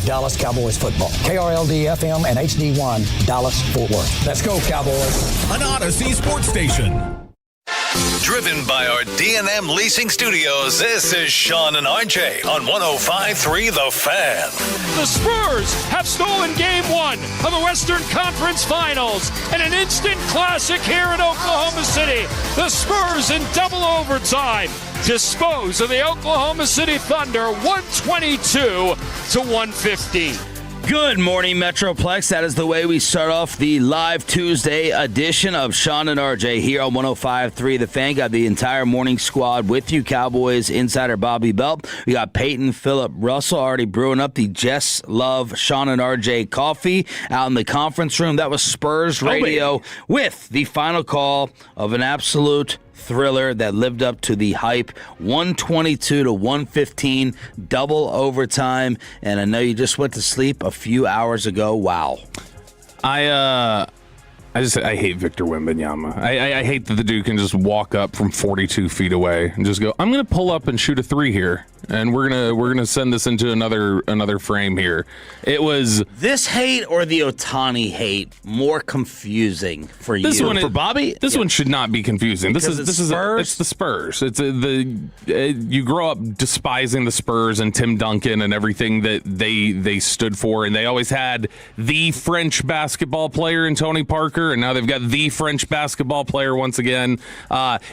of Dallas Cowboys football. KRLD-FM and HD1, Dallas, Fort Worth. Let's go, Cowboys. An Odyssey sports station. Driven by our D&M Leasing Studios, this is Sean and RJ on 105.3 The Fan. The Spurs have stolen Game 1 of the Western Conference Finals and an instant classic here in Oklahoma City. The Spurs in double overtime dispose of the Oklahoma City Thunder 122-115. Good morning, Metroplex. That is the way we start off the live Tuesday edition of Sean and RJ here on 105.3 The Fan. Got the entire morning squad with you. Cowboys insider Bobby Belt. We got Peyton Phillip Russell already brewing up the Jess Love Sean and RJ coffee out in the conference room. That was Spurs Radio with the final call of an absolute thriller that lived up to the hype. 122-115, double overtime, and I know you just went to sleep a few hours ago. Wow. I hate Victor Wembanyama. I hate that the dude can just walk up from 42 feet away and just go, I'm going to pull up and shoot a three here, and we're gonna send this into another frame here. It was this hate or the Ohtani hate more confusing for you? For Bobby? This one should not be confusing. It's the Spurs. It's you grow up despising the Spurs and Tim Duncan and everything that they stood for, and they always had the French basketball player in Tony Parker, and now they've got the French basketball player once again.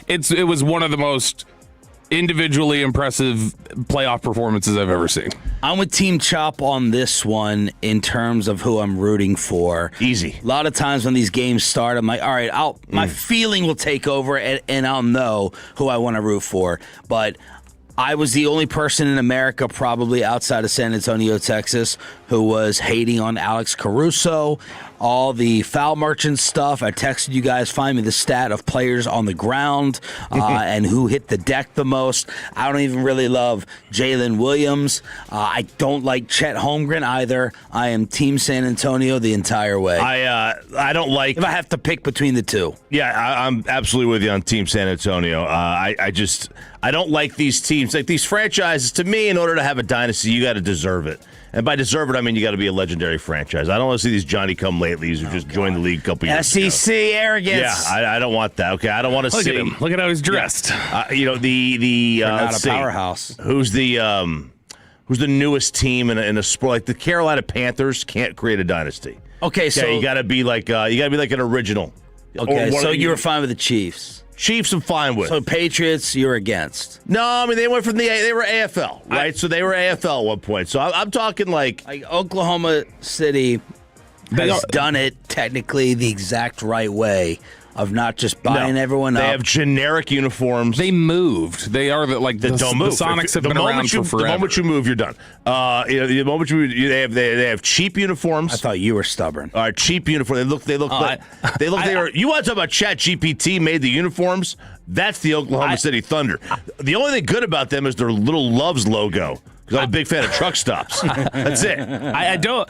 It was one of the most individually impressive playoff performances I've ever seen. I'm with Team Chop on this one in terms of who I'm rooting for. Easy. A lot of times when these games start, I'm like, all right, my feeling will take over and I'll know who I want to root for. But I was the only person in America, probably outside of San Antonio, Texas, who was hating on Alex Caruso, all the foul merchant stuff. I texted you guys, find me the stat of players on the ground and who hit the deck the most. I don't even really love Jalen Williams. I don't like Chet Holmgren either. I am Team San Antonio the entire way. I don't like. If I have to pick between the two. Yeah, I'm absolutely with you on Team San Antonio. I don't like these teams. Like these franchises, to me, in order to have a dynasty, you got to deserve it. And by deserve it, I mean you got to be a legendary franchise. I don't want to see these Johnny-come-latelys who just joined the league a couple years ago. SEC arrogance. Yeah, I don't want that. Okay, I don't want to see. Look at him. Look at how he's dressed. Yeah. The not a powerhouse. Who's the newest team in a sport like the Carolina Panthers? Can't create a dynasty. Okay, so you got to be like an original. Okay, so you were fine with the Chiefs. Chiefs I'm fine with. So Patriots, you're against. No, I mean they went from they were AFL, right? So they were AFL at one point. So I'm talking like Oklahoma City has done it technically the exact right way of not just buying everyone up. They have generic uniforms. They moved. They are the Sonics have been around for forever. The moment you move, you're done. The moment you move, they have cheap uniforms. I thought you were stubborn. Cheap uniform. They look. You want to talk about ChatGPT made the uniforms? That's the Oklahoma City Thunder. The only thing good about them is their little Loves logo. Because I'm a big fan of truck stops. That's it. I don't.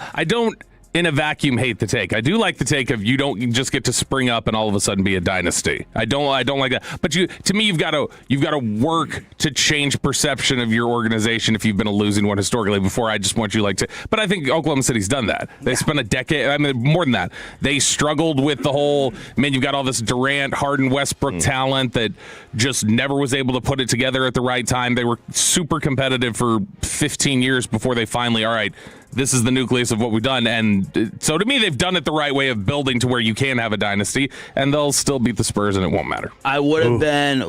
In a vacuum, hate the take. I do like the take of you don't just get to spring up and all of a sudden be a dynasty. I don't like that. But to me, you've got to work to change perception of your organization if you've been a losing one historically. Before I just want you to. But I think Oklahoma City's done that. They spent a decade. I mean, more than that. They struggled with the whole. Man, you've got all this Durant, Harden, Westbrook talent that just never was able to put it together at the right time. They were super competitive for 15 years before they finally. All right. This is the nucleus of what we've done. And so to me, they've done it the right way of building to where you can have a dynasty, and they'll still beat the Spurs, and it won't matter. I would have been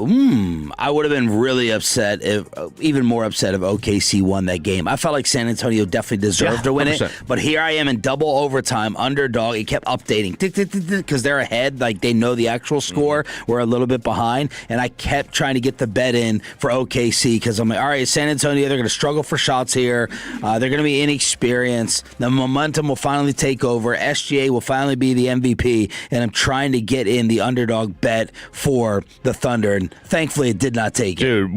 really upset, even more upset if OKC won that game. I felt like San Antonio definitely deserved to win 100%. It. But here I am in double overtime, underdog. It kept updating because they're ahead. Like they know the actual score. We're a little bit behind. And I kept trying to get the bet in for OKC because I'm like, all right, San Antonio, they're going to struggle for shots here. They're going to be inexperienced. The momentum will finally take over. SGA will finally be the MVP, and I'm trying to get in the underdog bet for the Thunder, and thankfully it did not take it. Dude,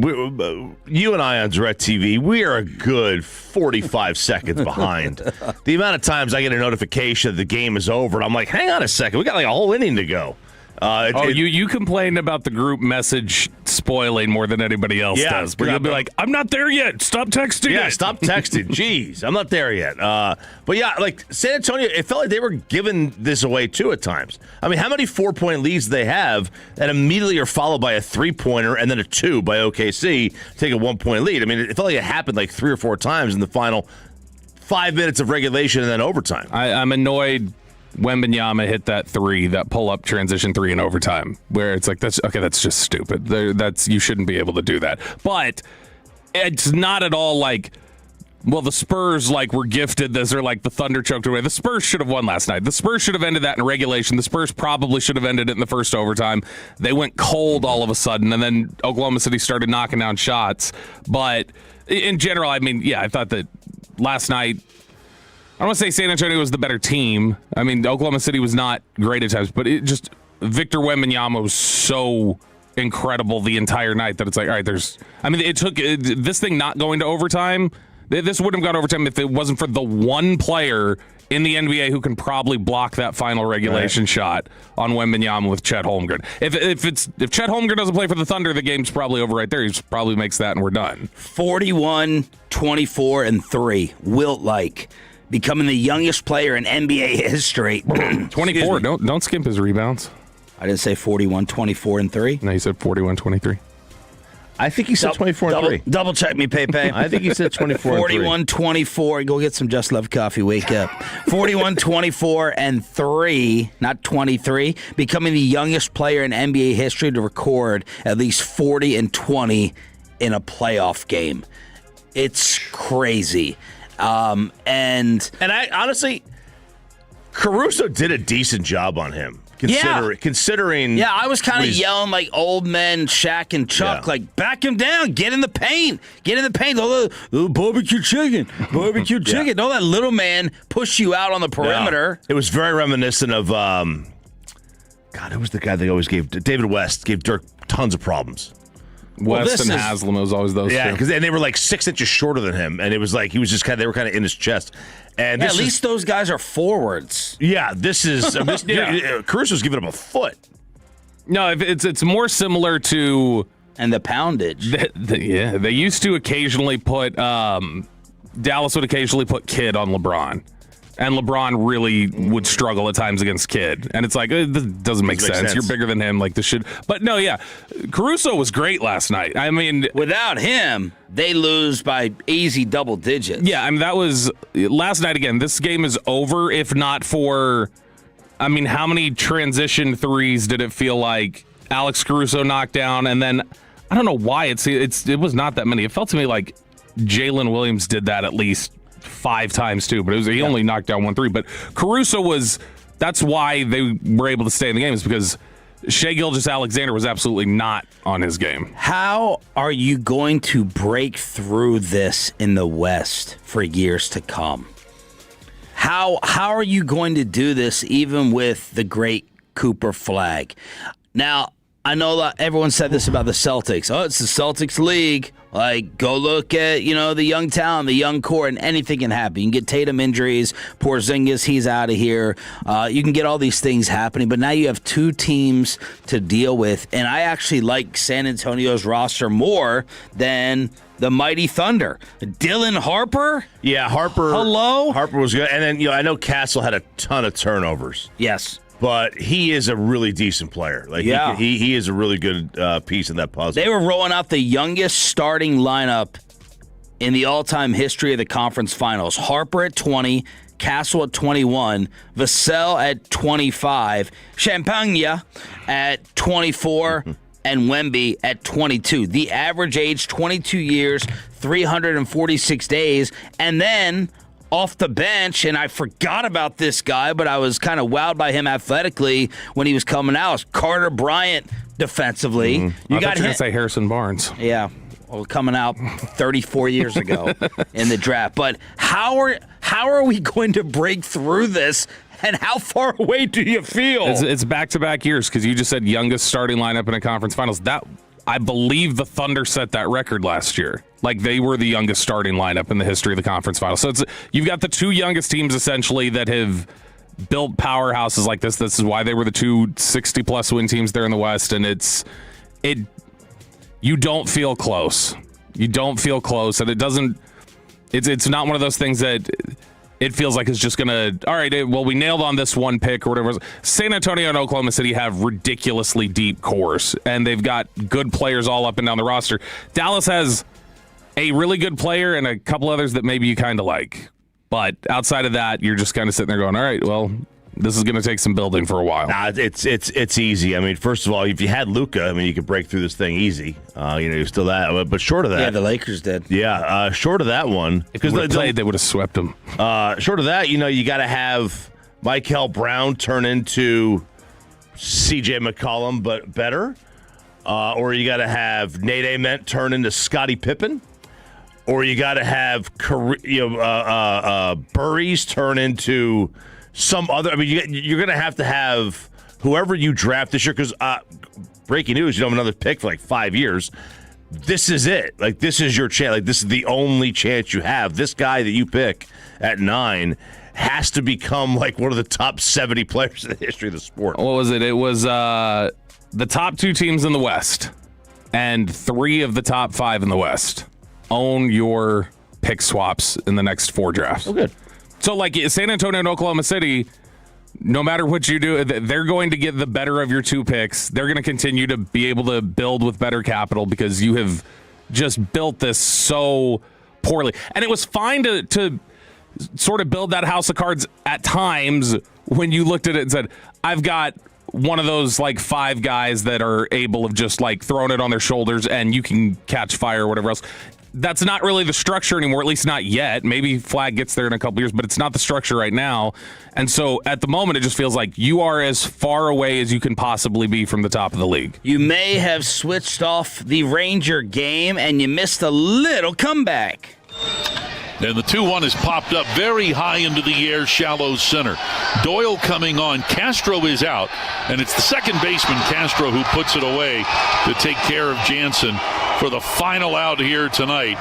you and I on DirecTV, we are a good 45 seconds behind. The amount of times I get a notification that the game is over, and I'm like, hang on a second, we got like a whole inning to go. You complained about the group message spoiling more than anybody else does. Where you'll be like, I'm not there yet. Stop texting. Yeah, stop texting. Jeez, I'm not there yet. But yeah, like San Antonio, it felt like they were giving this away too at times. I mean, how many 4-point leads do they have that immediately are followed by a 3-pointer and then a 2 by OKC take a 1-point lead? I mean, it felt like it happened like 3 or 4 times in the final 5 minutes of regulation and then overtime. I'm annoyed Wembanyama hit that 3, that pull-up transition 3 in overtime, where it's like, that's just stupid. You shouldn't be able to do that. But it's not at all like, well, the Spurs were gifted this, or like the Thunder choked away. The Spurs should have won last night. The Spurs should have ended that in regulation. The Spurs probably should have ended it in the first overtime. They went cold all of a sudden, and then Oklahoma City started knocking down shots. But in general, I mean, yeah, I thought that last night, I don't want to say San Antonio was the better team. I mean, Oklahoma City was not great at times, but Victor Wembanyama was so incredible the entire night that it's like, all right, it took this thing not going to overtime. This wouldn't have gone overtime if it wasn't for the one player in the NBA who can probably block that final regulation shot on Wembanyama with Chet Holmgren. If Chet Holmgren doesn't play for the Thunder, the game's probably over right there. He probably makes that and we're done. 41, 24, and 3. Wilt becoming the youngest player in NBA history. 24. Don't skimp his rebounds. I didn't say 41, 24, and 3. No, you said 41, 23. I think he said 24 and 3. Double check me, Pepe. I think he said 24 and 3. 41, 24. Go get some Just Love coffee. Wake up. 41, 24, and 3, not 23. Becoming the youngest player in NBA history to record at least 40 and 20 in a playoff game. It's crazy. And I honestly, Caruso did a decent job on him. Considering, yeah, I was kind of yelling like old men, Shaq and Chuck, like back him down, get in the paint. Oh, barbecue chicken. Don't let little man push you out on the perimeter. Yeah. It was very reminiscent of, who was the guy they always gave? David West gave Dirk tons of problems. West and Haslam, it was always those two. Yeah, because they were like 6 inches shorter than him, and it was like they were kind of in his chest. And at least those guys are forwards. Yeah, Caruso's giving him a foot. No, it's more similar to the poundage. They used to occasionally put Dallas would occasionally put Kid on LeBron. And LeBron really would struggle at times against Kid. And it's like, this doesn't make sense. You're bigger than him. Like, this should. But no, yeah. Caruso was great last night. I mean, without him, they lose by easy double digits. Yeah, I mean, that was last night again. This game is over if not for, I mean, how many transition threes did it feel like Alex Caruso knocked down? And then, I don't know why it was not that many. It felt to me like Jalen Williams did that at least 5 times too, but he only knocked down 1 3. But Caruso that's why they were able to stay in the game, is because Shai Gilgeous-Alexander was absolutely not on his game. How are you going to break through this in the West for years to come? How are you going to do this even with the great Cooper Flag? Now, I know everyone said this about the Celtics. Oh, it's the Celtics league. Like, go look at, the young talent, the young core, and anything can happen. You can get Tatum injuries, Porzingis, he's out of here. You can get all these things happening, but now you have 2 teams to deal with, and I actually like San Antonio's roster more than the mighty Thunder. Dylan Harper? Yeah, Harper. Hello? Harper was good. And then, I know Castle had a ton of turnovers. Yes. But he is a really decent player. Like, yeah. He is a really good piece in that puzzle. They were rolling out the youngest starting lineup in the all-time history of the conference finals. Harper at 20, Castle at 21, Vassell at 25, Champagne at 24, and Wemby at 22. The average age, 22 years, 346 days, and then off the bench, and I forgot about this guy, but I was kind of wowed by him athletically when he was coming out. Carter Bryant defensively. Mm-hmm. You got to say Harrison Barnes. Yeah, well, coming out 34 years ago in the draft. But how are we going to break through this? And how far away do you feel? It's back-to-back years, because you just said youngest starting lineup in a conference finals. I believe the Thunder set that record last year. Like, they were the youngest starting lineup in the history of the conference finals. So you've got the 2 youngest teams, essentially, that have built powerhouses like this. This is why they were the two 60-plus win teams there in the West, and you don't feel close. You don't feel close, and it doesn't. It's not one of those things that it feels like it's just gonna. All right, well, we nailed on this one pick or whatever. San Antonio and Oklahoma City have ridiculously deep cores, and they've got good players all up and down the roster. Dallas has a really good player and a couple others that maybe you kind of like, but outside of that, you're just kind of sitting there going, all right, well, this is going to take some building for a while. Nah, it's easy. I mean, first of all, if you had Luka, I mean, you could break through this thing easy. You're still that, but short of that, yeah, the Lakers did. Yeah, short of that one, because they would have swept them. Short of that, you got to have Michael Brown turn into C.J. McCollum, but better, or you got to have Nate Ament turn into Scottie Pippen. Or you got to have Burries turn into some other. I mean, you're going to have whoever you draft this year. Because breaking news, you don't have another pick for like 5 years. This is it. Like, this is your chance. Like, this is the only chance you have. This guy that you pick at 9 has to become like one of the top 70 players in the history of the sport. What was it? It was the top 2 teams in the West and 3 of the top 5 in the West own your pick swaps in the next 4 drafts. Oh, good. So, like, San Antonio and Oklahoma City, no matter what you do, they're going to get the better of your 2 picks. They're going to continue to be able to build with better capital because you have just built this so poorly. And it was fine to sort of build that house of cards at times when you looked at it and said, I've got one of those like 5 guys that are able of just like throwing it on their shoulders and you can catch fire or whatever else. That's not really the structure anymore, at least not yet. Maybe Flag gets there in a couple years, but it's not the structure right now. And so at the moment, it just feels like you are as far away as you can possibly be from the top of the league. You may have switched off the Ranger game and you missed a little comeback. And the 2-1 is popped up very high into the air, shallow center. Doyle coming on. Castro is out. And it's the second baseman, Castro, who puts it away to take care of Jansen for the final out here tonight.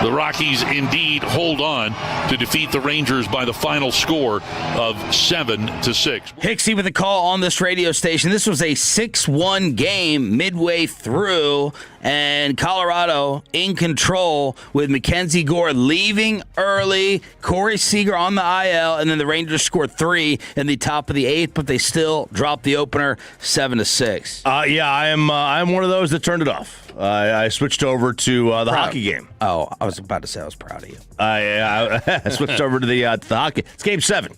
The Rockies indeed hold on to defeat the Rangers by the final score of 7-6. Hicksy with a call on this radio station. This was a 6-1 game midway through, and Colorado in control with Mackenzie Gore leaving early, Cory Seager on the IL, and then the Rangers scored 3 in the top of the 8th, but they still dropped the opener 7-6. Yeah, I'm one of those that turned it off. I switched over to the hockey game. Oh, I was about to say I was proud of you. I switched over to the hockey. It's Game 7.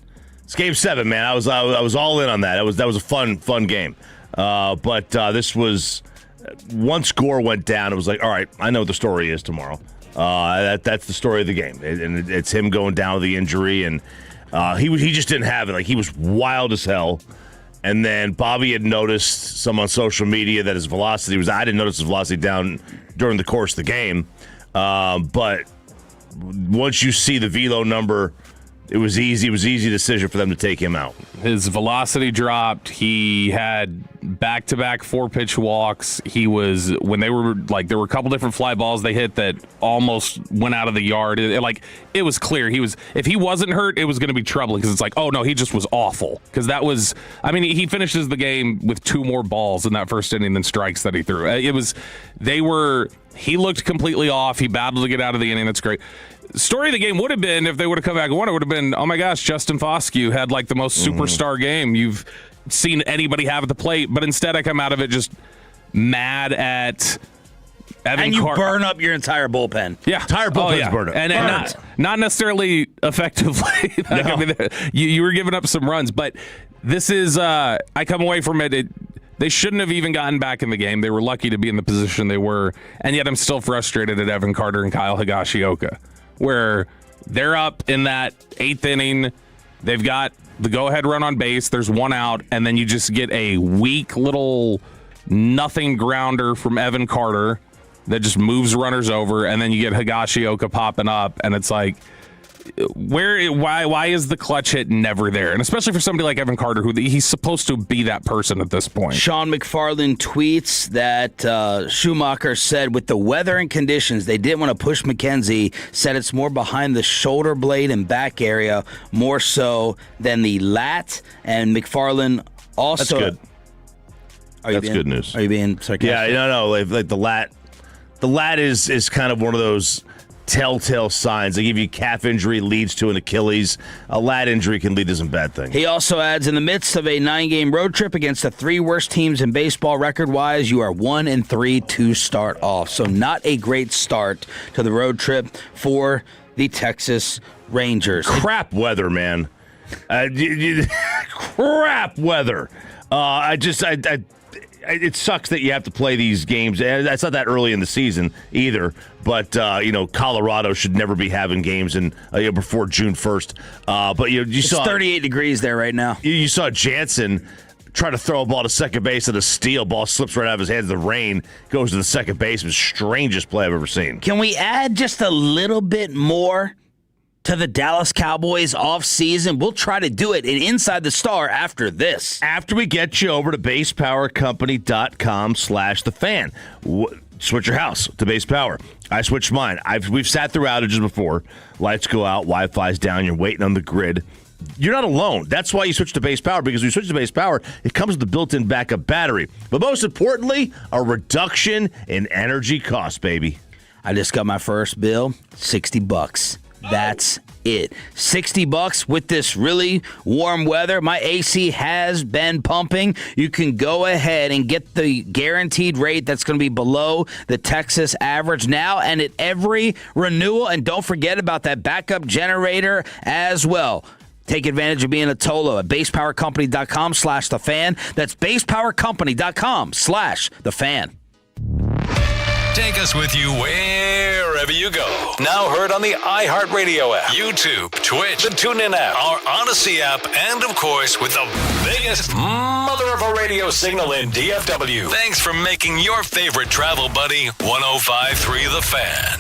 It's Game 7, man. I was all in on that. That was a fun game. But this was once Gore went down, it was like, all right, I know what the story is tomorrow. That's the story of the game, and it's him going down with the injury, and he just didn't have it. Like, he was wild as hell. And then Bobby had noticed some on social media that his velocity was. I didn't notice his velocity down during the course of the game, but once you see the velo number, it was easy. It was an easy decision for them to take him out. His velocity dropped. He had back-to-back 4-pitch walks. He was, when they were like, there were a couple different fly balls they hit that almost went out of the yard. It was clear if he wasn't hurt, it was going to be troubling because it's like, oh no, he just was awful. Because that was, I mean, he finishes the game with 2 more balls in that first inning than strikes that he threw. He looked completely off. He battled to get out of the inning. That's great. Story of the game would have been, if they would have come back and won, it would have been, oh my gosh, Justin Foscue had like the most superstar game you've seen anybody have at the plate. But instead, I come out of it just mad at Evan and you burn up your entire bullpen. Yeah. Entire bullpen's burned up. And not necessarily effectively. I mean, you were giving up some runs. But this is, I come away from it, they shouldn't have even gotten back in the game. They were lucky to be in the position they were. And yet I'm still frustrated at Evan Carter and Kyle Higashioka, where they're up in that 8th inning. They've got the go-ahead run on base. There's 1 out, and then you just get a weak little nothing grounder from Evan Carter that just moves runners over, and then you get Higashioka popping up, and it's like, why is the clutch hit never there? And especially for somebody like Evan Carter, who he's supposed to be that person at this point. Sean McFarland tweets that Schumacher said with the weather and conditions, they didn't want to push McKenzie, said it's more behind the shoulder blade and back area, more so than the lat. And McFarland also... That's good. That's good news. Are you being sarcastic? Yeah, no, like the lat. The lat is kind of one of those telltale signs. They give you calf injury leads to an Achilles. A lat injury can lead to some bad things. He also adds, in the midst of a 9-game road trip against the 3 worst teams in baseball record-wise, you are 1-3 to start off. So not a great start to the road trip for the Texas Rangers. Crap weather, man. Crap weather. It sucks that you have to play these games. That's not that early in the season either. But Colorado should never be having games before June 1st. But you saw 38 degrees there right now. You saw Jansen try to throw a ball to second base, and a steal ball slips right out of his hands. The rain goes to the second baseman. Strangest play I've ever seen. Can we add just a little bit more to the Dallas Cowboys offseason? We'll try to do it in Inside the Star after this. After we get you over to basepowercompany.com/thefan. Switch your house to Base Power. I switched mine. We've sat through outages before. Lights go out, Wi-Fi's down, you're waiting on the grid. You're not alone. That's why you switch to Base Power, because when you switch to Base Power, it comes with the built-in backup battery. But most importantly, a reduction in energy costs, baby. I just got my first bill, $60. That's it. $60 with this really warm weather. My AC has been pumping. You can go ahead and get the guaranteed rate that's going to be below the Texas average now and at every renewal. And don't forget about that backup generator as well. Take advantage of being a Tolo at basepowercompany.com/thefan. That's basepowercompany.com/thefan. Take us with you wherever you go. Now heard on the iHeartRadio app, YouTube, Twitch, the TuneIn app, our Odyssey app, and of course with the biggest mother of a radio signal in DFW. Thanks for making your favorite travel buddy 105.3 The Fan.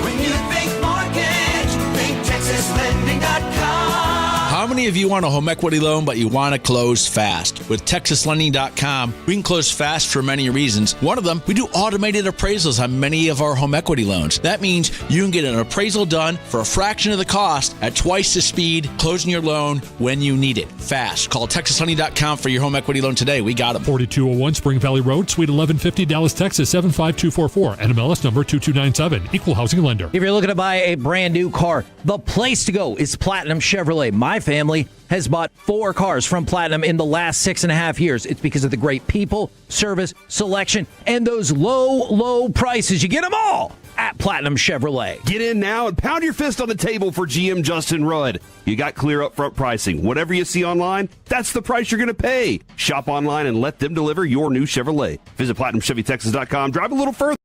When you think mortgage, think TexasLending.com. How many of you want a home equity loan, but you want to close fast? With TexasLending.com, we can close fast for many reasons. One of them, we do automated appraisals on many of our home equity loans. That means you can get an appraisal done for a fraction of the cost at twice the speed, closing your loan when you need it. Fast. Call TexasLending.com for your home equity loan today. We got them. 4201 Spring Valley Road, Suite 1150, Dallas, Texas, 75244. NMLS number 2297. Equal housing lender. If you're looking to buy a brand new car, the place to go is Platinum Chevrolet. My family has bought 4 cars from Platinum in the last 6.5 years. It's because of the great people, service, selection, and those low prices. You get them all at Platinum Chevrolet. Get in now and pound your fist on the table for GM Justin Rudd. You got clear upfront pricing. Whatever you see online, that's the price you're going to pay. Shop online and let them deliver your new Chevrolet. Visit PlatinumChevyTexas.com. Drive a little further.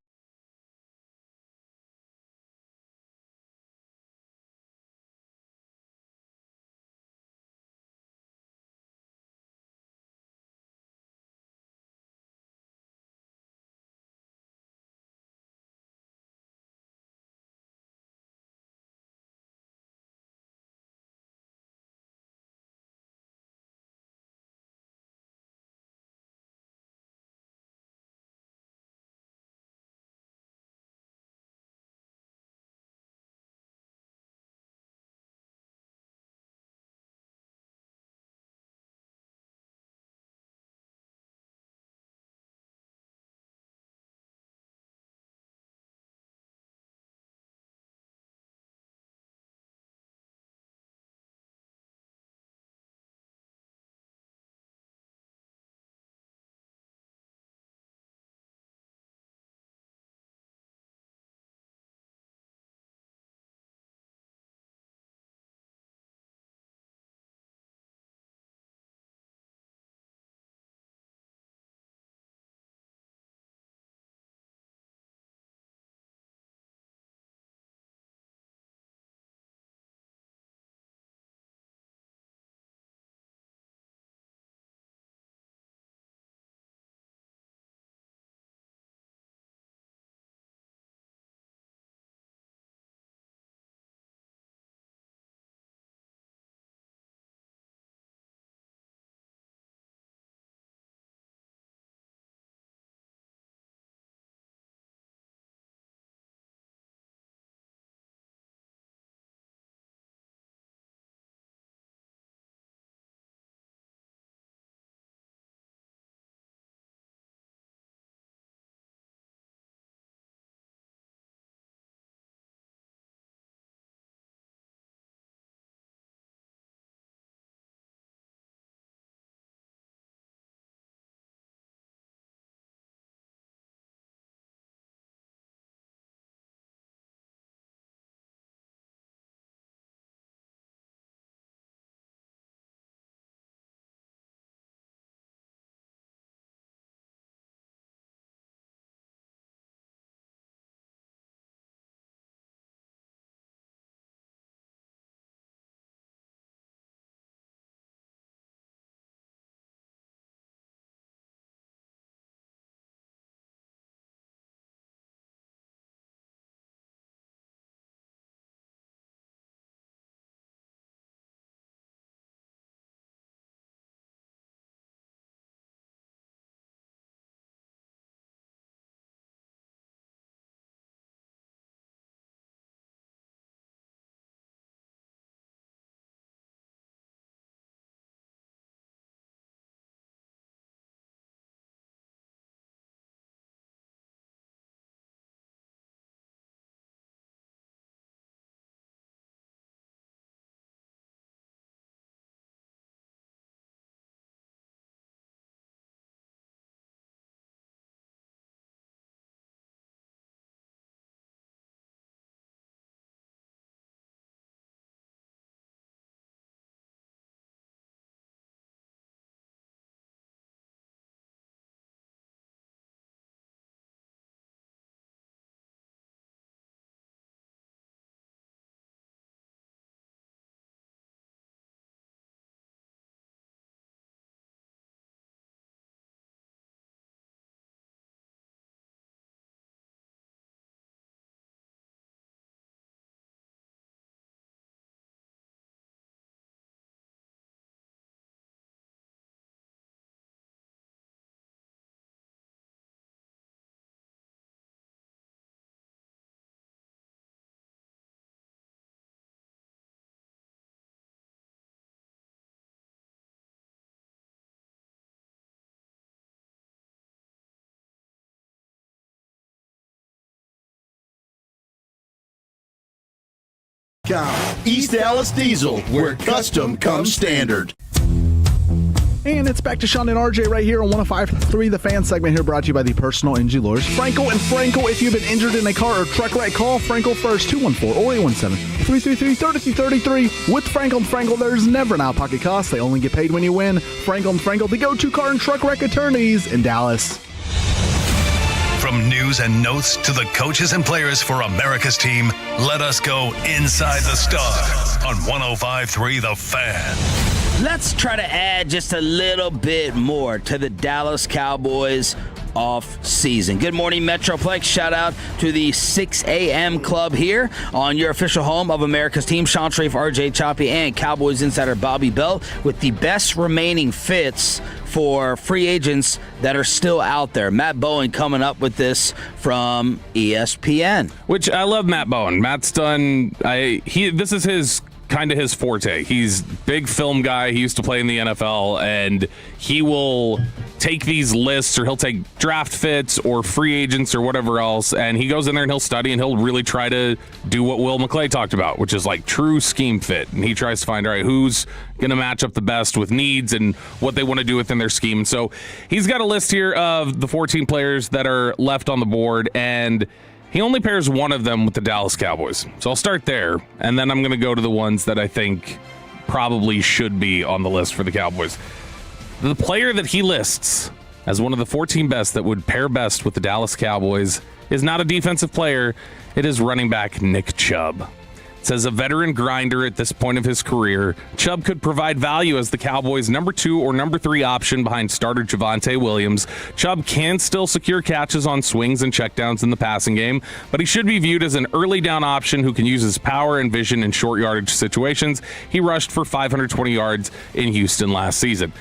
Custom.com. East Dallas Diesel, where custom comes standard. And it's back to Sean and RJ right here on 105.3 The Fan segment here, brought to you by the Personal Injury Lawyers. Frankel and Frankel, if you've been injured in a car or truck wreck, call Frankel first, 214 or 817-333-3333. With Frankel and Frankel, there's never an out-of-pocket cost. They only get paid when you win. Frankel and Frankel, the go-to car and truck wreck attorneys in Dallas. From news and notes to the coaches and players for America's team, let us go inside the Star on 105.3 The Fan. Let's try to add just a little bit more to the Dallas Cowboys off season. Good morning, Metroplex. Shout out to the 6 a.m. club here on your official home of America's team. Sean Trafe, RJ Choppy, and Cowboys insider Bobby Bell with the best remaining fits for free agents that are still out there. Matt Bowen coming up with this from ESPN. Which I love Matt Bowen. Matt's done. This is his forte. He's big film guy. He used to play in the NFL, and he will take these lists, or he'll take draft fits or free agents or whatever else, and he goes in there and he'll study and he'll really try to do what Will McClay talked about, which is like true scheme fit. And he tries to find, all right, who's going to match up the best with needs and what they want to do within their scheme. So he's got a list here of the 14 players that are left on the board, and he only pairs one of them with the Dallas Cowboys. So I'll start there, and then I'm going to go to the ones that I think probably should be on the list for the Cowboys. The player that he lists as one of the 14 best that would pair best with the Dallas Cowboys is not a defensive player. It is running back Nick Chubb. It says a veteran grinder at this point of his career, Chubb could provide value as the Cowboys' number 2 or number 3 option behind starter Javonte Williams. Chubb can still secure catches on swings and checkdowns in the passing game, but he should be viewed as an early down option who can use his power and vision in short yardage situations. He rushed for 520 yards in Houston last season.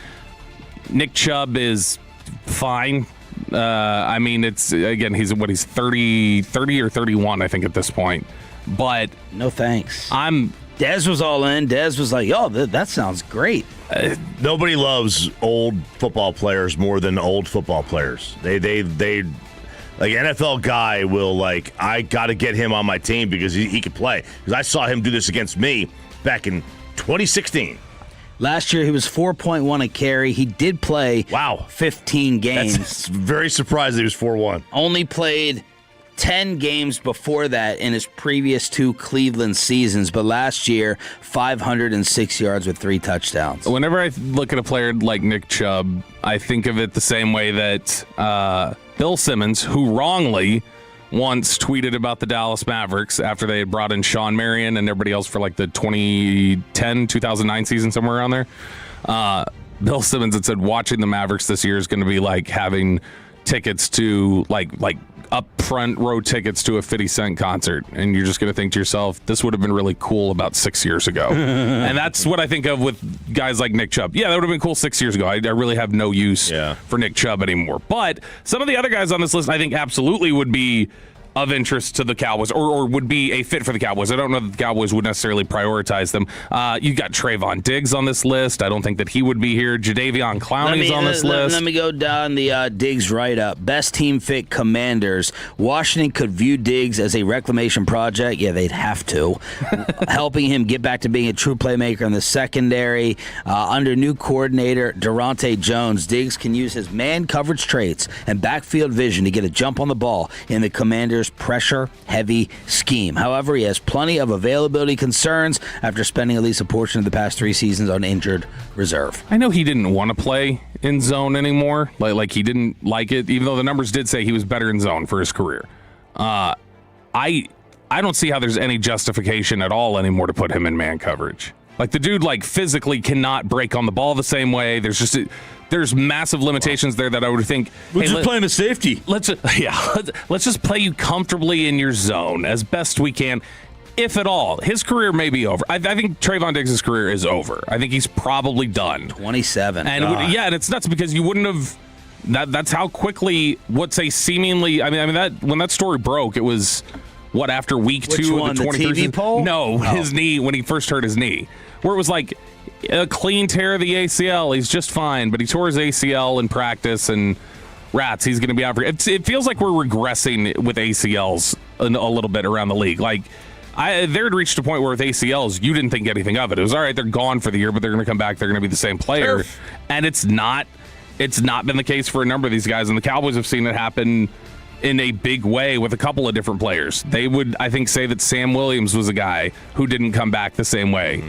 Nick Chubb is fine. It's he's 30 or 31, I think, at this point. But no thanks. Dez was all in. Dez was like, "Oh, that sounds great." Nobody loves old football players more than old football players. They like NFL guy will like, I got to get him on my team because he can play. Because I saw him do this against me back in 2016. Last year, he was 4.1 a carry. He did play 15 games. That's very surprised he was 4-1. Only played 10 games before that in his previous 2 Cleveland seasons, but last year, 506 yards with 3 touchdowns. Whenever I look at a player like Nick Chubb, I think of it the same way that Bill Simmons, who wrongly once tweeted about the Dallas Mavericks after they had brought in Sean Marion and everybody else for like the 2010-2009 season, somewhere around there. Bill Simmons had said watching the Mavericks this year is going to be like having tickets to like up front row tickets to a 50 Cent concert, and you're just going to think to yourself, this would have been really cool about 6 years ago. And that's what I think of with guys like Nick Chubb. Yeah, that would have been cool 6 years ago. I really have no use for Nick Chubb anymore. But some of the other guys on this list I think absolutely would be of interest to the Cowboys, or would be a fit for the Cowboys. I don't know that the Cowboys would necessarily prioritize them. You got Trayvon Diggs on this list. I don't think that he would be here. Jadeveon Clowney's on this list. Let me go down the Diggs write-up. Best team fit Commanders. Washington could view Diggs as a reclamation project. Yeah, they'd have to. Helping him get back to being a true playmaker in the secondary. Under new coordinator Durante Jones, Diggs can use his man coverage traits and backfield vision to get a jump on the ball in the Commanders' pressure-heavy scheme. However, he has plenty of availability concerns after spending at least a portion of the past 3 seasons on injured reserve. I know he didn't want to play in zone anymore. Like he didn't like it, even though the numbers did say he was better in zone for his career. I don't see how there's any justification at all anymore to put him in man coverage. Like the dude, physically cannot break on the ball the same way. There's massive limitations there that I would think. We'll just play him as safety. Let's just play you comfortably in your zone as best we can, if at all. His career may be over. I think Trayvon Diggs' career is over. I think he's probably done. 27. And and it's nuts because you wouldn't have. That's how quickly what's a seemingly. That when that story broke, it was what, after week 2 of the 23 TV poll? No, his knee, when he first hurt his knee, where it was like a clean tear of the ACL. He's just fine, but he tore his ACL in practice, and rats, he's going to be out for it. It feels like we're regressing with ACLs a little bit around the league. They had reached a point where with ACLs, you didn't think anything of it. It was all right, they're gone for the year, but they're going to come back. They're going to be the same player. Sure. And it's not been the case for a number of these guys. And the Cowboys have seen it happen in a big way with a couple of different players. They would, I think, say that Sam Williams was a guy who didn't come back the same way.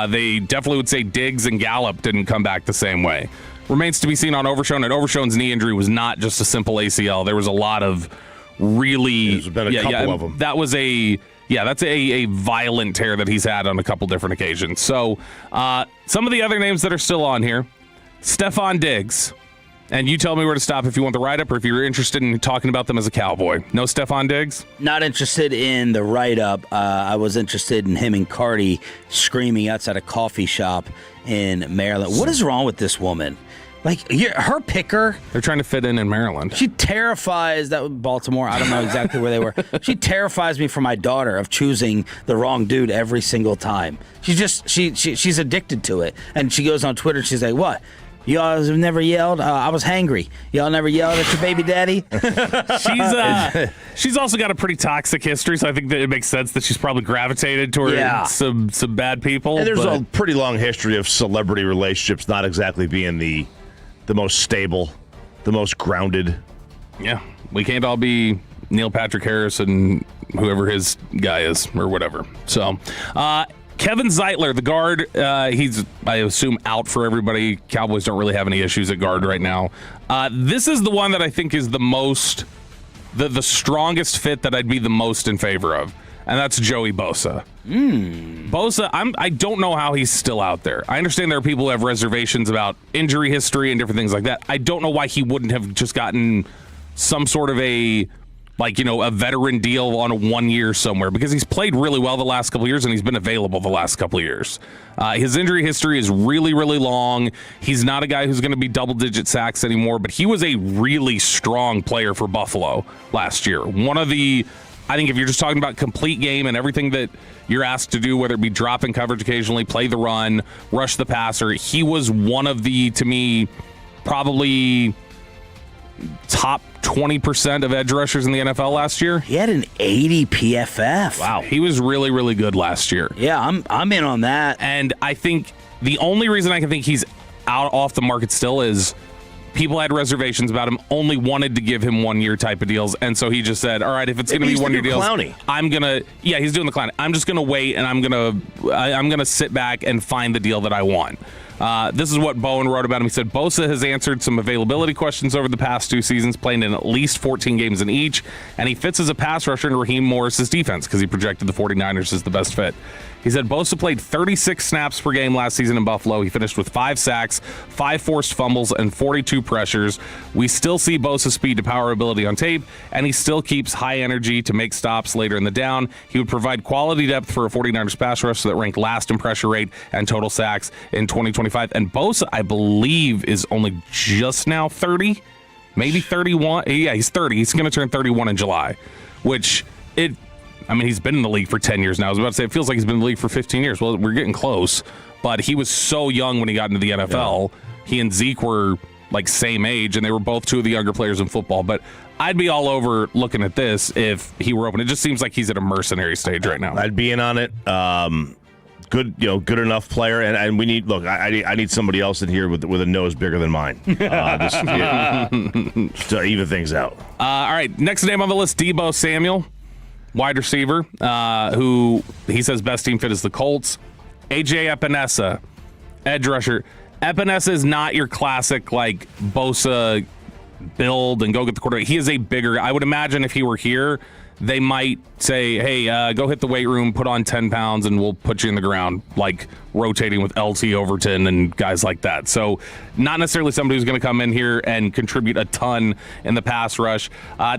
They definitely would say Diggs and Gallup didn't come back the same way. Remains to be seen on Overshown, and Overshown's knee injury was not just a simple ACL. There was a lot of really... There's been a couple of them. That was that's a violent tear that he's had on a couple different occasions. So some of the other names that are still on here, Trayvon Diggs. And you tell me where to stop if you want the write-up or if you're interested in talking about them as a Cowboy. No Trayvon Diggs? Not interested in the write-up. I was interested in him and Cardi screaming outside a coffee shop in Maryland. What is wrong with this woman? Like, her picker. They're trying to fit in Maryland. She terrifies, that was Baltimore. I don't know exactly where they were. She terrifies me for my daughter of choosing the wrong dude every single time. She's addicted to it. And she goes on Twitter, she's like, what? Y'all have never yelled? I was hangry. Y'all never yelled at your baby daddy? She's also got a pretty toxic history, so I think that it makes sense that she's probably gravitated toward some bad people. And there's a pretty long history of celebrity relationships not exactly being the most stable, the most grounded. Yeah, we can't all be Neil Patrick Harris and whoever his guy is or whatever. So, Kevin Zeitler, the guard, he's, I assume, out for everybody. Cowboys don't really have any issues at guard right now. This is the one that I think is the strongest fit that I'd be the most in favor of, and that's Joey Bosa. Bosa, I don't know how he's still out there. I understand there are people who have reservations about injury history and different things like that. I don't know why he wouldn't have just gotten some sort of a veteran deal on a 1 year somewhere, because he's played really well the last couple of years and he's been available the last couple of years. His injury history is really, really long. He's not a guy who's going to be double-digit sacks anymore, but he was a really strong player for Buffalo last year. I think if you're just talking about complete game and everything that you're asked to do, whether it be drop in coverage occasionally, play the run, rush the passer, he was one of the, to me, probably top 20% of edge rushers in the NFL last year. He had an 80 PFF. Wow. He was really, really good last year. Yeah, I'm in on that. And I think the only reason I can think he's off the market still is people had reservations about him, only wanted to give him 1 year type of deals. And so he just said, all right, if it's going to be 1 year deals, I'm going to, he's doing the clown. I'm just going to wait and I'm going to sit back and find the deal that I want. This is what Bowen wrote about him. He said, Bosa has answered some availability questions over the past 2 seasons, playing in at least 14 games in each, and he fits as a pass rusher in Raheem Morris's defense because he projected the 49ers as the best fit. He said Bosa played 36 snaps per game last season in Buffalo. He finished with 5 sacks, 5 forced fumbles, and 42 pressures. We still see Bosa's speed to power ability on tape, and he still keeps high energy to make stops later in the down. He would provide quality depth for a 49ers pass rush that ranked last in pressure rate and total sacks in 2025. And Bosa, I believe, is only just now 30, maybe 31. Yeah, he's 30. He's going to turn 31 in July, which he's been in the league for 10 years now. I was about to say, it feels like he's been in the league for 15 years. Well, we're getting close, but he was so young when he got into the NFL. Yeah. He and Zeke were like same age, and they were both 2 of the younger players in football. But I'd be all over looking at this if he were open. It just seems like he's at a mercenary stage right now. I'd be in on it. Good enough player, and we need. Look, I need somebody else in here with a nose bigger than mine, just to even things out. All right, next name on the list, Deebo Samuel, wide receiver, who he says best team fit is the Colts. AJ Epinesa, edge rusher. Epinesa is not your classic like Bosa build and go get the quarterback. He is a bigger. I would imagine if he were here, they might say, hey, go hit the weight room, put on 10 pounds, and we'll put you in the ground, like rotating with LT Overton and guys like that. So not necessarily somebody who's going to come in here and contribute a ton in the pass rush.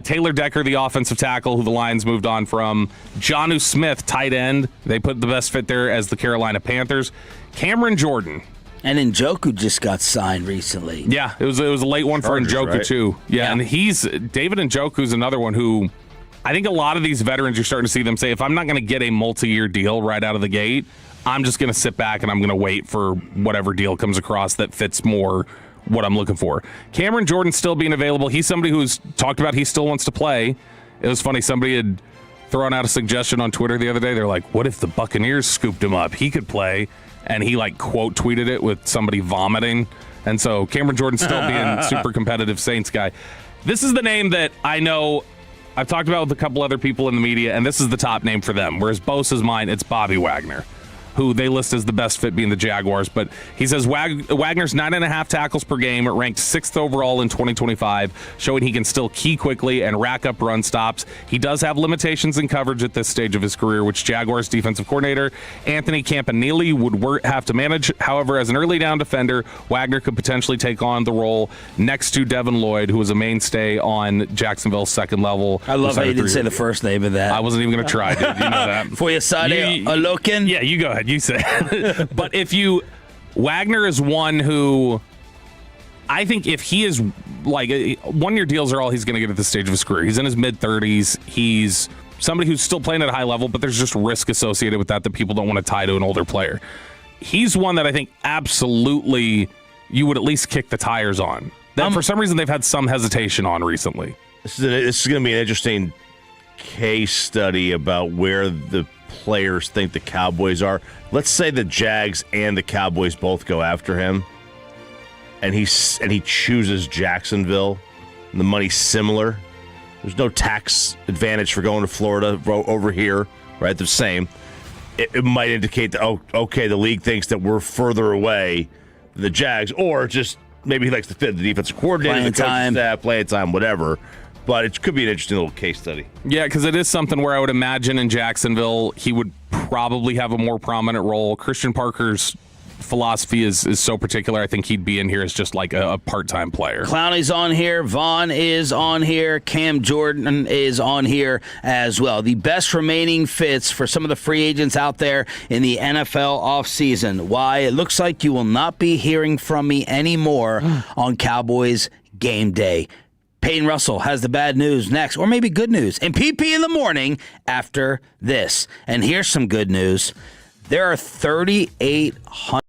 Taylor Decker, the offensive tackle, who the Lions moved on from. Jonnu Smith, tight end. They put the best fit there as the Carolina Panthers. Cameron Jordan. And Njoku just got signed recently. Yeah, it was a late one for Njoku, right? Too. Yeah, and David Njoku's another one who I think a lot of these veterans, you're starting to see them say, if I'm not going to get a multi-year deal right out of the gate, I'm just going to sit back and I'm going to wait for whatever deal comes across that fits more what I'm looking for. Cameron Jordan still being available. He's somebody who's talked about he still wants to play. It was funny, somebody had throwing out a suggestion on Twitter the other day. They're like, what if the Buccaneers scooped him up? He could play. And he quote tweeted it with somebody vomiting. And so Cameron Jordan's still being super competitive Saints guy. This is the name that I know I've talked about with a couple other people in the media, and this is the top name for them. Whereas Bosa's mine, it's Bobby Wagner, who they list as the best fit being the Jaguars. But he says Wagner's 9.5 tackles per game, ranked 6th overall in 2025, showing he can still key quickly and rack up run stops. He does have limitations in coverage at this stage of his career, which Jaguars defensive coordinator Anthony Campanile would have to manage. However, as an early down defender, Wagner could potentially take on the role next to Devin Lloyd, who was a mainstay on Jacksonville's second level. I love how you didn't say the first name of that. I wasn't even going to try, dude. You know that. Foyesade Olokin? Yeah, you go ahead. You say it. But Wagner is one who I think if he is 1-year deals are all he's going to get at this stage of his career. He's in his mid-30s. He's somebody who's still playing at a high level, but there's just risk associated with that people don't want to tie to an older player. He's one that I think absolutely you would at least kick the tires on. That for some reason they've had some hesitation on recently. This is going to be an interesting case study about where the players think the Cowboys are. Let's say the Jags and the Cowboys both go after him, and he chooses Jacksonville, and the money's similar. There's no tax advantage for going to Florida over here, right? The same. It might indicate that, okay, the league thinks that we're further away than the Jags, or just maybe he likes to fit the defensive coordinator, the coaching staff, playing time, whatever. But it could be an interesting little case study. Yeah, because it is something where I would imagine in Jacksonville he would probably have a more prominent role. Christian Parker's philosophy is so particular. I think he'd be in here as just like a part-time player. Clowney's on here. Vaughn is on here. Cam Jordan is on here as well. The best remaining fits for some of the free agents out there in the NFL offseason. Why it looks like you will not be hearing from me anymore on Cowboys game day. Peyton Russell has the bad news next, or maybe good news, in PP in the morning after this. And here's some good news. There are 3,800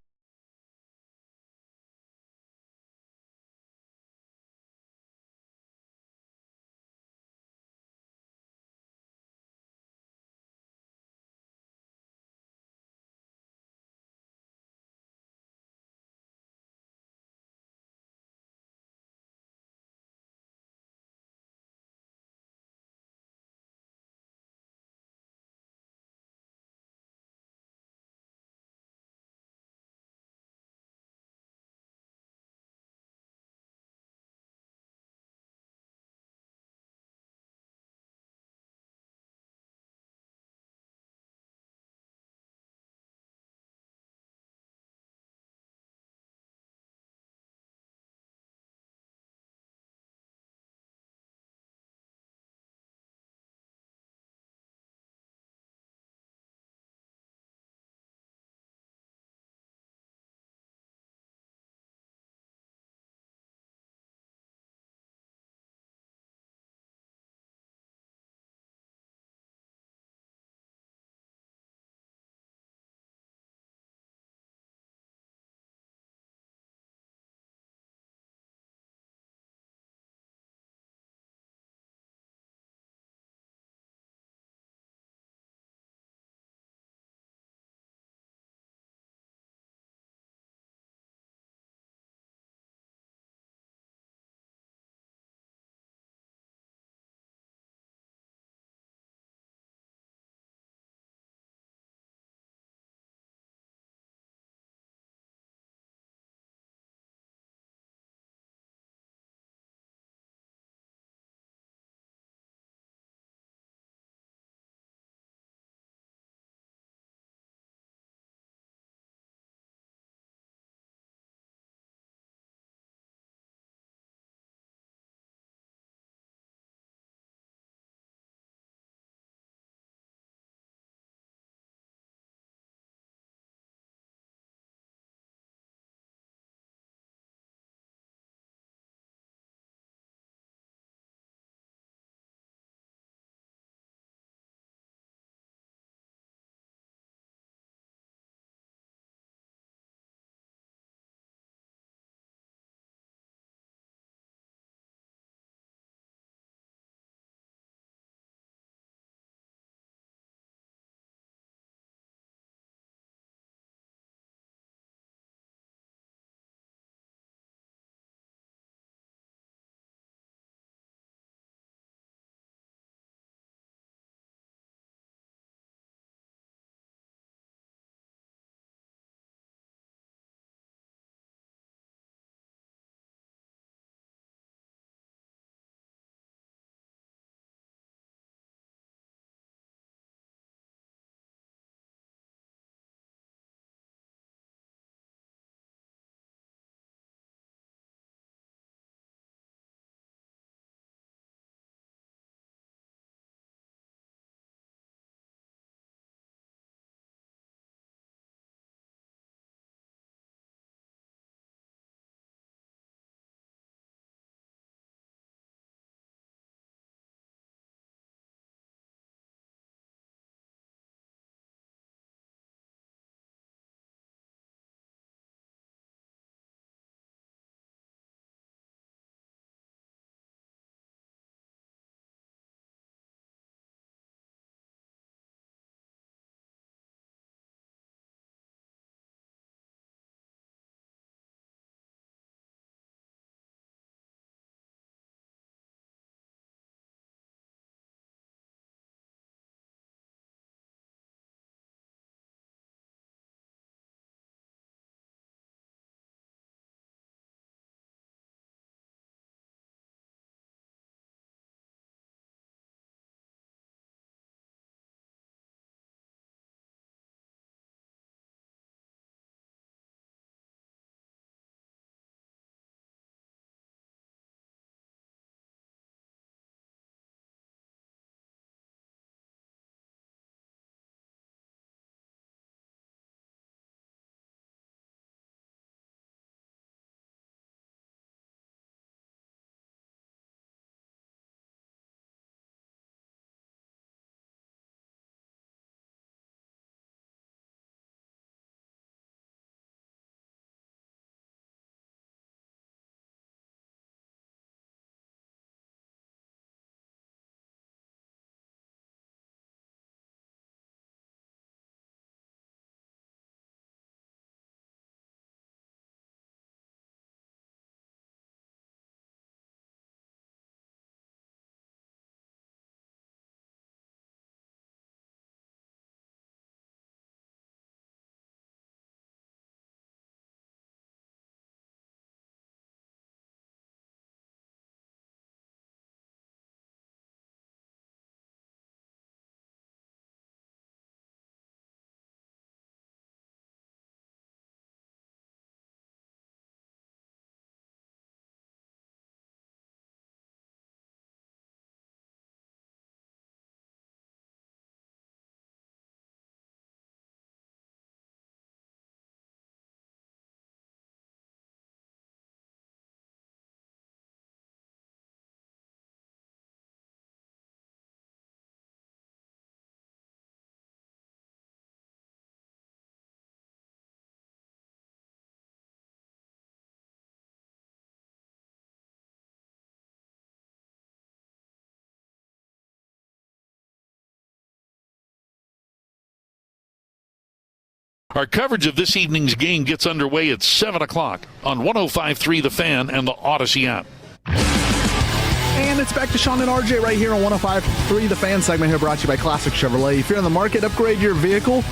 Our coverage of this evening's game gets underway at 7 o'clock on 105.3 The Fan and the Odyssey app. And it's back to Sean and RJ right here on 105.3 The Fan segment here brought to you by Classic Chevrolet. If you're in the market, upgrade your vehicle.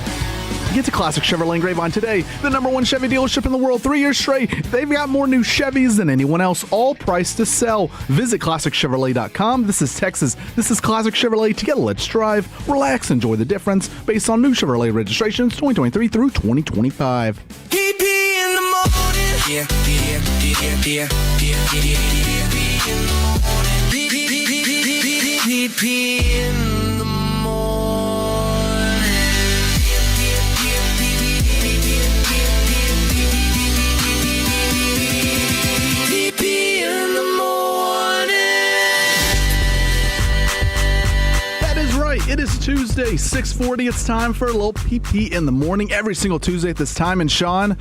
Get to Classic Chevrolet in Grapevine today, the #1 Chevy dealership in the world. 3 years straight, they've got more new Chevys than anyone else, all priced to sell. Visit ClassicChevrolet.com. This is Texas. This is Classic Chevrolet. Together, let's drive, relax, enjoy the difference based on new Chevrolet registrations 2023 through 2025. PP in the morning. Yeah. PP in the It is Tuesday, 6:40. It's time for a little PP in the morning every single Tuesday at this time. And Sean,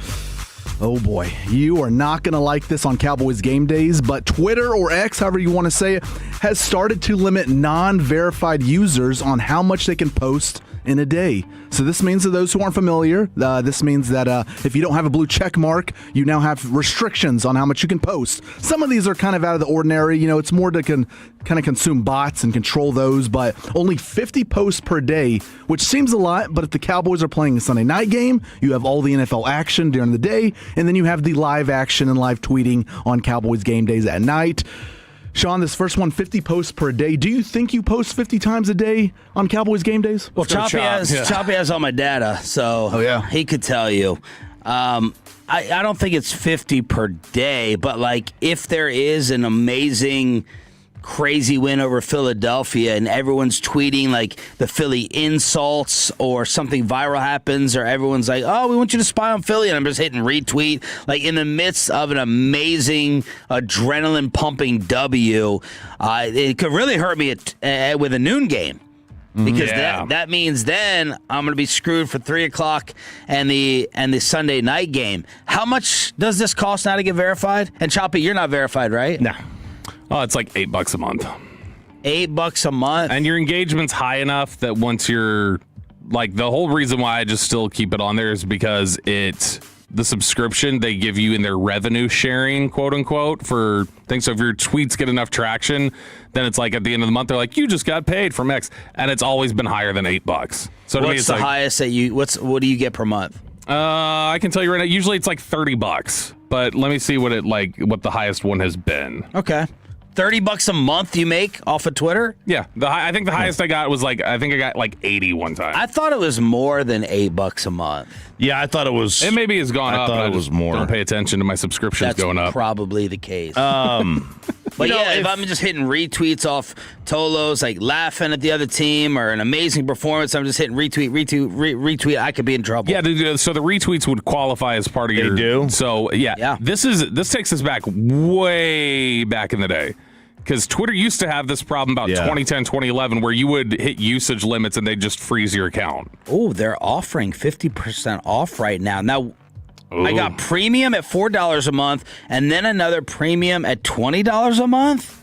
oh boy, you are not going to like this on Cowboys game days, but Twitter or X, however you want to say it, has started to limit non-verified users on how much they can post in a day. So this means to those who aren't familiar, this means that if you don't have a blue check mark, you now have restrictions on how much you can post. Some of these are kind of out of the ordinary. You know, it's more to kind of consume bots and control those, but only 50 posts per day, which seems a lot, but if the Cowboys are playing a Sunday night game, you have all the NFL action during the day, and then you have the live action and live tweeting on Cowboys game days at night. Sean, this first one, 50 posts per day. Do you think you post 50 times a day on Cowboys game days? Well, Choppy has all my data, so he could tell you. I don't think it's 50 per day, but like if there is an amazing, crazy win over Philadelphia and everyone's tweeting like the Philly insults or something viral happens or everyone's like, oh, we want you to spy on Philly, and I'm just hitting retweet, like in the midst of an amazing adrenaline pumping W, it could really hurt me with a noon game. Because that means then I'm going to be screwed for 3 o'clock and the Sunday night game. How much does this cost now to get verified? And Choppy, you're not verified, right? No. Oh, it's like $8 a month. $8 a month, and your engagement's high enough that once you're like, the whole reason why I just still keep it on there is because it's the subscription they give you in their revenue sharing, quote unquote, for things. So if your tweets get enough traction, then it's like at the end of the month they're like, you just got paid from X, and it's always been higher than $8. So to me, it's the like, highest that you? What do you get per month? I can tell you right now. Usually it's like $30, but let me see what the highest one has been. Okay. $30 a month you make off of Twitter? Yeah, I think the highest I got was I got like 80 one time. I thought it was more than $8 a month. Yeah, I thought it was. It maybe has gone up. I thought it was more. Don't pay attention to my subscriptions going up. That's probably the case. But if I'm just hitting retweets off Tolos, like laughing at the other team or an amazing performance, I'm just hitting retweet. I could be in trouble. Yeah, so the retweets would qualify as part of your. They do? So yeah. This takes us back way back in the day. Because Twitter used to have this problem about 2010, 2011, where you would hit usage limits and they'd just freeze your account. Oh, they're offering 50% off right now. Now, I got premium at $4 a month and then another premium at $20 a month?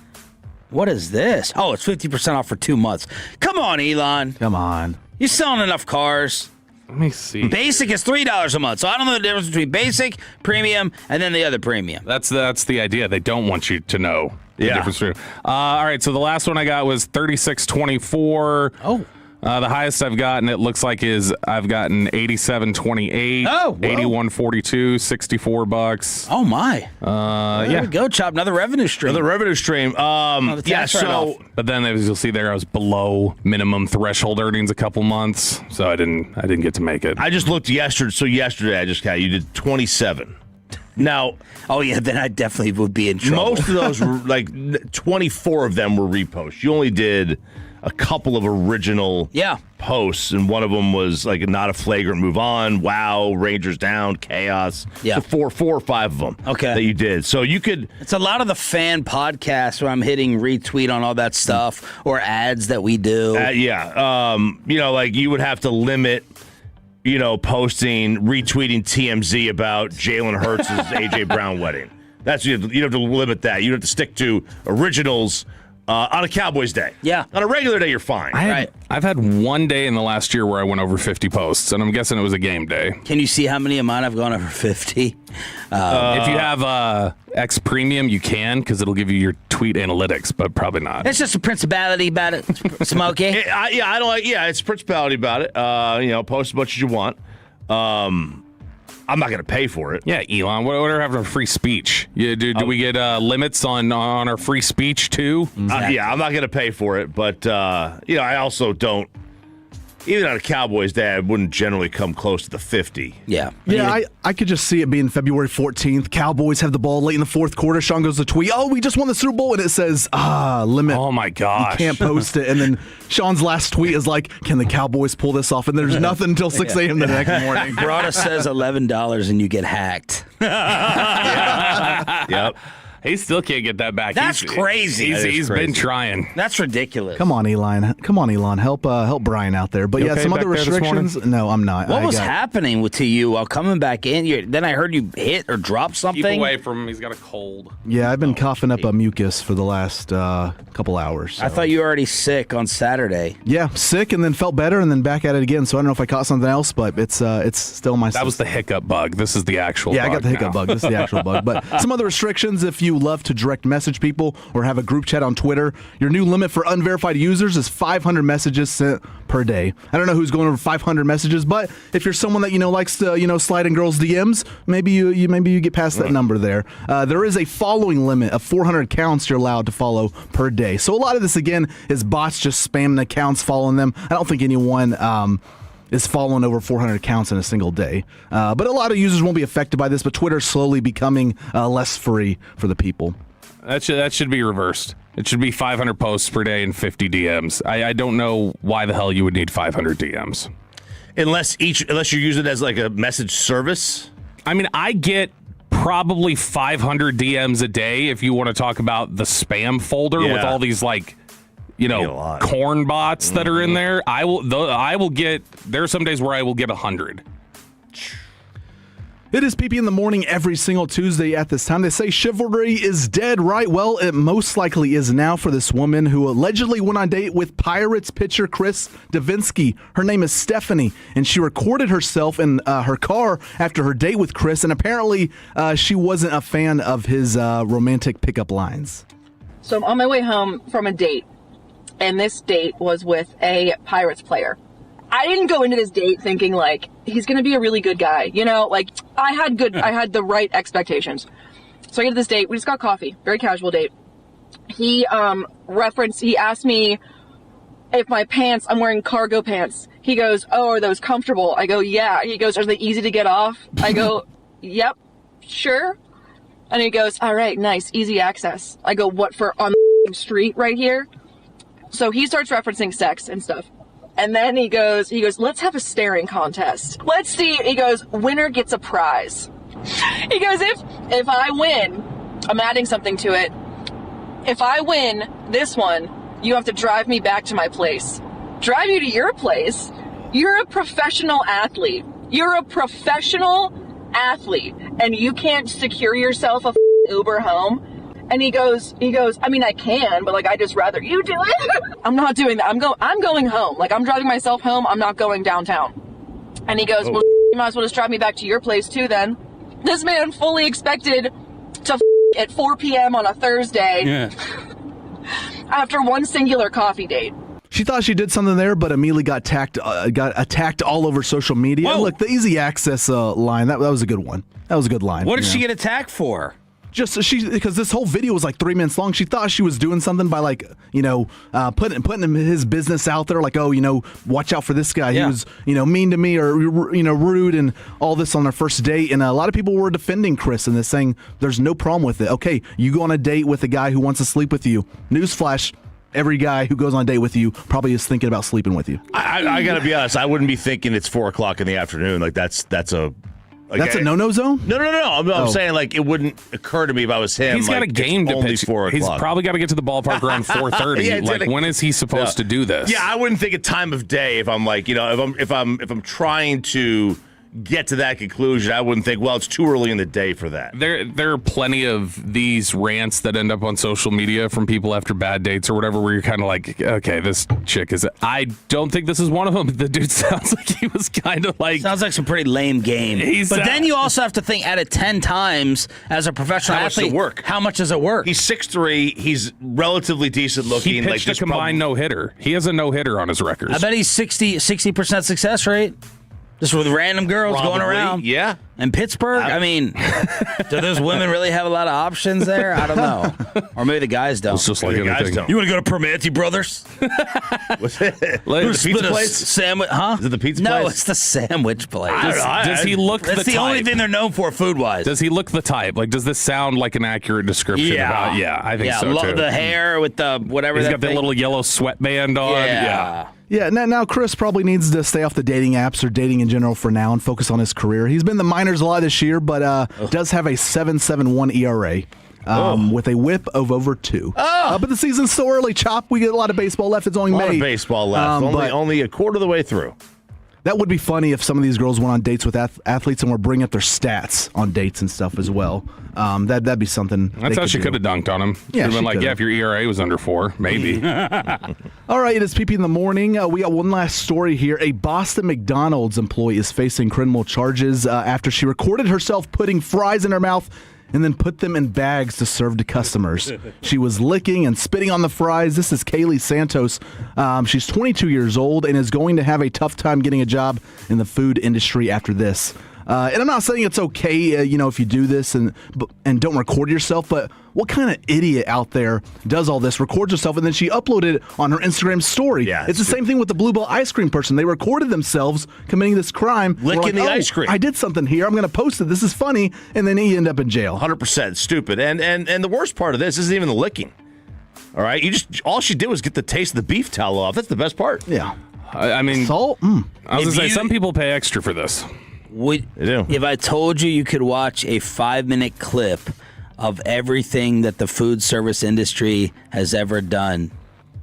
What is this? Oh, it's 50% off for 2 months. Come on, Elon. Come on. You're selling enough cars. Let me see. Basic is $3 a month. So I don't know the difference between basic, premium, and then the other premium. That's the idea. They don't want you to know the difference. All right, so the last one I got was $36.24. Oh. The highest I've gotten, it looks like, is I've gotten $87.28. Oh, $81.42, $64. Oh my! There we go, Chop. Another revenue stream. But then as you'll see there, I was below minimum threshold earnings a couple months, so I didn't get to make it. I just looked yesterday. So yesterday I just got you did 27. Now, then I definitely would be in trouble. Most of those were 24 of them were reposts. You only did a couple of original posts, and one of them was like not a flagrant move on. Wow, Rangers down, chaos. Yeah, so four or five of them. Okay, that you did. So you could. It's a lot of the fan podcasts where I'm hitting retweet on all that stuff or ads that we do. You would have to limit. Posting, retweeting TMZ about Jalen Hurts' AJ Brown wedding. That's you have to limit that. You have to stick to originals on a Cowboys day. Yeah. On a regular day, you're fine. I've had one day in the last year where I went over 50 posts, and I'm guessing it was a game day. Can you see how many of mine I've gone over 50? If you have X Premium, you can, because it'll give you your tweet analytics, but probably not. It's just a principality about it, Smokey. It's a principality about it. Post as much as you want. I'm not going to pay for it. Yeah, Elon, what are having a free speech? Yeah, do we get limits on our free speech too? I'm not going to pay for it, but I also don't. Even on a Cowboys day, I wouldn't generally come close to the 50. Yeah. I could just see it being February 14th. Cowboys have the ball late in the fourth quarter. Sean goes to tweet, we just won the Super Bowl. And it says, limit. Oh, my gosh. You can't post it. And then Sean's last tweet is like, can the Cowboys pull this off? And there's nothing until 6 a.m. the next morning. Broda says $11 and you get hacked. Yep. He still can't get that back. That's crazy. He's been trying. That's ridiculous. Come on, Elon. Help Brian out there. But some other restrictions. No, I'm not. What was happening to you while coming back in? Then I heard you hit or drop something. Keep away from him. He's got a cold. Yeah, I've been coughing up a mucus for the last couple hours. So. I thought you were already sick on Saturday. Yeah, sick and then felt better and then back at it again. So I don't know if I caught something else, but it's still my. That was the hiccup bug. This is the actual. Yeah, bug I got the hiccup bug. This is the actual bug. But some other restrictions: if you love to direct message people or have a group chat on Twitter, your new limit for unverified users is 500 messages sent per day. I don't know who's going over 500 messages, but if you're someone that likes to slide in girls' DMs, maybe you get past that number there. There is a following limit of 400 accounts you're allowed to follow per day. So a lot of this again is bots just spamming accounts, following them. I don't think anyone is following over 400 accounts in a single day. But a lot of users won't be affected by this, but Twitter's slowly becoming less free for the people. That should be reversed. It should be 500 posts per day and 50 DMs. I don't know why the hell you would need 500 DMs. Unless you use it as like a message service. I mean, I get probably 500 DMs a day if you want to talk about the spam folder with all these corn bots that are in there. I will get. There are some days where I will get 100. It is PP in the morning every single Tuesday at this time. They say chivalry is dead, right? Well, it most likely is now for this woman who allegedly went on a date with Pirates pitcher Chris Davinsky. Her name is Stephanie, and she recorded herself in her car after her date with Chris, and apparently she wasn't a fan of his romantic pickup lines. So I'm on my way home from a date, and this date was with a Pirates player. I didn't go into this date thinking like he's going to be a really good guy. I had the right expectations. So I get to this date. We just got coffee. Very casual date. He asked me if my pants, I'm wearing cargo pants. He goes, "Oh, are those comfortable?" I go, "Yeah." He goes, "Are they easy to get off?" I go, "Yep, sure." And he goes, "All right, nice, easy access." I go, "What, for on the street right here?" So he starts referencing sex and stuff. And then he goes, "Let's have a staring contest. Let's see." He goes, "Winner gets a prize." He goes, if I win, I'm adding something to it. If I win this one, you have to drive me back to my place. Drive you to your place? You're a professional athlete. And you can't secure yourself a Uber home? And he goes, "I mean, I can, but I just rather you do it." I'm not doing that. I'm going home. I'm driving myself home. I'm not going downtown. And he goes, "Well, you might as well just drive me back to your place too then." This man fully expected to at 4 p.m. on a Thursday after one singular coffee date. She thought she did something there, but immediately got attacked all over social media. Whoa. Look, the easy access line, that was a good one. That was a good line. What did she get attacked for? Just because this whole video was 3 minutes long. She thought she was doing something by putting his business out there, watch out for this guy. Yeah. He was mean to me or rude and all this on their first date. And a lot of people were defending Chris and saying there's no problem with it. Okay, you go on a date with a guy who wants to sleep with you. Newsflash. Every guy who goes on a date with you probably is thinking about sleeping with you. I got to be honest. I wouldn't be thinking it's 4 o'clock in the afternoon. That's a no-no zone? No. I'm saying it wouldn't occur to me if I was him. He's got a game to pitch. 4 o'clock. He's probably got to get to the ballpark around 4:30. When is he supposed to do this? Yeah, I wouldn't think a time of day if I'm if I'm trying to get to that conclusion. I wouldn't think, well, it's too early in the day for that. There are plenty of these rants that end up on social media from people after bad dates or whatever, where you're kind of like, okay, this chick is. I don't think this is one of them. The dude sounds like he was kind of like. Sounds like some pretty lame game. But then you also have to think at it 10 times as a professional How athlete. much does it work? How much does it work? He's 6'3". He's relatively decent looking. He pitched a combined no-hitter. He has a no-hitter on his record. I bet he's 60% success rate. Just with random girls going around. Yeah. In Pittsburgh? I mean, do those women really have a lot of options there? I don't know. Or maybe the guys don't. It's just like the guys don't. You want to go to Permanente Brothers? What's it? The pizza place? Sandwich, huh? Is it the pizza place? No, it's the sandwich place. Does he look the type? That's the only thing they're known for food-wise. Does he look the type? Like, does this sound like an accurate description? Yeah. I think so, too. The hair with the whatever. He's got the little yellow sweatband on. Yeah, now Chris probably needs to stay off the dating apps or dating in general for now and focus on his career. He's been in the minors a lot this year, but does have a 7.71 ERA with a whip of over 2. But the season's so early, Chop. We get a lot of baseball left. It's only May. A lot of baseball left. Only a quarter of the way through. That would be funny if some of these girls went on dates with athletes and were bringing up their stats on dates and stuff as well. That'd be something. That's how she could have dunked on him. Yeah, She'd been like, could've. if your ERA was under 4, maybe. All right, it is PP in the morning. We got one last story here. A Boston McDonald's employee is facing criminal charges after she recorded herself putting fries in her mouth and then put them in bags to serve to customers. She was licking and spitting on the fries. This is Kaylee Santos. She's 22 years old and is going to have a tough time getting a job in the food industry after this. And I'm not saying it's okay, if you do this and don't record yourself, but what kind of idiot out there does all this, records herself, and then she uploaded it on her Instagram story? Yeah, it's the same thing with the Blue Ball ice cream person. They recorded themselves committing this crime. Licking the ice cream. I did something here. I'm going to post it. This is funny. And then he ended up in jail. 100% stupid. And the worst part of this isn't even the licking. All right? All she did was get the taste of the beef towel off. That's the best part. Yeah. I mean, salt? I was going to say, some people pay extra for this. If I told you could watch a 5-minute clip of everything that the food service industry has ever done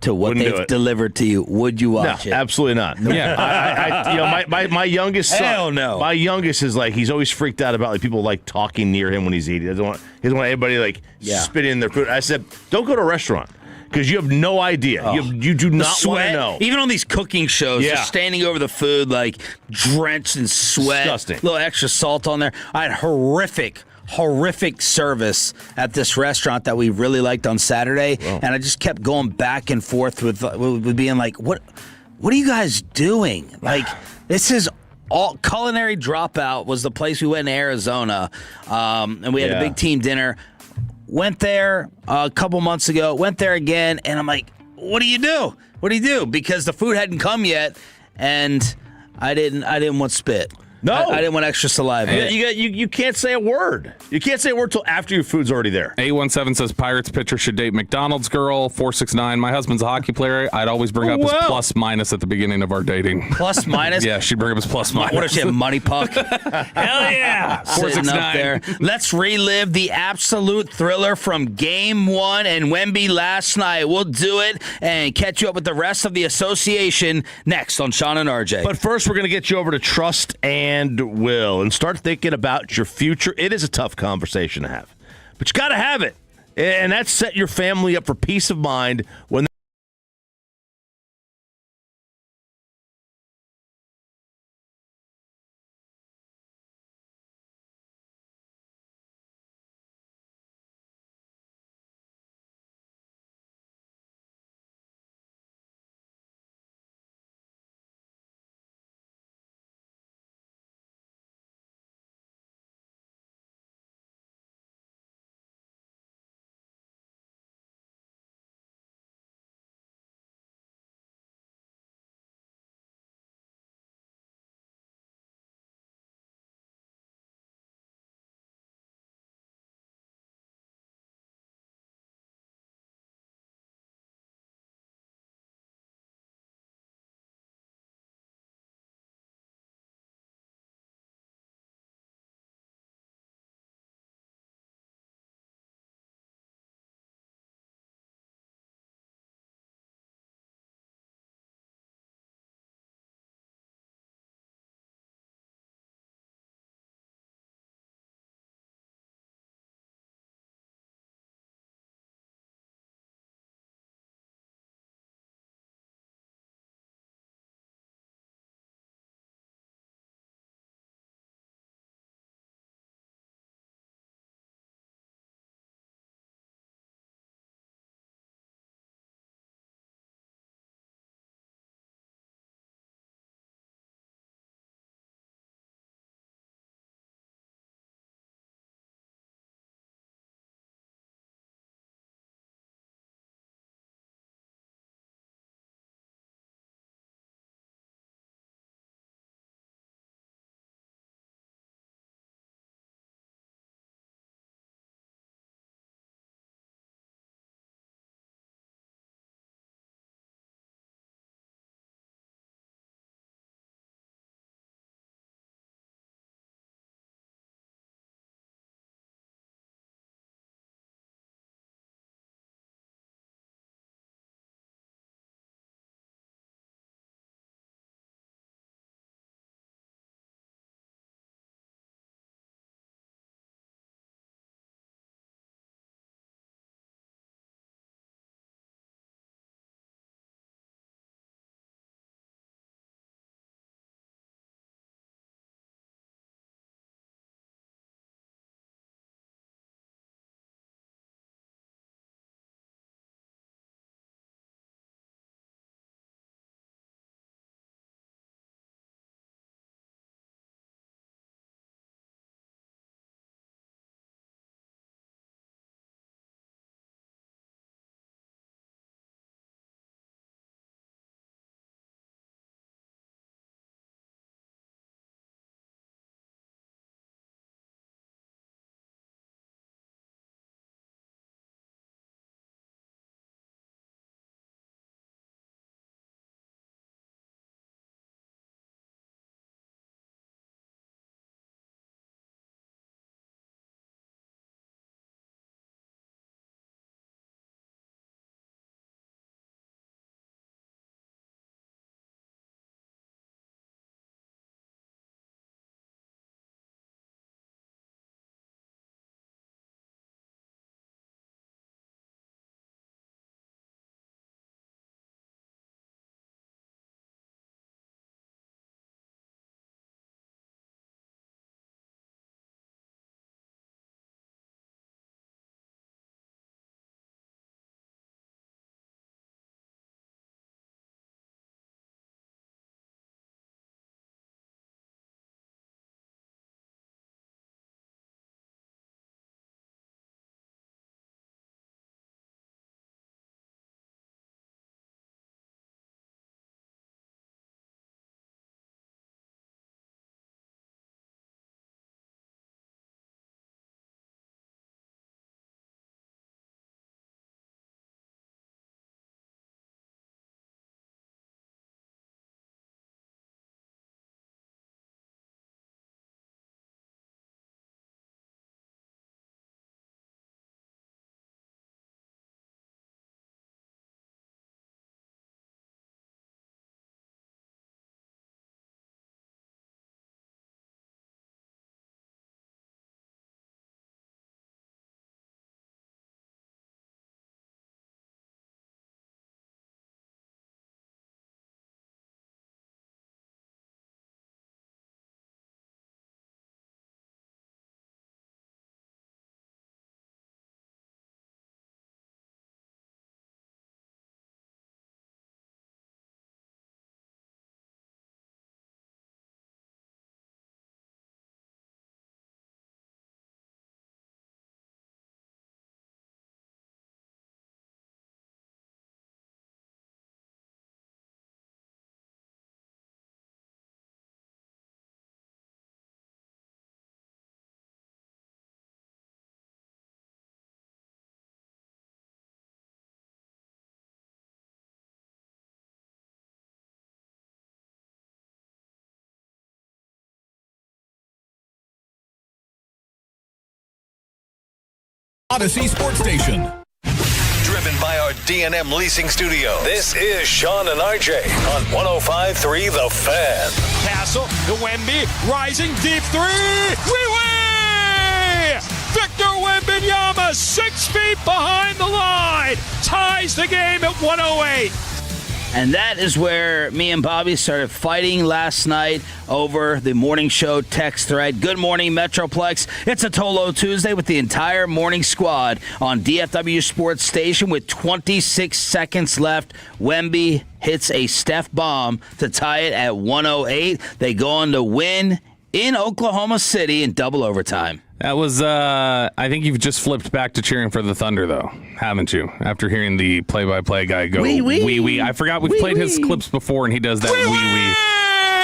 to what they've delivered to you, would you watch it? Absolutely not. Yeah. My youngest son. Hell no. My youngest is like, he's always freaked out about people like talking near him when he's eating. He doesn't want anybody spitting in their food. I said, don't go to a restaurant. Because you have no idea. You do not want to know. Even on these cooking shows, just standing over the food, like drenched in sweat. Disgusting. A little extra salt on there. I had horrific service at this restaurant that we really liked on Saturday. Whoa. And I just kept going back and forth with being like, what are you guys doing? Like, this is all Culinary Dropout was the place we went in Arizona. And we had a big team dinner. Went there a couple months ago, went there again, and I'm like, what do you do? What do you do? Because the food hadn't come yet, and I didn't want spit. No. I didn't want extra saliva. You can't say a word. You can't say a word till after your food's already there. 817 says Pirates pitcher should date McDonald's girl. 469, my husband's a hockey player. I'd always bring up his plus minus at the beginning of our dating. Plus minus? Yeah, she'd bring up his plus minus. What if she had money puck? Hell yeah! Sitting up there. Let's relive the absolute thriller from Game 1 and Wemby last night. We'll do it and catch you up with the rest of the association next on Sean and RJ. But first, we're going to get you over to Trust and Will and start thinking about your future. It is a tough conversation to have, but you got to have it, and that's set your family up for peace of mind when Odyssey Sports Station. Driven by our D&M Leasing Studio, this is Sean and RJ on 105.3 The Fan. Castle to Wemby, rising deep three. Wee-wee! Victor Wembanyama, 6 feet behind the line, ties the game at 108. And that is where me and Bobby started fighting last night over the morning show text thread. Good morning, Metroplex. It's a Tolo Tuesday with the entire morning squad on DFW Sports Station with 26 seconds left. Wemby hits a Steph bomb to tie it at 108. They go on to win in Oklahoma City in double overtime. That was, I think you've just flipped back to cheering for the Thunder, though, haven't you? After hearing the play-by-play guy go, wee-wee. I forgot we've played his clips before, and he does that wee-wee.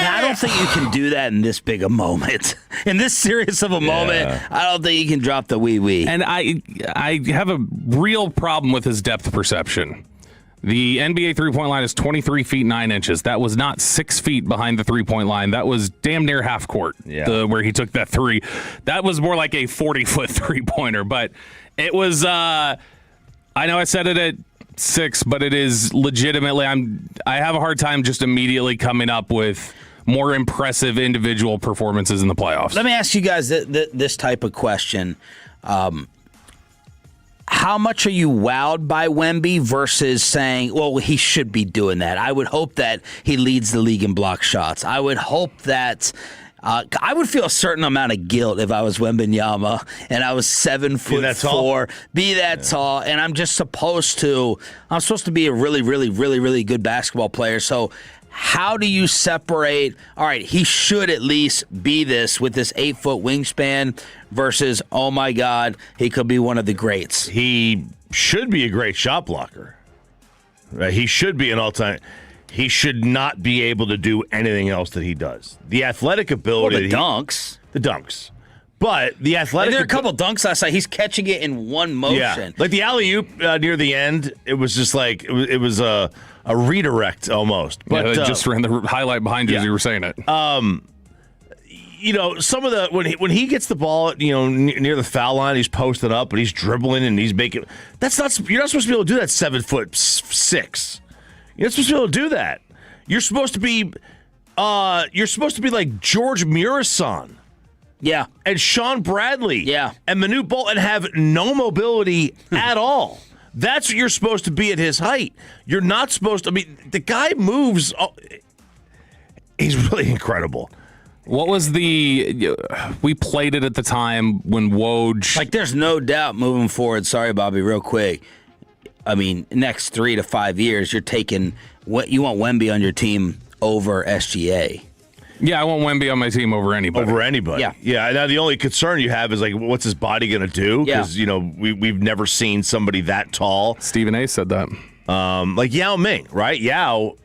Now, I don't think you can do that in this big a moment. In this serious of a moment, I don't think you can drop the wee-wee. And I have a real problem with his depth perception. The NBA three-point line is 23 feet 9 inches. That was not 6 feet behind the three-point line. That was damn near half court where he took that three. That was more like a 40-foot three-pointer. But it was, I know I said it at 6, but it is legitimately, I have a hard time just immediately coming up with more impressive individual performances in the playoffs. Let me ask you guys this type of question. How much are you wowed by Wemby versus saying, well, he should be doing that? I would hope that he leads the league in block shots. I would hope that I would feel a certain amount of guilt if I was Wembanyama and I was 7'4", be that tall, and I'm supposed to be a really, really, really, really good basketball player. So how do you separate, all right, he should at least be this with this 8-foot wingspan versus, oh my God, he could be one of the greats? He should be a great shot blocker. Right? He should be an all-time. He should not be able to do anything else that he does. The athletic ability. Well, the dunks. But the athletic. There are a couple dunks last night. He's catching it in one motion. Yeah. Like the alley-oop near the end, it was just like, it was a redirect almost. But I just ran the highlight behind you as you were saying it. You know, some of the when he gets the ball, near the foul line, he's posted up, but he's dribbling and he's making. You're not supposed to be able to do that 7'6". You're not supposed to be able to do that. You're supposed to be like George Murison. Yeah. And Sean Bradley. Yeah. And Manute Bolton have no mobility at all. That's what you're supposed to be at his height. You're not supposed to. I mean, the guy moves. He's really incredible. What was we played it at the time when Woj. Like, there's no doubt moving forward. Sorry, Bobby, real quick. I mean, next 3 to 5 years, you want Wemby on your team over SGA. Yeah, I want Wemby on my team over anybody. Yeah. Now the only concern you have is like, what's his body going to do? Because we've never seen somebody that tall. Stephen A. said that. Like Yao Ming, right? Yao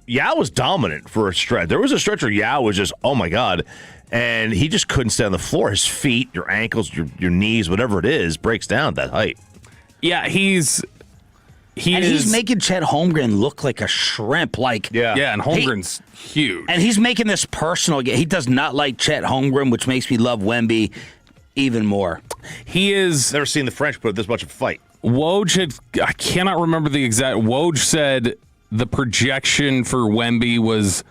was dominant for a stretch. There was a stretch where Yao was just, oh my God, and he just couldn't stay on the floor. His feet, your ankles, your knees, whatever it is, breaks down at that height. Yeah, he's making Chet Holmgren look like a shrimp. Yeah, and Holmgren's huge. And he's making this personal. He does not like Chet Holmgren, which makes me love Wemby even more. He is. Never seen the French put this much of a fight. I cannot remember the exact. Woj said the projection for Wemby was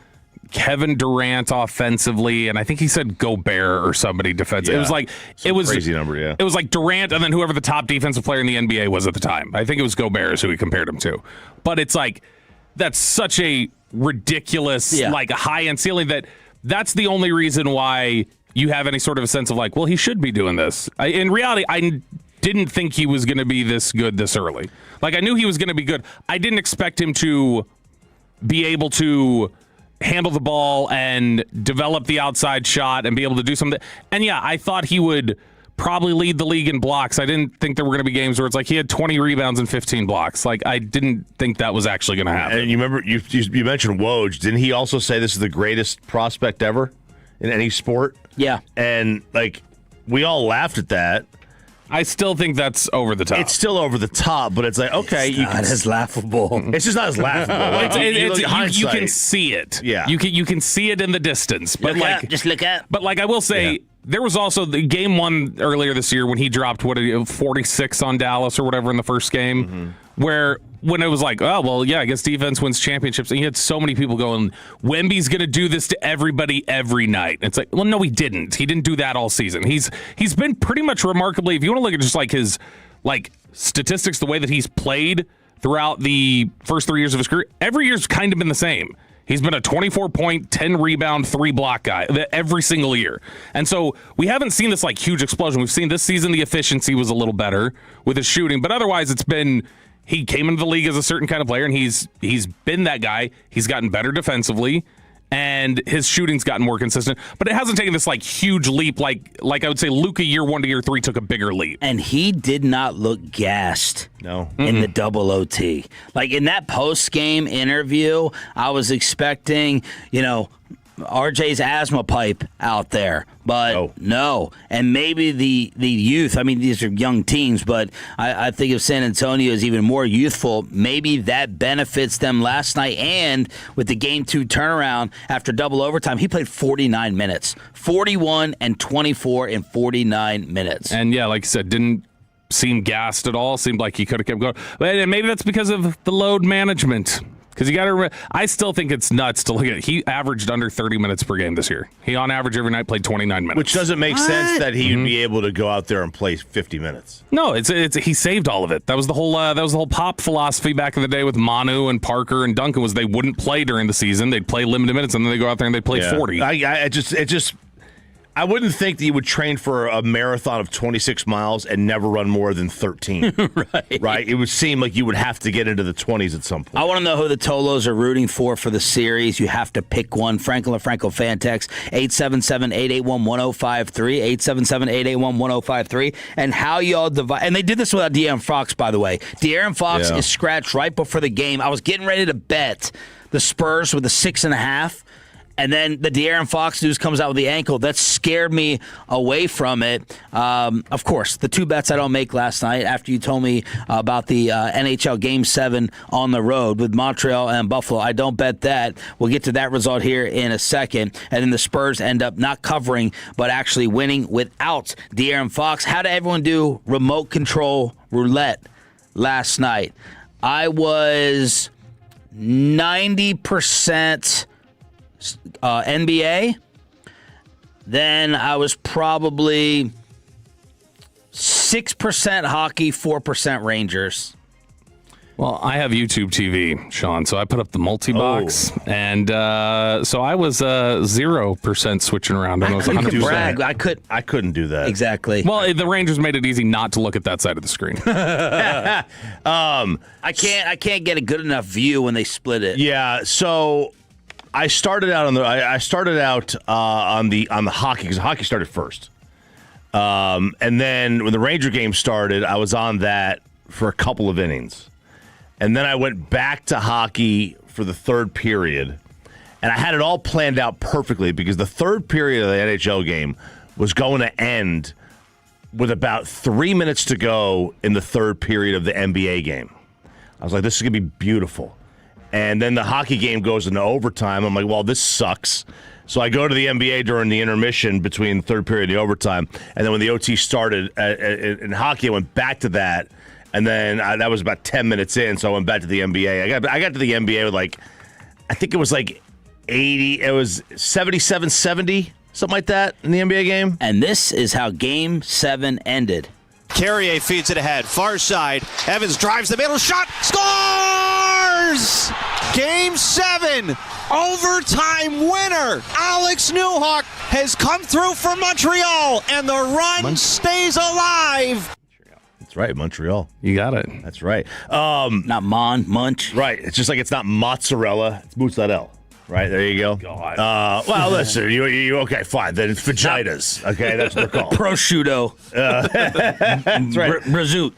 Kevin Durant offensively, and I think he said Gobert or somebody defensively. Yeah. It was crazy number, yeah. It was like Durant and then whoever the top defensive player in the NBA was at the time. I think it was Gobert is who he compared him to. But it's like, that's such a ridiculous, high-end ceiling that's the only reason why you have any sort of a sense of like, well, he should be doing this. In reality, I didn't think he was going to be this good this early. Like, I knew he was going to be good. I didn't expect him to be able to handle the ball and develop the outside shot and be able to do something. And yeah, I thought he would probably lead the league in blocks. I didn't think there were going to be games where it's like he had 20 rebounds and 15 blocks. Like, I didn't think that was actually going to happen. And you remember, you mentioned Woj. Didn't he also say this is the greatest prospect ever in any sport? Yeah. And, we all laughed at that. I still think that's over the top. It's still over the top, but it's like, okay. It's not as laughable. It's just not as laughable. You can see it. Yeah. You can see it in the distance. But just look up. But I will say, there was also the game one earlier this year when he dropped 46 on Dallas or whatever in the first game, where when it was like, oh, well, yeah, I guess defense wins championships. And he had so many people going, Wemby's going to do this to everybody every night. It's like, well, no, he didn't. He didn't do that all season. He's been pretty much remarkably, if you want to look at just like his statistics, the way that he's played throughout the first 3 years of his career, every year's kind of been the same. He's been a 24-point, 10-rebound, 3-block guy every single year. And so we haven't seen this huge explosion. We've seen this season the efficiency was a little better with his shooting, but otherwise it's been he came into the league as a certain kind of player, and he's been that guy. He's gotten better defensively, and his shooting's gotten more consistent. But it hasn't taken this huge leap like I would say Luka year 1 to year 3 took a bigger leap. And he did not look gassed. No. In the double OT. In that post-game interview, I was expecting, RJ's asthma pipe out there, but no. And maybe the youth, these are young teams, but I think if San Antonio is even more youthful, maybe that benefits them last night. And with the game 2 turnaround after double overtime, he played 49 minutes, 41 and 24 in 49 minutes. And yeah, like you said, didn't seem gassed at all. Seemed like he could have kept going. And maybe that's because of the load management. Because you got to remember, I still think it's nuts to look at it. He averaged under 30 minutes per game this year. He, on average, every night played 29 minutes. Which doesn't make sense that he'd be able to go out there and play 50 minutes. No, it's he saved all of it. That was the whole Pop philosophy back in the day with Manu and Parker and Duncan was they wouldn't play during the season. They'd play limited minutes, and then they go out there and they play 40. I wouldn't think that you would train for a marathon of 26 miles and never run more than 13. Right? It would seem like you would have to get into the 20s at some point. I want to know who the Tolos are rooting for the series. You have to pick one. Franklin LaFranco fan text 877-881-1053, 877-881-1053, and how y'all divide. And they did this without De'Aaron Fox, by the way. De'Aaron Fox is scratched right before the game. I was getting ready to bet the Spurs with a 6.5. And then the De'Aaron Fox news comes out with the ankle. That scared me away from it. Of course, the 2 bets I don't make last night after you told me about the NHL Game 7 on the road with Montreal and Buffalo. I don't bet that. We'll get to that result here in a second. And then the Spurs end up not covering, but actually winning without De'Aaron Fox. How did everyone do remote control roulette last night? I was 90% NBA. Then I was probably 6% hockey, 4% Rangers. Well, I have YouTube TV, Sean, so I put up the multi-box, and so I was 0% switching around, and I was 100%. Brag. I couldn't do that. Exactly. Well, the Rangers made it easy not to look at that side of the screen. I can't get a good enough view when they split it. Yeah, so I started out on the hockey because hockey started first, and then when the Ranger game started, I was on that for a couple of innings, and then I went back to hockey for the third period, and I had it all planned out perfectly because the third period of the NHL game was going to end with about 3 minutes to go in the third period of the NBA game. I was like, this is gonna be beautiful. And then the hockey game goes into overtime. I'm like, well, this sucks. So I go to the NBA during the intermission between the third period and the overtime. And then when the OT started in hockey, I went back to that. And then that was about 10 minutes in, so I went back to the NBA. I got to the NBA with I think it was 80. It was 77-70, something like that in the NBA game. And this is how Game 7 ended. Carrier feeds it ahead. Far side. Evans drives the middle. Shot. Scores! Game 7. Overtime winner. Alex Newhook has come through for Montreal, and the run stays alive. That's right, Montreal. You got it. That's right. Not Munch. Right. It's just it's not mozzarella. It's mozzarella. Right, there you go. God. Well, listen, you okay, fine. Then it's vaginas. Okay, that's what they're called. Prosciutto. That's right. Brazoot.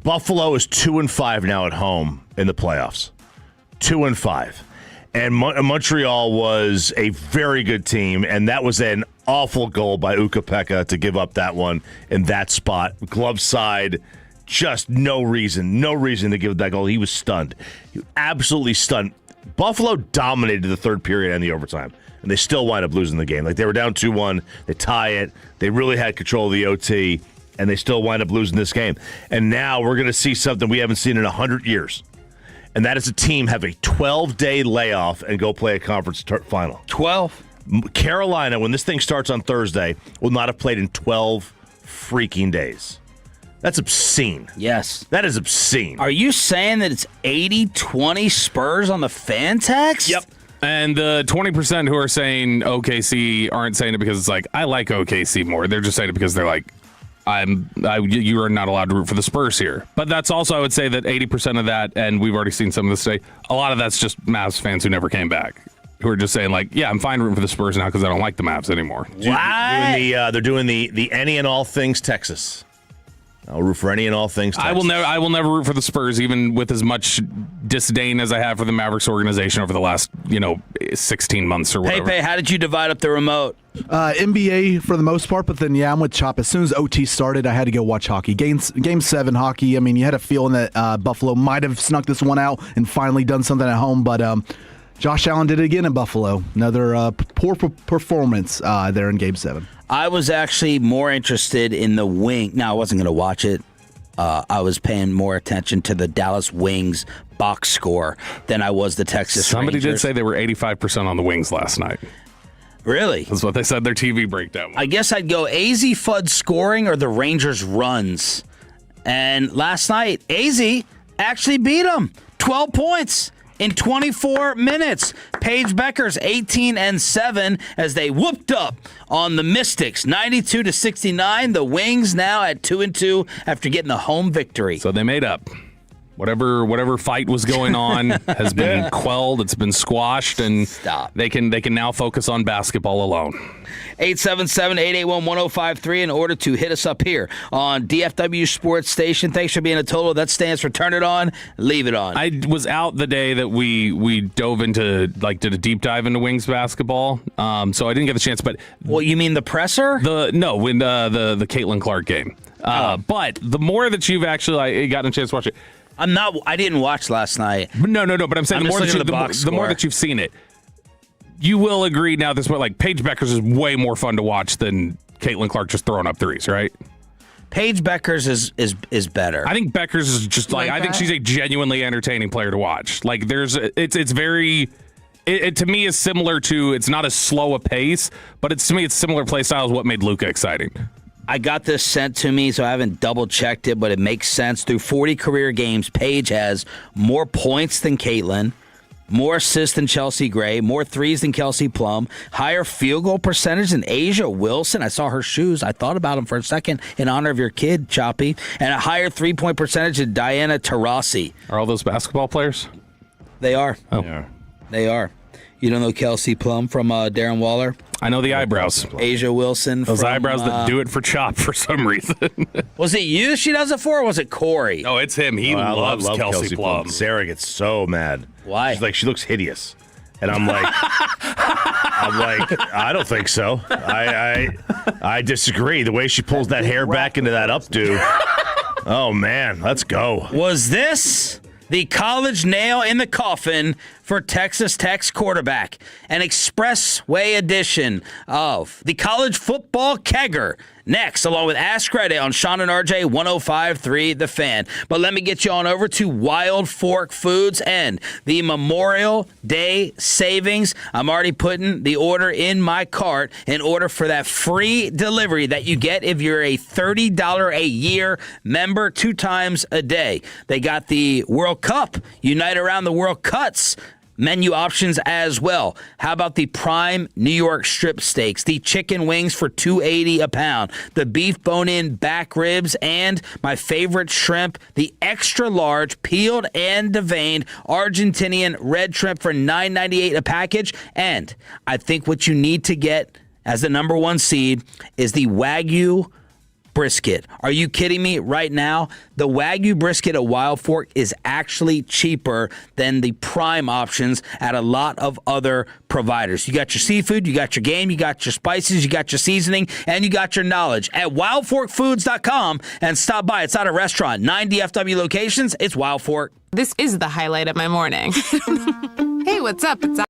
Buffalo is 2-5 now at home in the playoffs. 2-5. And Montreal was a very good team, and that was an awful goal by Ukko-Pekka to give up that one in that spot. Glove side. Just no reason to give that goal. He was stunned. Absolutely stunned. Buffalo dominated the third period and the overtime, and they still wind up losing the game. Like, they were down 2-1, they tie it, they really had control of the OT, and they still wind up losing this game. And now we're going to see something we haven't seen in 100 years, and that is a team have a 12-day layoff and go play a conference final. 12? Carolina, when this thing starts on Thursday, will not have played in 12 freaking days. That's obscene. Yes. That is obscene. Are you saying that it's 80-20 Spurs on the fan text? Yep. And the 20% who are saying OKC aren't saying it because it's like, I like OKC more. They're just saying it because they're like, you are not allowed to root for the Spurs here. But that's also, I would say that 80% of that, and we've already seen some of this today, a lot of that's just Mavs fans who never came back, who are just saying like, yeah, I'm fine rooting for the Spurs now because I don't like the Mavs anymore. They're doing the any and all things Texas. I'll root for any and all things Texas. I will never root for the Spurs, even with as much disdain as I have for the Mavericks organization over the last 16 months or whatever. Hey, how did you divide up the remote? NBA for the most part, but then I'm with Chop. As soon as OT started, I had to go watch hockey. Game 7 hockey. I mean, you had a feeling that Buffalo might have snuck this one out and finally done something at home, but Josh Allen did it again in Buffalo. Another poor performance there in Game 7. I was actually more interested in the wing. No, I wasn't going to watch it. I was paying more attention to the Dallas Wings box score than I was the Texas Somebody Rangers. did say they were 85% on the Wings last night. Really? That's what they said their TV breakdown was. I guess I'd go AZ Fudd scoring or the Rangers runs. And last night, AZ actually beat them. 12 points. In 24 minutes, Paige Beckers 18-7 as they whooped up on the Mystics 92-69. The Wings now at 2-2 after getting the home victory. So they made up. Whatever fight was going on has been quelled. It's been squashed, and they can now focus on basketball alone. 877-881-1053 in order to hit us up here on DFW Sports Station. Thanks for being a total. That stands for turn it on, leave it on. I was out the day that we dove into, did a deep dive into Wings basketball, so I didn't get the chance. But well, you mean the presser? The Caitlin Clark game. But the more that you've actually gotten a chance to watch it, I didn't watch last night. No. But I'm saying the more that you've seen it, you will agree now at this point, Paige Beckers is way more fun to watch than Caitlin Clark just throwing up threes, right? Paige Beckers is better. I think Beckers is just I think she's a genuinely entertaining player to watch. It's very. It to me is similar to, it's not as slow a pace, but to me it's similar play style is what made Luka exciting. I got this sent to me, so I haven't double-checked it, but it makes sense. Through 40 career games, Paige has more points than Caitlin, more assists than Chelsea Gray, more threes than Kelsey Plum, higher field goal percentage than Asia Wilson. I saw her shoes. I thought about them for a second in honor of your kid, Choppy. And a higher three-point percentage than Diana Taurasi. Are all those basketball players? They are. Oh. They are. You don't know Kelsey Plum from Darren Waller? I know the eyebrows. Asia Wilson. Those eyebrows that do it for Chop for some reason. Was it you she does it for, or was it Corey? Oh, it's him. He loves Kelsey Plum. Sarah gets so mad. Why? She's like, she looks hideous. And I'm like, I don't think so. I disagree. The way she pulls that hair back into that updo. Oh, man. Let's go. Was this the college nail in the coffin for Texas Tech's quarterback? An expressway edition of the college football kegger. Next, along with Ask Reddit on Sean and RJ 105.3 The Fan. But let me get you on over to Wild Fork Foods and the Memorial Day savings. I'm already putting the order in my cart in order for that free delivery that you get if you're a $30 a year member 2 times a day. They got the World Cup, Unite Around the World Cuts menu options as well. How about the prime New York strip steaks, the chicken wings for $2.80 a pound, the beef bone-in back ribs, and my favorite shrimp, the extra large peeled and deveined Argentinian red shrimp for $9.98 a package. And I think what you need to get as the number 1 seed is the Wagyu brisket. Are you kidding me? Right now, the Wagyu brisket at Wild Fork is actually cheaper than the prime options at a lot of other providers. You got your seafood, you got your game, you got your spices, you got your seasoning, and you got your knowledge at wildforkfoods.com and stop by. It's not a restaurant. 9 DFW locations. It's Wild Fork. This is the highlight of my morning. Hey, what's up? It's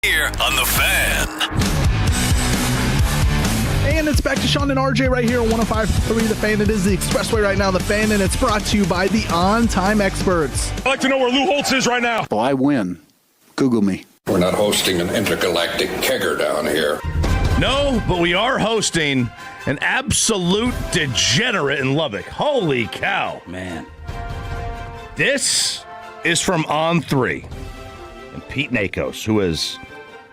Here on The Fan. And it's back to Sean and RJ right here on 105.3 The Fan. It is the Expressway right now, The Fan, and it's brought to you by the On Time Experts. I'd like to know where Lou Holtz is right now. Oh, I win. Google me. We're not hosting an intergalactic kegger down here. No, but we are hosting an absolute degenerate in Lubbock. Holy cow. Man. This is from On 3. And Pete Nakos, who has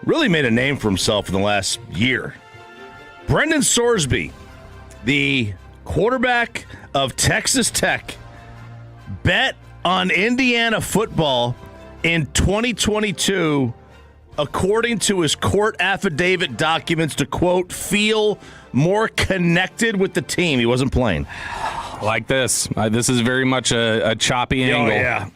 really made a name for himself in the last year. Brendan Sorsby, the quarterback of Texas Tech, bet on Indiana football in 2022, according to his court affidavit documents, to, quote, feel more connected with the team. He wasn't playing. Like this. This is very much a choppy angle. Oh, yeah.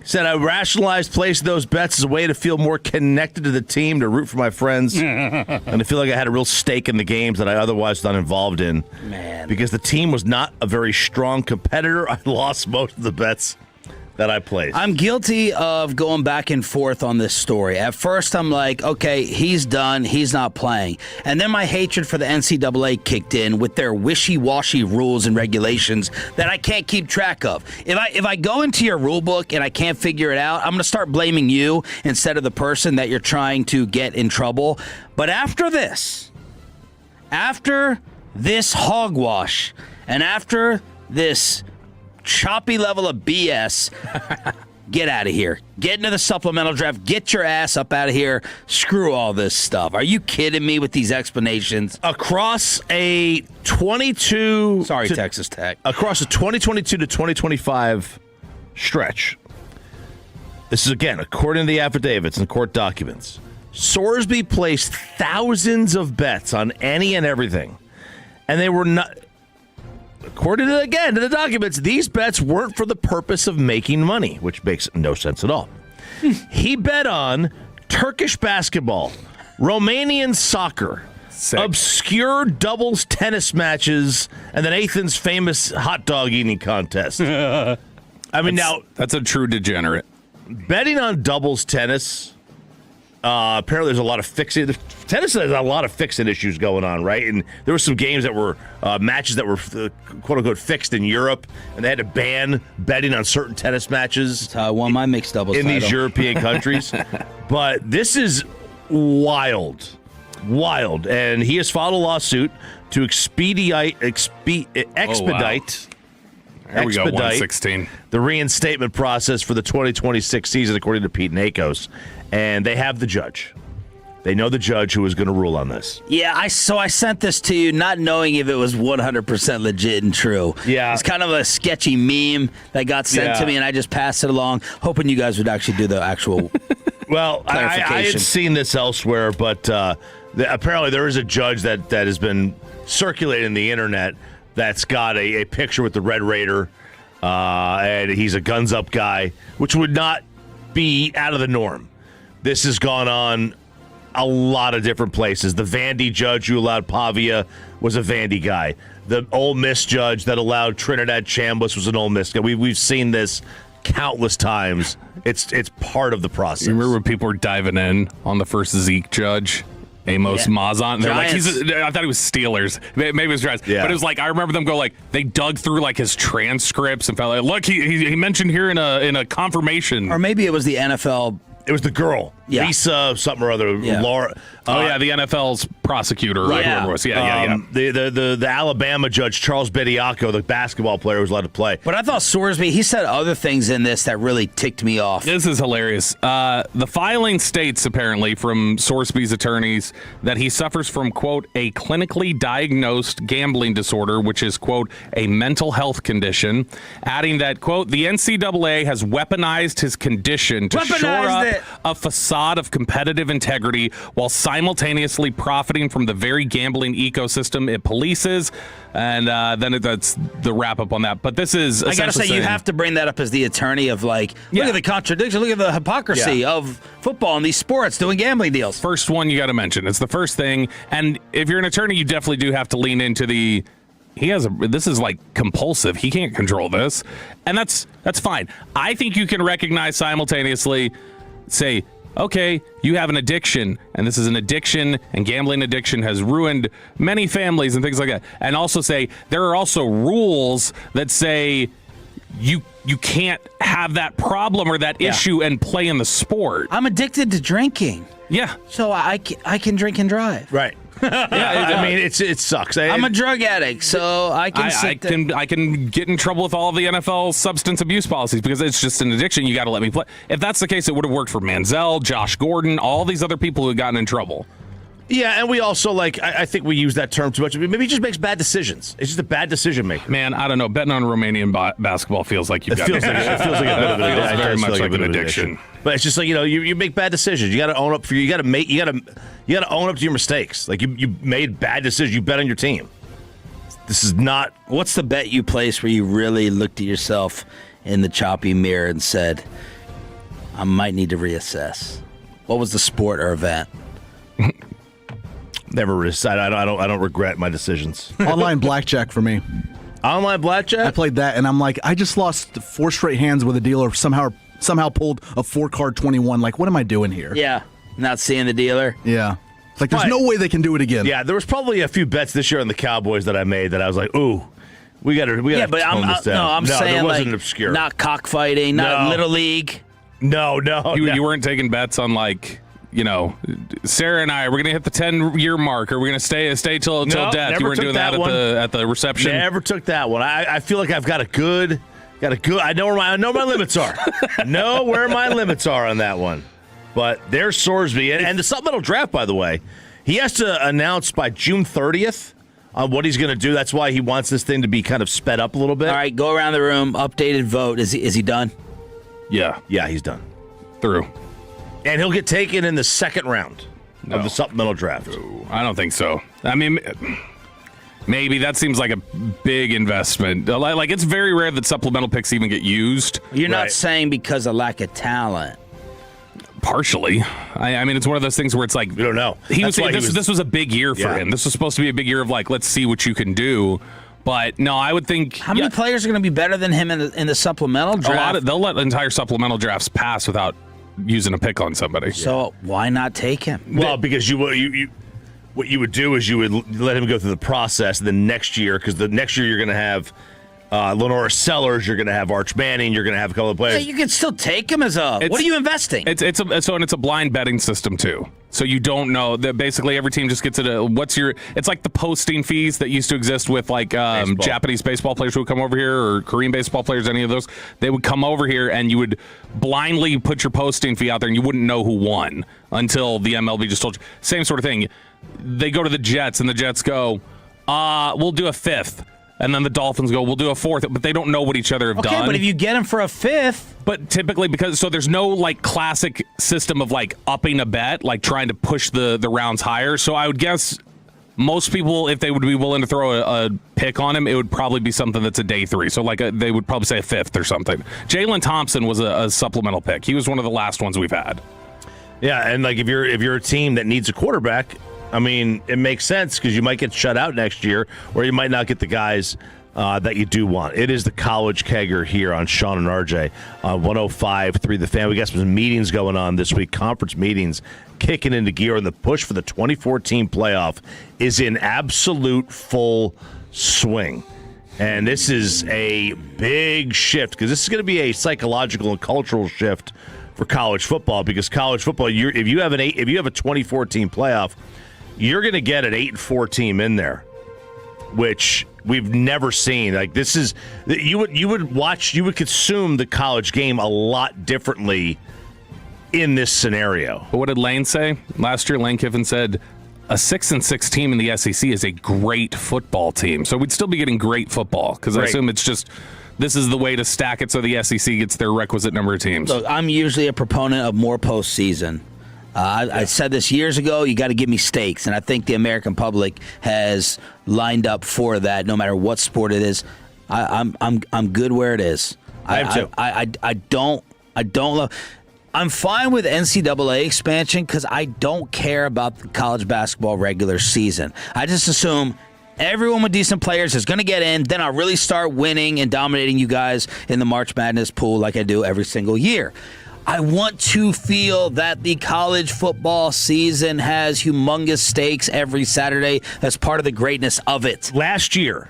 Said, I rationalized placing those bets as a way to feel more connected to the team, to root for my friends, and to feel like I had a real stake in the games that I otherwise was not involved in. Man. Because the team was not a very strong competitor, I lost most of the bets that I played. I'm guilty of going back and forth on this story. At first, I'm like, okay, he's done. He's not playing. And then my hatred for the NCAA kicked in with their wishy-washy rules and regulations that I can't keep track of. If I go into your rule book and I can't figure it out, I'm going to start blaming you instead of the person that you're trying to get in trouble. But after this hogwash, and after this choppy level of BS, get out of here. Get into the supplemental draft. Get your ass up out of here. Screw all this stuff. Are you kidding me with these explanations? Across a 22... Sorry, Texas Tech. Across a 2022 to 2025 stretch, this is, again, according to the affidavits and court documents, Sorsby placed thousands of bets on any and everything, and they were not... According to, again, to the documents, these bets weren't for the purpose of making money, which makes no sense at all. He bet on Turkish basketball, Romanian soccer, obscure doubles tennis matches, and then Nathan's famous hot dog eating contest. I mean, that's a true degenerate. Betting on doubles tennis, apparently there's a lot of fixing. Tennis has a lot of fixing issues going on, right? And there were some games that were matches that were quote-unquote fixed in Europe, and they had to ban betting on certain tennis matches. That's how I won my mixed doubles in title. These European countries. But this is wild. And he has filed a lawsuit to expedite There we go, 116. The reinstatement process for the 2026 season, according to Pete Nakos. And they have the judge. They know the judge who is going to rule on this. Yeah, so I sent this to you not knowing if it was 100% legit and true. Yeah. It's kind of a sketchy meme that got sent to me, and I just passed it along, hoping you guys would actually do the actual well, clarification. I had seen this elsewhere, but apparently there is a judge that has been circulating the internet that's got a picture with the Red Raider, and he's a guns up guy, which would not be out of the norm. This has gone on a lot of different places. The Vandy judge who allowed Pavia was a Vandy guy. The Ole Miss judge that allowed Trinidad Chambliss was an Ole Miss guy. We've seen this countless times. It's part of the process. You remember when people were diving in on the first Zeke judge? Amos Mazant. They're like, I thought he was Steelers. Maybe it was Giants. Yeah. But it was like, I remember them go like, they dug through like his transcripts and felt like, look, he mentioned here in a confirmation. Or maybe it was the NFL. It was the girl, Lisa something or other, Laura. The NFL's prosecutor, right? Whoever it was. The Alabama judge, Charles Bediaco, the basketball player, who was allowed to play. But I thought Sorsby, he said other things in this that really ticked me off. This is hilarious. The filing states, apparently, from Sorsby's attorneys, that he suffers from, quote, a clinically diagnosed gambling disorder, which is, quote, a mental health condition, adding that, quote, the NCAA has weaponized his condition to shore up a facade of competitive integrity while simultaneously profiting from the very gambling ecosystem it polices. And then that's the wrap up on that. But this is, I gotta say, you have to bring that up as the attorney of like, look at the contradiction, look at the hypocrisy of football and these sports doing gambling deals. First one you got to mention. It's the first thing. And if you're an attorney, you definitely do have to lean into the, this is like compulsive. He can't control this. And that's fine. I think you can recognize simultaneously, say, okay, you have an addiction, and this is an addiction, and gambling addiction has ruined many families and things like that. And also say there are also rules that say you can't have that problem or that issue and play in the sport. I'm addicted to drinking. Yeah. So I can drink and drive. Right. I mean, it sucks. I'm a drug addict, so I can get in trouble with all of the NFL substance abuse policies because it's just an addiction. You got to let me play. If that's the case, it would have worked for Manziel, Josh Gordon, all these other people who had gotten in trouble. Yeah, and we also, I think we use that term too much. Maybe he just makes bad decisions. It's just a bad decision maker. Man, I don't know. Betting on Romanian basketball feels like you've got it feels like a bit of an very much like an addiction. But it's just like, you make bad decisions. You got to own up you got to own up to your mistakes. Like you made bad decisions. You bet on your team. This is not. What's the bet you placed where you really looked at yourself in the choppy mirror and said, I might need to reassess? What was the sport or event? Never decided. I don't regret my decisions. Online blackjack for me. Online blackjack? I played that, and I'm like, I just lost 4 straight hands with a dealer. Somehow pulled a 4-card 21. Like, what am I doing here? Yeah, not seeing the dealer. Yeah, it's like there's no way they can do it again. Yeah, there was probably a few bets this year on the Cowboys that I made that I was like, ooh, we got to tone this down. I'm saying there wasn't like obscure. Not cockfighting, not Little League. No. You weren't taking bets on Sarah and I, we're going to hit the 10-year mark, or we're going to stay till death. You weren't doing that at the reception? Never took that one. I feel like I've got a good, I know where my limits are. Know where my limits are on that one. But there's Sorsby. And the supplemental draft, by the way, he has to announce by June 30th on what he's going to do. That's why he wants this thing to be kind of sped up a little bit. All right, go around the room, updated vote. Is he done? Yeah. Yeah, he's done. Through. And he'll get taken in the second round of the supplemental draft. I don't think so. I mean, maybe that seems like a big investment. Like, it's very rare that supplemental picks even get used. You're not saying because of lack of talent. Partially. I mean, it's one of those things where it's like, we don't know. This was a big year for him. This was supposed to be a big year of let's see what you can do. But no, I would think. How many players are going to be better than him in the supplemental draft? They'll let entire supplemental drafts pass without using a pick on somebody. So why not take him? Well, because what you would do is you would let him go through the process. And then next year, because the next year you're going to have Lenora Sellers, you're going to have Arch Manning, you're going to have a couple of players. Yeah, you can still take him as what are you investing? It's a blind betting system too. So you don't know that basically every team just gets it's like the posting fees that used to exist with Japanese baseball players who would come over here, or Korean baseball players, any of those. They would come over here and you would blindly put your posting fee out there and you wouldn't know who won until the MLB just told you. Same sort of thing. They go to the Jets and the Jets go, we'll do a 5th. And then the Dolphins go, we'll do a 4th, but they don't know what each other have done. Okay, but if you get him for a 5th. But typically, there's no classic system of upping a bet, trying to push the rounds higher. So I would guess most people, if they would be willing to throw a pick on him, it would probably be something that's a day 3. So they would probably say a 5th or something. Jalen Thompson was a supplemental pick. He was one of the last ones we've had. Yeah, and if you're a team that needs a quarterback, I mean, it makes sense because you might get shut out next year, or you might not get the guys that you do want. It is the college kegger here on Sean and RJ on 105.3 The Fan. We got some meetings going on this week, conference meetings kicking into gear, and the push for the 2014 playoff is in absolute full swing. And this is a big shift because this is going to be a psychological and cultural shift for college football, because college football, if you have a 2014 playoff, you're going to get an 8-4 team in there, which we've never seen. This is you would consume the college game a lot differently in this scenario. But what did Lane say last year? Lane Kiffin said a 6-6 team in the SEC is a great football team. So we'd still be getting great football because I assume it's just this is the way to stack it so the SEC gets their requisite number of teams. So I'm usually a proponent of more postseason. I said this years ago, you got to give me stakes, and I think the American public has lined up for that no matter what sport it is. I'm good where it is. I am too. I don't love. I'm fine with NCAA expansion because I don't care about the college basketball regular season. I just assume everyone with decent players is going to get in. Then I'll really start winning and dominating you guys in the March Madness pool like I do every single year. I want to feel that the college football season has humongous stakes every Saturday. That's part of the greatness of it. Last year,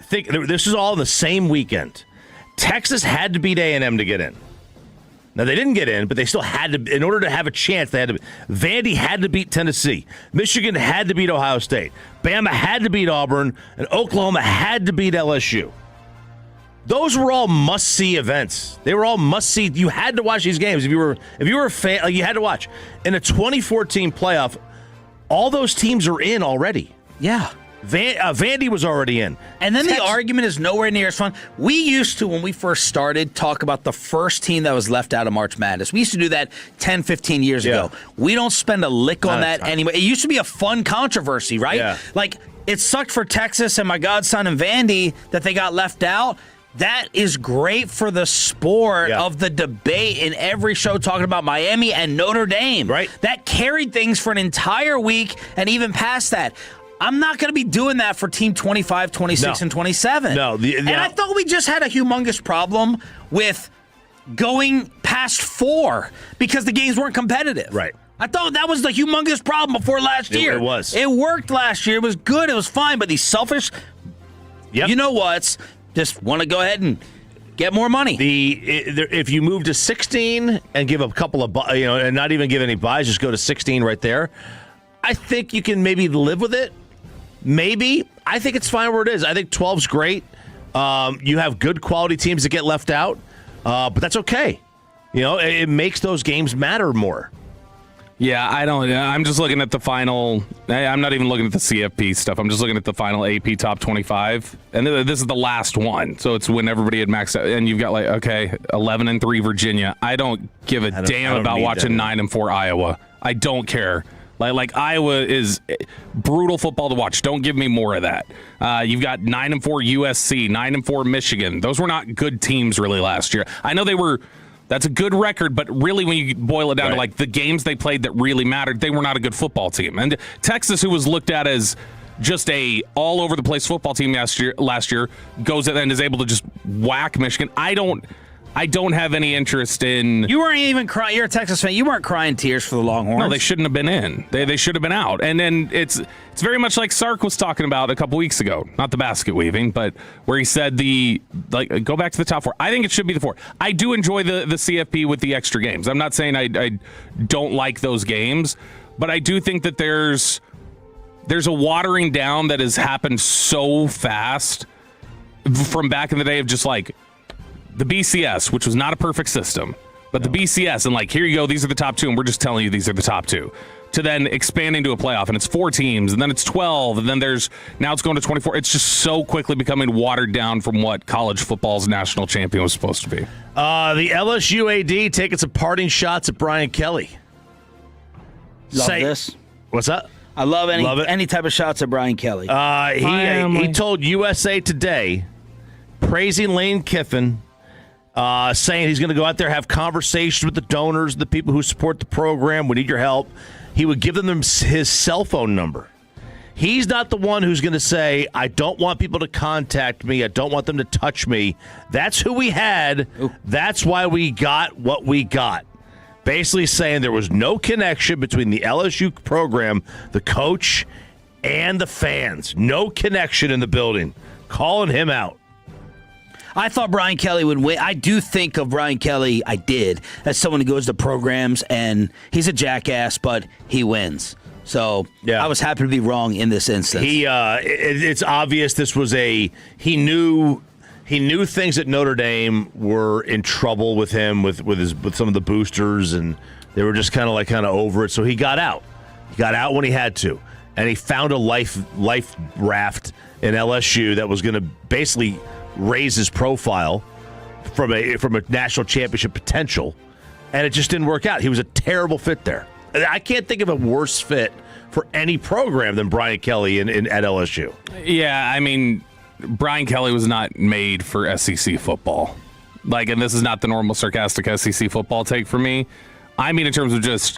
this is all in the same weekend. Texas had to beat A&M to get in. Now, they didn't get in, but they still had to. In order to have a chance, they had to. Vandy had to beat Tennessee. Michigan had to beat Ohio State. Bama had to beat Auburn. And Oklahoma had to beat LSU. Those were all must-see events. They were all must-see. You had to watch these games. If you were a fan, like, you had to watch. In a 2014 playoff, all those teams are in already. Yeah. Vandy was already in. And then the argument is nowhere near as fun. We used to, when we first started, talk about the first team that was left out of March Madness. We used to do that 10, 15 years ago. We don't spend a lick on that anymore. It used to be a fun controversy, right? Yeah. Like, it sucked for Texas and my godson and Vandy that they got left out. That is great for the sport of the debate in every show talking about Miami and Notre Dame. Right. That carried things for an entire week and even past that. I'm not going to be doing that for Team 25, 26, and 27. No. And I thought we just had a humongous problem with going past 4 because the games weren't competitive. Right. I thought that was the humongous problem before last year. It was. It worked last year. It was good. It was fine. But these selfish, you know what's, just want to go ahead and get more money. If you move to 16 and give a couple of, and not even give any buys, just go to 16 right there, I think you can maybe live with it. Maybe. I think it's fine where it is. I think 12's great. You have good quality teams that get left out, but that's okay. It makes those games matter more. Yeah, I'm just looking at the final. I'm not even looking at the CFP stuff. I'm just looking at the final AP top 25. And this is the last one. So it's when everybody had maxed out. And you've got 11-3 Virginia. I don't give a damn about watching 9-4 Iowa. I don't care. Like Iowa is brutal football to watch. Don't give me more of that. You've got 9-4 USC, 9-4 Michigan. Those were not good teams really last year. I know they were. That's a good record, but really when you boil it down to the games they played that really mattered, they were not a good football team. And Texas, who was looked at as just a all over the place football team last year, goes and is able to just whack Michigan. I don't have any interest in. You weren't even crying. You're a Texas fan. You weren't crying tears for the Longhorns. No, they shouldn't have been in. They should have been out. And then it's very much like Sark was talking about a couple weeks ago. Not the basket weaving, but where he said go back to the top 4. I think it should be the 4. I do enjoy the CFP with the extra games. I'm not saying I don't like those games, but I do think that there's a watering down that has happened so fast from back in the day of just the BCS, which was not a perfect system, but the BCS, and here you go, these are the top 2, and we're just telling you these are the top 2, to then expanding to a playoff, and it's 4 teams, and then it's 12, and then now it's going to 24. It's just so quickly becoming watered down from what college football's national champion was supposed to be. The LSU AD taking some parting shots at Brian Kelly. Love this. What's up? I love any type of shots at Brian Kelly. He told USA Today, praising Lane Kiffin, saying he's going to go out there, have conversations with the donors, the people who support the program. We need your help. He would give them his cell phone number. He's not the one who's going to say, I don't want people to contact me. I don't want them to touch me. That's who we had. Ooh. That's why we got what we got. Basically saying there was no connection between the LSU program, the coach, and the fans. No connection in the building. Calling him out. I thought Brian Kelly would win. I do think of Brian Kelly, I did, as someone who goes to programs, and he's a jackass, but he wins. So I was happy to be wrong in this instance. It's obvious this was he knew things at Notre Dame were in trouble with him, with some of the boosters, and they were just kind of over it. So he got out. He got out when he had to, and he found a life raft in LSU that was going to basically raise his profile from a national championship potential, and it just didn't work out. He was a terrible fit there. I can't think of a worse fit for any program than Brian Kelly at LSU. Yeah, I mean, Brian Kelly was not made for SEC football. And this is not the normal sarcastic SEC football take for me. I mean, in terms of just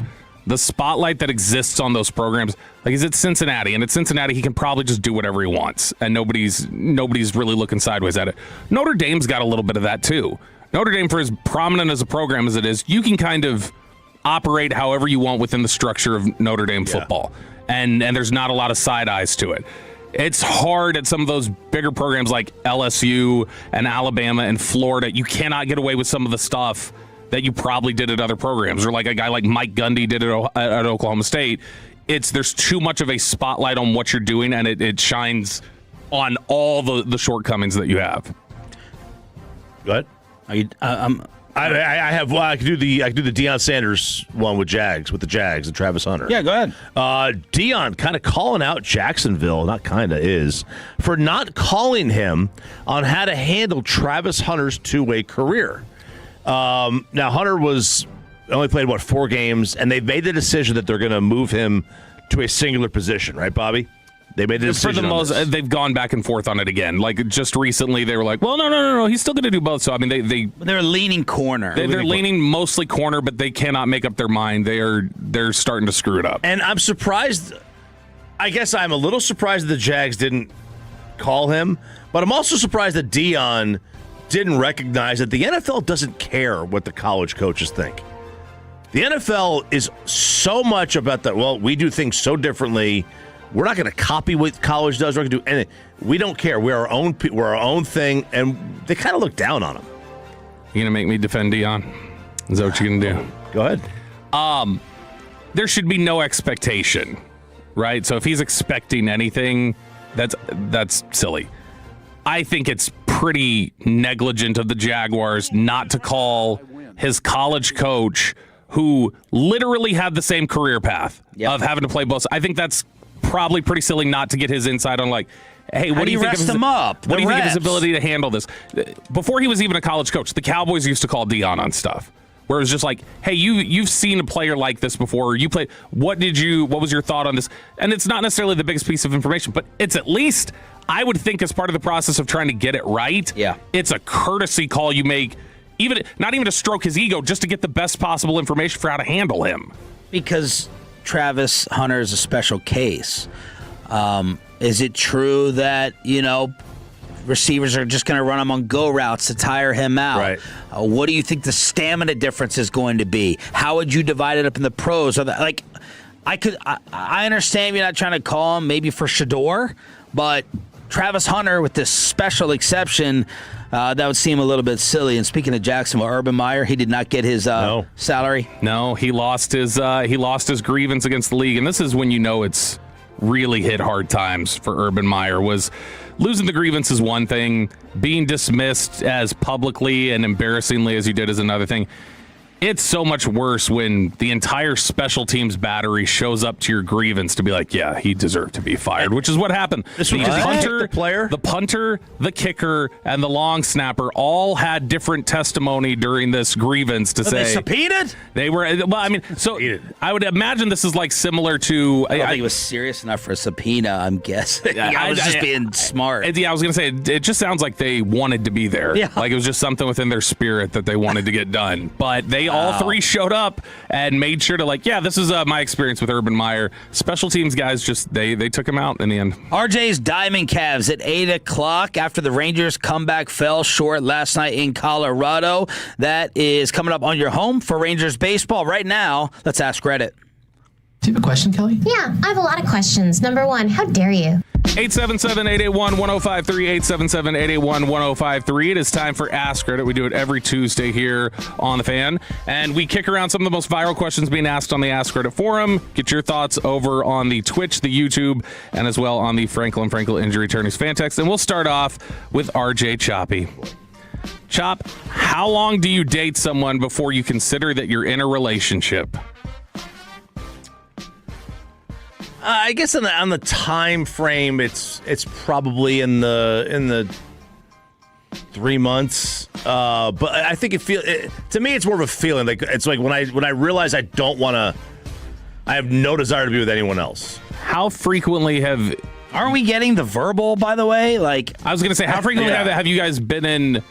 the spotlight that exists on those programs. He's at Cincinnati, and at Cincinnati he can probably just do whatever he wants, and nobody's really looking sideways at it. Notre Dame's got a little bit of that too. Notre Dame, for as prominent as a program as it is, you can kind of operate however you want within the structure of Notre Dame football. And there's not a lot of side eyes to it. It's hard at some of those bigger programs like LSU and Alabama and Florida. You cannot get away with some of the stuff that you probably did at other programs, or like a guy like Mike Gundy did at Oklahoma State. There's too much of a spotlight on what you're doing, and it shines on all the shortcomings that you have. Go ahead. I could do the Deion Sanders one with the Jags and Travis Hunter. Yeah, go ahead. Deion kind of calling out Jacksonville, not kind of is, for not calling him on how to handle Travis Hunter's two-way career. Now Hunter only played 4 games, and they made the decision that they're going to move him to a singular position, right, Bobby? They made the decision. For the most, they've gone back and forth on it again. Like just recently, they were like, "Well, no, he's still going to do both." So I mean, they're leaning corner. They're leaning mostly corner, but they cannot make up their mind. They're starting to screw it up. And I'm surprised. I guess I'm a little surprised that the Jags didn't call him, but I'm also surprised that Deion didn't recognize that the NFL doesn't care what the college coaches think. The NFL is so much about that. Well, we do things so differently. We're not going to copy what college does. We're going to do anything. We don't care. We're our own thing, and they kind of look down on him. You gonna make me defend Deion? Is that what you're gonna do? Go ahead. There should be no expectation, right? So if he's expecting anything, that's silly. I think it's pretty negligent of the Jaguars not to call his college coach, who literally had the same career path of having to play both. I think that's probably pretty silly not to get his insight on, like, hey, what do you think of his, what do you think of his ability to handle this? Before he was even a college coach, the Cowboys used to call Deion on stuff where it was just like, hey, you've seen a player like this before. You played. What was your thought on this? And it's not necessarily the biggest piece of information, but it's at least, I would think, as part of the process of trying to get it right. Yeah, it's a courtesy call you make. Not even to stroke his ego, just to get the best possible information for how to handle him. Because Travis Hunter is a special case. Is it true that, receivers are just going to run him on go routes to tire him out? Right. What do you think the stamina difference is going to be? How would you divide it up in the pros? I understand you're not trying to call him maybe for Shador, but Travis Hunter with this special exception, that would seem a little bit silly. And speaking of Jacksonville, Urban Meyer, he did not get his salary. No, he lost his grievance against the league, and this is when it's really hit hard times for Urban Meyer. Was losing the grievance is one thing, being dismissed as publicly and embarrassingly as you did is another thing. It's so much worse when the entire special teams battery shows up to your grievance to be like, yeah, he deserved to be fired, which is what happened. The punter, the kicker, and the long snapper all had different testimony during this grievance to say. They subpoenaed? They were. Well, I mean, so I would imagine this is like similar to. I don't think it was serious enough for a subpoena, I'm guessing. I was just being smart. I was going to say, it just sounds like they wanted to be there. Yeah. Like it was just something within their spirit that they wanted to get done. But they all three showed up and made sure to this is my experience with Urban Meyer. Special teams guys they took him out in the end. RJ's Diamond Cavs at 8 o'clock after the Rangers comeback fell short last night in Colorado. That is coming up on your home for Rangers baseball. Right now, let's ask Reddit. Do you have a question, Kelly? Yeah, I have a lot of questions. Number one, how dare you? 877-881-1053, 877-881-1053. It is time for Ask Reddit. We do it every Tuesday here on The Fan, and we kick around some of the most viral questions being asked on the Ask Reddit forum. Get your thoughts over on the Twitch, the YouTube, and as well on the Franklin Injury Attorneys fan text. And we'll start off with RJ Choppy. Chop, how long do you date someone before you consider that you're in a relationship? I guess on the time frame, it's probably in the 3 months. But I think to me, it's more of a feeling. Like it's like when I realize I don't want to. I have no desire to be with anyone else. How frequently aren't we getting the verbal? By the way, like I was going to say, how frequently have you guys been in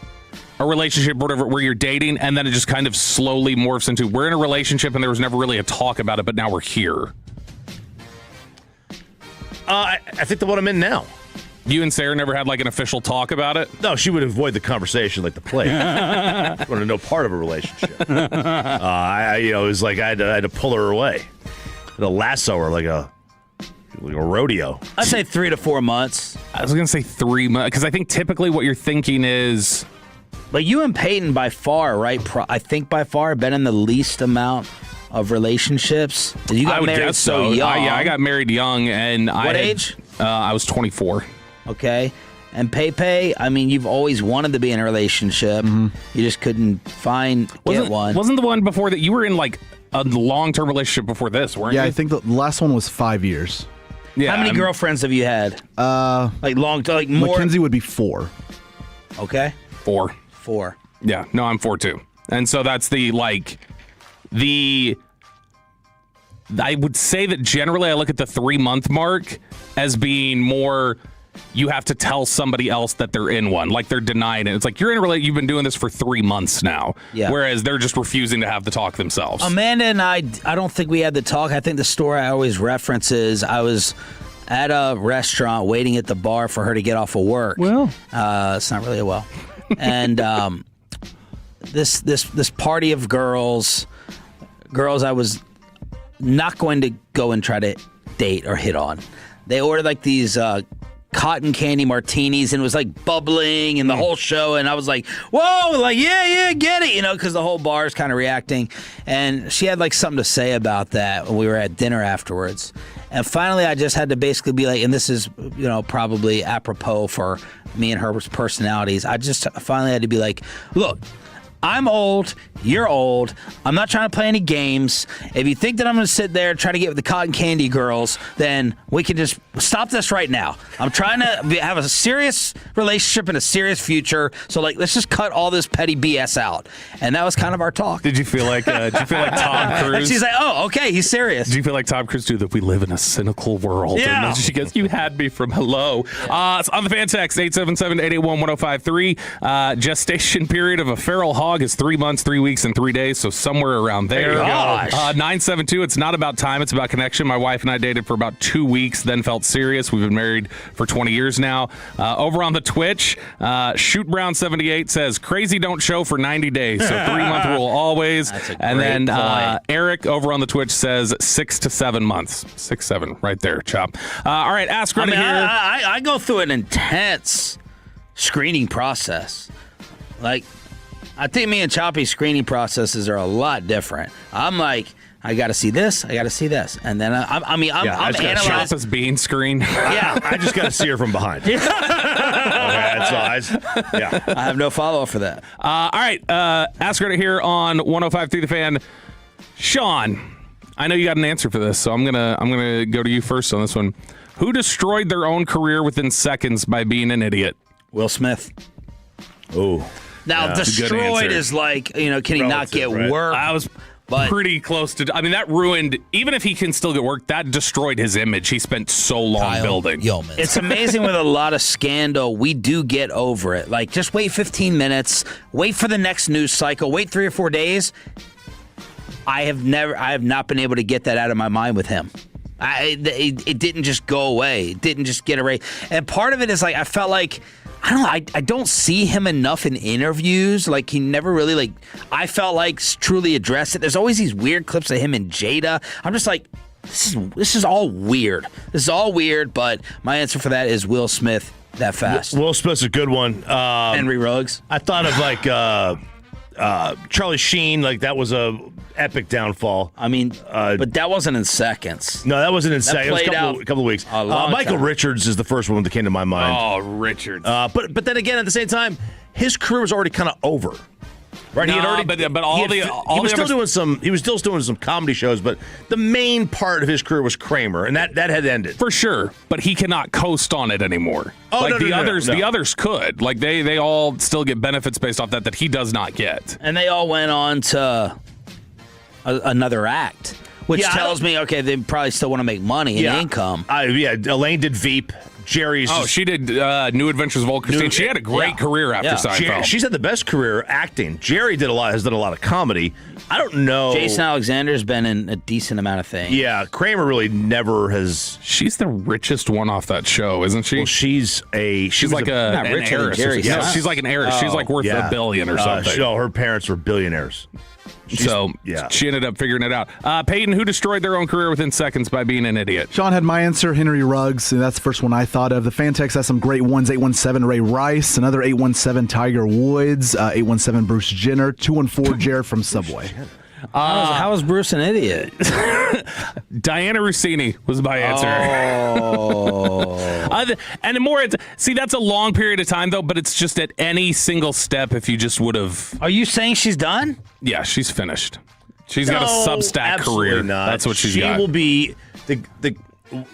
a relationship, whatever, where you're dating, and then it just kind of slowly morphs into we're in a relationship, and there was never really a talk about it, but now we're here. I think the one I'm in now. You and Sarah never had like an official talk about it? No, she would avoid the conversation like the plague. She wanted no part of a relationship. It was like I had to pull her away. The lasso her like a rodeo. I'd say 3 to 4 months. I was going to say 3 months because I think typically what you're thinking is. But you and Peyton by far, right? I think by far been in the least amount of relationships. You got married so young. I got married young, and what age? I was 24. Okay. And Pepe, I mean, you've always wanted to be in a relationship. You just couldn't get one. Wasn't the one before that you were in like a long-term relationship before this, weren't you? Yeah, I think the last one was 5 years. Yeah. How many girlfriends have you had? More? Mackenzie would be 4. Okay. 4. Yeah. No, I'm 4 too. And so that's I would say that generally I look at the 3-month mark as being more. You have to tell somebody else that they're in one, like they're denying it. It's like you're in a relationship. You've been doing this for 3 months now, whereas they're just refusing to have the talk themselves. Amanda and I don't think we had the talk. I think the story I always reference is I was at a restaurant waiting at the bar for her to get off of work. Well, it's not really and this party of girls I was not going to go and try to date or hit on. They ordered like these cotton candy martinis, and it was like bubbling and the whole show, and I was like, whoa, like yeah, get it, because the whole bar is kind of reacting. And she had like something to say about that when we were at dinner afterwards. And finally I just had to basically be like, and this is probably apropos for me and her personalities, I just finally had to be like, look, I'm old, you're old, I'm not trying to play any games. If you think that I'm going to sit there and try to get with the cotton candy girls, then we can just stop this right now. I'm trying to have a serious relationship and a serious future, so let's just cut all this petty BS out. And that was kind of our talk. Did you feel like Tom Cruise? And she's like, oh, okay, he's serious. Did you feel like Tom Cruise that we live in a cynical world? Yeah. And she goes, you had me from hello. It's on the fan text, 877-881-1053. Gestation period of a feral hog is 3 months, 3 weeks, and 3 days, so somewhere around there. Gosh. 972, it's not about time, it's about connection. My wife and I dated for about 2 weeks, then felt serious. We've been married for 20 years now. Over on the Twitch, Shoot Brown 78 says, crazy don't show for 90 days, so 3-month rule always. That's a great and then point. Eric over on the Twitch says 6 to 7 months. 6-7, right there, Chop. All right, ask Reddit here. I go through an intense screening process. I think me and Choppy's screening processes are a lot different. I'm like, I got to see this, I got to see this, and then I'm analyzing. Chop is being screened. Yeah, I just got to see her from behind. Okay, that's all. I have no follow-up for that. All right, ask Reddit here on 105.3 The Fan. Sean, I know you got an answer for this, so I'm gonna go to you first on this one. Who destroyed their own career within seconds by being an idiot? Will Smith. Oh. Now, destroyed is like, can he not get work? I was pretty close to. I mean, that ruined, even if he can still get work, that destroyed his image. He spent so long building. It's amazing with a lot of scandal, we do get over it. Like, just wait 15 minutes, wait for the next news cycle, wait 3 or 4 days. I have not been able to get that out of my mind with him. It didn't just go away. It didn't just get erased. And part of it is I felt like, I don't know, I don't see him enough in interviews. Like, he never really, I felt like truly addressed it. There's always these weird clips of him and Jada. I'm just like, this is all weird. This is all weird, but my answer for that is Will Smith that fast. Will Smith's a good one. Henry Ruggs. I thought of Charlie Sheen, that was a epic downfall. I mean, but that wasn't in seconds. No, that wasn't in seconds. Played It was a couple of weeks. Michael Richards is the first one that came to my mind. Oh, Richards. But then again, at the same time, his career was already kind of over. Right? No, he had already, he was still doing some comedy shows, but the main part of his career was Kramer, and that had ended for sure. But he cannot coast on it anymore. Oh, the others could. They all still get benefits based off that he does not get. And they all went on to another act, which tells me, okay, they probably still want to make money and income. Elaine did Veep. Jerry's. Oh, she did New Adventures of Old Christine. She had a great career after Seinfeld. She's had the best career acting. Jerry has done a lot of comedy. I don't know. Jason Alexander's been in a decent amount of things. Yeah, Kramer really never has. She's the richest one off that show, isn't she? Well, she's like an heiress. Yeah, she's like an heiress. She's like worth $1 billion or something. No, her parents were billionaires. She ended up figuring it out. Peyton, who destroyed their own career within seconds by being an idiot? Sean had my answer, Henry Ruggs, and that's the first one I thought of. The fan text has some great ones. 817 Ray Rice, another 817 Tiger Woods, 817 Bruce Jenner, 214 Jared from Subway. How was Bruce an idiot? Diana Rossini was my answer. And more, see, that's a long period of time, though, but it's just at any single step if you just would have... Are you saying she's done? Yeah, she's finished. She's got a Substack career. Not. That's what she's got. She will be...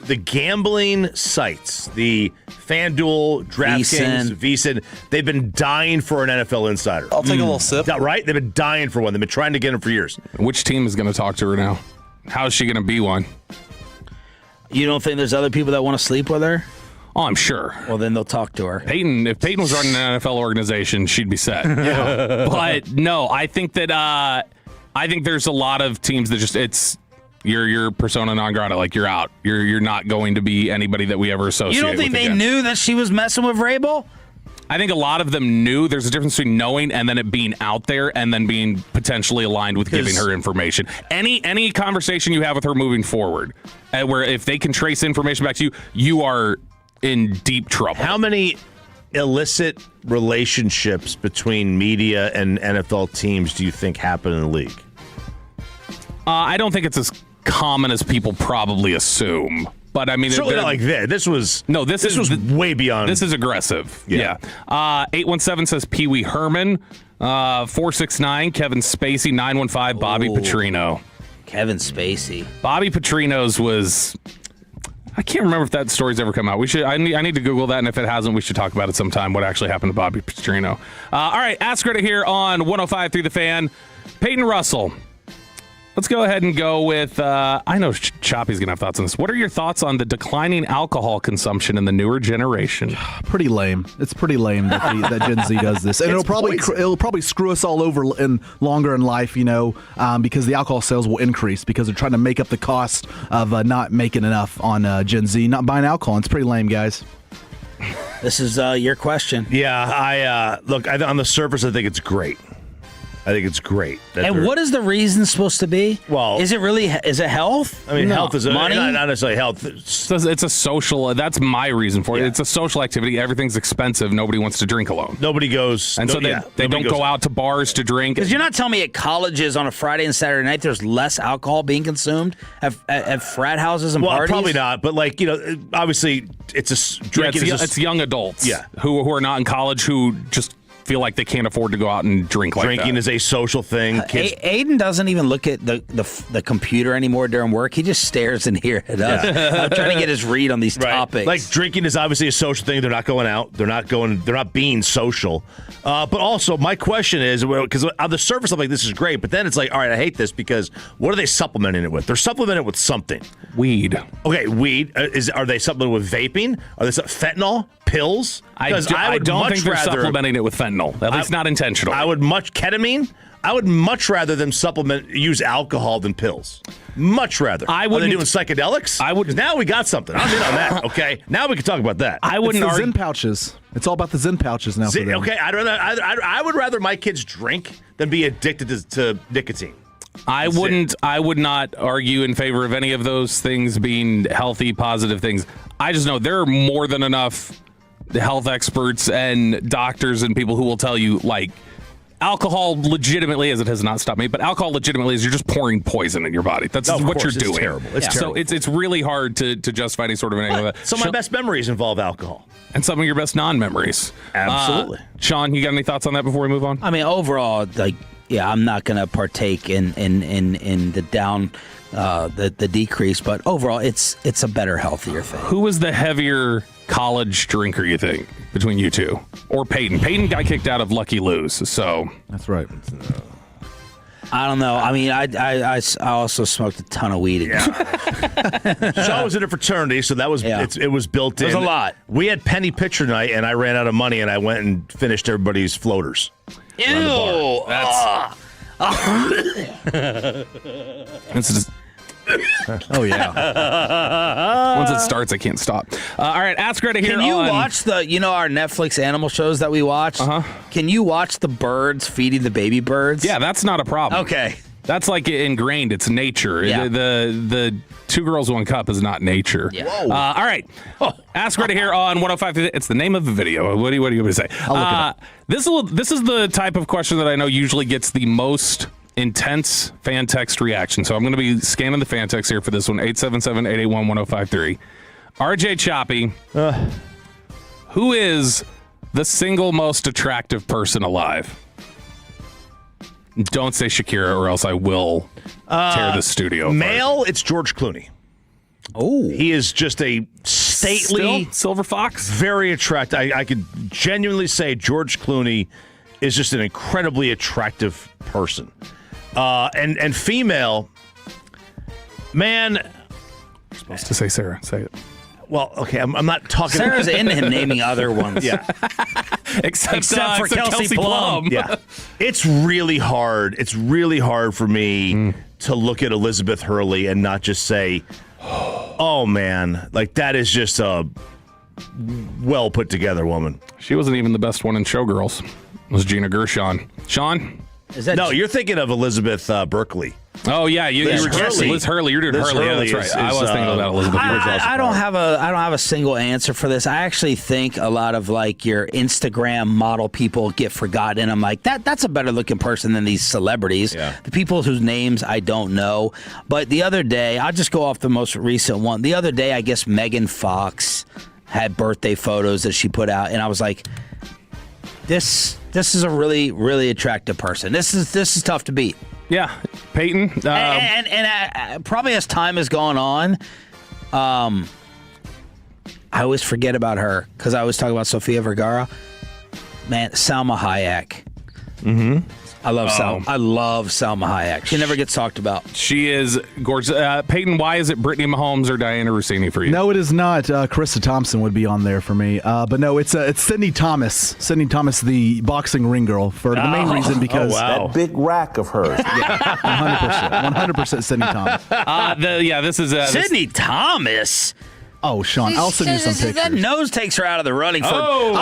The gambling sites, the FanDuel, DraftKings, VSiN, they've been dying for an NFL insider. I'll take a little sip. Right? They've been dying for one. They've been trying to get them for years. Which team is going to talk to her now? How is she going to be one? You don't think there's other people that want to sleep with her? Oh, I'm sure. Well, then they'll talk to her. If Peyton was running an NFL organization, she'd be set. Yeah. But no, I think that I think there's a lot of teams that just you're persona non grata, like you're out. You're not going to be anybody that we ever associate. You don't think with they again. knew that she was messing with Vrabel? I think a lot of them knew. There's a difference between knowing and then it being out there and then being potentially aligned with giving her information. Any conversation you have with her moving forward, where if they can trace information back to you, you are in deep trouble. How many illicit relationships between media and NFL teams do you think happen in the league? I don't think it's as common as people probably assume. But I mean, certainly not like that. This was way beyond. This is aggressive. Yeah. 817 says Pee Wee Herman. 469 Kevin Spacey. 915 Bobby Petrino. Kevin Spacey. Bobby Petrino's was. I can't remember if that story's ever come out. I need to Google that, and if it hasn't, we should talk about it sometime. What actually happened to Bobby Petrino? All right, Ask Reddit here on 105 through the Fan. Peyton Russell. Let's go ahead and go with, I know Choppy's going to have thoughts on this. What are your thoughts on the declining alcohol consumption in the newer generation? Pretty lame. It's pretty lame that Gen Z does this. And it'll probably screw us all over longer in life, because the alcohol sales will increase because they're trying to make up the cost of not making enough on Gen Z, not buying alcohol. It's pretty lame, guys. This is your question. Yeah, look, on the surface, I think it's great. And what is the reason supposed to be? Well, is it health? I mean, health is money. Not necessarily health. It's a social. That's my reason for it. It's a social activity. Everything's expensive. Nobody wants to drink alone. Nobody goes, and so they don't go out to bars to drink. Because you're not telling me at colleges on a Friday and Saturday night there's less alcohol being consumed at frat houses and parties. Well, probably not. But obviously, it's drinking. It's young adults. Yeah. who are not in college who just feel like they can't afford to go out and drink like Drinking that. is a social thing. Aiden doesn't even look at the computer anymore during work. He just stares in here at us. I'm trying to get his read on these topics. Like drinking is obviously a social thing. They're not going out. They're not being social. But also, my question is, because on the surface, I'm like, this is great. But then it's like, all right, I hate this because what are they supplementing it with? They're supplementing it with something. Weed. Okay, weed. Are they supplementing with vaping? Are they fentanyl? Pills? I don't think they're supplementing it with fentanyl. At least not intentional. Ketamine. I would much rather them use alcohol than pills. Much rather. Are they doing psychedelics? Now we got something. I'm in on that. Okay, now we can talk about that. It's the Zen pouches. It's all about the Zen pouches now. For them. Okay, I would rather my kids drink than be addicted to nicotine. I would not argue in favor of any of those things being healthy, positive things. I just know there are more than enough health experts and doctors and people who will tell you, like, alcohol legitimately, as it has not stopped me, but alcohol legitimately is you're just pouring poison in your body. That's what you're doing. It's terrible. It's terrible. So it's really hard to justify any sort of anything like that. Some of my best memories involve alcohol. And some of your best non-memories. Absolutely. Sean, you got any thoughts on that before we move on? I mean, overall, I'm not going to partake in the down, the decrease, but overall, it's a better, healthier thing. Who was the heavier college drinker, you think, between you two? Or Peyton? Peyton got kicked out of Lucky Lou's, so. That's right. I don't know. I mean, I also smoked a ton of weed. Sean was in a fraternity, so that was it was built in. It was a lot. We had penny pitcher night, and I ran out of money, and I went and finished everybody's floaters. Ew! That's just. Oh yeah. Once it starts, I can't stop. All right, ask Greta here. Can you watch our Netflix animal shows that we watch? Can you watch the birds feeding the baby birds? Yeah, that's not a problem. Okay. That's like ingrained. It's nature. Yeah. The 2 Girls, 1 Cup is not nature. Yeah. All right. Ask Greta here on 105. It's the name of the video. What do you want to say? I'll look it up. This is the type of question that I know usually gets the most intense fan text reaction. So I'm going to be scanning the fan text here for this one. 877-881-1053. RJ Choppy, who is the single most attractive person alive? Don't say Shakira or else I will tear the studio apart. Male, it's George Clooney. Oh. He is just a stately silver fox. Very attractive. I could genuinely say George Clooney is just an incredibly attractive person. And female, man. You're supposed to say Sarah. Say it. Well, okay, I'm not talking. Sarah's into him naming other ones. Yeah. Except for Kelsey Plum. Yeah. It's really hard. It's really hard for me to look at Elizabeth Hurley and not just say, oh, man, like that is just a well put together woman. She wasn't even the best one in Showgirls. It was Gina Gershon. Sean? No, you're thinking of Elizabeth Berkley. Oh yeah, Liz Hurley. Liz Hurley. You're doing Liz Hurley. Yeah, Hurley that's right. I was thinking about Elizabeth. I don't have a single answer for this. I actually think a lot of like your Instagram model people get forgotten, and I'm like that's a better looking person than these celebrities. Yeah. The people whose names I don't know. But the other day, I'll just go off the most recent one. The other day, I guess Megan Fox had birthday photos that she put out, and I was like, this is a really, really attractive person. This is tough to beat. Yeah, Peyton. And probably as time has gone on, I always forget about her because I always talk about Sofia Vergara. Man, Salma Hayek. Mm-hmm. I love Salma Hayek. She never gets talked about. She is gorgeous. Peyton, why is it Brittany Mahomes or Diana Rossini for you? No, it is not. Carissa Thompson would be on there for me. But no, it's Sydney Thomas. Sydney Thomas, the boxing ring girl, for the main reason because that big rack of hers. Yeah, 100% Sydney Thomas. This is Sydney Thomas. Oh, Sean, I'll send you some pictures. That nose takes her out of the running. I'm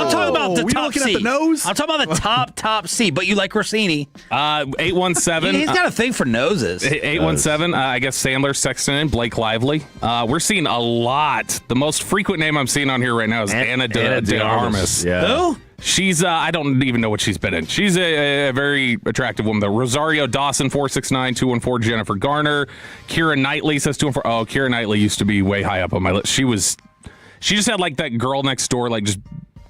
talking about the top looking seat. at the nose? I'm talking about the top seat, but you like Rossini. 817. He's got a thing for noses. 817. I guess Sandler's texting in. Blake Lively. We're seeing a lot. The most frequent name I'm seeing on here right now is Anna de Armas. Yeah. Who? She's, I don't even know what she's been in. She's a very attractive woman, though. Rosario Dawson, 469, 214. Jennifer Garner. Keira Knightley says 214. Oh, Keira Knightley used to be way high up on my list. She just had like that girl next door, like just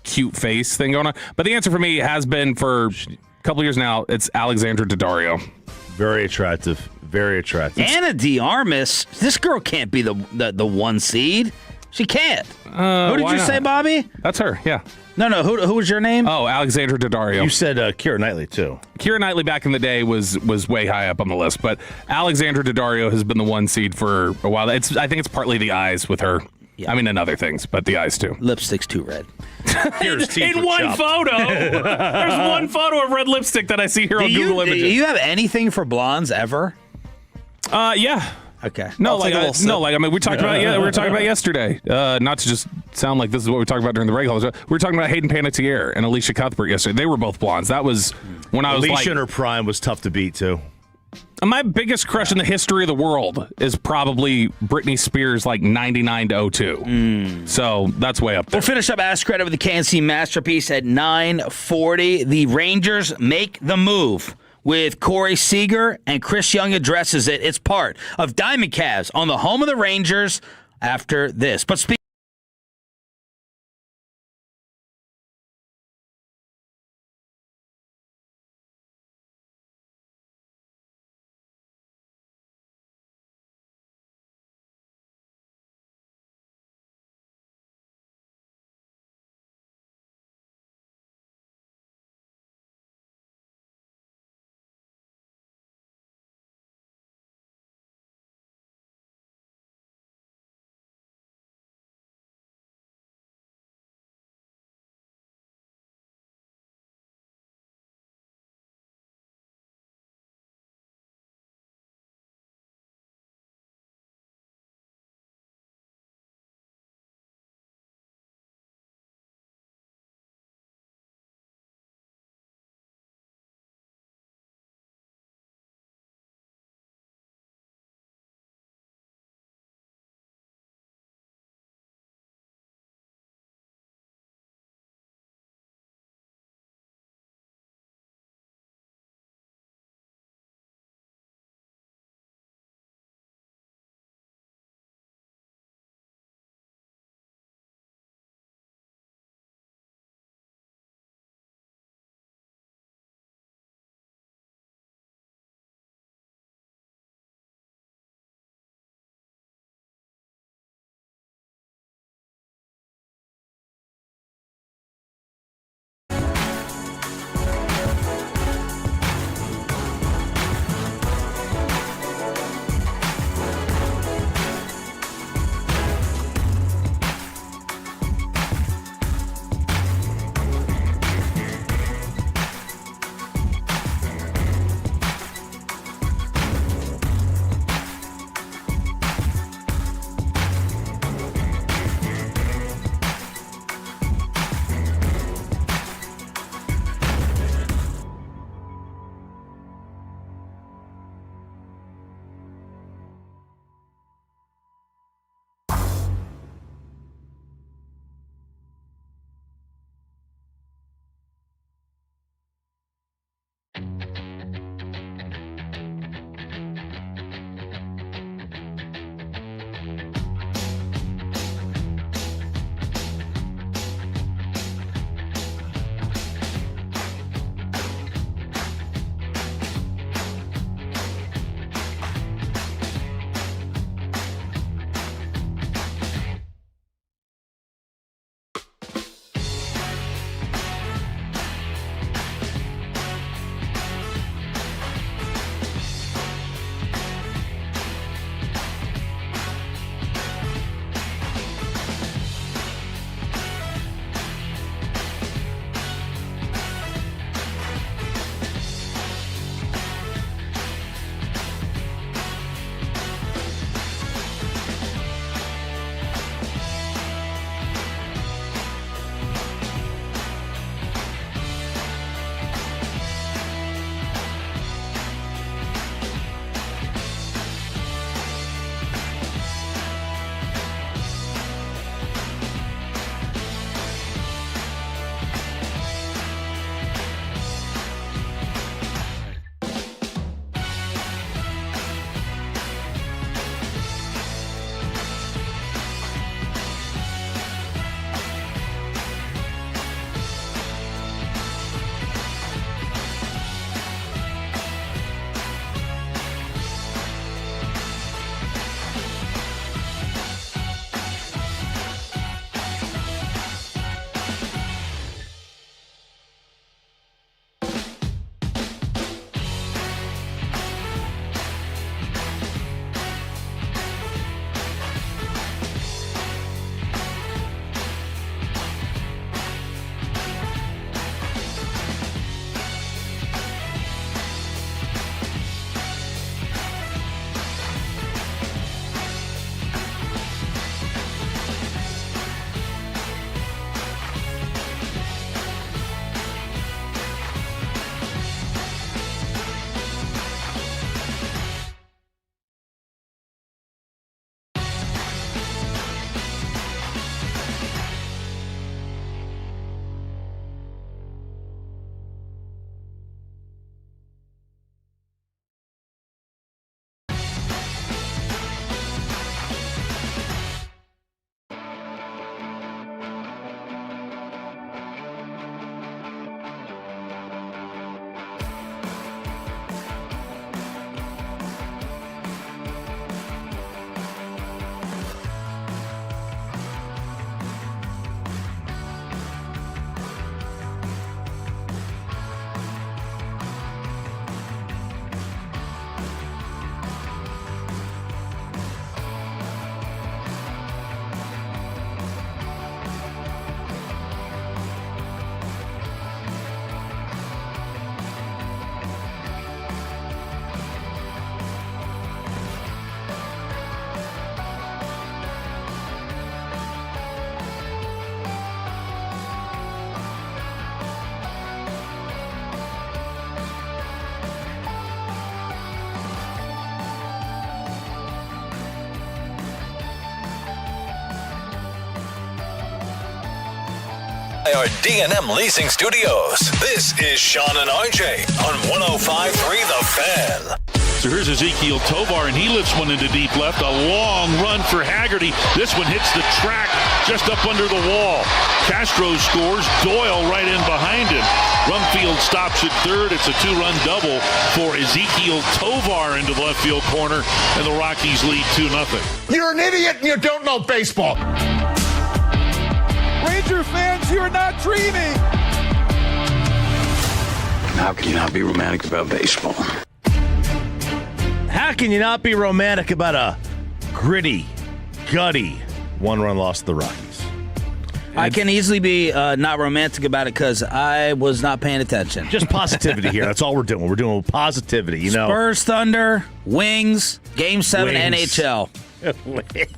cute face thing going on. But the answer for me has been for a couple years now, it's Alexandra Daddario. Very attractive. Very attractive. Anna de Armas. This girl can't be the one seed. She can't. Who did you say, Bobby? That's her, yeah. No. Who was your name? Oh, Alexandra Daddario. You said Keira Knightley, too. Keira Knightley back in the day was way high up on the list, but Alexandra Daddario has been the one seed for a while. I think it's partly the eyes with her. Yeah. I mean, and other things, but the eyes, too. Lipstick's too red. in one photo. There's one photo of red lipstick that I see here on Google Images. Do you have anything for blondes ever? Yeah. Okay. We were talking about yesterday. Not to just sound like this is what we talked about during the regular show. We were talking about Hayden Panettiere and Alicia Cuthbert yesterday. They were both blondes. That was when I was Alicia in her prime was tough to beat, too. My biggest crush in the history of the world is probably Britney Spears, like 99 to 02. So that's way up there. We'll finish up Ask Credit with the KNC Masterpiece at 9:40. The Rangers make the move with Cory Seager, and Chris Young addresses it. It's part of Diamond Cavs on the home of the Rangers after this. But Our D&M Leasing Studios. This is Sean and RJ on 105.3 The Fan. So here's Ezekiel Tovar, and he lifts one into deep left. A long run for Haggerty. This one hits the track just up under the wall. Castro scores. Doyle right in behind him. Rumfield stops at third. It's a two-run double for Ezekiel Tovar into the left field corner, and the Rockies lead 2-0. You're an idiot and you don't know baseball. Ranger fans, you are not dreaming. How can you not be romantic about baseball? How can you not be romantic about a gritty, gutty one-run loss to the Rockies? I can easily be not romantic about it because I was not paying attention. Just positivity here. That's all we're doing. We're doing positivity. You know, Spurs, Thunder, Wings, Game 7, Wings. NHL.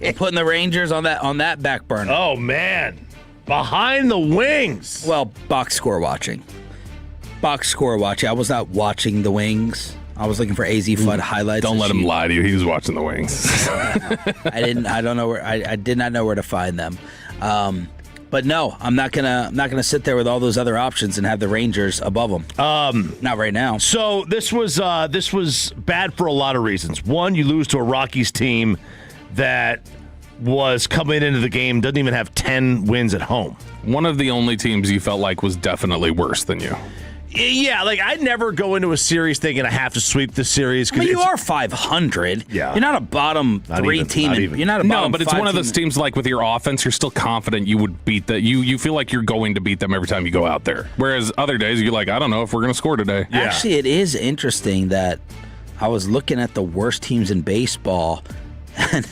We're putting the Rangers on that back burner. Oh man, behind the wings. Well, box score watching. I was not watching the Wings. I was looking for AZ FUD highlights. Don't let him lie to you. He was watching the Wings. I did not know where to find them. But no, I'm not gonna sit there with all those other options and have the Rangers above them. Not right now. So this was bad for a lot of reasons. One, you lose to a Rockies team that was coming into the game, doesn't even have 10 wins at home. One of the only teams you felt like was definitely worse than you. Yeah, like I'd never go into a series thinking I have to sweep the series. I mean, you are 500. Yeah, you're not a bottom three team. You're not a bottom but it's one of those teams like with your offense, you're still confident you would beat that. You feel like you're going to beat them every time you go out there. Whereas other days you're like, I don't know if we're going to score today. Yeah. Actually, it is interesting that I was looking at the worst teams in baseball, and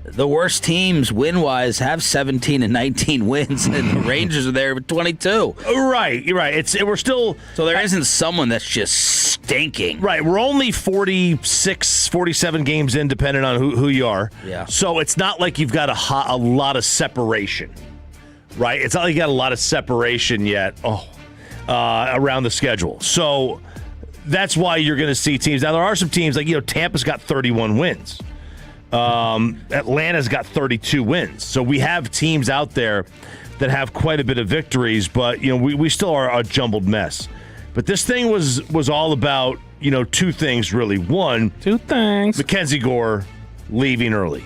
the worst teams win-wise have 17 and 19 wins, and the Rangers are there with 22. Right, you're right. We're still... So there isn't someone that's just stinking. Right, we're only 46, 47 games in, depending on who you are. Yeah. So it's not like you've got a lot of separation, right? It's not like you got a lot of separation yet around the schedule. So that's why you're going to see teams. Now, there are some teams, like, Tampa's got 31 wins. Atlanta's got 32 wins. So we have teams out there that have quite a bit of victories, but we still are a jumbled mess. But this thing was all about two things really. One, Mackenzie Gore leaving early.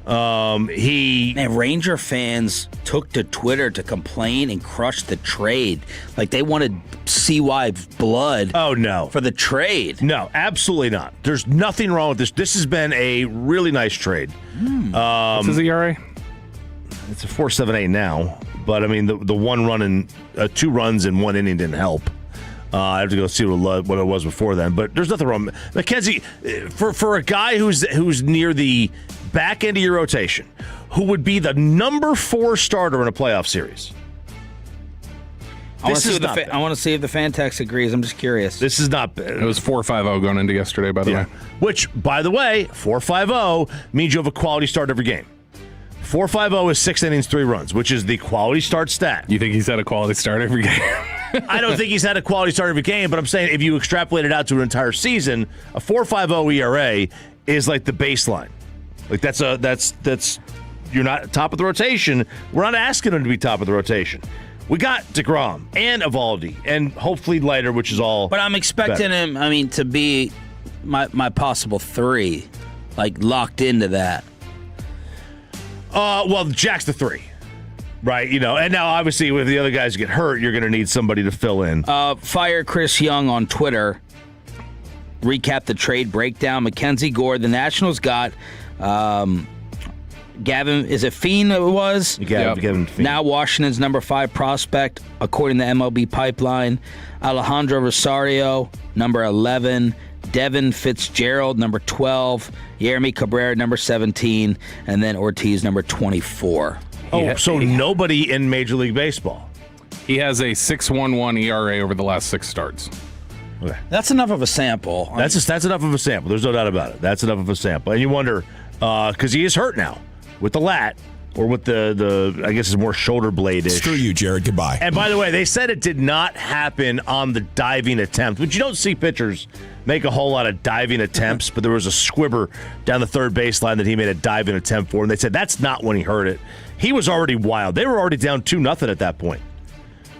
Ranger fans took to Twitter to complain and crush the trade. Like they wanted CY blood. Oh no, for the trade. No, absolutely not. There's nothing wrong with this. This has been a really nice trade. What's his ERA? It's a 4.78 now, but I mean the one run and 2 runs in 1 inning didn't help. I have to go see what it was before then, but there's nothing wrong. Mackenzie, for a guy who's near the back end of your rotation, who would be the number 4 starter in a playoff series. I want to see if the Fantex agrees. I'm just curious. This is not bad. It was 4.50 going into yesterday, by the way. Which, by the way, 4.50 means you have a quality start every game. 4.50 is 6 innings, 3 runs, which is the quality start stat. You think he's had a quality start every game? I don't think he's had a quality start every game, but I'm saying if you extrapolate it out to an entire season, a 4.50 ERA is like the baseline. Like that's you're not top of the rotation. We're not asking him to be top of the rotation. We got DeGrom and Evaldi and hopefully Leiter, which is all. But I'm expecting better. him, to be my possible 3, like locked into that. Well, Jack's the 3. Right, and now obviously if the other guys get hurt, you're going to need somebody to fill in. Fire Chris Young on Twitter. Recap the trade breakdown. Mackenzie Gore, the Nationals got Gavin, is it Fiend it was? Gavin Fiend. Now Washington's number 5 prospect, according to MLB Pipeline. Alejandro Rosario, number 11. Devin Fitzgerald, number 12. Yeremy Cabrera, number 17. And then Ortiz, number 24. So nobody in Major League Baseball. He has a 6.11 ERA over the last 6 starts. Okay. That's enough of a sample. That's enough of a sample. There's no doubt about it. That's enough of a sample. And you wonder, because he is hurt now with the lat, or with the I guess it's more shoulder blade-ish. Screw you, Jared. Goodbye. And by the way, they said it did not happen on the diving attempt, which you don't see pitchers make a whole lot of diving attempts, but there was a squibber down the third baseline that he made a diving attempt for, and they said that's not when he hurt it. He was already wild. They were already down 2-0 at that point.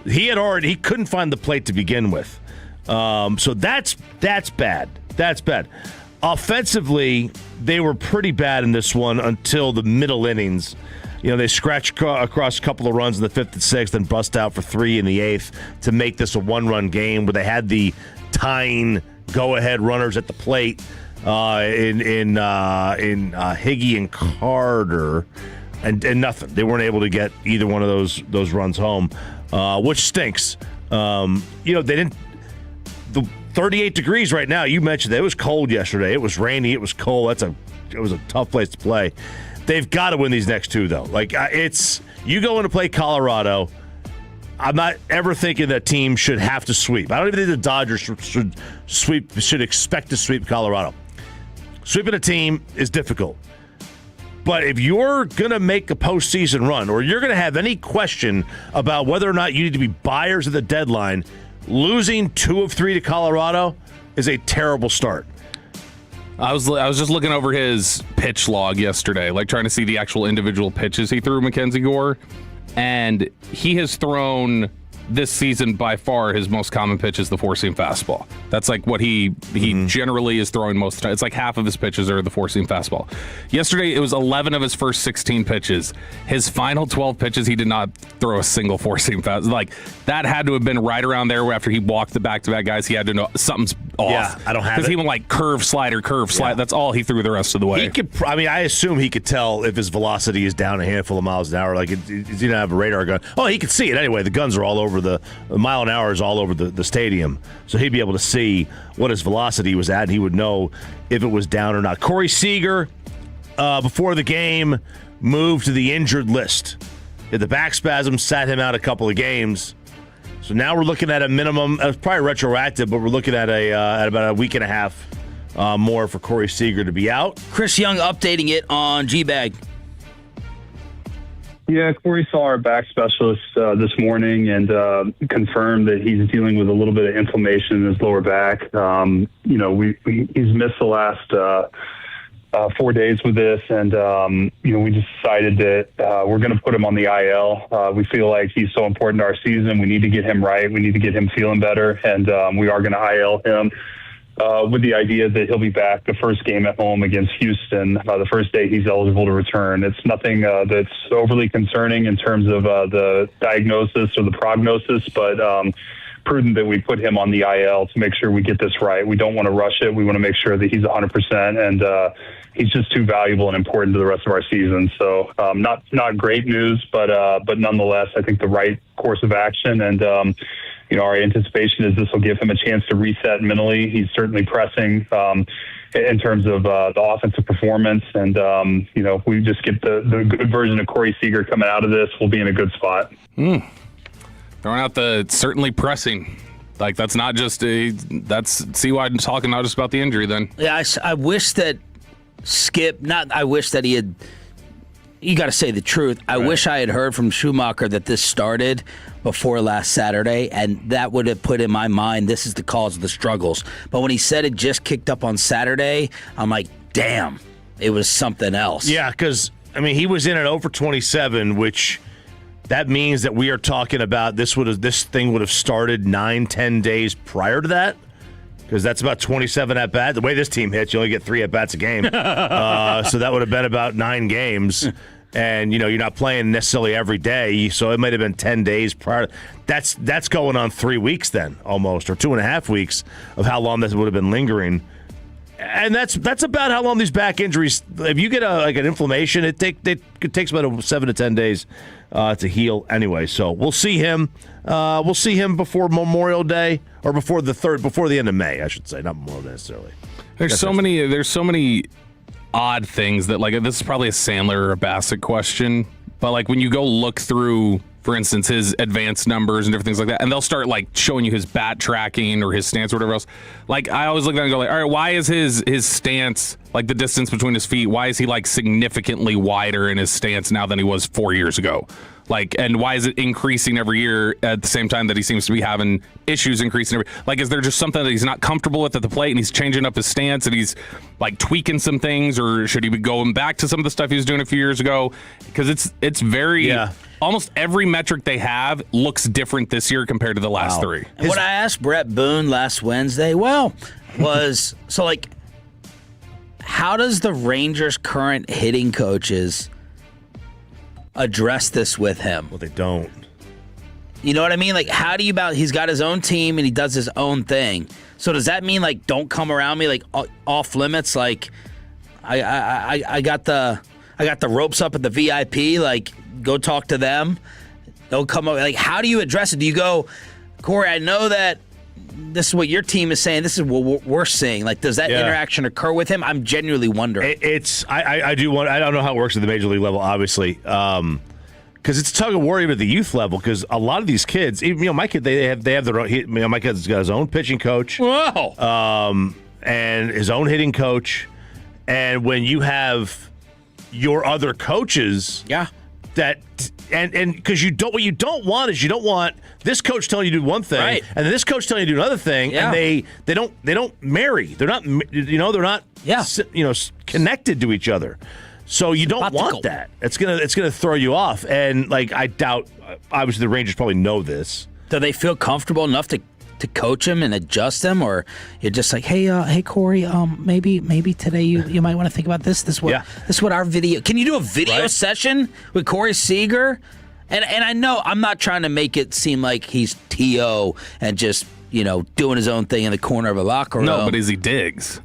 He couldn't find the plate to begin with. So that's bad. That's bad. Offensively, they were pretty bad in this one until the middle innings. They scratched across a couple of runs in the 5th and 6th and bust out for 3 in the 8th to make this a one-run game where they had the tying go-ahead runners at the plate in Higgy and Carter, and nothing. They weren't able to get either one of those runs home, which stinks. They didn't. The 38 degrees right now. You mentioned that it was cold yesterday. It was rainy. It was cold. It was a tough place to play. They've got to win these next two, though. You go in to play Colorado. I'm not ever thinking that team should have to sweep. I don't even think the Dodgers should expect to sweep Colorado. Sweeping a team is difficult. But if you're going to make a postseason run, or you're going to have any question about whether or not you need to be buyers at the deadline, losing 2 of 3 to Colorado is a terrible start. I was just looking over his pitch log yesterday, trying to see the actual individual pitches he threw Mackenzie Gore, and he has thrown this season by far his most common pitch is the 4-seam fastball. That's what he generally is throwing most of the time. It's half of his pitches are the 4-seam fastball. Yesterday, it was 11 of his first 16 pitches. His final 12 pitches, he did not throw a single 4-seam fastball. That had to have been right around there after he walked the back-to-back guys. He had to know something's off. Yeah, I don't have it. Because he went curve, slider. Yeah. That's all he threw the rest of the way. I assume he could tell if his velocity is down a handful of miles an hour. He didn't have a radar gun. Oh, he could see it anyway. The guns are all over the mile an hour is all over the stadium. So he'd be able to see what his velocity was at, and he would know if it was down or not. Cory Seager, before the game, moved to the injured list. The back spasm sat him out a couple of games. So now we're looking at a minimum, probably retroactive, but we're looking at about a week and a half more for Cory Seager to be out. Chris Young updating it on G-Bag. Yeah, Cory saw our back specialist this morning and confirmed that he's dealing with a little bit of inflammation in his lower back. He's missed the last 4 days with this, and we just decided that we're going to put him on the IL. We feel like he's so important to our season. We need to get him right. We need to get him feeling better, and we are going to IL him. With the idea that he'll be back the first game at home against Houston, the first day he's eligible to return. It's nothing that's overly concerning in terms of the diagnosis or the prognosis, but prudent that we put him on the IL to make sure we get this right. We don't want to rush it. We want to make sure that he's 100%, and he's just too valuable and important to the rest of our season. So not great news, but nonetheless, I think the right course of action. And our anticipation is this will give him a chance to reset mentally. He's certainly pressing in terms of the offensive performance. And, we just get the good version of Cory Seager coming out of this, we'll be in a good spot. Throwing out the certainly pressing. That's not just see why I'm talking not just about the injury then. Yeah, I wish that I wish that he had, you got to say the truth. I wish I had heard from Schumacher that this started before last Saturday, and that would have put in my mind this is the cause of the struggles. But when he said it just kicked up on Saturday, I'm like, damn, it was something else. Yeah, because, he was in at 0-for-27, which that means that we are talking about this thing would have started 9-10 days prior to that. Because that's about 27 at-bats. The way this team hits, you only get 3 at-bats a game. So that would have been about 9 games. And, you're not playing necessarily every day, so it might have been 10 days prior. That's going on 3 weeks then, almost, or 2.5 weeks of how long this would have been lingering. And that's about how long these back injuries, if you get an inflammation, it takes about 7 to 10 days to heal anyway. So we'll see him. We'll see him before Memorial Day, or before the end of May, I should say, not Memorial Day necessarily. There's so many odd things that this is probably a Sandler or a Bassett question, but when you go look through, for instance, his advanced numbers and different things like that, and they'll start showing you his bat tracking or his stance or whatever else. I always look at it and go all right, why is his stance Like the distance between his feet. Why is he like significantly wider in his stance now than he was 4 years ago? Like, and why is it increasing every year at the same time that he seems to be having issues increasing like, is there just something that he's not comfortable with at the plate and he's changing up his stance and he's like tweaking some things, or should he be going back to some of the stuff he was doing a few years ago? Because it's very almost every metric they have looks different this year compared to the last three. And what I asked Brett Boone last Wednesday, was so like, how does the Rangers' current hitting coaches address this with him? Well, they don't. You know what I mean? Like, how do you he's got his own team and he does his own thing. So does that mean like don't come around me, like off limits? Like I got the ropes up at the VIP. Like, go talk to them. Don't come over. Like, how do you address it? Do you go, Corey, I know that this is what your team is saying. This is what we're seeing. Like, does that interaction occur with him? I'm genuinely wondering. I do want. I don't know how it works at the major league level, obviously, because it's tug of war even at the youth level. Because a lot of these kids, even my kid, they have their own. My kid's got his own pitching coach. Whoa. And his own hitting coach. And when you have your other coaches, that. And because what you don't want this coach telling you to do one thing, right, and then this coach telling you to do another thing, and they don't marry. They're not connected to each other. So you don't want that. It's gonna throw you off. And like, I doubt. Obviously, the Rangers probably know this. Do they feel comfortable enough to coach him and adjust him, or you're just like, hey Corey, maybe today you might want to think about this. This is what our video. Can you do a video session with Cory Seager? And I know I'm not trying to make it seem like he's T.O. and just doing his own thing in the corner of a locker room. No, but is he Diggs?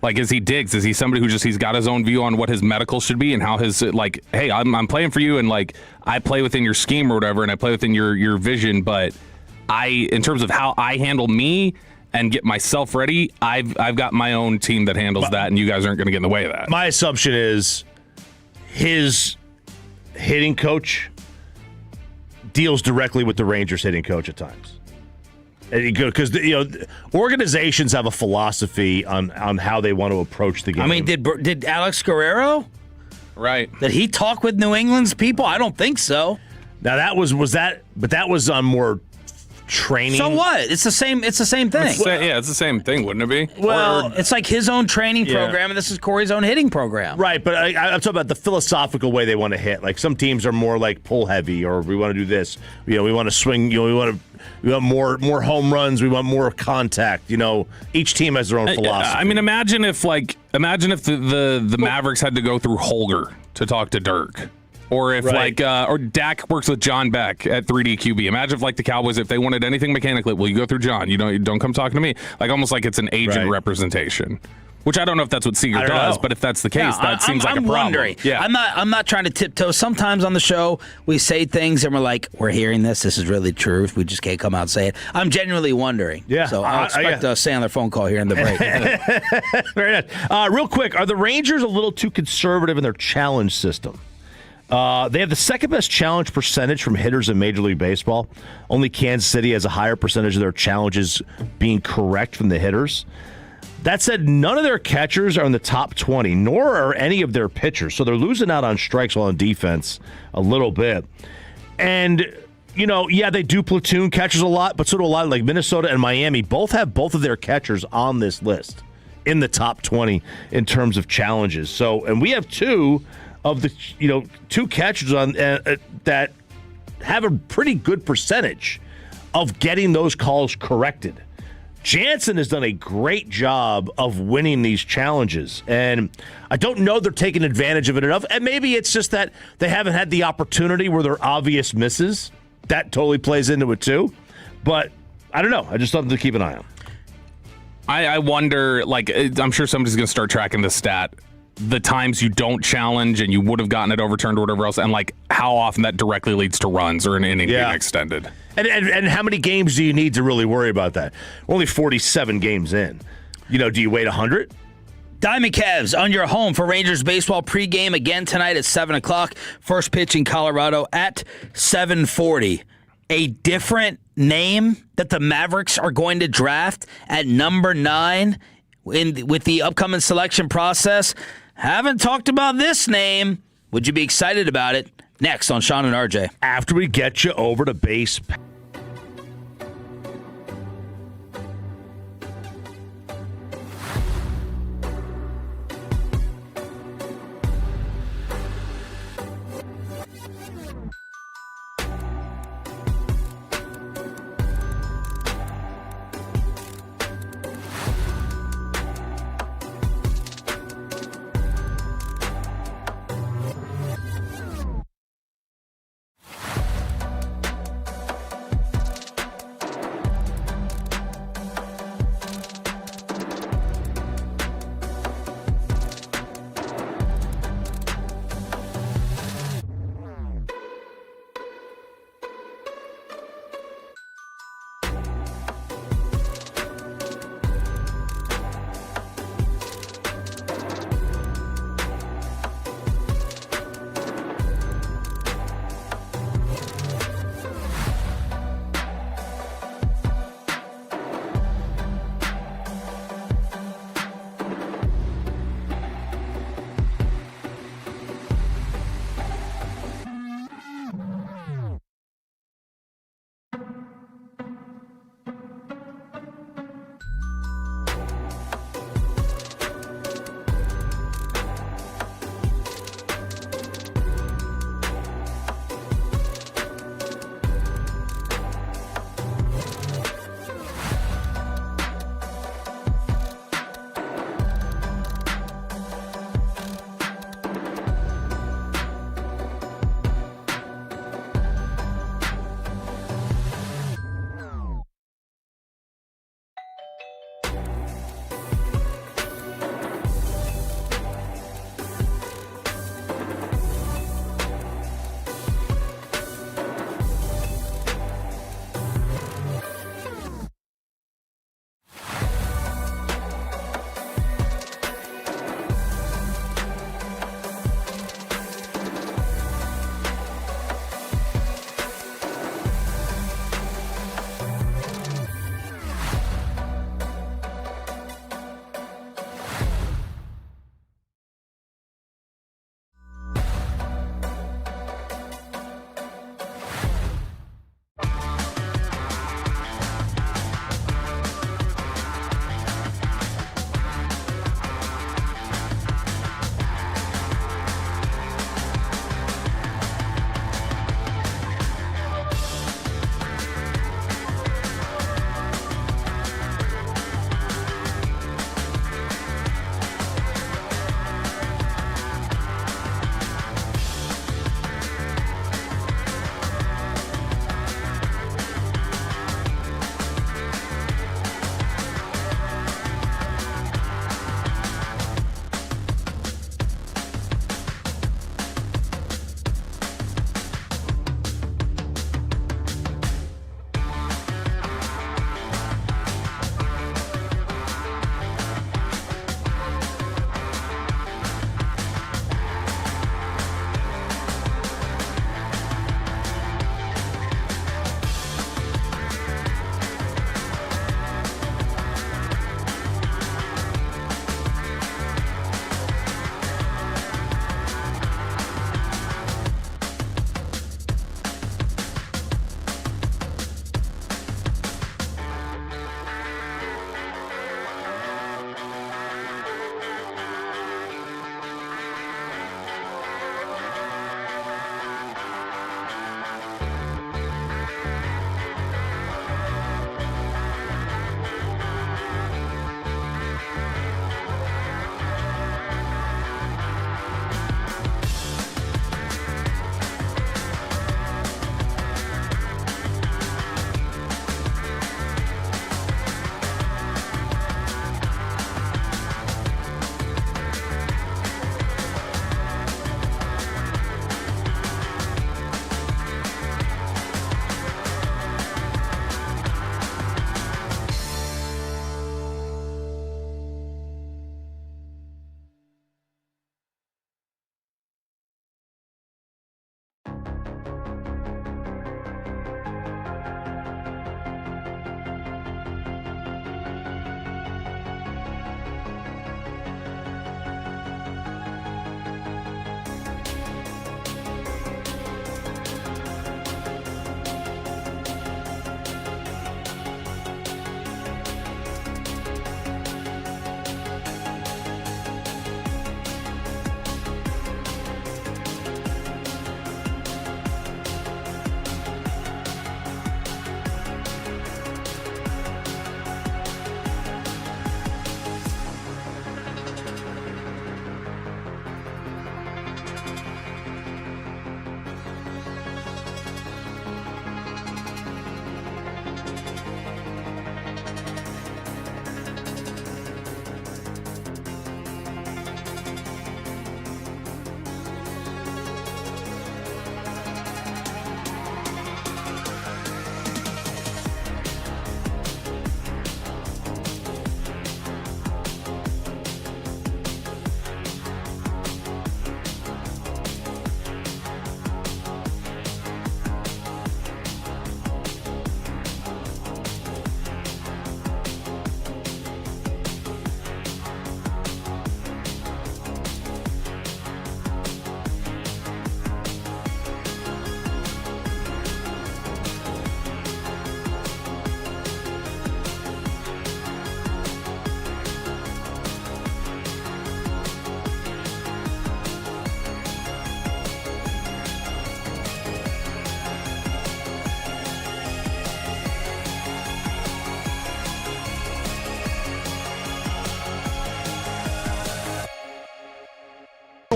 Like, is he Diggs? Is he somebody who he's got his own view on what his medical should be and how his, like, hey, I'm playing for you and like I play within your scheme or whatever and I play within your vision, but in terms of how I handle me and get myself ready, I've got my own team that handles that, and you guys aren't going to get in the way of that. My assumption is his hitting coach deals directly with the Rangers hitting coach at times. Because organizations have a philosophy on how they want to approach the game. I mean, did Alex Guerrero? Right. Did he talk with New England's people? I don't think so. Now that was on more training. So what? It's the same thing. It's the same thing, wouldn't it be? Well, it's like his own training program, and this is Corey's own hitting program. Right, but I'm talking about the philosophical way they want to hit. Like, some teams are more like pull heavy, or we want to do this. We want to swing. We want more home runs. We want more contact. Each team has their own philosophy. I mean, imagine if the Mavericks had to go through Holger to talk to Dirk. Or if or Dak works with John Beck at 3D QB. Imagine if the Cowboys, if they wanted anything mechanically, well, you go through John. You don't come talking to me. Like, almost like it's an agent representation. Which I don't know if that's what Seager does, but if that's the case, that seems like a problem. Wondering. Yeah. I'm not trying to tiptoe. Sometimes on the show we say things and we're like, we're hearing this. This is really true. We just can't come out and say it. I'm genuinely wondering. Yeah. So I'll expect a Sandler phone call here in the break. Very nice. Real quick, are the Rangers a little too conservative in their challenge system? They have the second best challenge percentage from hitters in Major League Baseball. Only Kansas City has a higher percentage of their challenges being correct from the hitters. That said, none of their catchers are in the top 20, nor are any of their pitchers. So they're losing out on strikes while on defense a little bit. And, they do platoon catchers a lot, but so do a lot of, like, Minnesota and Miami. Both have both of their catchers on this list in the top 20 in terms of challenges. So, and we have two of the two catchers on that have a pretty good percentage of getting those calls corrected. Jansen has done a great job of winning these challenges, and I don't know they're taking advantage of it enough. And maybe it's just that they haven't had the opportunity where there are obvious misses. That totally plays into it too. But I don't know. I just something to keep an eye on. I wonder, like, I'm sure somebody's going to start tracking this stat. The times you don't challenge and you would have gotten it overturned or whatever else, and like how often that directly leads to runs or an inning being extended. And how many games do you need to really worry about that? We're only 47 games in. Do you wait 100? Diamond Cavs on your home for Rangers baseball pregame again tonight at 7 o'clock. First pitch in Colorado at 7:40. A different name that the Mavericks are going to draft at number 9 with the upcoming selection process. Haven't talked about this name. Would you be excited about it? Next on Sean and RJ. After we get you over to base.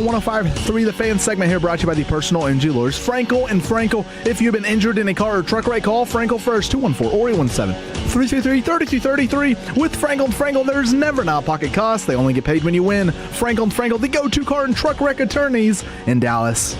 on 105.3 The Fan segment here brought to you by the personal injury lawyers Frankel and Frankel. If you've been injured in a car or truck wreck, call Frankel first, 214-817-333-3333. With Frankel and Frankel, there's never an out-of-pocket cost. They only get paid when you win. Frankel and Frankel, the go-to car and truck wreck attorneys in Dallas.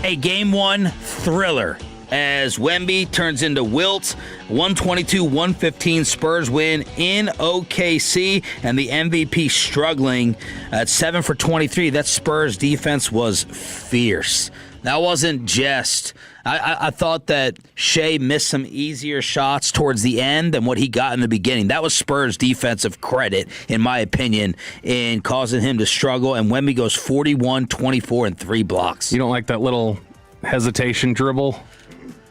A Game 1 thriller as Wemby turns into Wilt. 122-115 Spurs win in OKC, and the MVP struggling at 7 for 23. That Spurs defense was fierce. That wasn't just... I thought that Shea missed some easier shots towards the end than what he got in the beginning. That was Spurs' defensive credit, in my opinion, in causing him to struggle, and Wemby goes 41, 24, and 3 blocks. You don't like that little hesitation dribble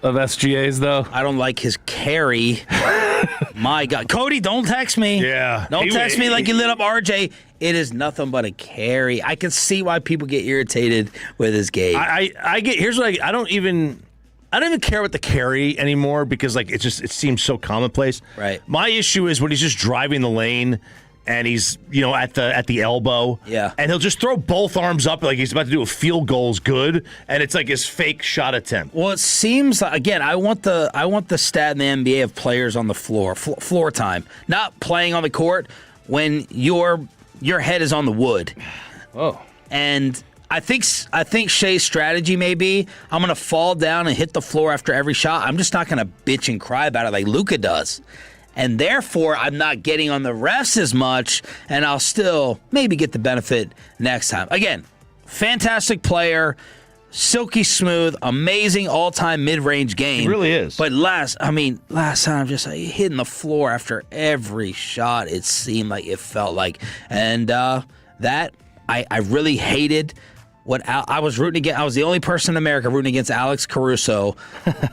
of SGA's, though? I don't like his carry. My God. Cody, don't text me. Yeah. Don't text me like you lit up RJ. It is nothing but a carry. I can see why people get irritated with his game. I get, here's what I don't even care about the carry anymore because like it seems so commonplace. Right. My issue is when he's just driving the lane and he's, at the elbow. Yeah. And he'll just throw both arms up like he's about to do a field goal's good, and it's like his fake shot attempt. Well, it seems like, again, I want the stat in the NBA of players on the floor, floor time, not playing on the court when your head is on the wood. Oh. And I think Shea's strategy may be, I'm going to fall down and hit the floor after every shot. I'm just not going to bitch and cry about it like Luka does. And therefore, I'm not getting on the refs as much, and I'll still maybe get the benefit next time. Again, fantastic player, silky smooth, amazing all-time mid-range game. He really is. But last time, just hitting the floor after every shot, it seemed like it felt like. And that, I really hated what I was rooting against. I was the only person in America rooting against Alex Caruso.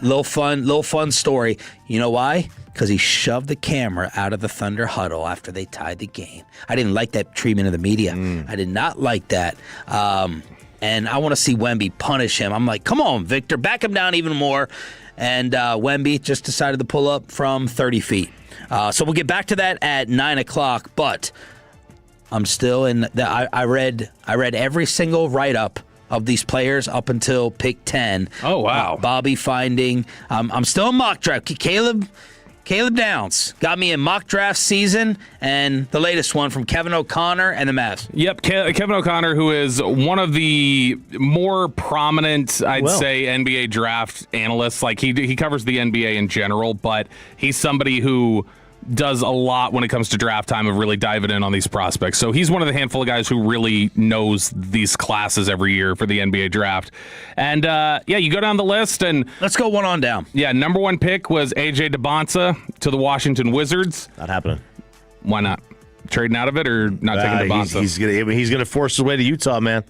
Little fun story. You know why? Because he shoved the camera out of the Thunder huddle after they tied the game. I didn't like that treatment of the media. I did not like that. And I want to see Wemby punish him. I'm like, come on, Victor, back him down even more. And Wemby just decided to pull up from 30 feet. So we'll get back to that at 9 o'clock. But I'm still in. I read every single write-up of these players up until pick 10. Oh, wow. Bobby finding. I'm still in mock draft. Caleb Downs got me in mock draft season, and the latest one from Kevin O'Connor and the Mavs. Yep, Kevin O'Connor, who is one of the more prominent, I'd say, NBA draft analysts. Like he covers the NBA in general, but he's somebody who does a lot when it comes to draft time of really diving in on these prospects. So he's one of the handful of guys who really knows these classes every year for the NBA draft. And you go down the list and let's go one on down. Yeah, number 1 pick was AJ DeBonsa to the Washington Wizards. Not happening. Why not? Trading out of it or not taking DeBonsa? He's gonna force his way to Utah, man.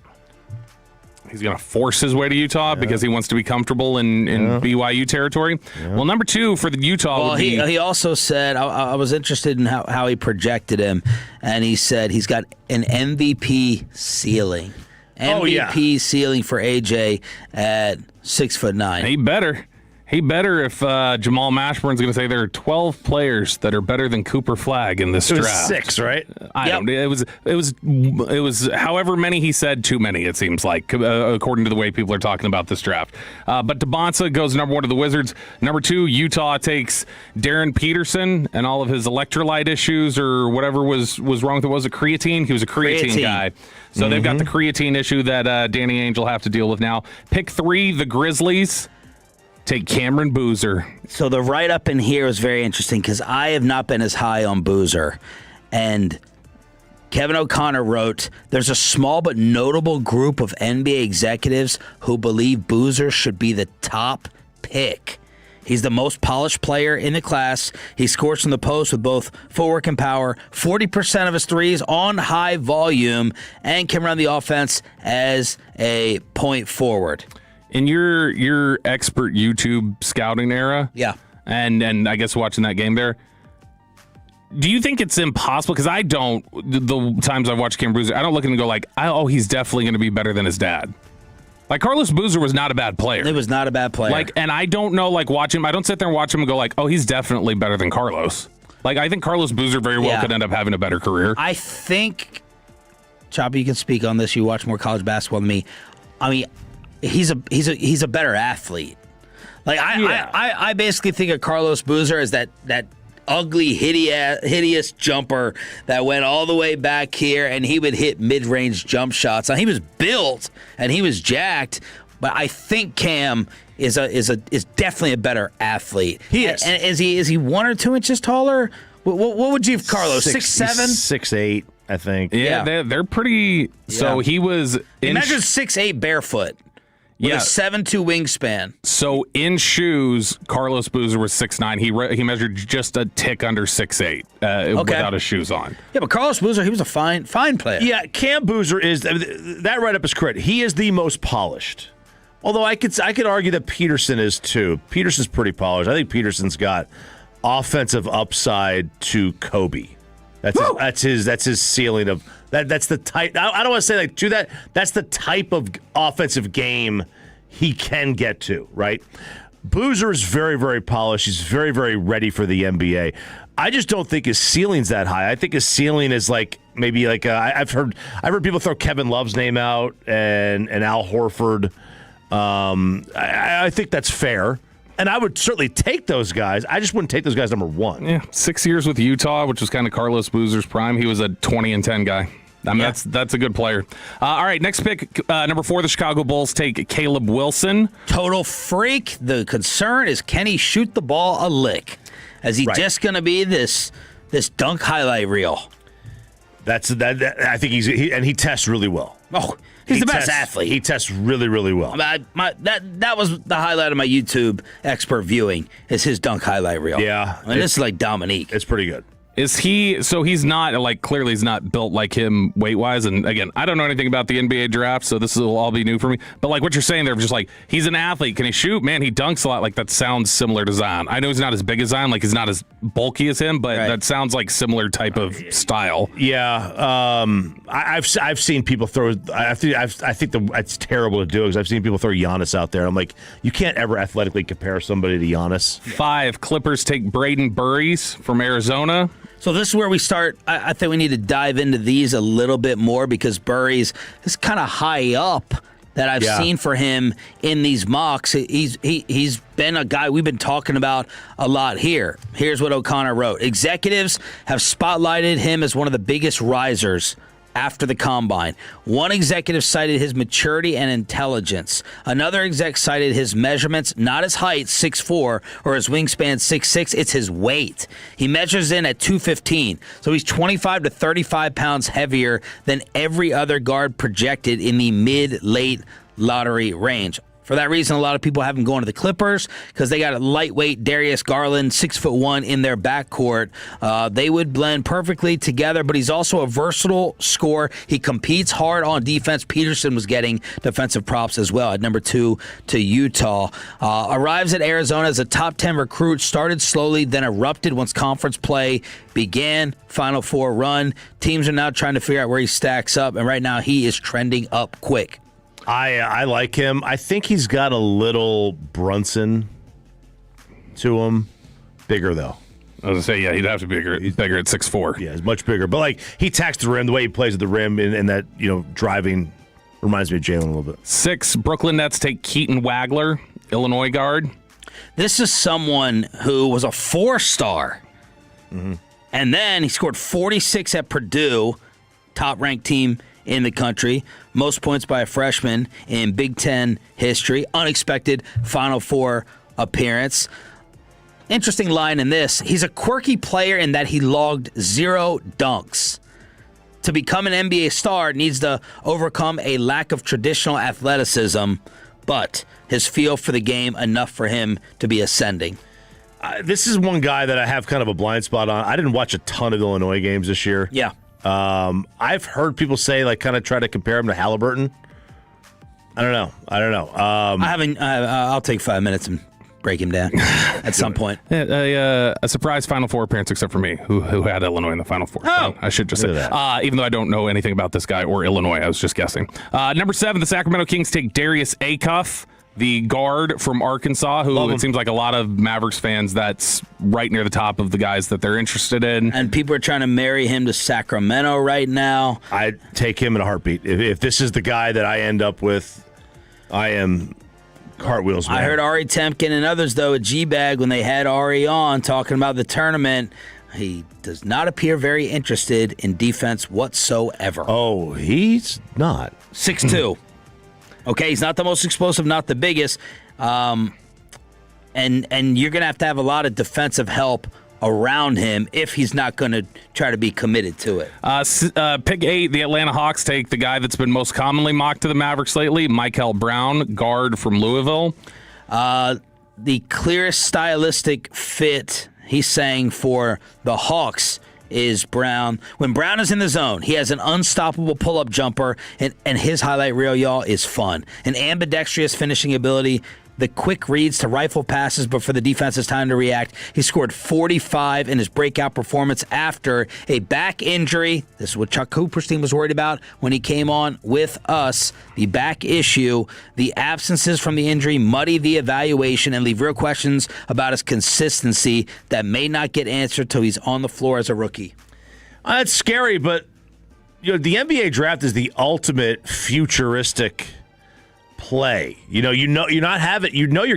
He's going to force his way to Utah because he wants to be comfortable in BYU territory. Yeah. Well, number 2 for the Utah would be... He also said, I was interested in how he projected him, and he said he's got an MVP ceiling. MVP ceiling for AJ at 6'9". He better if Jamal Mashburn's going to say there are 12 players that are better than Cooper Flagg in this draft. 6, right? It was however many he said, too many, it seems like, according to the way people are talking about this draft. But DeBonsa goes number 1 to the Wizards. Number 2, Utah takes Darren Peterson and all of his electrolyte issues or whatever was wrong with it. Was it creatine? He was a creatine guy. So they've got the creatine issue that Danny Ainge will have to deal with now. Pick 3, the Grizzlies take Cameron Boozer. So the write-up in here is very interesting because I have not been as high on Boozer. And Kevin O'Connor wrote, there's a small but notable group of NBA executives who believe Boozer should be the top pick. He's the most polished player in the class. He scores from the post with both footwork and power, 40% of his threes on high volume, and can run the offense as a point forward. In your expert YouTube scouting era, and I guess watching that game there, do you think it's impossible? Because I don't. The times I've watched Cam Boozer, I don't look at him and go like, "Oh, he's definitely going to be better than his dad." Like Carlos Boozer was not a bad player. He was not a bad player. Like, and I don't know, like watch him. I don't sit there and watch him and go like, "Oh, he's definitely better than Carlos." Like, I think Carlos Boozer very well could end up having a better career. I think Choppy, you can speak on this. You watch more college basketball than me. I mean, he's a better athlete. Like I basically think of Carlos Boozer as that ugly, hideous jumper that went all the way back here, and he would hit mid-range jump shots. Now, he was built and he was jacked, but I think Cam is definitely a better athlete. He is. And is he 1 or 2 inches taller? What would you have, Carlos? 6'7"? 6'8", I think. Yeah. They're pretty. So he was. He measured 6'8" barefoot. With a 7'2" wingspan. So in shoes, Carlos Boozer was 6'9". He measured just a tick under 6'8" without his shoes on. Yeah, but Carlos Boozer, he was a fine player. Yeah, Cam Boozer is that write-up is correct. He is the most polished. Although I could argue that Peterson is too. Peterson's pretty polished. I think Peterson's got offensive upside to Kobe. That's his ceiling of that. That's the type. I don't want to say like to that. That's the type of offensive game he can get to. Right. Boozer is very, very polished. He's very, very ready for the NBA. I just don't think his ceiling's that high. I think his ceiling is like maybe like I've heard people throw Kevin Love's name out and Al Horford. I think that's fair. And I would certainly take those guys. I just wouldn't take those guys number 1. Yeah, 6 years with Utah, which was kind of Carlos Boozer's prime. He was a 20-10 guy. I mean, that's a good player. All right, next pick, number 4, the Chicago Bulls take Caleb Wilson. Total freak. The concern is, can he shoot the ball a lick? Is he just going to be this dunk highlight reel? I think he tests really well. Oh, he's the best athlete. He tests really, really well. That was the highlight of my YouTube expert viewing, is his dunk highlight reel. Yeah. I mean, this is like Dominique. It's pretty good. Is he, so he's not, like, clearly he's not built like him weight-wise, and again, I don't know anything about the NBA draft, so this will all be new for me, but like what you're saying there, just like, he's an athlete, can he shoot? Man, he dunks a lot, like that sounds similar to Zion. I know he's not as big as Zion, like he's not as bulky as him, but that sounds like similar type of style. Yeah, I've seen people throw, I think it's terrible to do, because I've seen people throw Giannis out there, I'm like, you can't ever athletically compare somebody to Giannis. 5, Clippers take Braden Burries from Arizona. So this is where we start. I think we need to dive into these a little bit more, because Burries is kind of high up that I've seen for him in these mocks. He's been a guy we've been talking about a lot here. Here's what O'Connor wrote. Executives have spotlighted him as one of the biggest risers after the combine. One executive cited his maturity and intelligence. Another exec cited his measurements, not his height, 6'4", or his wingspan, 6'6". It's his weight. He measures in at 215, so he's 25 to 35 pounds heavier than every other guard projected in the mid-late lottery range. For that reason, a lot of people have him going to the Clippers, because they got a lightweight Darius Garland, 6'1", in their backcourt. They would blend perfectly together, but he's also a versatile scorer. He competes hard on defense. Peterson was getting defensive props as well at number 2 to Utah. Arrives at Arizona as a top 10 recruit, started slowly, then erupted once conference play began. Final Four run. Teams are now trying to figure out where he stacks up, and right now he is trending up quick. I like him. I think he's got a little Brunson to him. Bigger, though. I was going to say, yeah, he'd have to be bigger. He's bigger at 6'4". Yeah, he's much bigger. But, like, he attacks the rim. The way he plays at the rim and that, driving reminds me of Jalen a little bit. 6, Brooklyn Nets take Keaton Wagler, Illinois guard. This is someone who was a 4-star. Mm-hmm. And then he scored 46 at Purdue, top-ranked team in the country, most points by a freshman in Big Ten history, unexpected Final Four appearance. Interesting line in this, he's a quirky player in that he logged 0 dunks. To become an NBA star, needs to overcome a lack of traditional athleticism, but his feel for the game enough for him to be ascending. This is one guy that I have kind of a blind spot on. I didn't watch a ton of Illinois games this year. Yeah. I've heard people say, like, kind of try to compare him to Halliburton. I don't know. I haven't. I'll take 5 minutes and break him down at some point. A surprise Final Four appearance, except for me, who had Illinois in the Final Four. Oh, so I should just say that. Even though I don't know anything about this guy or Illinois, I was just guessing. Number 7, the Sacramento Kings take Darius Acuff the guard from Arkansas, who it seems like a lot of Mavericks fans, that's right near the top of the guys that they're interested in. And people are trying to marry him to Sacramento right now. I'd take him in a heartbeat. If this is the guy that I end up with, I am cartwheels, man. I heard Ari Temkin and others, though, at G-Bag, when they had Ari on talking about the tournament, he does not appear very interested in defense whatsoever. Oh, he's not. 6'2". Okay, he's not the most explosive, not the biggest. And you're going to have a lot of defensive help around him if he's not going to try to be committed to it. Pick 8, the Atlanta Hawks take the guy that's been most commonly mocked to the Mavericks lately, Michael Brown, guard from Louisville. The clearest stylistic fit, he's saying, for the Hawks is Brown. When Brown is in the zone, he has an unstoppable pull-up jumper, and his highlight reel, y'all, is fun. An ambidextrous finishing ability, the quick reads to rifle passes, but for the defense's time to react. He scored 45 in his breakout performance after a back injury. This is what Chuck Cooper's team was worried about when he came on with us. The back issue, the absences from the injury muddy the evaluation and leave real questions about his consistency that may not get answered till he's on the floor as a rookie. That's scary, but the NBA draft is the ultimate futuristic play. You're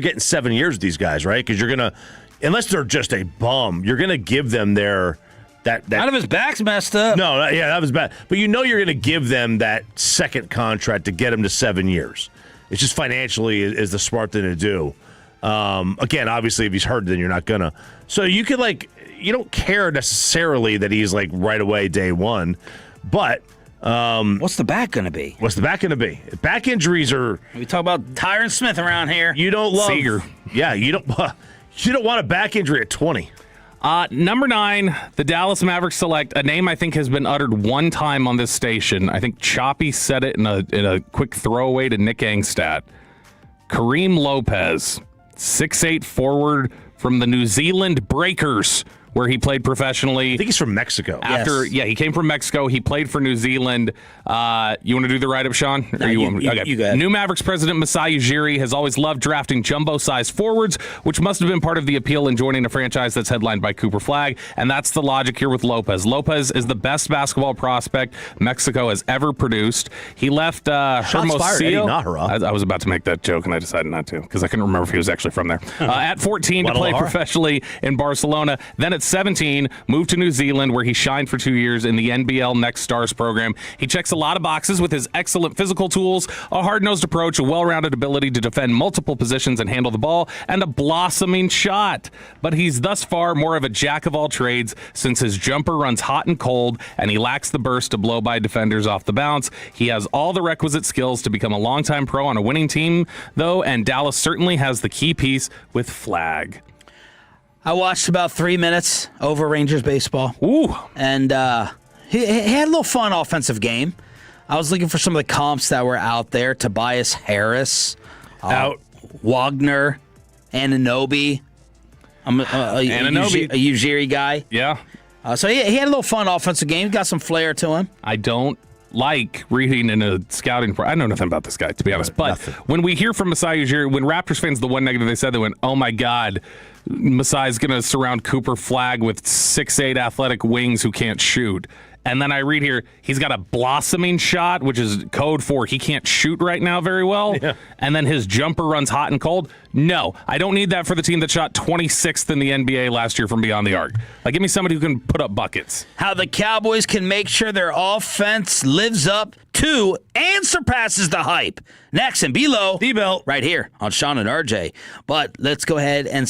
getting 7 years with these guys, right? Because you're gonna, unless they're just a bum, you're gonna give them that. Out of his back's messed up. No, that was bad. But you're gonna give them that second contract to get him to 7 years. It's just financially is the smart thing to do. Again, obviously, if he's hurt, then you're not gonna. So you could you don't care necessarily that he's right away day one, but. What's the back going to be? Back injuries are. We talk about Tyron Smith around here. You don't love Seager. Yeah, you don't want a back injury at 20. Number 9, the Dallas Mavericks select a name I think has been uttered one time on this station. I think Choppy said it in a quick throwaway to Nick Angstadt. Kareem Lopez, 6'8" forward from the New Zealand Breakers, where he played professionally. I think he's from Mexico. He came from Mexico. He played for New Zealand. You want to do the write-up, Sean? No, you go ahead. New Mavericks president Masai Ujiri has always loved drafting jumbo-sized forwards, which must have been part of the appeal in joining a franchise that's headlined by Cooper Flagg, and that's the logic here with Lopez. Lopez is the best basketball prospect Mexico has ever produced. He left Hermosillo. I was about to make that joke, and I decided not to because I couldn't remember if he was actually from there. At 14, to play professionally in Barcelona. Then at 17, moved to New Zealand, where he shined for 2 years in the NBL Next Stars program. He checks a lot of boxes with his excellent physical tools, a hard-nosed approach, a well-rounded ability to defend multiple positions and handle the ball, and a blossoming shot. But he's thus far more of a jack of all trades, since his jumper runs hot and cold, and he lacks the burst to blow by defenders off the bounce. He has all the requisite skills to become a longtime pro on a winning team, though, and Dallas certainly has the key piece with Flagg. I watched about 3 minutes over Rangers baseball. Ooh. And he had a little fun offensive game. I was looking for some of the comps that were out there. Tobias Harris, out. Wagner, Anunoby. I'm a Ujiri guy. Yeah. So he had a little fun offensive game. Got some flair to him. I don't like reading in a scouting report. I know nothing about this guy, to be honest. But when we hear from Masai Ujiri, when Raptors fans, the one negative they said, they went, oh my God, Masai's going to surround Cooper Flagg with 6'8" athletic wings who can't shoot. And then I read here, he's got a blossoming shot, which is code for he can't shoot right now very well. Yeah. And then his jumper runs hot and cold. No, I don't need that for the team that shot 26th in the NBA last year from beyond the arc. Give me somebody who can put up buckets. How the Cowboys can make sure their offense lives up to and surpasses the hype. Next and below, D-Belt, right here on Sean and RJ. But let's go ahead and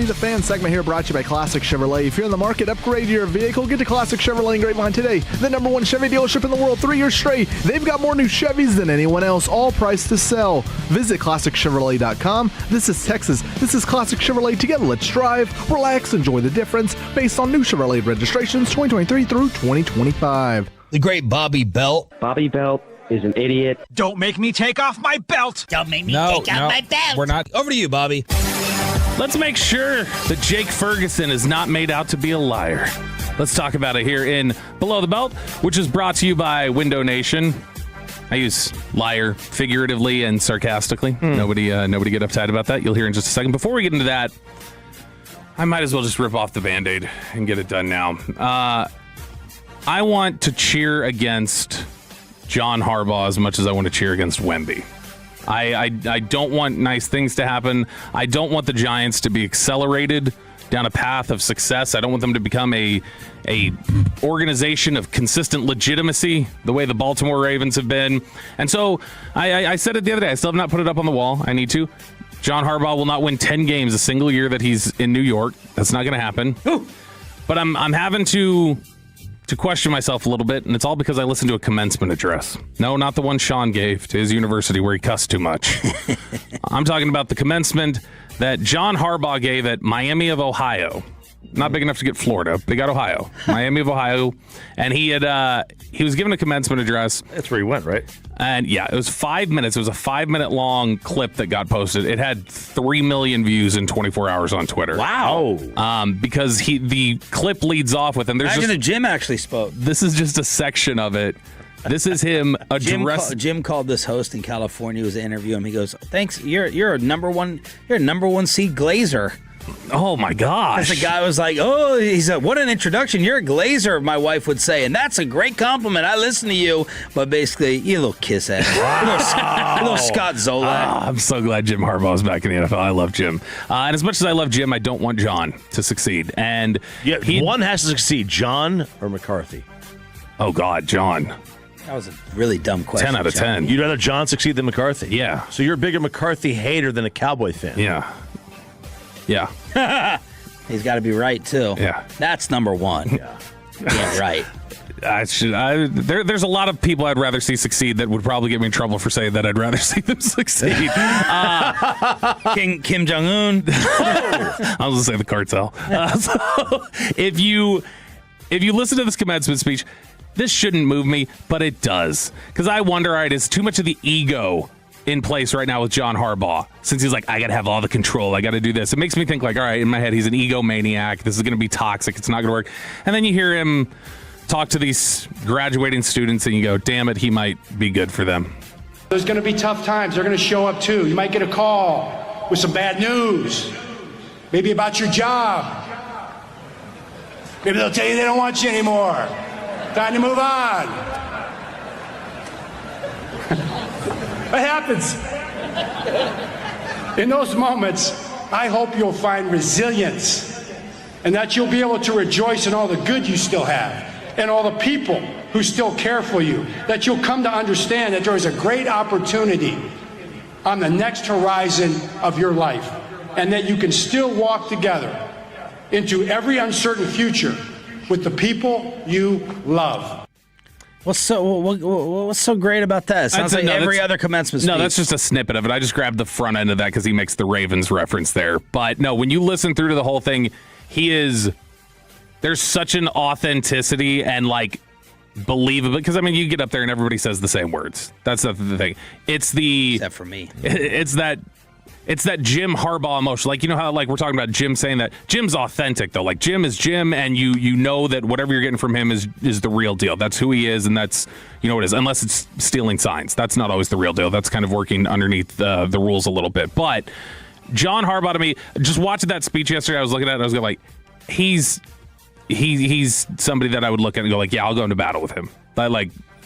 The Fan segment here brought to you by Classic Chevrolet. If you're in the market, upgrade your vehicle. Get to Classic Chevrolet in Grapevine today. The #1 Chevy dealership in the world 3 years straight. They've got more new Chevys than anyone else, all priced to sell. Visit ClassicChevrolet.com. This is Texas. This is Classic Chevrolet. Together, let's drive, relax, enjoy the difference based on new Chevrolet registrations 2023 through 2025. The great Bobby Belt. Bobby Belt is an idiot. Don't make me take off my belt. Don't make me take off my belt. We're not. Over to you, Bobby. Let's make sure that Jake Ferguson is not made out to be a liar. Let's talk about it here in Below the Belt, which is brought to you by Window Nation. I use liar figuratively and sarcastically. Nobody get uptight about that. You'll hear in just a second. Before we get into that, I might as well just rip off the Band-Aid and get it done now. I want to cheer against John Harbaugh as much as I want to cheer against Wemby. I don't want nice things to happen. I don't want the Giants to be accelerated down a path of success. I don't want them to become a organization of consistent legitimacy the way the Baltimore Ravens have been. And so I said it the other day. I still have not put it up on the wall. I need to. John Harbaugh will not win 10 games a single year that he's in New York. That's not going to happen. Ooh. But I'm having to question myself a little bit, and it's all because I listened to a commencement address. No, not the one Sean gave to his university where he cussed too much. I'm talking about the commencement that John Harbaugh gave at Miami of Ohio. Not big enough to get Florida. They got Ohio. Miami of Ohio. And he was given a commencement address. That's where he went, right? And yeah, it was 5 minutes. It was a 5-minute long clip that got posted. It had 3 million views in 24 hours on Twitter. Wow. Because the clip leads off with him. Imagine if Jim actually spoke. This is just a section of it. This is him addressing. Jim called this host in California who was interviewing him. He goes, "Thanks, you're a number one seed Glazer." Oh my gosh! Because the guy was like, "Oh, he said, what an introduction! You're a Glazer," my wife would say, and that's a great compliment. I listen to you, but basically, you little kiss ass, little Scott Zolak. I'm so glad Jim Harbaugh is back in the NFL. I love Jim, and as much as I love Jim, I don't want John to succeed. And one has to succeed: John or McCarthy. Oh God, John. That was a really dumb question. 10 out of 10. You'd rather John succeed than McCarthy? Yeah. So you're a bigger McCarthy hater than a Cowboy fan? Yeah. Yeah. He's got to be right, too. Yeah. That's number one. Yeah, right. There's a lot of people I'd rather see succeed that would probably get me in trouble for saying that I'd rather see them succeed. Kim Jong-un. I was going to say the cartel. So if you listen to this commencement speech, this shouldn't move me, but it does. Because I wonder, all right, is too much of the ego in place right now with John Harbaugh? Since he's like, I got to have all the control. I got to do this. It makes me think like, all right, in my head, he's an egomaniac. This is going to be toxic. It's not going to work. And then you hear him talk to these graduating students and you go, damn it, he might be good for them. There's going to be tough times. They're going to show up too. You might get a call with some bad news. Maybe about your job. Maybe they'll tell you they don't want you anymore. Time to move on. What happens? In those moments, I hope you'll find resilience and that you'll be able to rejoice in all the good you still have and all the people who still care for you, that you'll come to understand that there is a great opportunity on the next horizon of your life and that you can still walk together into every uncertain future with the people you love. What's so great about that? It sounds like every other commencement speech. No, that's just a snippet of it. I just grabbed the front end of that because he makes the Ravens reference there. But no, when you listen through to the whole thing, there's such an authenticity and like believable. Because I mean, you get up there and everybody says the same words. That's the thing. Except for me. It's that Jim Harbaugh emotion. Like, you know how like we're talking about Jim saying that Jim's authentic though. Like Jim is Jim, and you know that whatever you're getting from him is the real deal. That's who he is, and that's what it is. Unless it's stealing signs, that's not always the real deal. That's kind of working underneath the rules a little bit. But John Harbaugh, to me, just watching that speech yesterday, I was looking at it, I was going like, he's somebody that I would look at and go like, yeah, I'll go into battle with him.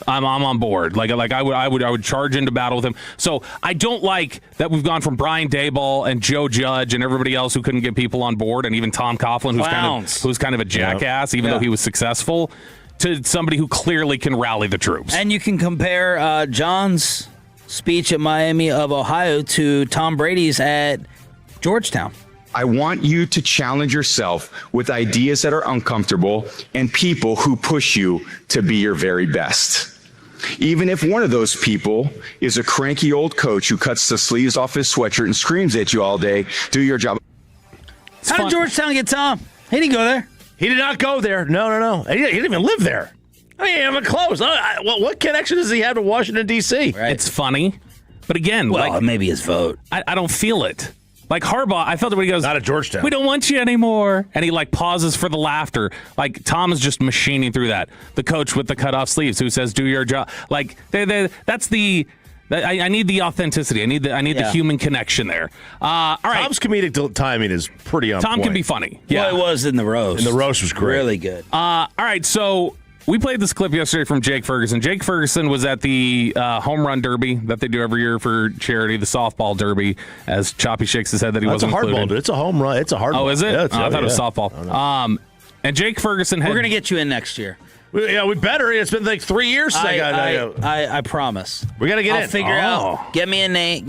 I'm on board. Like I would charge into battle with him. So I don't like that we've gone from Brian Daboll and Joe Judge and everybody else who couldn't get people on board, and even Tom Coughlin, who's kind of a jackass, even though he was successful, to somebody who clearly can rally the troops. And you can compare John's speech at Miami of Ohio to Tom Brady's at Georgetown. I want you to challenge yourself with ideas that are uncomfortable and people who push you to be your very best. Even if one of those people is a cranky old coach who cuts the sleeves off his sweatshirt and screams at you all day, do your job. How did Georgetown get Tom? He didn't go there. He did not go there. No. He didn't even live there. I mean, I'm close. What connection does he have to Washington, D.C.? Right. It's funny, but again, maybe his vote. I don't feel it. Like Harbaugh, I felt it when he goes, not at Georgetown. We don't want you anymore. And he pauses for the laughter. Tom is just machining through that. The coach with the cutoff sleeves who says, do your job. That's the... I need the authenticity. I need the human connection there. All right. Tom's comedic timing is pretty on point. Tom can be funny. Yeah. Well, it was in the roast. And the roast was great. Really good. All right, so we played this clip yesterday from Jake Ferguson. Jake Ferguson was at the home run derby that they do every year for charity, the softball derby, as Choppy shakes his head that he wasn't included. It's a hardball, dude. It's a home run. It's a hardball. Oh, is it? Yeah, I thought it was softball. And Jake Ferguson had... We're going to get you in next year. We better. It's been 3 years since I promise. We got to get in. I'll figure out. Get me a name.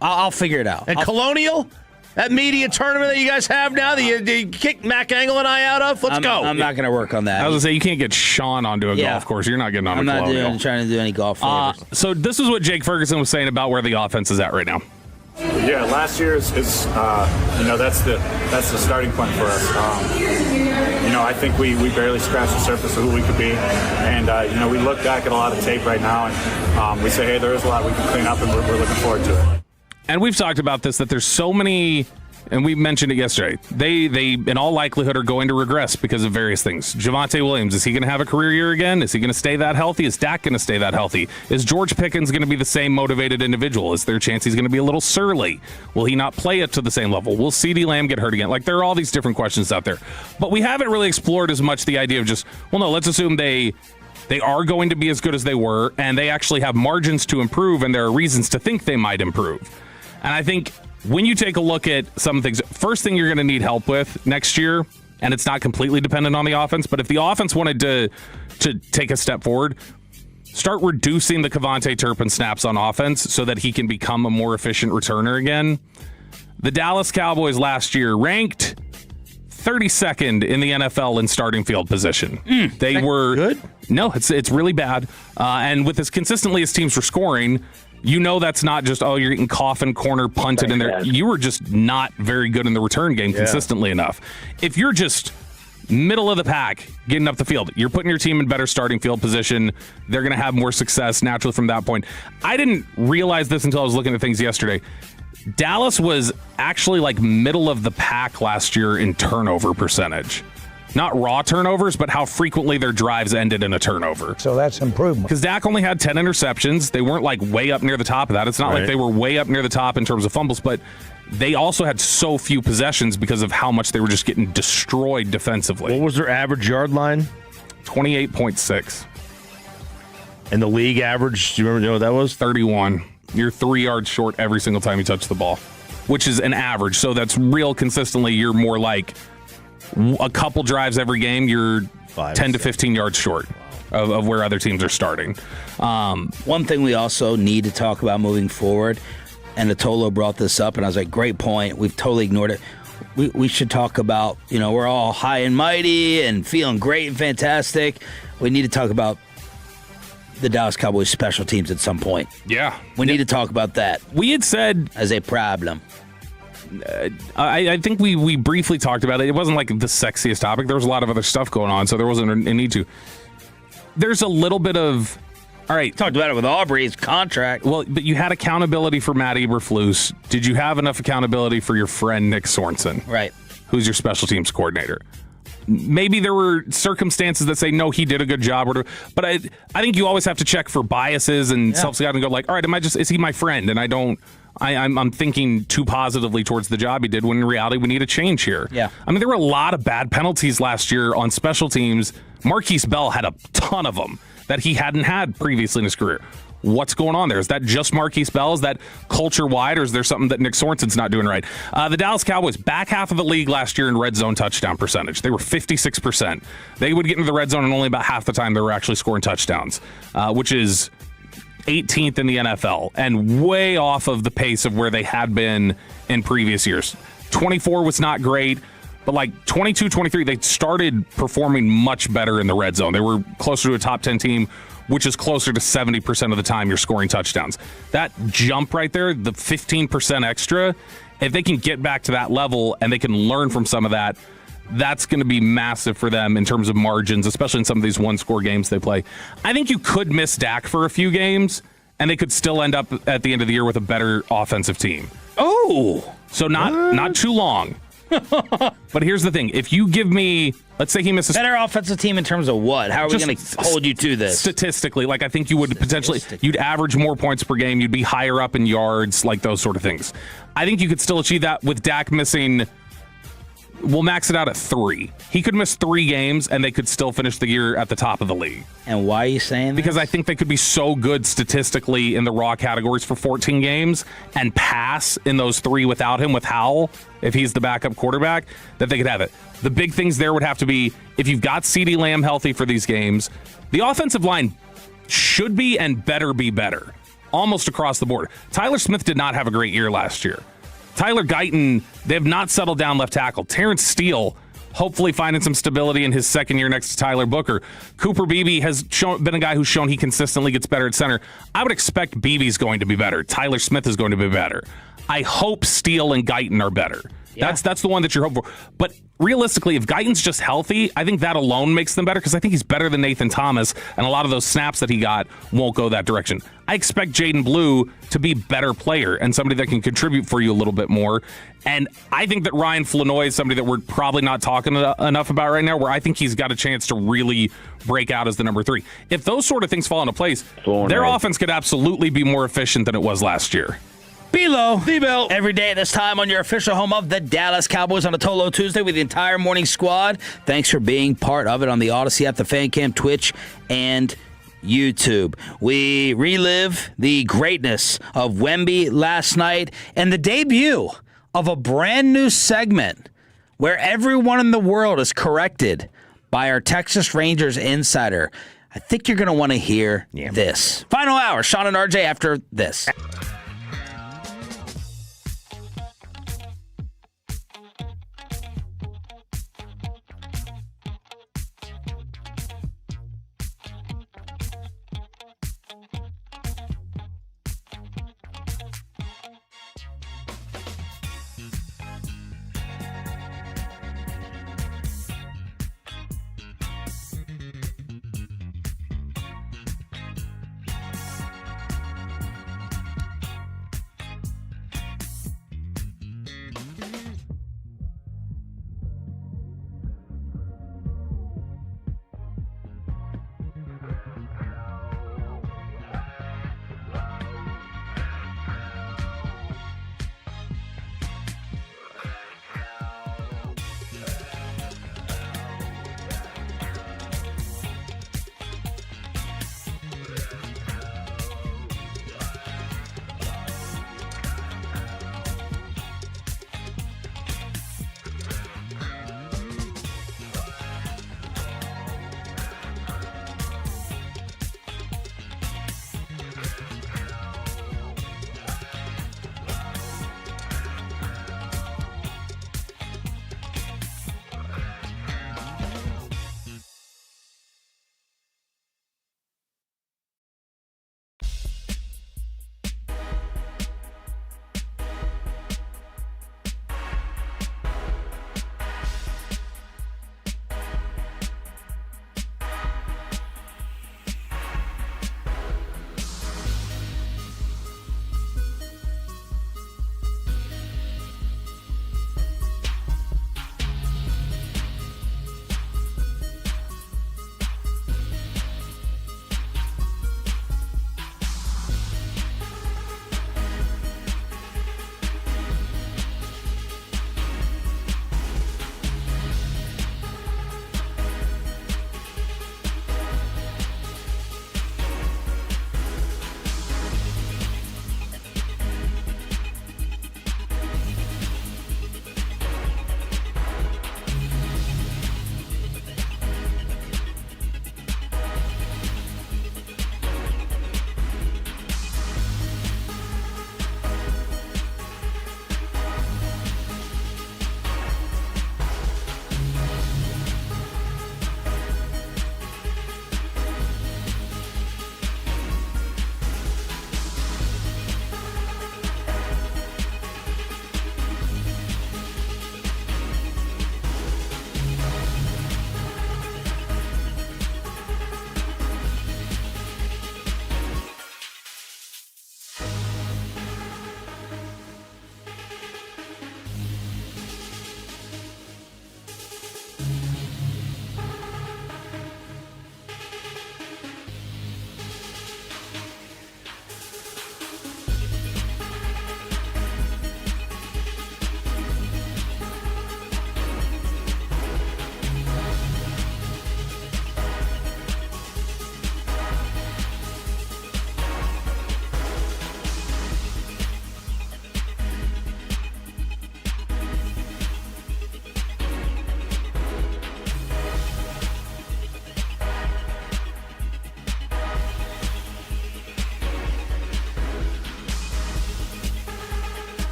I'll figure it out. And Colonial? That media tournament that you guys have now that you kick Mac Angle and I out of? Let's go. I'm not going to work on that. I was going to say, you can't get Sean onto a golf course. You're not getting on a golf course. I'm not trying to do any golf favors. So this is what Jake Ferguson was saying about where the offense is at right now. Yeah, last year is that's the starting point for us. I think we barely scratched the surface of who we could be, and we look back at a lot of tape right now, and we say, hey, there is a lot we can clean up, and we're looking forward to it. And we've talked about this, that there's so many, and we mentioned it yesterday, they in all likelihood are going to regress because of various things. Javonte Williams, is he going to have a career year again? Is he going to stay that healthy? Is Dak going to stay that healthy? Is George Pickens going to be the same motivated individual? Is there a chance he's going to be a little surly? Will he not play it to the same level? Will CeeDee Lamb get hurt again? There are all these different questions out there. But we haven't really explored as much the idea of just, well, no, let's assume they are going to be as good as they were, and they actually have margins to improve, and there are reasons to think they might improve. And I think when you take a look at some things, first thing you're going to need help with next year, and it's not completely dependent on the offense, but if the offense wanted to take a step forward, start reducing the Kevontae Turpin snaps on offense so that he can become a more efficient returner again. The Dallas Cowboys last year ranked 32nd in the NFL in starting field position. They were good. No, it's really bad. And with as consistently as teams were scoring, that's not just, you're getting coffin corner punted in there. You were just not very good in the return game consistently enough. If you're just middle of the pack getting up the field, you're putting your team in better starting field position. They're going to have more success naturally from that point. I didn't realize this until I was looking at things yesterday. Dallas was actually middle of the pack last year in turnover percentage. Not raw turnovers, but how frequently their drives ended in a turnover. So that's improvement. Because Dak only had 10 interceptions. They weren't way up near the top of that. It's not like they were way up near the top in terms of fumbles, but they also had so few possessions because of how much they were just getting destroyed defensively. What was their average yard line? 28.6. And the league average, do you remember what that was? 31. You're 3 yards short every single time you touch the ball, which is an average. So that's real consistently. You're more like a couple drives every game, you're 10 to 15 yards short of where other teams are starting. One thing we also need to talk about moving forward, and Atolo brought this up, and I was like, great point. We've totally ignored it. We should talk about, we're all high and mighty and feeling great and fantastic. We need to talk about the Dallas Cowboys special teams at some point. Yeah. We need to talk about that. We had said as a problem. I think we briefly talked about it. It wasn't the sexiest topic. There was a lot of other stuff going on, so there wasn't a need to. There's a little bit of, all right. Talked about it with Aubrey's contract. Well, but you had accountability for Matt Eberflus. Did you have enough accountability for your friend Nick Sorensen? Right. Who's your special teams coordinator? Maybe there were circumstances that say, no, he did a good job. But I think you always have to check for biases and self-scouting and go all right, is he my friend? And I'm thinking too positively towards the job he did when in reality we need a change here. Yeah. I mean, there were a lot of bad penalties last year on special teams. Marquise Bell had a ton of them that he hadn't had previously in his career. What's going on there? Is that just Marquise Bell? Is that culture-wide, or is there something that Nick Sorensen's not doing right? The Dallas Cowboys, back half of the league last year in red zone touchdown percentage. They were 56%. They would get into the red zone, and only about half the time they were actually scoring touchdowns, which is 18th in the NFL and way off of the pace of where they had been in previous years. 24 was not great, but 22, 23, they started performing much better in the red zone. They were closer to a top 10 team, which is closer to 70% of the time you're scoring touchdowns. That jump right there, the 15% extra, if they can get back to that level and they can learn from some of that, that's going to be massive for them in terms of margins, especially in some of these one-score games they play. I think you could miss Dak for a few games, and they could still end up at the end of the year with a better offensive team. Oh! So not too long. But here's the thing. If you give me, let's say he misses... Better offensive team in terms of what? How are we going to hold you to this? Statistically, like I think you would potentially, you'd average more points per game, you'd be higher up in yards, like those sort of things. I think you could still achieve that with Dak missing... We'll max it out at 3. He could miss 3 games, and they could still finish the year at the top of the league. And why are you saying that? Because I think they could be so good statistically in the raw categories for 14 games and pass in those 3 without him, with Howell, if he's the backup quarterback, that they could have it. The big things there would have to be, if you've got CeeDee Lamb healthy for these games, the offensive line should be and better be better, almost across the board. Tyler Smith did not have a great year last year. Tyler Guyton, they have not settled down left tackle. Terrence Steele, hopefully finding some stability in his second year next to Tyler Booker. Cooper Beebe has been a guy who's shown he consistently gets better at center. I would expect Beebe's going to be better. Tyler Smith is going to be better. I hope Steele and Guyton are better. Yeah. That's the one that you're hoping for. But realistically, if Guyton's just healthy, I think that alone makes them better because I think he's better than Nathan Thomas, and a lot of those snaps that he got won't go that direction. I expect Jaden Blue to be a better player and somebody that can contribute for you a little bit more. And I think that Ryan Flanoy is somebody that we're probably not talking enough about right now, where I think he's got a chance to really break out as the number 3. If those sort of things fall into place, their offense could absolutely be more efficient than it was last year. B-Lo. Every day at this time on your official home of the Dallas Cowboys on a Tolo Tuesday with the entire morning squad. Thanks for being part of it on the Odyssey app, the Fan Cam, Twitch, and YouTube. We relive the greatness of Wemby last night and the debut of a brand new segment where everyone in the world is corrected by our Texas Rangers insider. I think you're going to want to hear this. Final hour, Sean and RJ after this.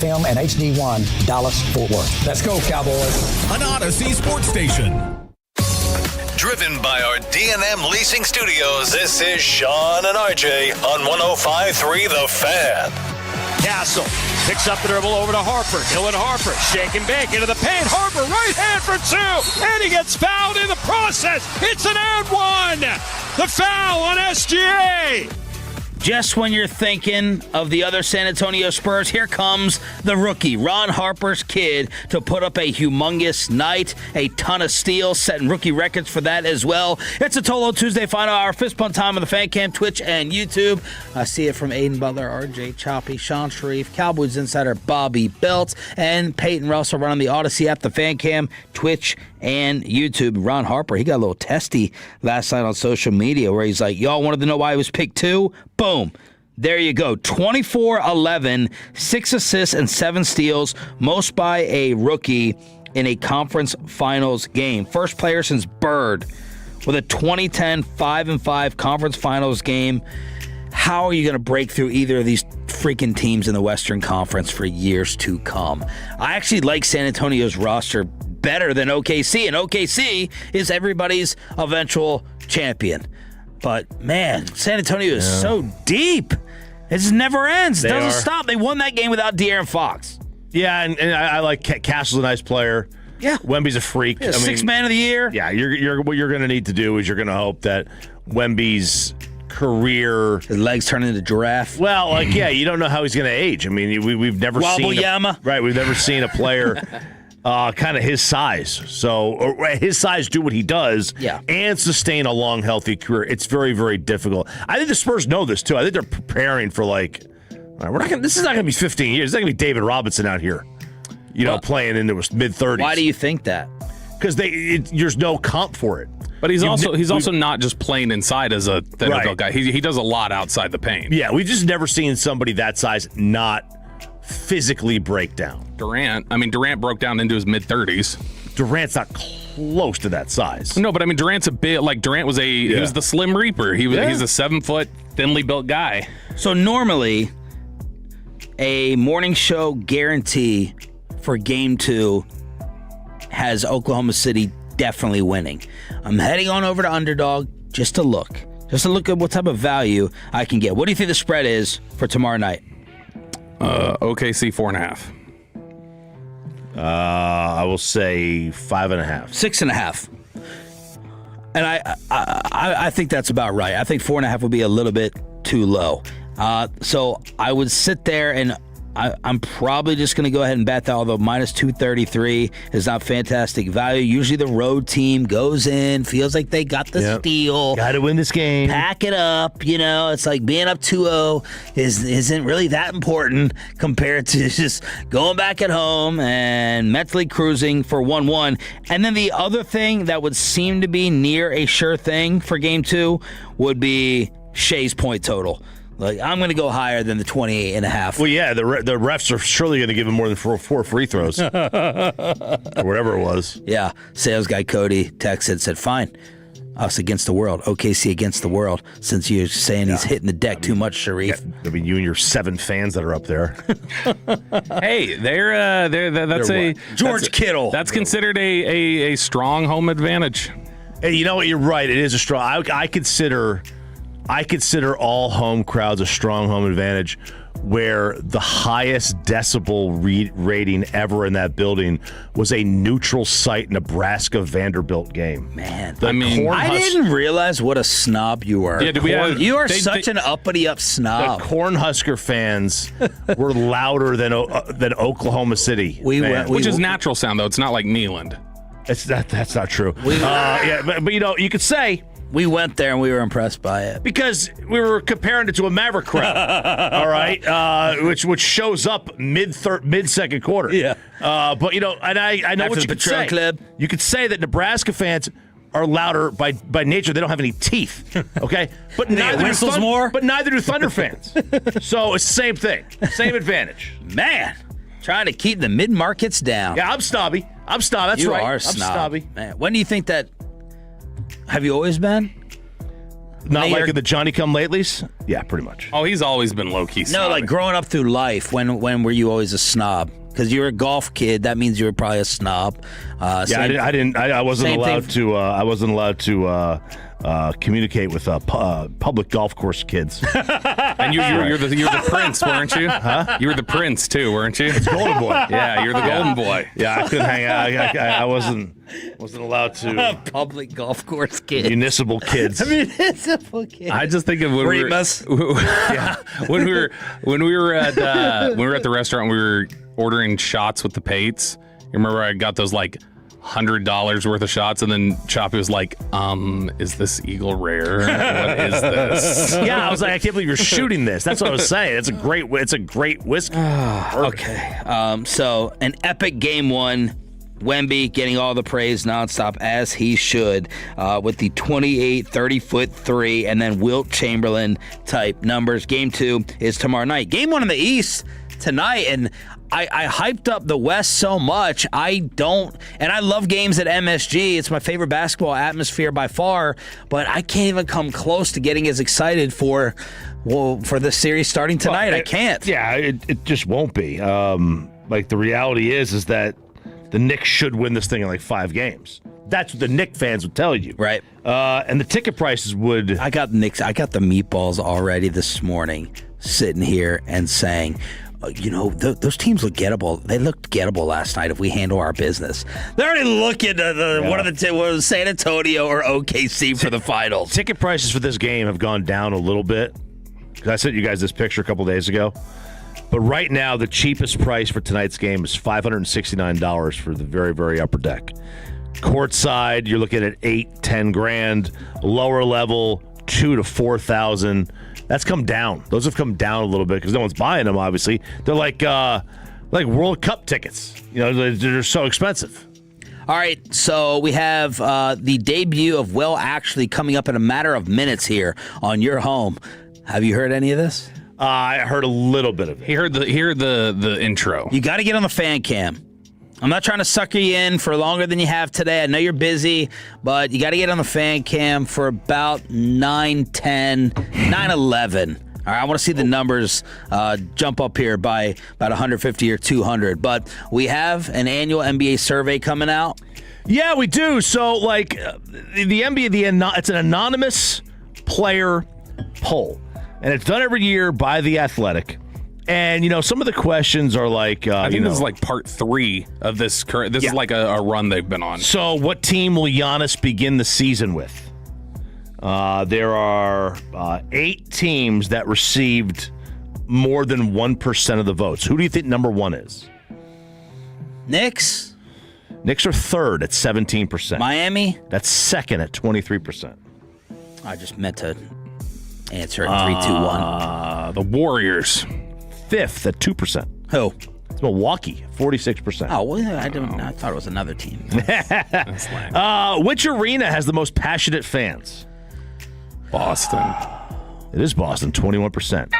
krld-fm and HD1 Dallas Fort Worth. Let's go, Cowboys. An Odyssey sports station. Driven by our D&M Leasing Studios, this is Sean and RJ on 105.3 The Fan. Castle picks up the dribble over to Harper. Dylan Harper, shake and bake into the paint. Harper, right hand for two, and he gets fouled in the process. It's an and one. The foul on SGA. Just when you're thinking of the other San Antonio Spurs, here comes the rookie, Ron Harper's kid, to put up a humongous night, a ton of steals, setting rookie records for that as well. It's a Tolo Tuesday final hour, fist punt time on the Fan Cam, Twitch, and YouTube. I see it from Aiden Butler, RJ Choppy, Sean Sharif, Cowboys insider Bobby Belt, and Peyton Russell running the Odyssey app, the Fan Cam, Twitch, and YouTube. Ron Harper, he got a little testy last night on social media where he's like, y'all wanted to know why he was picked 2? Boom. There you go. 24-11, 6 assists and 7 steals, most by a rookie in a conference finals game. First player since Bird with a 2010 5-5 conference finals game. How are you going to break through either of these freaking teams in the Western Conference for years to come? I actually like San Antonio's roster better than OKC, and OKC is everybody's eventual champion. But, man, San Antonio is so deep. It just never ends. It doesn't stop. They won that game without De'Aaron Fox. Yeah, and I like Castle's a nice player. Yeah. Wemby's a freak. Yeah, sixth man of the year. Yeah, what you're going to need to do is you're going to hope that Wemby's career... His legs turn into giraffe. Well, you don't know how he's going to age. I mean, we've never seen... Wembanyama. Right, we've never seen a player... kind of his size. So his size do what he does and sustain a long, healthy career. It's very, very difficult. I think the Spurs know this, too. I think they're preparing for, this is not going to be 15 years. It's not going to be David Robinson out here, playing into his mid-30s. Why do you think that? Because there's no comp for it. But he's also not just playing inside as a NFL guy. He does a lot outside the paint. Yeah, we've just never seen somebody that size not physically break down. Durant broke down into his mid-30s. Durant's not close to that size. No, but I mean, Durant's a bit like Durant was he was the Slim Reaper. He's a 7-foot, thinly built guy. So normally, a morning show guarantee for Game 2 has Oklahoma City definitely winning. I'm heading on over to Underdog just to look at what type of value I can get. What do you think the spread is for tomorrow night? OKC 4.5. I will say 5.5. 6.5. And I think that's about right. I think 4.5 would be a little bit too low. So I would sit there and I'm probably just going to go ahead and bet that, although minus 233 is not fantastic value. Usually the road team goes in, feels like they got the steal. Got to win this game. Pack it up. It's like being up 2-0 isn't really that important compared to just going back at home and mentally cruising for 1-1. And then the other thing that would seem to be near a sure thing for Game 2 would be Shea's point total. I'm going to go higher than the 28.5. Well, yeah, the refs are surely going to give him more than four free throws. Or whatever it was. Yeah, sales guy Cody texted, said, fine, us against the world, OKC against the world, since you're saying he's hitting the deck too much, Sharif. I mean, you and your 7 fans that are up there. Hey, that's George Kittle. That's considered a strong home advantage. Hey, you know what? You're right. It is a strong. I consider all home crowds a strong home advantage, where the highest decibel rating ever in that building was a neutral site Nebraska Vanderbilt game. Man, I didn't realize what a snob you were. Yeah, you are such an uppity up snob. The Cornhusker fans were louder than Oklahoma City. Which is natural sound, though. It's not like Neyland. That's not true. But you could say. We went there and we were impressed by it because we were comparing it to a Maverick crowd, all right, which shows up mid-second quarter. Yeah, but and I know what you could say. Club. You could say that Nebraska fans are louder by nature. They don't have any teeth, okay? But neither do Thunder fans. So it's the same thing, same advantage. Man, trying to keep the mid-markets down. Yeah, I'm snobby. That's right. You are I'm snob. snobby. Man, when do you think that? Have you always been? Not liking the Johnny-come-latelys? Yeah, pretty much. Oh, he's always been low-key snobby. No, like growing up through life, when were you always a snob? Because you're a golf kid, that means you were probably a snob. I wasn't allowed to communicate with public golf course kids. And you're the prince, weren't you? Huh? You were the prince too, weren't you? It's Golden Boy. Yeah, you're the Golden Boy. Yeah, I couldn't hang out. I wasn't allowed to. Public golf course kids. Municipal kids. Municipal kids. I just think of when we were at the restaurant, we were ordering shots with the Pates. You remember I got those like $100 worth of shots, and then Choppy was like, is this Eagle Rare? What is this? Yeah, I was like, I can't believe you're shooting this. That's what I was saying. It's a great whiskey. Okay. So an epic game one. Wemby getting all the praise nonstop, as he should, with the 28, 30-foot three, and then Wilt Chamberlain type numbers. Game 2 is tomorrow night. Game 1 in the East tonight, and I hyped up the West so much. And I love games at MSG. It's my favorite basketball atmosphere by far, but I can't even come close to getting as excited for the series starting tonight. I can't. Yeah, it just won't be. Like the reality is that the Knicks should win this thing in like 5 games. That's what the Knicks fans would tell you. Right. And the ticket prices would... I got the meatballs already this morning, sitting here and saying, those teams look gettable. They looked gettable last night if we handle our business. They're already looking at one of the two, San Antonio or OKC for the finals. Ticket prices for this game have gone down a little bit. I sent you guys this picture a couple days ago. But right now, the cheapest price for tonight's game is $569 for the very, very upper deck. Courtside, you're looking at $8,000-10,000. Lower level, $2,000 to $4,000. That's come down. Those have come down a little bit because no one's buying them. Obviously, they're like World Cup tickets. They're so expensive. All right, so we have the debut of Will Actually coming up in a matter of minutes here on your home. Have you heard any of this? I heard a little bit of it. He heard the intro. You got to get on the fan cam. I'm not trying to sucker you in for longer than you have today. I know you're busy, but you got to get on the fan cam for about 9:10, 9:11. All right, I want to see the numbers jump up here by about 150 or 200. But we have an annual NBA survey coming out. Yeah, we do. So, the NBA, it's an anonymous player poll. And it's done every year by The Athletic. And, some of the questions are like... I think this is like part 3 of this current... This is like a run they've been on. So what team will Giannis begin the season with? There are 8 teams that received more than 1% of the votes. Who do you think number 1 is? Knicks? Knicks are 3rd at 17%. Miami? That's 2nd at 23%. I just meant to... answer 3, 2, 1. The Warriors, 5th at 2%. Who? It's Milwaukee, 46%. Oh, well, I thought it was another team. That's lame. Which arena has the most passionate fans? Boston. It is Boston, 21%.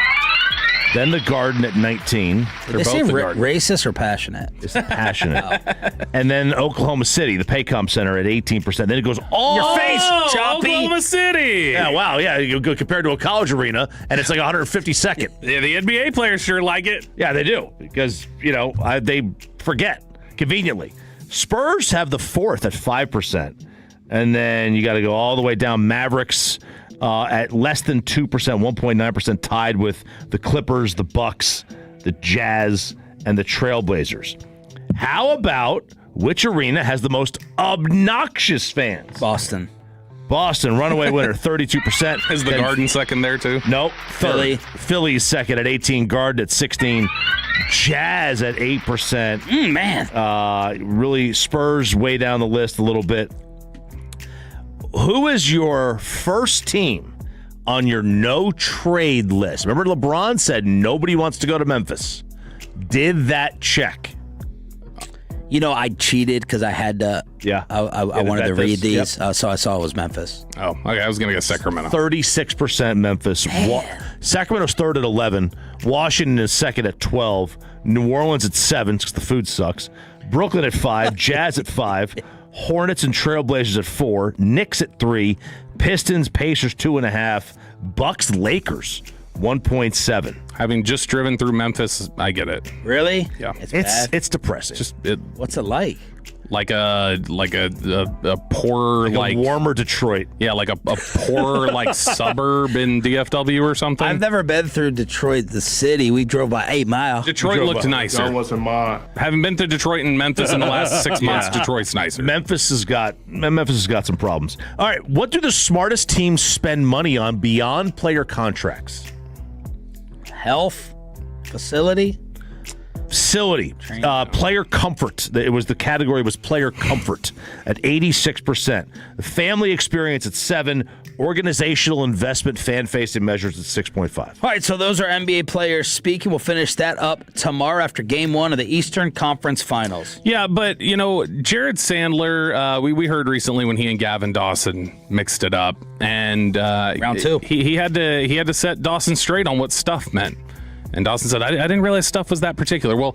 Then the Garden at 19. Did they say racist or passionate? It's passionate. And then Oklahoma City, the Paycom Center at 18%. Then it goes all your face, Choppy. Oklahoma City. Yeah, wow, yeah. You go compared to a college arena, and it's like 152nd. Yeah, the NBA players sure like it. Yeah, they do because they forget conveniently. Spurs have the 4th at 5%, and then you got to go all the way down. Mavericks. At less than 2%, 1.9%, tied with the Clippers, the Bucks, the Jazz, and the Trailblazers. How about which arena has the most obnoxious fans? Boston, runaway winner, 32%. Is the Garden second there, too? Nope. Philly's second at 18, Garden at 16, Jazz at 8%. Man. Really, Spurs way down the list a little bit. Who is your first team on your no-trade list? Remember, LeBron said nobody wants to go to Memphis. Did that check? I cheated because I had to. Yeah. I wanted to read these, yep. So I saw it was Memphis. Oh, okay. I was going to get Sacramento. 36% Memphis. Sacramento's 3rd at 11. Washington is 2nd at 12. New Orleans at 7 because the food sucks. Brooklyn at 5. Jazz at 5. Hornets and Trailblazers at 4, Knicks at 3, Pistons, Pacers 2.5. Bucks, Lakers 1.7. Having just driven through Memphis, I get it. Really? Yeah. It's depressing. What's it like? Like a poor, like a warmer Detroit. Yeah, like a poor like suburb in DFW or something. I've never been through Detroit, the city. We drove by 8 Mile. Detroit looked nicer. Haven't been to Detroit and Memphis in the last 6 months. Detroit's nicer. Memphis has got some problems. All right, what do the smartest teams spend money on beyond player contracts? Health, facility, player comfort. The category was player comfort at 86%. The family experience at 7. Organizational investment, fan-facing measures at 6.5. All right, so those are NBA players speaking. We'll finish that up tomorrow after Game 1 of the Eastern Conference Finals. Yeah, but, Jared Sandler, we heard recently when he and Gavin Dawson mixed it up. And round 2. He had to set Dawson straight on what stuff meant. And Dawson said, I didn't realize stuff was that particular. Well,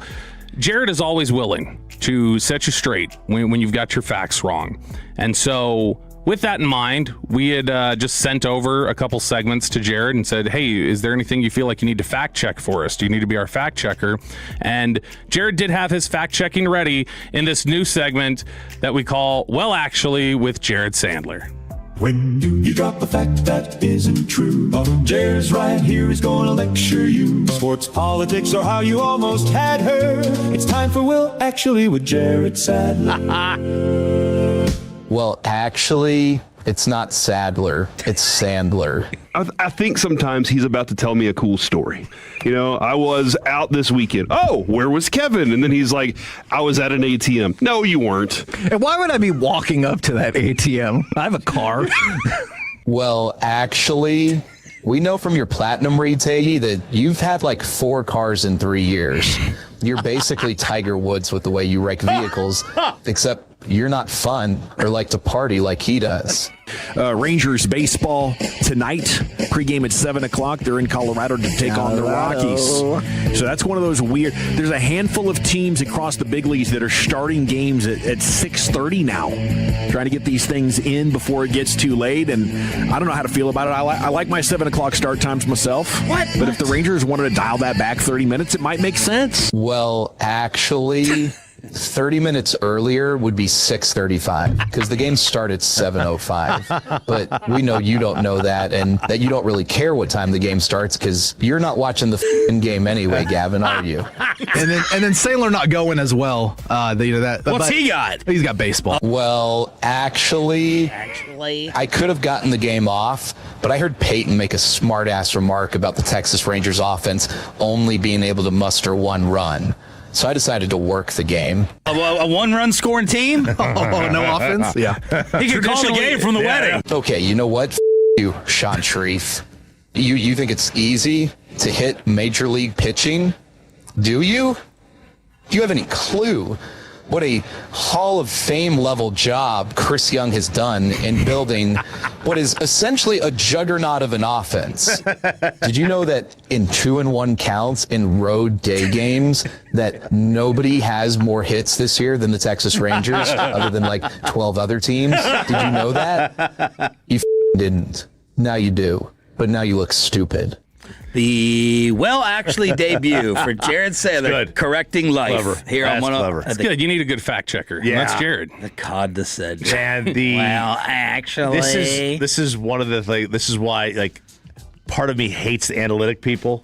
Jared is always willing to set you straight when you've got your facts wrong. And so with that in mind, we had just sent over a couple segments to Jared and said, hey, is there anything you feel like you need to fact check for us? Do you need to be our fact checker? And Jared did have his fact checking ready in this new segment that we call Well, Actually, with Jared Sandler. When do you drop a fact that isn't true? Jared's right here is gonna lecture you. Sports, politics, or how you almost had her. It's time for Well, Actually, with Jared Sadler. Well, actually, it's not Sadler, it's Sandler. I think sometimes he's about to tell me a cool story. I was out this weekend. Oh, where was Kevin? And then he's like, I was at an ATM. No, you weren't. And why would I be walking up to that ATM? I have a car. Well, actually, we know from your platinum reads, Hagee, that you've had like 4 cars in 3 years. You're basically Tiger Woods with the way you wreck vehicles, except you're not fun or like to party like he does. Rangers baseball tonight, pregame at 7 o'clock. They're in Colorado to take on the Rockies. So that's one of those weird. There's a handful of teams across the big leagues that are starting games at 6:30 now, trying to get these things in before it gets too late. And I don't know how to feel about it. I like my 7 o'clock start times myself. But if the Rangers wanted to dial that back 30 minutes, it might make sense. Well, actually, 30 minutes earlier would be 6:35 because the game started at 7:05. But we know you don't know that, and that you don't really care what time the game starts because you're not watching the game anyway, Gavin, are you? And then Sandler not going as well. What's he got? He's got baseball. Well, actually, I could have gotten the game off, but I heard Peyton make a smart-ass remark about the Texas Rangers offense only being able to muster 1 run. So I decided to work the game. A 1-run scoring team? No offense? Yeah. He could call the game from the wedding. Okay, you know what? You, Sean Sharif. You think it's easy to hit major league pitching? Do you? Do you have any clue what a Hall of Fame level job Chris Young has done in building what is essentially a juggernaut of an offense? Did you know that in 2-1 counts in road day games that nobody has more hits this year than the Texas Rangers other than like 12 other teams? Did you know that? You didn't. Now you do. But now you look stupid. The Actually debut for Jared Sandler, correcting life. Clever. Here on one of That's good. You need a good fact checker. Yeah. That's Jared. The cod descent. And the actually, this is one of the this is why part of me hates the analytic people.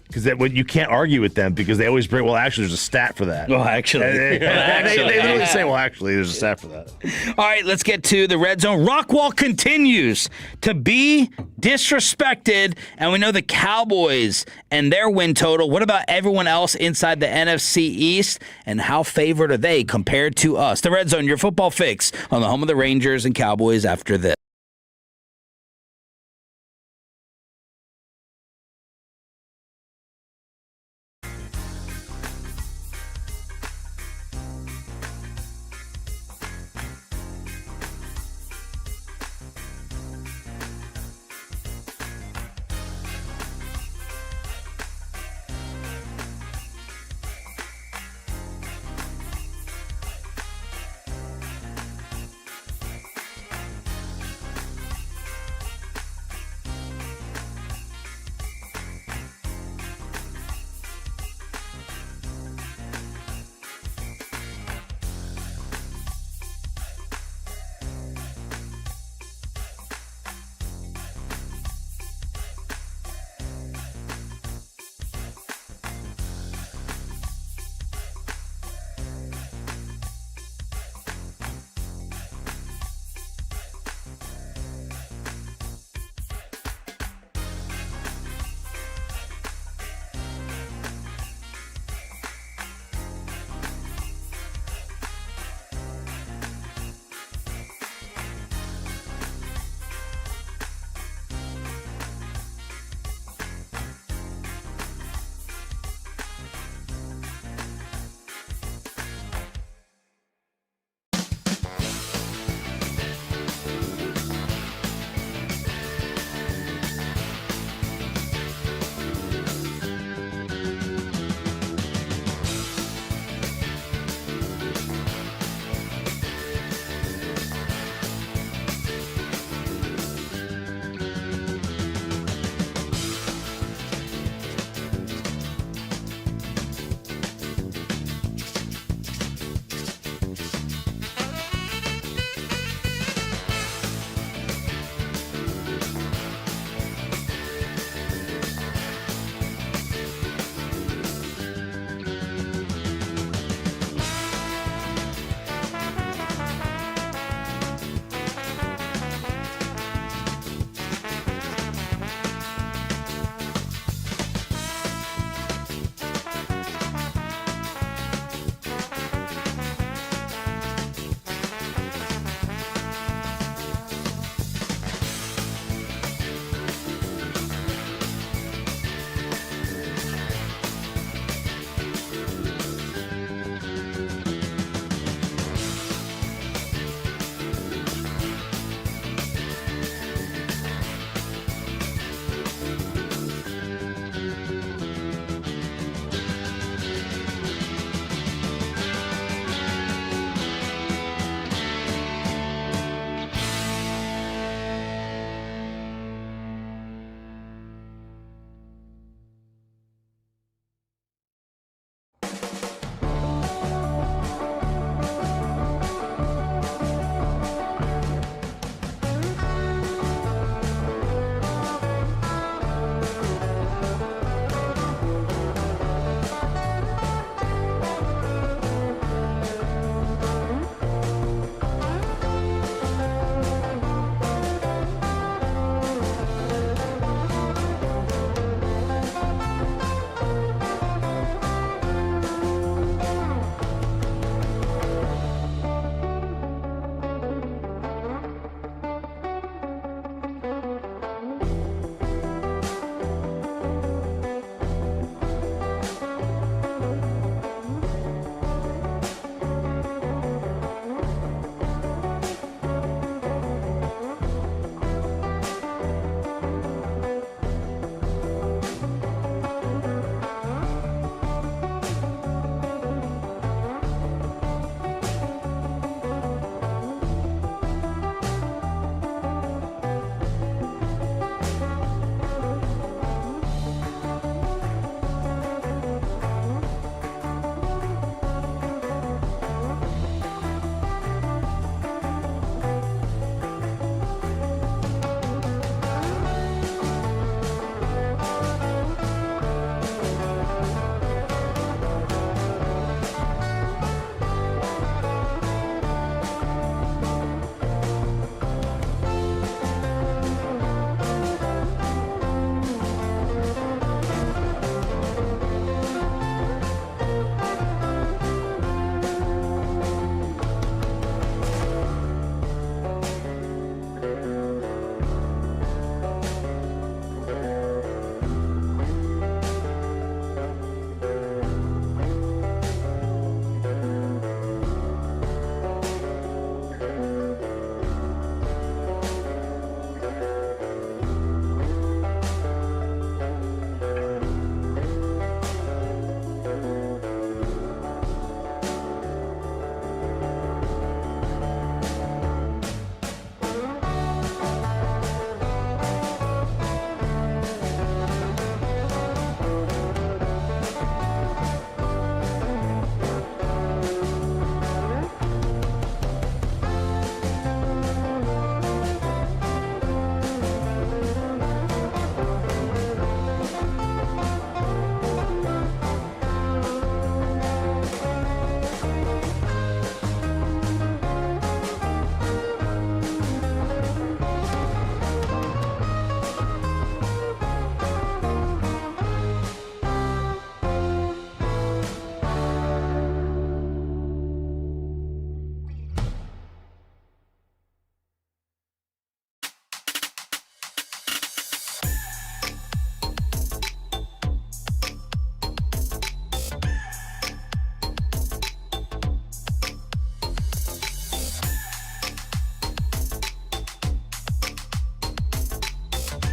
Because you can't argue with them because they always bring, actually, there's a stat for that. Well, actually. They literally say, actually, there's a stat for that. All right, let's get to the Red Zone. Rockwall continues to be disrespected, and we know the Cowboys and their win total. What about everyone else inside the NFC East, and how favored are they compared to us? The Red Zone, your football fix on the home of the Rangers and Cowboys after this.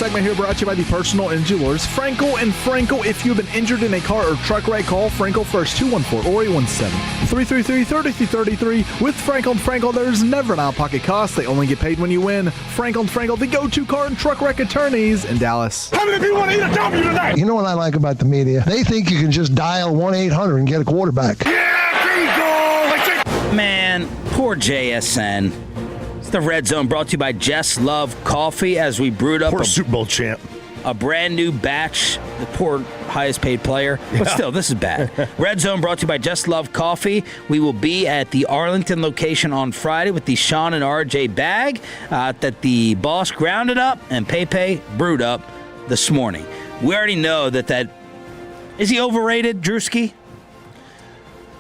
segment here brought to you by the personal injurers, Frankel and Frankel. If you've been injured in a car or truck wreck, call Frankel first, 214-817-333-3333. With Frankel and Frankel, there's never an out-of-pocket cost. They only get paid when you win. Frankel and Frankel, the go-to car and truck wreck attorneys in Dallas. How many people want to eat a W tonight? You know what I like about the media? They think you can just dial 1-800 and get a quarterback. Man, poor JSN. It's the Red Zone brought to you by Just Love Coffee as we brewed up Poor Super Bowl champ. A brand new batch. The poor highest paid player. But still, this is bad. Red Zone brought to you by Just Love Coffee. We will be at the Arlington location on Friday with the Sean and RJ bag that the boss grounded up and Pepe brewed up this morning. We already know that is he overrated, Drewski?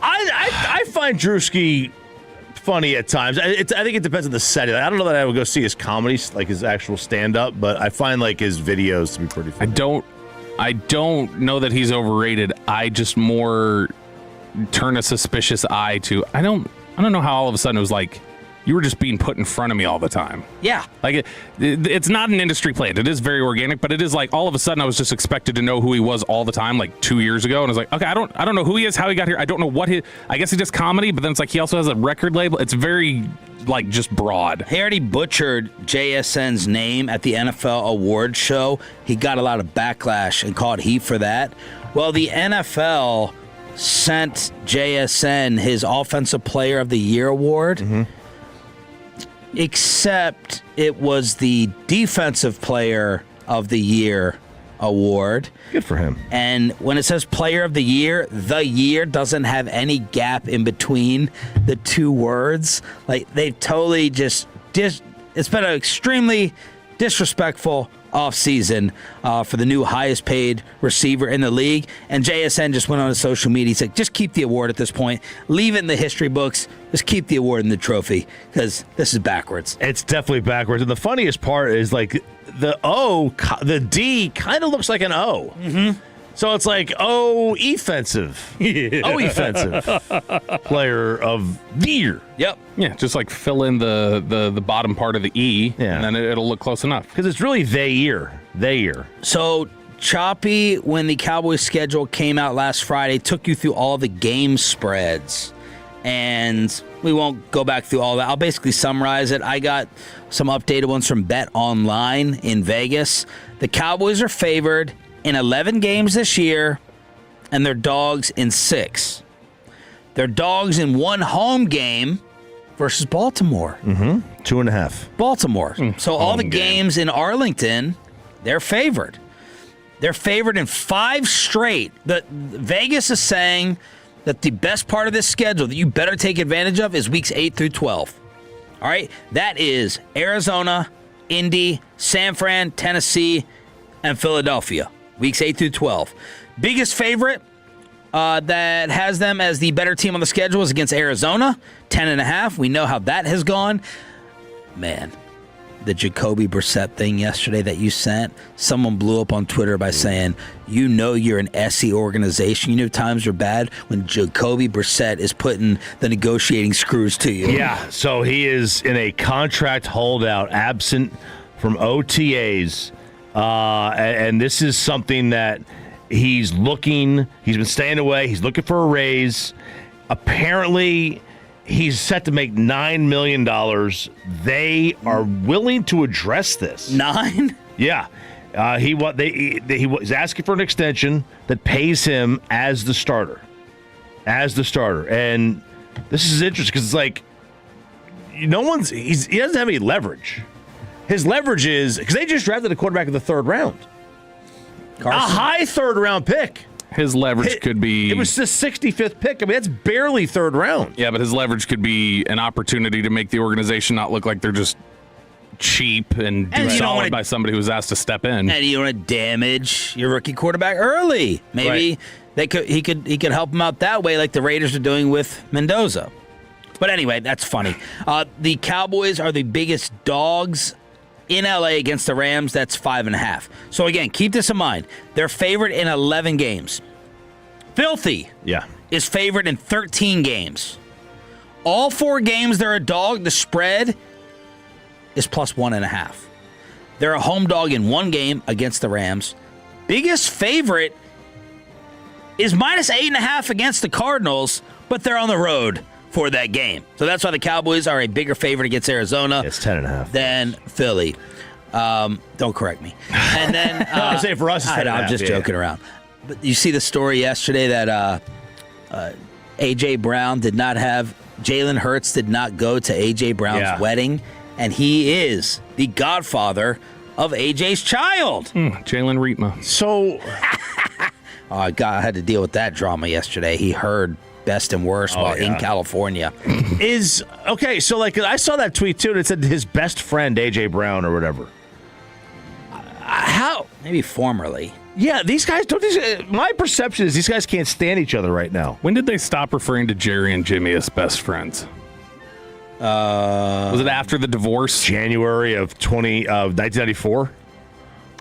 I find Drewski funny at times. I think it depends on the setting. I don't know that I would go see his comedy, like his actual stand-up, but I find like his videos to be pretty funny. I don't know that he's overrated. I just more turn a suspicious eye to. I don't know how all of a sudden it was like you were just being put in front of me all the time. Yeah. Like it's not an industry plant. It is very organic, but it is like all of a sudden I was just expected to know who he was all the time, like 2 years ago. And I was like, okay, I don't know who he is, how he got here. I don't know what I guess he does comedy, but then it's like he also has a record label. It's very like just broad. He already butchered JSN's name at the NFL awards show. He got a lot of backlash and caught heat for that. Well, the NFL sent JSN his Offensive Player of the Year award. Mm-hmm. Except it was the Defensive Player of the Year award. Good for him. And when it says Player of the Year doesn't have any gap in between the two words. Like, they've totally it's been an extremely disrespectful offseason for the new highest paid receiver in the league. And JSN just went on his social media. He said, just keep the award at this point. Leave it in the history books. Just keep the award in the trophy because this is backwards. It's definitely backwards. And the funniest part is like the D kind of looks like an O. Mm-hmm. So it's like, offensive. Offensive player of the year. Yep. Yeah, just like fill in the bottom part of the E, and then it'll look close enough. Because it's really they year. So Choppy, when the Cowboys schedule came out last Friday, took you through all the game spreads. And we won't go back through all that. I'll basically summarize it. I got some updated ones from Bet Online in Vegas. The Cowboys are favored in 11 games this year, and they're dogs in 6. They're dogs in one home game versus Baltimore. Mm-hmm. 2.5. Baltimore. So all the games in Arlington, they're favored. They're favored in 5 straight. Vegas is saying that the best part of this schedule that you better take advantage of is weeks 8 through 12. All right? That is Arizona, Indy, San Fran, Tennessee, and Philadelphia. Weeks 8 through 12. Biggest favorite that has them as the better team on the schedule is against Arizona, 10.5. We know how that has gone. Man, the Jacoby Brissett thing yesterday that you sent, someone blew up on Twitter by saying, you know you're an SE organization. You know times are bad when Jacoby Brissett is putting the negotiating screws to you. Yeah, so he is in a contract holdout, absent from OTAs. And this is something that he's been staying away. He's looking for a raise. Apparently, he's set to make $9 million. They are willing to address this. 9? Yeah. He was asking for an extension that pays him as the starter. And this is interesting because it's like he doesn't have any leverage. His leverage is because they just drafted a quarterback in the 3rd round. Carson. A high 3rd round pick. His leverage could be... It was the 65th pick. I mean, that's barely 3rd round. Yeah, but his leverage could be an opportunity to make the organization not look like they're just cheap and solid by somebody who was asked to step in. And you don't want to damage your rookie quarterback early. Maybe he could help him out that way like the Raiders are doing with Mendoza. But anyway, that's funny. The Cowboys are the biggest dogs in LA against the Rams. That's 5.5. So again, keep this in mind. They're favored in 11 games. Filthy is favored in 13 games. All 4 games they're a dog. The spread is plus 1.5. They're a home dog in one game against the Rams. Biggest favorite is minus 8.5 against the Cardinals, but they're on the road for that game. So that's why the Cowboys are a bigger favorite against Arizona. It's 10.5 than Philly. Don't correct me. And then I say for us, it's 10.5. I'm just joking around. But you see the story yesterday that A.J. Brown did not have Jalen Hurts did not go to A.J. Brown's wedding, and he is the godfather of A.J.'s child. Jalen Reitma. So, I had to deal with that drama yesterday. He heard best and worst while in California. So like I saw that tweet too, and it said his best friend A.J. Brown or whatever. How? Maybe formerly. Yeah, these guys don't. My perception is these guys can't stand each other right now. When did they stop referring to Jerry and Jimmy as best friends? Was it after the divorce? January of 1994.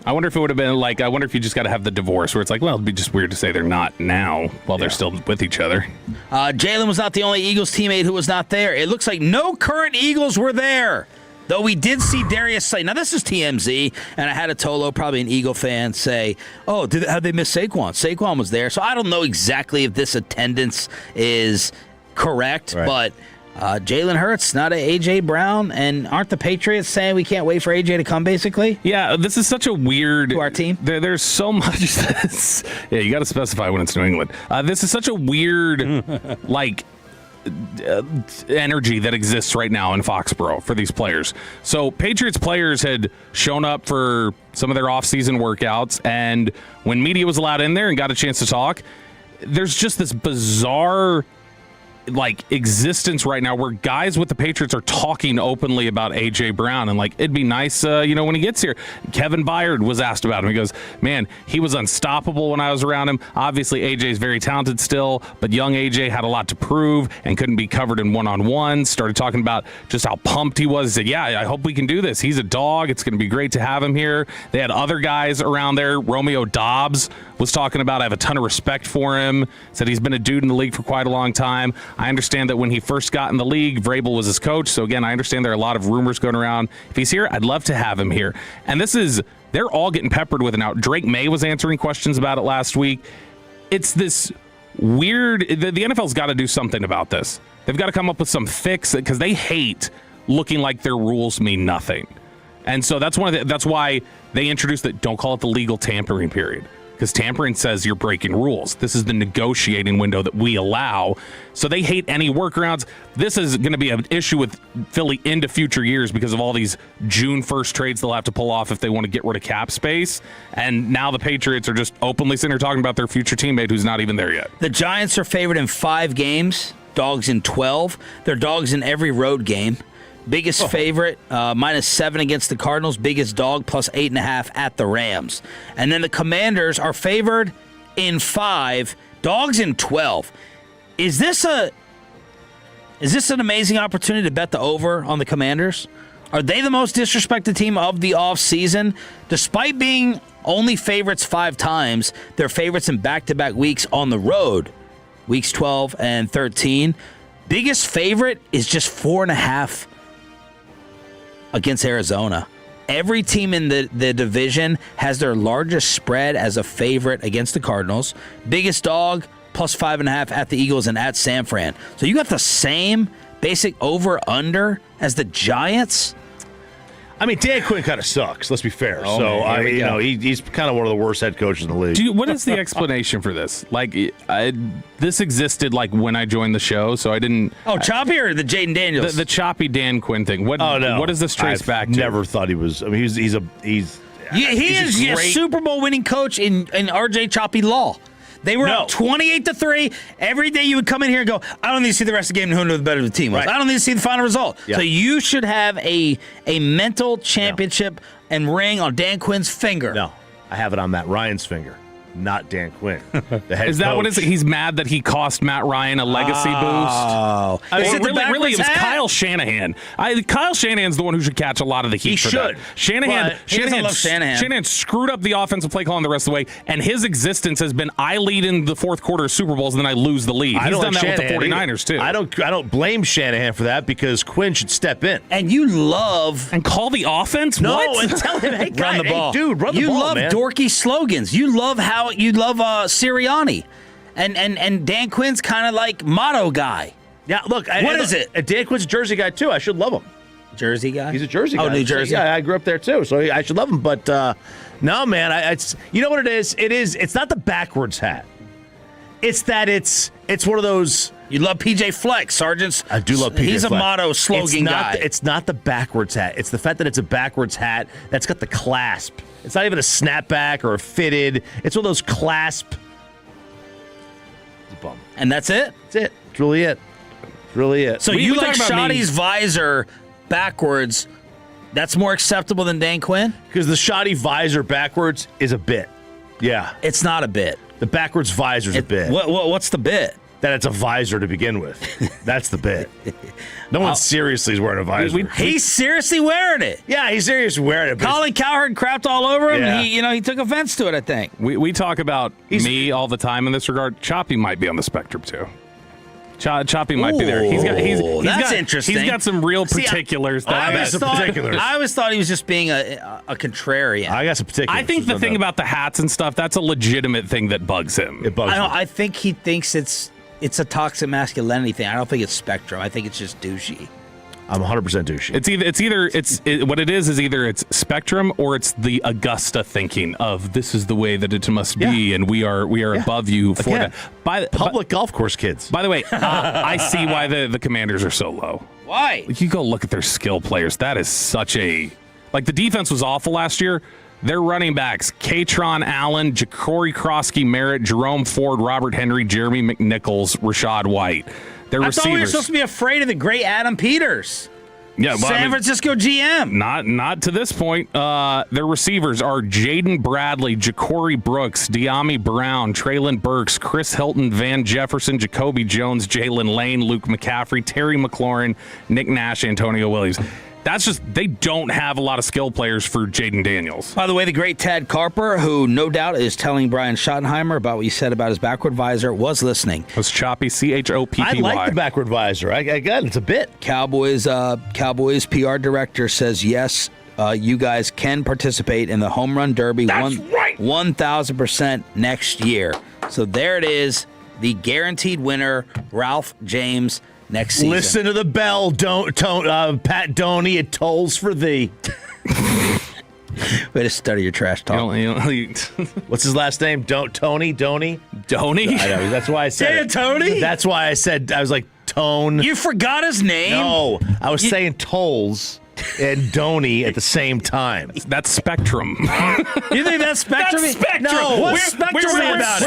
I wonder if it would have been like, I wonder if you just got to have the divorce where it's like, well, it'd be just weird to say they're not now while they're still with each other. Jalen was not the only Eagles teammate who was not there. It looks like no current Eagles were there, though we did see Darius Slay. Now, this is TMZ, and I had a Tolo, probably an Eagle fan, say, how'd they miss Saquon? Saquon was there. So I don't know exactly if this attendance is correct, but Jalen Hurts, not a A.J. Brown, and aren't the Patriots saying we can't wait for A.J. to come, basically? Yeah, this is such a weird... To our team? There's so much... you got to specify when it's New England. This is such a weird, energy that exists right now in Foxborough for these players. So Patriots players had shown up for some of their off-season workouts, and when media was allowed in there and got a chance to talk, there's just this bizarre... existence right now where guys with the Patriots are talking openly about A.J. Brown, and it'd be nice, when he gets here. Kevin Byard was asked about him. He goes, man, he was unstoppable when I was around him. Obviously, A.J.'s very talented still, but young A.J. had a lot to prove and couldn't be covered in one-on-ones. Started talking about just how pumped he was. He said, yeah, I hope we can do this. He's a dog. It's going to be great to have him here. They had other guys around there. Romeo Dobbs was talking about, I have a ton of respect for him. Said he's been a dude in the league for quite a long time. I understand that when he first got in the league, Vrabel was his coach. So again, I understand there are a lot of rumors going around. If he's here, I'd love to have him here. And they're all getting peppered with it now. Drake May was answering questions about it last week. It's this weird, the NFL's got to do something about this. They've got to come up with some fix because they hate looking like their rules mean nothing. And so that's why they introduced it. Don't call it the legal tampering period. Because tampering says you're breaking rules. This is the negotiating window that we allow. So they hate any workarounds. This is going to be an issue with Philly into future years because of all these June 1st trades they'll have to pull off if they want to get rid of cap space. And now the Patriots are just openly sitting here talking about their future teammate who's not even there yet. The Giants are favored in 5 games, dogs in 12. They're dogs in every road game. Biggest favorite, -7 against the Cardinals. Biggest dog, +8.5 at the Rams. And then the Commanders are favored in 5, dogs in 12. Is this an amazing opportunity to bet the over on the Commanders? Are they the most disrespected team of the offseason? Despite being only favorites 5 times, they're favorites in back-to-back weeks on the road, weeks 12 and 13. Biggest favorite is just 4.5 against Arizona. Every team in the division has their largest spread as a favorite against the Cardinals. Biggest dog, +5.5 at the Eagles and at San Fran. So you got the same basic over-under as the Giants? I mean, Dan Quinn kind of sucks, let's be fair. He's kind of one of the worst head coaches in the league. What is the explanation for this? This existed when I joined the show, so I didn't... Oh, Choppy or the Jaden Daniels? The Choppy Dan Quinn thing. What does this trace back to? Never thought he was... I mean, he is a Super Bowl winning coach in RJ Choppy Law. They were up 28-3. Every day you would come in here and go, I don't need to see the rest of the game and who knew the better the team was. Right. I don't need to see the final result. Yeah. So you should have a mental championship and ring on Dan Quinn's finger. No, I have it on Matt Ryan's finger. not Dan Quinn. The head Is that coach. what it is? He's mad that he cost Matt Ryan a legacy boost? Oh. Really, it was Kyle Shanahan. Kyle Shanahan's the one who should catch a lot of the heat for that. Shanahan screwed up the offensive play calling the rest of the way, and his existence has been, I lead in the fourth quarter of Super Bowls, and then I lose the lead. He's done that with the 49ers, too. I don't blame Shanahan for that because Quinn should step in. And you love... And call the offense? No, what? and tell him, hey, run the ball. Hey, dude, run the ball, You love man. dorky slogans. You love Sirianni. And Dan Quinn's kind of like motto guy. Yeah, look. What is it? Dan Quinn's a Jersey guy, too. I should love him. Jersey guy? He's a Jersey guy. Oh, New Jersey. Yeah, I grew up there, too, so I should love him. But, no, man, you know what it is? It's not the backwards hat. It's that it's one of those... You love PJ Flex, Sergeants. I do love PJ Flex. He's a motto slogan guy. It's not the backwards hat. It's the fact that it's a backwards hat that's got the clasp. It's not even a snapback or a fitted. It's one of those clasp. It's a bum. And that's it? That's it. It's really it. It's really it. So you like Shoddy's visor backwards. That's more acceptable than Dan Quinn? Because the shoddy visor backwards is a bit. Yeah. It's not a bit. The backwards visor's a bit. What's the bit? That it's a visor to begin with. That's the bit. No one seriously is wearing a visor. He's seriously wearing it. Yeah, he's seriously wearing it. Colin Cowherd crapped all over him. Yeah. He took offense to it, I think. We talk about me all the time in this regard. Choppy might be on the spectrum, too. Choppy might be there. That's interesting. He's got some real particulars. I always thought he was just being a contrarian. I got some particulars. I think the thing about the hats and stuff, that's a legitimate thing that bugs him. It bugs him. I think he thinks it's a toxic masculinity thing. I don't think it's spectrum. I think it's just douchey. I'm 100% douchey. What it is either it's spectrum or it's the Augusta thinking of this is the way that it must be, and we are above you for that. Public golf course kids. By the way, I see why the Commanders are so low. Why? You go look at their skill players. That is such a the defense was awful last year. Their running backs, Katron Allen, Ja'Cory Krosky Merritt, Jerome Ford, Robert Henry, Jeremy McNichols, Rashad White. Their I receivers. thought we were supposed to be afraid of the great Adam Peters. Yeah, San Francisco GM. Not to this point. Their receivers are Jaden Bradley, Ja'Cory Brooks, De'Ami Brown, Traylon Burks, Chris Hilton, Van Jefferson, Jacoby Jones, Jalen Lane, Luke McCaffrey, Terry McLaurin, Nick Nash, Antonio Williams. That's just, they don't have a lot of skill players for Jaden Daniels. By the way, the great Tad Carper, who no doubt is telling Brian Schottenheimer about what you said about his backward visor, was listening. It was Choppy, Choppy. I like the backward visor. I got it. It's a bit. Cowboys PR director says, yes, you guys can participate in the home run derby. That's right. 1,000% next year. So there it is. The guaranteed winner, Ralph James, next season. Listen to the bell, Pat Doney. It tolls for thee. Way to study your trash talk. What's his last name? Tony? Doney? I know. That's why I said Tony? That's why I said, I was like, Tone. You forgot his name? No, I was saying tolls and Doney at the same time. That's Spectrum. You think that's Spectrum? That's Spectrum. No, what's Spectrum about?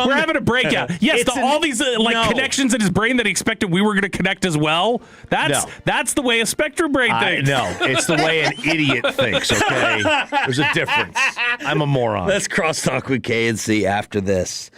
We're having a breakout. Yes, all these connections in his brain that he expected we were going to connect as well. That's the way a Spectrum brain thinks. No, it's the way an idiot thinks, okay? There's a difference. I'm a moron. Let's crosstalk with K&C after this.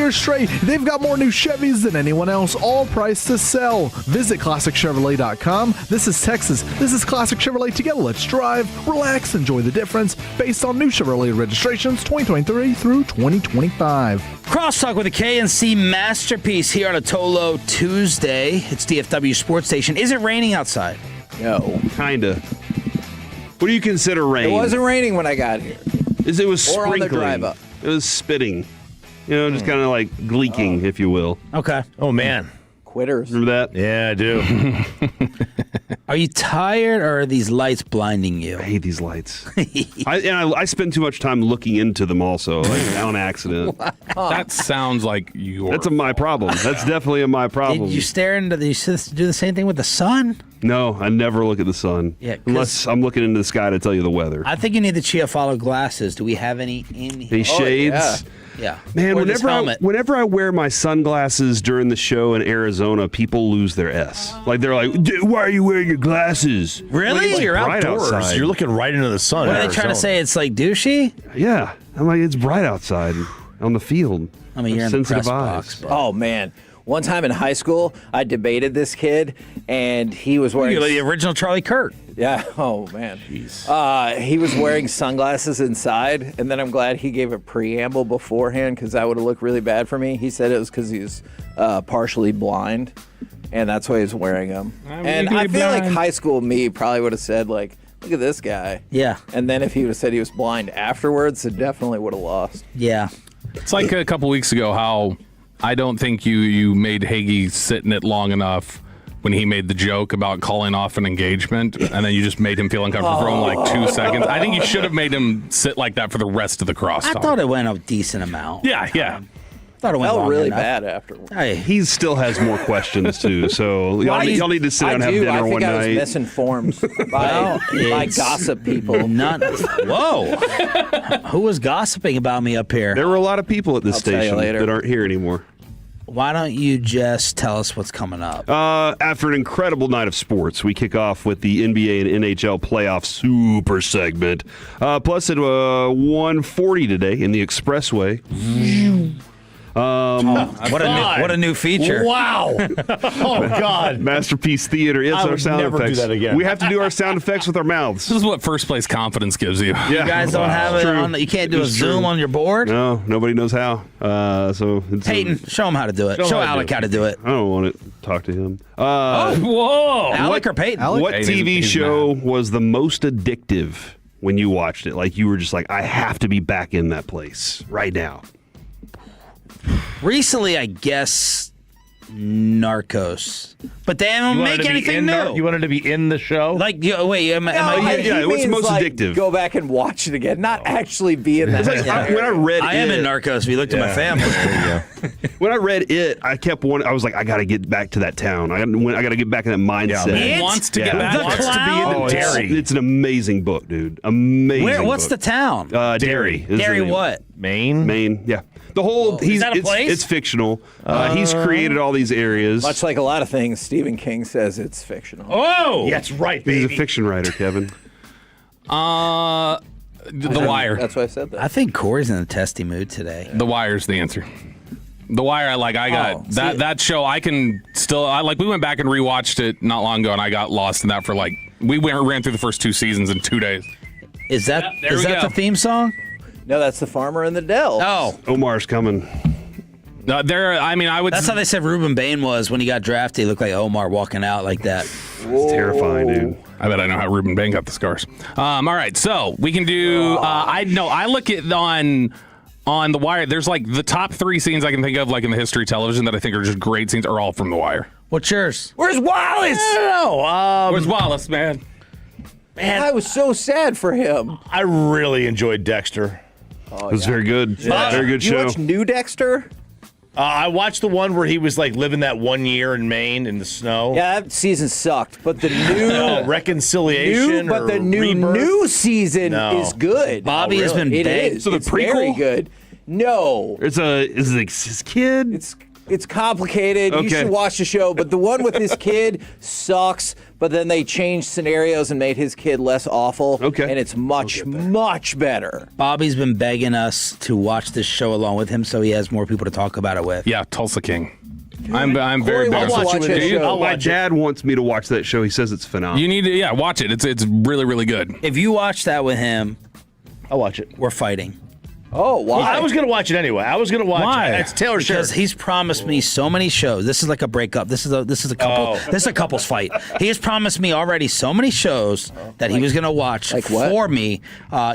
years straight. They've got more new Chevys than anyone else, all priced to sell. Visit ClassicChevrolet.com. This is Texas. This is Classic Chevrolet. Together, let's drive, relax, enjoy the difference based on new Chevrolet registrations 2023 through 2025. Crosstalk with a K&C masterpiece here on a Tolo Tuesday. It's DFW Sports Station. Is it raining outside? No. Kinda. What do you consider rain? It wasn't raining when I got here. It was Or on sprinkling. the drive up. It was spitting. Just kind of like gleeking, if you will. Okay. Oh, man. Quitters. Remember that? Yeah, I do. Are you tired or are these lights blinding you? I hate these lights. I spend too much time looking into them also, like on accident. That sounds like your. That's my problem. That's definitely my problem. Did you stare into the, you do the same thing with the sun? No, I never look at the sun. Yeah, unless I'm looking into the sky to tell you the weather. I think you need the Chia Follow glasses. Do we have any in here? Any shades? Yeah. Man, Or this helmet. whenever I wear my sunglasses during the show in Arizona, people lose their S. Like, they're like, why are you wearing your glasses? Really? You're bright outdoors. outside. You're looking right into the sun. What in are they trying to Arizona. say? It's like douchey? Yeah. I'm like, it's bright outside on the field. I mean, you're in the sensitive press eyes. box. But Oh, man. One time in high school, I debated this kid, and he was wearing... You're the original Charlie Kirk. Yeah. Oh, man. He was wearing sunglasses inside, and then I'm glad he gave a preamble beforehand because that would have looked really bad for me. He said it was because he's partially blind, and that's why he's wearing them. And I feel like high school me probably would have said, like, look at this guy. Yeah. And then if he would have said he was blind afterwards, it definitely would have lost. Yeah. It's like a couple weeks ago how I don't think you made Hagee sit in it long enough when he made the joke about calling off an engagement, and then you just made him feel uncomfortable for only like 2 seconds. I think you should have made him sit like that for the rest of the crosstalk. I thought it went a decent amount. Yeah. Thought it went Felt long really enough. bad afterwards. Hey, He still has more questions, too. So y'all need to sit down and have dinner I think one I was night. misinformed by gossip people. Whoa. Who was gossiping about me up here? There were a lot of people at this I'll tell you station later. that aren't here anymore. Why don't you just tell us what's coming up? After an incredible night of sports, we kick off with the NBA and NHL playoff super segment. Plus at 1:40 today in the Expressway. What a new feature. Wow. Oh, God. Masterpiece Theater. It's I our would sound never do effects. that again. We have to do our sound effects with our mouths. This is what first place confidence gives you. Yeah. You guys don't have it on. You can't do a It's Zoom true. on your board. No, nobody knows how. So it's Peyton, show him how to do it. Show Alec how to do it. I don't want to talk to him. Whoa. Alec or Peyton? What Peyton, TV he's show was the most addictive when you watched it? Like you were just like, I have to be back in that place right now. Recently, I guess Narcos, but they don't make anything new. You wanted to be in the show? Wait, am I? yeah, what's most addictive? Go back and watch it again, not actually be in that. It's like, when I read I am it, in Narcos. We looked at my family. when I read it, I kept wanting. I was like, I got to get back to that town. I got to get back in that mindset. He wants to get back. The Wants to be clown? in the Derry. It's an amazing book, dude. Amazing. What's the book. town? Derry. is Derry the name. what? Maine? Yeah. The whole is that a place? It's fictional. He's created all these areas. Much like a lot of things, Stephen King says it's fictional. Oh, That's right, He's baby. a fiction writer, Kevin. The Wire. That's why I said that. I think Corey's in a testy mood today. The Wire's the answer. The Wire, I got that show. I can still, we went back and rewatched it not long ago, and I got lost in that for we ran through the first 2 seasons in 2 days. Is that There we go. the theme song? No, that's the farmer in the Dell. Oh, Omar's coming. I would. that's how they said Ruben Bain was when he got drafted. He looked like Omar walking out like that. It's terrifying, dude. I bet I know how Ruben Bain got the scars. All right, so we can do. I look at on The Wire. There's the top 3 scenes I can think of in the history of television that I think are just great scenes are all from The Wire. What's yours? Where's Wallace? Where's Wallace, man? Man, I was so sad for him. I really enjoyed Dexter. It was very good. Very good You show. watch New Dexter? I watched the one where he was living that 1 year in Maine in the snow. Yeah, that season sucked, but the new reconciliation. new season is good. Bobby has been It begged. is. So the It's very prequel? good. No, Is it his kid? it's It's complicated. Okay. You should watch the show. But the one with his kid sucks. But then they changed scenarios and made his kid less awful. Okay. And it's much, much better. Bobby's been begging us to watch this show along with him so he has more people to talk about it with. Yeah, Tulsa King. I'm very big. I'll watch it with you. My dad wants me to watch that show. He says it's phenomenal. You need to, watch it. It's really, really good. If you watch that with him, I'll watch it. We're fighting. Oh, why? Well, I was going to watch it anyway. I was going to watch it. It's Taylor Sheridan. Because he's promised me so many shows. This is like a breakup. This is a couple. This is a couple's fight. He has promised me already so many shows that he was going to watch for me.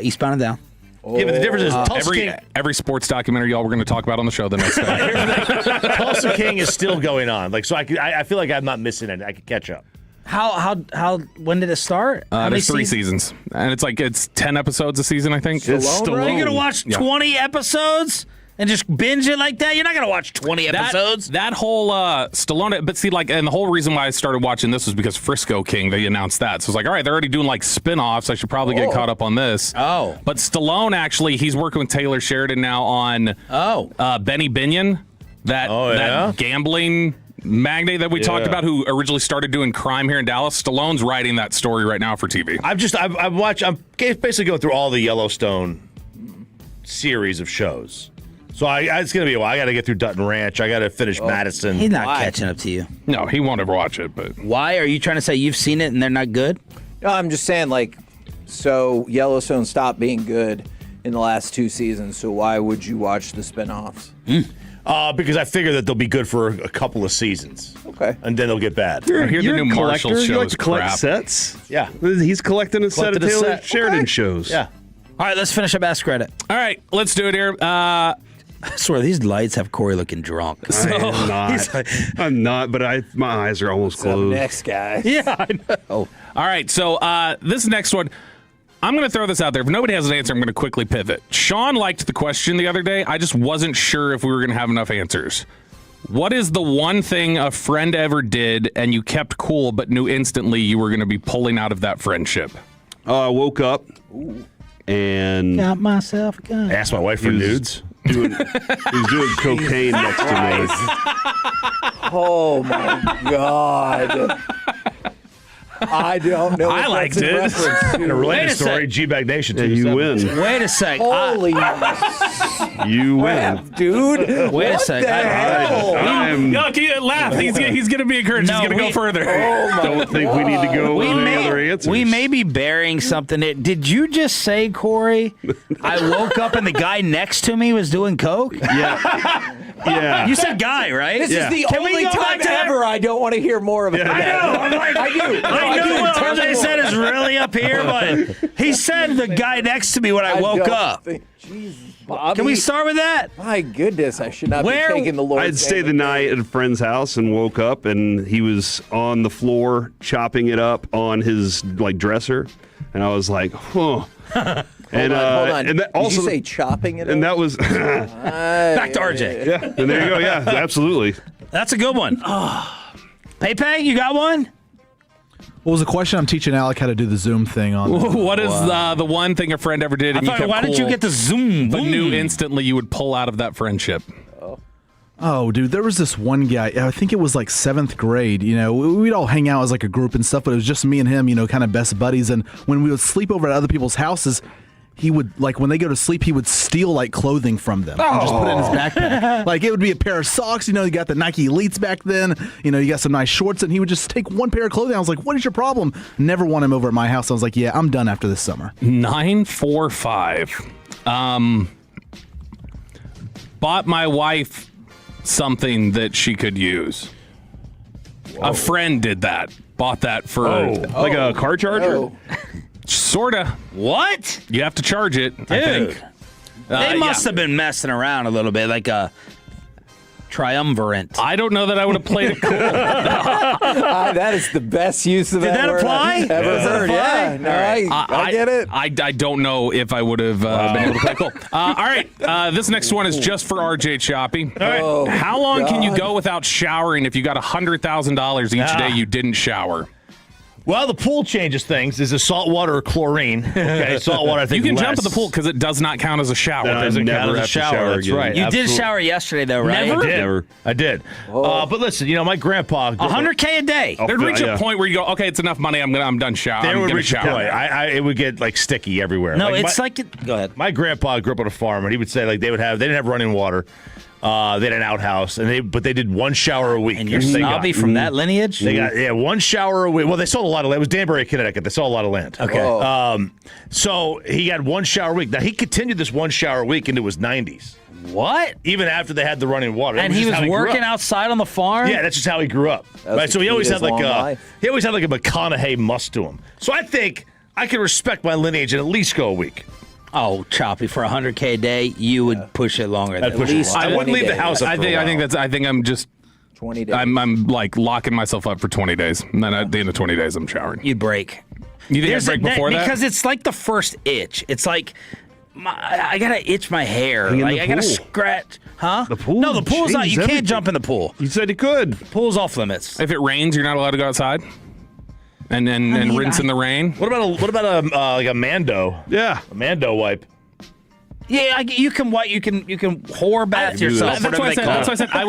Eastbound and Down. Yeah, but the difference is every sports documentary y'all we're going to talk about on the show the next time. Tulsa King is still going on. Like, so I feel like I'm not missing it. I could catch up. How when did it start? There's 3 seasons, and it's 10 episodes a season, I think. Stallone. Are you gonna watch 20 episodes and just binge it like that? You're not gonna watch 20 episodes. That whole Stallone, but see, like, and the whole reason why I started watching this was because Frisco King, they announced that, so it's like, all right, they're already doing like spin-offs. I should probably get caught up on this. But Stallone actually, he's working with Taylor Sheridan now on Benny Binion, that gambling magnate that we talked about, who originally started doing crime here in Dallas. Stallone's writing that story right now for TV. I'm basically going through all the Yellowstone series of shows. So it's going to be a while. I got to get through Dutton Ranch. I got to finish Madison. He's not catching up to you. No, he won't ever watch it. But why are you trying to say you've seen it and they're not good? No, I'm just saying, like, so Yellowstone stopped being good in the last 2 seasons. So why would you watch the spinoffs? Because I figure that they'll be good for a couple of seasons. Okay. And then they'll get bad. You're a collector. You like to collect sets? Yeah. He's collecting a set of Taylor Sheridan shows. Yeah. All right, let's finish up Ask Reddit. All right, let's do it here. I swear, these lights have Corey looking drunk. I'm not, but my eyes are almost closed. Next guy. Yeah, I know. All right, so this next one, I'm going to throw this out there. If nobody has an answer, I'm going to quickly pivot. Sean liked the question the other day. I just wasn't sure if we were going to have enough answers. What is the one thing a friend ever did and you kept cool but knew instantly you were going to be pulling out of that friendship? I woke up and got myself a gun. Asked my wife for nudes. He was doing cocaine next to me. Oh, my God. I don't know. I liked it. In a related story, G-Bag Nation. And you win. Wait a sec. Holy you win. Dude. Wait a sec. Laugh. He's going to be encouraged. He's going to go further. Don't think we need to go with any other answers. We may be burying something. Did you just say, Corey, I woke up and the guy next to me was doing coke? Yeah. You said guy, right? This is the only time ever I don't want to hear more of it. I know. I'm like, I do. I know what RJ said is really up here, but he said the guy next to me when I woke up. Jesus, Bobby. Can we start with that? My goodness, I should not be taking the Lord's I'd stayed the night at a friend's house and woke up, and he was on the floor chopping it up on his dresser, and I was like, huh. Hold on. And that also, did you say chopping it? And that was back to RJ. Yeah, and there you go. Yeah, absolutely. That's a good one. Pepe, you got one? What was the question? I'm teaching Alec how to do the Zoom thing on. What is the one thing a friend ever did and you kept why didn't you get the Zoom? But knew instantly you would pull out of that friendship? Oh, dude, there was this one guy, I think it was like 7th grade, we'd all hang out as like a group and stuff, but it was just me and him, kind of best buddies. And when we would sleep over at other people's houses, he would, when they go to sleep, he would steal clothing from them and just put it in his backpack. It would be a pair of socks, you got the Nike Elites back then, you got some nice shorts, and he would just take one pair of clothing. I was like, what is your problem? Never want him over at my house. I was like, yeah, I'm done after this summer. 945. Bought my wife something that she could use. Whoa. A friend did that. Bought that for like a car charger? Sorta. What? You have to charge it, Dude. I think. They must have been messing around a little bit, like a triumvirate. I don't know that I would have played it cool. That is the best use of that word apply? Ever heard. Yeah, no, I get it. I don't know if I would have been able to play cool. All right, this next one is just for RJ Choppy. Oh, how long can you go without showering if you got $100,000 each day you didn't shower? Well, the pool changes things. Is it salt water or chlorine? Okay, salt water, I think you can less. jump in the pool because it does not count as a shower. It doesn't count as a shower. That's right. You Absolutely. did shower yesterday, though, right? I did. But listen, my grandpa... $100K a day. There'd reach a point where you go, okay, it's enough money. I'm done showering. There would reach a point. It would get like sticky everywhere. No, go ahead. My grandpa grew up on a farm, and he would say they didn't have running water. They had an outhouse, but they did one shower a week. And you're snobby from that lineage? They got one shower a week. Well, they sold a lot of land. It was Danbury, Connecticut. They sold a lot of land. Okay. So he had one shower a week. Now he continued this one shower a week into his 90s. What? Even after they had the running water. And he was working outside on the farm? Yeah, that's just how he grew up. Right? So he always had like a McConaughey must to him. So I think I can respect my lineage and at least go a week. Oh, Choppy, for $100K a day, you would push it longer. At least I wouldn't leave the house. I think I'm just 20 days. I'm like locking myself up for 20 days, and then at the end of 20 days, I'm showering. You'd break. You think I'd break before that? Because it's like the first itch. It's like I gotta itch my hair. I gotta scratch. Huh? The pool. No, the pool's not. You can't jump in the pool. You said you could. The pool's off limits. If it rains, you're not allowed to go outside. And rinse in the rain. What about like a Mando? Yeah, a Mando wipe. Yeah, you can whore bath yourself. That's what I said. I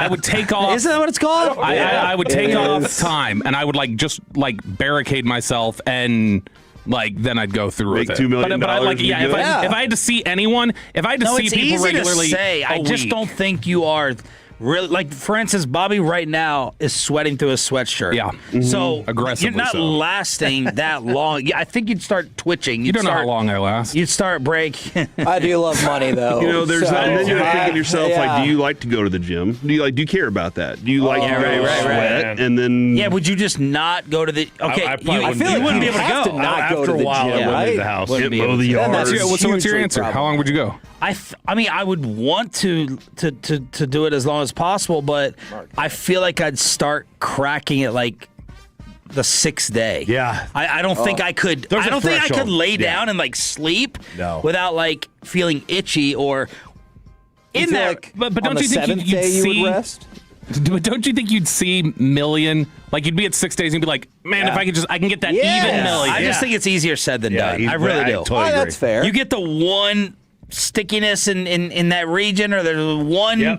would take off. Isn't that what it's called? I would take off time, and I would just barricade myself, and then I'd go through with it. $2 million. But if I had to see anyone, if I had to see people regularly, to say. I just don't think you are. Really, for instance, Bobby right now is sweating through his sweatshirt. Yeah. So aggressively, you're not lasting that long. I think you'd start twitching. You don't know how long I last. You'd start breaking. I do love money, though. There's that. And then you're thinking to yourself, do you like to go to the gym? Do you care about that? Do you like to go sweat? And then would you just not go to the? Okay, I feel like you wouldn't be able to go. After a while, I wouldn't leave the house. Mow the yard. So what's your answer? How long would you go? I would want to do it as long as possible, but I feel like I'd start cracking it like the 6th day. Yeah, I don't think I could. I don't think I could lay down and sleep without feeling itchy or in there. But don't you think you'd see? You would rest? But don't you think you'd see million? You'd be at 6 days and you'd be like, man, if I can get that even million. I just think it's easier said than done. I really do. Totally agree. That's fair. You get the one stickiness in that region, or there's one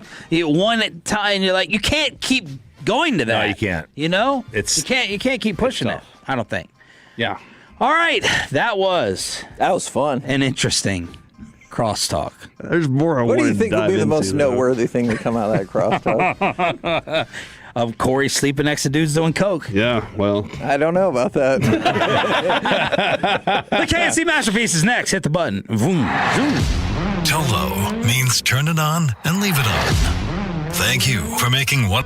time you're like, you can't keep going to that. No, you can't. You can't keep pushing it. I don't think. Yeah. All right, that was fun and interesting crosstalk. There's more. What do you think will be the most noteworthy thing to come out of that crosstalk? Of Cory sleeping next to dudes doing coke. Yeah, well, I don't know about that. The KNC Masterpiece is next. Hit the button. Vroom, zoom. Tolo means turn it on and leave it on. Thank you for making what...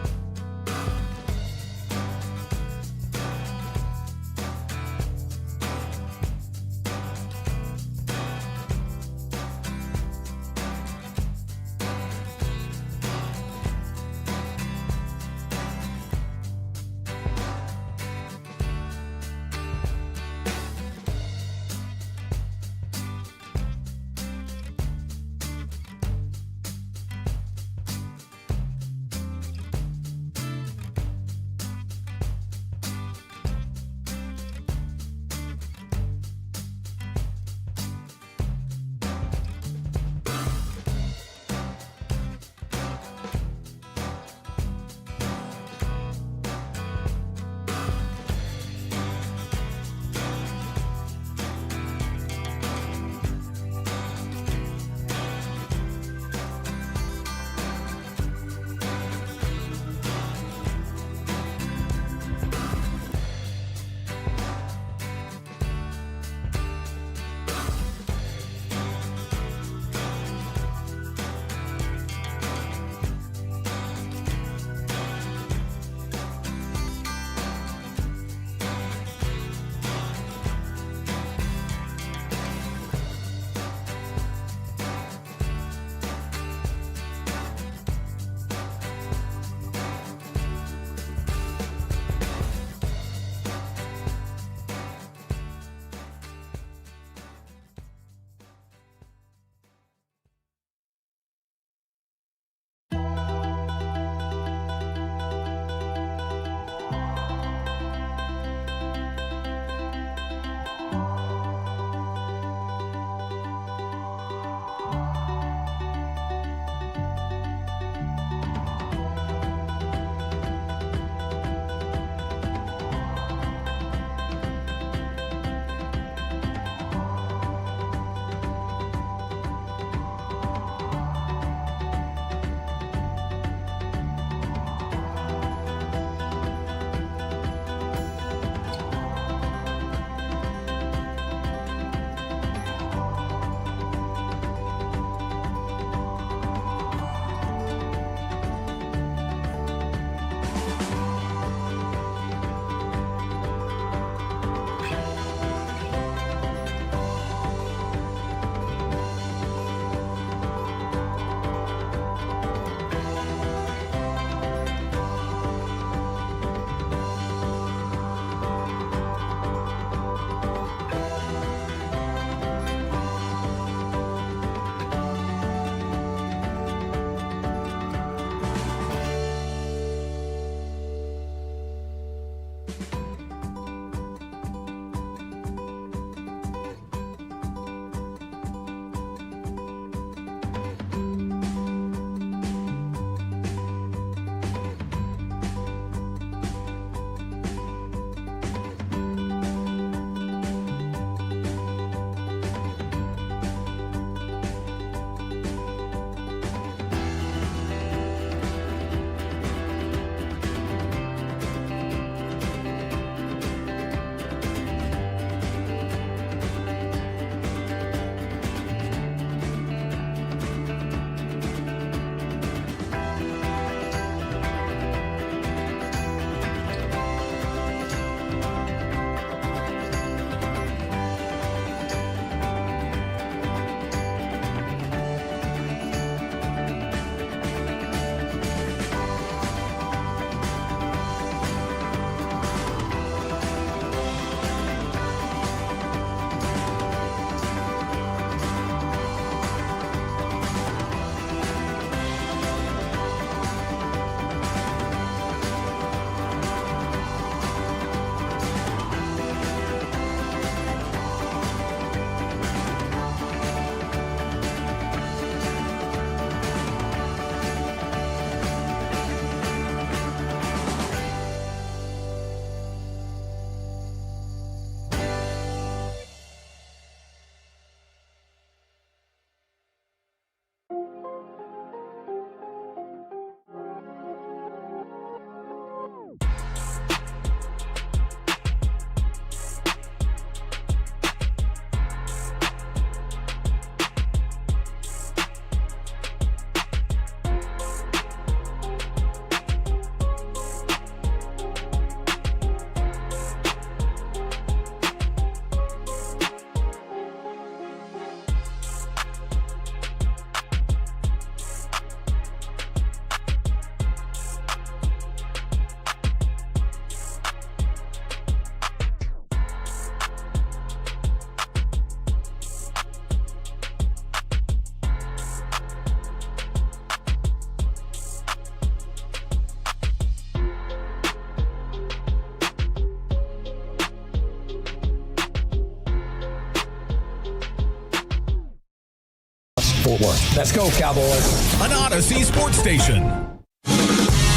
Fort Worth. Let's go, Cowboys. An Odyssey sports station.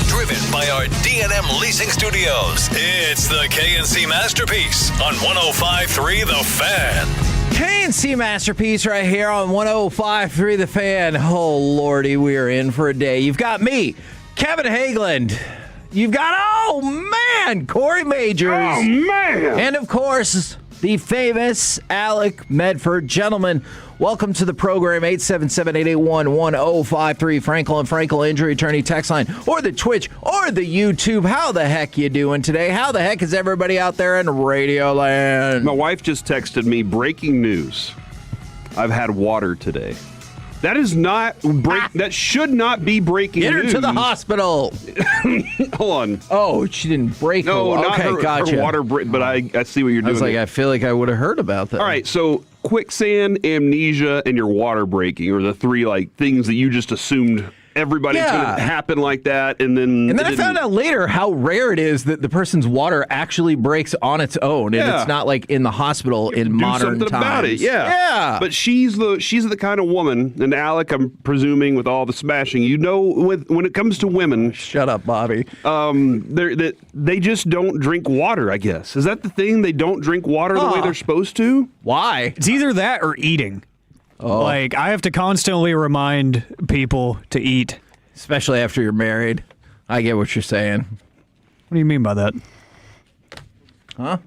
Driven by our D&M Leasing Studios, it's the KNC Masterpiece on 105.3 The Fan. KNC Masterpiece right here on 105.3 The Fan. Oh, Lordy, we are in for a day. You've got me, Kevin Hageland. You've got, Corey Majors. Oh, man. And, of course, the famous Alec Medford. Gentlemen, welcome to the program, 877-881-1053. Frankel injury attorney text line, or the Twitch, or the YouTube. How the heck you doing today? How the heck is everybody out there in Radio Land? My wife just texted me, breaking news. I've had water today. That is not that should not be breaking news. Get her to the hospital. Hold on. Oh, she didn't break. No, not okay, her, gotcha. her water but I see what you're doing. I was like, here. I feel like I would have heard about that. All right, so quicksand, amnesia, and your water breaking are the three things that you just assumed everybody's going to happen like that, and then I found out later how rare it is that the person's water actually breaks on its own, and it's not like in the hospital in modern times. Do something about it, yeah. But she's the kind of woman, and Alec, I'm presuming with all the smashing, when it comes to women, shut up, Bobby. They just don't drink water. I guess is that the thing? They don't drink water the way they're supposed to. Why? It's either that or eating. Oh. Like, I have to constantly remind people to eat. Especially after you're married. I get what you're saying. What do you mean by that? Huh?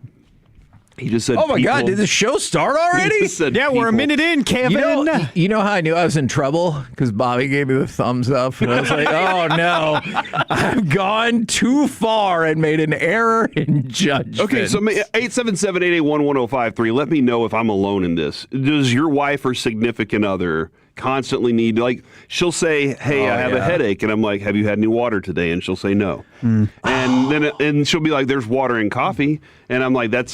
He just said, oh, my God, did the show start already? Yeah, we're a minute in, Kevin. You know how I knew I was in trouble? Because Bobby gave me the thumbs up. And I was like, oh, no. I've gone too far and made an error in judgment. Okay, so 877-881-1053. Let me know if I'm alone in this. Does your wife or significant other constantly need, she'll say, hey, I have a headache, and I'm like, have you had any water today? And she'll say no. And then she'll be like, there's water in coffee, and I'm like, that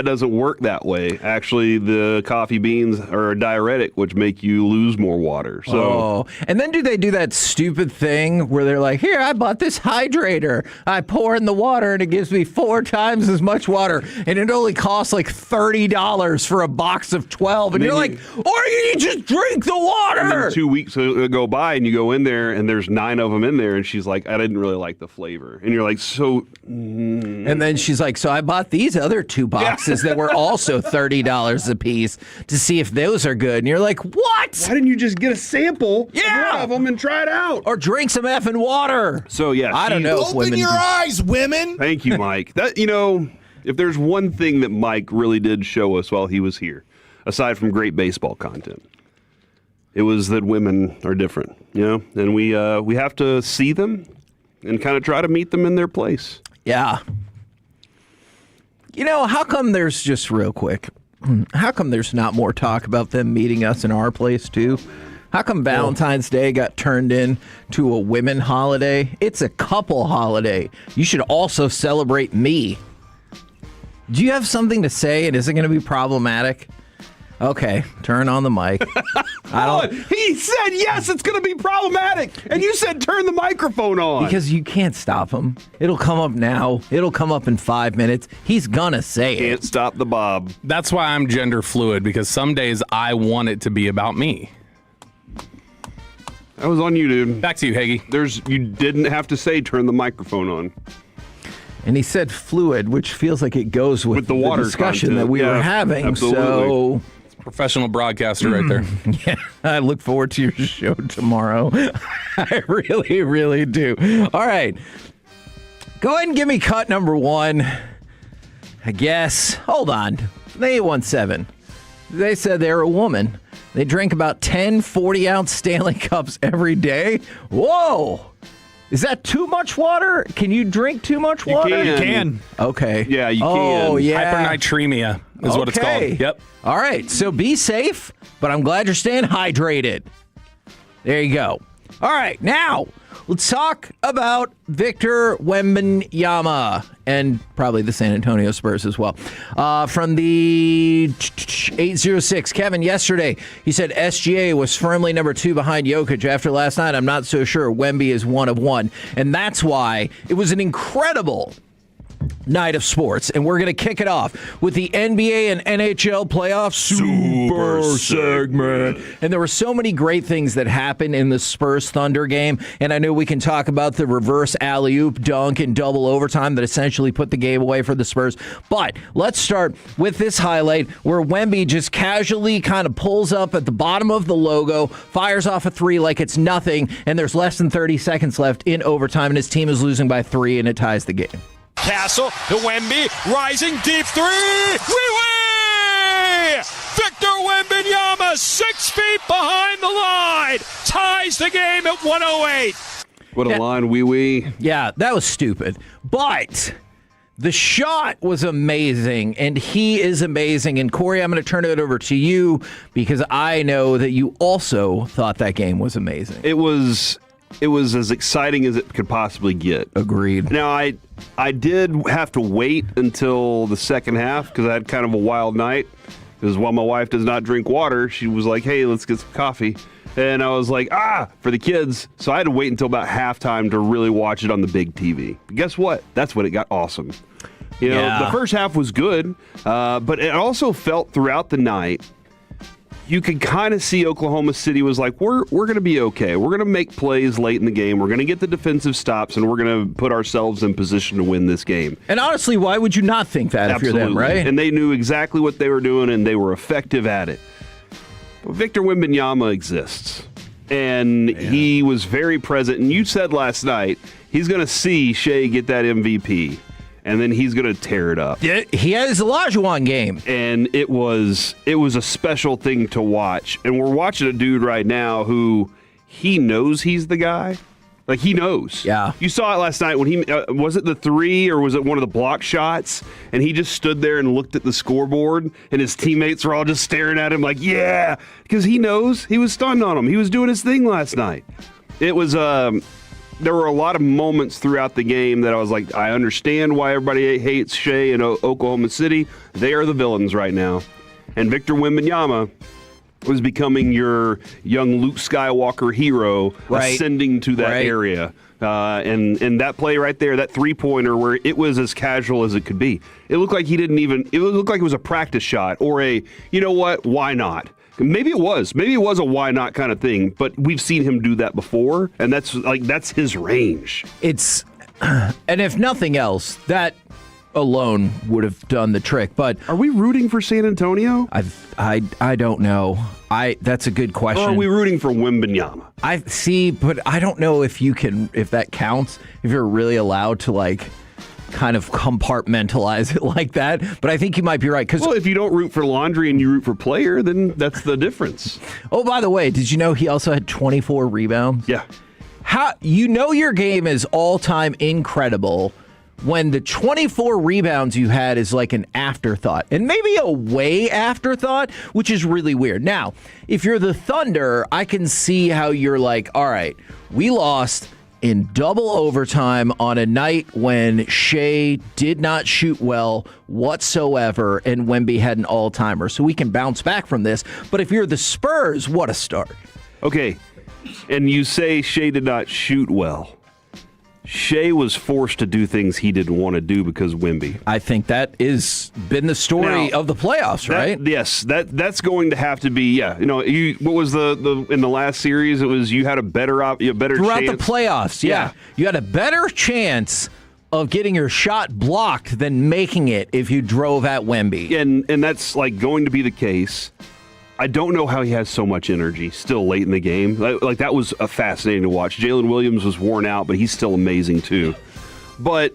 doesn't work that way. Actually, the coffee beans are a diuretic, which make you lose more water. So and then do they do that stupid thing where they're like, here, I bought this hydrator, I pour in the water and it gives me 4 times as much water, and it only costs like $30 for a box of 12, and you're like, or you just drink the water. And then 2 weeks go by and you go in there and there's 9 of them in there, and she's like, I didn't really like the flavor. And you're like, And then she's like, so I bought these other 2 boxes that were also $30 a piece to see if those are good. And you're like, what? Why didn't you just get a sample of one of them and try it out? Or drink some effing water. So, yeah. I don't know. Open your eyes, women. Thank you, Mike. If there's one thing that Mike really did show us while he was here, aside from great baseball content, it was that women are different, and we have to see them and kind of try to meet them in their place. Yeah. How come there's just real quick, how come there's not more talk about them meeting us in our place too? How come Valentine's Day got turned into a women holiday? It's a couple holiday. You should also celebrate me. Do you have something to say, and is it going to be problematic? Okay, turn on the mic. He said, yes, it's going to be problematic. And you said, turn the microphone on. Because you can't stop him. It'll come up now. It'll come up in 5 minutes. He's going to say it. Can't stop the Bob. That's why I'm gender fluid, because some days I want it to be about me. That was on you, dude. Back to you, Hagee. You didn't have to say turn the microphone on. And he said fluid, which feels like it goes with the water discussion content that we were having. Absolutely. So, professional broadcaster right there. Yeah, I look forward to your show tomorrow. I really, really do. All right. Go ahead and give me cut number 1. I guess. Hold on. The 817. They said they're a woman. They drink about 10 40-ounce Stanley Cups every day. Whoa. Is that too much water? Can you drink too much water? You can. Okay. Yeah, you can. Oh, yeah. Hypernatremia is what it's called. Yep. All right. So be safe, but I'm glad you're staying hydrated. There you go. All right. Now, let's talk about Victor Wembanyama and probably the San Antonio Spurs as well. From the 806, Kevin, yesterday, he said SGA was firmly number 2 behind Jokic. After last night, I'm not so sure Wemby is one of one. And that's why it was an incredible night of sports, and we're going to kick it off with the NBA and NHL playoff super segment. And there were so many great things that happened in the Spurs Thunder game, and I know we can talk about the reverse alley-oop dunk in double overtime that essentially put the game away for the Spurs. But let's start with this highlight where Wemby just casually kind of pulls up at the bottom of the logo, fires off a three like it's nothing, and there's less than 30 seconds left in overtime, and his team is losing by 3, and it ties the game. Castle to Wemby, rising deep three. Wee-wee! Victor Wembanyama, 6 feet behind the line, ties the game at 108. What a line, wee-wee. Yeah, that was stupid. But the shot was amazing, and he is amazing. And Corey, I'm going to turn it over to you because I know that you also thought that game was amazing. It was as exciting as it could possibly get. Agreed. Now, I did have to wait until the second half because I had kind of a wild night. Because while my wife does not drink water, she was like, hey, let's get some coffee. And I was like, for the kids. So I had to wait until about halftime to really watch it on the big TV. But guess what? That's when it got awesome. You know, the first half was good, but it also felt throughout the night, you could kind of see Oklahoma City was like, we're going to be okay. We're going to make plays late in the game. We're going to get the defensive stops, and we're going to put ourselves in position to win this game. And honestly, why would you not think that Absolutely. If you're them, right? And they knew exactly what they were doing, and they were effective at it. But Victor Wembanyama exists, and he was very present. And you said last night he's going to see Shea get that MVP. And then he's going to tear it up. Yeah, he had his Olajuwon game. And it was a special thing to watch. And we're watching a dude right now who he knows he's the guy. Like, he knows. Yeah. You saw it last night when he was it the three or was it one of the block shots? And he just stood there and looked at the scoreboard, and his teammates were all just staring at him like, yeah, because he knows he was stunned on him. He was doing his thing last night. It was there were a lot of moments throughout the game that I was like, I understand why everybody hates Shea in Oklahoma City. They are the villains right now. And Victor Wembanyama was becoming your young Luke Skywalker hero, ascending to that area. And that play right there, that three-pointer where it was as casual as it could be. It looked like it looked like it was a practice shot or a, you know what, why not? Maybe it was a why not kind of thing, but we've seen him do that before, and that's his range. It's, and if nothing else, that alone would have done the trick. But are we rooting for San Antonio? I don't know. That's a good question. Or are we rooting for Wembanyama? I see, but I don't know if that counts. If you're really allowed to kind of compartmentalize it like that, but I think you might be right. Well, if you don't root for laundry and you root for player, then that's the difference. Oh, by the way, did you know he also had 24 rebounds? Yeah. How your game is all-time incredible when the 24 rebounds you had is like an afterthought, and maybe a way afterthought, which is really weird. Now, if you're the Thunder, I can see how you're like, all right, we lost in double overtime on a night when Shea did not shoot well whatsoever and Wemby had an all-timer. So we can bounce back from this. But if you're the Spurs, what a start. Okay, and you say Shea did not shoot well. Shea was forced to do things he didn't want to do because Wemby. I think that has been the story of the playoffs, right? Yes, that's going to have to be. Yeah, what was the in the last series? It was you had a better throughout chance. The playoffs. Yeah, you had a better chance of getting your shot blocked than making it if you drove at Wemby. And that's going to be the case. I don't know how he has so much energy still late in the game. That was fascinating to watch. Jalen Williams was worn out, but he's still amazing too. But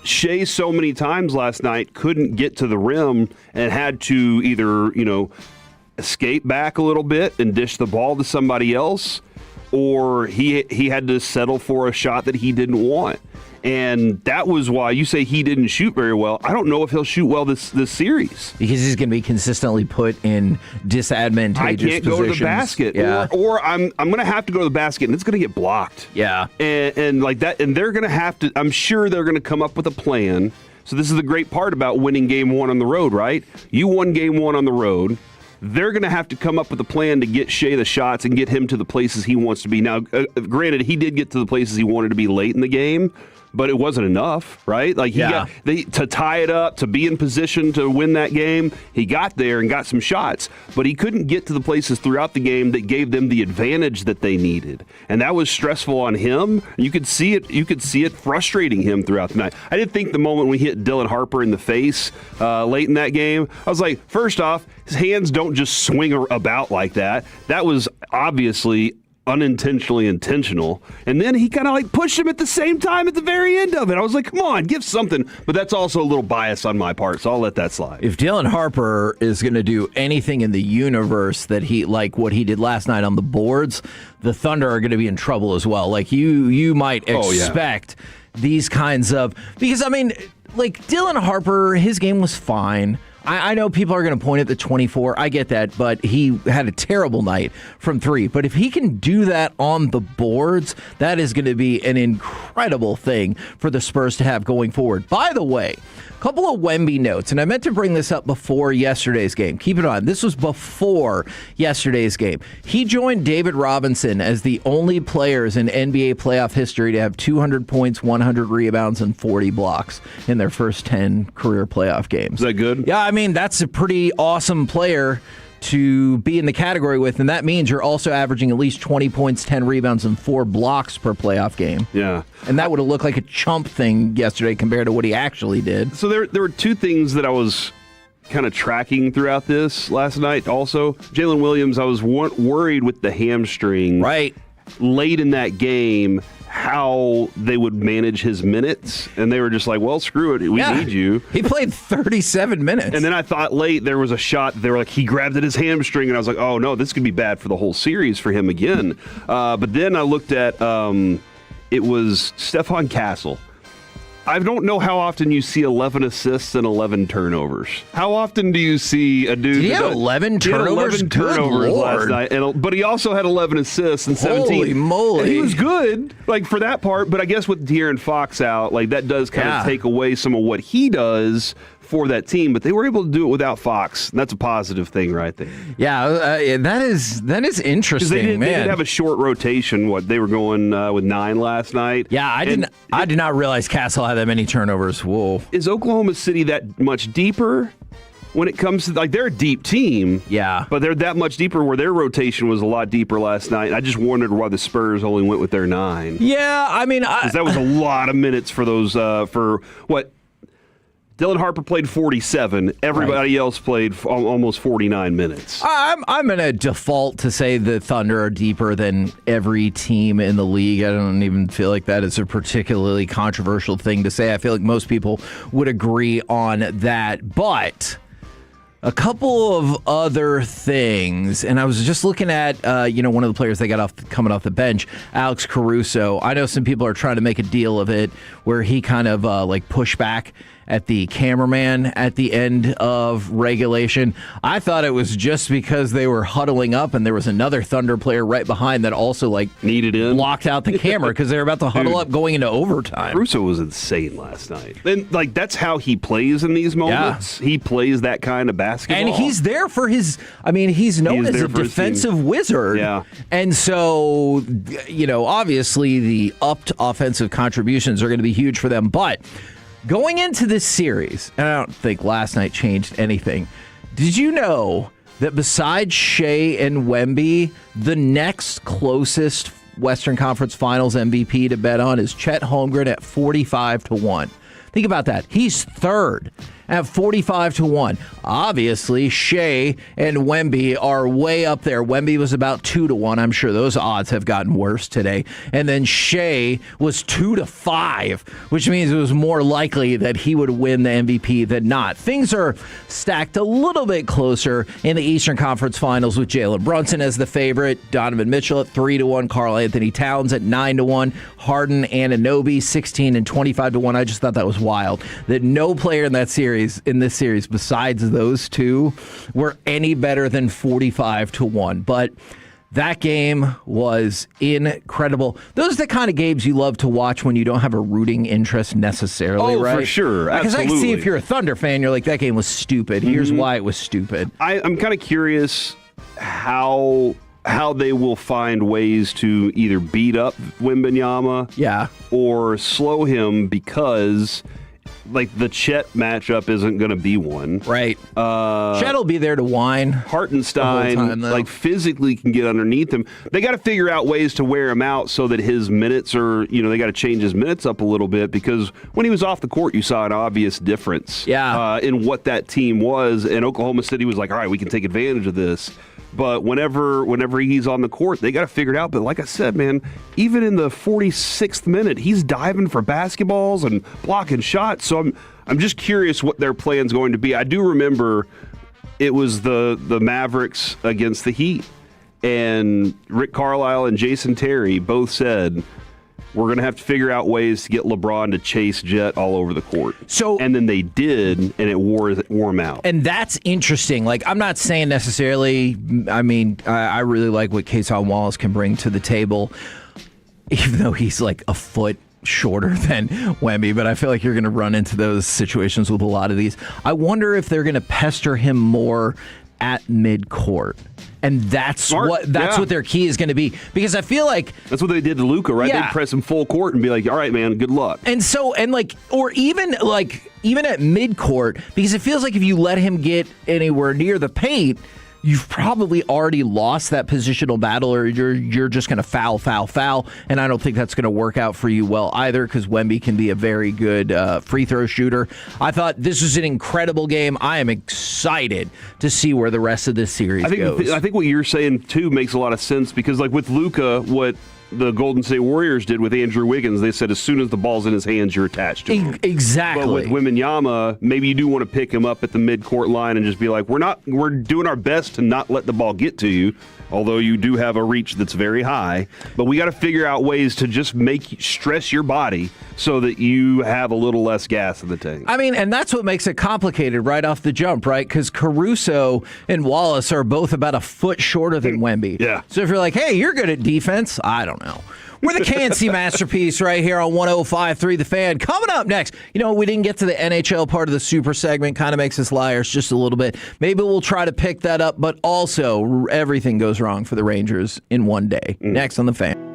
Shea so many times last night couldn't get to the rim and had to either, escape back a little bit and dish the ball to somebody else, or he had to settle for a shot that he didn't want. And that was why you say he didn't shoot very well. I don't know if he'll shoot well this series. Because he's going to be consistently put in disadvantageous positions. I can't go to the basket. Yeah. Or I'm going to have to go to the basket, and it's going to get blocked. Yeah. And like that, and they're going to have to, I'm sure they're going to come up with a plan. So this is the great part about winning game one on the road, right? You won game one on the road. They're going to have to come up with a plan to get Shea the shots and get him to the places he wants to be. Now, granted, he did get to the places he wanted to be late in the game, but it wasn't enough, right? Like to tie it up, to be in position to win that game. He got there and got some shots, but he couldn't get to the places throughout the game that gave them the advantage that they needed, and that was stressful on him. You could see it. You could see it frustrating him throughout the night. I didn't think the moment we hit Dylan Harper in the face late in that game, I was like, first off, his hands don't just swing about like that. That was obviously unintentionally intentional, and then he kind of like pushed him at the same time at the very end of it. I was like, come on, give something. But that's also a little bias on my part, so I'll let that slide. If Dylan Harper is going to do anything in the universe that he, like what he did last night on the boards, the Thunder are going to be in trouble as well. Like you might expect these kinds of, because I mean, like Dylan Harper, his game was fine. I know people are going to point at the 24. I get that, but he had a terrible night from 3. But if he can do that on the boards, that is going to be an incredible thing for the Spurs to have going forward. By the way, a couple of Wemby notes, and I meant to bring this up before yesterday's game. Keep it on. This was before yesterday's game. He joined David Robinson as the only players in NBA playoff history to have 200 points, 100 rebounds, and 40 blocks in their first 10 career playoff games. Is that good? Yeah, I mean, that's a pretty awesome player to be in the category with, and that means you're also averaging at least 20 points, 10 rebounds, and 4 blocks per playoff game. Yeah. And that would have looked like a chump thing yesterday compared to what he actually did. So there were two things that I was kind of tracking throughout this last night. Also, Jalen Williams, I was worried with the hamstring. Right. Late in that game, how they would manage his minutes, and they were just like, well, screw it, we need you. He played 37 minutes. And then I thought late there was a shot, they were like, he grabbed at his hamstring, and I was like, oh no, this could be bad for the whole series for him again. But then I looked at, it was Stephon Castle. I don't know how often you see 11 assists and 11 turnovers. How often do you see a dude? Did he have 11 turnovers? He had 11 turnovers last night, but he also had 11 assists and 17. Holy moly! And he was good, like for that part. But I guess with De'Aaron Fox out, like that does kind of take away some of what he does for that team, but they were able to do it without Fox. And that's a positive thing right there. Yeah, that is interesting, they did have a short rotation. What they were going with 9 last night. Yeah, I did not realize Castle had that many turnovers. Whoa. Is Oklahoma City that much deeper when it comes to, like, they're a deep team? Yeah, but they're that much deeper where their rotation was a lot deeper last night. I just wondered why the Spurs only went with their 9. Yeah, I mean, because that was a lot of minutes for those. For what? Dylan Harper played 47. Everybody else played almost 49 minutes. I'm going to default to say the Thunder are deeper than every team in the league. I don't even feel like that is a particularly controversial thing to say. I feel like most people would agree on that. But a couple of other things, and I was just looking at one of the players they got coming off the bench, Alex Caruso. I know some people are trying to make a deal of it where he kind of pushed back at the cameraman at the end of regulation. I thought it was just because they were huddling up and there was another Thunder player right behind that also needed in, blocked out the camera because they were about to huddle up going into overtime. Caruso was insane last night. And that's how he plays in these moments. Yeah. He plays that kind of basketball. And he's there for his, he's known as a defensive wizard. Yeah. And so, obviously the upped offensive contributions are going to be huge for them. But going into this series, and I don't think last night changed anything, did you know that besides Shea and Wemby, the next closest Western Conference Finals MVP to bet on is Chet Holmgren at 45-1? Think about that. He's third at 45-1. Obviously, Shea and Wemby are way up there. Wemby was about 2-1. I'm sure those odds have gotten worse today. And then Shea was 2-5, which means it was more likely that he would win the MVP than not. Things are stacked a little bit closer in the Eastern Conference Finals with Jalen Brunson as the favorite, Donovan Mitchell at 3-1, Karl Anthony Towns at 9-1, Harden and Anunoby 16 and 25-1. I just thought that was wild that no player in this series besides those two were any better than 45-1. But that game was incredible. Those are the kind of games you love to watch when you don't have a rooting interest necessarily, right? Oh, for sure. Because I can see if you're a Thunder fan, you're like, that game was stupid. Here's why it was stupid. I'm kind of curious how how they will find ways to either beat up Wembanyama or slow him because like the Chet matchup isn't going to be one. Right. Chet will be there to whine. Hartenstein, like physically can get underneath him. They got to figure out ways to wear him out so that his minutes are, they got to change his minutes up a little bit because when he was off the court, you saw an obvious difference in what that team was. And Oklahoma City was like, all right, we can take advantage of this. But whenever he's on the court, they got to figure it out. But like I said, man, even in the 46th minute, he's diving for basketballs and blocking shots. So I'm just curious what their plan's going to be. I do remember it was the Mavericks against the Heat, and Rick Carlisle and Jason Terry both said, we're going to have to figure out ways to get LeBron to chase Jet all over the court. And then they did, and it wore him out. And that's interesting. Like, I'm not saying necessarily, I really like what Kason Wallace can bring to the table, even though he's like a foot shorter than Wemby, but I feel like you're going to run into those situations with a lot of these. I wonder if they're going to pester him more at midcourt. And that's what their key is going to be, because I feel like that's what they did to Luka, right? They'd press him full court and be like, all right, man, good luck. And so, or even at midcourt, because it feels like if you let him get anywhere near the paint, you've probably already lost that positional battle, or you're just going to foul. And I don't think that's going to work out for you well either, because Wemby can be a very good free throw shooter. I thought this was an incredible game. I am excited to see where the rest of this series goes. I think what you're saying, too, makes a lot of sense, because like with Luka, what the Golden State Warriors did with Andrew Wiggins, they said as soon as the ball's in his hands, you're attached to him. Exactly. But with Wembanyama, maybe you do want to pick him up at the midcourt line and just be like, we're doing our best to not let the ball get to you, although you do have a reach that's very high. But we got to figure out ways to just stress your body so that you have a little less gas in the tank. And that's what makes it complicated right off the jump, right? Because Caruso and Wallace are both about a foot shorter than Wemby. Yeah. So if you're like, hey, you're good at defense, I don't know. We're the KNC Masterpiece right here on 105.3 The Fan. Coming up next, we didn't get to the NHL part of the super segment. Kind of makes us liars just a little bit. Maybe we'll try to pick that up, but also everything goes wrong for the Rangers in one day. Next on The Fan.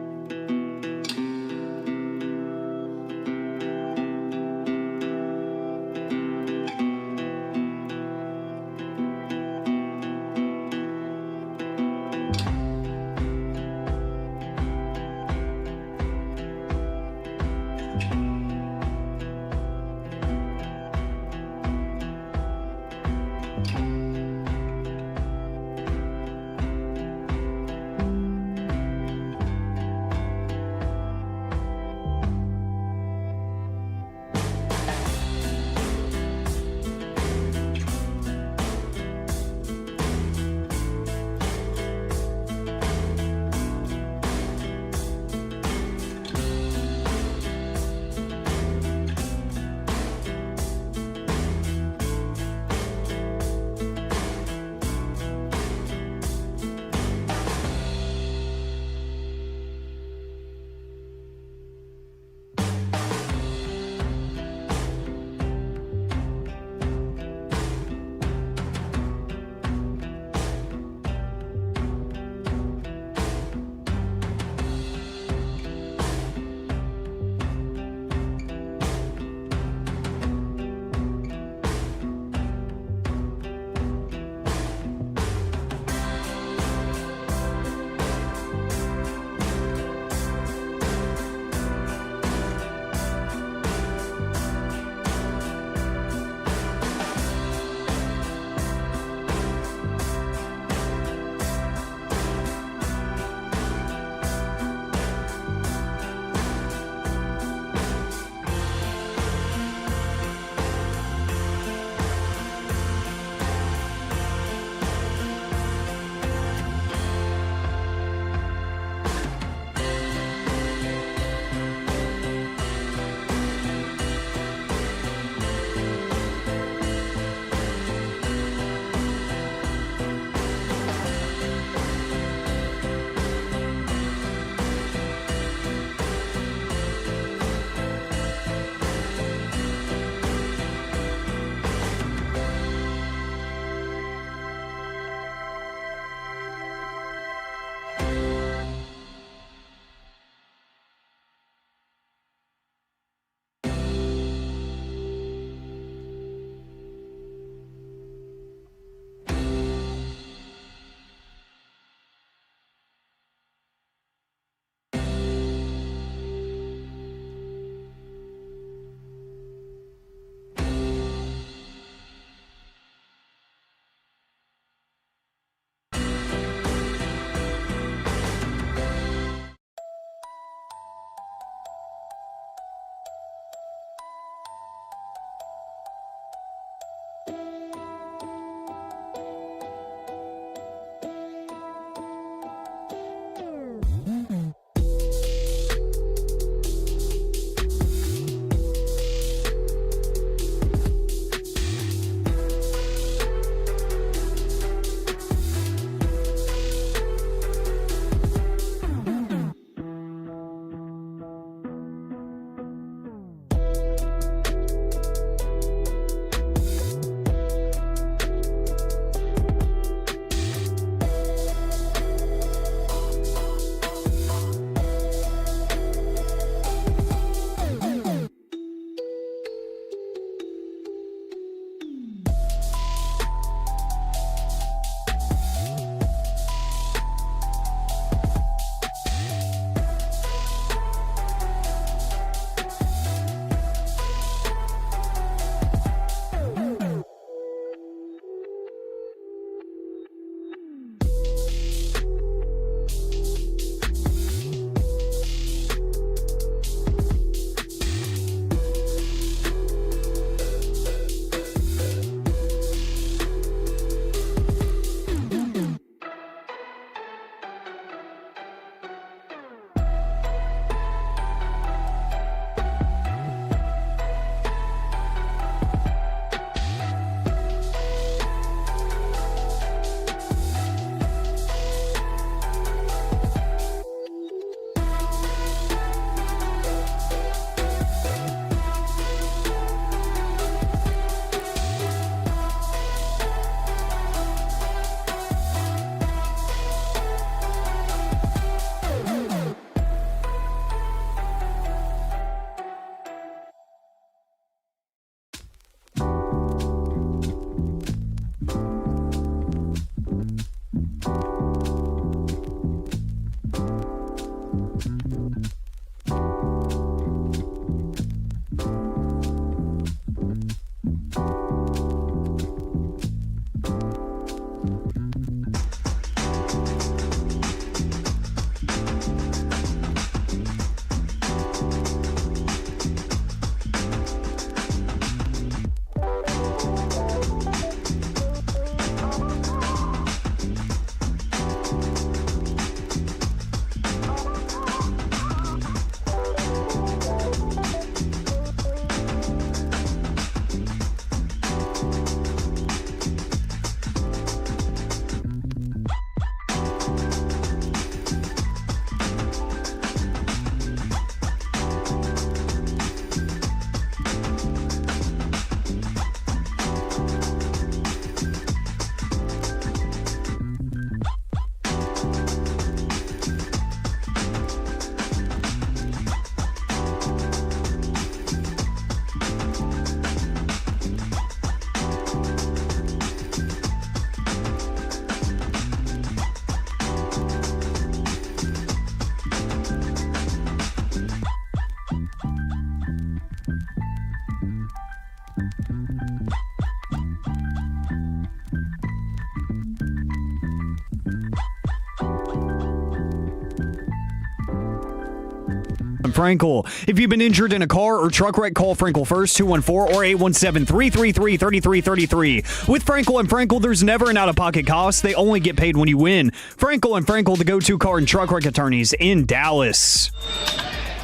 and Frankel. If you've been injured in a car or truck wreck, call Frankel first, 214 or 817-333-3333. With Frankel and Frankel, there's never an out-of-pocket cost. They only get paid when you win. Frankel and Frankel, the go-to car and truck wreck attorneys in Dallas.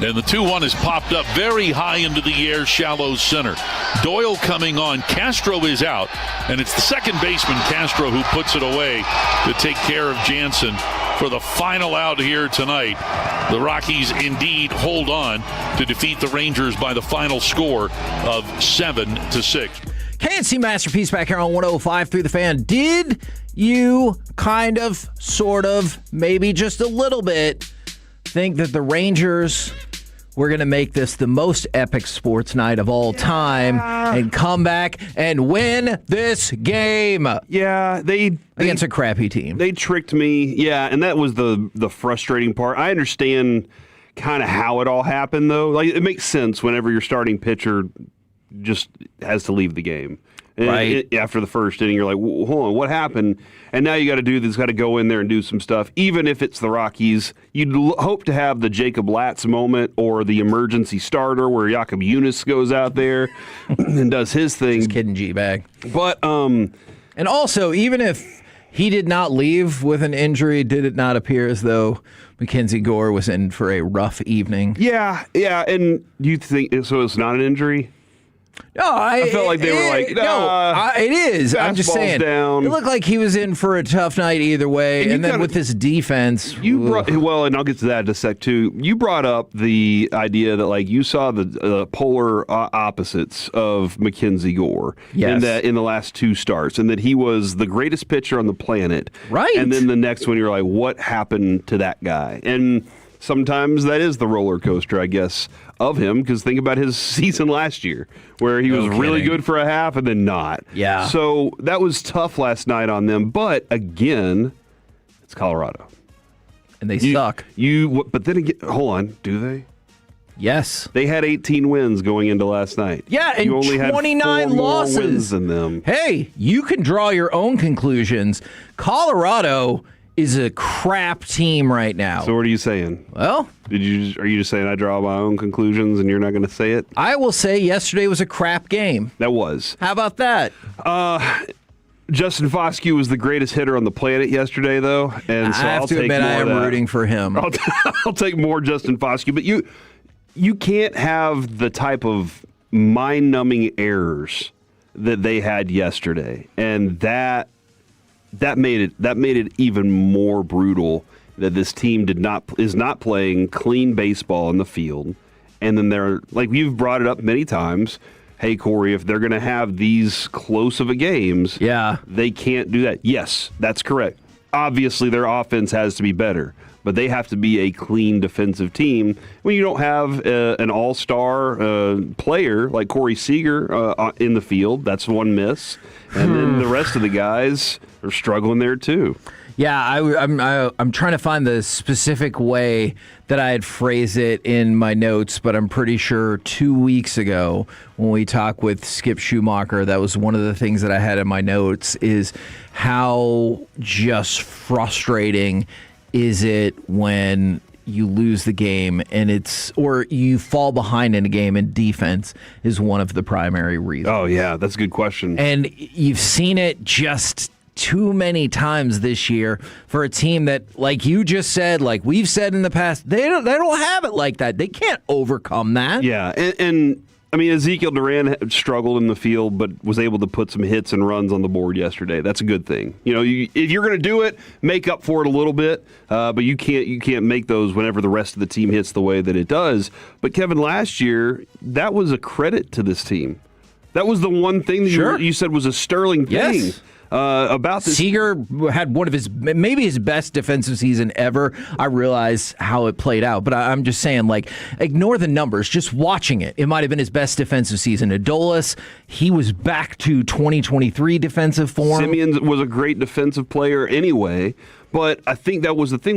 And the 2-1 is popped up very high into the air, shallow center. Doyle coming on. Castro is out. And it's the second baseman, Castro, who puts it away to take care of Jansen for the final out here tonight. The Rockies indeed hold on to defeat the Rangers by the final score of 7-6. KNC Masterpiece back here on 105 through the Fan. Did you kind of, sort of, maybe just a little bit think that the Rangers were going to make this the most epic sports night of all time and come back and win this game? Yeah, they against a crappy team. They tricked me. Yeah, and that was the frustrating part. I understand kind of how it all happened, though. Like, it makes sense whenever your starting pitcher just has to leave the game. Right. After the first inning, you're like, hold on, what happened? And now you got to go in there and do some stuff. Even if it's the Rockies, you'd hope to have the Jacob Latz moment or the emergency starter where Jakob Eunice goes out there and does his thing. Just kidding, G-Bag. But, and also, even if he did not leave with an injury, did it not appear as though Mackenzie Gore was in for a rough evening? Yeah. And you think, so it's not an injury? No, I felt like they were like, no, it is. I'm just saying. Down. It looked like he was in for a tough night either way. And then with this defense. And I'll get to that in a sec, too. You brought up the idea that, like, you saw the polar opposites of Mackenzie Gore in the last two starts, and that he was the greatest pitcher on the planet. Right. And then the next one, you're like, what happened to that guy? And sometimes that is the roller coaster, I guess, of him, because think about his season last year, where he was really good for a half and then not. Yeah. So that was tough last night on them. But again, it's Colorado. And they suck. But then again, hold on, do they? Yes. They had 18 wins going into last night. Yeah, and you only 29 had 4 losses. more wins than them. Hey, you can draw your own conclusions. Colorado is a crap team right now. So what are you saying? Well, are you just saying I draw my own conclusions and you're not going to say it? I will say yesterday was a crap game. That was. How about that? Justin Foscue was the greatest hitter on the planet yesterday, though, and so I have to admit I am rooting for him. I'll take more Justin Foscue, but you can't have the type of mind-numbing errors that they had yesterday, and that made it even more brutal that this team is not playing clean baseball in the field. And then they're, like, you've brought it up many times, hey, Corey, if they're going to have these close of a games, they can't do that. Yes, that's correct. Obviously, their offense has to be better, but they have to be a clean defensive team. When you don't have an all-star player like Cory Seager in the field, that's one miss. And then the rest of the guys are struggling there too. Yeah, I'm trying to find the specific way that I'd phrase it in my notes, but I'm pretty sure 2 weeks ago when we talked with Skip Schumacher, that was one of the things that I had in my notes, is how just frustrating is it when you lose the game or you fall behind in a game, and defense is one of the primary reasons. Oh, yeah, that's a good question. And you've seen it just too many times this year for a team that, like you just said, like we've said in the past, they don't have it like that. They can't overcome that. Yeah, and I mean, Ezekiel Duran struggled in the field, but was able to put some hits and runs on the board yesterday. That's a good thing. You know, if you're going to do it, make up for it a little bit, but you can't make those whenever the rest of the team hits the way that it does. But Kevin, last year, that was a credit to this team. That was the one thing that you said was a sterling thing. Yes. About this. Seager had one of maybe his best defensive season ever. I realize how it played out, but I'm just saying, like, ignore the numbers. Just watching it might have been his best defensive season. Adolis, he was back to 2023 defensive form. Simeon was a great defensive player anyway, but I think that was the thing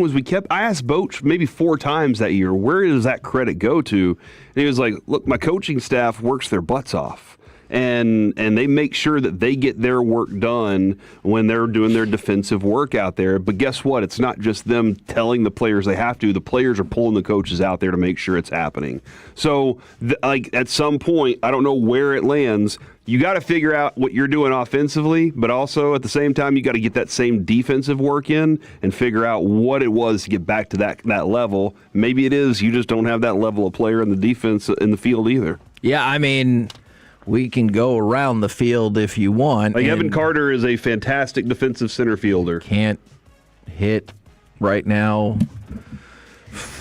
I asked Boach maybe 4 times that year, where does that credit go to? And he was like, look, my coaching staff works their butts off. And they make sure that they get their work done when they're doing their defensive work out there. But guess what? It's not just them telling the players they have to. The players are pulling the coaches out there to make sure it's happening. So, at some point, I don't know where it lands. You got to figure out what you're doing offensively, but also at the same time, you got to get that same defensive work in and figure out what it was to get back to that level. Maybe it is you just don't have that level of player in the defense in the field either. Yeah, I mean, we can go around the field if you want. Like Evan Carter is a fantastic defensive center fielder. Can't hit right now.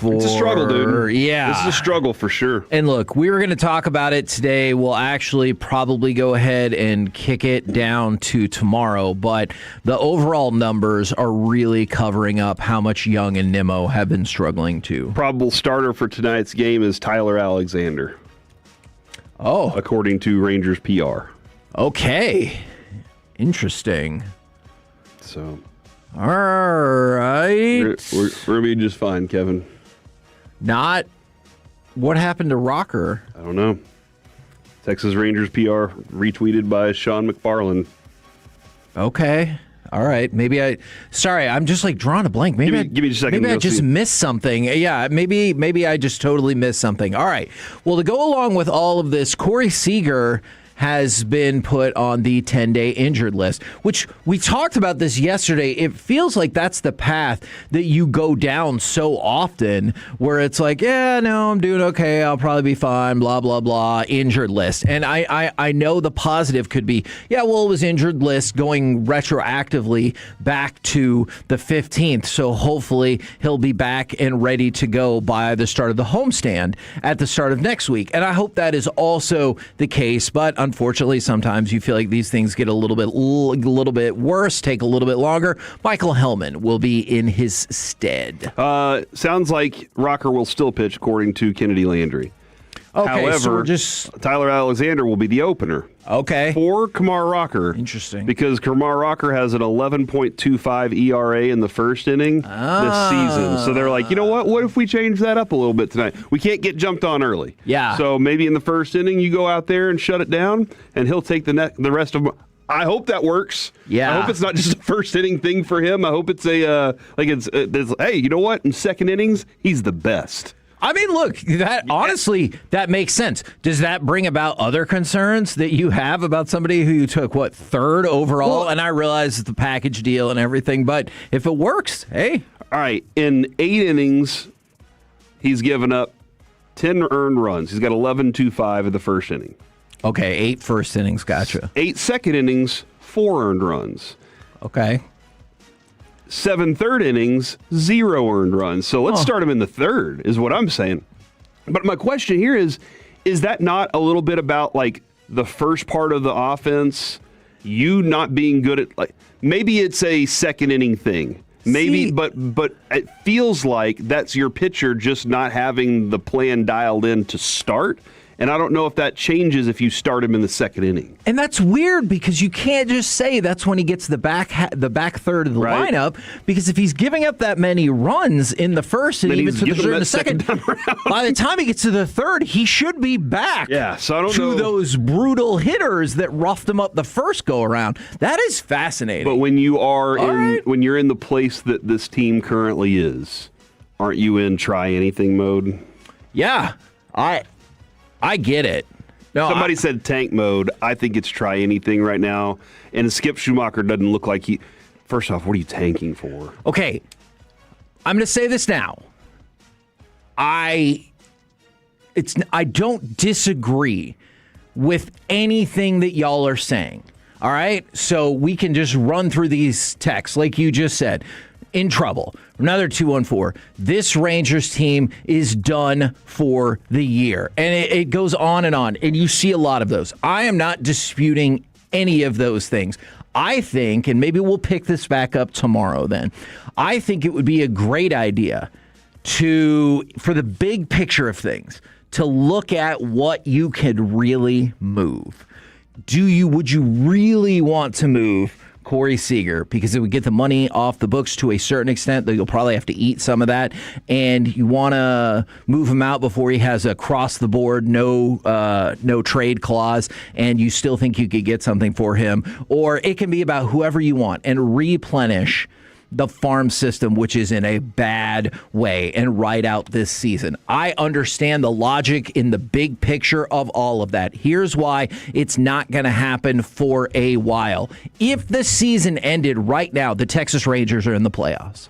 It's a struggle, dude. Yeah. This is a struggle for sure. And look, we were going to talk about it today. We'll actually probably go ahead and kick it down to tomorrow, but the overall numbers are really covering up how much Young and Nimmo have been struggling too. Probable starter for tonight's game is Tyler Alexander. Oh. According to Rangers PR. Okay. Interesting. So. All right. We're going to be just fine, Kevin. Not. What happened to Rocker? I don't know. Texas Rangers PR retweeted by Sean McFarland. Okay. All right. Sorry, I'm just like drawing a blank. Give me a second. Maybe I just missed something. Yeah, maybe I just totally missed something. All right. Well, to go along with all of this, Cory Seager has been put on the 10-day injured list, which we talked about this yesterday. It feels like that's the path that you go down so often where it's like, yeah, no, I'm doing okay. I'll probably be fine, blah, blah, blah, injured list. And I know the positive could be, yeah, well, it was injured list going retroactively back to the 15th. So hopefully he'll be back and ready to go by the start of the homestand at the start of next week. And I hope that is also the case. But unfortunately, sometimes you feel like these things get a little bit worse, take a little bit longer. Michael Hellman will be in his stead. Sounds like Rocker will still pitch, according to Kennedy Landry. Okay, however, so Tyler Alexander will be the opener. Okay. For Kumar Rocker. Interesting. Because Kumar Rocker has an 11.25 ERA in the first inning this season. So they're like, you know what? What if we change that up a little bit tonight? We can't get jumped on early. Yeah. So maybe in the first inning you go out there and shut it down, and he'll take the rest of them. I hope that works. Yeah. I hope it's not just a first inning thing for him. I hope it's hey, you know what? In second innings, he's the best. I mean, look, that makes sense. Does that bring about other concerns that you have about somebody who you took, third overall? Well, and I realize it's the package deal and everything, but if it works, hey. All right, in 8 innings, he's given up 10 earned runs. He's got 11.25 in the first inning. Okay, 8 first innings, gotcha. 8 second innings, 4 earned runs. Okay. 7 third innings, 0 earned runs. So let's start him in the third, is what I'm saying. But my question here is that not a little bit about like the first part of the offense, you not being good at, like, maybe it's a second inning thing. Maybe, but it feels like that's your pitcher just not having the plan dialed in to start. And I don't know if that changes if you start him in the second inning. And that's weird because you can't just say that's when he gets the back third of the lineup, because if he's giving up that many runs in the first and even to the third and the second, by the time he gets to the third, he should be back. Yeah, so I don't know. Those brutal hitters that roughed him up the first go around. That is fascinating. But when you are when you're in the place that this team currently is, aren't you in try anything mode? Yeah, I get it. No, Somebody said tank mode. I think it's try anything right now. And Skip Schumacher doesn't look like he... First off, what are you tanking for? Okay, I'm going to say this now. I don't disagree with anything that y'all are saying. All right? So we can just run through these texts like you just said. In trouble. Another 214. This Rangers team is done for the year. And it goes on. And you see a lot of those. I am not disputing any of those things. I think, and maybe we'll pick this back up tomorrow then, I think it would be a great idea for the big picture of things, to look at what you could really move. Would you really want to move Cory Seager because it would get the money off the books to a certain extent, though you'll probably have to eat some of that. And you want to move him out before he has a across-the-board no trade clause, and you still think you could get something for him. Or it can be about whoever you want and replenish the farm system, which is in a bad way, and ride out this season. I understand the logic in the big picture of all of that. Here's why it's not going to happen for a while. If the season ended right now, the Texas Rangers are in the playoffs.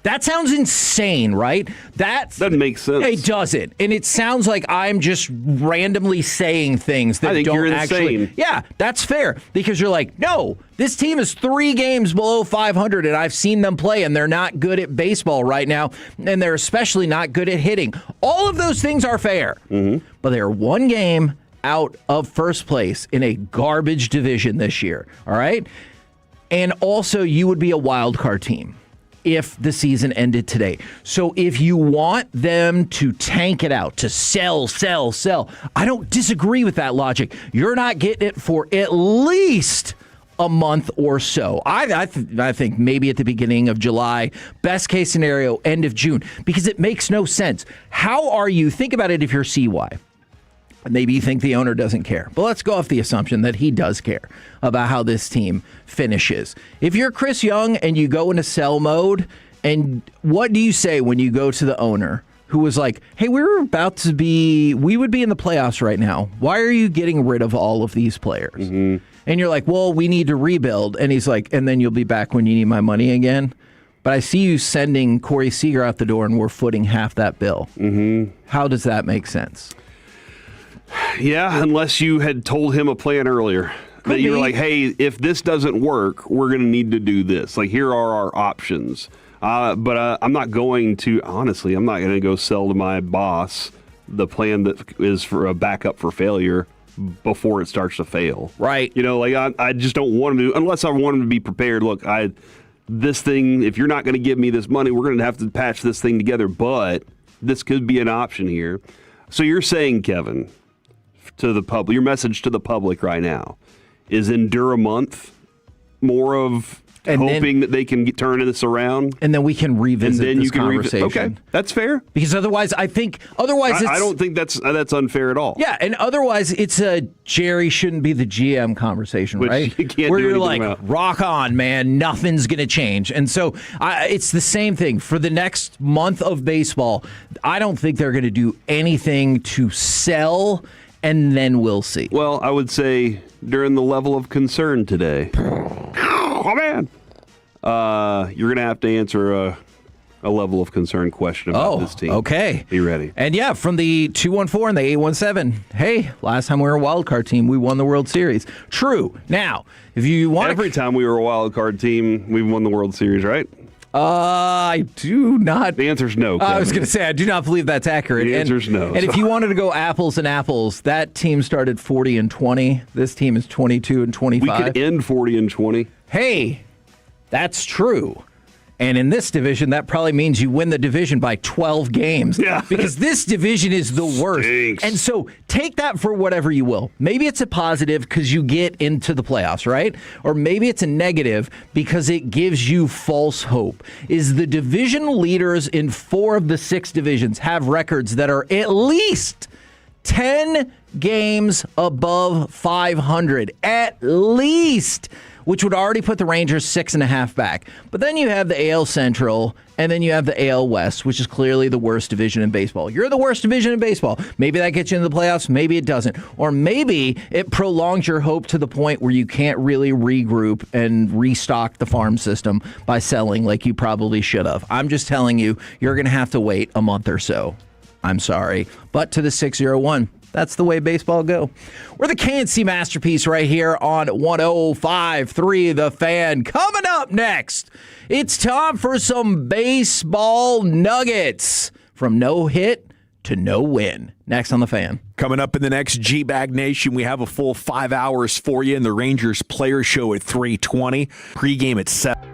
That sounds insane, right? That doesn't make sense. It doesn't. And it sounds like I'm just randomly saying things that I think don't you're actually. insane. Yeah, that's fair. Because you're like, no, this team is 3 games below 500, and I've seen them play, and they're not good at baseball right now, and they're especially not good at hitting. All of those things are fair. Mm-hmm. But they're 1 game out of first place in a garbage division this year. All right? And also, you would be a wild card team if the season ended today. So if you want them to tank it out, to sell, I don't disagree with that logic. You're not getting it for at least a month or so. I think maybe at the beginning of July, best case scenario, end of June, because it makes no sense. How are you, think about it if you're CY. Maybe you think the owner doesn't care. But let's go off the assumption that he does care about how this team finishes. If you're Chris Young and you go into sell mode, and what do you say when you go to the owner who was like, hey, we would be in the playoffs right now. Why are you getting rid of all of these players? Mm-hmm. And you're like, well, we need to rebuild. And he's like, and then you'll be back when you need my money again. But I see you sending Cory Seager out the door and we're footing half that bill. Mm-hmm. How does that make sense? Yeah, unless you had told him a plan earlier. That you were like, hey, if this doesn't work, we're going to need to do this. Like, here are our options. But I'm not going to, honestly, I'm not going to go sell to my boss the plan that is for a backup for failure before it starts to fail. Right. You know, like, I just don't want him to, unless I want him to be prepared. Look, this thing, if you're not going to give me this money, we're going to have to patch this thing together. But this could be an option here. So you're saying, Kevin, to the public, your message to the public right now is endure a month more of hoping that they can turn this around, and then we can revisit this conversation. Okay, that's fair. Because otherwise, I don't think that's unfair at all. Yeah, and otherwise, it's a Jerry shouldn't be the GM conversation, which right? You can't where do you're like, about. rock on, man, nothing's gonna change. And so it's the same thing for the next month of baseball. I don't think they're gonna do anything to sell. And then we'll see. Well, I would say during the level of concern today, oh man, you're going to have to answer a level of concern question about this team. Okay. Be ready. And yeah, from the 214 and the 817, hey, last time we were a wild card team, we won the World Series. True. Now, if you want every time we were a wild card team, we won the World Series, right? I do not. The answer's no. Kevin. I was going to say, I do not believe that's accurate. The answer's no. And if you wanted to go apples and apples, that team started 40-20. This team is 22-25. We could end 40-20. Hey, that's true. And in this division, that probably means you win the division by 12 games. Yeah. Because this division is the worst. Stinks. And so take that for whatever you will. Maybe it's a positive because you get into the playoffs, right? Or maybe it's a negative because it gives you false hope. Is the division leaders in 4 of the 6 divisions have records that are at least 10 games above 500. At least. Which would already put the Rangers 6.5 back. But then you have the AL Central, and then you have the AL West, which is clearly the worst division in baseball. You're the worst division in baseball. Maybe that gets you into the playoffs. Maybe it doesn't. Or maybe it prolongs your hope to the point where you can't really regroup and restock the farm system by selling like you probably should have. I'm just telling you, you're going to have to wait a month or so. I'm sorry. But to the 601. That's the way baseball go. We're the KNC Masterpiece right here on 105.3 The Fan. Coming up next, it's time for some baseball nuggets. From no hit to no win. Next on The Fan. Coming up in the next G-Bag Nation, we have a full 5 hours for you in the Rangers Player Show at 3:20. Pregame at 7.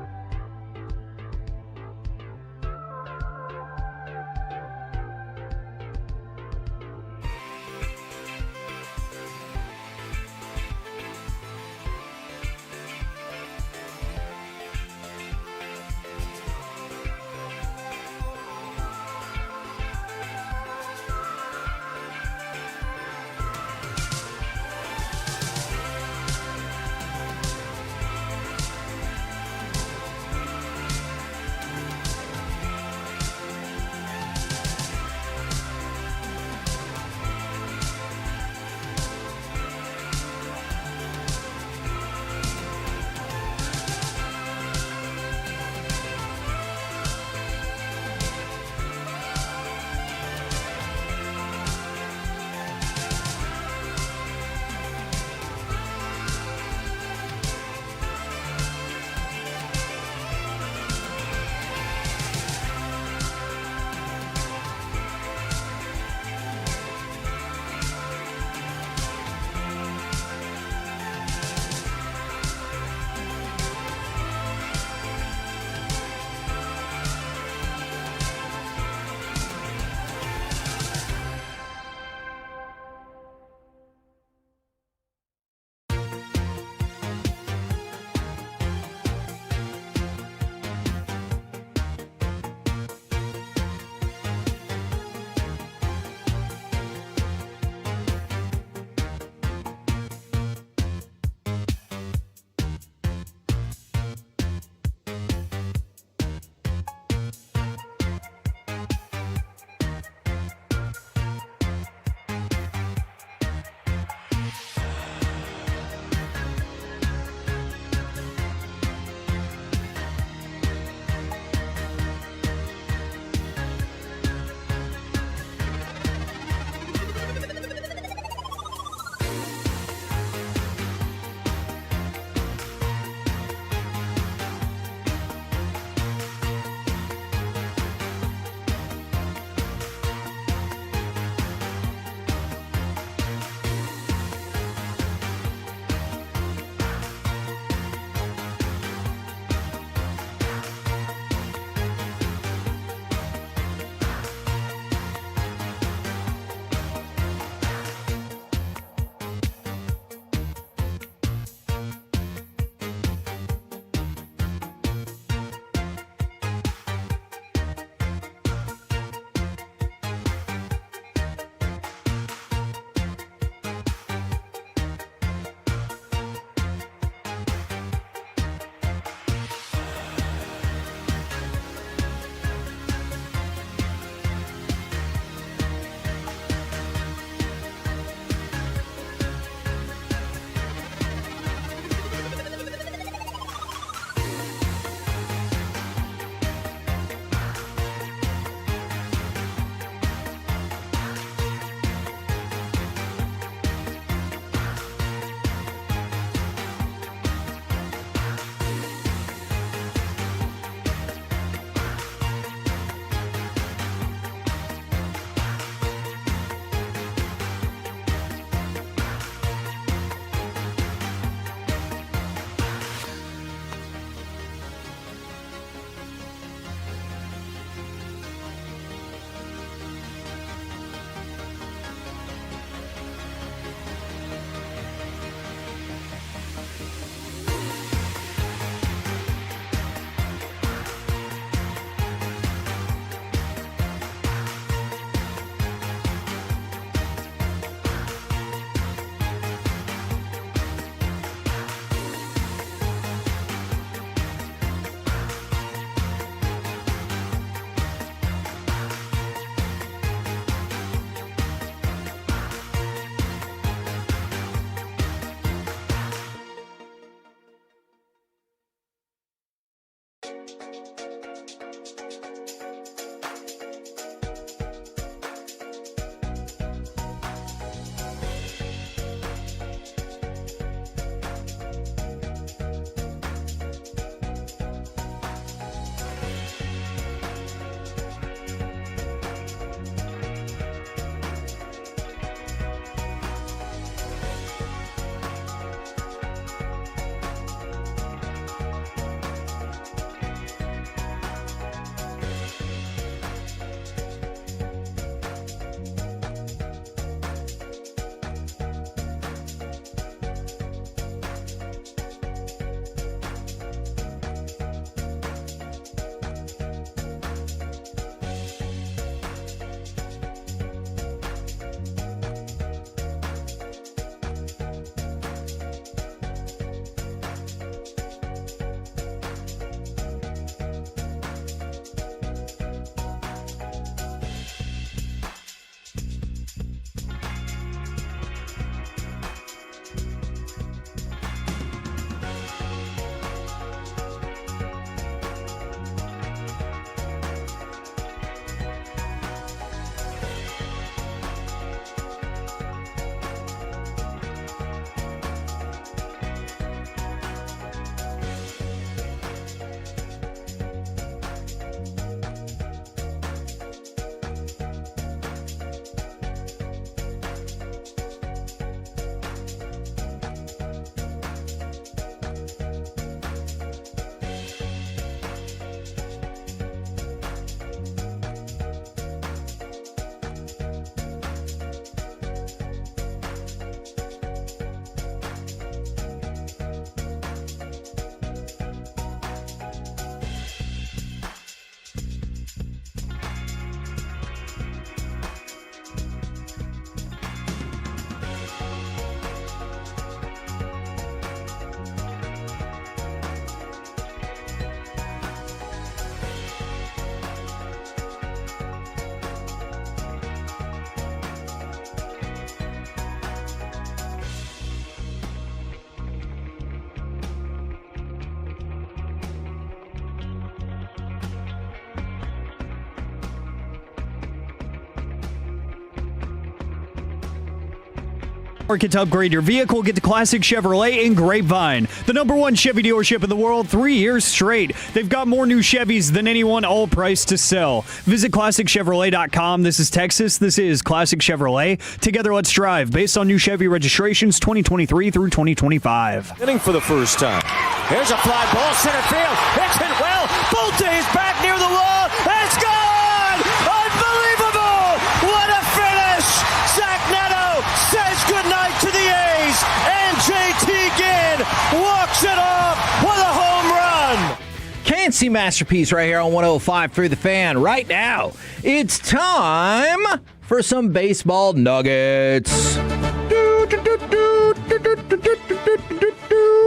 Market to upgrade your vehicle, get to Classic Chevrolet in Grapevine, the #1 Chevy dealership in the world 3 years straight. They've got more new Chevys than anyone, all priced to sell. Visit ClassicChevrolet.com. This is Texas. This is Classic Chevrolet. Together, let's drive. Based on new Chevy registrations 2023 through 2025. Inning for the first time. Here's a fly ball, center field. It's hit well. Bolte is back near the wall. It's gone! Unbelievable! What a finish! Zach Neto says goodnight to the A's, and JT Ginn walks it off with a home run. Can't-see masterpiece right here on 105 through the Fan. Right now, it's time for some baseball nuggets.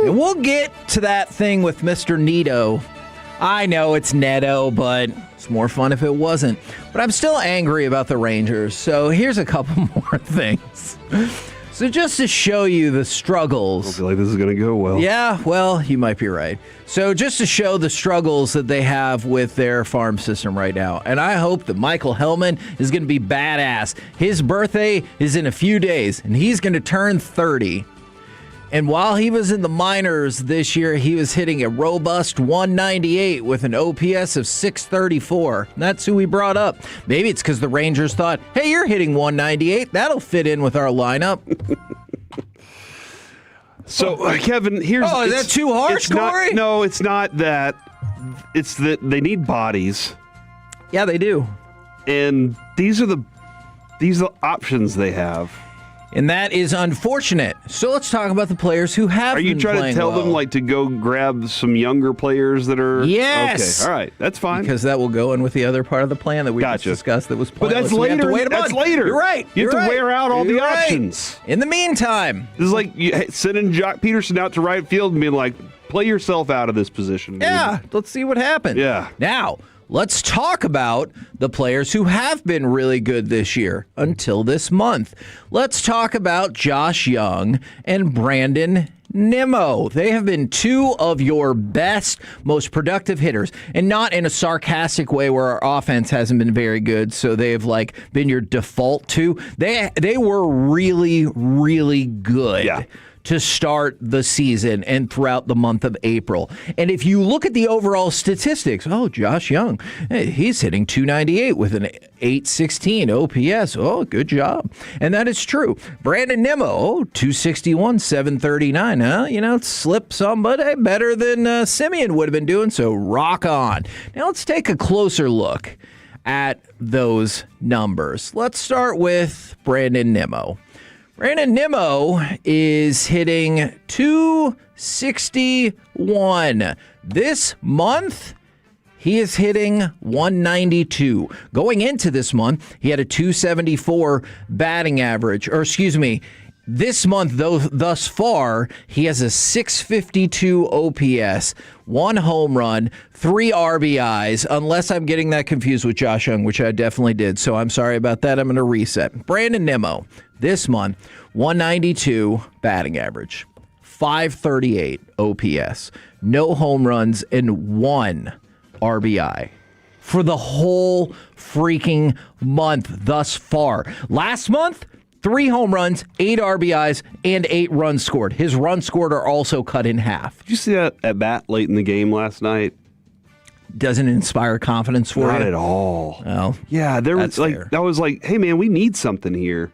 And we'll get to that thing with Mr. Neto. I know it's Neto, but it's more fun if it wasn't. But I'm still angry about the Rangers, so here's a couple more things. So just to show you the struggles. I feel like this is going to go well. Yeah, well, you might be right. So just to show the struggles that they have with their farm system right now. And I hope that Michael Hellman is going to be badass. His birthday is in a few days, and he's going to turn 30. And while he was in the minors this year, he was hitting a robust 198 with an OPS of 634. And that's who we brought up. Maybe it's because the Rangers thought, hey, you're hitting 198. That'll fit in with our lineup. So, Kevin, here's... Oh, is that too harsh, Corey? No, it's not that. It's that they need bodies. Yeah, they do. And these are the options they have. And that is unfortunate. So let's talk about the players who have been playing well. Are you trying to tell them like to go grab some younger players that are... Yes. Okay, all right, that's fine. Because that will go in with the other part of the plan that we just discussed that was pointless. But that's later. That's later. You're right. You have to wear out all the options. In the meantime. This is like sending Jock Peterson out to right field and being like, play yourself out of this position. Yeah, let's see what happens. Yeah. Now, let's talk about the players who have been really good this year until this month. Let's talk about Josh Young and Brandon Nimmo. They have been two of your best, most productive hitters, and not in a sarcastic way where our offense hasn't been very good, so they've been your default two. They were really, really good. To start the season and throughout the month of April. And if you look at the overall statistics, Josh Young, he's hitting .298 with an .816 OPS. Oh, good job. And that is true. Brandon Nimmo, .261, 739. It slipped some, but better than Simeon would have been doing, so rock on. Now let's take a closer look at those numbers. Let's start with Brandon Nimmo. Brandon Nimmo is hitting .261. This month, he is hitting .192. Going into this month, he had a .274 batting average. This month, thus far, he has a .652 OPS, 1 home run, 3 RBIs, unless I'm getting that confused with Josh Young, which I definitely did. So I'm sorry about that. I'm going to reset. Brandon Nimmo, this month, 192 batting average, 538 OPS, no home runs, and 1 RBI for the whole freaking month thus far. Last month, 3 home runs, 8 RBIs, and 8 runs scored. His runs scored are also cut in half. Did you see that at bat late in the game last night? Doesn't inspire confidence for you? Not at all. Well, yeah, there was I was like, hey man, we need something here.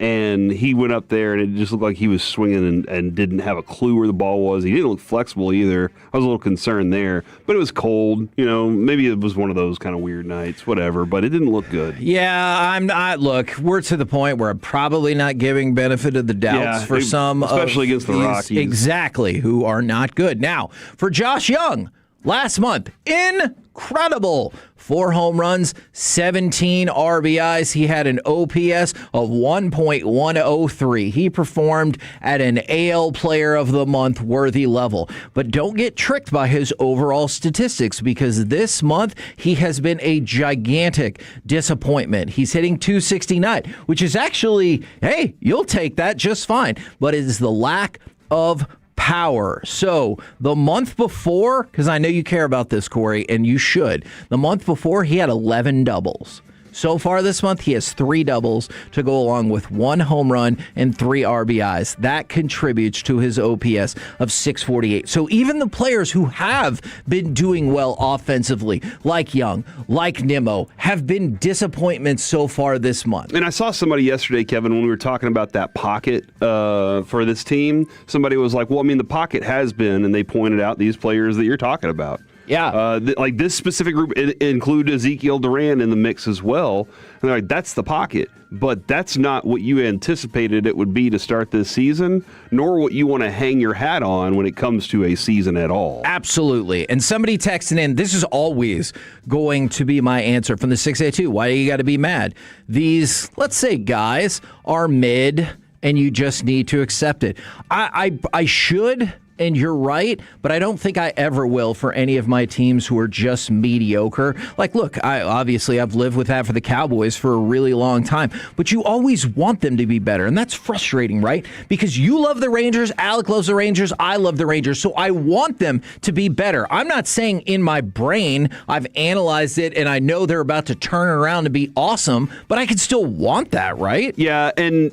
And he went up there, and it just looked like he was swinging and didn't have a clue where the ball was. He didn't look flexible either. I was a little concerned there. But it was cold. Maybe it was one of those kind of weird nights, whatever. But it didn't look good. Yeah, I'm not. Look, we're to the point where I'm probably not giving benefit of the doubts for some especially against the Rockies. Exactly, who are not good. Now, for Josh Young, last month, incredible. 4 home runs, 17 RBIs. He had an OPS of 1.103. He performed at an AL Player of the Month worthy level. But don't get tricked by his overall statistics, because this month he has been a gigantic disappointment. He's hitting .269, which is actually, hey, you'll take that just fine. But it is the lack of power. So the month before, because I know you care about this, Corey, and you should, the month before he had 11 doubles. So far this month, he has 3 doubles to go along with 1 home run and 3 RBIs. That contributes to his OPS of 648. So even the players who have been doing well offensively, like Young, like Nimmo, have been disappointments so far this month. And I saw somebody yesterday, Kevin, when we were talking about that pocket for this team, somebody was like, well, the pocket has been, and they pointed out these players that you're talking about. Yeah. Like this specific group include Ezekiel Duran in the mix as well. And they're like, that's the pocket. But that's not what you anticipated it would be to start this season, nor what you want to hang your hat on when it comes to a season at all. Absolutely. And somebody texting in, this is always going to be my answer from the 682. Why do you got to be mad? These, let's say, guys are mid, and you just need to accept it. I should... And you're right, but I don't think I ever will for any of my teams who are just mediocre. Like, look, I've lived with that for the Cowboys for a really long time, but you always want them to be better, and that's frustrating, right? Because you love the Rangers, Alec loves the Rangers, I love the Rangers, so I want them to be better. I'm not saying in my brain I've analyzed it and I know they're about to turn around and be awesome, but I can still want that, right? Yeah, and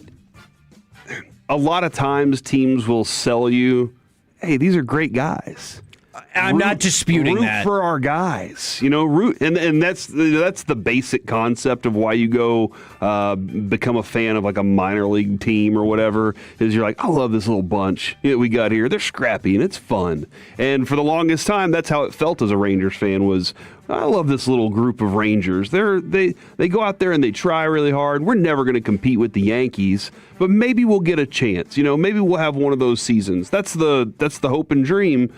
a lot of times teams will sell you, hey, these are great guys. I'm not disputing that. Root for our guys, root, and that's the basic concept of why you go become a fan of like a minor league team or whatever. Is you're like, I love this little bunch we got here. They're scrappy and it's fun. And for the longest time, that's how it felt as a Rangers fan. Was I love this little group of Rangers. They go out there and they try really hard. We're never going to compete with the Yankees, but maybe we'll get a chance. Maybe we'll have one of those seasons. That's the hope and dream.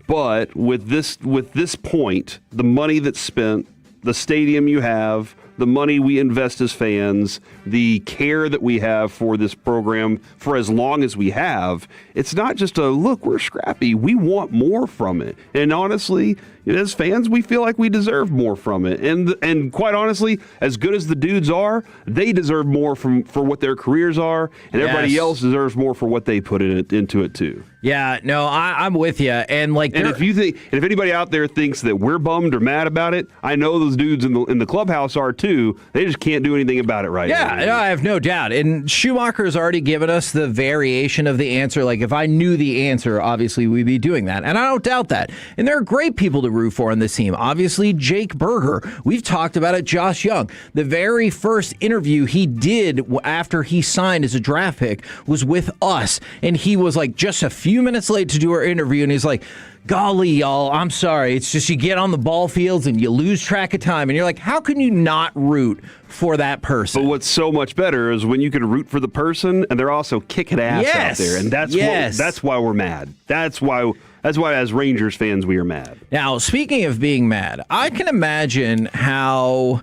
But with this point, the money that's spent, the stadium you have, the money we invest as fans, the care that we have for this program for as long as we have, it's not just a, look, we're scrappy. We want more from it. And honestly, as fans, we feel like we deserve more from it. And quite honestly, as good as the dudes are, they deserve more for what their careers are, and everybody else deserves more for what they put into it too. Yeah, no, I'm with you. And if anybody out there thinks that we're bummed or mad about it, I know those dudes in the clubhouse are too. They just can't do anything about it now. Yeah, I have no doubt. And Schumacher has already given us the variation of the answer. Like, if I knew the answer, obviously we'd be doing that. And I don't doubt that. And there are great people to root for on this team. Obviously, Jake Berger. We've talked about it. Josh Young. The very first interview he did after he signed as a draft pick was with us. And he was like just a few minutes late to do our interview. And he's like, golly, y'all, I'm sorry. It's just you get on the ball fields and you lose track of time. And you're like, how can you not root for that person? But what's so much better is when you can root for the person and they're also kicking ass out there. And that's why we're mad. That's why as Rangers fans we are mad. Now, speaking of being mad, I can imagine how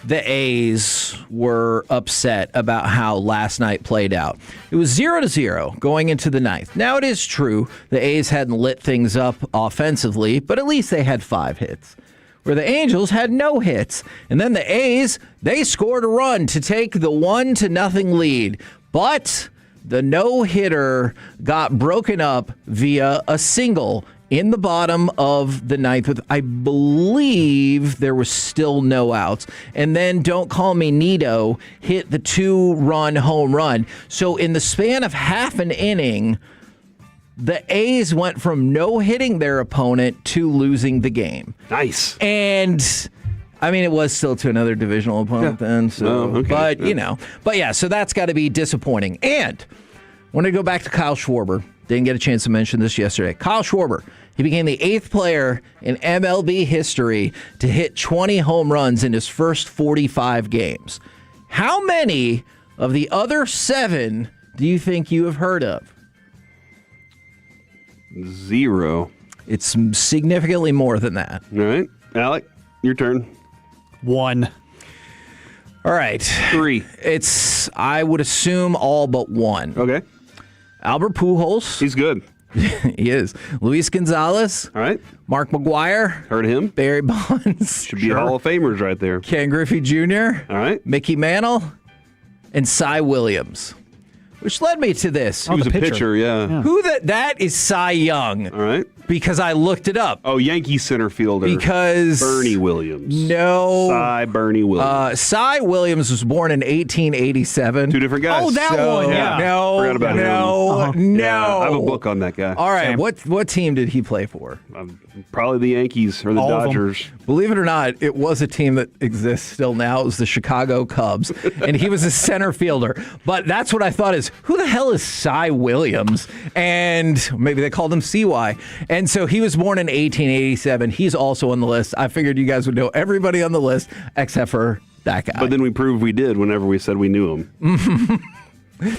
the A's were upset about how last night played out. It was 0-0 going into the ninth. Now, it is true the A's hadn't lit things up offensively, but at least they had 5 hits, where the Angels had no hits. And then the A's, they scored a run to take the 1-0 lead. But the no-hitter got broken up via a single in the bottom of the ninth with, I believe, there was still no outs. And then Don't Call Me Nito hit the 2-run home run. So in the span of half an inning, the A's went from no-hitting their opponent to losing the game. Nice. And I mean, it was still to another divisional opponent then. So, so that's got to be disappointing. And I want to go back to Kyle Schwarber. Didn't get a chance to mention this yesterday. Kyle Schwarber, he became the 8th player in MLB history to hit 20 home runs in his first 45 games. How many of the other 7 do you think you have heard of? 0. It's significantly more than that. All right. Alec, your turn. 1. All right. 3. It's, I would assume, all but 1. Okay. Albert Pujols. He's good. He is. Luis Gonzalez. All right. Mark McGuire. Heard of him. Barry Bonds. Should be Hall of Famers right there. Ken Griffey Jr. All right. Mickey Mantle. And Cy Williams. Which led me to this. He was a pitcher, yeah. Who that is Cy Young. All right. Because I looked it up. Oh, Yankee center fielder. Because Bernie Williams. No. Cy Bernie Williams. Cy Williams was born in 1887. 2 different guys. Oh, that one, yeah. No. Forgot about him. No. Yeah, I have a book on that guy. All right. What team did he play for? Probably the Yankees or the Dodgers. Believe it or not, it was a team that exists still now. It was the Chicago Cubs. And he was a center fielder. But that's what I thought is, who the hell is Cy Williams? And maybe they called him CY. And so he was born in 1887. He's also on the list. I figured you guys would know everybody on the list except for that guy. But then we proved we did whenever we said we knew him.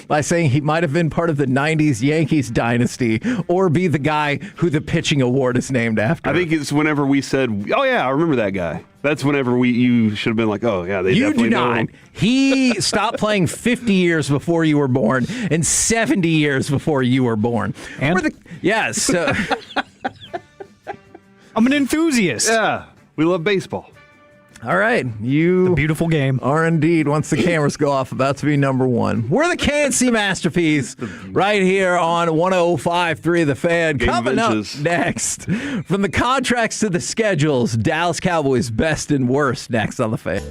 By saying he might have been part of the 90s Yankees dynasty or be the guy who the pitching award is named after. I think it's whenever we said, oh, yeah, I remember that guy. That's whenever you should have been like, oh, yeah, they definitely know him. He stopped playing 50 years before you were born and 70 years before you were born. And? Yes. I'm an enthusiast. Yeah, we love baseball. All right, you beautiful game are indeed, once the cameras go off, about to be number 1. We're the KNC Masterpiece right here on 105.3 The Fan. Game Coming benches. up next, from the contracts to the schedules, Dallas Cowboys best and worst next on The Fan.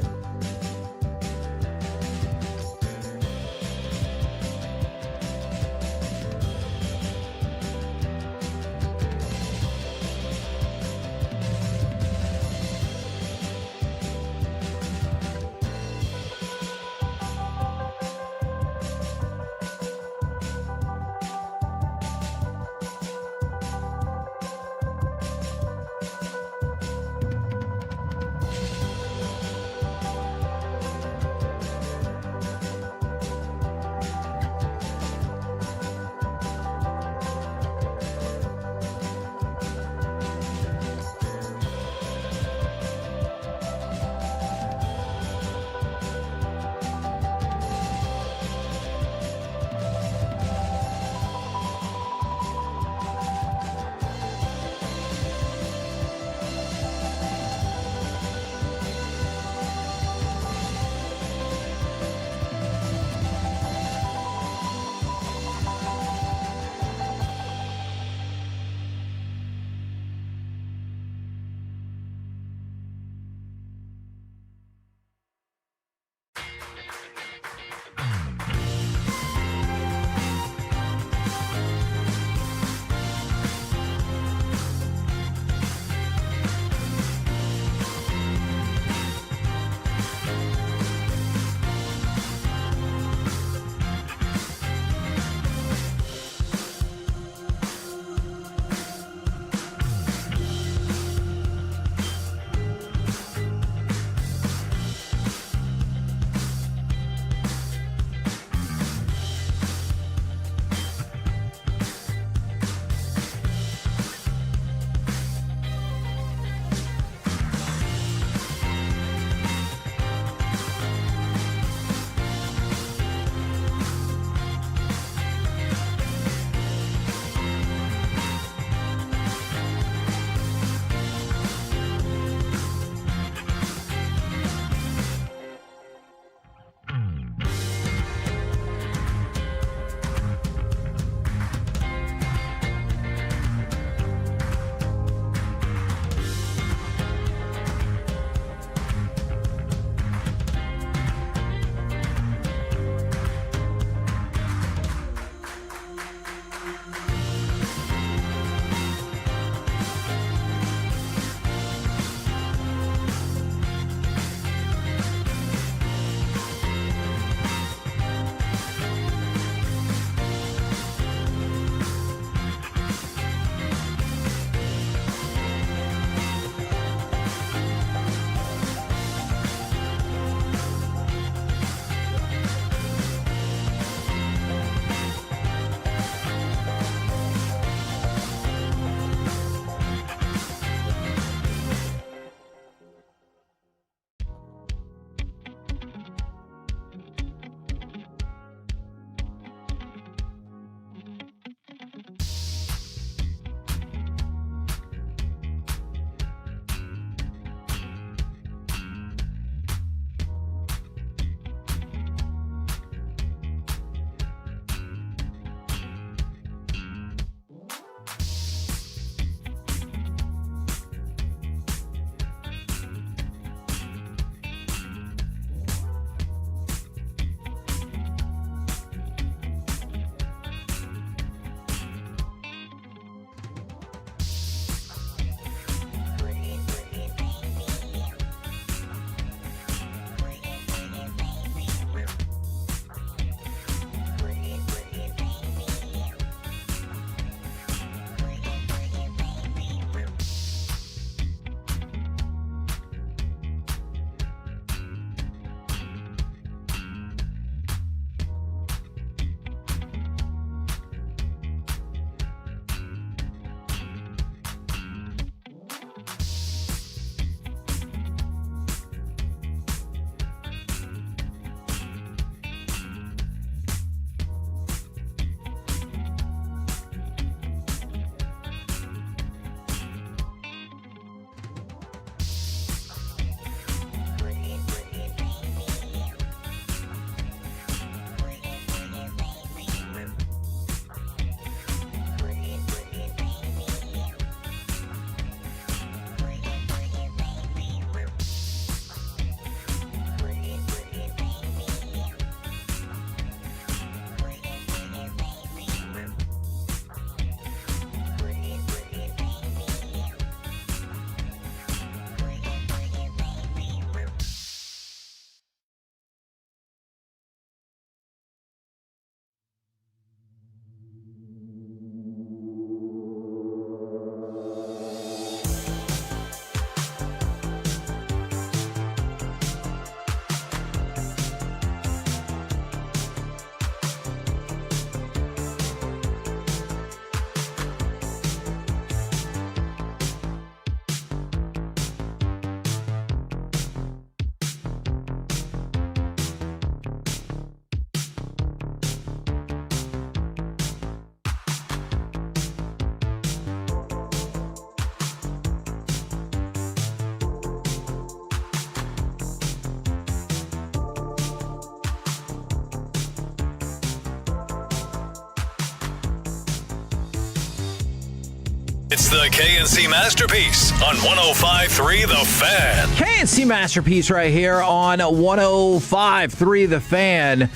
It's the KNC Masterpiece on 105.3 The Fan. KNC Masterpiece right here on 105.3 The Fan.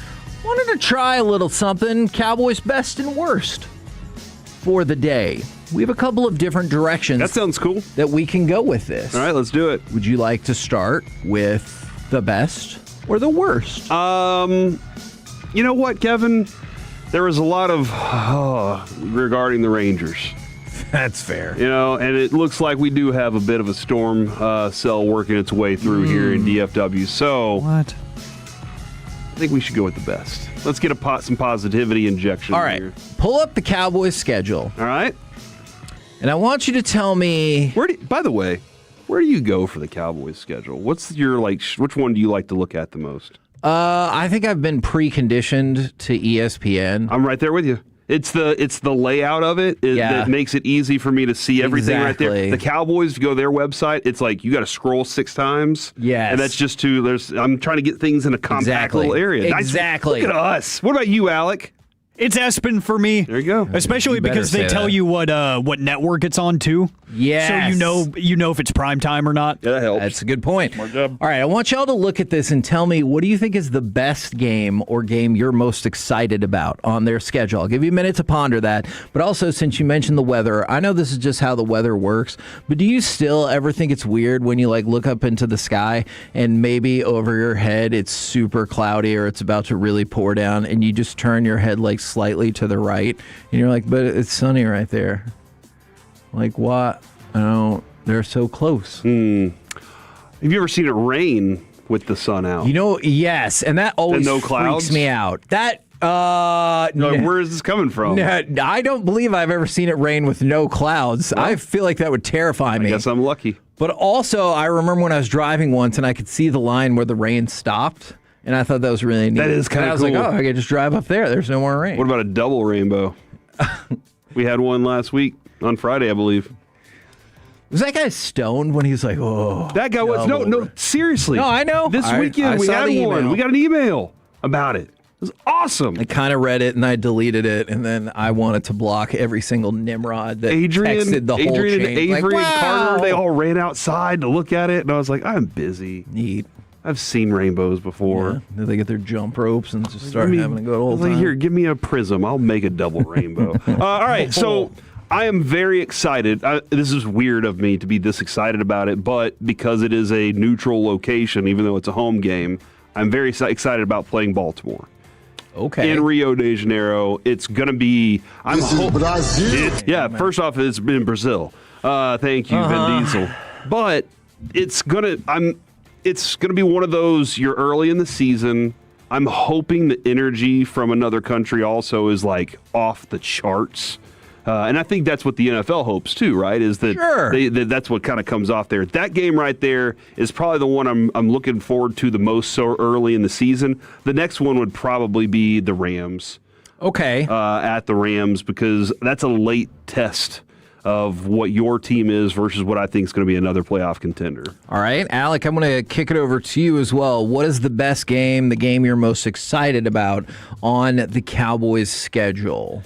Wanted to try a little something, Cowboys best and worst for the day. We have a couple of different directions. That sounds cool. That we can go with this. All right, let's do it. Would you like to start with the best or the worst? You know what, Kevin? There was a lot of regarding the Rangers. That's fair. You know, and it looks like we do have a bit of a storm cell working its way through here in DFW. So what? I think we should go with the best. Let's get some positivity injection. All right. Here. Pull up the Cowboys schedule. All right. And I want you to tell me. By the way, where do you go for the Cowboys schedule? What's your which one do you like to look at the most? I think I've been preconditioned to ESPN. I'm right there with you. It's the layout of it that makes it easy for me to see everything right there. The Cowboys, if you go to their website, it's like you got to scroll 6 times. Yes. And that's just I'm trying to get things in a compact little area. Exactly. Look at us. What about you, Alec? It's Espen for me. There you go. Especially because they tell you what network it's on too. Yeah. So you know if it's prime time or not. Yeah, that helps. That's a good point. Smart job. All right, I want y'all to look at this and tell me, what do you think is the best game or game you're most excited about on their schedule? I'll give you a minute to ponder that. But also, since you mentioned the weather, I know this is just how the weather works, but do you still ever think it's weird when you look up into the sky and maybe over your head it's super cloudy or it's about to really pour down and you just turn your head slightly to the right and you're like, but it's sunny right there. Like, what? I don't. They're so close. Have you ever seen it rain with the sun out? Yes, and that always freaks me out. That where is this coming from? I don't believe I've ever seen it rain with no clouds. No? I feel like that would terrify me. I guess I'm lucky. But also, I remember when I was driving once and I could see the line where the rain stopped, and I thought that was really neat. That is kind of cool. cool. I was like, I could just drive up there. There's no more rain. What about a double rainbow? We had one last week on Friday, I believe. Was that guy stoned when he was like, oh? That guy was. No, seriously. No, I know. This weekend we had one. We got an email about it. It was awesome. I kind of read it and I deleted it, and then I wanted to block every single Nimrod that texted the whole chain. And Avery and Carter, they all ran outside to look at it, and I was like, I'm busy. Neat. I've seen rainbows before. Yeah. They get their jump ropes and just start having a good old time. Here, give me a prism. I'll make a double rainbow. All right, so I am very excited. This is weird of me to be this excited about it, but because it is a neutral location, even though it's a home game, I'm very excited about playing Baltimore. Okay. In Rio de Janeiro. It's going to be... Brazil. First off, it's in Brazil. Thank you, Vin Diesel. But it's going to be one of those, you're early in the season. I'm hoping the energy from another country also is off the charts. And I think that's what the NFL hopes too, right? Is that that's what kind of comes off there. That game right there is probably the one I'm looking forward to the most so early in the season. The next one would probably be the Rams. Okay. At the Rams, because that's a late test of what your team is versus what I think is going to be another playoff contender. All right, Alec, I'm going to kick it over to you as well. What is the best game, the game you're most excited about on the Cowboys schedule?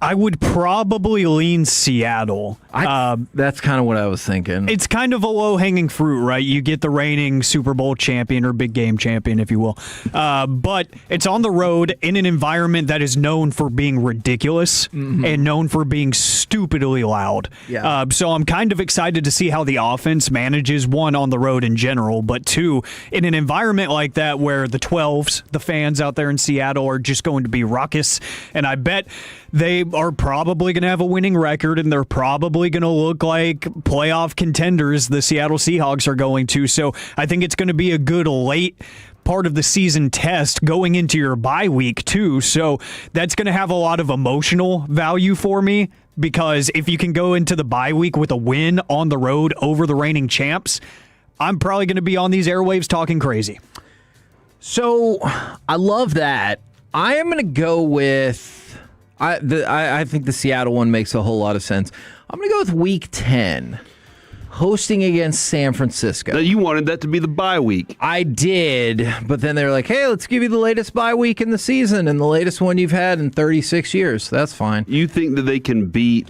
I would probably lean Seattle. That's kind of what I was thinking. It's kind of a low-hanging fruit, right? You get the reigning Super Bowl champion or big game champion, if you will. But it's on the road in an environment that is known for being ridiculous and known for being stupidly loud. Yeah. So I'm kind of excited to see how the offense manages, one, on the road in general, but two, in an environment like that where the 12s, the fans out there in Seattle, are just going to be raucous. And I bet they are probably going to have a winning record, and they're probably going to look like playoff contenders the Seattle Seahawks are going to. So I think it's going to be a good late part of the season test going into your bye week too. So that's going to have a lot of emotional value for me, because if you can go into the bye week with a win on the road over the reigning champs, I'm probably going to be on these airwaves talking crazy. So I love that. I am going to go with... I think the Seattle one makes a whole lot of sense. I'm going to go with Week 10, hosting against San Francisco. Now, you wanted that to be the bye week. I did, but then they're like, hey, let's give you the latest bye week in the season and the latest one you've had in 36 years. That's fine. You think that they can beat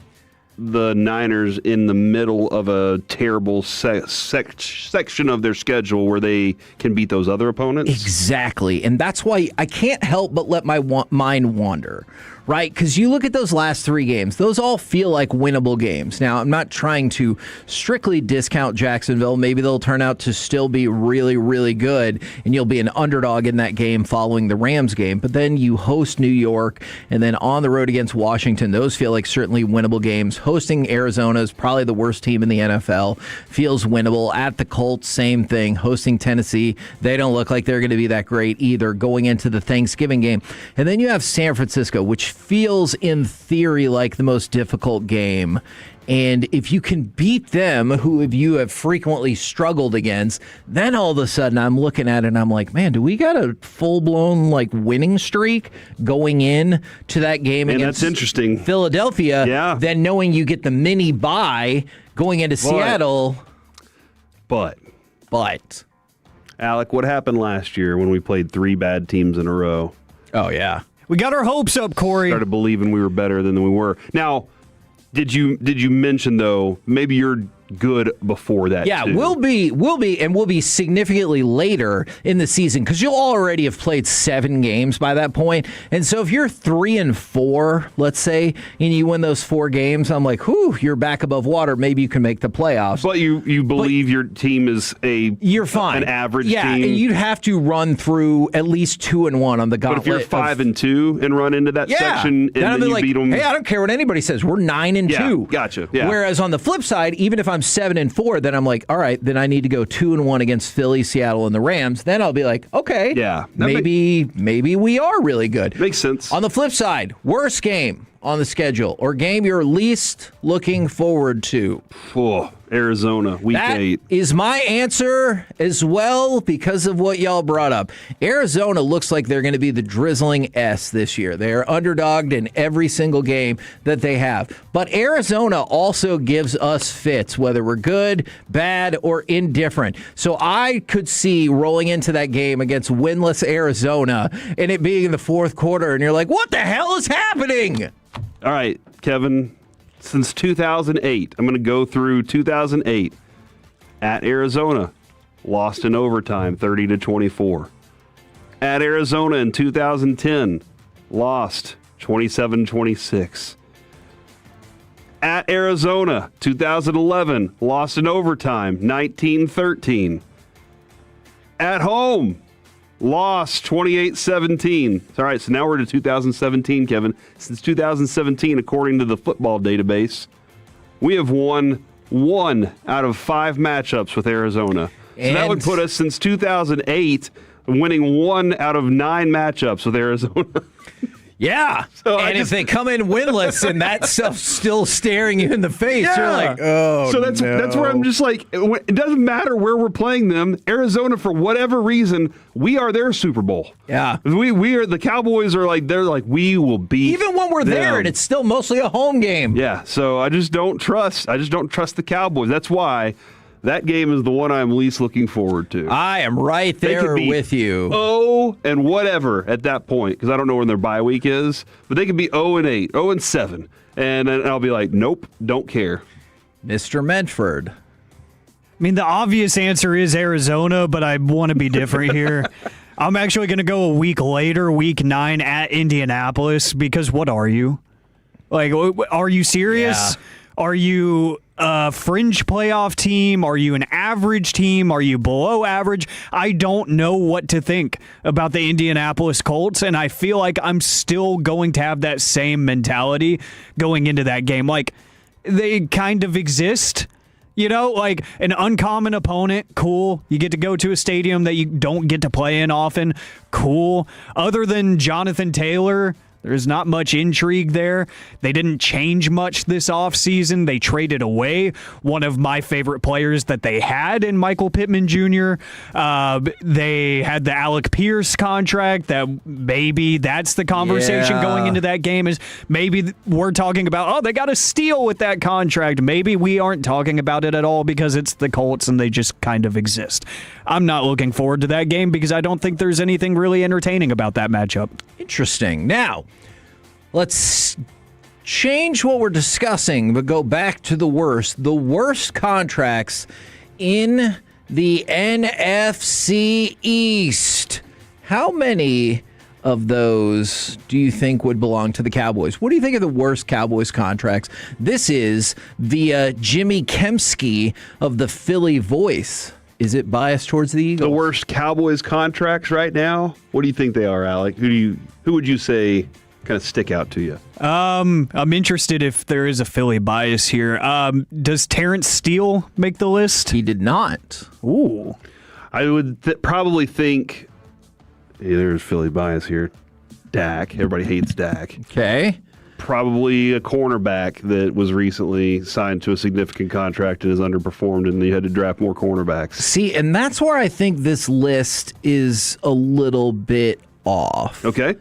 the Niners in the middle of a terrible section of their schedule where they can beat those other opponents. Exactly. And that's why I can't help but let my mind wander, right? Because you look at those last 3 games, those all feel like winnable games. Now, I'm not trying to strictly discount Jacksonville. Maybe they'll turn out to still be really, really good, and you'll be an underdog in that game following the Rams game. But then you host New York, and then on the road against Washington. Those feel like certainly winnable games. Hosting Arizona is probably the worst team in the NFL. Feels winnable. At the Colts, same thing. Hosting Tennessee, they don't look like they're going to be that great either going into the Thanksgiving game. And then you have San Francisco, which feels in theory like the most difficult game. And if you can beat them, who you have frequently struggled against, then all of a sudden I'm looking at it and I'm like, man, do we got a full-blown winning streak going in to that game against that's interesting. Philadelphia? Yeah. Then knowing you get the mini bye going into Seattle. But Alec, what happened last year when we played 3 bad teams in a row? Oh, yeah. We got our hopes up, Corey. Started believing we were better than we were. Now, did you mention, though, maybe you're good before that, yeah, too? we'll be significantly later in the season because you'll already have played 7 games by that point. And so if you're 3-4, let's say, and you win those 4 games, I'm like, whew, you're back above water. Maybe you can make the playoffs. But you believe your team is you're fine. An average team. Yeah, and you'd have to run through at least 2-1 on the gauntlet. But if you're 5-2 and run into that section, and then you beat them, hey, I don't care what anybody says. We're 9-2. Yeah, gotcha. Yeah. Whereas on the flip side, even if I'm 7-4, then I'm like, all right, then I need to go 2-1 against Philly, Seattle, and the Rams. Then I'll be like, okay, yeah, maybe we are really good. Makes sense. On the flip side, worst game on the schedule or game you're least looking forward to? Arizona, week 8. That is my answer as well because of what y'all brought up. Arizona looks like they're going to be the drizzling S this year. They are underdogged in every single game that they have. But Arizona also gives us fits, whether we're good, bad, or indifferent. So I could see rolling into that game against winless Arizona and it being in the 4th quarter, and you're like, what the hell is happening? All right, Kevin. Since 2008, I'm going to go through 2008. At Arizona, lost in overtime, 30-24. At Arizona in 2010, lost 27-26. At Arizona, 2011, lost in overtime, 19-13. At home, lost 28-17. All right, so now we're to 2017, Kevin. Since 2017, according to the football database, we have won 1 out of 5 matchups with Arizona. So that would put us since 2008 winning 1 out of 9 matchups with Arizona. Yeah. So if they come in winless and that stuff's still staring you in the face, you're like, oh, so that's where I'm just like, it doesn't matter where we're playing them. Arizona, for whatever reason, we are their Super Bowl. Yeah. We are, the Cowboys are like, they're like, we will beat even when we're there, and it's still mostly a home game. Yeah. So I just don't trust the Cowboys. That's why that game is the one I'm least looking forward to. I am right there with you. And whatever at that point, because I don't know when their bye week is, but they could be 0-8, 0-7, and then I'll be like, nope, don't care. Mr. Medford. I mean, the obvious answer is Arizona, but I want to be different here. I'm actually going to go a week later, week 9 at Indianapolis, because what are you? Like, are you serious? Yeah. Are you a fringe playoff team? Are you an average team? Are you below average? I don't know what to think about the Indianapolis Colts, and I feel like I'm still going to have that same mentality going into that game. Like, they kind of exist. You know, like an uncommon opponent, cool. You get to go to a stadium that you don't get to play in often, cool. Other than Jonathan Taylor, there's not much intrigue there. They didn't change much this offseason. They traded away one of my favorite players that they had in Michael Pittman Jr. They had the Alec Pierce contract. That maybe that's the conversation going into that game is maybe we're talking about, they got a steal with that contract. Maybe we aren't talking about it at all because it's the Colts and they just kind of exist. I'm not looking forward to that game because I don't think there's anything really entertaining about that matchup. Interesting. Now, let's change what we're discussing, but go back to the worst. The worst contracts in the NFC East. How many of those do you think would belong to the Cowboys? What do you think of the worst Cowboys contracts? This is the Jimmy Kempski of the Philly Voice. Is it biased towards the Eagles? The worst Cowboys contracts right now? What do you think they are, Alec? Who would you say kind of stick out to you? I'm interested if there is a Philly bias here. Does Terrence Steele make the list? He did not. Ooh. I would probably think there's Philly bias here. Dak. Everybody hates Dak. Okay. Probably a cornerback that was recently signed to a significant contract and has underperformed, and you had to draft more cornerbacks. See, and that's where I think this list is a little bit off. Okay.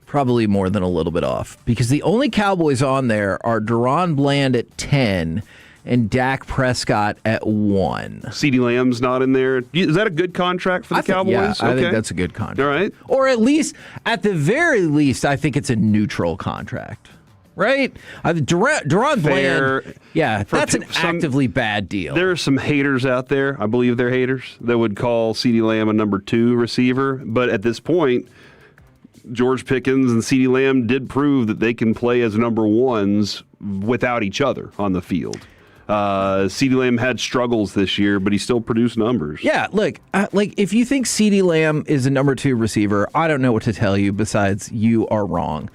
Probably more than a little bit off. Because the only Cowboys on there are Deron Bland at 10 and Dak Prescott at 1. CeeDee Lamb's not in there. Is that a good contract for the Cowboys? I think that's a good contract. All right. Or at the very least, I think it's a neutral contract. Right? Deron Bland, that's an actively bad deal. There are some haters out there, I believe they're haters, that would call CeeDee Lamb a number 2 receiver. But at this point, George Pickens and CeeDee Lamb did prove that they can play as number 1s without each other on the field. CeeDee Lamb had struggles this year, but he still produced numbers. Yeah, look, if you think CeeDee Lamb is a number 2 receiver, I don't know what to tell you besides you are wrong.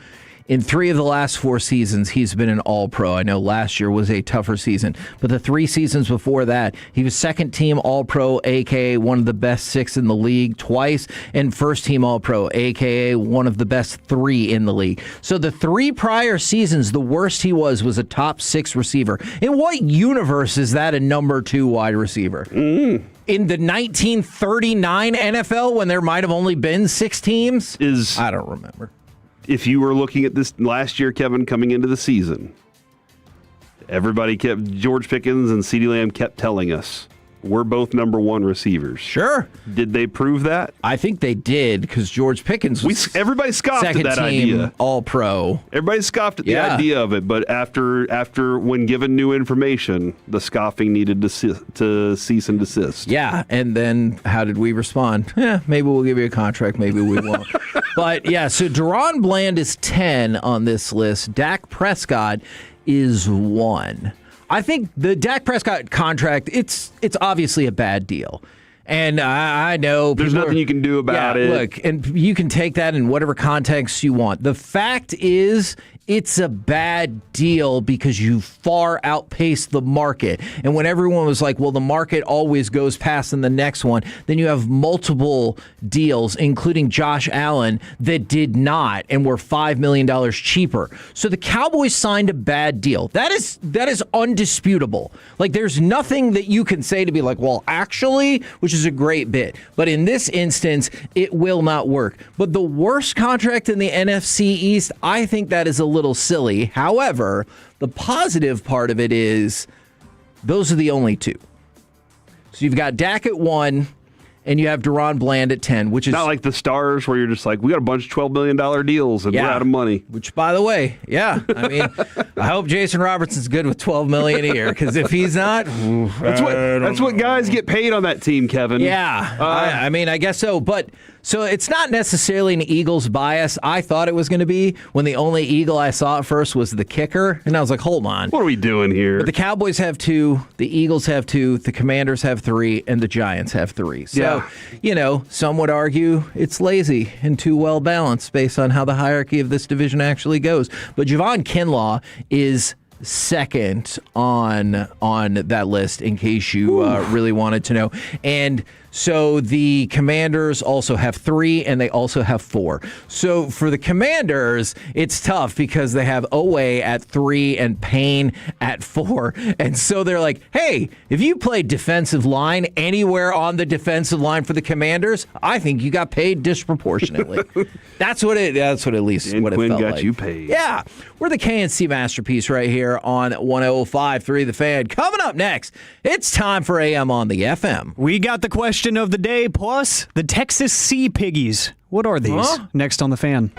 In 3 of the last 4 seasons, he's been an All-Pro. I know last year was a tougher season, but the 3 seasons before that, he was second-team All-Pro, a.k.a. one of the best 6 in the league twice, and first-team All-Pro, a.k.a. one of the best 3 in the league. So the 3 prior seasons, the worst he was a top 6 receiver. In what universe is that a number 2 wide receiver? In the 1939 NFL, when there might have only been 6 teams? I don't remember. If you were looking at this last year, Kevin, coming into the season, George Pickens and CeeDee Lamb kept telling us, we're both number 1 receivers. Sure. Did they prove that? I think they did, because George Pickens was everybody scoffed at that idea. All-Pro. Everybody scoffed at the idea of it, but after when given new information, the scoffing needed to cease and desist. Yeah, and then how did we respond? Maybe we'll give you a contract, maybe we won't. But yeah, so Deron Bland is 10 on this list. Dak Prescott is 1. I think the Dak Prescott contract, it's obviously a bad deal. And I know there's nothing you can do about it. Look, and you can take that in whatever context you want. The fact is, it's a bad deal because you far outpaced the market. And when everyone was like, well, the market always goes past in the next one, then you have multiple deals, including Josh Allen, that did not and were $5 million cheaper. So the Cowboys signed a bad deal. That is undisputable. Like, there's nothing that you can say to be like, well, actually, which is a great bit. But in this instance, it will not work. But the worst contract in the NFC East, I think that is a little silly. However, the positive part of it is those are the only 2. So you've got Dak at 1 and you have Deron Bland at 10, which is not like the Stars where you're just like, we got a bunch of $12 million deals and we're out of money. Which, by the way, I mean, I hope Jason Robertson's good with $12 million a year, because if he's not, that's what guys get paid on that team, Kevin. Yeah, I mean, I guess so. But so it's not necessarily an Eagles bias. I thought it was going to be when the only Eagle I saw at first was the kicker, and I was like, hold on, what are we doing here? But the Cowboys have 2, the Eagles have 2, the Commanders have 3, and the Giants have 3. So, some would argue it's lazy and too well balanced based on how the hierarchy of this division actually goes. But Javon Kinlaw is second on that list, in case you really wanted to know. And so the Commanders also have 3, and they also have 4. So for the Commanders, it's tough because they have Oweh at 3 and Payne at 4. And so they're like, hey, if you play defensive line anywhere on the defensive line for the Commanders, I think you got paid disproportionately. That's what at least and what Quinn it felt got like. you paid. Yeah. We're the KNC Masterpiece right here on 105.3 The Fan. Coming up next, it's time for AM on the FM. We got the question of the day, plus the Texas Sea Piggies. What are these? Next on The Fan.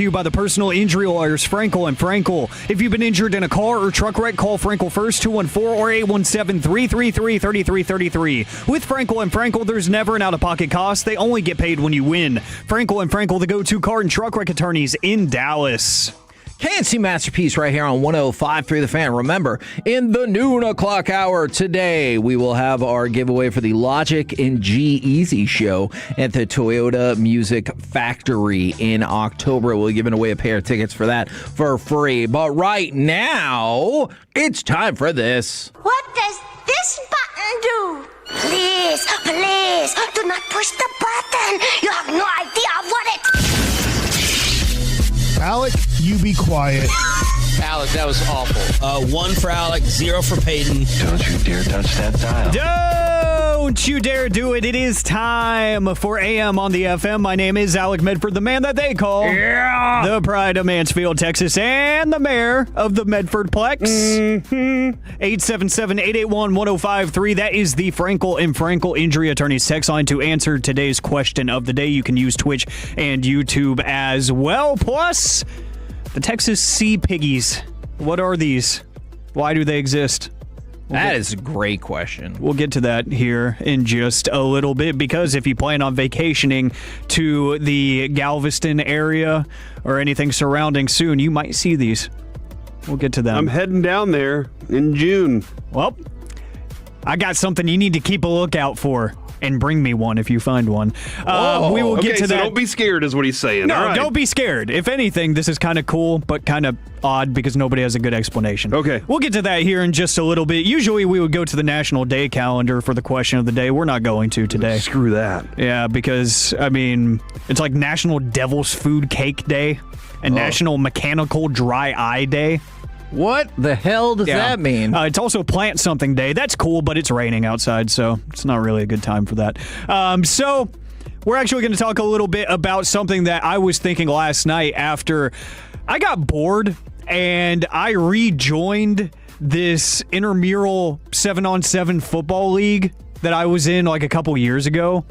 to you by the personal injury lawyers, Frankel and Frankel. If you've been injured in a car or truck wreck, call Frankel first, 214 or 817-333-3333. With Frankel and Frankel, there's never an out-of-pocket cost. They only get paid when you win. Frankel and Frankel, the go-to car and truck wreck attorneys in Dallas. KNC Masterpiece right here on 105.3 The Fan. Remember, in the noon o'clock hour today, we will have our giveaway for the Logic and G-Eazy show at the Toyota Music Factory in October. We're giving away a pair of tickets for that for free. But right now, it's time for this. What does this button do? Please, please, do not push the button. You have no idea what it... Alec, you be quiet. Alec, that was awful. 1 for Alec, 0 for Peyton. Don't you dare touch that dial. Don't you dare do it. It is time for AM on the FM. My name is Alec Medford, the man that they call the pride of Mansfield, Texas, and the mayor of the Medfordplex. 877-881-1053. That is the Frankel and Frankel Injury Attorneys text line to answer today's question of the day. You can use Twitch and YouTube as well. Plus, the Texas Sea Piggies. What are these? Why do they exist? That is a great question. We'll get to that here in just a little bit, because if you plan on vacationing to the Galveston area or anything surrounding soon, you might see these. We'll get to them. I'm heading down there in June. Well, I got something you need to keep a lookout for. And bring me one if you find one. We will get to that. Don't be scared is what he's saying. No, all right. Don't be scared. If anything, this is kind of cool, but kind of odd because nobody has a good explanation. Okay. We'll get to that here in just a little bit. Usually we would go to the National Day calendar for the question of the day. We're not going to today. Screw that. Yeah, because, I mean, it's like National Devil's Food Cake Day and National Mechanical Dry Eye Day. What the hell does that mean? It's also Plant Something Day. That's cool, but it's raining outside, so it's not really a good time for that. So we're actually going to talk a little bit about something that I was thinking last night after I got bored and I rejoined this intramural 7-on-7 football league that I was in like a couple years ago.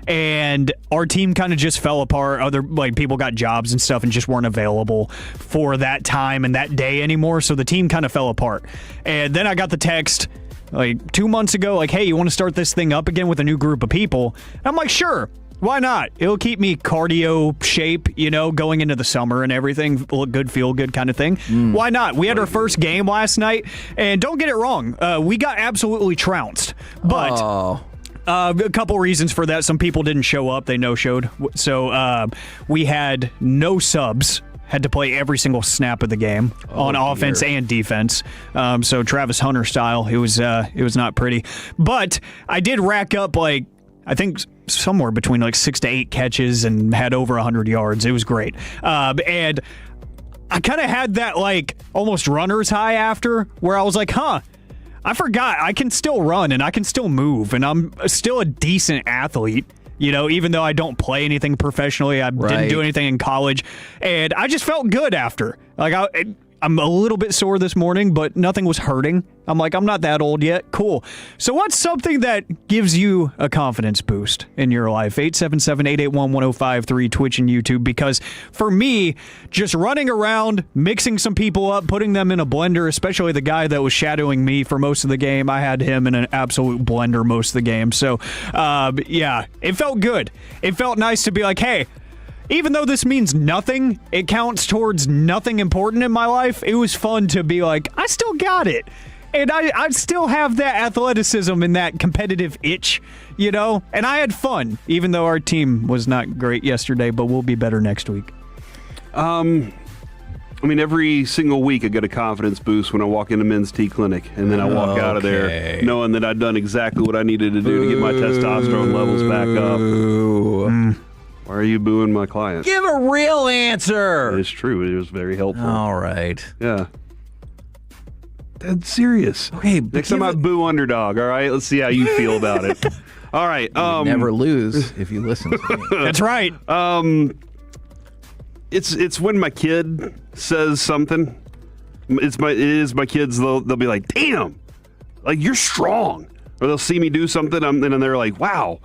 And our team kind of just fell apart. Other people got jobs and stuff and just weren't available for that time and that day anymore. So the team kind of fell apart. And then I got the text 2 months ago, hey, you want to start this thing up again with a new group of people? And I'm like, sure. Why not? It'll keep me cardio shape, going into the summer and everything. Look good, feel good kind of thing. Why not? We had our first game last night. And don't get it wrong. We got absolutely trounced. But... a couple reasons for that. Some people didn't show up. They no-showed. So we had no subs. Had to play every single snap of the game on offense and defense. So Travis Hunter style. It was not pretty. But I did rack up I think somewhere between 6 to 8 catches and had over 100 yards. It was great. And I kind of had that almost runner's high after, where I was like, I forgot I can still run and I can still move and I'm still a decent athlete, even though I don't play anything professionally. I didn't do anything in college, and I just felt good after. I'm a little bit sore this morning, but nothing was hurting. I'm I'm not that old yet. Cool. So what's something that gives you a confidence boost in your life? 877-881-1053, Twitch and YouTube. Because for me, just running around, mixing some people up, putting them in a blender, especially the guy that was shadowing me for most of the game, I had him in an absolute blender most of the game. So, yeah, it felt good. It felt nice to be hey, even though this means nothing, it counts towards nothing important in my life. It was fun to be I still got it. And I still have that athleticism and that competitive itch, And I had fun, even though our team was not great yesterday, but we'll be better next week. Every single week I get a confidence boost when I walk into men's T clinic, and then I walk out of there knowing that I've done exactly what I needed to do to get my testosterone levels back up. Why are you booing my client? Give a real answer. It's true. It was very helpful. All right. Yeah. That's serious. Okay. Next time I boo underdog, all right? Let's see how you feel about it. All right. You never lose if you listen to me. That's right. It's when my kid says something. It is my kids. They'll be like, "Damn, you're strong," or they'll see me do something, and then they're like, "Wow,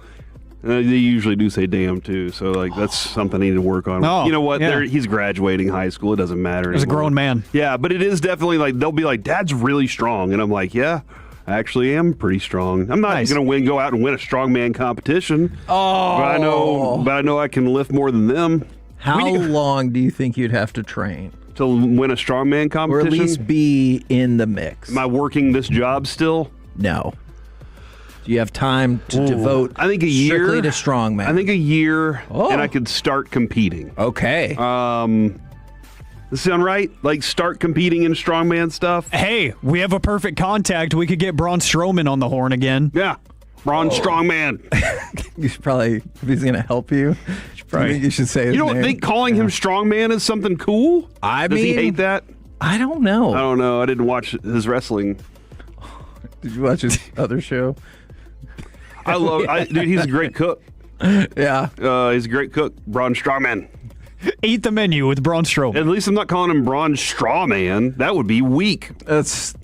They usually do say damn, too. So, like, that's something I need to work on. Oh, you know what? yeah. He's graduating high school. It doesn't matter He's a anymore. grown man. Yeah, but it is definitely like, they'll be like, Dad's really strong. And I'm like, yeah, I actually am pretty strong. I'm not going to go out and win a strongman competition. Oh. But I know I can lift more than them. How long do you think you'd have to train? To win a strongman competition? Or at least be in the mix. Am I working this job still? No. Do you have time to devote I think a year, strictly to strongman? I think a year, and I could start competing. Okay. Does this sound right? Like, start competing in strongman stuff? Hey, we have a perfect contact. We could get Braun Strowman on the horn again. Yeah. Braun Strongman. You should probably, if he's going to help you, I think you should say his You don't name. think calling him Strongman is something cool? Does he hate that? I don't know. I don't know. I didn't watch his wrestling. Did you watch his other show? Dude, he's a great cook. Yeah. He's a great cook. Braun Strowman. Eat the menu with Braun Strowman. At least I'm not calling him Braun Strawman. That would be weak. That's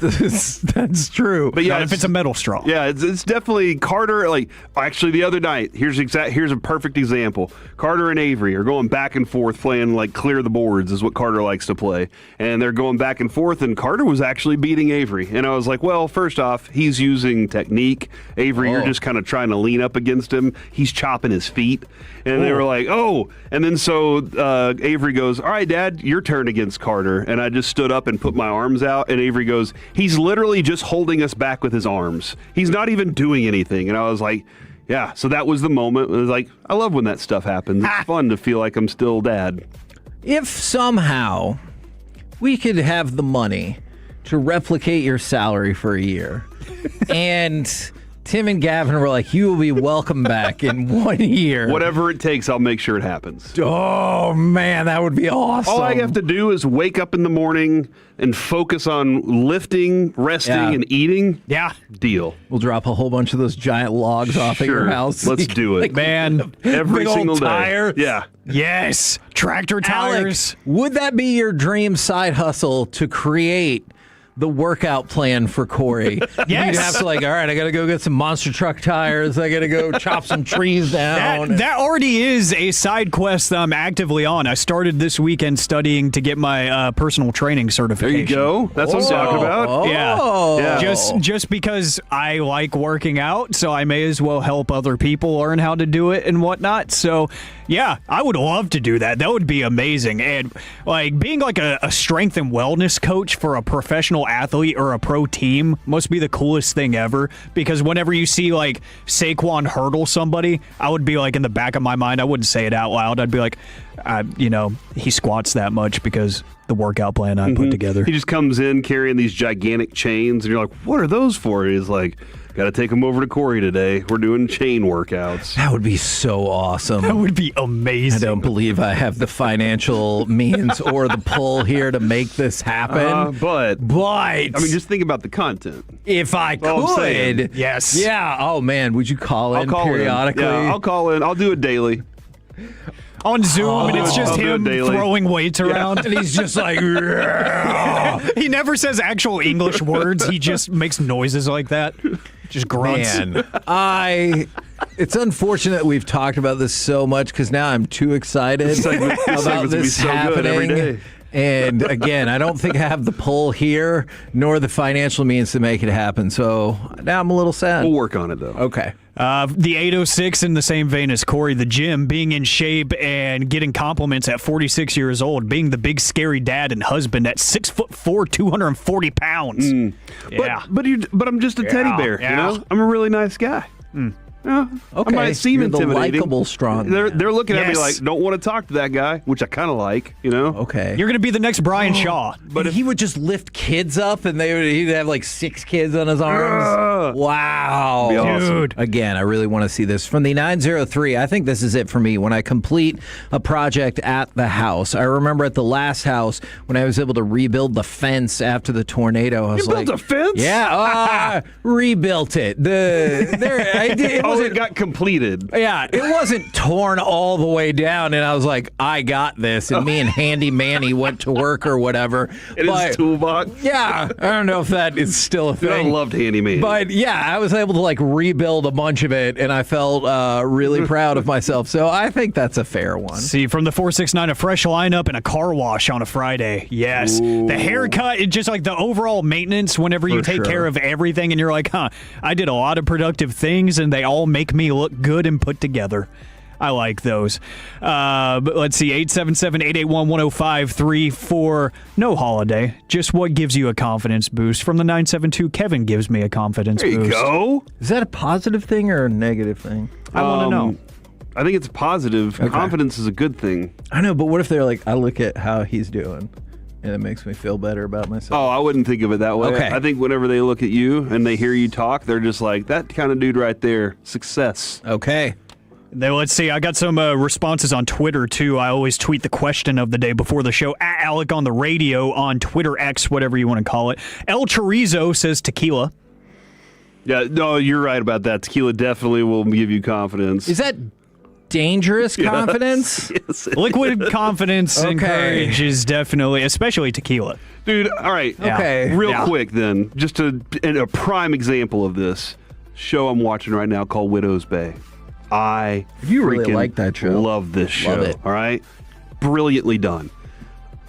true. But yeah, Not if it's a metal straw. Yeah, it's definitely Carter. Like, actually, the other night, here's a perfect example. Carter and Avery are going back and forth playing like clear the boards is what Carter likes to play, and they're going back and forth. And Carter was actually beating Avery, and I was like, well, first off, he's using technique. Avery, you're just kind of trying to lean up against him. He's chopping his feet, and they were like, oh, and then so. Avery goes, all right, Dad, your turn against Carter. And I just stood up and put my arms out. And Avery goes, he's literally just holding us back with his arms. He's not even doing anything. And I was like, yeah. So that was the moment. It was like, I love when that stuff happens. It's fun to feel like I'm still Dad. If somehow we could have the money to replicate your salary for a year and Tim and Gavin were like, you will be welcome back in 1 year. Whatever it takes, I'll make sure it happens. Oh, man, that would be awesome. All I have to do is wake up in the morning and focus on lifting, resting, and eating. Yeah. Deal. We'll drop a whole bunch of those giant logs off at your house. Let's do it. Like, Man. Every big old single day. tire. Yeah. Yes. Tractor tires. Alex, would that be your dream side hustle to create the workout plan for Corey? Yes. You'd have to all right, I got to go get some monster truck tires. I got to go chop some trees down. That already is a side quest that I'm actively on. I started this weekend studying to get my personal training certification. There you go. That's what I'm talking about. Yeah. Just because I like working out, so I may as well help other people learn how to do it and whatnot. So, yeah, I would love to do that. That would be amazing. And like being like a strength and wellness coach for a professional athlete or a pro team must be the coolest thing ever, because whenever you see like Saquon hurdle somebody, I would be like, in the back of my mind, I wouldn't say it out loud. I'd be like, he squats that much because the workout plan I put together. He just comes in carrying these gigantic chains, and you're like, what are those for? He's like, got to take them over to Corey today. We're doing chain workouts. That would be so awesome. That would be amazing. I don't believe I have the financial means or the pull here to make this happen. But I mean, just think about the content. If I could, yes, yeah. Oh man, would you call in periodically? Yeah, I'll call in. I'll do it daily. On Zoom, and it's just him throwing weights around. And he's just like, he never says actual English words. He just makes noises like that. Just grunts. Man, it's unfortunate we've talked about this so much because now I'm too excited about this happening. Every day. And again, I don't think I have the pull here nor the financial means to make it happen. So now I'm a little sad. We'll work on it, though. Okay. The 806 in the same vein as Corey, the gym, being in shape and getting compliments at 46 years old, being the big scary dad and husband at 6'4", 240 pounds. Yeah. But I'm just a teddy bear, you know? I'm a really nice guy. Yeah, okay. I might seem You're the intimidating. likable, strong. They're looking at me like, don't want to talk to that guy, which I kind of like, you know? Okay. You're going to be the next Brian Shaw. But he would just lift kids up, and he'd have like 6 kids on his arms. Wow. Be awesome. Dude. Again, I really want to see this. From the 903, I think this is it for me. When I complete a project at the house, I remember at the last house when I was able to rebuild the fence after the tornado. I was You built a fence? Yeah, rebuilt it. It it got completed. Yeah, it wasn't torn all the way down, and I was like, I got this. And me and Handy Manny went to work or whatever. In his toolbox. Yeah, I don't know if that is still a thing. I loved Handy Manny. But yeah, I was able to like rebuild a bunch of it, and I felt really proud of myself. So I think that's a fair one. See, from the 469, a fresh lineup and a car wash on a Friday. Yes. Ooh. The haircut, just like the overall maintenance whenever you take care of everything, and you're like, I did a lot of productive things, and they all make me look good and put together. I like those. But let's see, 877-881-1053 for no holiday. Just what gives you a confidence boost? From the 972, Kevin gives me a confidence boost. There you go. Is that a positive thing or a negative thing? I want to know. I think it's positive. Okay. Confidence is a good thing. I know, but what if they're like, I look at how he's doing, and it makes me feel better about myself? Oh, I wouldn't think of it that way. Okay. I think whenever they look at you and they hear you talk, they're just like, that kind of dude right there, success. Okay. Then let's see. I got some responses on Twitter, too. I always tweet the question of the day before the show, at Alec on the radio on Twitter X, whatever you want to call it. El Chorizo says tequila. Yeah, no, you're right about that. Tequila definitely will give you confidence. Is that dangerous confidence? Yes. Liquid confidence and courage is definitely, especially tequila. Dude, all right. Yeah. Okay. Real quick then, just a prime example of this show I'm watching right now called Widow's Bay. I really like that show. Love this show. Love it. All right, brilliantly done.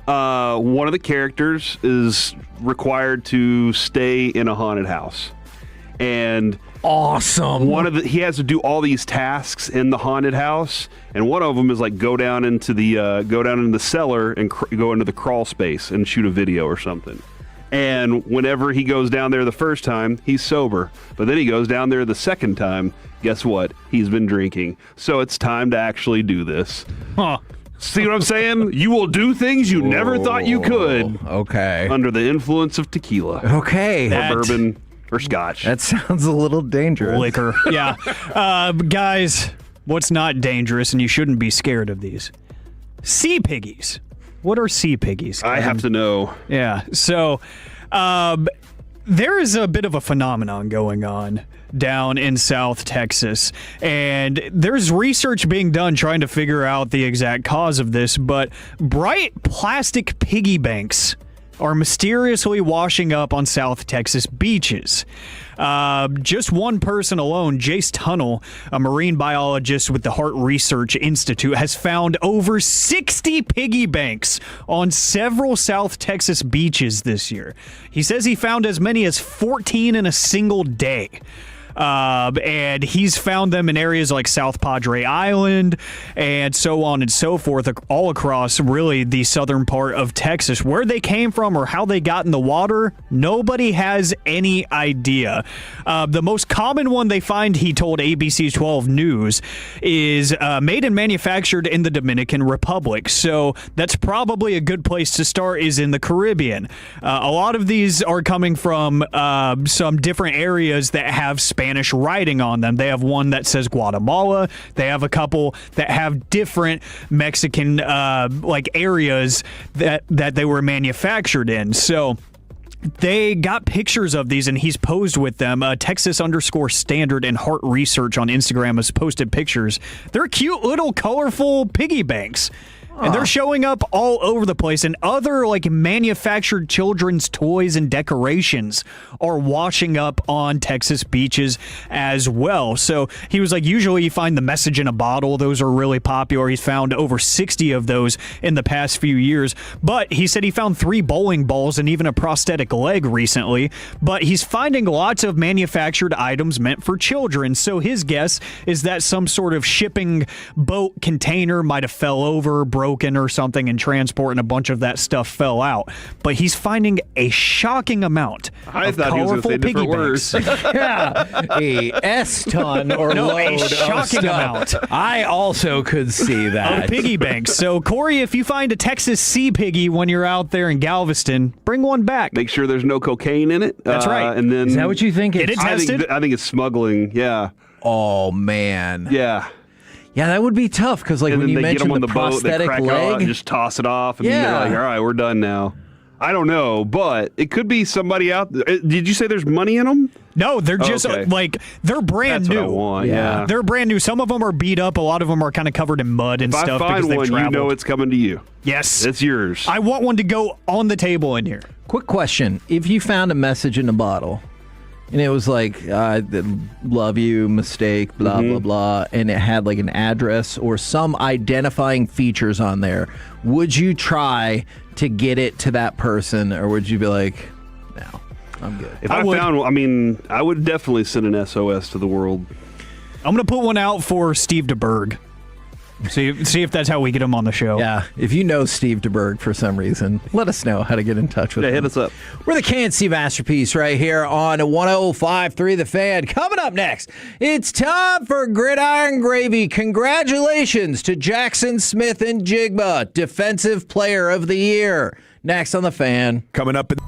One of the characters is required to stay in a haunted house, and awesome. He has to do all these tasks in the haunted house, and one of them is like go down into the cellar and go into the crawl space and shoot a video or something. And whenever he goes down there the first time, he's sober. But then he goes down there the second time, guess what? He's been drinking. So it's time to actually do this. Huh. See what I'm saying? You will do things you never thought you could. Okay. Under the influence of tequila. Okay. Or bourbon or scotch. That sounds a little dangerous. Liquor. Yeah. Guys, what's not dangerous, and you shouldn't be scared of these? Sea piggies. What are sea piggies? I have to know. Yeah. So there is a bit of a phenomenon going on down in South Texas, and there's research being done trying to figure out the exact cause of this, but bright plastic piggy banks are mysteriously washing up on South Texas beaches. Just one person alone, Jace Tunnell, a marine biologist with the Heart Research Institute, has found over 60 piggy banks on several South Texas beaches this year. He says he found as many as 14 in a single day. And he's found them in areas like South Padre Island and so on and so forth, all across really the southern part of Texas. Where they came from or how they got in the water, nobody has any idea. The most common one they find, he told ABC 12 News, is made and manufactured in the Dominican Republic. So that's probably a good place to start, is in the Caribbean. A lot of these are coming from some different areas that have Spanish writing on them. They have one that says Guatemala. They have a couple that have different Mexican areas that they were manufactured in. So they got pictures of these, and he's posed with them. Texas_Standard and Heart Research on Instagram has posted pictures. They're cute little colorful piggy banks. And they're showing up all over the place, and other manufactured children's toys and decorations are washing up on Texas beaches as well. So he was like, usually you find the message in a bottle. Those are really popular. He's found over 60 of those in the past few years. But he said he found 3 bowling balls and even a prosthetic leg recently. But he's finding lots of manufactured items meant for children. So his guess is that some sort of shipping boat container might have fell over, broken or something in transport, and a bunch of that stuff fell out. But he's finding a shocking amount of colorful piggy banks. Yeah, a S-ton or load a shocking amount. I also could see that. Of piggy banks. So, Corey, if you find a Texas sea piggy when you're out there in Galveston, bring one back. Make sure there's no cocaine in it. That's right. And then, is that what you think? Get it tested? I think it's smuggling. Yeah. Oh man. Yeah. Yeah, that would be tough because, when you mentioned the prosthetic leg, leg, and just toss it off, and they're like, "All right, we're done now." I don't know, but it could be somebody out there. Did you say there's money in them? No, they're just they're brand That's new. what I want, yeah. They're brand new. Some of them are beat up. A lot of them are kind of covered in mud and stuff. If I find one, traveled. you know it's coming to you. Yes. It's yours. I want one to go on the table in here. Quick question. If you found a message in a bottle and it was like, love you, mistake, blah, blah, blah, and it had like an address or some identifying features on there, would you try to get it to that person, or would you be like, no, I'm good? If I found one, I would definitely send an SOS to the world. I'm going to put one out for Steve DeBerg. See if that's how we get him on the show. Yeah, if you know Steve DeBerg for some reason, let us know how to get in touch with him. Hit us up. We're the KNC Masterpiece right here on 105.3 The Fan. Coming up next, it's time for Gridiron Gravy. Congratulations to Jackson Smith and Jigba, Defensive Player of the Year. Next on The Fan. Coming up in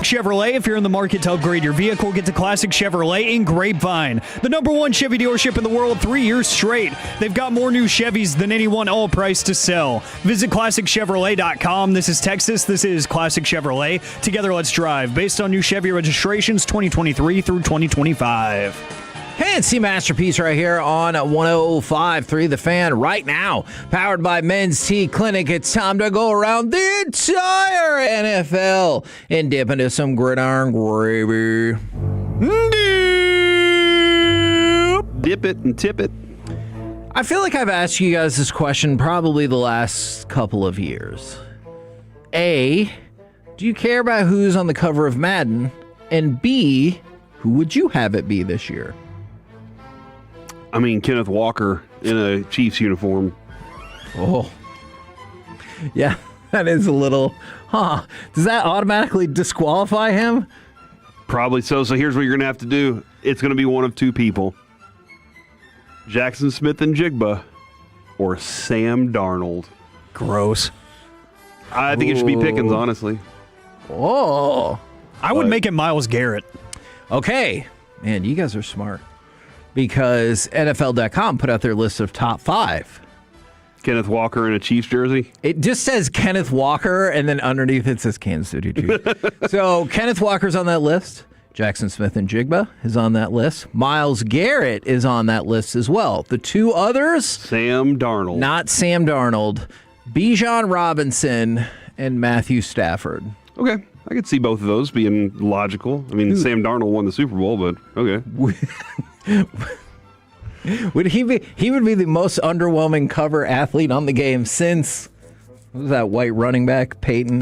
Chevrolet, if you're in the market to upgrade your vehicle, get to Classic Chevrolet in Grapevine. The #1 Chevy dealership in the world 3 years straight. They've got more new Chevys than anyone, all priced to sell. Visit ClassicChevrolet.com. This is Texas. This is Classic Chevrolet. Together, let's drive. Based on new Chevy registrations 2023 through 2025. Fancy masterpiece right here on 105.3 The Fan right now. Powered by Men's Tea Clinic. It's time to go around the entire NFL and dip into some gridiron gravy. Dip it and tip it. I feel like I've asked you guys this question probably the last couple of years. A, do you care about who's on the cover of Madden? And B, who would you have it be this year? I mean, Kenneth Walker in a Chiefs uniform. Oh. Yeah, that is a little, Does that automatically disqualify him? Probably so. So here's what you're going to have to do. It's going to be one of two people. Jackson Smith and Jigba or Sam Darnold. Gross. I think it should be Pickens, honestly. Oh. I would make it Myles Garrett. Okay. Man, you guys are smart. Because NFL.com put out their list of top 5. Kenneth Walker in a Chiefs jersey? It just says Kenneth Walker, and then underneath it says Kansas City Chiefs. So Kenneth Walker's on that list. Jackson Smith and Jigba is on that list. Myles Garrett is on that list as well. The two others? Sam Darnold. Not Sam Darnold. Bijan Robinson and Matthew Stafford. Okay. I could see both of those being logical. I mean, Sam Darnold won the Super Bowl, but okay. Would he would be the most underwhelming cover athlete on the game since, what was that white running back, Peyton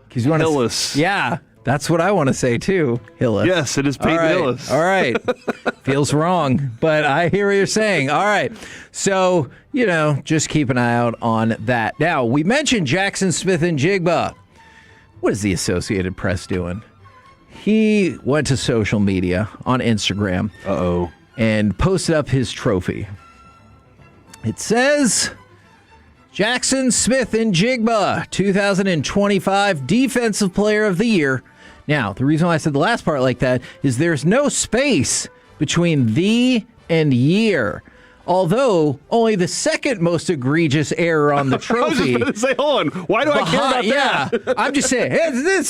Hillis. Yeah, that's what I want to say too, Hillis. Yes, it is Peyton Hillis. All right. Feels wrong, but I hear what you're saying. All right. So, just keep an eye out on that. Now, we mentioned Jackson Smith and Jigba. What is the Associated Press doing? He went to social media on Instagram. And posted up his trophy. It says, Jackson Smith and Jigba, 2025 Defensive Player of the Year. Now, the reason why I said the last part like that is there's no space between the and year. Although only the second most egregious error on the trophy. I was just going to say, hold on. Why do I care about that? I'm just saying, that's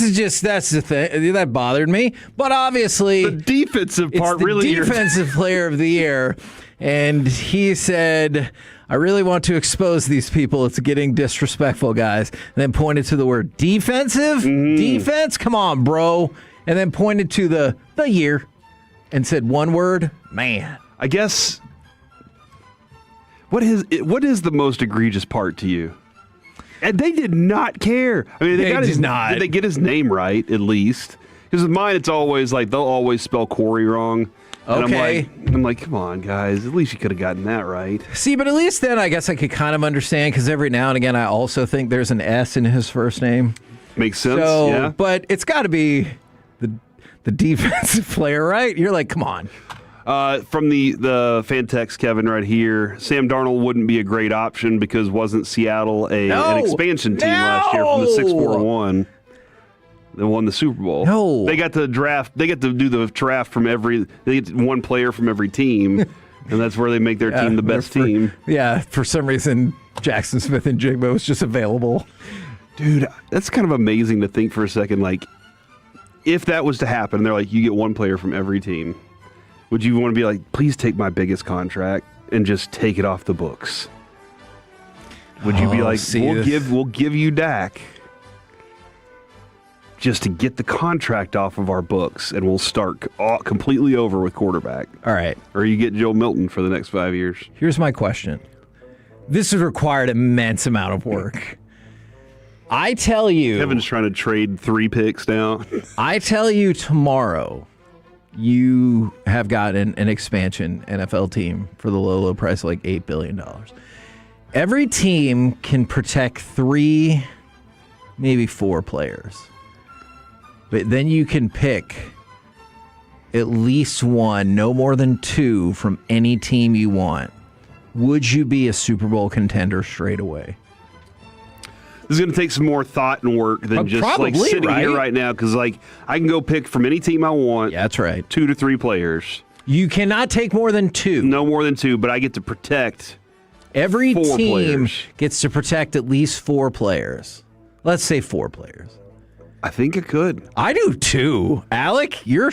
the thing that bothered me. But obviously, the defensive part really. Defensive Player of the Year, and he said, "I really want to expose these people. It's getting disrespectful, guys." And then pointed to the word defensive, defense. Come on, bro. And then pointed to the year, and said one word, man. I guess. What is the most egregious part to you? And they did not care. I mean, did they get his name right at least? Because with mine, it's always like they'll always spell Cory wrong. And Okay. I'm like, come on, guys. At least you could have gotten that right. See, but at least then I guess I could kind of understand because every now and again I also think there's an S in his first name. Makes sense. So, yeah. But it's got to be the defensive player, right? You're like, come on. From the fan text, Kevin, right here, Sam Darnold wouldn't be a great option because wasn't Seattle an expansion team last year from the 6-4-1 that won the Super Bowl? No. They got to do the draft from they get one player from every team, and that's where they make their team the best team. Yeah, for some reason, Jackson Smith and Jigba was just available. Dude, that's kind of amazing to think for a second. Like, if that was to happen, they're like, you get one player from every team. Would you want to be like, please take my biggest contract and just take it off the books? Would you be like, we'll give you Dak just to get the contract off of our books, and we'll start completely over with quarterback? All right. Or you get Joe Milton for the next 5 years. Here's my question. This has required an immense amount of work. I tell you... Kevin's trying to trade 3 picks now. I tell you tomorrow... You have got an expansion NFL team for the low price of like $8 billion. Every team can protect 3, maybe 4 players. But then you can pick at least 1, no more than 2 from any team you want. Would you be a Super Bowl contender straight away? is going to take some more thought and work than just probably, sitting right? here right now, because I can go pick from any team I want. Yeah, that's right. 2 to 3 players. You cannot take more than 2. No more than 2, but I get to protect every 4 team players. gets to protect at least 4 players. Let's say 4 players. I think it could. I do too. Alec, you're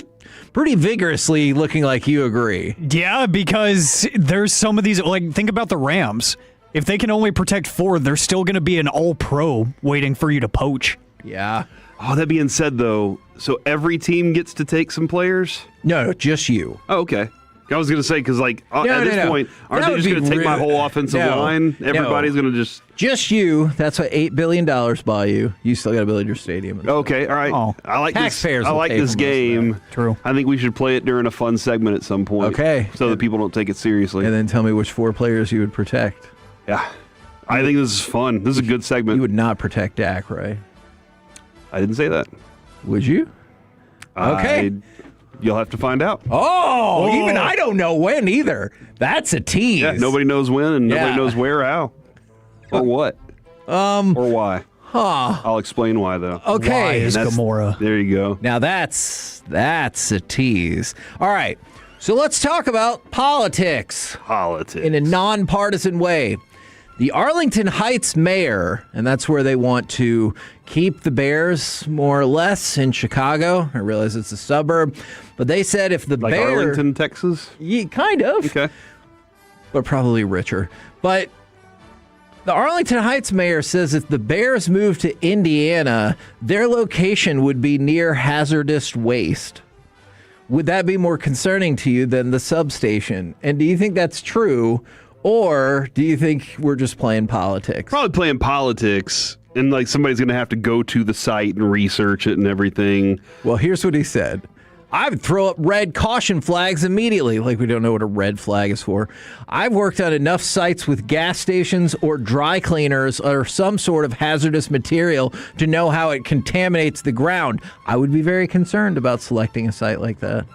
pretty vigorously looking like you agree. Yeah, because there's some of these, like, think about the Rams. If they can only protect 4, there's still going to be an all-pro waiting for you to poach. Yeah. Oh, that being said, though, so every team gets to take some players? No, just you. Oh, okay. I was going to say, because, at this point, aren't they just going to take my whole offensive line? Everybody's going to just... Just you. That's what $8 billion buy you. You still got to build your stadium. Okay, all right. Oh, I like taxpayers this. I like this game. True. I think we should play it during a fun segment at some point. Okay. So that people don't take it seriously. And then tell me which 4 players you would protect. Yeah. I think this is fun. This is a good segment. You would not protect Dak, right? I didn't say that. Would you? Okay. You'll have to find out. Oh, even I don't know when either. That's a tease. Yeah, nobody knows when and nobody knows where or how. Or what. Or why. Huh. I'll explain why, though. Okay. Why is Gamora? There you go. Now that's a tease. All right. So let's talk about politics. Politics. In a nonpartisan way. The Arlington Heights mayor, and that's where they want to keep the Bears more or less in Chicago. I realize it's a suburb, but they said if the like Bears... Arlington, Texas? Yeah, kind of. Okay. But probably richer. But the Arlington Heights mayor says if the Bears move to Indiana, their location would be near hazardous waste. Would that be more concerning to you than the substation? And do you think that's true? Or do you think we're just playing politics? Probably playing politics, and somebody's going to have to go to the site and research it and everything. Well, here's what he said. I would throw up red caution flags immediately. Like we don't know what a red flag is for. I've worked on enough sites with gas stations or dry cleaners or some sort of hazardous material to know how it contaminates the ground. I would be very concerned about selecting a site like that.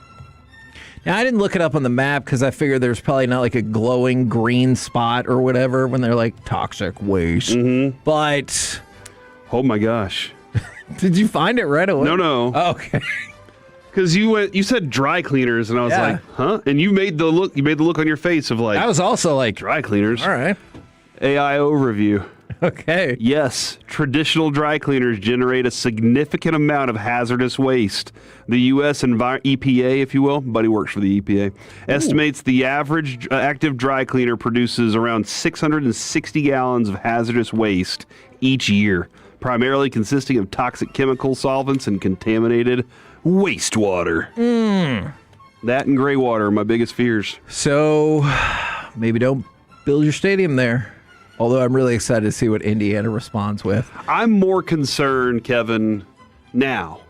Now, I didn't look it up on the map because I figured there's probably not a glowing green spot or whatever when they're toxic waste. Mm-hmm. But... Oh, my gosh. Did you find it right away? No. Oh, okay. Because you said dry cleaners, and I was like, huh? And you made the look on your face of I was also dry cleaners. All right. AI overview. Okay. Yes, traditional dry cleaners generate a significant amount of hazardous waste. The U.S. EPA, if you will, Buddy works for the EPA, estimates the average active dry cleaner produces around 660 gallons of hazardous waste each year, primarily consisting of toxic chemical solvents and contaminated wastewater. That and gray water are my biggest fears. So maybe don't build your stadium there. Although I'm really excited to see what Indiana responds with. I'm more concerned, Kevin, now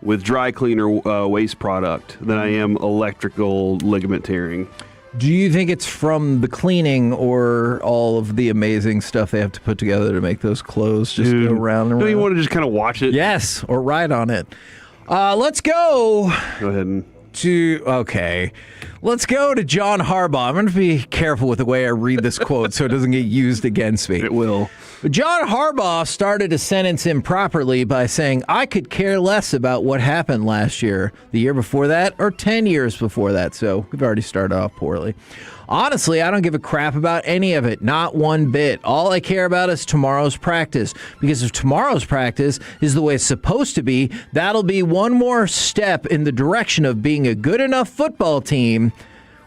with dry cleaner waste product than I am electrical ligament tearing. Do you think it's from the cleaning or all of the amazing stuff they have to put together to make those clothes just go round and round? Don't you want to just kind of watch it? Yes, or ride on it. Let's go. Go ahead and... Let's go to John Harbaugh. I'm going to be careful with the way I read this quote so it doesn't get used against me. It will. But John Harbaugh started a sentence improperly by saying, I could care less about what happened last year, the year before that, or 10 years before that. So we've already started off poorly. Honestly, I don't give a crap about any of it, not one bit. All I care about is tomorrow's practice. Because if tomorrow's practice is the way it's supposed to be, that'll be one more step in the direction of being a good enough football team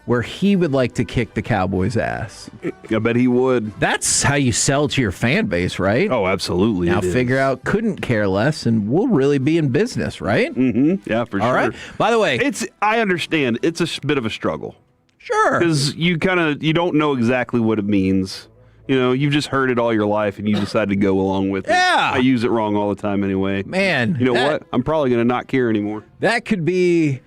where he would like to kick the Cowboys' ass. I bet he would. That's how you sell to your fan base, right? Oh, absolutely. Now figure out couldn't care less, and we'll really be in business, right? Mm-hmm. Yeah, for sure. All right. By the way, I understand. It's a bit of a struggle. Sure. Because you don't know exactly what it means. You've just heard it all your life, and you decide to go along with it. Yeah. I use it wrong all the time anyway. Man. You know what? I'm probably going to not care anymore. That could be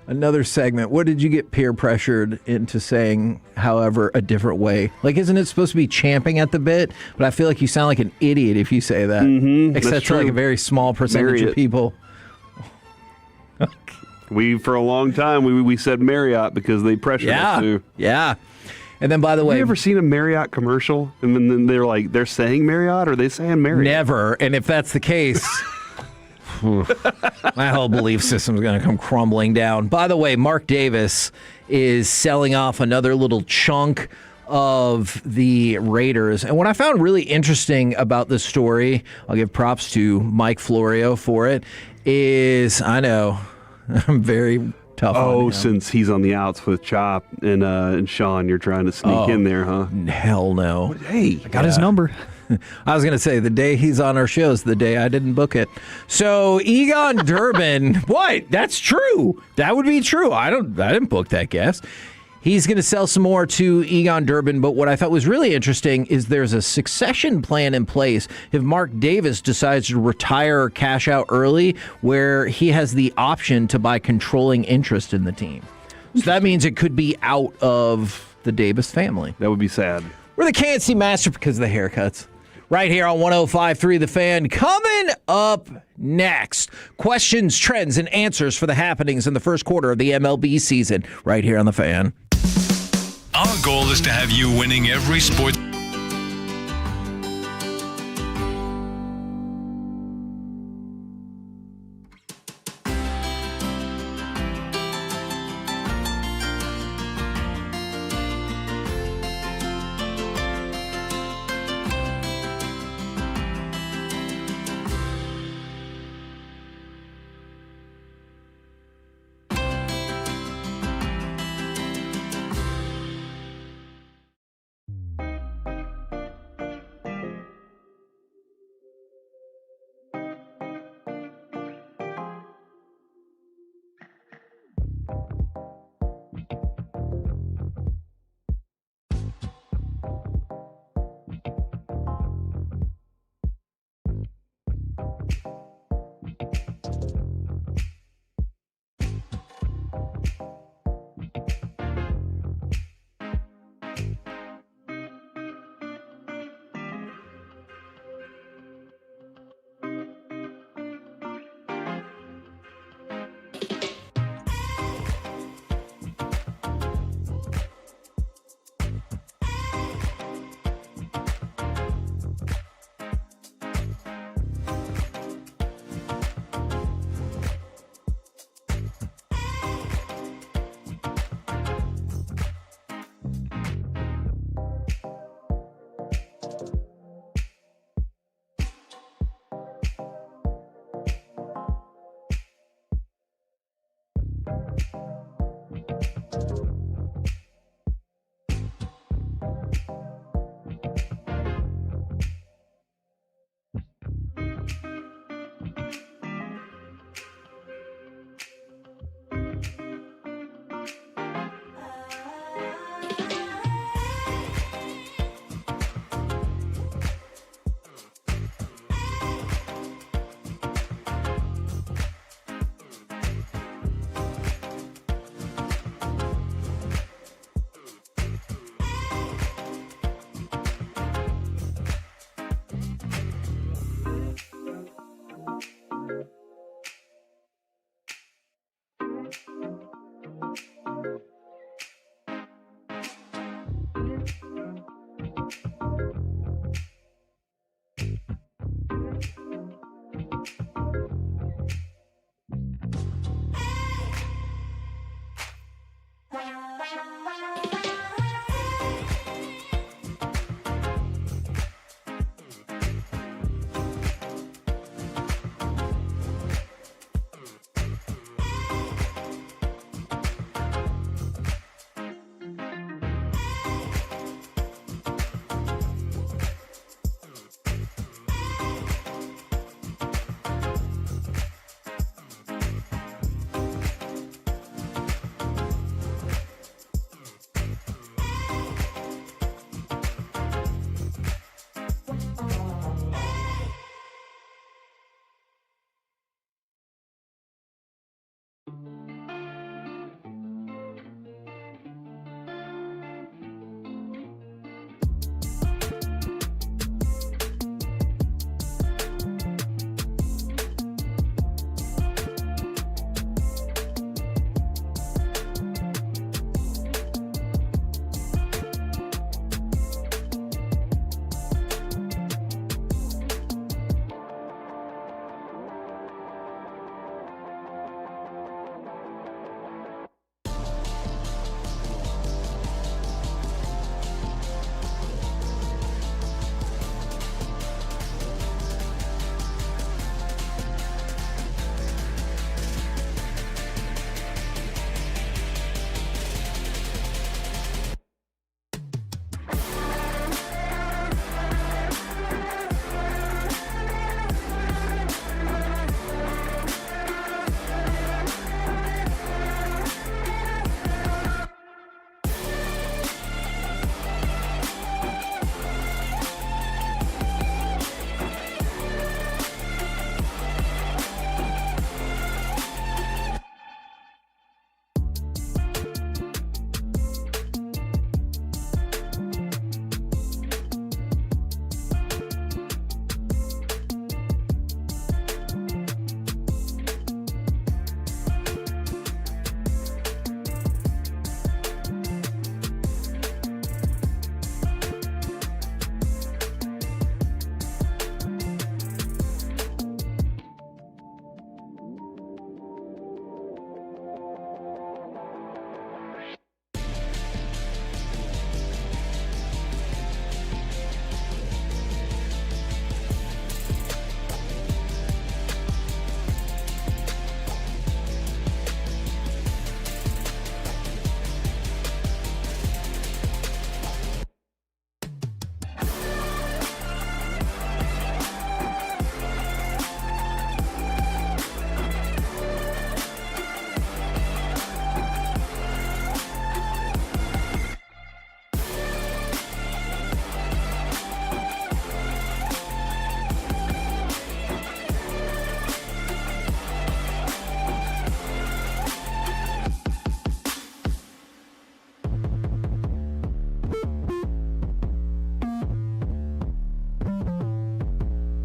another segment. What did you get peer pressured into saying, however, a different way? Isn't it supposed to be champing at the bit? But I feel like you sound like an idiot if you say that. Mm-hmm. Except to a very small percentage of people. For a long time, we said Marriott because they pressured us to. Yeah. And then, by the way, have you ever seen a Marriott commercial? And then they're saying Marriott, or are they saying Marriott? Never. And if that's the case, my whole belief system is going to come crumbling down. By the way, Mark Davis is selling off another little chunk of the Raiders. And what I found really interesting about this story, I'll give props to Mike Florio for it, is, I know, I'm very tough on him. Since he's on the outs with Chop and Sean, you're trying to sneak in there, huh? Hell no. Hey. I got his number. I was going to say, the day he's on our show is the day I didn't book it. So, Egon Durbin, what? That's true. That would be true. I didn't book that guest. He's going to sell some more to Egon Durbin, but what I thought was really interesting is there's a succession plan in place if Mark Davis decides to retire or cash out early, where he has the option to buy controlling interest in the team. So that means it could be out of the Davis family. That would be sad. We're the KNC Master because of the haircuts. Right here on 105.3 The Fan. Coming up next, questions, trends, and answers for the happenings in the first quarter of the MLB season. Right here on The Fan. Our goal is to have you winning every sport.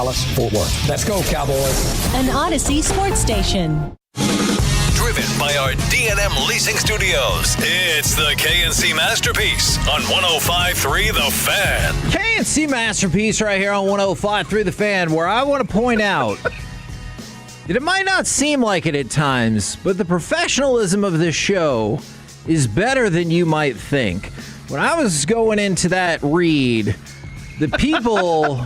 Dallas-Fort Worth. Let's go, Cowboys. An Odyssey sports station. Driven by our D&M Leasing Studios, it's the KNC Masterpiece on 105.3 The Fan. KNC Masterpiece right here on 105.3 The Fan, where I want to point out that it might not seem like it at times, but the professionalism of this show is better than you might think. When I was going into that read, the people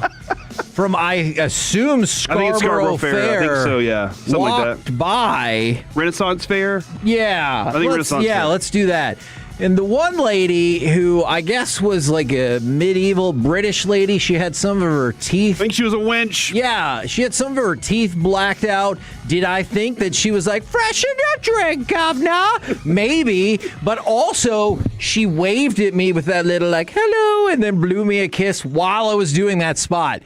from, I assume, Scarborough Fair, I think so, yeah. Something walked like that. by. Renaissance Fair? Yeah. I think Renaissance Fair. Yeah, let's do that. And the one lady who I guess was like a medieval British lady, she had some of her teeth. I think she was a wench. Yeah, she had some of her teeth blacked out. Did I think that she was like, freshen your drink, governor? Maybe. But also, she waved at me with that little like, hello, and then blew me a kiss while I was doing that spot.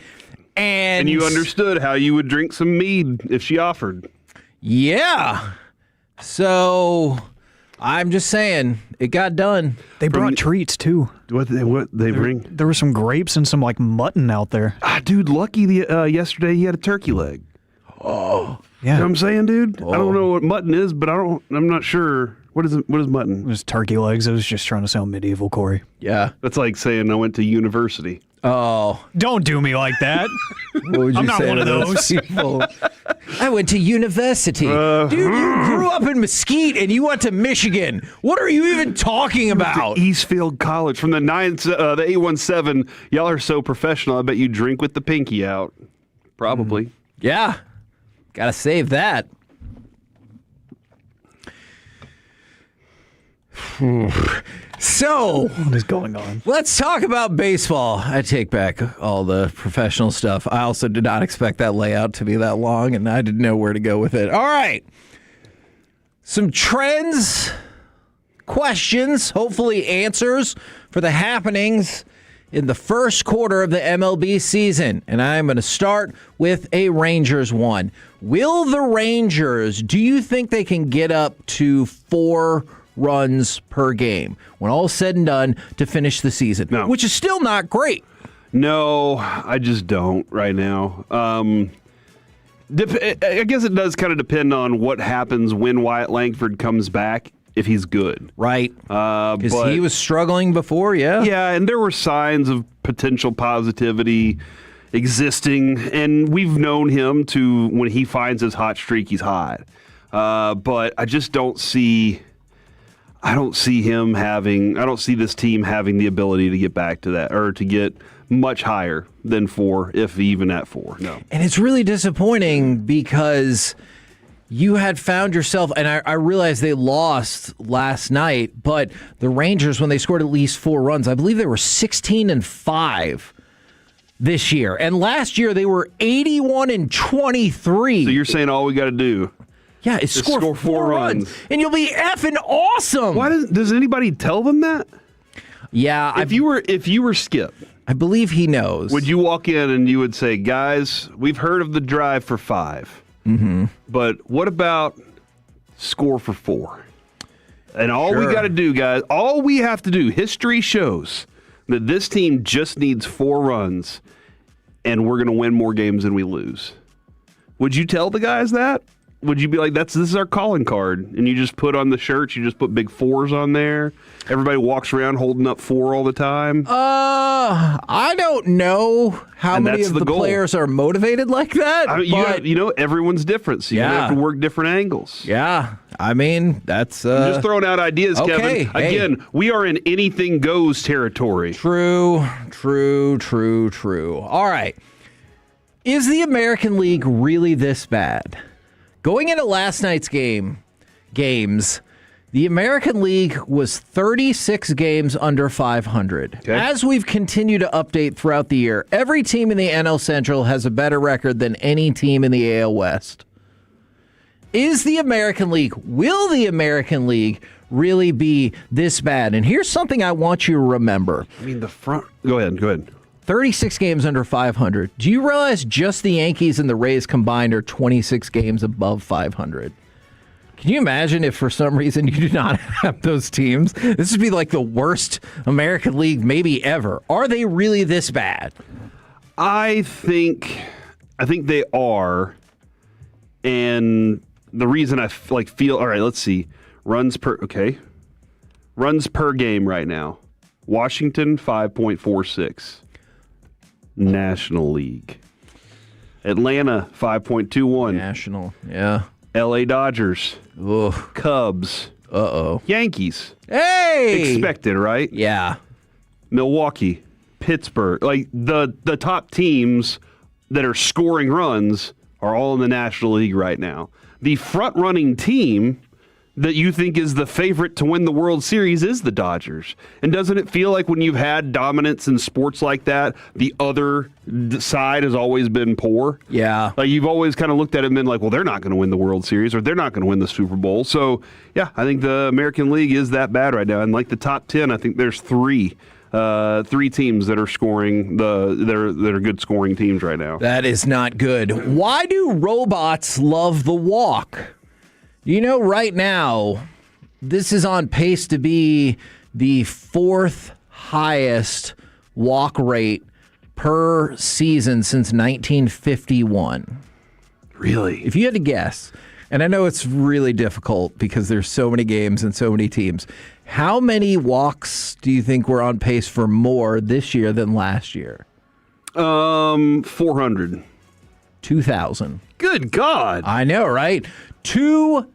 And you understood how you would drink some mead if she offered. Yeah. So I'm just saying, it got done. They brought treats, too. What they bring? There were some grapes and some, like, mutton out there. Dude, Lucky yesterday, he had a turkey leg. Oh. Yeah. You know what I'm saying, dude? I don't know what mutton is, but I'm not sure. What is mutton? It was turkey legs. I was just trying to sound medieval, Corey. Yeah. That's like saying I went to university. Oh. Don't do me like that. I'm not one of those people. I went to university. Dude, you grew up in Mesquite and you went to Michigan. What are you even talking about? Eastfield College from the 817. Y'all are so professional. I bet you drink with the pinky out. Probably. Yeah. Gotta save that. So, what is going on? Let's talk about baseball. I take back all the professional stuff. I also did not expect that layout to be that long, and I didn't know where to go with it. All right. Some trends, questions, hopefully answers for the happenings in the first quarter of the MLB season. And I'm going to start with a Rangers one. Will the Rangers, do you think they can get up to 4 runs per game when all is said and done to finish the season? No. Which is still not great. No, I just don't right now. I guess it does kind of depend on what happens when Wyatt Langford comes back, if he's good. Right. Because he was struggling before, yeah. Yeah, and there were signs of potential positivity existing, and we've known him to, when he finds his hot streak, he's hot. But I just don't see... I don't see this team having the ability to get back to that or to get much higher than 4, if even at 4. No. And it's really disappointing because you had found yourself, and I realize they lost last night, but the Rangers, when they scored at least 4 runs, I believe they were 16-5 this year. And last year they were 81-23. So you're saying all we got to do... Yeah, it's score 4 runs. And you'll be effing awesome. Why does anybody tell them that? Yeah. If you were Skip, I believe he knows. Would you walk in and you would say, guys, we've heard of the drive for 5. Mm-hmm. But what about score for 4? And all we got to do, guys, all we have to do, history shows that this team just needs 4 runs and we're going to win more games than we lose. Would you tell the guys that? Would you be like, this is our calling card, and you just put on the shirts, you just put big 4s on there? Everybody walks around holding up 4 all the time? I don't know how many of the players are motivated like that. Everyone's different, so you have to work different angles. Yeah, I mean, that's... I'm just throwing out ideas, okay, Kevin. Again, we are in anything goes territory. True. All right. Is the American League really this bad? Going into last night's games, the American League was 36 games under 500. Okay. As we've continued to update throughout the year, every team in the NL Central has a better record than any team in the AL West. Will the American League really be this bad? And here's something I want you to remember. I mean, Go ahead. 36 games under 500. Do you realize just the Yankees and the Rays combined are 26 games above 500? Can you imagine if for some reason you do not have those teams? This would be like the worst American League maybe ever. Are they really this bad? I think I think they are. And the reason I feel, all right, let's see. Runs per game right now. Washington, 5.46. National League. Atlanta, 5.21. National, yeah. LA Dodgers. Ugh. Cubs. Uh-oh. Yankees. Hey! Expected, right? Yeah. Milwaukee. Pittsburgh. Like, the top teams that are scoring runs are all in the National League right now. The front-running team that you think is the favorite to win the World Series is the Dodgers. And doesn't it feel like when you've had dominance in sports like that, the other side has always been poor? Yeah. Like you've always kind of looked at it and been like, well, they're not going to win the World Series or they're not going to win the Super Bowl. So, yeah, I think the American League is that bad right now. And like the top 10, I think there's three teams that are scoring that are good scoring teams right now. That is not good. Why do robots love the walk? You know, right now, this is on pace to be the 4th highest walk rate per season since 1951. Really? If you had to guess, and I know it's really difficult because there's so many games and so many teams, how many walks do you think we're on pace for more this year than last year? 400. 2,000. Good God. I know, right? 2,000.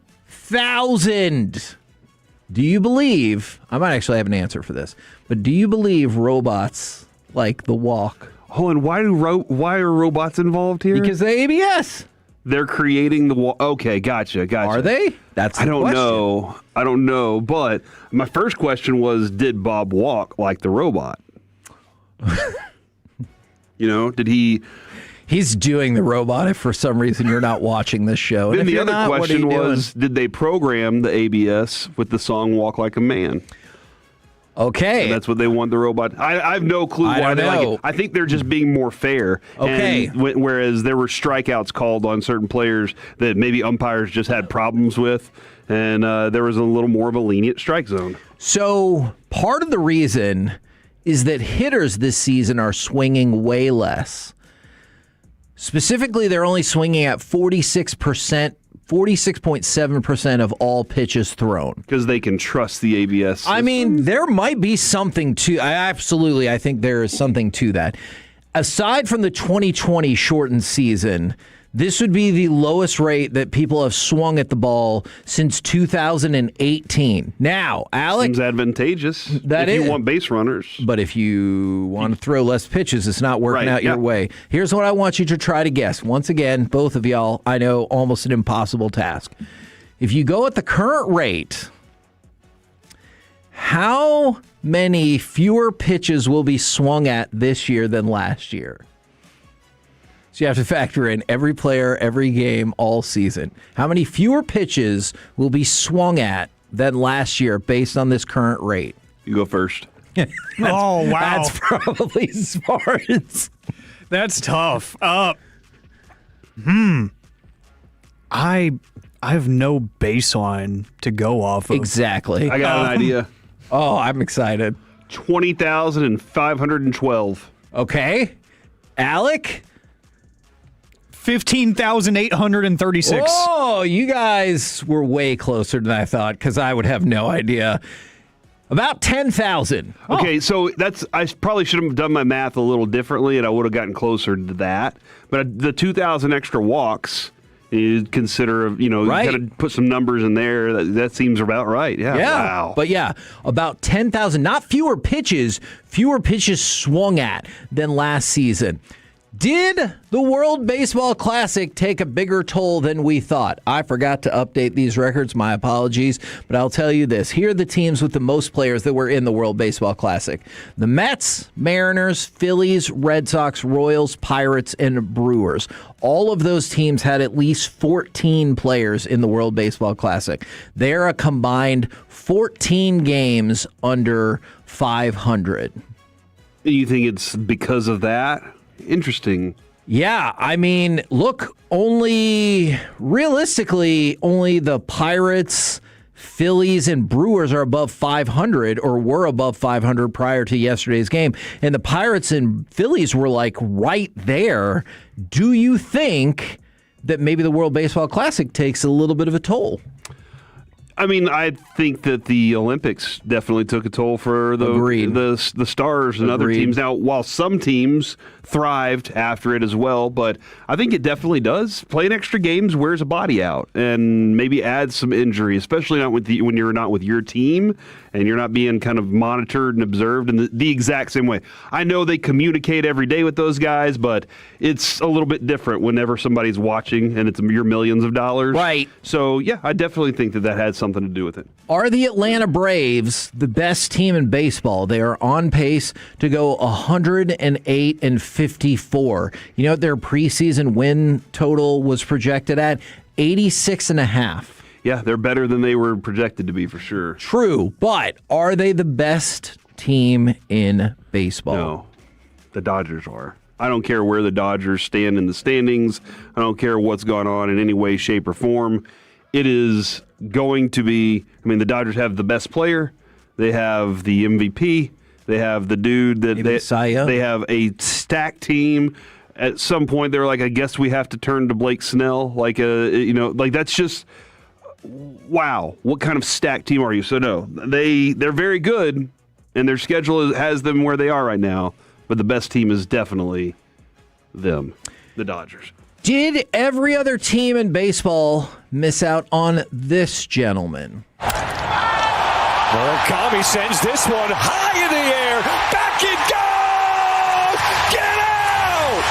Do you believe, I might actually have an answer for this, but do you believe robots like the walk? Oh, and why are robots involved here? Because the ABS. They're creating the walk. Okay, gotcha. Are they? That's the question. I don't know, but my first question was, did Bob walk like the robot? Did he... He's doing the robot if for some reason you're not watching this show. Then the other question was, did they program the ABS with the song Walk Like a Man? Okay. And that's what they want the robot. I have no clue why they like it. I think they're just being more fair. Okay. And whereas there were strikeouts called on certain players that maybe umpires just had problems with, and there was a little more of a lenient strike zone. So part of the reason is that hitters this season are swinging way less. Specifically, they're only swinging at 46.7% of all pitches thrown. Because they can trust the ABS system. I mean, there might be something to... I think there is something to that. Aside from the 2020 shortened season, this would be the lowest rate that people have swung at the ball since 2018. Now, Alec... Seems advantageous if you want base runners. But if you want to throw less pitches, it's not working out your way. Here's what I want you to try to guess. Once again, both of y'all, I know almost an impossible task. If you go at the current rate, how many fewer pitches will be swung at this year than last year? So you have to factor in every player, every game, all season. How many fewer pitches will be swung at than last year based on this current rate? You go first. Oh, wow. That's probably smart. That's tough. I have no baseline to go off of. Exactly. I got an idea. Oh, I'm excited. 20,512. Okay. Alec? 15,836. Oh, you guys were way closer than I thought because I would have no idea. About 10,000. Okay, so I probably should have done my math a little differently, and I would have gotten closer to that. But the 2,000 extra walks, you consider, right. You got to put some numbers in there. That seems about right. Yeah. Wow. But yeah, about 10,000, not fewer pitches swung at than last season. Did the World Baseball Classic take a bigger toll than we thought? I forgot to update these records. My apologies. But I'll tell you this. Here are the teams with the most players that were in the World Baseball Classic. The Mets, Mariners, Phillies, Red Sox, Royals, Pirates, and Brewers. All of those teams had at least 14 players in the World Baseball Classic. They're a combined 14 games under 500. You think it's because of that? Interesting. Yeah, I mean, look, realistically, only the Pirates, Phillies and Brewers are above 500 or were above 500 prior to yesterday's game. And the Pirates and Phillies were like right there. Do you think that maybe the World Baseball Classic takes a little bit of a toll? I mean, I think that the Olympics definitely took a toll for the Stars and other teams. Now, while some teams thrived after it as well, but I think it definitely does. Playing extra games wears a body out and maybe adds some injury, especially not when you're not with your team and you're not being kind of monitored and observed in the exact same way. I know they communicate every day with those guys, but it's a little bit different whenever somebody's watching and it's your millions of dollars. Right. So, yeah, I definitely think that had something to do with it. Are the Atlanta Braves the best team in baseball? They are on pace to go 108-54. You know what their preseason win total was projected at? 86.5. Yeah, they're better than they were projected to be for sure. True, but are they the best team in baseball? No, the Dodgers are. I don't care where the Dodgers stand in the standings. I don't care what's gone on in any way, shape, or form. It is going to be, I mean, the Dodgers have the best player. They have the MVP. They have the dude that they have a stacked team. At some point, they're like, I guess we have to turn to Blake Snell. That's just, wow, what kind of stacked team are you? So, no, they're very good, and their schedule has them where they are right now. But the best team is definitely them, the Dodgers. Did every other team in baseball miss out on this gentleman? Murakami sends this one high in the air. Back it goes! Get out!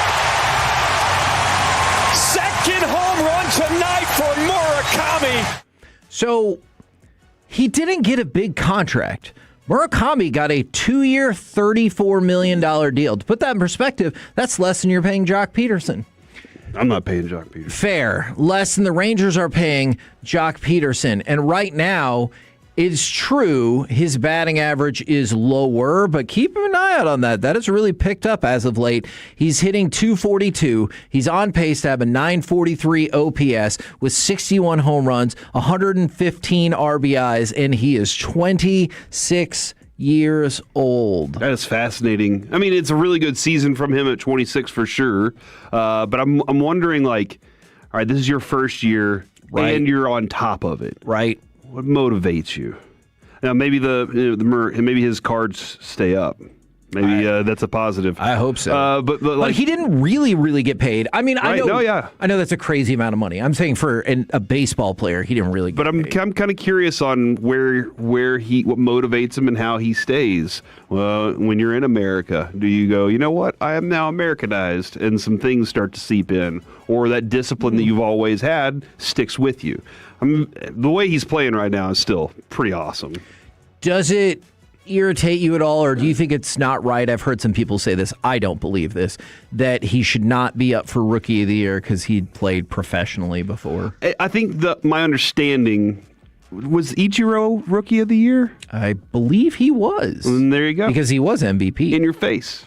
Second home run tonight for Murakami. So he didn't get a big contract. Murakami got a 2-year, $34 million deal. To put that in perspective, that's less than you're paying Jock Peterson. I'm not paying Jock Peterson. Fair. Less than the Rangers are paying Jock Peterson. And right now, it's true his batting average is lower, but keep an eye out on that. That has really picked up as of late. He's hitting .242. He's on pace to have a .943 OPS with 61 home runs, 115 RBIs, and he is 26 years old. That is fascinating. I mean, it's a really good season from him at 26 for sure. But I'm wondering, like, all right, this is your first year, right, and you're on top of it. Right. What motivates you? Now, maybe maybe his cards stay up. Maybe that's a positive. I hope so. But he didn't really get paid. I mean, right? I know that's a crazy amount of money. I'm saying for a baseball player, he didn't really get paid. I'm kind of curious on what motivates him and how he stays. Well, when you're in America, do you go, you know what? I am now Americanized, and some things start to seep in, or that discipline that you've always had sticks with you. The way he's playing right now is still pretty awesome. Does it irritate you at all, or do you think it's not right? I've heard some people say this. I don't believe this, that he should not be up for Rookie of the Year because he'd played professionally before. I think my understanding was Ichiro Rookie of the Year? I believe he was. And there you go. Because he was MVP. In your face.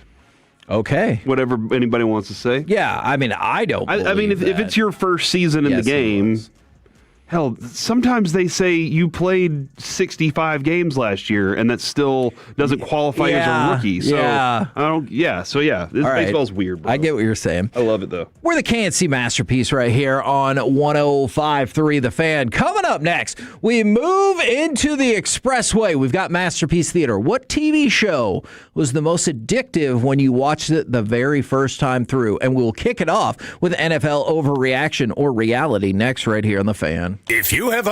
Okay. Whatever anybody wants to say. Yeah, I mean, I don't believe I mean, if it's your first season in the game, hell, sometimes they say you played 65 games last year, and that still doesn't qualify as a rookie. So this baseball's weird, bro. I get what you're saying. I love it, though. We're the KNC Masterpiece right here on 105.3 The Fan. Coming up next, we move into the Expressway. We've got Masterpiece Theater. What TV show was the most addictive when you watched it the very first time through? And we'll kick it off with NFL overreaction or reality next right here on The Fan. If you have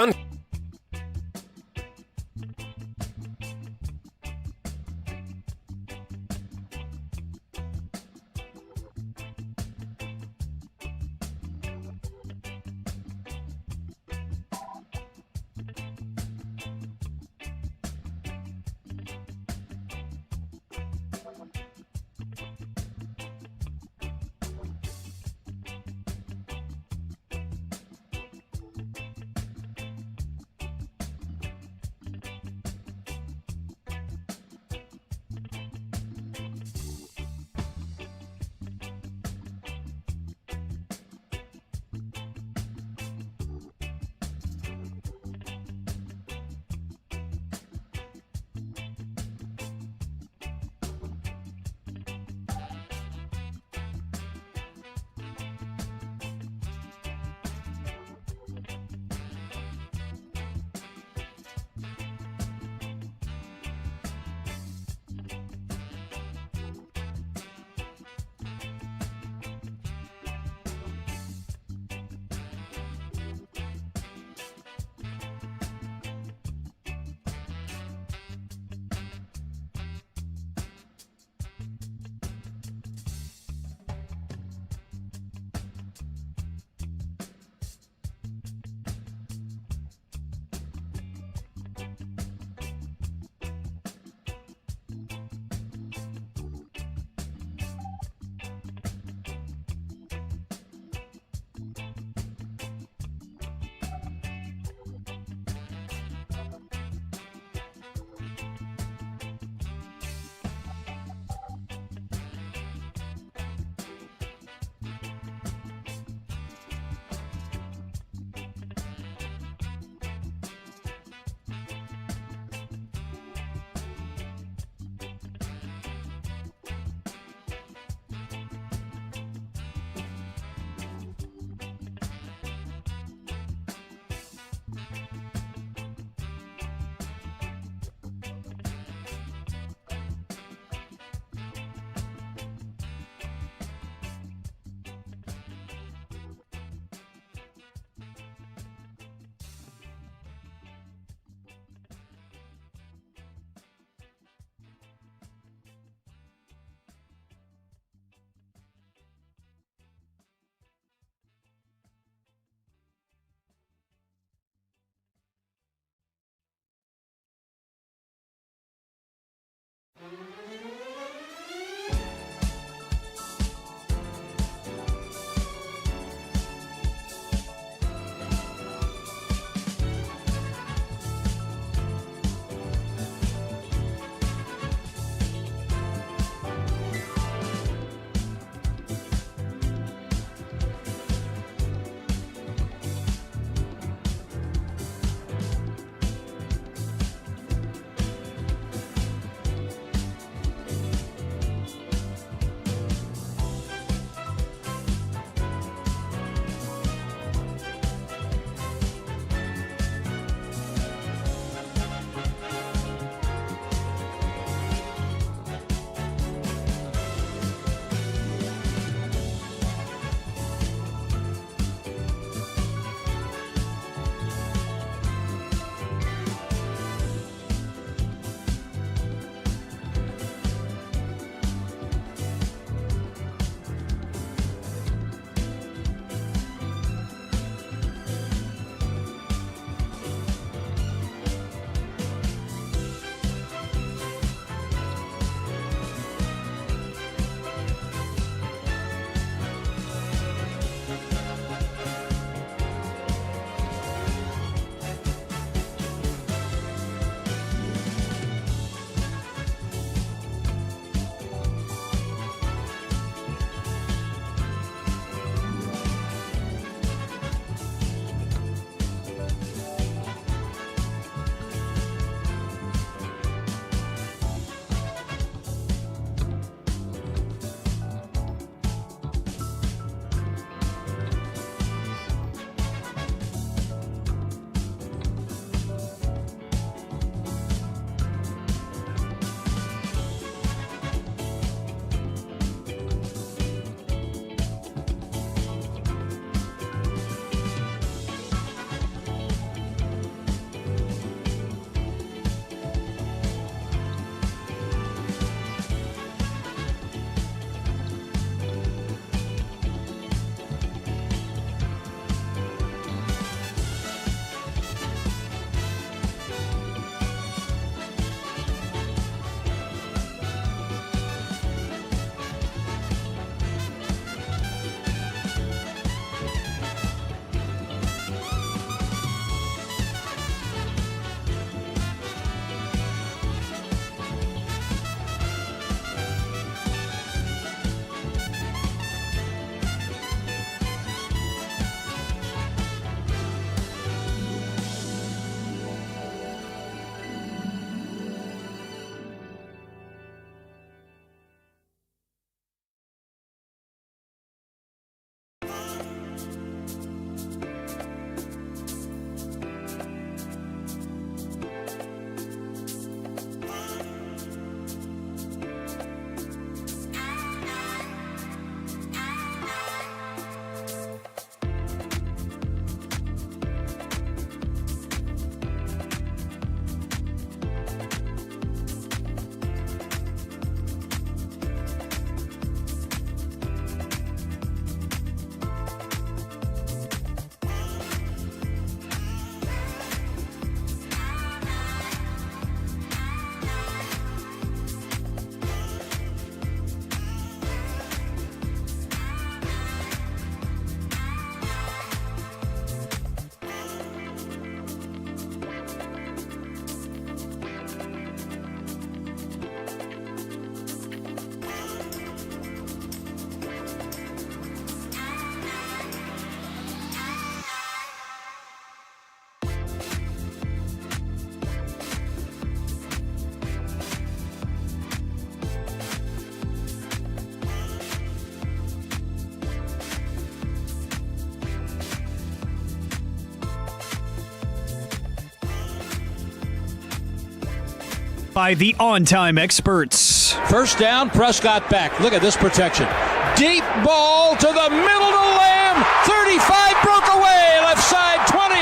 by the on-time experts. First down, Prescott back. Look at this protection. Deep ball to the middle to Lamb. 35 broke away. Left side 20.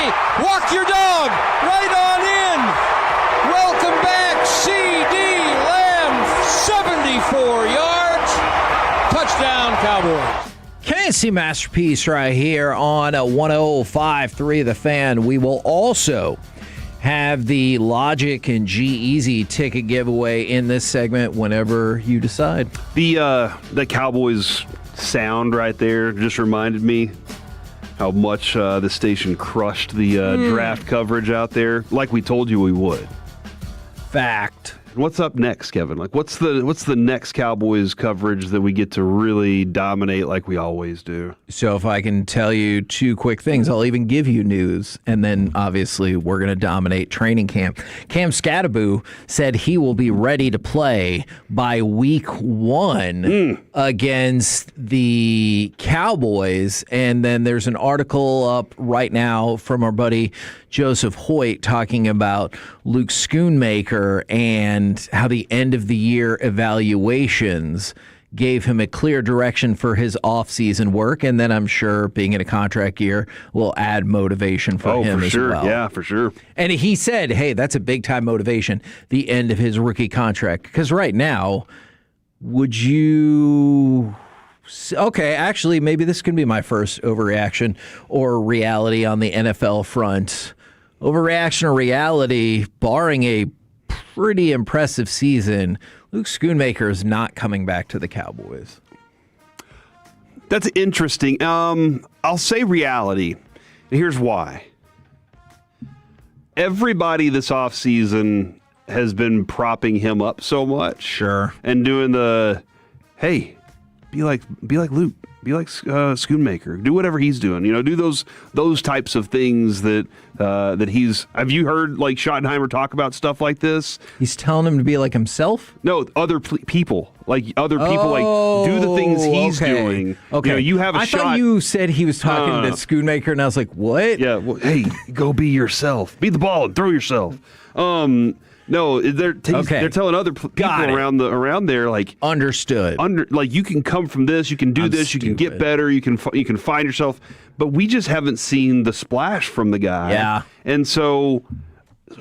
Walk your dog. Right on in. Welcome back, C.D. Lamb. 74 yards. Touchdown, Cowboys. KC Masterpiece right here on 105.3 The Fan. We will also have the Logic and G-Eazy ticket giveaway in this segment whenever you decide. The Cowboys sound right there just reminded me how much the station crushed the draft coverage out there, like we told you we would. Fact. What's up next, Kevin? Like, what's the next Cowboys coverage that we get to really dominate like we always do? So if I can tell you two quick things, I'll even give you news, and then obviously we're going to dominate training camp. Cam Scattaboo said he will be ready to play by week 1 against the Cowboys, and then there's an article up right now from our buddy Joseph Hoyt talking about Luke Schoonmaker and how the end of the year evaluations gave him a clear direction for his offseason work, and then I'm sure being in a contract year will add motivation for him as well. Yeah, for sure. And he said, hey, that's a big-time motivation, the end of his rookie contract. Because right now, would you... Okay, actually, maybe this can be my first overreaction or reality on the NFL front. Overreaction or reality, barring a pretty impressive season, Luke Schoonmaker is not coming back to the Cowboys. That's interesting. I'll say reality. And here's why. Everybody this offseason has been propping him up so much. Sure. And doing the, hey, be like Luke. Be like Schoonmaker. Do whatever he's doing. You know, do those types of things that he's. Have you heard like Schottenheimer talk about stuff like this? He's telling him to be like himself? No, other people. Like other people, like do the things he's doing. Okay, you know, you have a shot. I thought you said he was talking to Schoonmaker, and I was like, what? Yeah. Well, hey, go be yourself. Be the ball and throw yourself. No, they're telling other people around there like understood. Like you can come from this, you can do this, you can get better, you can find yourself. But we just haven't seen the splash from the guy. Yeah, and so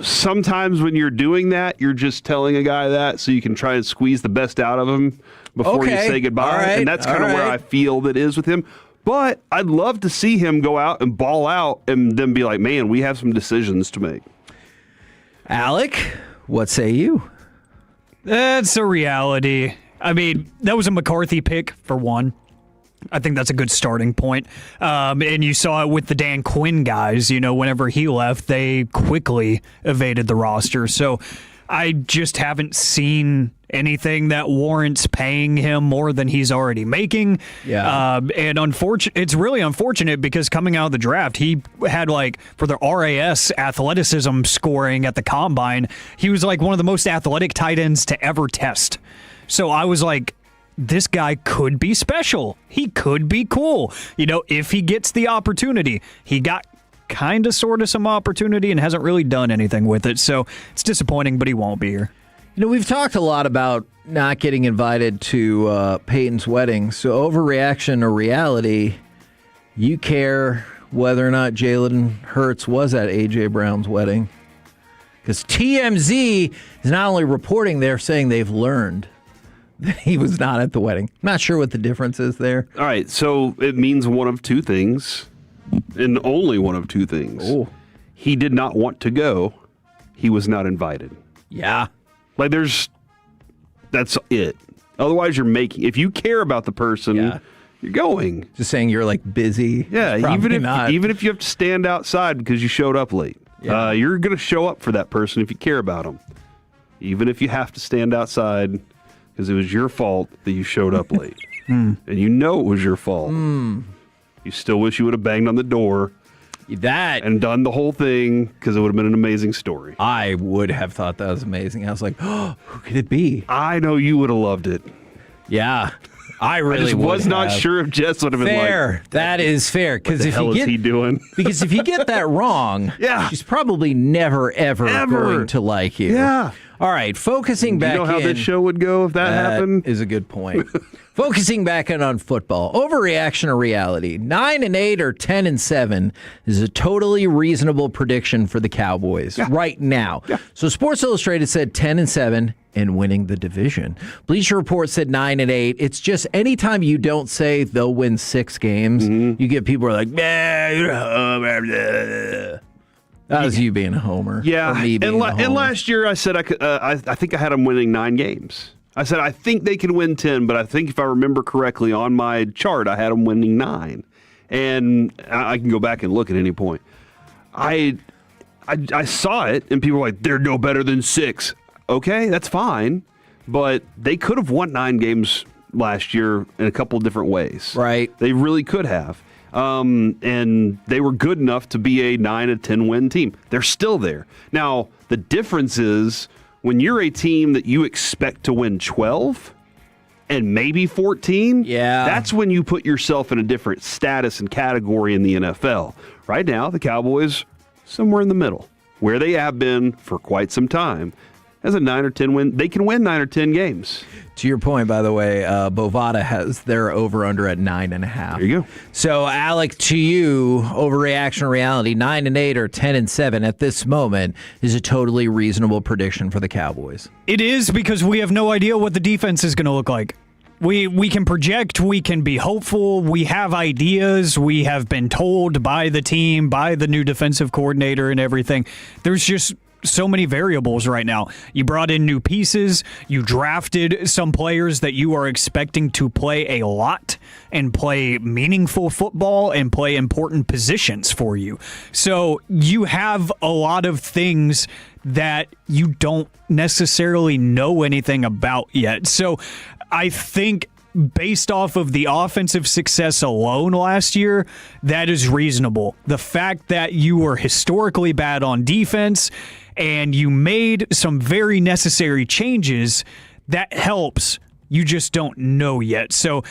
sometimes when you're doing that, you're just telling a guy that so you can try and squeeze the best out of him before you say goodbye. Right. And that's kind of where I feel that is with him. But I'd love to see him go out and ball out and then be like, man, we have some decisions to make. Alec, what say you? That's a reality. I mean, that was a McCarthy pick, for one. I think that's a good starting point. And you saw it with the Dan Quinn guys. You know, whenever he left, they quickly evaded the roster. So I just haven't seen anything that warrants paying him more than he's already making. Yeah. And it's really unfortunate because coming out of the draft, he had for the RAS athleticism scoring at the combine, he was one of the most athletic tight ends to ever test. So I was like, this guy could be special. He could be cool. You know, if he gets the opportunity. He got kind of sort of some opportunity and hasn't really done anything with it. So it's disappointing, but he won't be here. You know, we've talked a lot about not getting invited to Peyton's wedding. So overreaction or reality, you care whether or not Jalen Hurts was at A.J. Brown's wedding. Because TMZ is not only reporting, they're saying they've learned that he was not at the wedding. Not sure what the difference is there. All right, so it means one of two things, and only one of two things. Oh. He did not want to go. He was not invited. Yeah. That's it. Otherwise, if you care about the person, you're going. Just saying you're busy. Yeah, even if you have to stand outside because you showed up late, you're going to show up for that person if you care about them. Even if you have to stand outside because it was your fault that you showed up late. And you know it was your fault. You still wish you would have banged on the door. And done the whole thing because it would have been an amazing story. I would have thought that was amazing. I was like, oh, who could it be? I know you would have loved it. Yeah. I really was not sure if Jess would have been fair. That is fair. What the hell is he doing? Because if you get that wrong, she's probably never, ever going to like you. Yeah. All right, focusing back you know how in, this show would go if that happened? Is a good point. Focusing back in on football, overreaction or reality? 9-8 or 10-7 is a totally reasonable prediction for the Cowboys right now. Yeah. So Sports Illustrated said 10-7 and winning the division. Bleacher Report said 9-8. It's just anytime you don't say they'll win 6 games, you get people who are like, "Man, you're a homer." That was you being a homer. Yeah, or me being a homer. And last year I said I think I had them winning 9 games. I said I think they can win 10, but I think if I remember correctly on my chart, I had them winning 9. And I can go back and look at any point. I saw it, and people were like, "They're no better than 6." Okay, that's fine, but they could have won 9 games last year in a couple of different ways. Right. They really could have. And they were good enough to be a 9-10 win team. They're still there. Now, the difference is when you're a team that you expect to win 12 and maybe 14, that's when you put yourself in a different status and category in the NFL. Right now, the Cowboys, somewhere in the middle, where they have been for quite some time. As a 9 or 10 win, they can win 9 or 10 games. To your point, by the way, Bovada has their over/under at 9.5. There you go. So, Alec, to you, overreaction or reality, 9-8 or 10-7 at this moment is a totally reasonable prediction for the Cowboys. It is, because we have no idea what the defense is going to look like. We can project, we can be hopeful, we have ideas, we have been told by the team, by the new defensive coordinator and everything. There's just so many variables right now. You brought in new pieces, you drafted some players that you are expecting to play a lot and play meaningful football and play important positions for you. So you have a lot of things that you don't necessarily know anything about yet. So I think based off of the offensive success alone last year, that is reasonable. The fact that you were historically bad on defense and you made some very necessary changes, that helps. You just don't know yet. So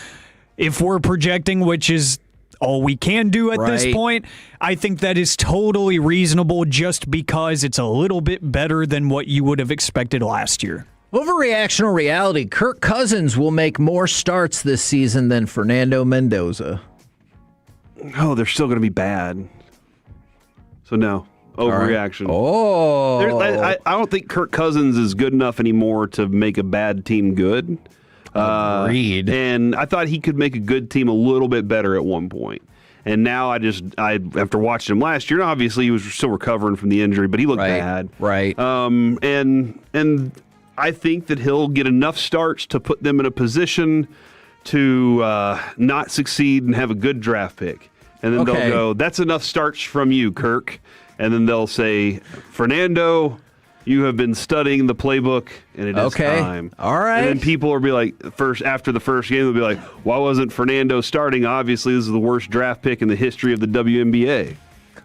if we're projecting, which is all we can do at this point, I think that is totally reasonable just because it's a little bit better than what you would have expected last year. Overreaction or reality, Kirk Cousins will make more starts this season than Fernando Mendoza. Oh, they're still going to be bad. So no, overreaction. Right. Oh. I don't think Kirk Cousins is good enough anymore to make a bad team good. Agreed. And I thought he could make a good team a little bit better at one point. And now after watching him last year, obviously he was still recovering from the injury, but he looked bad. Right. And I think that he'll get enough starts to put them in a position to not succeed and have a good draft pick. And then they'll go, "That's enough starts from you, Kirk." And then they'll say, "Fernando, you have been studying the playbook, and it is time." All right. And then people will be like, after the first game, they'll be like, "Why wasn't Fernando starting? Obviously, this is the worst draft pick in the history of the WNBA."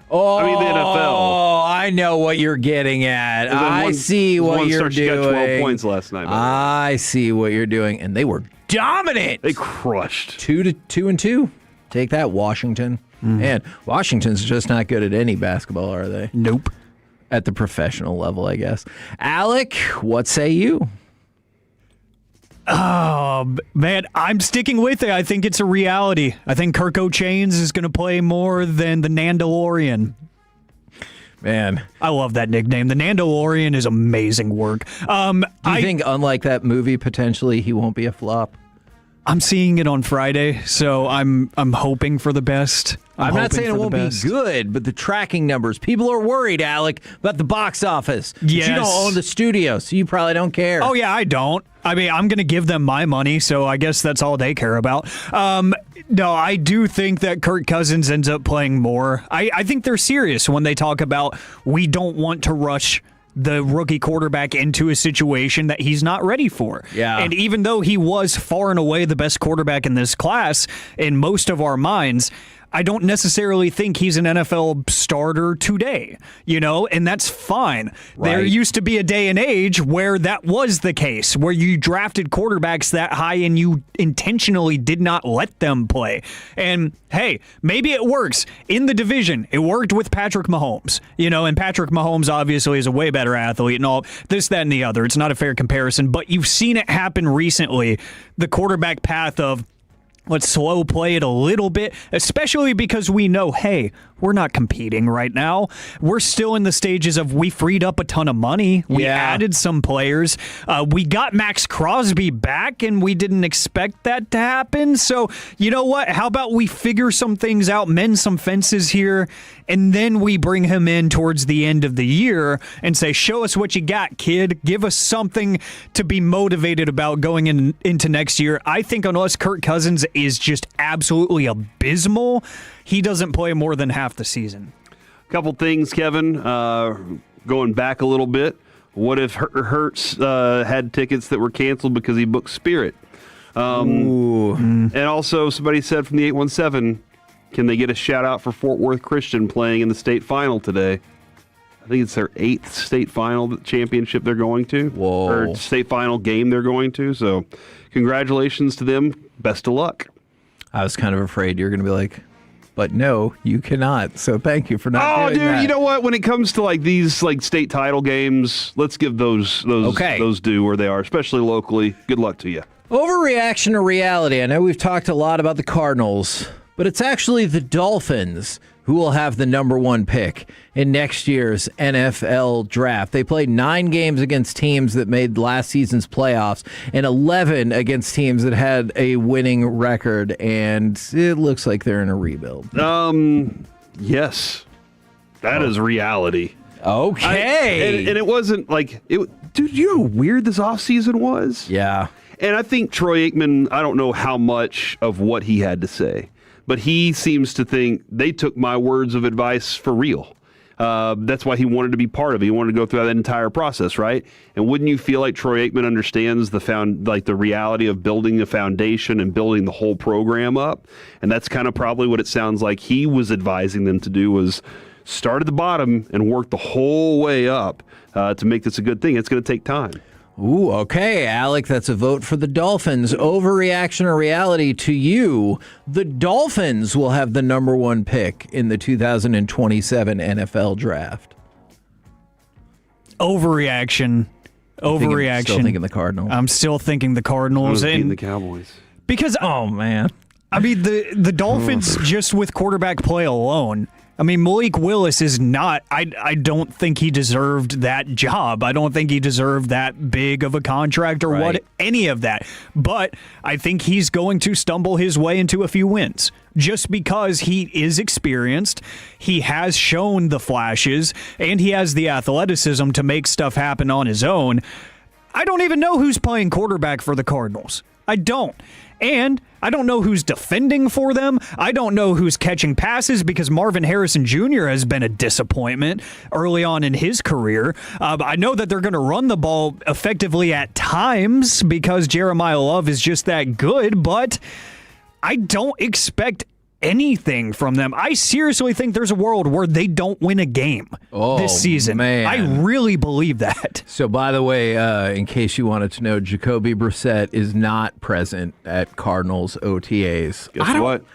Oh, I mean, the NFL. Oh, I know what you're getting at. I see what you're doing. She got 12 points last night. I see what you're doing, and they were dominant. They crushed 2-2. Take that, Washington. And Washington's just not good at any basketball, are they? Nope. At the professional level, I guess. Alec, what say you? Oh, man, I'm sticking with it. I think it's a reality. I think Kirk O'Chains is going to play more than the Nandalorian. Man, I love that nickname. The Nandalorian is amazing work. Do you think, unlike that movie, potentially he won't be a flop? I'm seeing it on Friday, so I'm hoping for the best. I'm not saying it won't be good, but the tracking numbers. People are worried, Alec, about the box office. Yes. But you don't own the studio, so you probably don't care. Oh, yeah, I don't. I mean, I'm going to give them my money, so I guess that's all they care about. No, I do think that Kirk Cousins ends up playing more. I think they're serious when they talk about we don't want to rush the rookie quarterback into a situation that he's not ready for. Yeah. And even though he was far and away the best quarterback in this class, in most of our minds, I don't necessarily think he's an NFL starter today, and that's fine. Right. There used to be a day and age where that was the case, where you drafted quarterbacks that high and you intentionally did not let them play. And hey, maybe it works in the division. It worked with Patrick Mahomes, and Patrick Mahomes obviously is a way better athlete and all this, that, and the other. It's not a fair comparison, but you've seen it happen recently. The quarterback path of, let's slow play it a little bit, especially because we know, hey, we're not competing right now. We're still in the stages of we freed up a ton of money. We added some players. We got Max Crosby back, and we didn't expect that to happen. So, you know what? How about we figure some things out, mend some fences here, and then we bring him in towards the end of the year and say, show us what you got, kid. Give us something to be motivated about going into next year. I think unless Kirk Cousins is just absolutely abysmal, he doesn't play more than half the season. A couple things, Kevin. Going back a little bit, what if Hurts had tickets that were canceled because he booked Spirit? And also, somebody said from the 817, can they get a shout-out for Fort Worth Christian playing in the state final today? I think it's their 8th state final championship they're going to. Whoa. Or state final game they're going to. So congratulations to them. Best of luck. I was kind of afraid you were going to be like, but no, you cannot. So thank you for not doing that. You know what? When it comes to these state title games, let's give those due where they are, especially locally. Good luck to you. Overreaction to reality. I know we've talked a lot about the Cardinals, but it's actually the Dolphins who will have the number 1 pick in next year's NFL draft. They played 9 games against teams that made last season's playoffs and 11 against teams that had a winning record, and it looks like they're in a rebuild. Yes. That is reality. Okay. And it wasn't dude, you know how weird this offseason was? Yeah. And I think Troy Aikman, I don't know how much of what he had to say, but he seems to think they took my words of advice for real. That's why he wanted to be part of it. He wanted to go through that entire process, right? And wouldn't you feel like Troy Aikman understands the reality of building a foundation and building the whole program up? And that's kind of probably what it sounds like he was advising them to do, was start at the bottom and work the whole way up to make this a good thing. It's going to take time. Ooh, okay, Alec, that's a vote for the Dolphins. Overreaction or reality to you, the Dolphins will have the number 1 pick in the 2027 NFL draft. Overreaction. Still thinking the Cardinals. I'm still thinking the Cardinals. And the Cowboys. Because, oh, man. I mean, the Dolphins, just with quarterback play alone, I mean, Malik Willis is not, I don't think he deserved that job. I don't think he deserved that big of a contract or any of that. But I think he's going to stumble his way into a few wins just because he is experienced. He has shown the flashes and he has the athleticism to make stuff happen on his own. I don't even know who's playing quarterback for the Cardinals. I don't. And I don't know who's defending for them. I don't know who's catching passes because Marvin Harrison Jr. has been a disappointment early on in his career. I know that they're going to run the ball effectively at times because Jeremiah Love is just that good, but I don't expect anything from them. I seriously think there's a world where they don't win a game this season. Man. I really believe that. So, by the way, in case you wanted to know, Jacoby Brissett is not present at Cardinals OTAs. Guess what?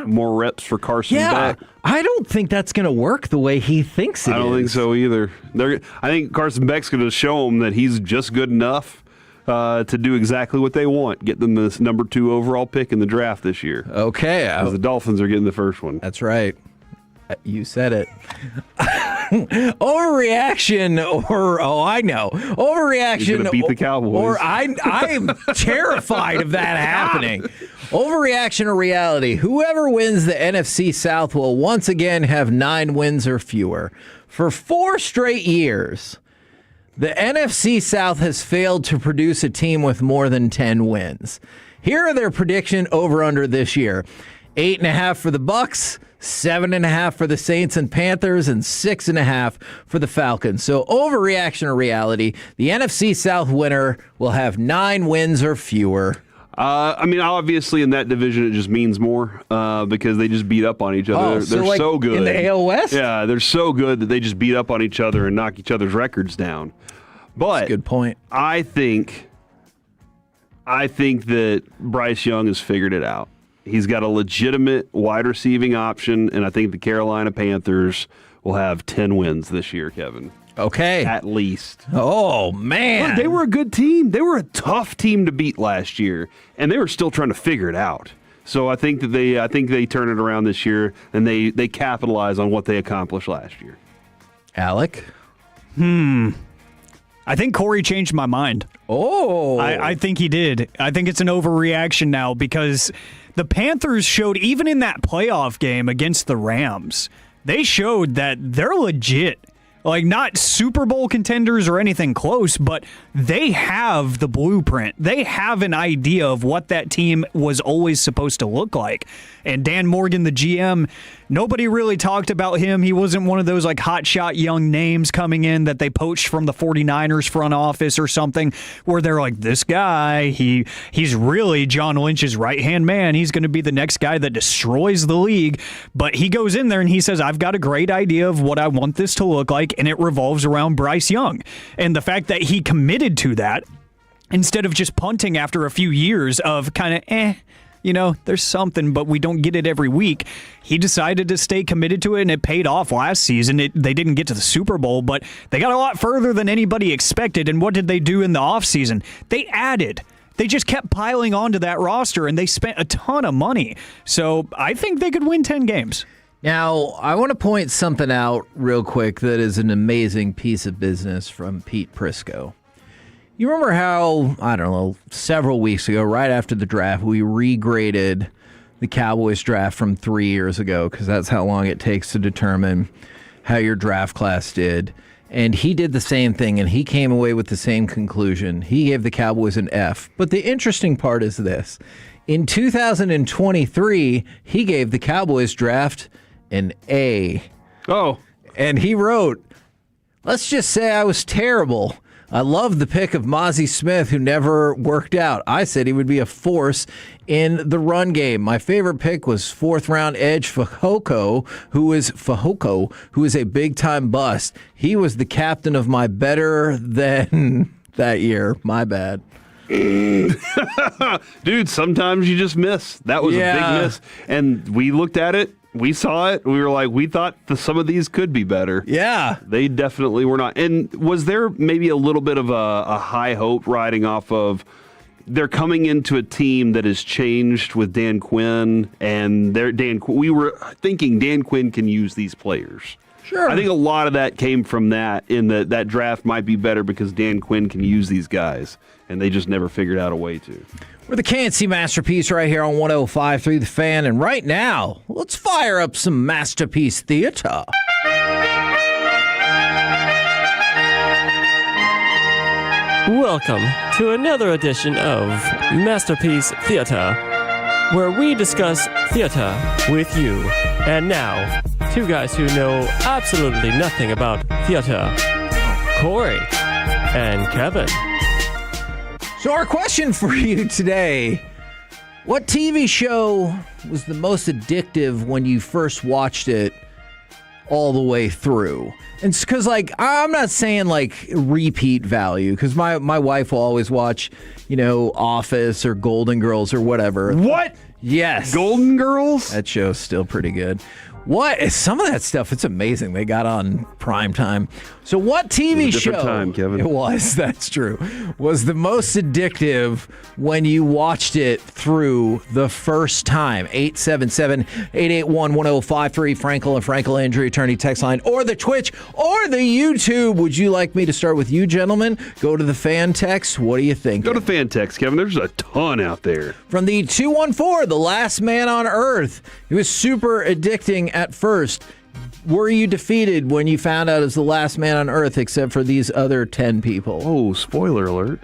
More reps for Carson Beck. I don't think that's going to work the way he thinks it is. I don't think so either. I think Carson Beck's going to show him that he's just good enough to do exactly what they want, get them this number 2 overall pick in the draft this year. Okay. Because the Dolphins are getting the first one. That's right. You said it. Overreaction I know. Overreaction. He's going to beat the Cowboys. Or I'm terrified of that happening. Overreaction or reality. Whoever wins the NFC South will once again have 9 wins or fewer. For 4 straight years, the NFC South has failed to produce a team with more than 10 wins. Here are their prediction over-under this year. 8.5 for the Bucks, 7.5 for the Saints and Panthers, and 6.5 for the Falcons. So overreaction or reality, the NFC South winner will have 9 wins or fewer. I mean, obviously in that division it just means more because they just beat up on each other. They're so good. In the AL West? Yeah, they're so good that they just beat up on each other and knock each other's records down. But that's a good point. I think that Bryce Young has figured it out. He's got a legitimate wide receiving option, and I think the Carolina Panthers will have 10 wins this year, Kevin. Okay. At least. Oh, man. Look, they were a good team. They were a tough team to beat last year, and they were still trying to figure it out. So I think that they turn it around this year, and they capitalize on what they accomplished last year. Alec? I think Corey changed my mind. Oh. I think he did. I think it's an overreaction now because the Panthers showed, even in that playoff game against the Rams, they showed that they're legit. Like, not Super Bowl contenders or anything close, but they have the blueprint. They have an idea of what that team was always supposed to look like. And Dan Morgan, the GM, nobody really talked about him. He wasn't one of those like hotshot young names coming in that they poached from the 49ers front office or something where they're like, this guy, he's really John Lynch's right-hand man. He's going to be the next guy that destroys the league. But he goes in there and he says, I've got a great idea of what I want this to look like, and it revolves around Bryce Young. And the fact that he committed to that instead of just punting after a few years of kind of there's something, but we don't get it every week. He decided to stay committed to it, and it paid off last season. They didn't get to the Super Bowl, but they got a lot further than anybody expected. And what did they do in the offseason? They added. They just kept piling onto that roster, and they spent a ton of money. So I think they could win 10 games. Now, I want to point something out real quick that is an amazing piece of business from Pete Prisco. You remember how, I don't know, several weeks ago, right after the draft, we regraded the Cowboys draft from 3 years ago because that's how long it takes to determine how your draft class did. And he did the same thing, and he came away with the same conclusion. He gave the Cowboys an F. But the interesting part is this. In 2023, he gave the Cowboys draft an A. Oh. And he wrote, let's just say I was terrible. I love the pick of Mozzie Smith, who never worked out. I said he would be a force in the run game. My favorite pick was fourth-round edge Fahoko, who is a big-time bust. He was the captain of my better than that year. My bad. Dude, sometimes you just miss. That was a big miss. And we looked at it. We saw it. We were like, we thought some of these could be better. Yeah. They definitely were not. And was there maybe a little bit of a high hope riding off of they're coming into a team that has changed with Dan Quinn, and we were thinking Dan Quinn can use these players. Sure. I think a lot of that came from that, in that draft might be better because Dan Quinn can use these guys, and they just never figured out a way to. We're the K&C Masterpiece right here on 105.3 The Fan. And right now, let's fire up some Masterpiece Theater. Welcome to another edition of Masterpiece Theater, where we discuss theater with you. And now, two guys who know absolutely nothing about theater, Corey and Kevin. So our question for you today, what TV show was the most addictive when you first watched it all the way through? And it's because, I'm not saying, repeat value, because my wife will always watch, Office or Golden Girls or whatever. What? Yes. Golden Girls? That show's still pretty good. What? Some of that stuff, it's amazing. They got on prime time. So what TV show? Time, Kevin. It was, that's true. Was the most addictive when you watched it through the first time? 877-881-1053, Frankel and Frankel Injury Attorney text line, or the Twitch, or the YouTube. Would you like me to start with you, gentlemen? Go to the fan text. What do you think? Go to fan text, Kevin. There's a ton out there. From the 214, The Last Man on Earth. It was super addicting at first. Were you defeated when you found out it was the last man on Earth except for these other 10 people? Oh, spoiler alert.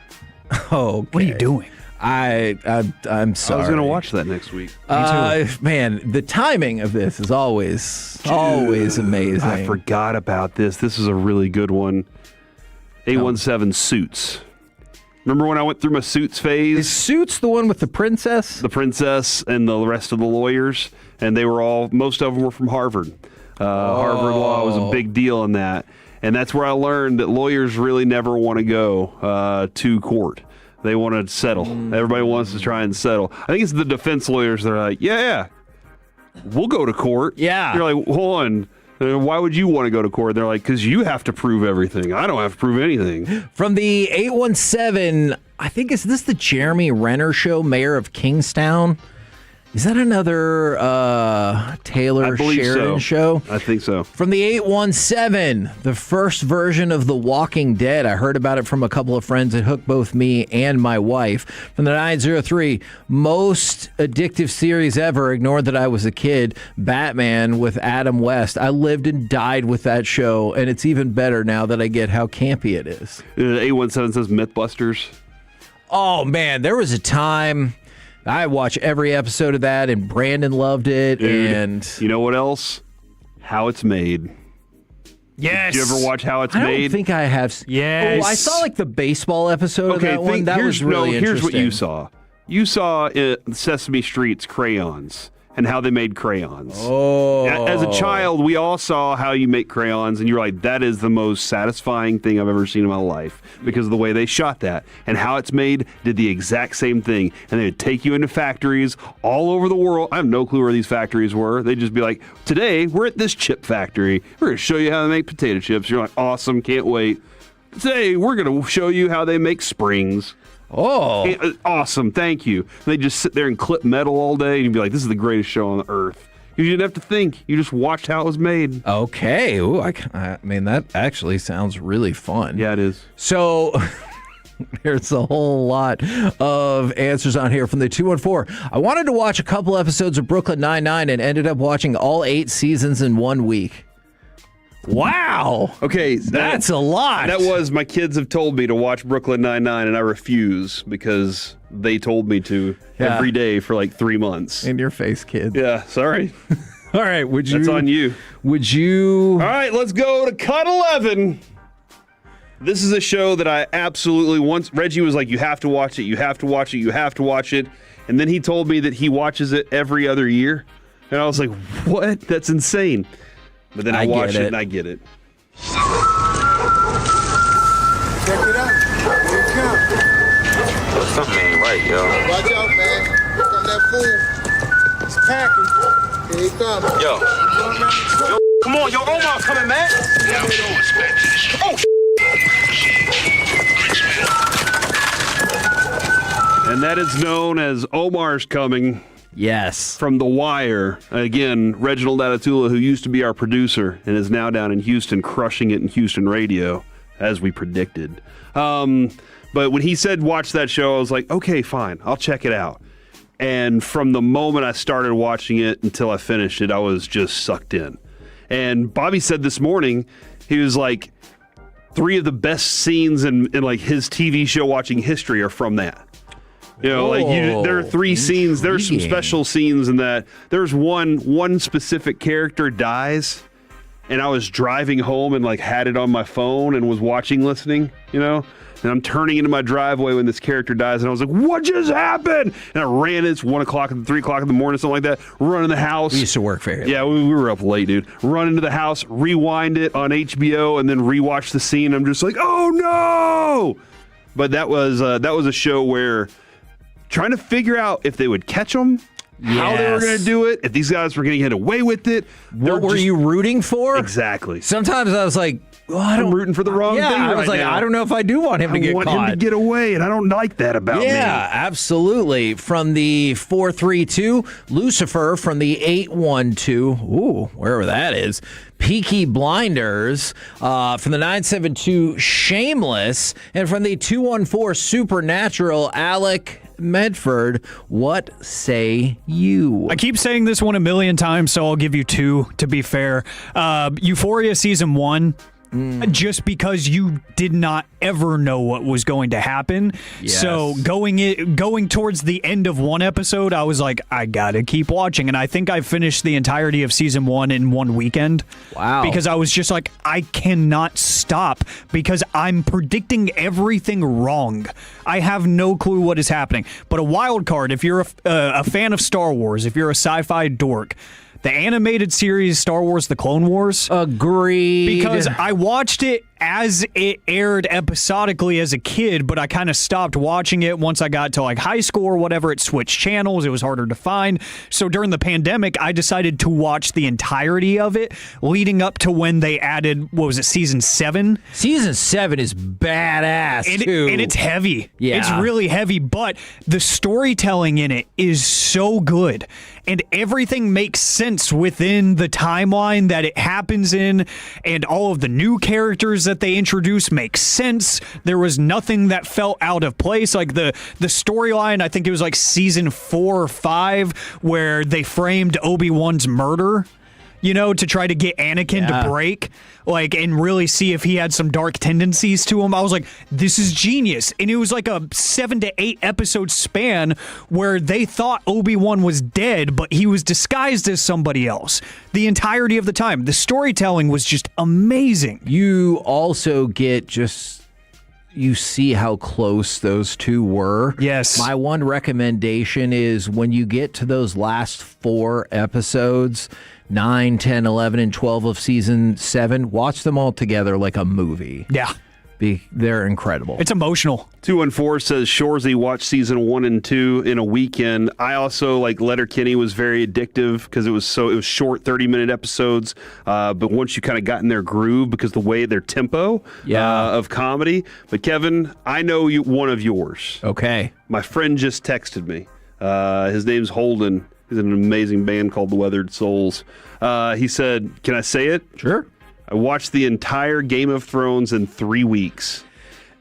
Oh, what are you doing? I'm sorry. I was going to watch that next week. Man, the timing of this is always amazing. I forgot about this. This is a really good one. 817 Suits. Remember when I went through my Suits phase? Is Suits the one with the princess? The princess and the rest of the lawyers, and they were most of them were from Harvard. Harvard law was a big deal in that. And that's where I learned that lawyers really never want to go to court. They want to settle. Everybody wants to try and settle. I think it's the defense lawyers that are like, yeah, we'll go to court. Yeah. You're like, hold on. Why would you want to go to court? They're like, because you have to prove everything. I don't have to prove anything. From the 817, I think, is this the Jeremy Renner show, mayor of Kingstown? Is that another Taylor Sheridan show? I think so. From the 817, the first version of The Walking Dead. I heard about it from a couple of friends. It hooked both me and my wife. From the 903, most addictive series ever. Ignored that I was a kid. Batman with Adam West. I lived and died with that show, and it's even better now that I get how campy it is. 817 says Mythbusters. Oh, man, there was a time... I watch every episode of that, and Brandon loved it. Dude, and you know what else? How It's Made. Yes. Did you ever watch How It's I Made? don't think I have. Yes. Oh, I saw like the baseball episode of that one. That was really interesting. Here's what you saw. You saw Sesame Street's crayons and how they made crayons. Oh. As a child, we all saw how you make crayons, and you're like, that is the most satisfying thing I've ever seen in my life because of the way they shot that. And How It's Made did the exact same thing. And they would take you into factories all over the world. I have no clue where these factories were. They'd just be like, today, we're at this chip factory. We're going to show you how to make potato chips. You're like, awesome, can't wait. Today, we're going to show you how they make springs. Oh. Awesome, thank you. They just sit there and clip metal all day, and you'd be like, this is the greatest show on earth. You didn't have to think. You just watched how it was made. Okay. Ooh, I mean, that actually sounds really fun. Yeah, it is. So... There's a whole lot of answers on here from the 214. I wanted to watch a couple episodes of Brooklyn Nine-Nine and ended up watching all 8 seasons in 1 week. Wow. Okay, that's a lot. That was, my kids have told me to watch Brooklyn Nine-Nine, and I refuse because they told me to every day for like 3 months. In your face, kid. Yeah, sorry. All right, That's on you. Would you... All right, let's go to Cut 11. This is a show that I absolutely once... Reggie was like, you have to watch it, you have to watch it, you have to watch it. And then he told me that he watches it every other year. And I was like, what? That's insane. But then I watched it and I get it. Check it out. Here it comes. Something ain't right, yo. Watch out, man. Here come that fool. It's packing. Here he comes. Yo, come on, yo, Omar's coming, man. Oh, And that is known as Omar's Coming. Yes. From The Wire. Again, Reginald Atatula, who used to be our producer and is now down in Houston, crushing it in Houston radio, as we predicted. But when he said watch that show, I was like, okay, fine, I'll check it out. And from the moment I started watching it until I finished it, I was just sucked in. And Bobby said this morning, he was like, 3 of the best scenes in like his TV show watching history are from that. You know, there are 3 scenes. There's some special scenes in that. There's one specific character dies, and I was driving home and like had it on my phone and was listening, you know? And I'm turning into my driveway when this character dies, and I was like, what just happened? And I ran, it's 1 o'clock, 3 o'clock in the morning, something like that, run in the house. We used to work for him. Yeah, we were up late, dude. Run into the house, rewind it on HBO, and then rewatch the scene. I'm just like, oh no! But that was a show where trying to figure out if they would catch them, how they were going to do it, if these guys were going to get away with it. What were you rooting for? Exactly. Sometimes I was like, I'm rooting for the wrong thing I was right like, now. I don't know if I do want him to get caught. I want him to get away, and I don't like that about me. Yeah, absolutely. From the 432, Lucifer. From the 812, ooh, wherever that is, Peaky Blinders. From the 972, Shameless. And from the 214, Supernatural, Alec Medford. What say you? I keep saying this one a million times, so I'll give you 2 to be fair. Euphoria season 1. just because you did not ever know what was going to happen. Yes. So going towards the end of one episode, I was like, I gotta keep watching, and I think I finished the entirety of season 1 in one weekend. Wow! Because I was just like, I cannot stop because I'm predicting everything wrong. I have no clue what is happening. But a wild card, if you're a fan of Star Wars, if you're a sci-fi dork, the animated series Star Wars The Clone Wars. Agreed. Because I watched it as it aired episodically as a kid, but I kind of stopped watching it once I got to like high school or whatever. It switched channels. It was harder to find. So during the pandemic, I decided to watch the entirety of it leading up to when they added, what was it, season 7? Season 7 is badass, too. And it's heavy. Yeah. It's really heavy, but the storytelling in it is so good. And everything makes sense within the timeline that it happens in, and all of the new characters that they introduce make sense. There was nothing that felt out of place. Like the storyline, I think it was like season 4 or 5, where they framed Obi-Wan's murder, to try to get Anakin to break, and really see if he had some dark tendencies to him. I was like, this is genius. And it was like a 7 to 8 episode span where they thought Obi-Wan was dead, but he was disguised as somebody else the entirety of the time. The storytelling was just amazing. You also get you see how close those two were. Yes. My one recommendation is when you get to those last 4 episodes, 9, 10, 11, and 12 of season 7, watch them all together like a movie. Yeah. They're incredible. It's emotional. 214 says Shorzy watched season 1 and 2 in a weekend. I also Letterkenny was very addictive because it was short 30-minute episodes. But once you kind of got in their groove because the way their tempo of comedy. But Kevin, I know one of yours. Okay. My friend just texted me. His name's Holden. He's in an amazing band called The Weathered Souls. He said, "Can I say it?" Sure. I watched the entire Game of Thrones in 3 weeks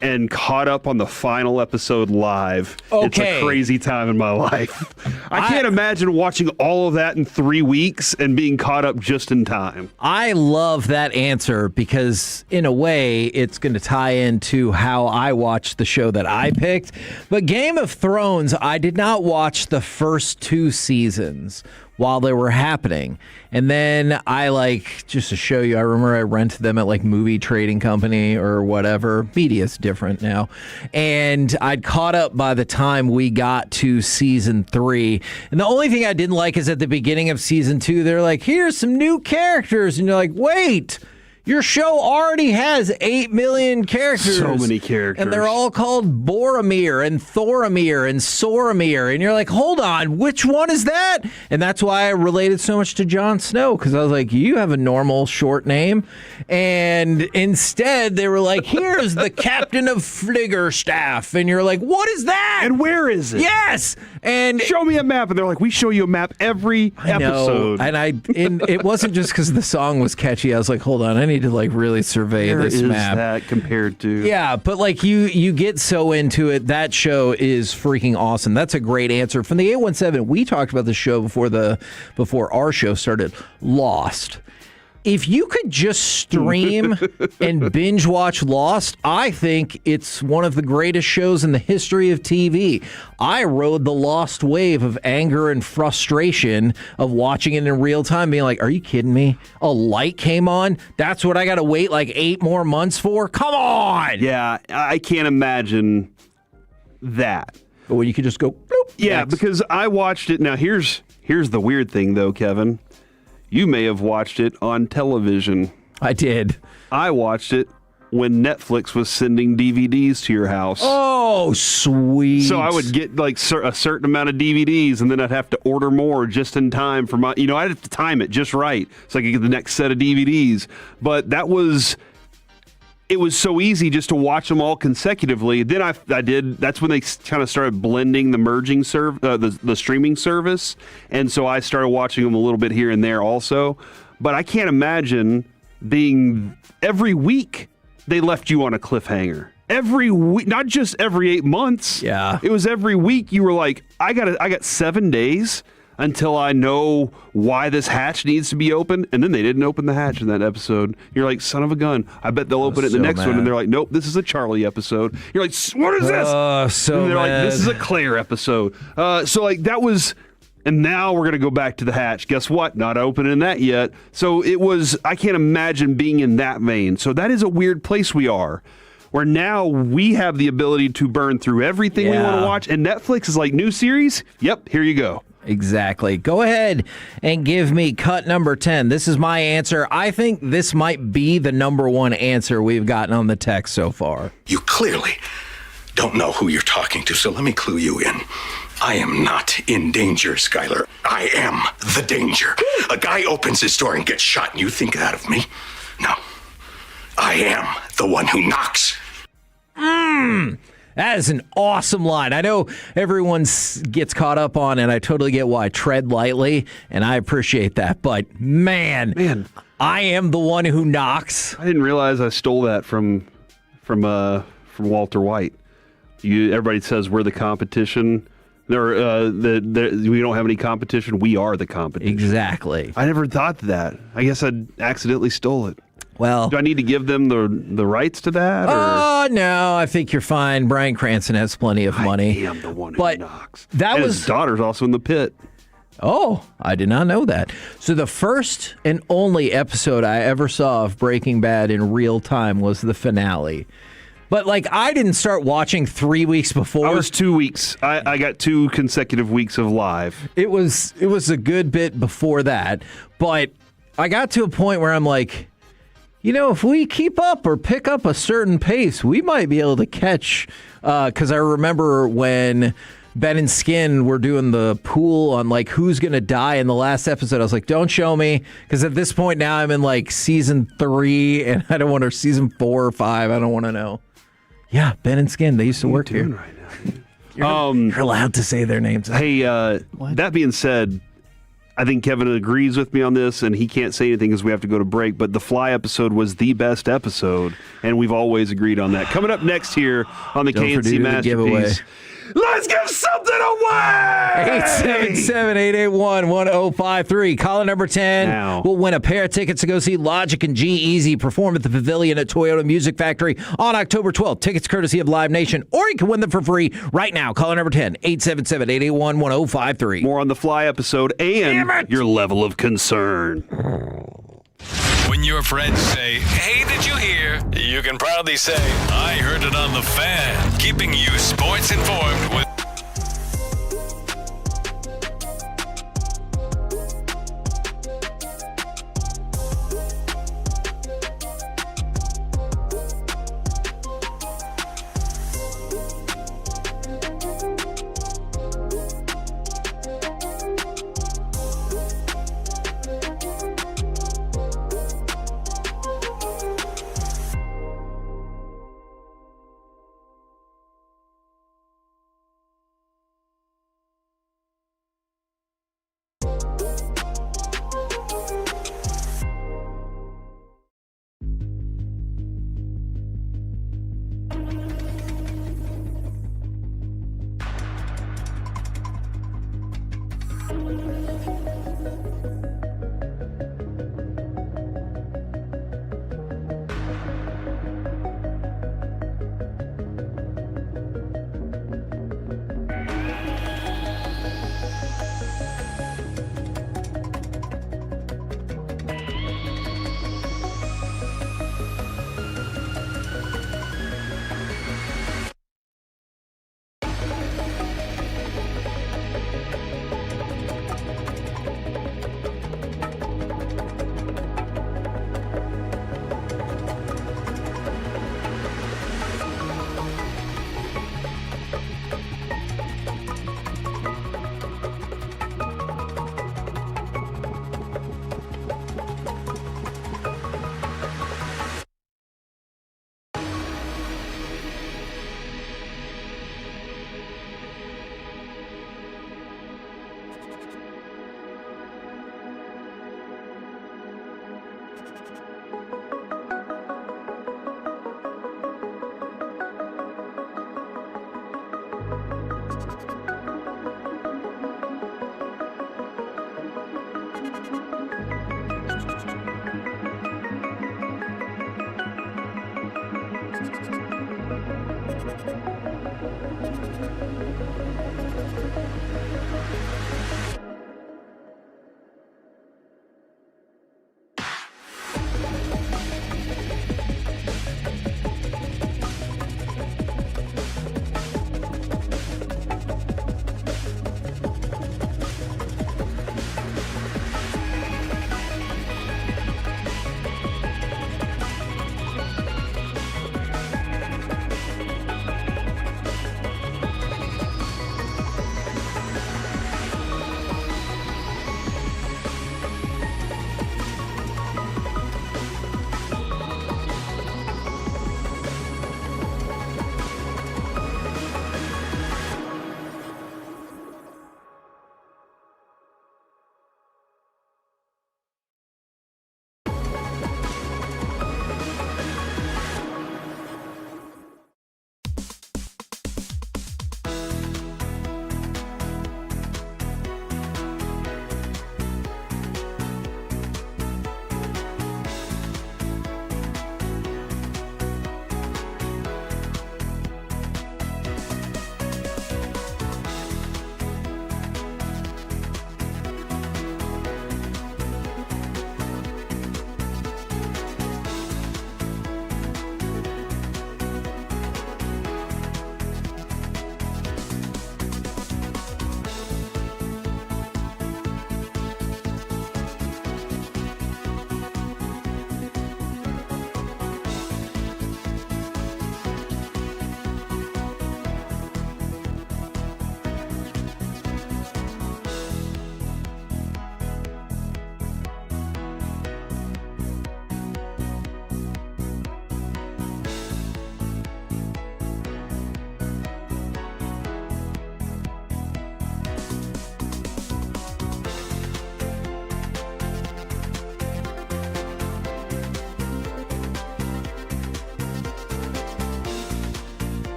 and caught up on the final episode live. Okay. It's a crazy time in my life. I can't imagine watching all of that in 3 weeks and being caught up just in time. I love that answer because, in a way, it's going to tie into how I watched the show that I picked. But Game of Thrones, I did not watch the first 2 seasons while they were happening. And then just to show you, I remember I rented them at Movie Trading Company or whatever. Media's different now. And I'd caught up by the time we got to season 3. And the only thing I didn't like is at the beginning of season 2, they're like, here's some new characters. And you're like, wait, your show already has 8 million characters. So many characters. And they're all called Boromir and Thoramir and Soramir. And you're like, hold on, which one is that? And that's why I related so much to Jon Snow, because I was like, you have a normal short name. And instead, they were like, here's the captain of Fliggerstaff. And you're like, what is that? And where is it? Yes. And show me a map. And they're like, we show you a map every episode. And it wasn't just because the song was catchy. I was like, hold on, I need to really survey this map. Where is that compared to? Yeah, but you get so into it. That show is freaking awesome. That's a great answer. From the 817, we talked about the show before our show started, Lost. If you could just stream and binge watch Lost, I think it's one of the greatest shows in the history of TV. I rode the Lost wave of anger and frustration of watching it in real time, being like, are you kidding me? A light came on? That's what I got to wait 8 more months for? Come on! Yeah, I can't imagine that. But when you could just go, bloop, yeah, next. Because I watched it. Now, here's the weird thing, though, Kevin. You may have watched it on television. I did. I watched it when Netflix was sending DVDs to your house. Oh, sweet. So I would get a certain amount of DVDs, and then I'd have to order more just in time for my, I'd have to time it just right so I could get the next set of DVDs. But it was so easy just to watch them all consecutively. Then I did. That's when they kind of started blending the merging the streaming service, and so I started watching them a little bit here and there also. But I can't imagine being every week they left you on a cliffhanger. Every week, not just every 8 months. Yeah, it was every week. You were like, I got 7 days. until I know why this hatch needs to be opened. And then they didn't open the hatch in that episode. You're like, son of a gun. I bet they'll open it in the next one. And they're like, nope, this is a Charlie episode. You're like, what is this? And they're like, this is a Claire episode. So like that was... And now we're going to go back to the hatch. Guess what? Not opening that yet. So it was, I can't imagine being in that vein. So that is a weird place we are, where now we have the ability to burn through everything we want to watch. And Netflix is like, new series? Yep, here you go. Exactly. Go ahead and give me cut number 10. This is my answer. I think this might be the number one answer we've gotten on the text so far. You clearly don't know who you're talking to, so let me clue you in. I am not in danger, Skylar. I am the danger. A guy opens his door and gets shot, and you think that of me? No. I am the one who knocks. That is an awesome line. I know everyone gets caught up on, and I totally get why. Tread lightly, and I appreciate that. But, man, I am the one who knocks. I didn't realize I stole that from Walter White. Everybody says we're the competition. We don't have any competition. We are the competition. Exactly. I never thought that. I guess I accidentally stole it. Well, do I need to give them the rights to that? Oh, no, I think you're fine. Bryan Cranston has plenty of money. I am the one who knocks. That was his daughter's also in the pit. Oh, I did not know that. So the first and only episode I ever saw of Breaking Bad in real time was the finale. But, like, I didn't start watching 3 weeks before. I was 2 weeks. I got 2 consecutive weeks of live. It was a good bit before that. But I got to a point where I'm like, you know, if we keep up or pick up a certain pace, we might be able to catch. Because I remember when Ben and Skin were doing the pool on, like, who's going to die in the last episode. I was like, don't show me. Because at this point now I'm in, like, season 3, and I don't want to, season 4 or 5. I don't want to know. Yeah, Ben and Skin. They used to work here. Right now? You're allowed to say their names. Hey, that being said, I think Kevin agrees with me on this, and he can't say anything because we have to go to break, but the Fly episode was the best episode, and we've always agreed on that. Coming up next here on the KNC Masterpiece. Let's give something away! 877-881-1053. Caller number 10 now will win a pair of tickets to go see Logic and G-Eazy perform at the Pavilion at Toyota Music Factory on October 12th. Tickets courtesy of Live Nation, or you can win them for free right now. Caller number 10, 877-881-1053. More on the Fly episode and your level of concern. When your friends say, hey, did you hear? You can proudly say, I heard it on the Fan. Keeping you sports informed with...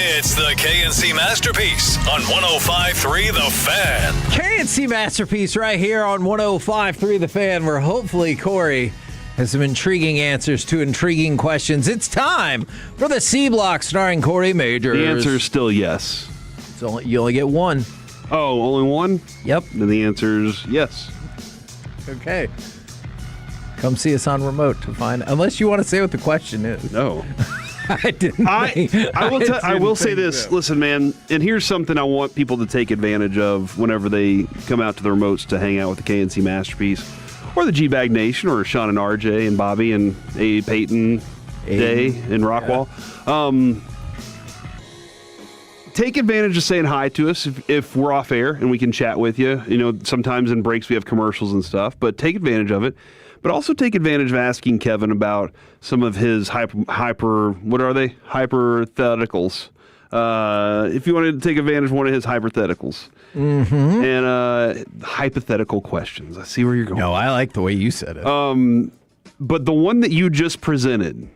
It's the KNC Masterpiece on 105.3 The Fan. KNC Masterpiece right here on 105.3 The Fan, where hopefully Corey has some intriguing answers to intriguing questions. It's time for the C Block starring Corey Majors. The answer is still yes. You only get one. Oh, only one? Yep. Then the answer is yes. Okay. Come see us on remote to find, unless you want to say what the question is. No. I didn't. I will say this. So. Listen, man, and here's something I want people to take advantage of whenever they come out to the remotes to hang out with the KNC Masterpiece or the G-Bag Nation or Sean and RJ and Bobby and A. Peyton, Day and Rockwall. Yeah. Take advantage of saying hi to us if we're off air and we can chat with you. You know, sometimes in breaks we have commercials and stuff, but take advantage of it. But also take advantage of asking Kevin about some of his hypotheticals. If you wanted to take advantage of one of his hypotheticals. Mm-hmm. And hypothetical questions. I see where you're going. No, I like the way you said it. But the one that you just presented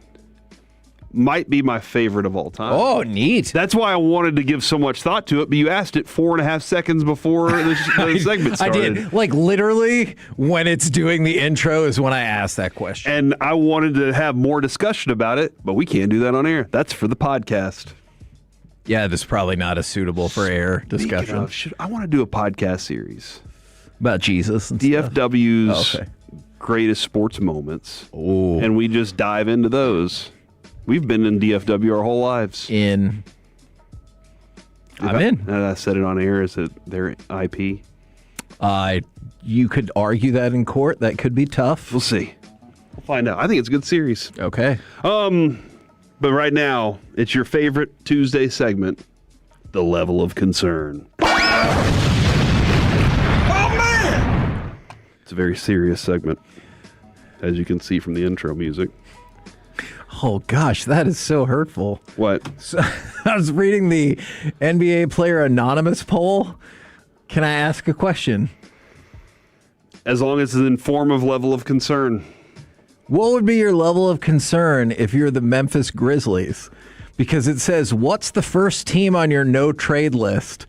might be my favorite of all time. Oh, neat. That's why I wanted to give so much thought to it, but you asked it 4.5 seconds before the segment started. I did. Like, literally, when it's doing the intro is when I asked that question. And I wanted to have more discussion about it, but we can't do that on air. That's for the podcast. Yeah, this is probably not as suitable for air discussion. I want to do a podcast series. About Jesus and DFW's greatest sports moments. Oh. And we just dive into those. We've been in DFW our whole lives. I'm in. I said it on air. Is it their IP? You could argue that in court. That could be tough. We'll see. We'll find out. I think it's a good series. Okay. But right now, it's your favorite Tuesday segment, The Level of Concern. Oh, man! It's a very serious segment, as you can see from the intro music. Oh, gosh, that is so hurtful. What? So, I was reading the NBA Player Anonymous poll. Can I ask a question? As long as it's in form of level of concern. What would be your level of concern if you're the Memphis Grizzlies? Because it says, what's the first team on your no-trade list?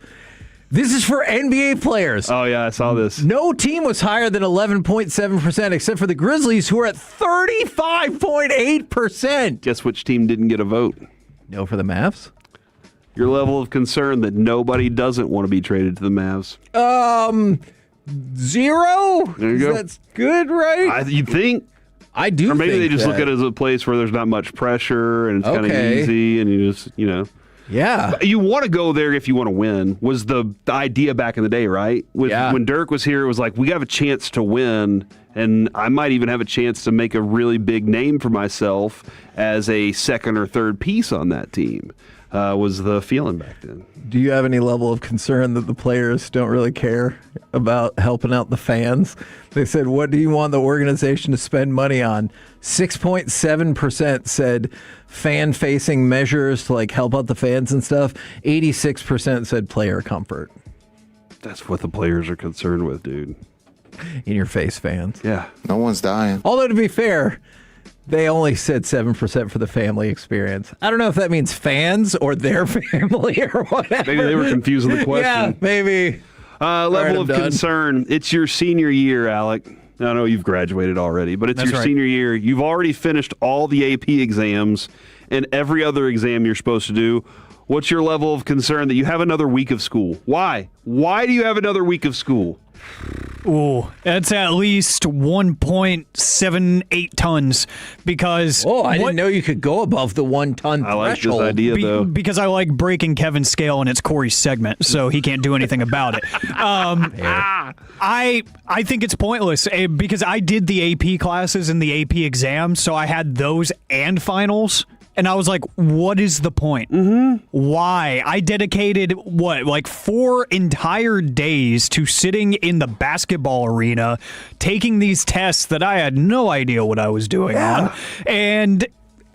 This is for NBA players. Oh, yeah, I saw this. No team was higher than 11.7% except for the Grizzlies, who are at 35.8%. Guess which team didn't get a vote? No, for the Mavs? Your level of concern that nobody doesn't want to be traded to the Mavs. 0? There you go. That's good, right? You'd think. I do Or maybe think they just that. look at it as a place where there's not much pressure and it's kind of easy and you just, Yeah. You want to go there if you want to win, was the idea back in the day, right? When Dirk was here, it was like, we have a chance to win, and I might even have a chance to make a really big name for myself as a second or third piece on that team, was the feeling back then. Do you have any level of concern that the players don't really care about helping out the fans? They said, what do you want the organization to spend money on? 6.7% said fan-facing measures to help out the fans and stuff. 86% said player comfort. That's what the players are concerned with, dude. In your face, fans. Yeah. No one's dying. Although, to be fair, they only said 7% for the family experience. I don't know if that means fans or their family or whatever. Maybe they were confused with the question. Yeah, maybe. Level of concern. It's your senior year, Alec. I know you've graduated already, but it's your senior year. You've already finished all the AP exams and every other exam you're supposed to do. What's your level of concern that you have another week of school? Why? Why do you have another week of school? Ooh, that's at least 1.78 tons because... Oh, I didn't know you could go above the 1 ton threshold. I like this idea, though. Because I like breaking Kevin's scale and it's Corey's segment, so he can't do anything about it. I think it's pointless because I did the AP classes and the AP exams, so I had those and finals. And I was like, what is the point? Mm-hmm. Why? I dedicated, 4 entire days to sitting in the basketball arena, taking these tests that I had no idea what I was doing on. And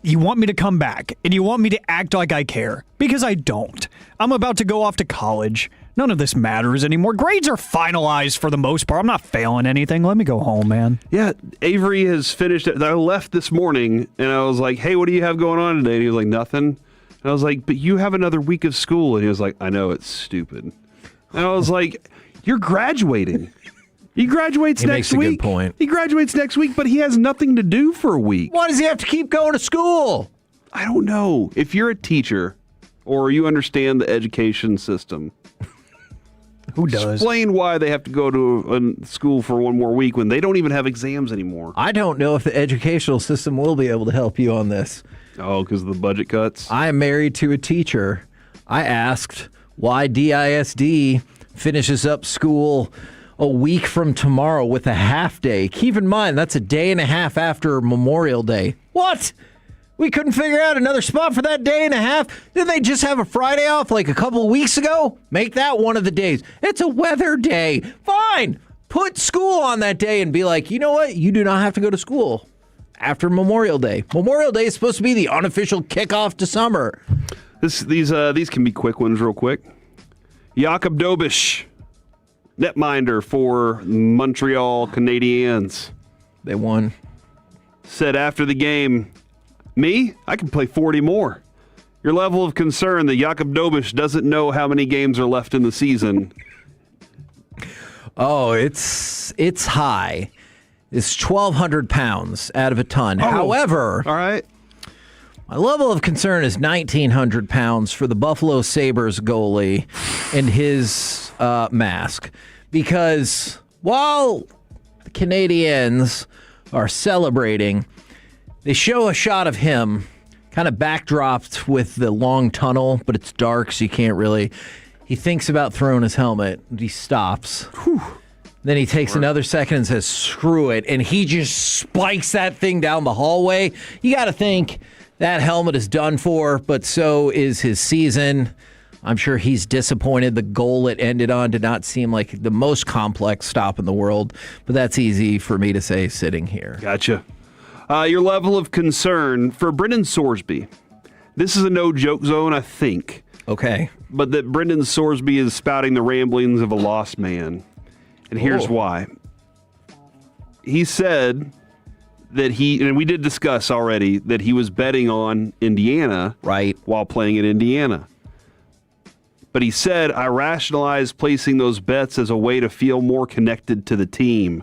you want me to come back, and you want me to act like I care, because I don't. I'm about to go off to college. None of this matters anymore. Grades are finalized for the most part. I'm not failing anything. Let me go home, man. Yeah, Avery has finished it. I left this morning, and I was like, hey, what do you have going on today? And he was like, nothing. And I was like, but you have another week of school. And he was like, I know, it's stupid. And I was like, you're graduating. He graduates next week. Makes a good point. He graduates next week, but he has nothing to do for a week. Why does he have to keep going to school? I don't know. If you're a teacher or you understand the education system, who does? Explain why they have to go to school for one more week when they don't even have exams anymore. I don't know if the educational system will be able to help you on this. Oh, because of the budget cuts? I am married to a teacher. I asked why DISD finishes up school a week from tomorrow with a half day. Keep in mind, that's a day and a half after Memorial Day. What? We couldn't figure out another spot for that day and a half? Didn't they just have a Friday off like a couple of weeks ago? Make that one of the days. It's a weather day. Fine. Put school on that day and be like, you know what? You do not have to go to school after Memorial Day. Memorial Day is supposed to be the unofficial kickoff to summer. These can be quick ones real quick. Jakob Dobish, netminder for Montreal Canadiens. They won. Said after the game, me, I can play 40 more. Your level of concern that Jakob Dobish doesn't know how many games are left in the season. Oh, it's high. It's 1,200 pounds out of a ton. Oh, however, all right. My level of concern is 1,900 pounds for the Buffalo Sabres goalie and his mask. Because while the Canadiens are celebrating, they show a shot of him kind of backdropped with the long tunnel, but it's dark, so you can't really. He thinks about throwing his helmet. He stops. Whew. Then he takes another second and says, screw it. And he just spikes that thing down the hallway. You got to think that helmet is done for, but so is his season. I'm sure he's disappointed. The goal it ended on did not seem like the most complex stop in the world, but that's easy for me to say sitting here. Gotcha. Your level of concern for Brendan Sorsby. This is a no-joke zone, I think. Okay. But that Brendan Sorsby is spouting the ramblings of a lost man. And here's why. He said that and we did discuss already, that he was betting on Indiana while playing at Indiana. But he said, I rationalized placing those bets as a way to feel more connected to the team,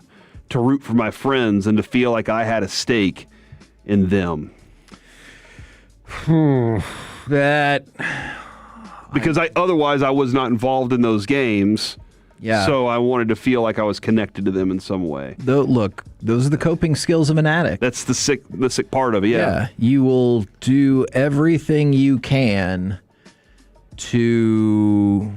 to root for my friends, and to feel like I had a stake in them. Because otherwise I was not involved in those games. Yeah. So I wanted to feel like I was connected to them in some way. Look, those are the coping skills of an addict. That's the sick part of it, yeah. You will do everything you can to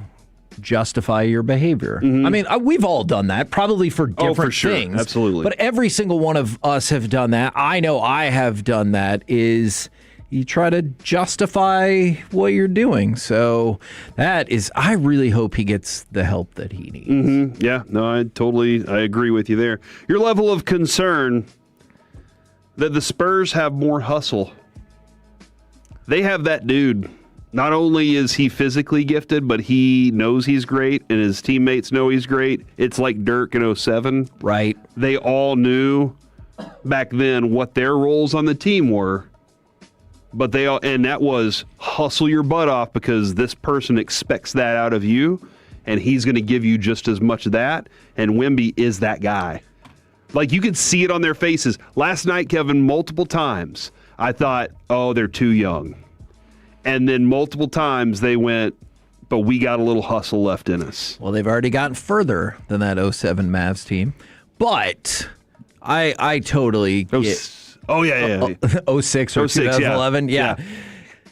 justify your behavior. Mm-hmm. I mean, we've all done that, probably for different things. Absolutely. But every single one of us have done that. I know I have done that, is you try to justify what you're doing. So I really hope he gets the help that he needs. Mm-hmm. Yeah, no, I agree with you there. Your level of concern that the Spurs have more hustle. They have that dude. Not only is he physically gifted, but he knows he's great, and his teammates know he's great. It's like Dirk in 07. Right. They all knew back then what their roles on the team were. But and that was hustle your butt off because this person expects that out of you, and he's going to give you just as much of that. And Wemby is that guy. Like, you could see it on their faces. Last night, Kevin, multiple times, I thought, oh, they're too young. And then multiple times they went, but we got a little hustle left in us. Well, they've already gotten further than that 07 Mavs team. But I totally get... Oh, yeah. 06 or 2011? Yeah.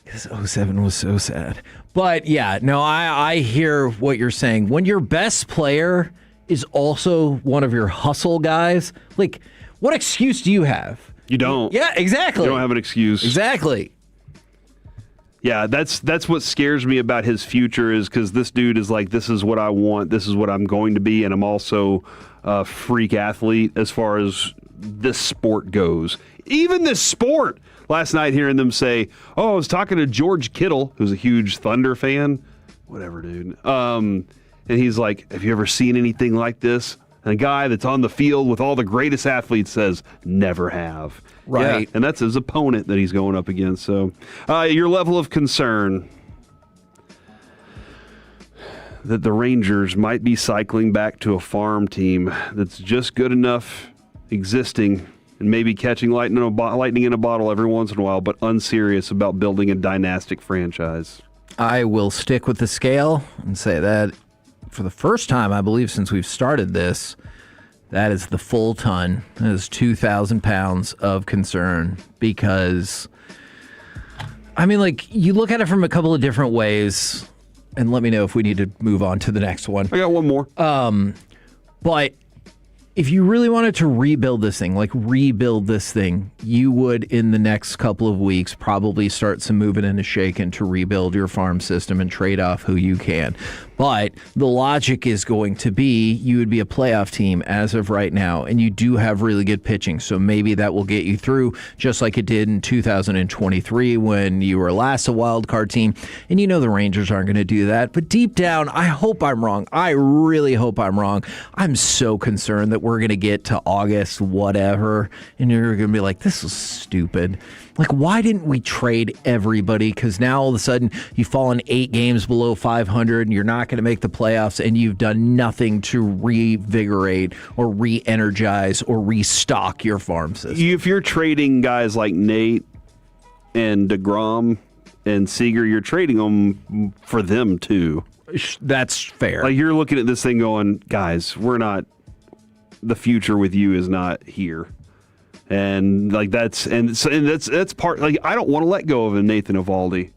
Because 07 was so sad. But, yeah, no, I hear what you're saying. When your best player is also one of your hustle guys, like, what excuse do you have? You don't. Yeah, exactly. You don't have an excuse. Exactly. Yeah, that's what scares me about his future, is because this dude is like, this is what I want, this is what I'm going to be, and I'm also a freak athlete as far as this sport goes. Even this sport. Last night, hearing them say, I was talking to George Kittle, who's a huge Thunder fan. Whatever, dude. And he's like, have you ever seen anything like this? And a guy that's on the field with all the greatest athletes says, never have. Right. Yeah, and that's his opponent that he's going up against. So your level of concern that the Rangers might be cycling back to a farm team that's just good enough existing and maybe catching lightning in a bottle every once in a while, but unserious about building a dynastic franchise. I will stick with the scale and say that for the first time, I believe, since we've started this, that is the full ton. That is 2,000 pounds of concern because, I mean, like, you look at it from a couple of different ways, and let me know if we need to move on to the next one. I got one more. But if you really wanted to rebuild this thing, you would, in the next couple of weeks, probably start some moving and a shaking to rebuild your farm system and trade off who you can. But the logic is going to be you would be a playoff team as of right now, and you do have really good pitching. So maybe that will get you through, just like it did in 2023 when you were last a wild card team. And you know the Rangers aren't going to do that. But deep down, I hope I'm wrong. I really hope I'm wrong. I'm so concerned that we're going to get to August, whatever, and you're going to be like, this is stupid. Like, why didn't we trade everybody? Because now all of a sudden you've fallen 8 games below 500 and you're not going to make the playoffs, and you've done nothing to revigorate or re-energize or restock your farm system. If you're trading guys like Nate and DeGrom and Seager, you're trading them for them too. That's fair. Like, you're looking at this thing going, guys, the future with you is not here. And like that's part, like, I don't want to let go of a Nathan Eovaldi.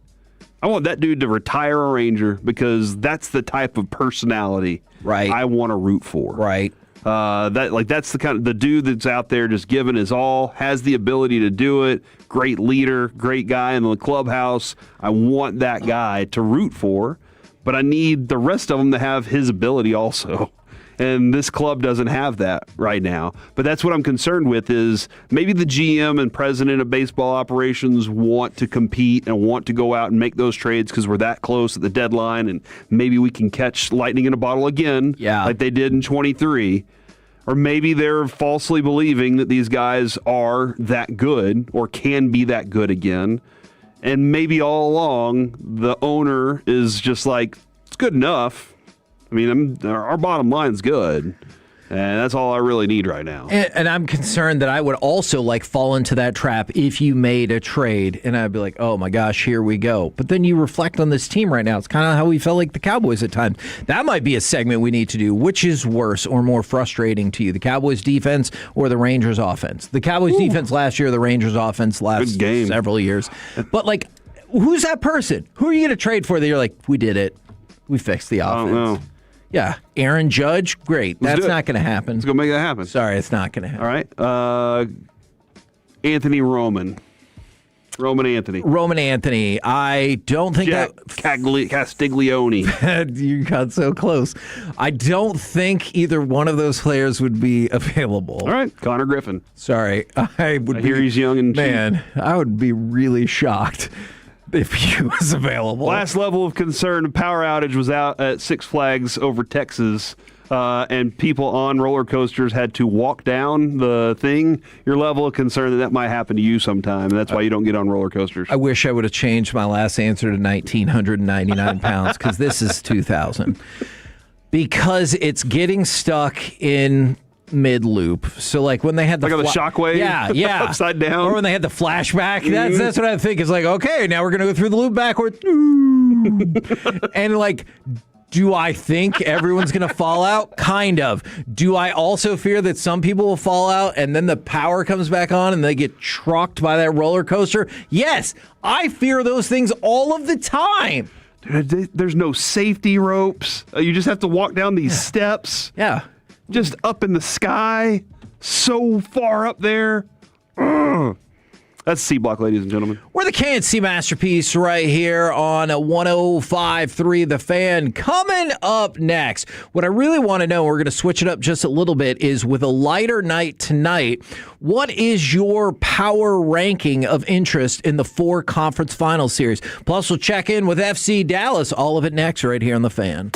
I want that dude to retire a Ranger because that's the type of personality I want to root for. Right. That's the kind of the dude that's out there just giving his all, has the ability to do it. Great leader, great guy in the clubhouse. I want that guy to root for, but I need the rest of them to have his ability also. And this club doesn't have that right now. But that's what I'm concerned with is maybe the GM and president of baseball operations want to compete and want to go out and make those trades because we're that close at the deadline, and maybe we can catch lightning in a bottle again like they did in 23. Or maybe they're falsely believing that these guys are that good or can be that good again. And maybe all along the owner is just like, it's good enough. I mean, our bottom line's good, and that's all I really need right now. And I'm concerned that I would also fall into that trap if you made a trade, and I'd be like, oh my gosh, here we go. But then you reflect on this team right now. It's kind of how we felt like the Cowboys at times. That might be a segment we need to do. Which is worse or more frustrating to you, the Cowboys defense or the Rangers offense? The Cowboys defense last year, the Rangers offense last several years. But who's that person? Who are you going to trade for that you're like, we did it. We fixed the offense. I don't know. Yeah, Aaron Judge, great. That's not going to happen. Let's go make that happen. Sorry, it's not going to happen. All right. Anthony Roman Anthony. I don't think Castiglione. You got so close. I don't think either one of those players would be available. All right, Connor Griffin. Sorry, I hear he's young and cheap. Man, I would be really shocked if he was available. Last level of concern, a power outage was out at Six Flags over Texas, and people on roller coasters had to walk down the thing. Your level of concern that might happen to you sometime, and that's why you don't get on roller coasters. I wish I would have changed my last answer to 1,999 pounds, because this is 2,000. Because it's getting stuck in mid-loop. So when they had the shockwave upside down, or when they had the flashback, that's what I think is okay, now we're going to go through the loop backwards. And do I think everyone's going to fall out? Kind of. Do I also fear that some people will fall out and then the power comes back on and they get trucked by that roller coaster? Yes, I fear those things all of the time. Dude, there's no safety ropes. You just have to walk down these steps. Yeah. Just up in the sky, so far up there. Ugh. That's C Block, ladies and gentlemen. We're the KNC Masterpiece right here on 105.3 The Fan. Coming up next, what I really want to know, we're going to switch it up just a little bit, is with a lighter night tonight, what is your power ranking of interest in the 4 conference final series? Plus, we'll check in with FC Dallas. All of it next right here on The Fan.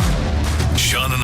Sean and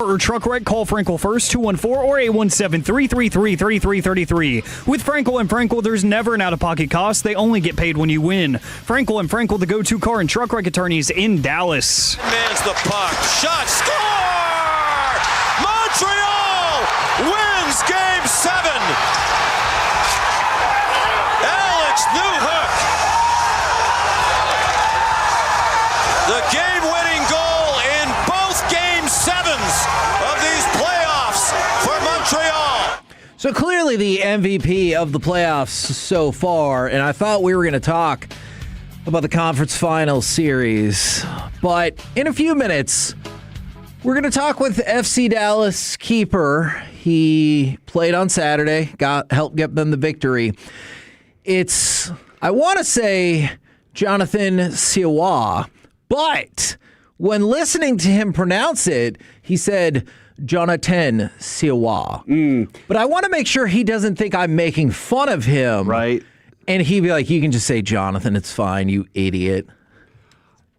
or truck wreck, call Frankel first, 214 or 817-333-3333. With Frankel and Frankel, there's never an out-of-pocket cost. They only get paid when you win. Frankel and Frankel, the go-to car and truck wreck attorneys in Dallas. Man's the puck. Shot. Score! Montreal wins Game 7. Alex Newhook. The game-winning goal in both Game 7s of these playoffs for Montreal. So clearly the MVP of the playoffs so far, and I thought we were going to talk about the conference finals series. But in a few minutes, we're going to talk with FC Dallas keeper. He played on Saturday, helped get them the victory. It's, I want to say, Jonathan Siwa, but when listening to him pronounce it, he said Jonathan Siwa. But I want to make sure he doesn't think I'm making fun of him. Right. And he'd be like, you can just say Jonathan, it's fine, you idiot.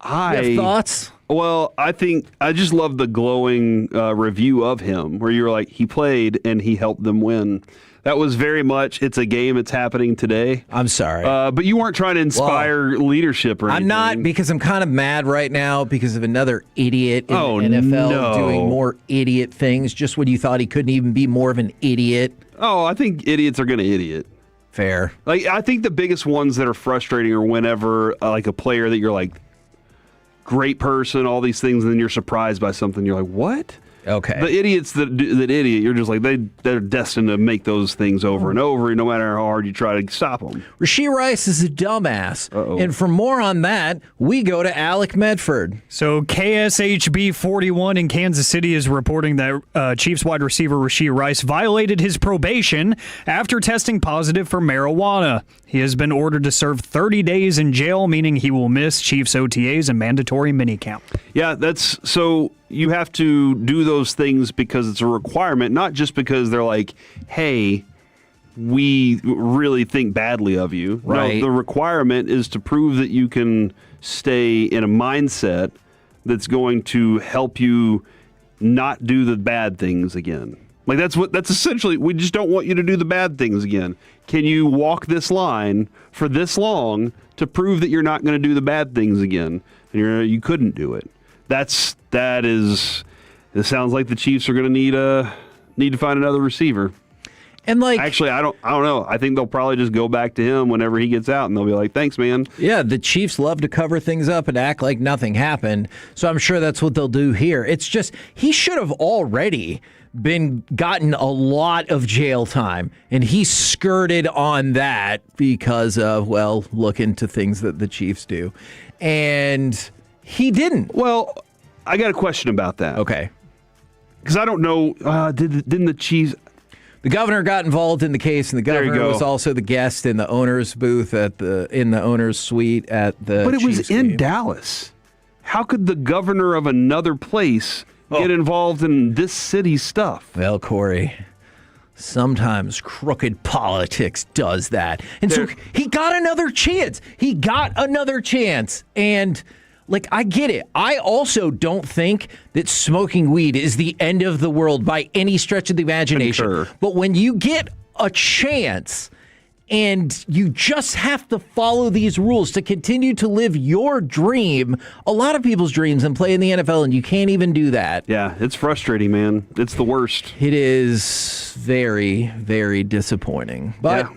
You have thoughts? Well, I think I just love the glowing review of him where you're like, he played and he helped them win. That was very much, it's a game, it's happening today. I'm sorry. But you weren't trying to inspire leadership or anything. I'm not, because I'm kind of mad right now because of another idiot in the NFL doing more idiot things just when you thought he couldn't even be more of an idiot. Oh, I think idiots are going to idiot. Fair. Like, I think the biggest ones that are frustrating are whenever, like, a player that you're like, great person, all these things, and then you're surprised by something. You're like, what? Okay. The idiots that idiot, you're just like, they're destined to make those things over and over, no matter how hard you try to stop them. Rashee Rice is a dumbass. Uh-oh. And for more on that, we go to Alec Medford. So KSHB 41 in Kansas City is reporting that Chiefs wide receiver Rashee Rice violated his probation after testing positive for marijuana. He has been ordered to serve 30 days in jail, meaning he will miss Chiefs OTAs and mandatory minicamp. Yeah, that's so you have to do those things because it's a requirement, not just because they're like, hey, we really think badly of you. Right. No, the requirement is to prove that you can stay in a mindset that's going to help you not do the bad things again. Like that's essentially, we just don't want you to do the bad things again. Can you walk this line for this long to prove that you're not going to do the bad things again? And you couldn't do it. It sounds like the Chiefs are going to need to find another receiver. And like, actually, I don't know. I think they'll probably just go back to him whenever he gets out, and they'll be like, "Thanks, man." Yeah, the Chiefs love to cover things up and act like nothing happened. So I'm sure that's what they'll do here. It's just he should have already gotten a lot of jail time, and he skirted on that because of look into things that the Chiefs do, and he didn't. Well, I got a question about that. Okay, because I don't know. Didn't the Chiefs? The governor got involved in the case, and the governor was also the guest in the owner's booth in the owner's suite at the. But it Chiefs was in game. Dallas. How could the governor of another place get involved in this city's stuff? Well, Corey, sometimes crooked politics does that, and so he got another chance. And. Like, I get it. I also don't think that smoking weed is the end of the world by any stretch of the imagination. Concur. But when you get a chance and you just have to follow these rules to continue to live your dream, a lot of people's dreams, and play in the NFL, and you can't even do that. Yeah, it's frustrating, man. It's the worst. It is very, very disappointing. But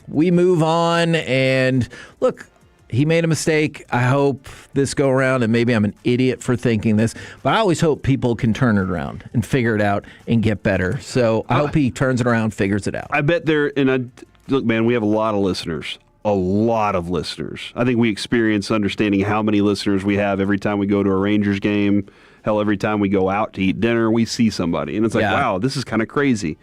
we move on, and look, he made a mistake. I hope this go around, and maybe I'm an idiot for thinking this, but I always hope people can turn it around and figure it out and get better. So I hope he turns it around, figures it out. I bet look, man, we have a lot of listeners. I think we experience understanding how many listeners we have every time we go to a Rangers game. Hell, every time we go out to eat dinner, we see somebody. And it's like, wow, this is kind of crazy.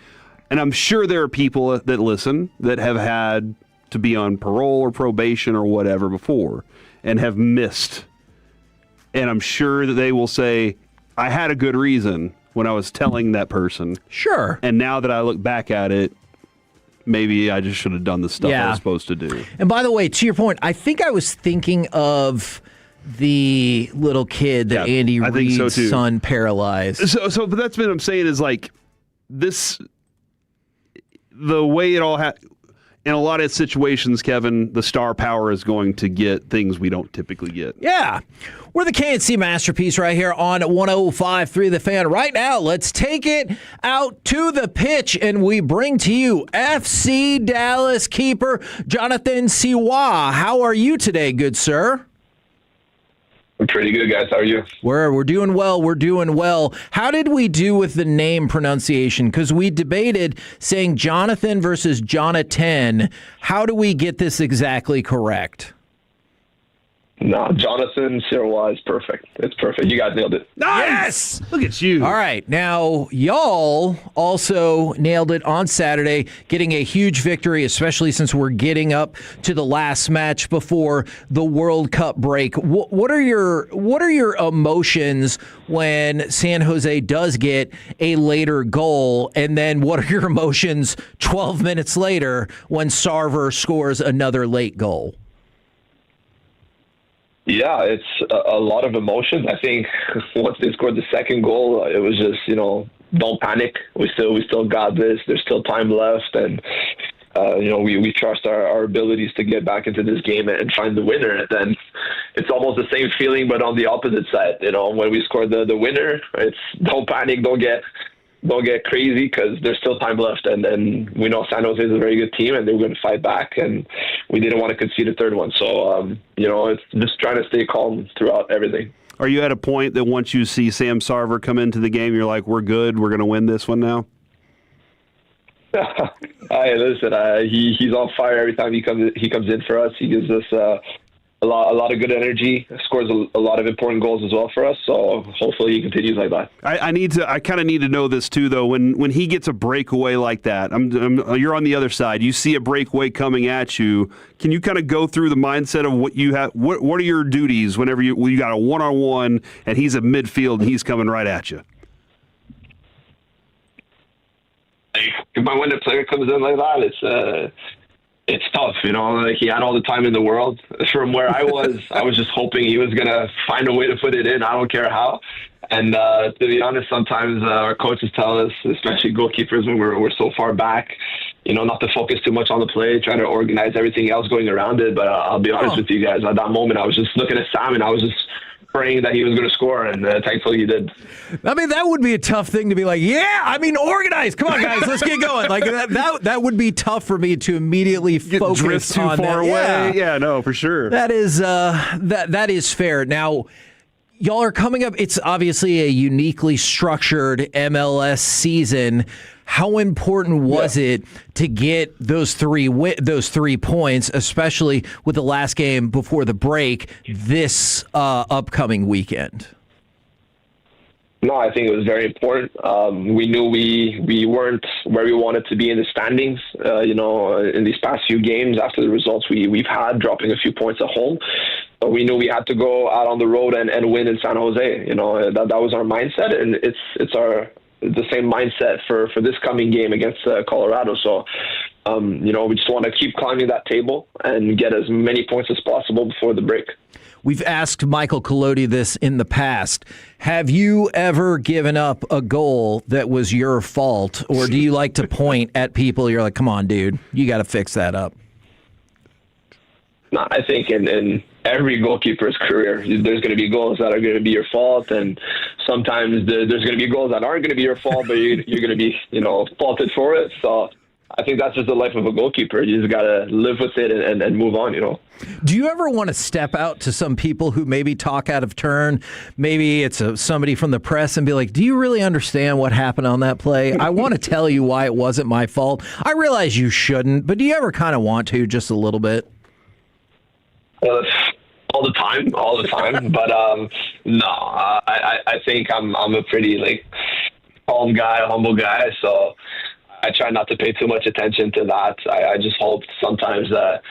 And I'm sure there are people that listen that have had to be on parole or probation or whatever before and have missed. And I'm sure that they will say, I had a good reason when I was telling that person. Sure. And now that I look back at it, maybe I just should have done the stuff I was supposed to do. And by the way, to your point, I think I was thinking of the little kid that Andy Reid's son paralyzed. So, but that's what I'm saying is like this, the way it all in a lot of situations, Kevin, the star power is going to get things we don't typically get. Yeah. We're the KNC Masterpiece right here on 105.3 The Fan. Right now, let's take it out to the pitch, and we bring to you FC Dallas keeper Jonathan Siwa. How are you today, good sir? I'm pretty good, guys. How are you? We're doing well. We're doing well. How did we do with the name pronunciation? Because we debated saying Jonathan versus Jonathan. How do we get this exactly correct? No, Jonathan Siwa is perfect. It's perfect. You guys nailed it. Nice! Look at you. All right. Now, y'all also nailed it on Saturday, getting a huge victory, especially since we're getting up to the last match before the World Cup break. What are your emotions when San Jose does get a later goal? And then what are your emotions 12 minutes later when Sarver scores another late goal? Yeah, it's a lot of emotion. I think once they scored the second goal, it was just, don't panic. We still got this. There's still time left. And, we trust our abilities to get back into this game and find the winner. And then it's almost the same feeling, but on the opposite side. When we scored the winner, it's don't panic, don't get crazy because there's still time left. And we know San Jose is a very good team and they were going to fight back. And we didn't want to concede a third one. So, it's just trying to stay calm throughout everything. Are you at a point that once you see Sam Sarver come into the game, you're like, we're good, we're going to win this one now? Hey, listen, he's on fire every time he comes in for us. He gives us a lot of good energy, scores a lot of important goals as well for us. So hopefully he continues like that. I kind of need to know this too, though. When he gets a breakaway like that, you're on the other side. You see a breakaway coming at you. Can you kind of go through the mindset of what you have? What are your duties whenever you got a one-on-one and he's at midfield and he's coming right at you? When a player comes in like that, it's tough, Like he had all the time in the world. From where I was just hoping he was gonna find a way to put it in. I don't care how. And to be honest, sometimes our coaches tell us, especially goalkeepers, when we're so far back, not to focus too much on the play, trying to organize everything else going around it. But I'll be honest with you guys, at that moment, I was just looking at Sam and I was just praying that he was going to score, and thankfully he did. I mean, that would be a tough thing to be like, organized. Come on, guys, let's get going. Like that would be tough for me to immediately focus drift too on far that. away. Yeah, no, for sure. That is that is fair. Now, y'all are coming up. It's obviously a uniquely structured MLS season. How important was it to get those three points, especially with the last game before the break this upcoming weekend? No, I think it was very important. We knew we weren't where we wanted to be in the standings, in these past few games after the results we've had, dropping a few points at home. But we knew we had to go out on the road and win in San Jose. That was our mindset, and it's the same mindset for this coming game against Colorado. So, we just want to keep climbing that table and get as many points as possible before the break. We've asked Michael Colodi this in the past. Have you ever given up a goal that was your fault, or do you like to point at people? You're like, come on, dude, you got to fix that up. No, I think in every goalkeeper's career, there's going to be goals that are going to be your fault, and sometimes there's going to be goals that aren't going to be your fault, but you're going to be, faulted for it. So I think that's just the life of a goalkeeper. You just got to live with it and move on, Do you ever want to step out to some people who maybe talk out of turn? Maybe it's somebody from the press and be like, do you really understand what happened on that play? I want to tell you why it wasn't my fault. I realize you shouldn't, but do you ever kind of want to, just a little bit? All the time. But no, I think I'm a pretty calm guy, humble guy. So I try not to pay too much attention to that. I just hope sometimes that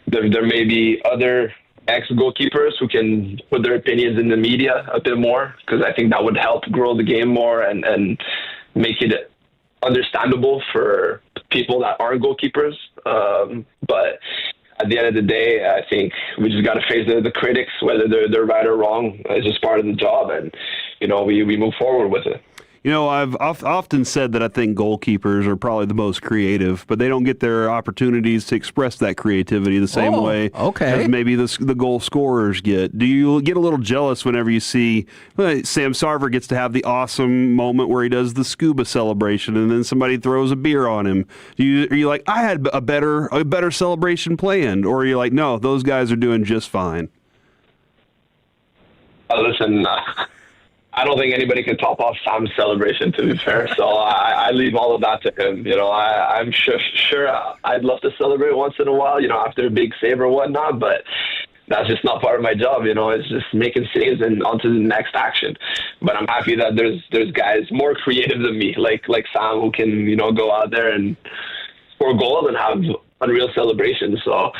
there may be other ex-goalkeepers who can put their opinions in the media a bit more, because I think that would help grow the game more and make it understandable for people that aren't goalkeepers. But at the end of the day, I think we just got to face the critics, whether they're right or wrong. It's just part of the job, and we move forward with it. I've often said that I think goalkeepers are probably the most creative, but they don't get their opportunities to express that creativity the same way as maybe the goal scorers get. Do you get a little jealous whenever you see Sam Sarver gets to have the awesome moment where he does the scuba celebration and then somebody throws a beer on him? Are you like, I had a better celebration planned? Or are you like, no, those guys are doing just fine? Listen, I don't think anybody can top off Sam's celebration, to be fair. So I leave all of that to him. I'm sure I'd love to celebrate once in a while, after a big save or whatnot, but that's just not part of my job. It's just making saves and on to the next action. But I'm happy that there's guys more creative than me, like Sam, who can, go out there and score goals and have unreal celebrations. So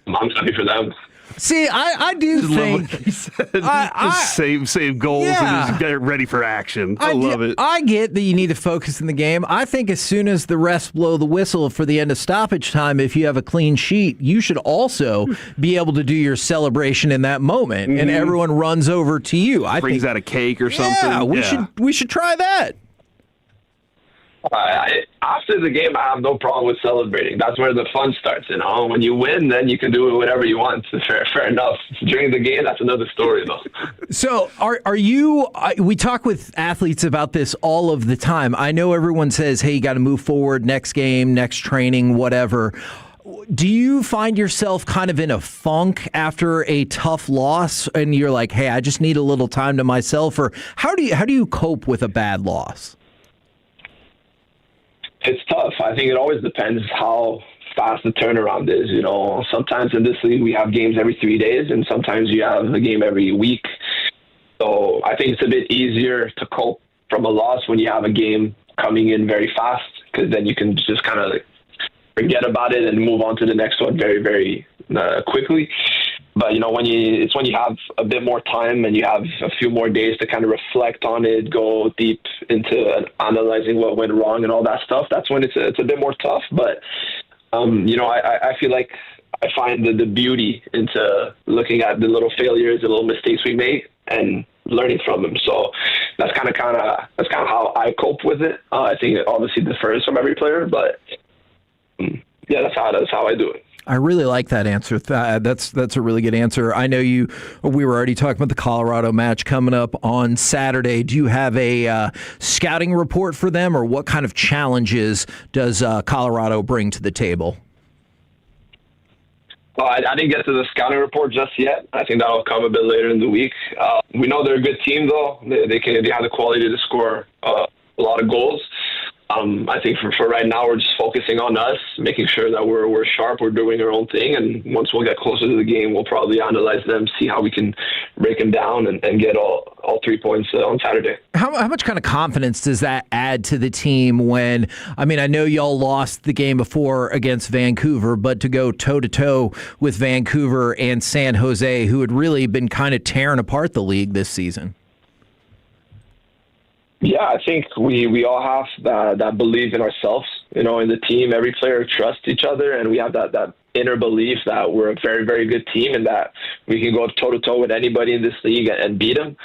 I'm happy for them. See, I do think he said, just save goals and just get ready for action. I love it. I get that you need to focus in the game. I think as soon as the refs blow the whistle for the end of stoppage time, if you have a clean sheet, you should also be able to do your celebration in that moment, and everyone runs over to you. Brings out a cake or something. Yeah, we should try that. After the game, I have no problem with celebrating. That's where the fun starts. When you win, then you can do whatever you want. Fair enough. During the game, that's another story, though. So, are you? We talk with athletes about this all of the time. I know everyone says, "Hey, you got to move forward. Next game, next training, whatever." Do you find yourself kind of in a funk after a tough loss, and you're like, "Hey, I just need a little time to myself"? Or how do you cope with a bad loss? It's tough. I think it always depends how fast the turnaround is. Sometimes in this league we have games every 3 days, and sometimes you have a game every week. So I think it's a bit easier to cope from a loss when you have a game coming in very fast, because then you can just kind of forget about it and move on to the next one very, very quickly. But, when you have a bit more time and you have a few more days to kind of reflect on it, go deep into analyzing what went wrong and all that stuff, that's when it's a bit more tough. But, I feel like I find the beauty into looking at the little failures, the little mistakes we make, and learning from them. So that's kind of how I cope with it. I think it obviously differs from every player, but that's how I do it. I really like that answer. That's a really good answer. I know we were already talking about the Colorado match coming up on Saturday. Do you have a scouting report for them, or what kind of challenges does Colorado bring to the table? Well, I didn't get to the scouting report just yet. I think that'll come a bit later in the week. We know they're a good team, though. They have the quality to score a lot of goals. I think for right now, we're just focusing on us, making sure that we're sharp, we're doing our own thing, and once we'll get closer to the game, we'll probably analyze them, see how we can break them down and get all 3 points on Saturday. How much kind of confidence does that add to the team when, I know y'all lost the game before against Vancouver, but to go toe-to-toe with Vancouver and San Jose, who had really been kind of tearing apart the league this season? Yeah, I think we all have that belief in ourselves, in the team. Every player trusts each other, and we have that inner belief that we're a very, very good team and that we can go toe-to-toe with anybody in this league and beat them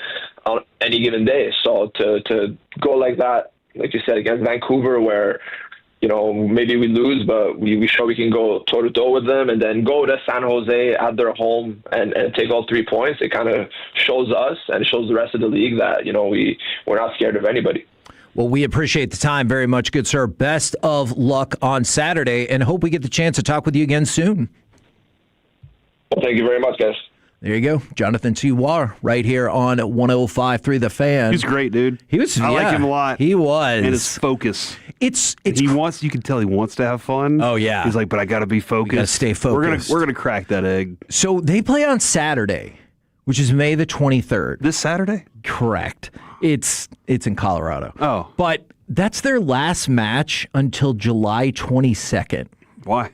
on any given day. So to go like that, like you said, against Vancouver, where maybe we lose, but we show we can go toe-to-toe with them, and then go to San Jose at their home and take all 3 points. It kind of shows us and shows the rest of the league that, we're not scared of anybody. Well, we appreciate the time very much, good sir. Best of luck on Saturday, and hope we get the chance to talk with you again soon. Well, thank you very much, guys. There you go. Jonathan Siwa right here on 105.3 The Fan. He's great, dude. I like him a lot. He was. And his focus. You can tell he wants to have fun. Oh, yeah. He's like, but I got to be focused. Got to stay focused. We're gonna crack that egg. So they play on Saturday, which is May the 23rd. This Saturday? Correct. It's in Colorado. Oh. But that's their last match until July 22nd. Why?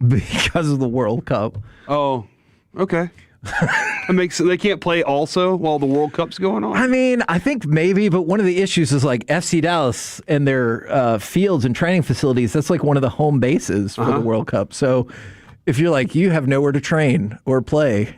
Because of the World Cup. Oh, okay. They can't play also while the World Cup's going on? I think maybe, but one of the issues is like FC Dallas and their fields and training facilities, that's like one of the home bases for the World Cup. So if you're like, you have nowhere to train or play.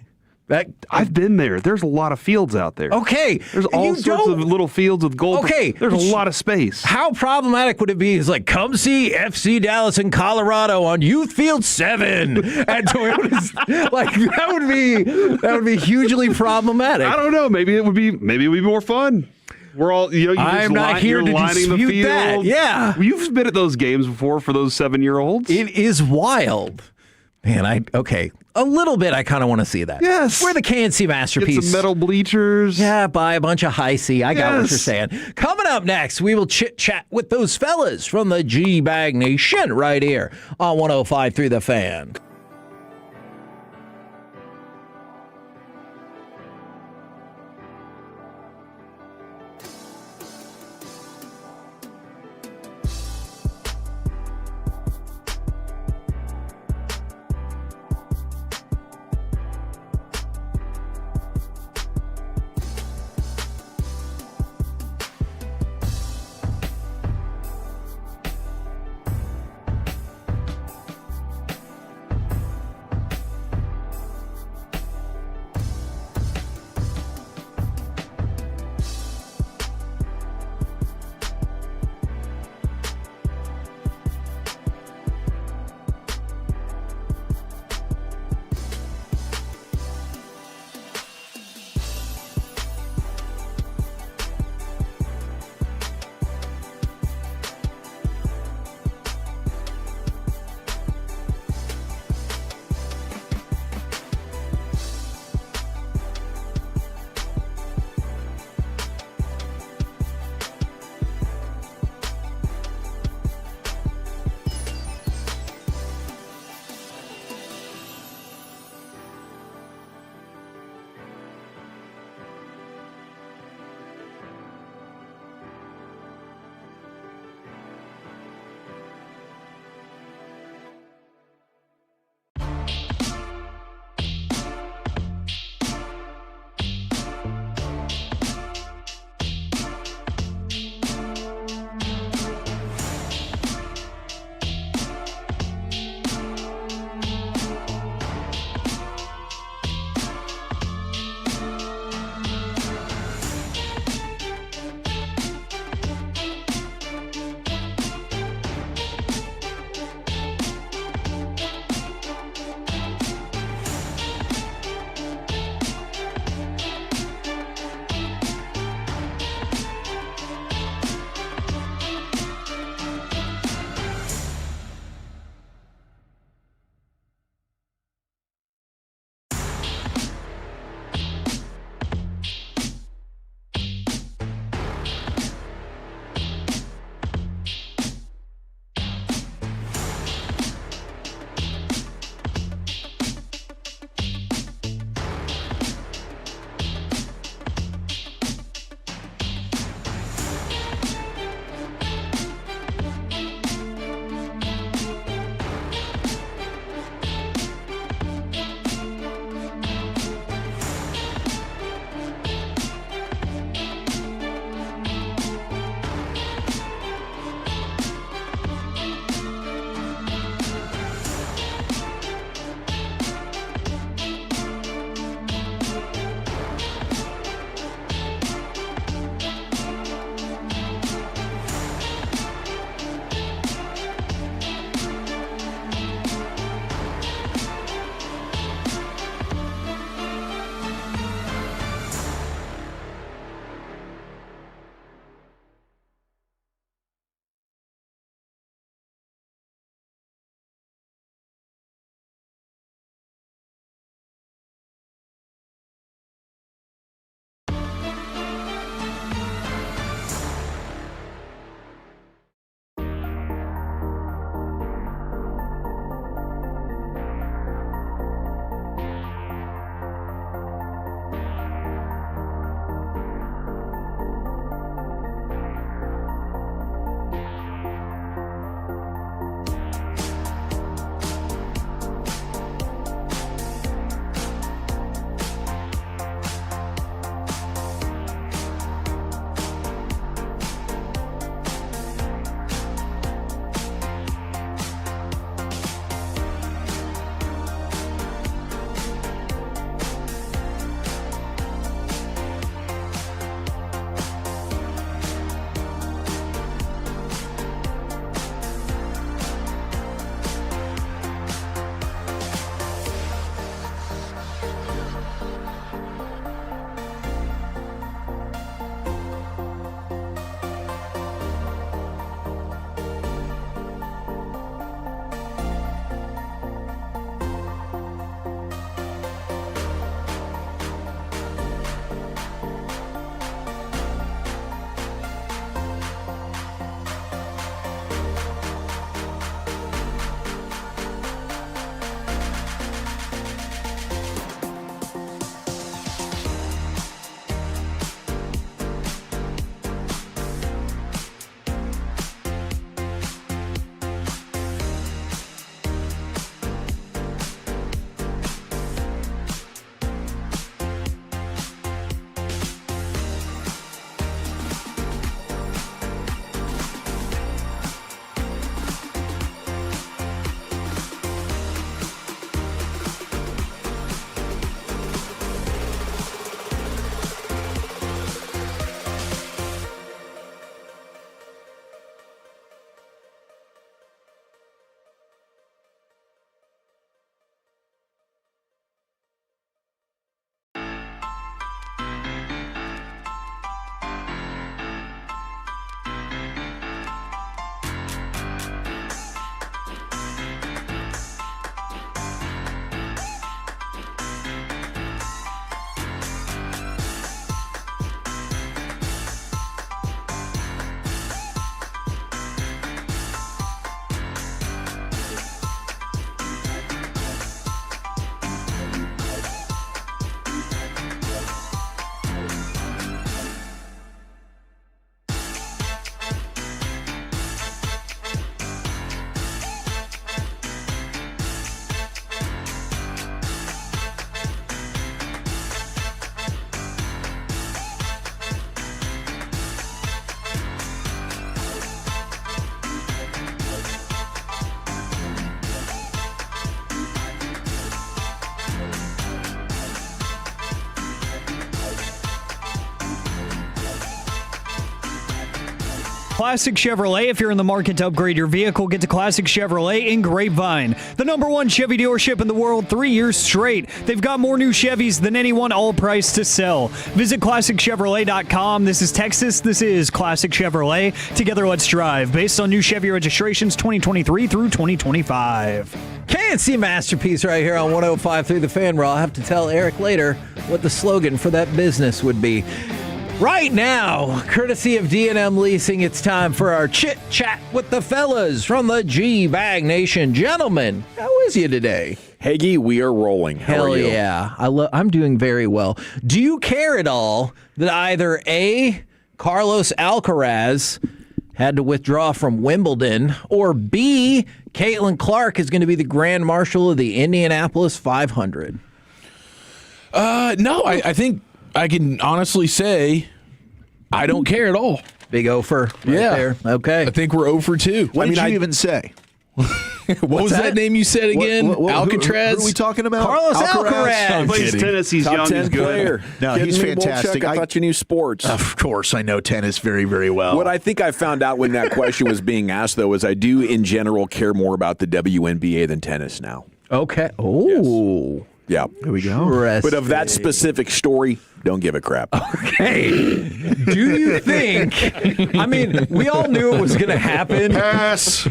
I've been there. There's a lot of fields out there. Okay. There's all sorts of little fields with gold. Okay. There's a lot of space. How problematic would it be? It's like, come see FC Dallas in Colorado on Youth Field 7 at Toyota's. Like, that would be hugely problematic. I don't know. Maybe it would be more fun. We're all, I'm not here to lining the dispute field. that. Yeah. You've been at those games before for those 7-year-olds. It is wild. Man, a little bit I kind of want to see that. Yes. We're the KNC masterpiece. Get some metal bleachers. Yeah, buy a bunch of high C. I got what you're saying. Coming up next, we will chit-chat with those fellas from the G-Bag Nation right here on 105.3 The Fan. Classic Chevrolet. If you're in the market to upgrade your vehicle, get to Classic Chevrolet in Grapevine. The #1 Chevy dealership in the world 3 years straight. They've got more new Chevys than anyone, all priced to sell. Visit ClassicChevrolet.com. This is Texas. This is Classic Chevrolet. Together, let's drive. Based on new Chevy registrations 2023 through 2025. K&C Masterpiece right here on 105.3 The Fan, where I'll have to tell Eric later what the slogan for that business would be. Right now, courtesy of D&M Leasing, it's time for our chit-chat with the fellas from the G-Bag Nation. Gentlemen, how is you today? Hagee, we are rolling. How Hell are you? yeah. I'm doing very well. Do you care at all that either A, Carlos Alcaraz had to withdraw from Wimbledon, or B, Caitlin Clark is going to be the Grand Marshal of the Indianapolis 500? No, I think I can honestly say I don't care at all. Big O for there. Okay. I think we're 0 for 2. What did you even say? What was that name you said again? Alcatraz? Who are we talking about? Carlos Alcaraz. He plays tennis. He's Top young. 10 He's good. player. No, he's fantastic. I thought you knew sports. Of course, I know tennis very, very well. What I think I found out when that question was being asked, though, is I do, in general, care more about the WNBA than tennis now. Okay. Oh. Yes. Yeah. Here we go. But of that specific story, don't give a crap. Okay. Do you think, I mean, we all knew it was going to happen. Pass.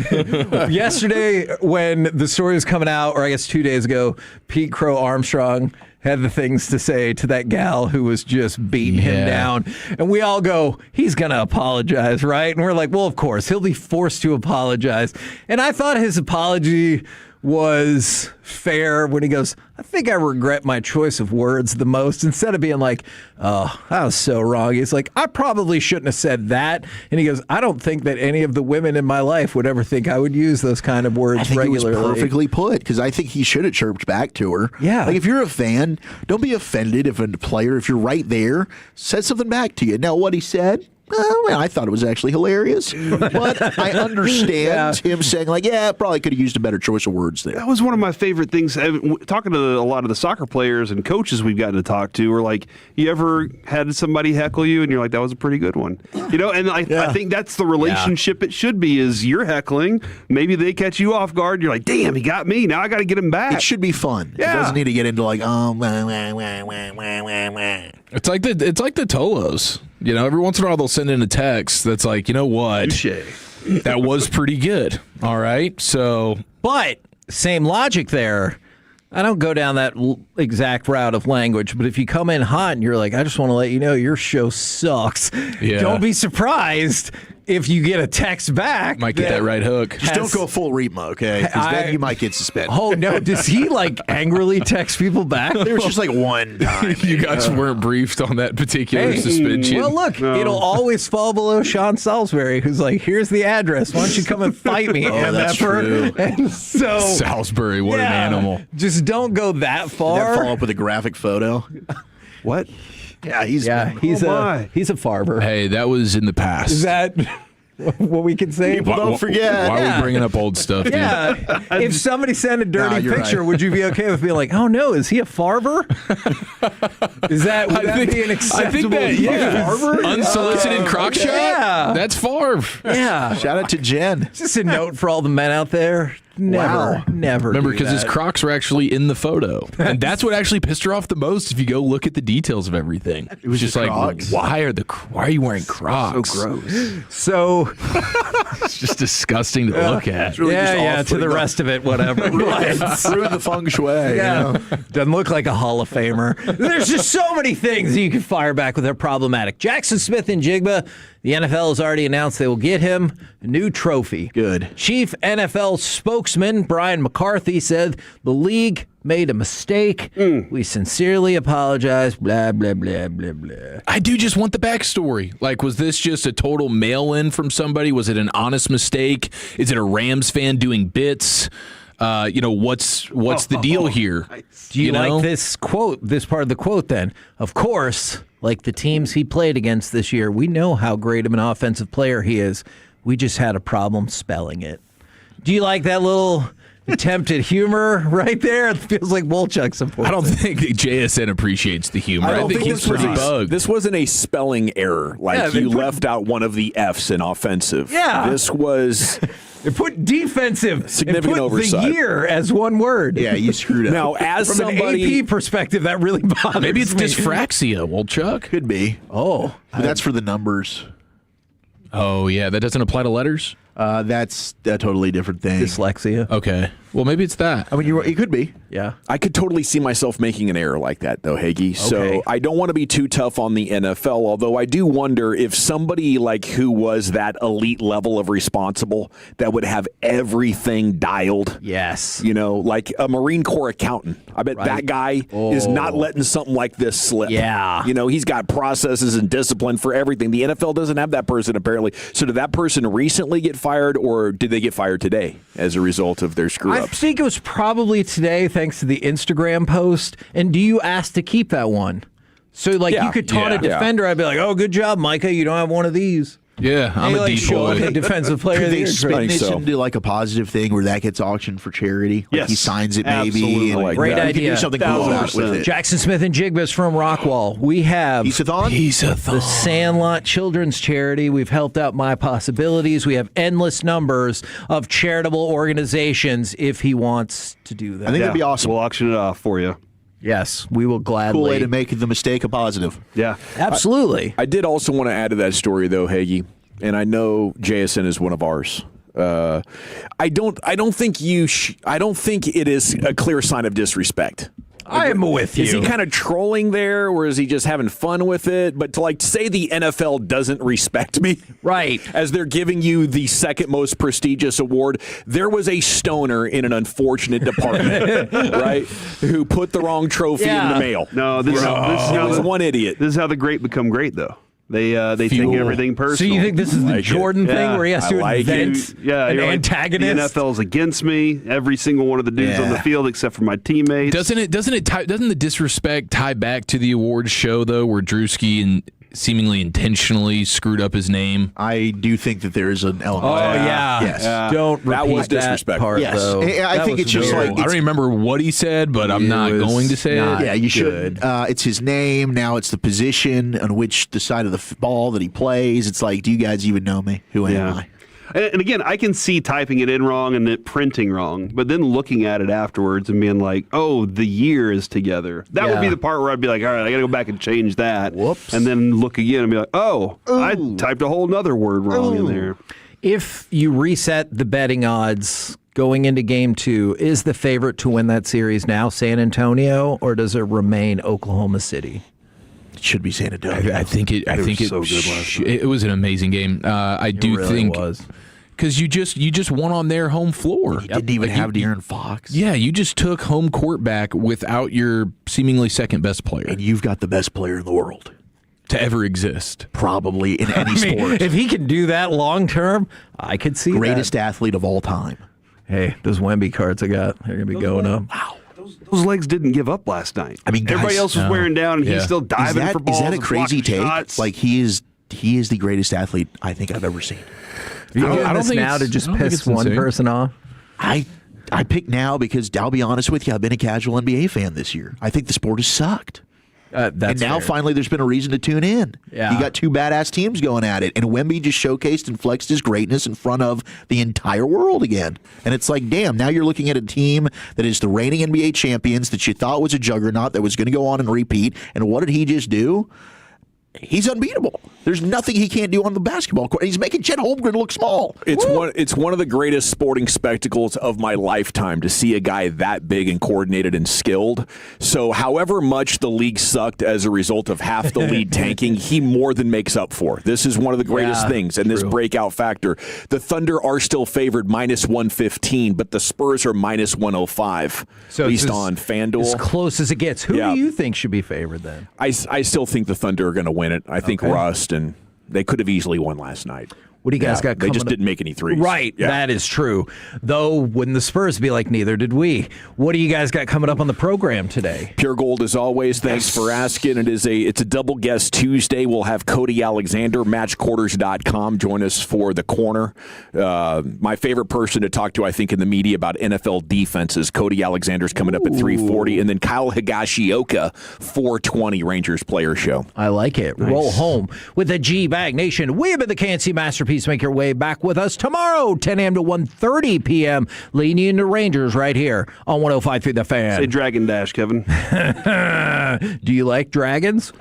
Yesterday, when the story was coming out, or I guess 2 days ago, Pete Crow Armstrong had the things to say to that gal who was just beating him down. And we all go, he's going to apologize, right? And we're like, well, of course, he'll be forced to apologize. And I thought his apology was fair when he goes, I think I regret my choice of words the most. Instead of being like, oh, that was so wrong. He's like, I probably shouldn't have said that. And he goes, I don't think that any of the women in my life would ever think I would use those kind of words I think regularly. it was perfectly put, because I think he should have chirped back to her. Yeah. Like, if you're a fan, don't be offended if a player, if you're right there, says something back to you. Now, what he said, well, I thought it was actually hilarious, but I understand him saying, like, yeah, probably could have used a better choice of words there. That was one of my favorite things. Talking to a lot of the soccer players and coaches we've gotten to talk to, are like, you ever had somebody heckle you and you're like, that was a pretty good one? You know, and I think that's the relationship it should be, is you're heckling, maybe they catch you off guard, you're like, damn, he got me, now I got to get him back. It should be fun. Yeah. It doesn't need to get into like, It's like the Tolos. You know, every once in a while they'll send in a text that's like, you know what? That was pretty good. All right. So, but same logic there. I don't go down that exact route of language, but if you come in hot and you're like, I just want to let you know your show sucks, don't be surprised if you get a text back. Might get that right hook. Just don't go full Reetma, okay? Because then you might get suspended. Oh, no. Does he, like, angrily text people back? There was just, like, one time. You guys weren't briefed on that particular suspension. Well, look, it'll always fall below Sean Salisbury, who's like, here's the address. Why don't you come and fight me? That's true. And so, Salisbury, what an animal. Just don't go that far. Then follow up with a graphic photo. What? Yeah, he's a farver. Hey, that was in the past. Is that what we can say? People don't forget. Why are we bringing up old stuff, dude? Yeah. If somebody sent a dirty picture, would you be okay with being like, oh no, is he a farver? Would that be an acceptable farver? Unsolicited crock shot? Yeah. That's farv. Yeah. Shout out to Jen. Just a note for all the men out there. Never. Remember, because his Crocs were actually in the photo. And that's what actually pissed her off the most if you go look at the details of everything. It was just like, why are you wearing Crocs? So gross. So it's just disgusting to look at. Really to the rest of it, whatever. Ruin the feng shui. Yeah. You know? Doesn't look like a Hall of Famer. There's just so many things you can fire back with. They're problematic. Jackson Smith and Jigba, the NFL has already announced they will get him a new trophy. Good. Chief NFL spokesman Brian McCarthy said the league made a mistake. We sincerely apologize. Blah, blah, blah, blah, blah. I do just want the backstory. Like, was this just a total mail-in from somebody? Was it an honest mistake? Is it a Rams fan doing bits? What's the deal here? Do you like this quote, this part of the quote then? Of course, like the teams he played against this year, we know how great of an offensive player he is. We just had a problem spelling it. Do you like that little Attempt at humor right there. It feels like Wolchuk supports. I don't think JSN appreciates the humor. I think he's pretty bugged. This wasn't a spelling error. Like you left out one of the F's in offensive. Yeah. This was. They put defensive. Significant and put oversight. The year as one word. Yeah, you screwed up. Now, as from somebody, an AP perspective, that really bothers Maybe it's me. dyspraxia, Wolchuk. Could be. Oh, but that's for the numbers. Oh yeah, that doesn't apply to letters. That's a totally different thing. Dyslexia. Okay. Well, maybe it's that. I mean, it could be. Yeah. I could totally see myself making an error like that, though, Hagee. Okay. So I don't want to be too tough on the NFL, although I do wonder if somebody like who was that elite level of responsible that would have everything dialed. Yes. You know, like a Marine Corps accountant. I bet that guy is not letting something like this slip. Yeah. You know, he's got processes and discipline for everything. The NFL doesn't have that person, apparently. So did that person recently get fired, or did they get fired today as a result of their screw-ups? I think it was probably today, thanks to the Instagram post. And do you ask to keep that one? So, like, you could taunt a defender. I'd be like, "Oh, good job, Micah. You don't have one of these." Yeah, I'm a decoy. A defensive player. Could they of the spin year. this into like a positive thing where that gets auctioned for charity? Like Yes. he signs it maybe. Absolutely. And Like Great that. You can idea. do something cool with it. Jackson Smith and Jigbis from Rockwall. We have the Sandlot Children's Charity. We've helped out My Possibilities. We have endless numbers of charitable organizations if he wants to do that. I think that'd be awesome. We'll auction it off for you. Yes, we will gladly. Cool way to make the mistake a positive. Yeah. Absolutely. I did also want to add to that story, though, Hagee, and I know JSN is one of ours. I don't think I don't think it is a clear sign of disrespect. I am with you. Is he kind of trolling there, or is he just having fun with it? But to say the NFL doesn't respect me, right, as they're giving you the second most prestigious award, there was a stoner in an unfortunate department, right, who put the wrong trophy in the mail. No, this is was one idiot. This is how the great become great, though. They take everything personal. So you think this is the Jordan thing where he has to invent an antagonist? The NFL's against me. Every single one of the dudes on the field except for my teammates. Doesn't the disrespect tie back to the awards show though, where Drewski and seemingly intentionally screwed up his name? I do think that there is an element. Oh yeah, yes. Don't repeat that was disrespectful. part, yes, though. I think it's just like I don't remember what he said, but I'm not going to say it. Yeah, you should. It's his name. Now it's the position on which the side of the ball that he plays. It's like, do you guys even know me? Who am I? And again, I can see typing it in wrong and it printing wrong, but then looking at it afterwards and being like, oh, the year is together. That would be the part where I'd be like, all right, I got to go back and change that. Whoops. And then look again and be like, oh, I typed a whole nother word wrong in there. If you reset the betting odds going into Game 2, is the favorite to win that series now San Antonio, or does it remain Oklahoma City? It should be San Antonio. I think it. was so good last night. It was an amazing game. I do really think was. because you just won on their home floor. You didn't even have De'Aaron Fox. Yeah, you just took home court back without your seemingly second best player And you've got the best player in the world. to ever exist. Probably in any sport. If he can do that long term, I could see Greatest that. athlete of all time. Hey, those Wemby cards I got, they're going to be going up. Wow. Those legs didn't give up last night. I mean, guys, everybody else was wearing down, and he's still diving for balls. Is that a and crazy blocking take? shots. Like he is the greatest athlete I think I've ever seen. I don't think think now it's- to just I don't think piss it's one insane. person off. I pick now because I'll be honest with you, I've been a casual NBA fan this year. I think the sport has sucked. That's and now fair. finally there's been a reason to tune in. Yeah. You got two badass teams going at it, and Wemby just showcased and flexed his greatness in front of the entire world again. And it's like, damn, now you're looking at a team that is the reigning NBA champions that you thought was a juggernaut that was going to go on and repeat. And what did he just do? He's unbeatable. There's nothing he can't do on the basketball court. He's making Chet Holmgren look small. It's one of the greatest sporting spectacles of my lifetime to see a guy that big and coordinated and skilled. So however much the league sucked as a result of half the league tanking, he more than makes up for. This is one of the greatest things, and this breakout factor. The Thunder are still favored -115, but the Spurs are -105, based on FanDuel. As close as it gets. Who do you think should be favored then? I still think the Thunder are going to win it. I think Rust, and they could have easily won last night. What do you guys got coming They just up? didn't make any threes. Right, that is true. Though, wouldn't the Spurs be like, neither did we? What do you guys got coming up on the program today? Pure Gold, as always. Thanks for asking. It's a double guest Tuesday. We'll have Cody Alexander, matchquarters.com, join us for the corner. My favorite person to talk to, I think, in the media about NFL defenses. Cody Alexander's coming up at 3:40, and then Kyle Higashioka, 4:20 Rangers Player Show. I like it. Nice. Roll home with the G-Bag Nation. We have been the Can't-See Masterpiece. Make your way back with us tomorrow, 10 a.m. to 1:30 p.m. Leaning into Rangers right here on 105.3 The Fan. Say Dragon Dash, Kevin. Do you like dragons?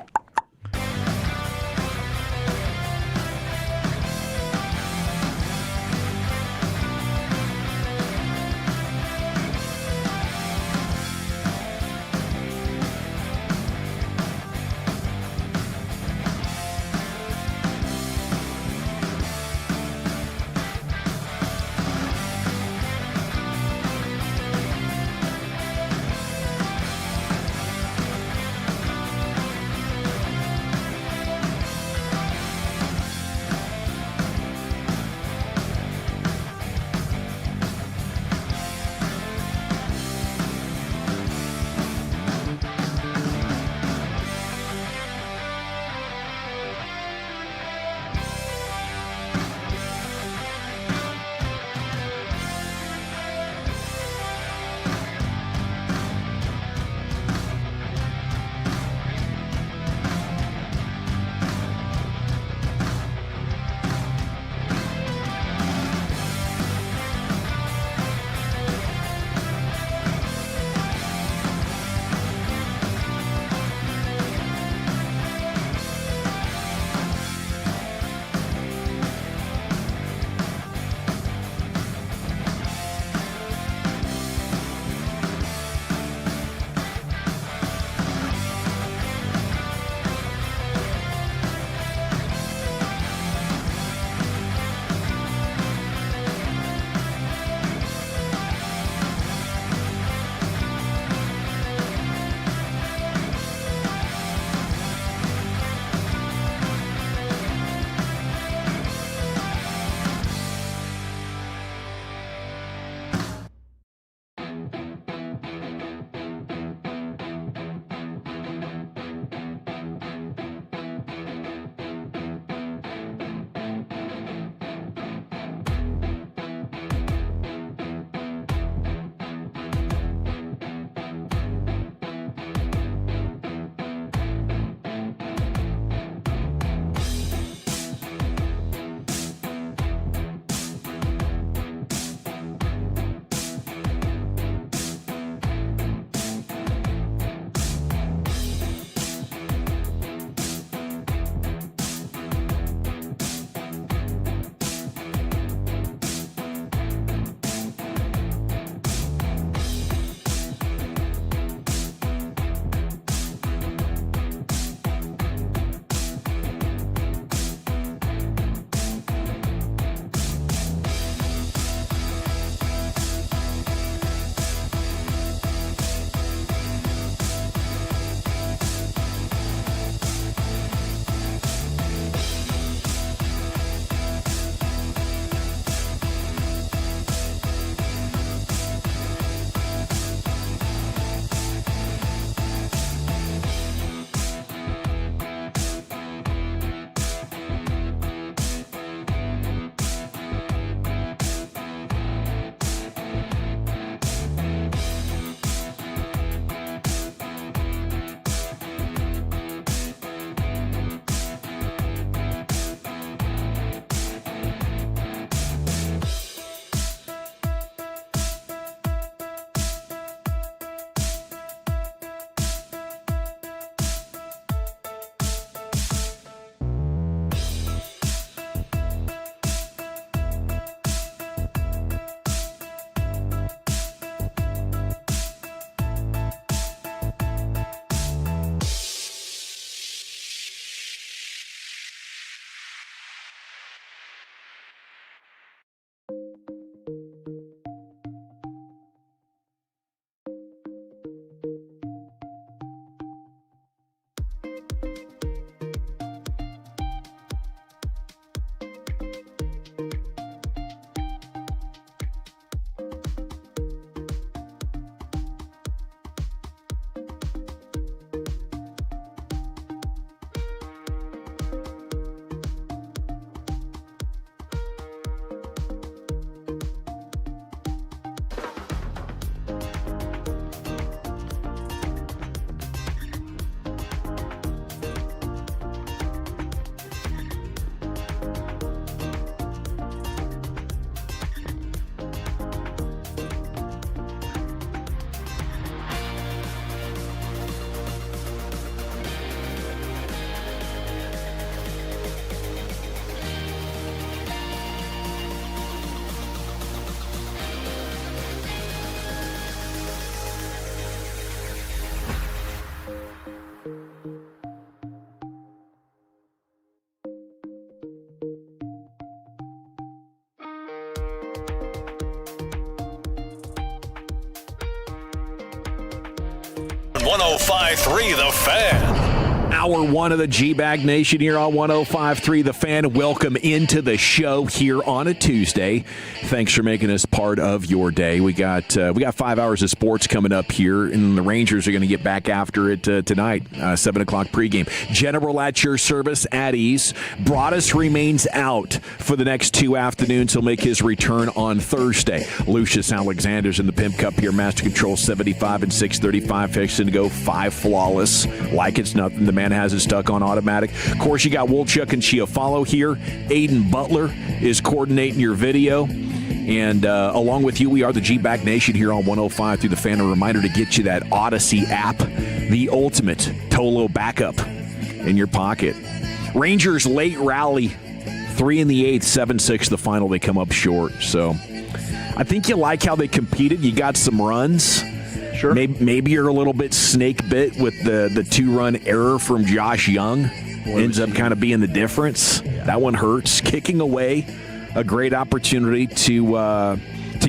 105.3 The Fan. Hour one of the G-Bag Nation here on 105.3 The Fan. Welcome into the show here on a Tuesday. Thanks for making us part of your day. We got 5 hours of sports coming up here, and the Rangers are going to get back after it tonight, 7 o'clock pregame. General at your service at ease. Broadus remains out for the next 2 afternoons. He'll make his return on Thursday. Lucius Alexander's in the Pimp Cup here. Master Control 75 and 635. Fixing to go 5 flawless. Like it's nothing. The man has it stuck on automatic. Of course, you got Wolchuk and Chiafalo here. Aiden Butler is coordinating your video. And along with you, we are the G-Back Nation here on 105 through The Fan. A reminder to get you that Odyssey app, the ultimate Tolo backup in your pocket. Rangers late rally, 3 in the 8th, 7-6 the final. They come up short. So I think you like how they competed. You got some runs. Sure. Maybe you're a little bit snake bit with the 2-run error from Josh Young. Ends up kind of being the difference. Yeah. That one hurts. Kicking away a great opportunity to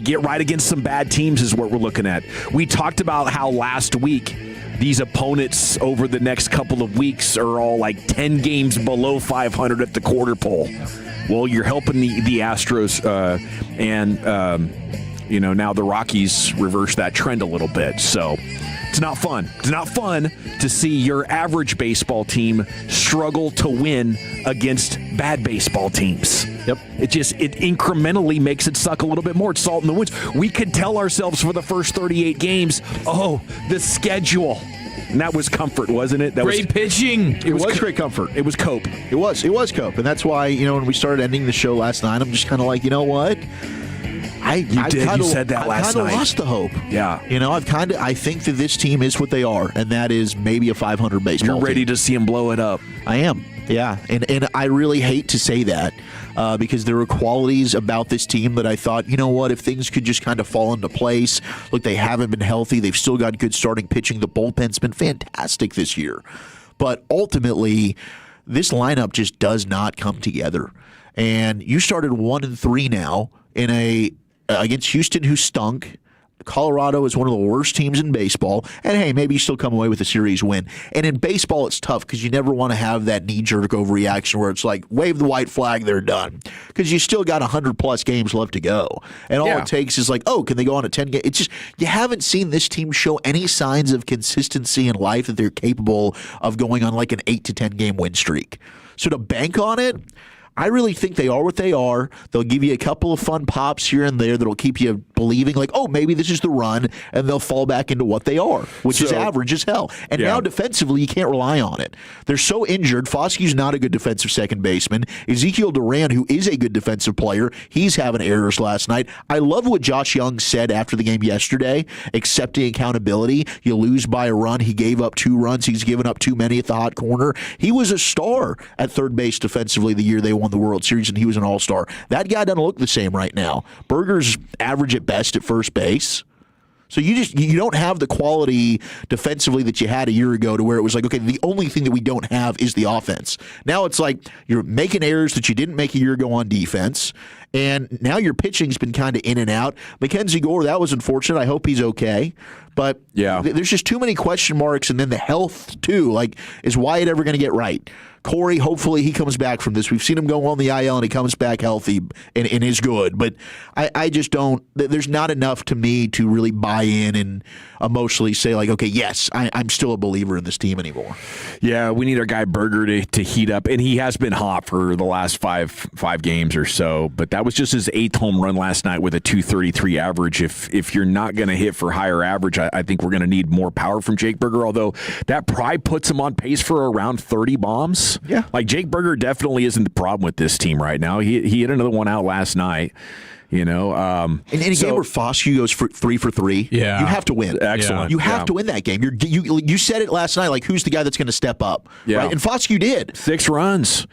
get right against some bad teams is what we're looking at. We talked about how last week these opponents over the next couple of weeks are all like 10 games below 500 at the quarter pole. Well, you're helping the Astros now the Rockies reverse that trend a little bit. So it's not fun. It's not fun to see your average baseball team struggle to win against bad baseball teams. Yep. It incrementally makes it suck a little bit more. It's salt in the wounds. We could tell ourselves for the first 38 games, the schedule. And that was comfort, wasn't it? Great pitching. It was great comfort. It was cope. It was cope. And that's why, when we started ending the show last night, I'm just kind of like, you know what? You said that last night. I kind of lost the hope. Yeah. I think that this team is what they are, and that is maybe a 500 baseball You're ready team. to see them blow it up. I am. Yeah. And I really hate to say that because there are qualities about this team that I thought, if things could just kind of fall into place. Look, they haven't been healthy. They've still got good starting pitching. The bullpen's been fantastic this year. But ultimately, this lineup just does not come together. And you started 1-3 now against Houston, who stunk. Colorado is one of the worst teams in baseball. And, hey, maybe you still come away with a series win. And in baseball, it's tough because you never want to have that knee-jerk overreaction where it's like, wave the white flag, they're done. Because you still got 100-plus games left to go. And all it takes is like, can they go on a 10-game? It's just you haven't seen this team show any signs of consistency in life that they're capable of going on like an 8 to 10-game win streak. So to bank on it, I really think they are what they are. They'll give you a couple of fun pops here and there that'll keep you believing like, maybe this is the run, and they'll fall back into what they are, which is average as hell. And now defensively, you can't rely on it. They're so injured. Foscue's not a good defensive second baseman. Ezekiel Duran, who is a good defensive player, he's having errors last night. I love what Josh Young said after the game yesterday, accepting accountability. You lose by a run. He gave up 2 runs. He's given up too many at the hot corner. He was a star at third base defensively the year they won the World Series, and he was an all-star. That guy doesn't look the same right now. Berger's average at best at first base. So you don't have the quality defensively that you had a year ago to where it was like, okay, the only thing that we don't have is the offense. Now it's like you're making errors that you didn't make a year ago on defense, and now your pitching's been kind of in and out. Mackenzie Gore, that was unfortunate. I hope he's okay. But there's just too many question marks, and then the health, too. Like, is Wyatt ever going to get right? Corey, hopefully he comes back from this. We've seen him go on the IL, and he comes back healthy and is good. But I just don't – there's not enough to me to really buy in and emotionally say, like, okay, yes, I'm still a believer in this team anymore. Yeah, we need our guy Berger to heat up, and he has been hot for the last five games or so. But that was just his 8th home run last night with a .233 average. If you're not going to hit for higher average, I think we're going to need more power from Jake Berger, although that probably puts him on pace for around 30 bombs. Yeah. Like Jake Berger definitely isn't the problem with this team right now. He hit another one out last night. In a game where Foscue goes for 3 for 3, you have to win. Excellent. You have to win that game. You said it last night, like, who's the guy that's going to step up? Yeah. Right? And Foscue did. 6 runs.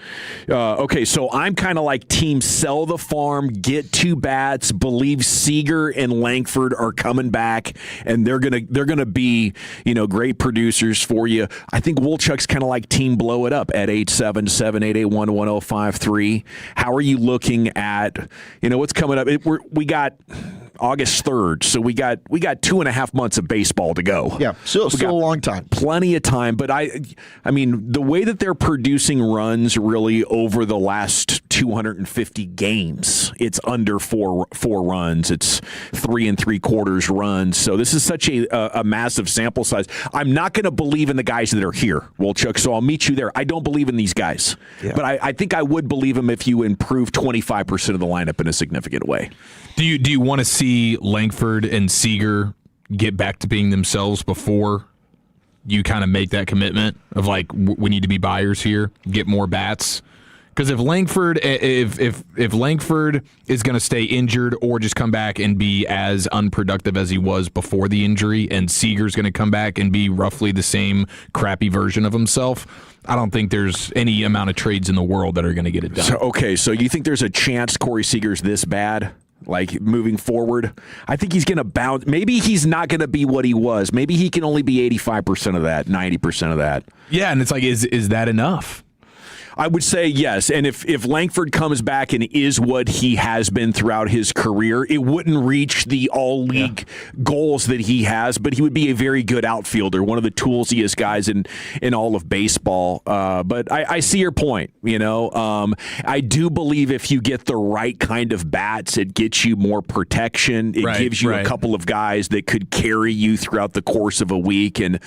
Okay, so I'm kind of like team sell the farm, get 2 bats, believe Seager and Langford are coming back, and they're gonna be great producers for you. I think Wolchuk's kind of like team blow it up at 877-881-1053. How are you looking at what's coming up? We got August 3rd. So we got 2.5 months of baseball to go. Yeah, still a long time. Plenty of time. But I mean, the way that they're producing runs really over the last 250 games, it's under four runs. It's 3 3/4 runs. So this is such a massive sample size. I'm not going to believe in the guys that are here, Wolchuk. So I'll meet you there. I don't believe in these guys, but I think I would believe them if you improve 25% of the lineup in a significant way. Do you want to see Langford and Seager get back to being themselves before you kind of make that commitment of like we need to be buyers here, get more bats? Because if Langford is going to stay injured or just come back and be as unproductive as he was before the injury, and Seager's going to come back and be roughly the same crappy version of himself, I don't think there's any amount of trades in the world that are going to get it done. So you think there's a chance Cory Seager's this bad? Like moving forward, I think he's going to bounce. Maybe he's not going to be what he was. Maybe he can only be 85% of that, 90% of that. Yeah, and it's like, is that enough? I would say yes. And if Langford comes back and is what he has been throughout his career, it wouldn't reach the all-league goals that he has, but he would be a very good outfielder, one of the toolsiest guys in all of baseball. But I see your point. I do believe if you get the right kind of bats, it gets you more protection. It gives you a couple of guys that could carry you throughout the course of a week, and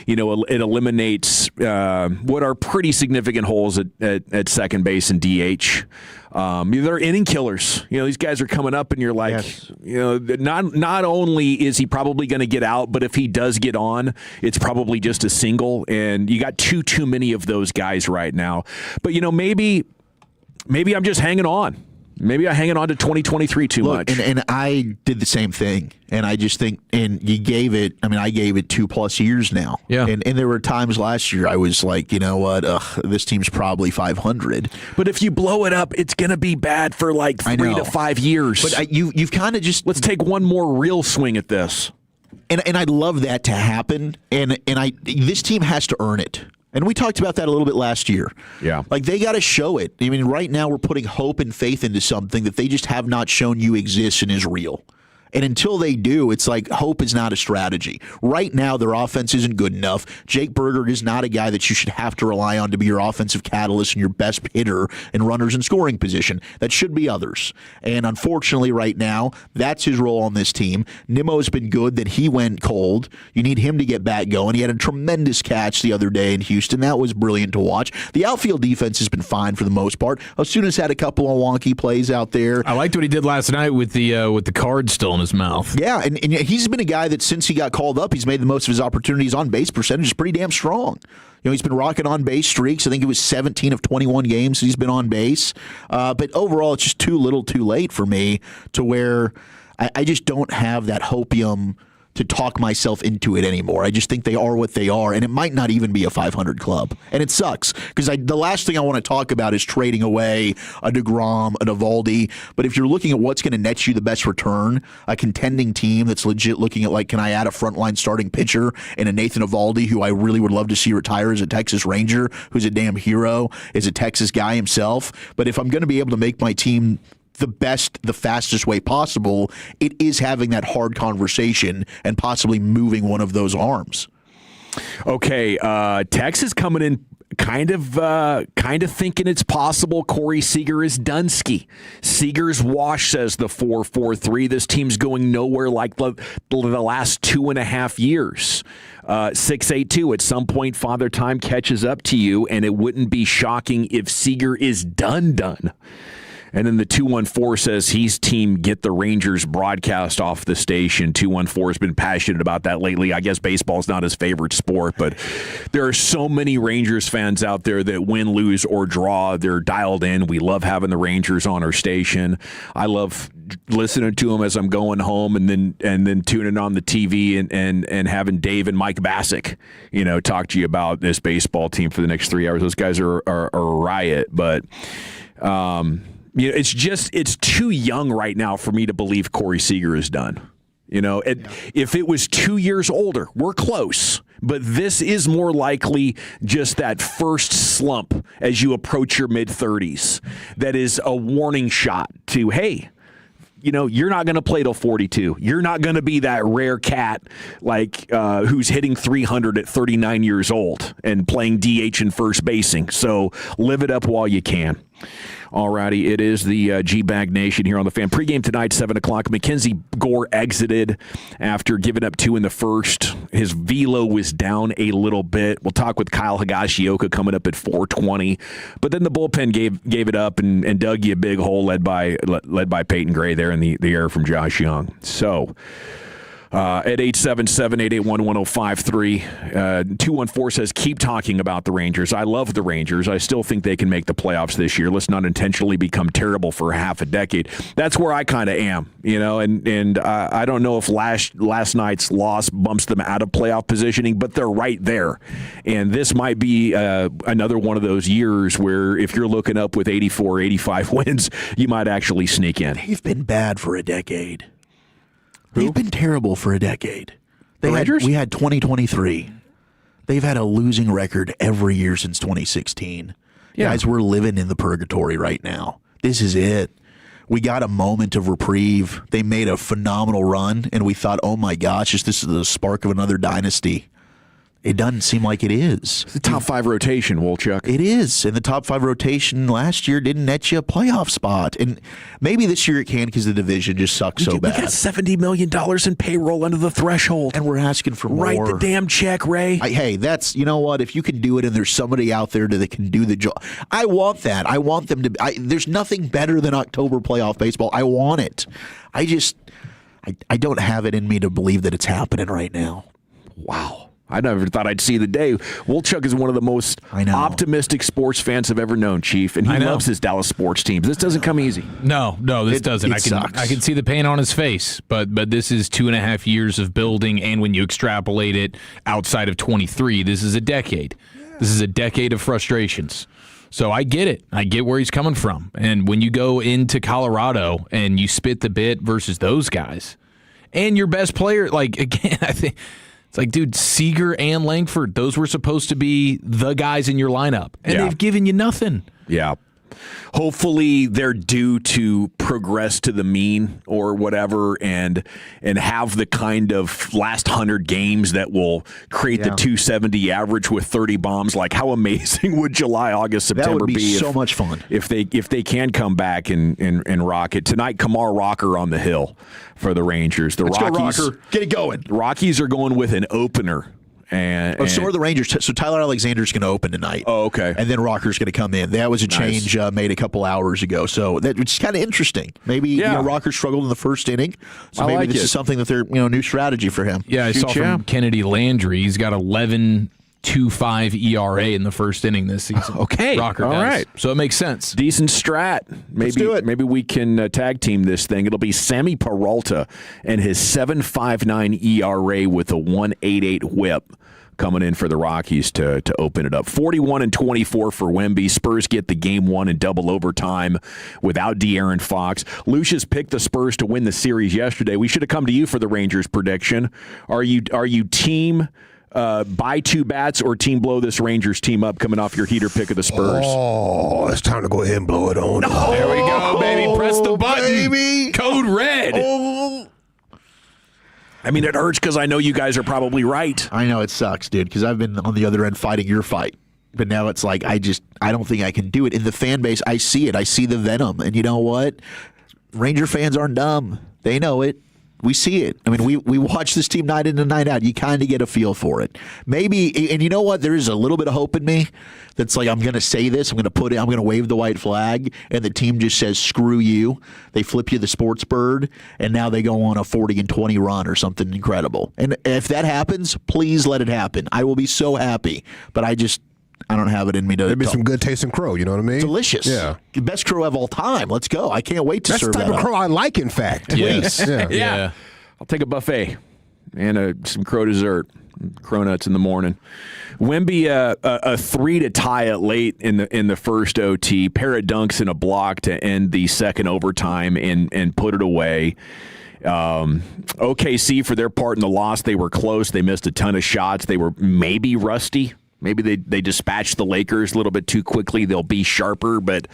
it eliminates what are pretty significant holes at second base and DH. They're inning killers. These guys are coming up, and you're like, not only is he probably going to get out, but if he does get on, it's probably just a single, and you got too many of those guys right now. But maybe I'm just hanging on. Maybe I'm hanging on to 2023 too much. And I did the same thing. And I just think, and you gave it, I gave it 2+ years now. Yeah. And there were times last year I was like, you know what, this team's probably 500. But if you blow it up, it's going to be bad for like 3 to 5 years. But you've kind of just... Let's take one more real swing at this. And I'd love that to happen. And this team has to earn it. And we talked about that a little bit last year. Yeah. Like, they got to show it. Right now we're putting hope and faith into something that they just have not shown you exists and is real. And until they do, it's like hope is not a strategy. Right now, their offense isn't good enough. Jake Berger is not a guy that you should have to rely on to be your offensive catalyst and your best hitter and runners in scoring position. That should be others. And unfortunately, right now, that's his role on this team. Nimmo's been good that he went cold. You need him to get back going. He had a tremendous catch the other day in Houston. That was brilliant to watch. The outfield defense has been fine for the most part. Osuna's had a couple of wonky plays out there. I liked what he did last night with the card still in his mouth. Yeah, and he's been a guy that since he got called up, he's made the most of his opportunities. On base percentage is pretty damn strong. He's been rocking on base streaks. I think it was 17 of 21 games he's been on base. But overall, it's just too little too late for me to where I just don't have that hopium to talk myself into it anymore. I just think they are what they are, and it might not even be a 500 club. And it sucks, because the last thing I want to talk about is trading away a DeGrom, an Eovaldi. But if you're looking at what's going to net you the best return, a contending team that's legit looking at, like, can I add a frontline starting pitcher and a Nathan Eovaldi, who I really would love to see retire as a Texas Ranger, who's a damn hero, is a Texas guy himself. But if I'm going to be able to make my team the fastest way possible, it is having that hard conversation and possibly moving one of those arms. Okay, Texas coming in kind of thinking it's possible Cory Seager is Dunsky. Seager's wash, says the 443. This team's going nowhere like the last 2.5 years. 682, at some point Father Time catches up to you, and it wouldn't be shocking if Seager is done. And then the 214 says he's team get the Rangers broadcast off the station. 214 has been passionate about that lately. I guess baseball's not his favorite sport, but there are so many Rangers fans out there that win, lose, or draw, they're dialed in. We love having the Rangers on our station. I love listening to them as I'm going home, and then tuning on the TV and having Dave and Mike Bassick, talk to you about this baseball team for the next 3 hours. Those guys are a riot, but it's too young right now for me to believe Cory Seager is done. If it was 2 years older, we're close. But this is more likely just that first slump as you approach your mid-30s. That is a warning shot to, hey, you're not going to play till 42. You're not going to be that rare cat who's hitting 300 at 39 years old and playing DH and first basing. So live it up while you can. Alrighty, it is the G-Bag Nation here on the Fan. Pregame tonight, 7 o'clock. Mackenzie Gore exited after giving up 2 in the first. His velo was down a little bit. We'll talk with Kyle Higashioka coming up at 4:20. But then the bullpen gave it up and dug you a big hole led by Peyton Gray there in the air from Josh Young. So at 877-881-1053, 214 says, keep talking about the Rangers. I love the Rangers. I still think they can make the playoffs this year. Let's not intentionally become terrible for half a decade. That's where I kind of am, and I don't know if last night's loss bumps them out of playoff positioning, but they're right there. And this might be another one of those years where if you're looking up with 84, 85 wins, you might actually sneak in. They've been bad for a decade. They've been terrible for a decade. We had 2023. They've had a losing record every year since 2016. Yeah. Guys, we're living in the purgatory right now. This is it. We got a moment of reprieve. They made a phenomenal run, and we thought, oh my gosh, this is the spark of another dynasty. It doesn't seem like it is. It's the top 5 rotation, Wolchuk. It is. And the top 5 rotation last year didn't net you a playoff spot. And maybe this year it can because the division just sucks so bad. We got $70 million in payroll under the threshold. And we're asking for more. Write the damn check, Ray. Hey, that's, you know what? If you can do it and there's somebody out there that can do the job. I want that. I want them to. There's nothing better than October playoff baseball. I want it. I don't have it in me to believe that it's happening right now. Wow. I never thought I'd see the day. Wolchuk is one of the most optimistic sports fans I've ever known, Chief, and he loves his Dallas sports teams. This doesn't come easy. No, this doesn't. I can see the pain on his face, but this is 2.5 years of building, and when you extrapolate it outside of 23, this is a decade. This is a decade of frustrations. So I get it. I get where he's coming from. And when you go into Colorado and you spit the bit versus those guys, and your best player, again, I think – it's like, dude, Seager and Langford, those were supposed to be the guys in your lineup, and they've given you nothing. Yeah. Hopefully they're due to progress to the mean or whatever and have the kind of last 100 games that will create the 270 average with 30 bombs. Like, how amazing would July, August, September be? That would be so much fun. If they can come back and rock it. Tonight, Kamar Rocker on the hill for the Rangers. Let's go, Rocker. Get it going. Rockies are going with an opener. So are the Rangers. So Tyler Alexander's going to open tonight. Oh, okay. And then Rocker's going to come in. That was a change made a couple hours ago. So it's kind of interesting. Maybe Rocker struggled in the first inning. So maybe this is something that they're new strategy for him. Yeah, I saw from Kennedy Landry. He's got 11.25 ERA in the first inning this season. Okay. Rocker does. All right. So it makes sense. Decent strat. Let's do it. Maybe we can tag team this thing. It'll be Sammy Peralta and his 7.59 ERA with a 1.88 whip coming in for the Rockies to open it up. 41-24 for Wemby. Spurs get the game 1 in double overtime without De'Aaron Fox. Lucius picked the Spurs to win the series yesterday. We should have come to you for the Rangers prediction. Are you team buy 2 bats or team blow this Rangers team up coming off your heater pick of the Spurs? Oh, it's time to go ahead and blow it on. No. There we go, baby. Press the button. Baby. Code red. Oh. I mean, it hurts because I know you guys are probably right. I know it sucks, dude, because I've been on the other end fighting your fight. But now it's like I don't think I can do it. In the fan base, I see it. I see the venom. And you know what? Ranger fans aren't dumb. They know it. We see it. I mean, we watch this team night in and night out. You kind of get a feel for it. Maybe, and you know what? There is a little bit of hope in me that's like, I'm going to say this. I'm going to wave the white flag, and the team just says, screw you. They flip you the sports bird, and now they go on a 40-20 run or something incredible. And if that happens, please let it happen. I will be so happy. But I don't have it in me to. There'd be some good tasting crow, you know what I mean? Delicious. Yeah. The best crow of all time. Let's go. I can't wait to serve that. That's the type of crow I like, in fact. Please. Yeah. I'll take a buffet and some crow dessert. Cronuts in the morning. Wemby, a 3 to tie it late in the first OT. Pair of dunks and a block to end the second overtime and put it away. OKC, for their part in the loss, they were close. They missed a ton of shots. They were maybe rusty. Maybe they dispatched the Lakers a little bit too quickly. They'll be sharper. But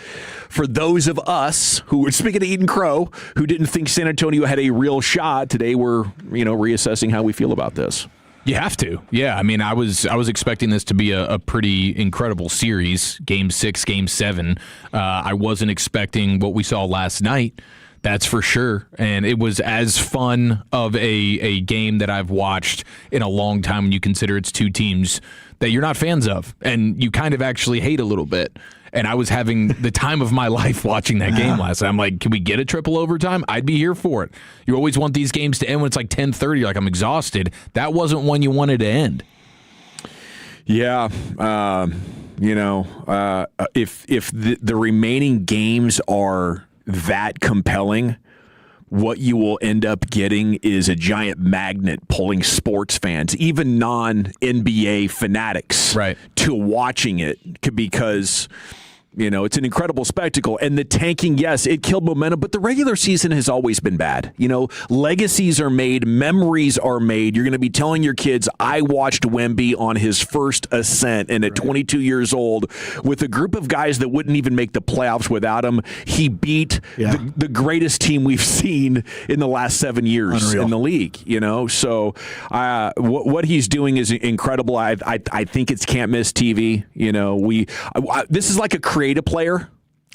for those of us who, speaking of eating crow, who didn't think San Antonio had a real shot, today we're reassessing how we feel about this. You have to. Yeah, I mean, I was expecting this to be a pretty incredible series, Game 6, Game 7. I wasn't expecting what we saw last night, that's for sure. And it was as fun of a game that I've watched in a long time when you consider it's two teams that you're not fans of and you kind of actually hate a little bit. And I was having the time of my life watching that game last night. I'm like, can we get a triple overtime? I'd be here for it. You always want these games to end when it's like 10:30. You're like, I'm exhausted. That wasn't when you wanted to end. Yeah. If the remaining games are that compelling, what you will end up getting is a giant magnet pulling sports fans, even non-NBA fanatics, to watching it because it's an incredible spectacle. And the tanking, yes, it killed momentum, but the regular season has always been bad. Legacies are made, memories are made. You're going to be telling your kids, I watched Wemby on his first ascent, and at 22 years old, with a group of guys that wouldn't even make the playoffs without him, he beat the greatest team we've seen in the last 7 years in the league. So what he's doing is incredible. I think it's can't miss TV. This is like a creative player.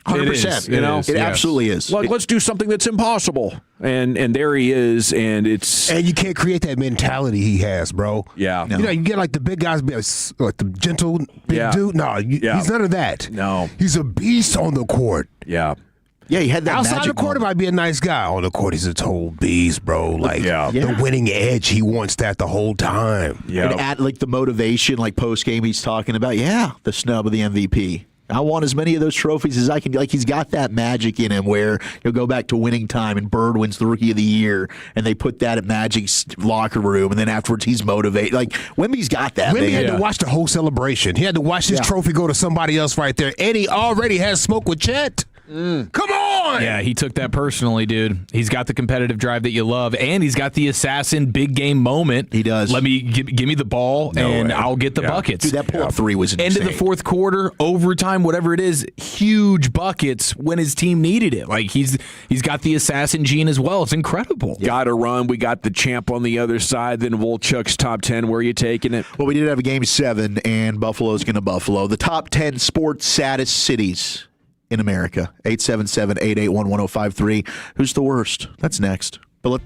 100%. It absolutely is. Like, let's do something that's impossible. And there he is, and you can't create that mentality he has, bro. Yeah. No. You get like the big guys, like the gentle big dude. No, he's none of that. No. He's a beast on the court. Yeah. Yeah, he had that outside magic the court, he might be a nice guy. On the court, he's a total beast, bro. Like the winning edge, he wants that the whole time. Yeah. And at the motivation, like post game, he's talking about, the snub of the MVP. I want as many of those trophies as I can. Like, he's got that magic in him where he'll go back to winning time and Bird wins the Rookie of the Year, and they put that at Magic's locker room, and then afterwards he's motivated. Like, Wemby's got that. Wemby had to watch the whole celebration. He had to watch his trophy go to somebody else right there, and he already has smoke with Chet. Come on! Yeah, he took that personally, dude. He's got the competitive drive that you love, and he's got the assassin big game moment. He does. Let me give me the ball, I'll get the buckets. Dude, that pull-up three was insane. End of the fourth quarter, overtime, whatever it is, huge buckets when his team needed it. Like, he's got the assassin gene as well. It's incredible. Got to run. We got the champ on the other side. Then Wolchuk's top 10. Where are you taking it? Well, we did have a game 7, and Buffalo's going to Buffalo. The top 10 sports saddest cities in America. 877-881-1053. Who's the worst? That's next. But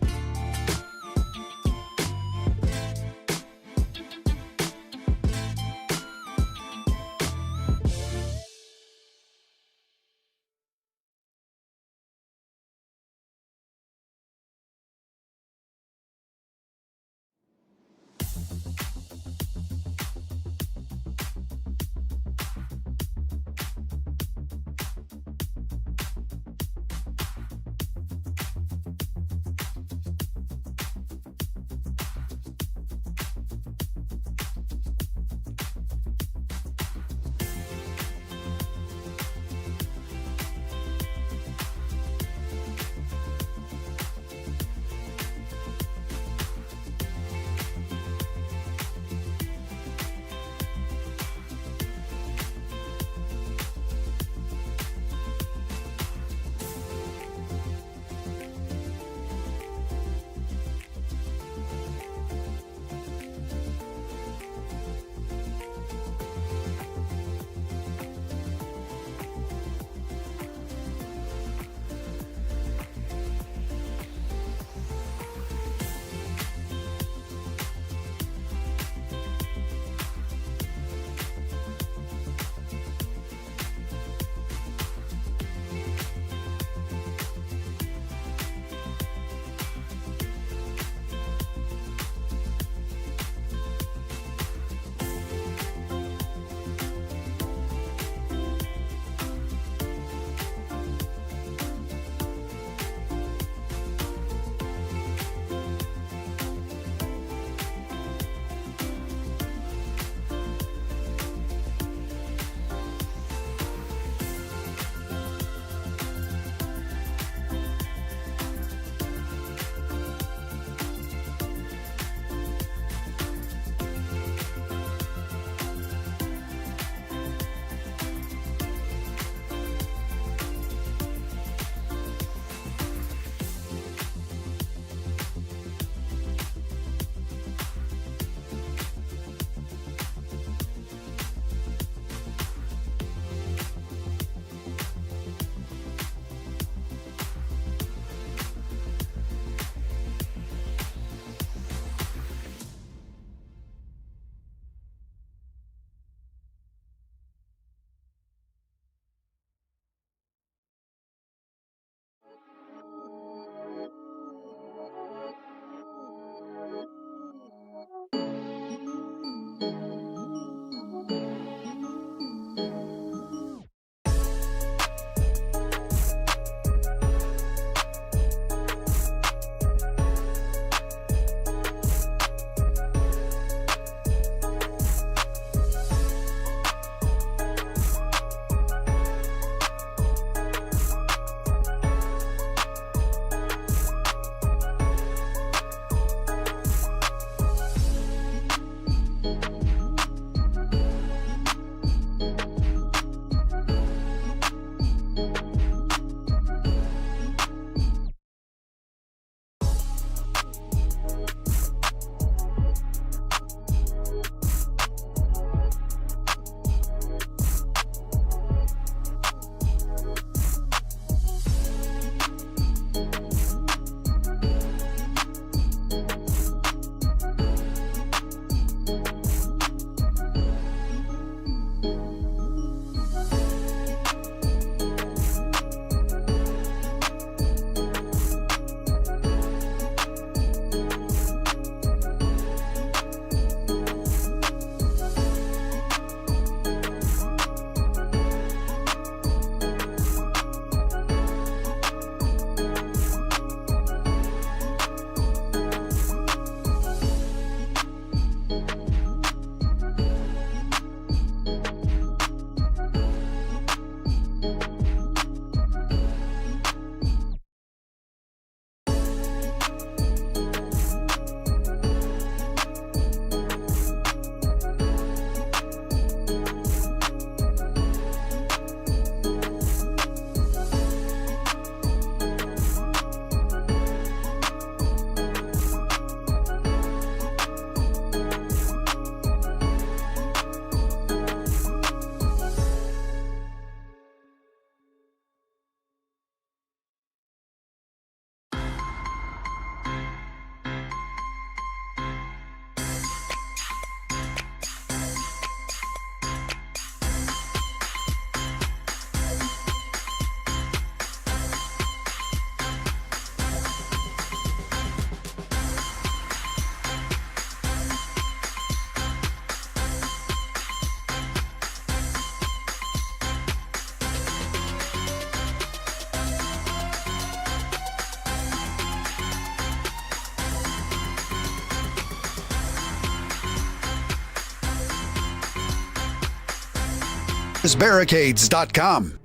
Barricades.com.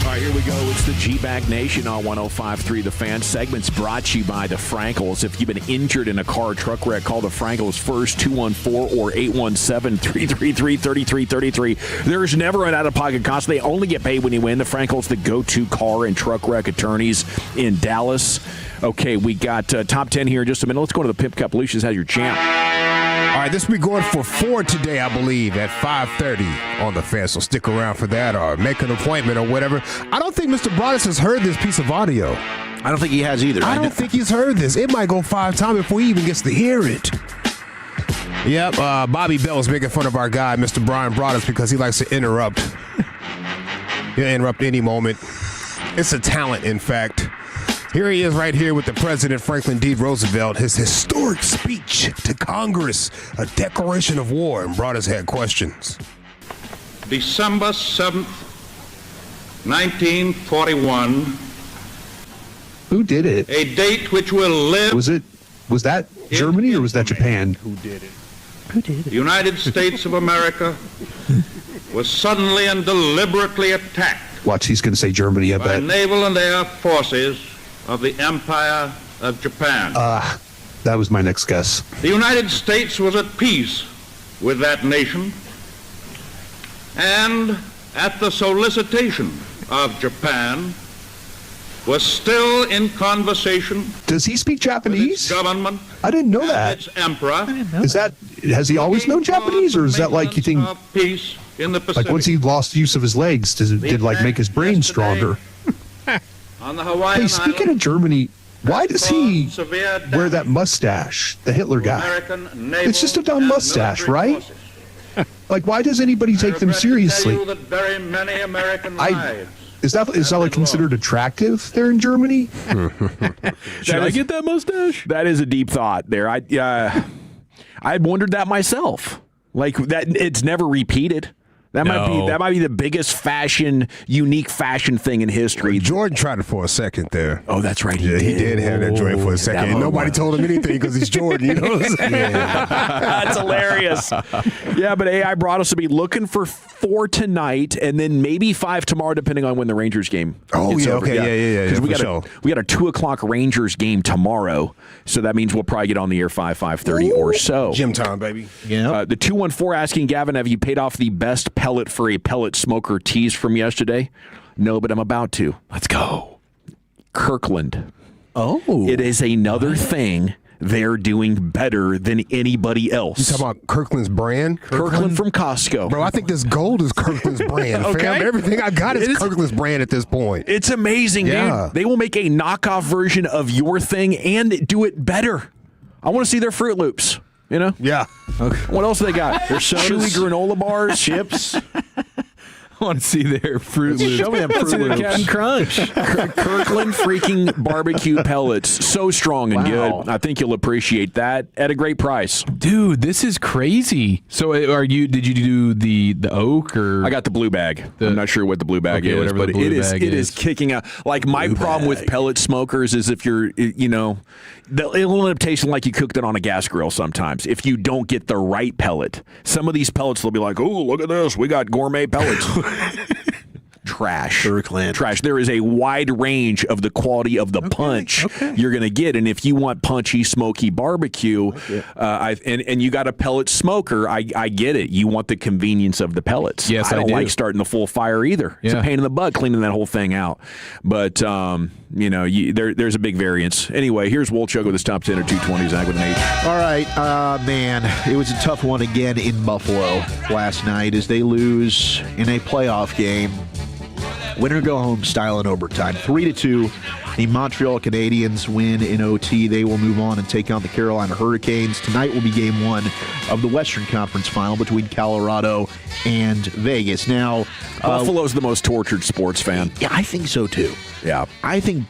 All right, here we go. It's the G-Bag Nation on 105.3 The Fan. Segment's brought to you by the Frankels. If you've been injured in a car or truck wreck, call the Frankels first, 214 or 817-333-3333. There's never an out-of-pocket cost. They only get paid when you win. The Frankels, the go-to car and truck wreck attorneys in Dallas. Okay, we got top 10 here in just a minute. Let's go to the Pimp Cup. Lucius has your champ. All right, this will be going for 4 today, I believe, at 5:30 on the Fan. So stick around for that or make an appointment or whatever. I don't think Mr. Broadus has heard this piece of audio. I don't think he has either. I don't think he's heard this. It might go 5 times before he even gets to hear it. Yep, Bobby Bell is making fun of our guy, Mr. Brian Broadus, because he likes to interrupt. He'll interrupt any moment. It's a talent, in fact. Here he is right here with the President Franklin D. Roosevelt, his historic speech to Congress, a declaration of war, and Broadus had questions. December 7th, 1941. Who did it? A date which will live. Was that Germany or was that Japan? Who did it? The United States of America was suddenly and deliberately attacked. Watch, he's going to say Germany, I by bet. naval and air forces of the Empire of Japan. That was my next guess. The United States was at peace with that nation, and at the solicitation of Japan, was still in conversation. Does he speak Japanese? Government. I didn't know that. Its emperor. Has he always known Japanese, or is that like you think? Peace in the Pacific. Like once he lost use of his legs, did like make his brain stronger? On the Hawaiian Hey, speaking of Germany, why does he wear that mustache, the Hitler guy? It's just a dumb mustache, right? Like, why does anybody take them seriously? Is that like considered attractive there in Germany? Should I get that mustache? That is a deep thought there. I wondered that myself. Like that, it's never repeated. That might be the biggest unique fashion thing in history. Jordan tried it for a second there. Oh, that's right. He did have that joint for a second. And nobody told him anything because he's Jordan. You know what I'm saying? That's hilarious. Yeah, but AI brought us to be looking for 4 tonight and then maybe 5 tomorrow, depending on when the Rangers game. Oh, is yeah. over. Okay. Yeah. Because we got a 2:00 Rangers game tomorrow, so that means we'll probably get on the air 5:30 or so. Gym time, baby. Yeah. The 214 asking Gavin, have you paid off the best pellet for a pellet smoker tease from yesterday? No, but I'm about to. Let's go. Kirkland. Oh. It is another thing they're doing better than anybody else. You talking about Kirkland's brand? Kirkland from Costco. Bro, I think this gold is Kirkland's brand. Okay. Fam. Everything I got is Kirkland's brand at this point. It's amazing, dude. They will make a knockoff version of your thing and do it better. I want to see their Fruit Loops. You know? Yeah. Okay. What else they got? Their chewy granola bars, chips. I want to see their Fruit Loops. Show me them Fruit Loops. Captain Crunch. Kirkland freaking barbecue pellets. So strong and good. I think you'll appreciate that at a great price. Dude, this is crazy. So did you do the oak or? I got the blue bag. I'm not sure what the blue bag is, but it is kicking out. Like my problem with pellet smokers is if you're, it'll end up tasting like you cooked it on a gas grill sometimes. If you don't get the right pellet. Some of these pellets, they'll be like, oh, look at this. We got gourmet pellets. Trash. Kirkland. Trash. There is a wide range of the quality of the punch you're going to get. And if you want punchy, smoky barbecue, and you got a pellet smoker, I get it. You want the convenience of the pellets. Yes, I don't do. like starting the full fire either. It's a pain in the butt cleaning that whole thing out. But, there's a big variance. Anyway, here's Wolchuk with his top 10 or 220. Zach with an 8. All right, man, it was a tough one again in Buffalo last night as they lose in a playoff game. Winner go home style in overtime. 3-2. The Montreal Canadiens win in OT. They will move on and take on the Carolina Hurricanes. Tonight will be game 1 of the Western Conference Final between Colorado and Vegas. Now, Buffalo's the most tortured sports fan. Yeah, I think so too. Yeah, I think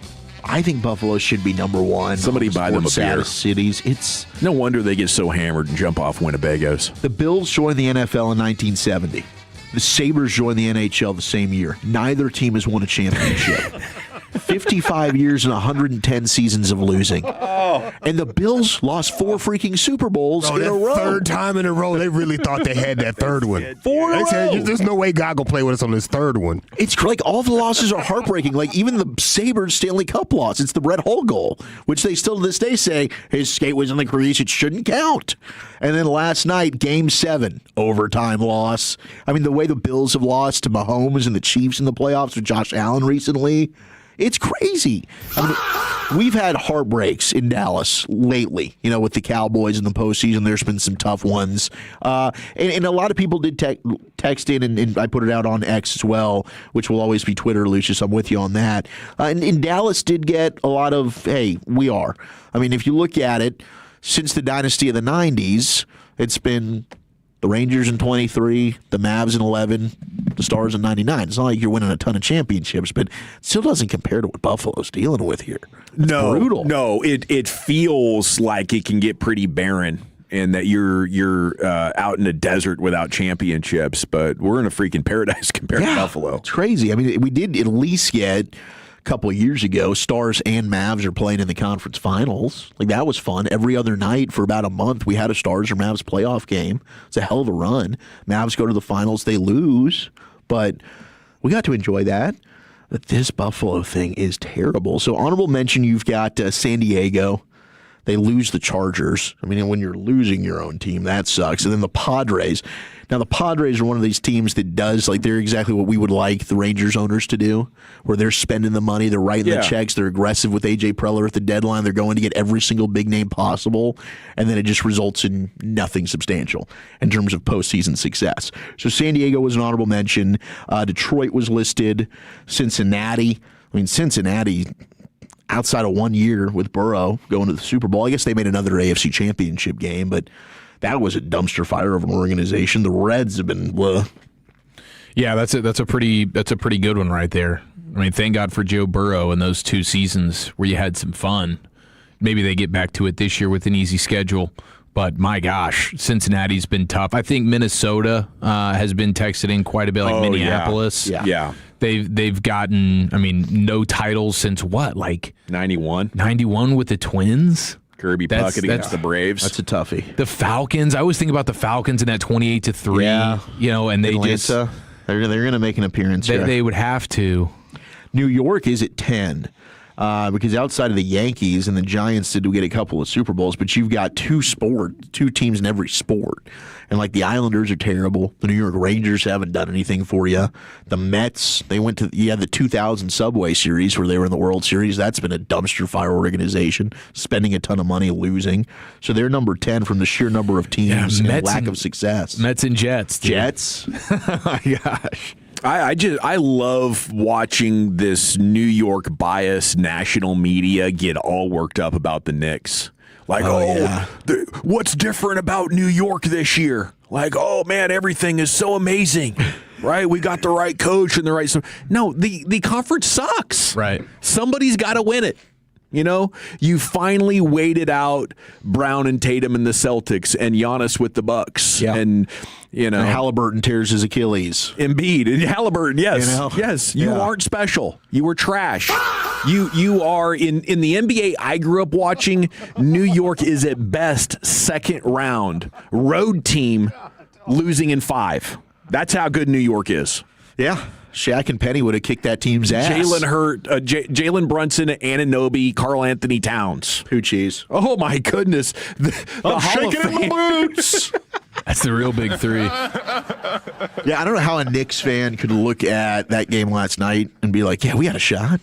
Buffalo should be number 1. Somebody buy them a beer. Cities. It's no wonder they get so hammered and jump off Winnebagos. The Bills joined the NFL in 1970. The Sabres joined the NHL the same year. Neither team has won a championship. 55 years and 110 seasons of losing. And the Bills lost 4 freaking Super Bowls in a row. Third time in a row, they really thought they had that third one. 4 in a row. Said, there's no way God will play with us on this third one. It's like all the losses are heartbreaking. Like even the Sabres Stanley Cup loss, it's the Brett Hull goal, which they still to this day say his skate was in the crease, it shouldn't count. And then last night, Game 7, overtime loss. I mean, the way the Bills have lost to Mahomes and the Chiefs in the playoffs with Josh Allen recently, it's crazy. I mean, we've had heartbreaks in Dallas lately, with the Cowboys in the postseason. There's been some tough ones. And a lot of people did text in, and I put it out on X as well, which will always be Twitter, Lucius. I'm with you on that. And Dallas did get a lot of, hey, we are. I mean, if you look at it, since the dynasty of the 90s, it's been the Rangers in 23, the Mavs in 11, the Stars in 99. It's not like you're winning a ton of championships, but it still doesn't compare to what Buffalo's dealing with here. It's brutal. No, it feels like it can get pretty barren and that you're out in the desert without championships, but we're in a freaking paradise compared to Buffalo. It's crazy. I mean, we did at least get couple of years ago, Stars and Mavs are playing in the conference finals. Like, that was fun. Every other night for about a month, we had a Stars or Mavs playoff game. It's a hell of a run. Mavs go to the finals, they lose, but we got to enjoy that. But this Buffalo thing is terrible. So honorable mention, you've got San Diego. They lose the Chargers. I mean, when you're losing your own team, that sucks. And then the Padres. Now, the Padres are one of these teams that does, like, they're exactly what we would like the Rangers owners to do, where they're spending the money, they're writing the checks, they're aggressive with A.J. Preller at the deadline, they're going to get every single big name possible, and then it just results in nothing substantial in terms of postseason success. So San Diego was an honorable mention. Detroit was listed. Cincinnati. I mean, Cincinnati, outside of 1 year with Burrow going to the Super Bowl, I guess they made another AFC championship game, but that was a dumpster fire of an organization. The Reds have been Yeah, that's a pretty good one right there. I mean, thank God for Joe Burrow and those 2 seasons where you had some fun. Maybe they get back to it this year with an easy schedule. But my gosh, Cincinnati's been tough. I think Minnesota has been texted in quite a bit, like Minneapolis. Yeah. They've gotten, I mean, no titles since what, like 91? 91 with the Twins. Kirby Puckett against the Braves. That's a toughie. The Falcons. I always think about the Falcons in that 28-3. Yeah. And they Atlanta, just they're going to make an appearance. They would have to. New York is at 10. Because outside of the Yankees and the Giants did get a couple of Super Bowls, but you've got 2 teams in every sport. And like the Islanders are terrible. The New York Rangers haven't done anything for you. The Mets, they went to the 2000 Subway Series where they were in the World Series. That's been a dumpster fire organization, spending a ton of money, losing. So they're number 10 from the sheer number of teams and lack of success. Mets and Jets. Jets? Oh my gosh. I love watching this New York bias national media get all worked up about the Knicks. Like, what's different about New York this year? Like, oh man, everything is so amazing, right? We got the right coach and the right. No, the conference sucks. Right. Somebody's got to win it. You finally waited out Brown and Tatum and the Celtics and Giannis with the Bucks. Yeah. And Halliburton tears his Achilles. Embiid and Halliburton, yes. Yes. You aren't special. You were trash. You are in the NBA I grew up watching. New York is at best second round road team losing in 5. That's how good New York is. Yeah. Shaq and Penny would have kicked that team's ass. Jalen Brunson, Anunoby, Karl Anthony Towns. Poochies. Oh, my goodness. The Hall of Fame. In my boots. That's the real big 3. Yeah, I don't know how a Knicks fan could look at that game last night and be like, yeah, we had a shot.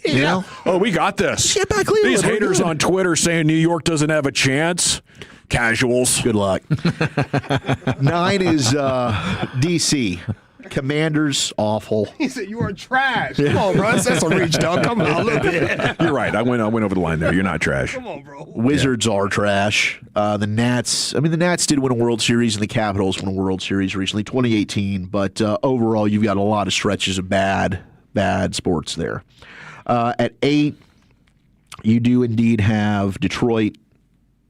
You know? Oh, we got this. Get back, Cleveland. These haters on Twitter saying New York doesn't have a chance. Casuals. Good luck. 9 is D.C. Commanders, awful. He said you are trash. Come on, bro. That's a reach, dog. Come on, a little bit. You're right. I went over the line there. You're not trash. Come on, bro. Wizards are trash. The Nats did win a World Series, and the Capitals won a World Series recently, 2018. But overall, you've got a lot of stretches of bad sports there. At 8, you do indeed have Detroit,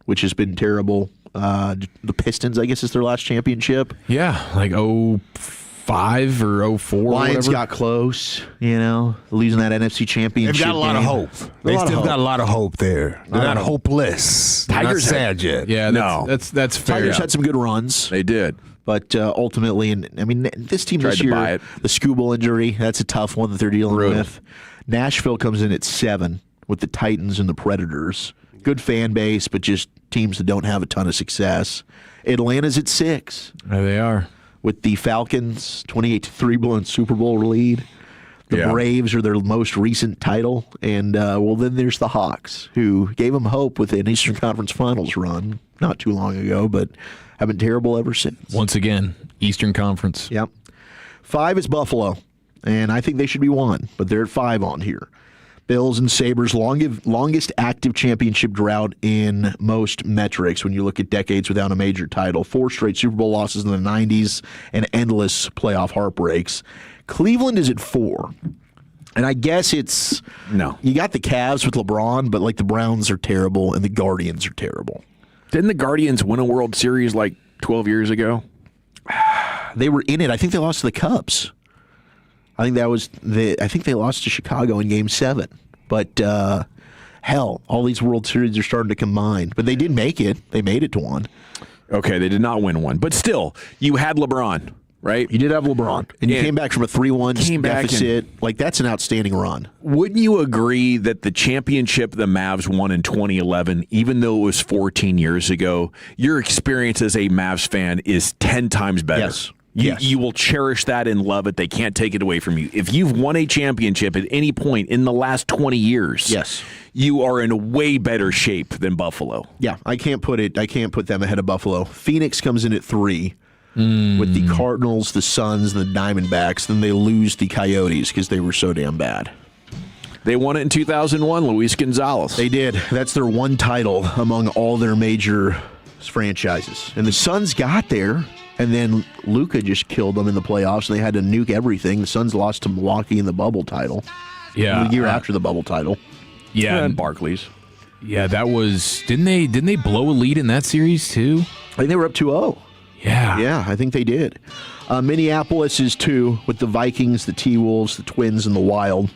which has been terrible. The Pistons, I guess, is their last championship. Yeah, like 04 05 or 04. Lions whatever. got close, losing that NFC Championship. They've got a lot of game. hope. They still got a lot of hope there. They're not hopeless. Tigers They're not sad yet. Yeah, that's fair. Tigers had some good runs. They did. But ultimately, this team Tried this to year, buy it. the Skubal injury, that's a tough one that they're dealing with. Nashville comes in at 7 with the Titans and the Predators. Good fan base, but just teams that don't have a ton of success. Atlanta's at 6. There they are. With the Falcons, 28-3 blowing Super Bowl lead. The Braves are their most recent title. And, then there's the Hawks, who gave them hope with an Eastern Conference Finals run not too long ago, but have been terrible ever since. Once again, Eastern Conference. Yep. 5 is Buffalo, and I think they should be 1, but they're at 5 on here. Bills and Sabres, longest active championship drought in most metrics when you look at decades without a major title. 4 straight Super Bowl losses in the 90s and endless playoff heartbreaks. Cleveland is at 4. And I guess it's... No. You got the Cavs with LeBron, but the Browns are terrible and the Guardians are terrible. Didn't the Guardians win a World Series 12 years ago? They were in it. I think they lost to the Cubs. I think they lost to Chicago in Game 7. But hell, all these World Series are starting to combine. But they did make it. They made it to 1. Okay, they did not win one. But still, you had LeBron, right? You did have LeBron. And you came back from a 3-1 deficit. That's an outstanding run. Wouldn't you agree that the championship the Mavs won in 2011, even though it was 14 years ago, your experience as a Mavs fan is 10 times better? Yes. You will cherish that and love it. They can't take it away from you. If you've won a championship at any point in the last 20 years, you are in way better shape than Buffalo. Yeah, I can't put them ahead of Buffalo. Phoenix comes in at 3 with the Cardinals, the Suns, and the Diamondbacks. Then they lose the Coyotes because they were so damn bad. They won it in 2001, Luis Gonzalez. They did. That's their one title among all their major franchises. And the Suns got there. And then Luka just killed them in the playoffs, and they had to nuke everything. The Suns lost to Milwaukee in the bubble title. Yeah, the year after the bubble title. Yeah, and Barclays. Yeah, that was. Didn't they blow a lead in that series too? I think they were up 2-0. Yeah, I think they did. Minneapolis is 2 with the Vikings, the T-Wolves, the Twins, and the Wild.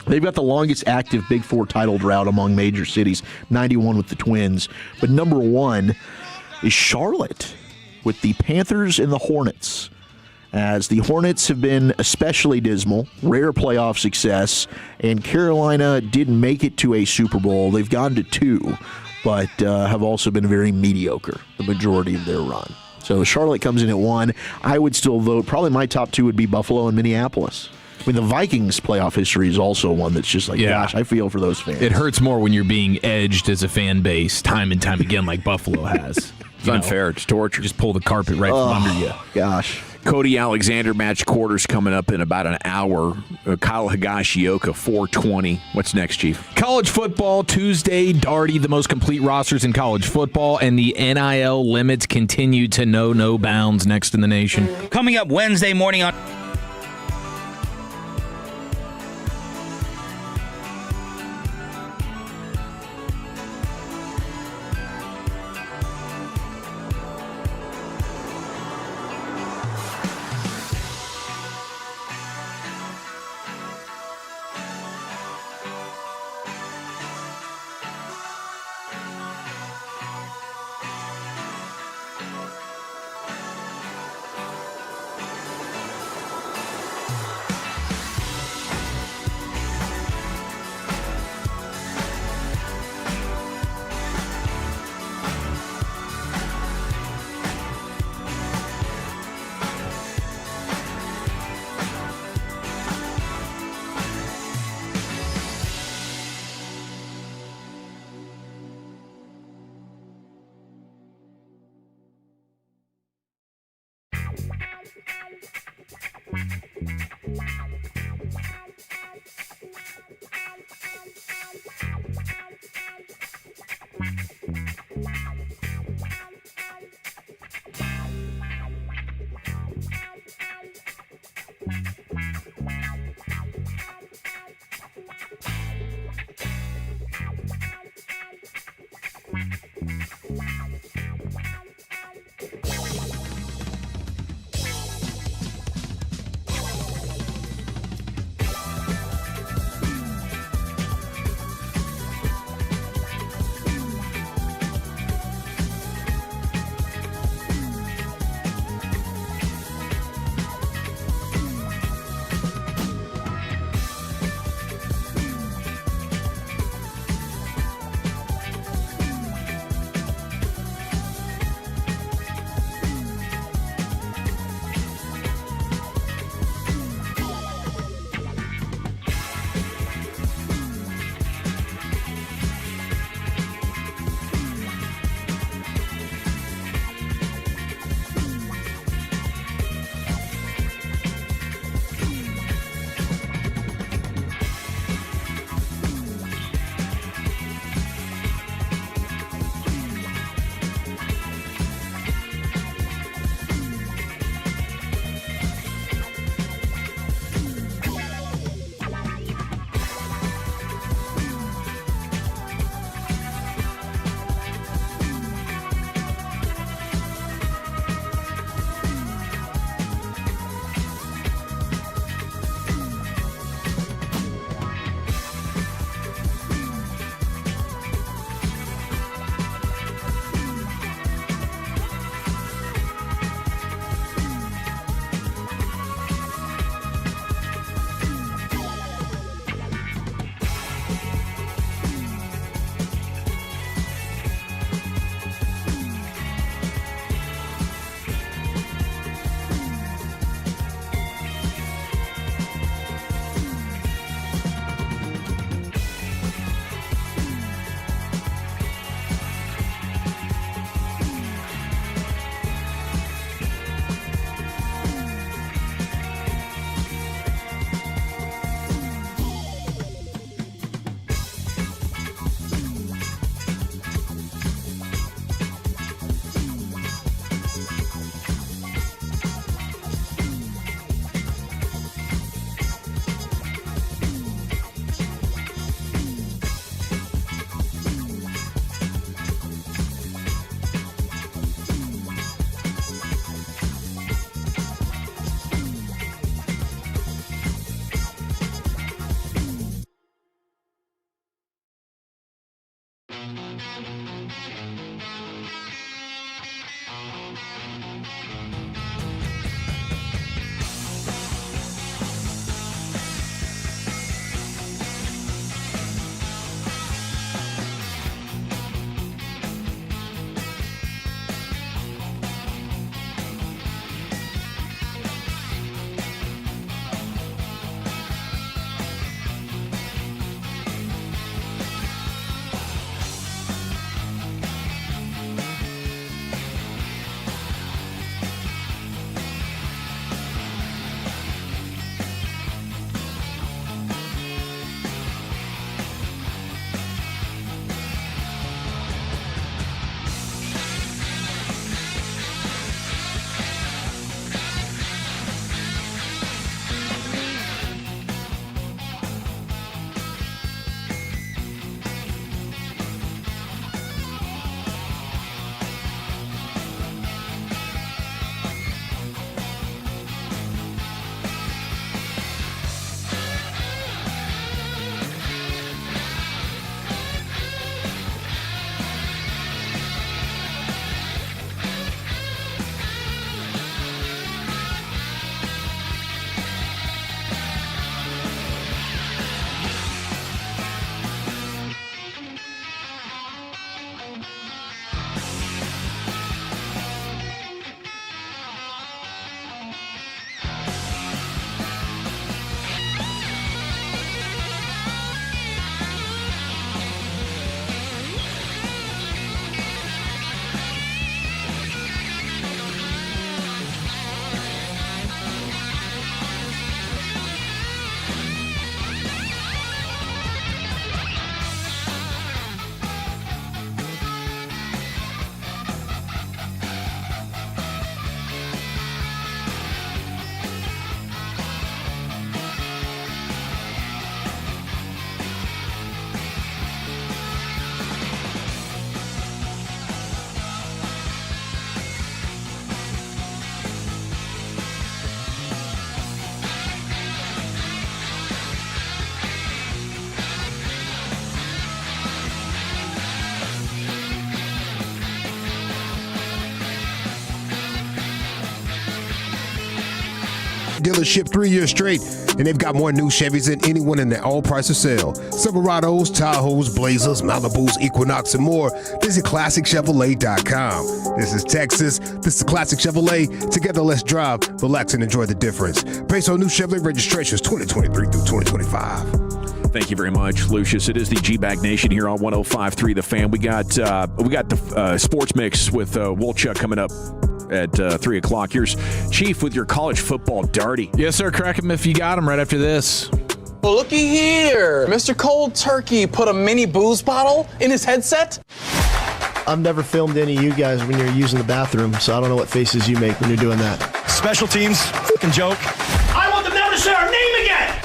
They've got the longest active Big Four title drought among major cities, 91 with the Twins. But number 1 is Charlotte, with the Panthers and the Hornets, as the Hornets have been especially dismal, rare playoff success, and Carolina didn't make it to a Super Bowl. They've gone to 2, but have also been very mediocre the majority of their run. So Charlotte comes in at 1. I would still vote, probably my top 2 would be Buffalo and Minneapolis. I mean, the Vikings' playoff history is also one that's just gosh, I feel for those fans. It hurts more when you're being edged as a fan base time and time again like Buffalo has. It's unfair. It's torture. Just pull the carpet right from under you. Gosh. Cody Alexander match quarters coming up in about an hour. Kyle Higashioka, 420. What's next, Chief? College football Tuesday. Darty, the most complete rosters in college football, and the NIL limits continue to know no bounds next in the nation. Coming up Wednesday morning on... dealership 3 years straight, and they've got more new Chevys than anyone in the all-price of sale. Silverados, Tahoes, Blazers, Malibus, Equinox, and more. Visit ClassicChevrolet.com. This is Texas. This is Classic Chevrolet. Together, let's drive, relax, and enjoy the difference. Based on new Chevrolet registrations 2023 through 2025. Thank you very much, Lucius. It is the G-Bag Nation here on 105.3 The Fan. We got the sports mix with Wolchuk coming up at 3 o'clock. Here's Chief with your college football darty. Yes, sir. Crack him if you got him right after this. Well, looky here. Mr. Cold Turkey put a mini booze bottle in his headset. I've never filmed any of you guys when you're using the bathroom, so I don't know what faces you make when you're doing that. Special teams, fucking joke. I want them now to say our name again.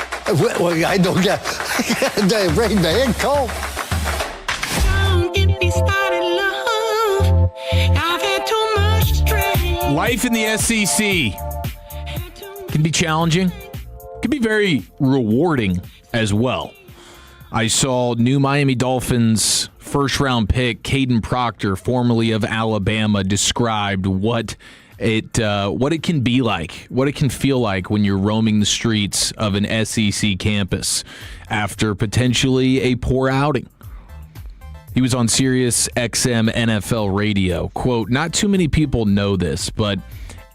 Well, I don't get the rain man cold. Life in the SEC can be challenging, can be very rewarding as well. I saw new Miami Dolphins first-round pick Caden Proctor, formerly of Alabama, described what it can be like, what it can feel like when you're roaming the streets of an SEC campus after potentially a poor outing. He was on Sirius XM NFL radio. Quote, not too many people know this, but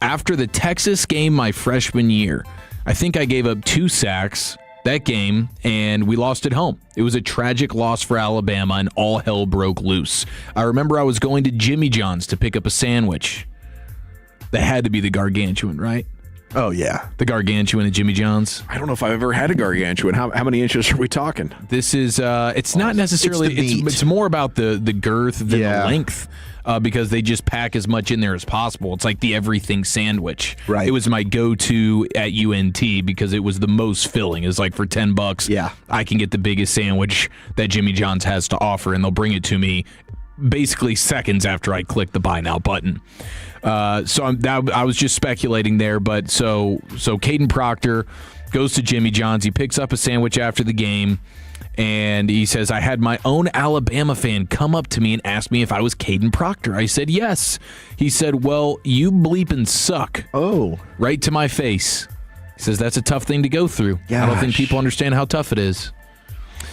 after the Texas game my freshman year, I think I gave up 2 sacks that game, and we lost at home. It was a tragic loss for Alabama, and all hell broke loose. I remember I was going to Jimmy John's to pick up a sandwich. That had to be the gargantuan, right? Oh, yeah. The gargantuan at Jimmy John's. I don't know if I've ever had a gargantuan. How many inches are we talking? This is, it's not necessarily, it's more about the girth than the length. Because they just pack as much in there as possible. It's like the everything sandwich. Right. It was my go-to at UNT because it was the most filling. It's like for $10, I can get the biggest sandwich that Jimmy John's has to offer, and they'll bring it to me basically seconds after I click the buy now button. I was just speculating there, but so Caden Proctor goes to Jimmy John's. He picks up a sandwich after the game. And he says, I had my own Alabama fan come up to me and ask me if I was Caden Proctor. I said, yes. He said, well, you bleeping suck. Oh. Right to my face. He says, that's a tough thing to go through. Gosh. I don't think people understand how tough it is.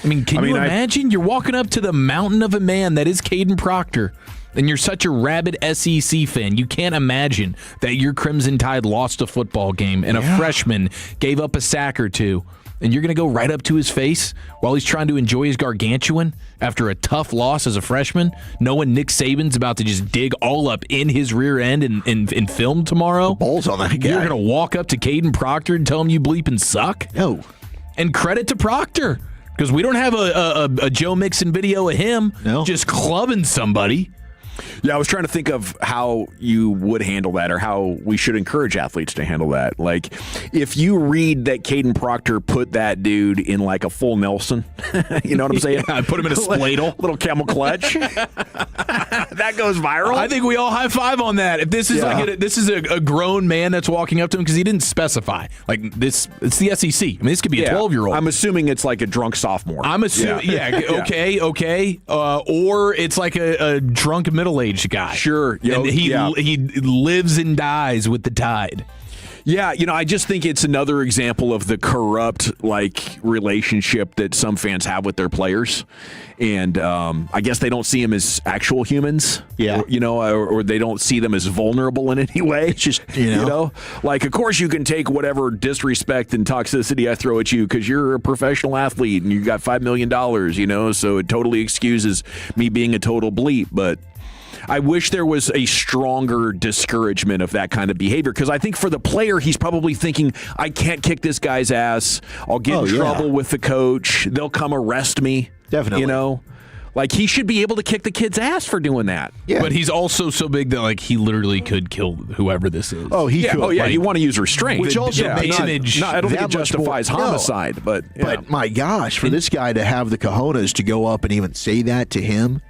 I mean, can you imagine? You're walking up to the mountain of a man that is Caden Proctor, and you're such a rabid SEC fan. You can't imagine that your Crimson Tide lost a football game and a freshman gave up a sack or two. And you're going to go right up to his face while he's trying to enjoy his gargantuan after a tough loss as a freshman, knowing Nick Saban's about to just dig all up in his rear end and film tomorrow? The balls on that guy. You're going to walk up to Caden Proctor and tell him you bleeping suck? No. And credit to Proctor, because we don't have a Joe Mixon video of him just clubbing somebody. Yeah, I was trying to think of how you would handle that or how we should encourage athletes to handle that. Like, if you read that Caden Proctor put that dude in like a full Nelson, you know what I'm saying? Yeah, put him in a spladle. Little camel clutch. That goes viral. I think we all high five on that. If this is this is a grown man that's walking up to him because he didn't specify. Like this, it's the SEC. I mean, this could be a 12-year-old. I'm assuming it's like a drunk sophomore. I'm assuming, okay. Or it's like a drunk middle-aged guy. Sure. And he lives and dies with the Tide. Yeah, I just think it's another example of the corrupt relationship that some fans have with their players, and I guess they don't see them as actual humans. Yeah, or they don't see them as vulnerable in any way. It's just of course you can take whatever disrespect and toxicity I throw at you because you're a professional athlete and you got $5 million. So it totally excuses me being a total bleep, but I wish there was a stronger discouragement of that kind of behavior because I think for the player, he's probably thinking, I can't kick this guy's ass. I'll get in trouble with the coach. They'll come arrest me. Definitely. He should be able to kick the kid's ass for doing that. Yeah. But he's also so big that he literally could kill whoever this is. Oh, he could. Oh, yeah. You want to use restraint. Which also I don't think it justifies homicide. But my gosh, for this guy to have the cojones to go up and even say that to him.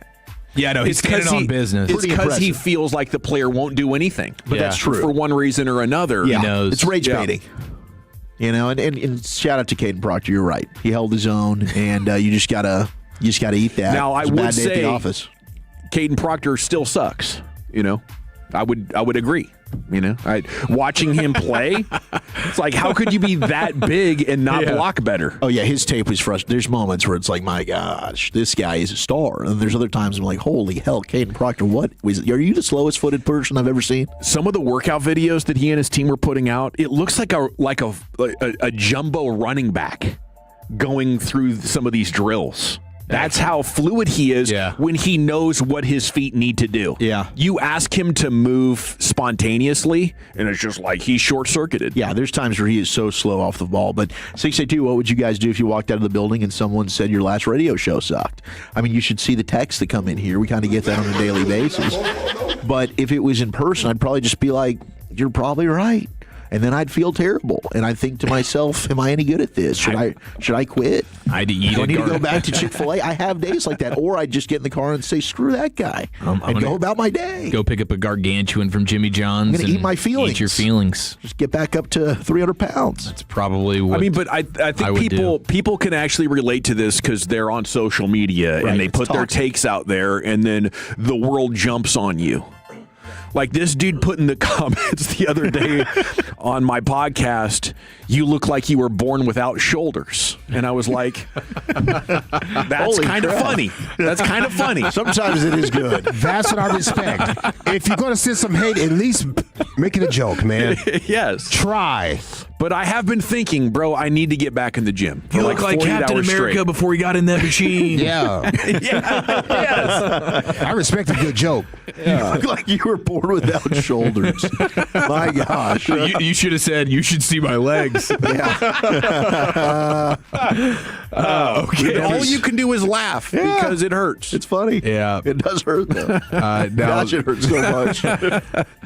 Yeah, no, he's standing on business. It's because he feels like the player won't do anything. But that's true. For one reason or another. Yeah. He knows. It's rage baiting. And shout out to Caden Proctor. You're right. He held his own, and you just gotta eat that. Now, I would say at the office. Caden Proctor still sucks, I would agree. Watching him play, it's like, how could you be that big and not block better? Oh yeah, his tape was frustrating. There's moments where it's like, my gosh, this guy is a star, and there's other times I'm like, holy hell, Caden Proctor, are you the slowest footed person I've ever seen? Some of the workout videos that he and his team were putting out, it looks like a jumbo running back going through some of these drills. That's how fluid he is when he knows what his feet need to do. Yeah. You ask him to move spontaneously, and it's just like he's short-circuited. Yeah, there's times where he is so slow off the ball. But 682, what would you guys do if you walked out of the building and someone said your last radio show sucked? I mean, you should see the texts that come in here. We kind of get that on a daily basis. But if it was in person, I'd probably just be like, you're probably right. And then I'd feel terrible, and I'd think to myself, "Am I any good at this? Should I quit? I'd eat. Do I need to go back to Chick-fil-A? I have days like that, or I'd just get in the car and say, "Screw that guy," and go about my day. Go pick up a gargantuan from Jimmy John's. I'm gonna eat my feelings. Eat your feelings. Just get back up to 300 pounds. That's probably what. I mean, but I think people can actually relate to this because they're on social media and they put their takes out there, and then the world jumps on you. Like this dude put in the comments the other day on my podcast, "You look like you were born without shoulders." And I was like, that's kind of funny. That's kind of funny. Sometimes it is good. That's what I respect. If you're going to send some hate, at least make it a joke, man. Yes. Try. But I have been thinking, bro, I need to get back in the gym. You look like Captain America straight. before he got in that machine. Yeah. Yes. I respect a good joke. You look like you were born without shoulders. My gosh. You should have said, "You should see my legs." Okay. All you can do is laugh because it hurts. It's funny. Yeah. It does hurt, though. Gosh, it hurts so much.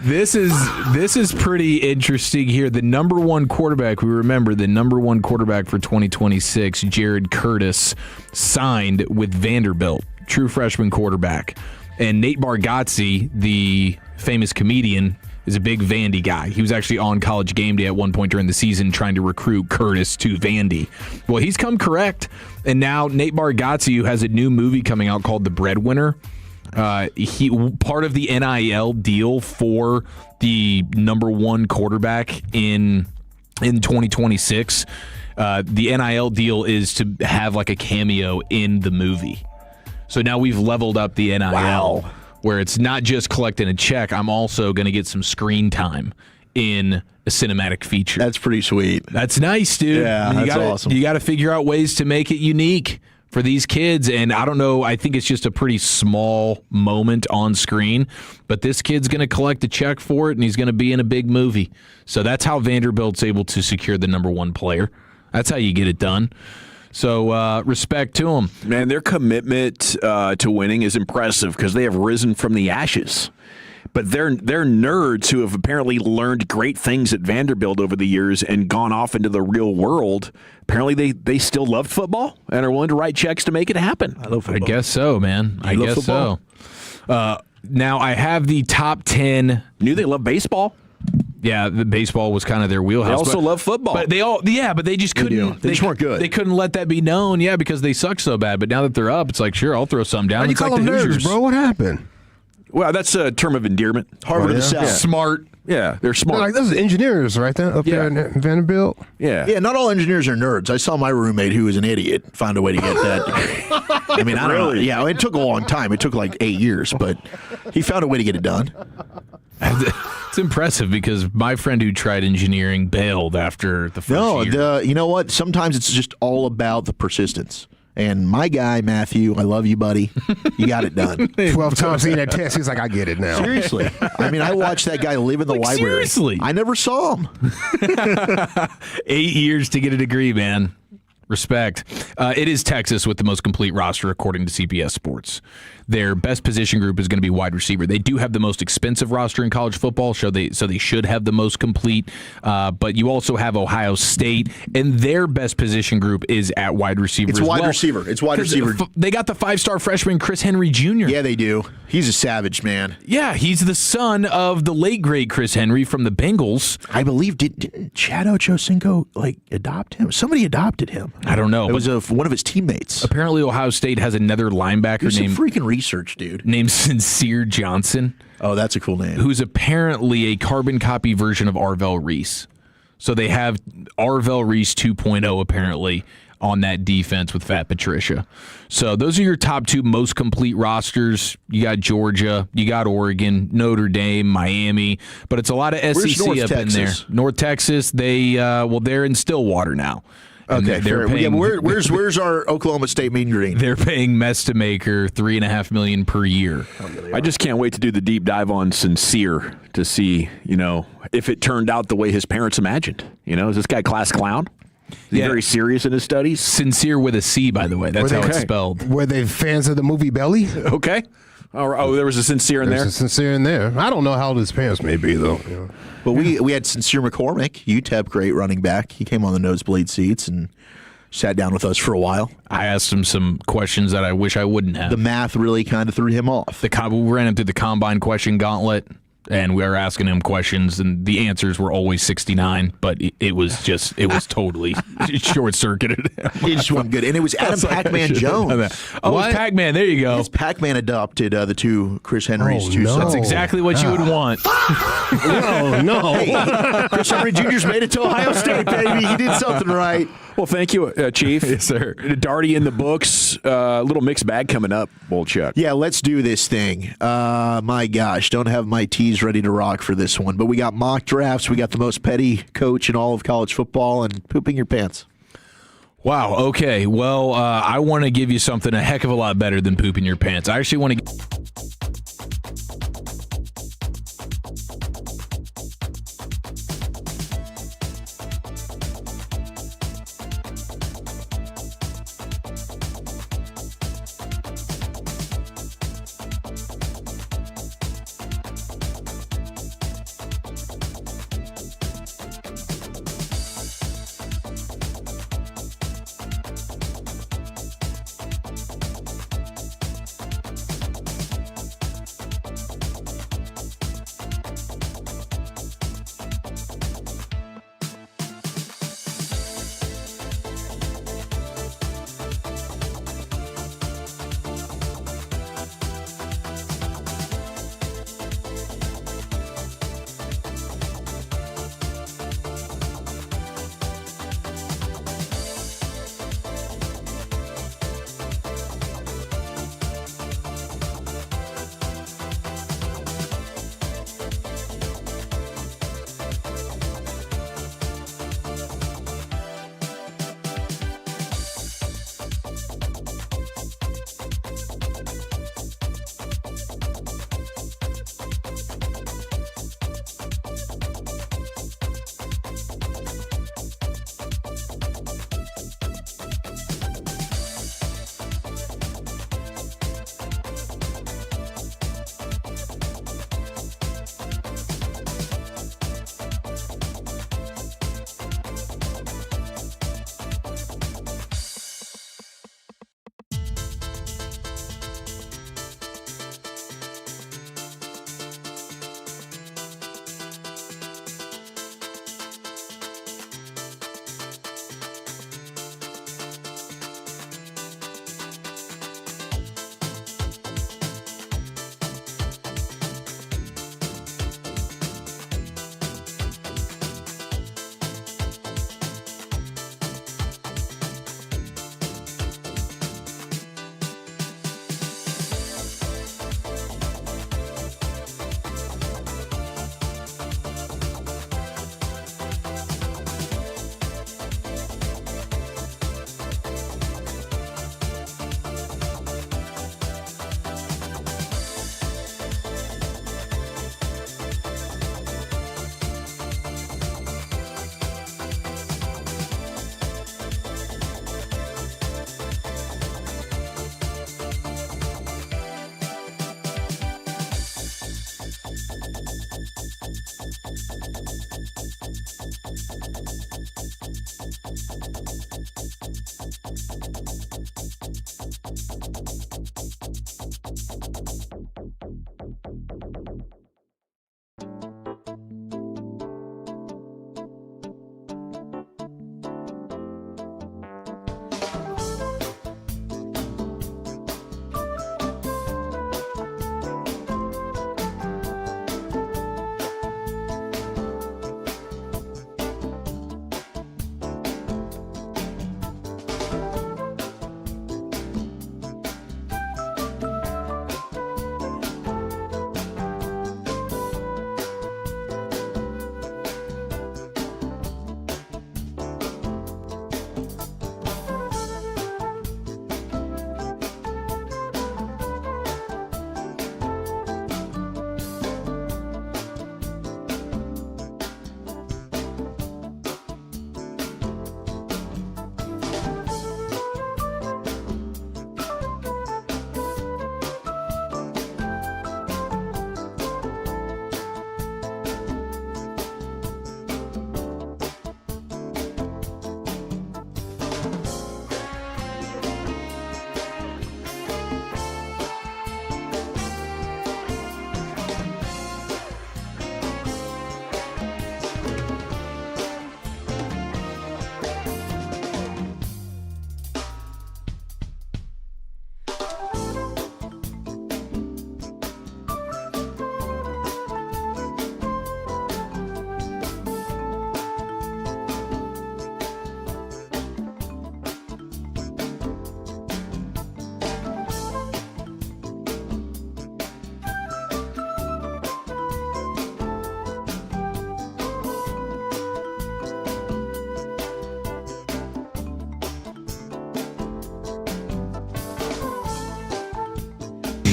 This is pretty interesting here. The number one quarterback, we remember the number one quarterback for 2026, Jared Curtis, signed with Vanderbilt, true freshman quarterback. And Nate Bargatze, the famous comedian, is a big Vandy guy. He was actually on College Game Day at one point during the season trying to recruit Curtis to Vandy. Well, he's come correct, and now Nate Bargatze, who has a new movie coming out called The Breadwinner, he part of the NIL deal for the number one quarterback in 2026. The NIL deal is to have like a cameo in the movie. So now we've leveled up the NIL, where it's not just collecting a check. I'm also going to get some screen time in a cinematic feature. That's pretty sweet. That's nice, dude. Yeah, that's awesome. You got to figure out ways to make it unique for these kids. And I don't know, I think it's just a pretty small moment on screen, but this kid's going to collect a check for it, and he's going to be in a big movie. So that's how Vanderbilt's able to secure the number one player. That's how you get it done. So respect to them. Man, their commitment to winning is impressive because they have risen from the ashes. But they're nerds who have apparently learned great things at Vanderbilt over the years and gone off into the real world. Apparently they still love football and are willing to write checks to make it happen. I love football. I guess so, man. I guess so. Now I have the top 10. Knew they love baseball. Yeah, the baseball was kind of their wheelhouse. They also love football. But but they just couldn't. They just weren't good. They couldn't let that be known, because they suck so bad. But now that they're up, it's like, sure, I'll throw something down. Why do you It's call like them the nerds, Hoosiers. bro? What happened? Well, that's a term of endearment. Harvard of the South. Smart. Yeah, they're smart. Like those are engineers right there up there in Vanderbilt. Yeah. Yeah, not all engineers are nerds. I saw my roommate, who was an idiot, find a way to get that degree. I mean, I don't know. Yeah, it took a long time. It took like 8 years, but he found a way to get it done. It's impressive because my friend who tried engineering bailed after the first year. You know what? Sometimes it's just all about the persistence. And my guy, Matthew, I love you, buddy. You got it done. 12 times he that test, he's like, I get it now. Seriously. I mean, I watched that guy live in the library. Seriously. I never saw him. 8 years to get a degree, man. Respect. It is Texas with the most complete roster, according to CBS Sports. Their best position group is going to be wide receiver. They do have the most expensive roster in college football, so they should have the most complete. But you also have Ohio State, and their best position group is at wide receiver. It's wide receiver. It's wide receiver. They got the 5-star freshman Chris Henry Jr. Yeah, they do. He's a savage, man. Yeah, he's the son of the late great Chris Henry from the Bengals. I believe didn't Chad Ochocinco adopt him? Somebody adopted him. I don't know. It was one of his teammates. Apparently, Ohio State has another linebacker Do some named freaking research, dude. named Sincere Johnson. Oh, that's a cool name. Who's apparently a carbon copy version of Arvell Reese. So they have Arvell Reese 2.0 apparently on that defense with Fat Patricia. So those are your top 2 most complete rosters. You got Georgia, you got Oregon, Notre Dame, Miami, but it's a lot of SEC North up Texas? in there. North Texas, they're in Stillwater now. And Okay, they're fair. paying, where's our Oklahoma State Mean Green? They're paying Mess to Maker $3.5 million per year. I just can't wait to do the deep dive on Sincere to see, if it turned out the way his parents imagined. Is this guy class clown? Is he very serious in his studies? Sincere with a C, by the way. That's how it's spelled. Were they fans of the movie Belly? Okay. Oh, there was a Sincere in there? There's a Sincere in there. I don't know how old his parents may be, though. But we had Sincere McCormick, UTEP great running back. He came on the nosebleed seats and sat down with us for a while. I asked him some questions that I wish I wouldn't have. The math really kind of threw him off. We ran him through the combine question gauntlet, and we were asking him questions, and the answers were always 69, but it was totally short-circuited. He just wasn't good. And it was Adam Pac-Man Jones. Oh, it's Pac-Man. There you go. Yes, Pac-Man adopted the two Chris Henry's two sons. That's exactly what you would want. No. Hey, Chris Henry Jr.'s made it to Ohio State, baby. He did something right. Well, thank you, Chief. Yes, sir. Darty in the books. Little mixed bag coming up, Wolchuk. Yeah, let's do this thing. My gosh, don't have my tees ready to rock for this one. But we got mock drafts. We got the most petty coach in all of college football and pooping your pants. Wow. Okay. Well, I want to give you something a heck of a lot better than pooping your pants. I actually want to.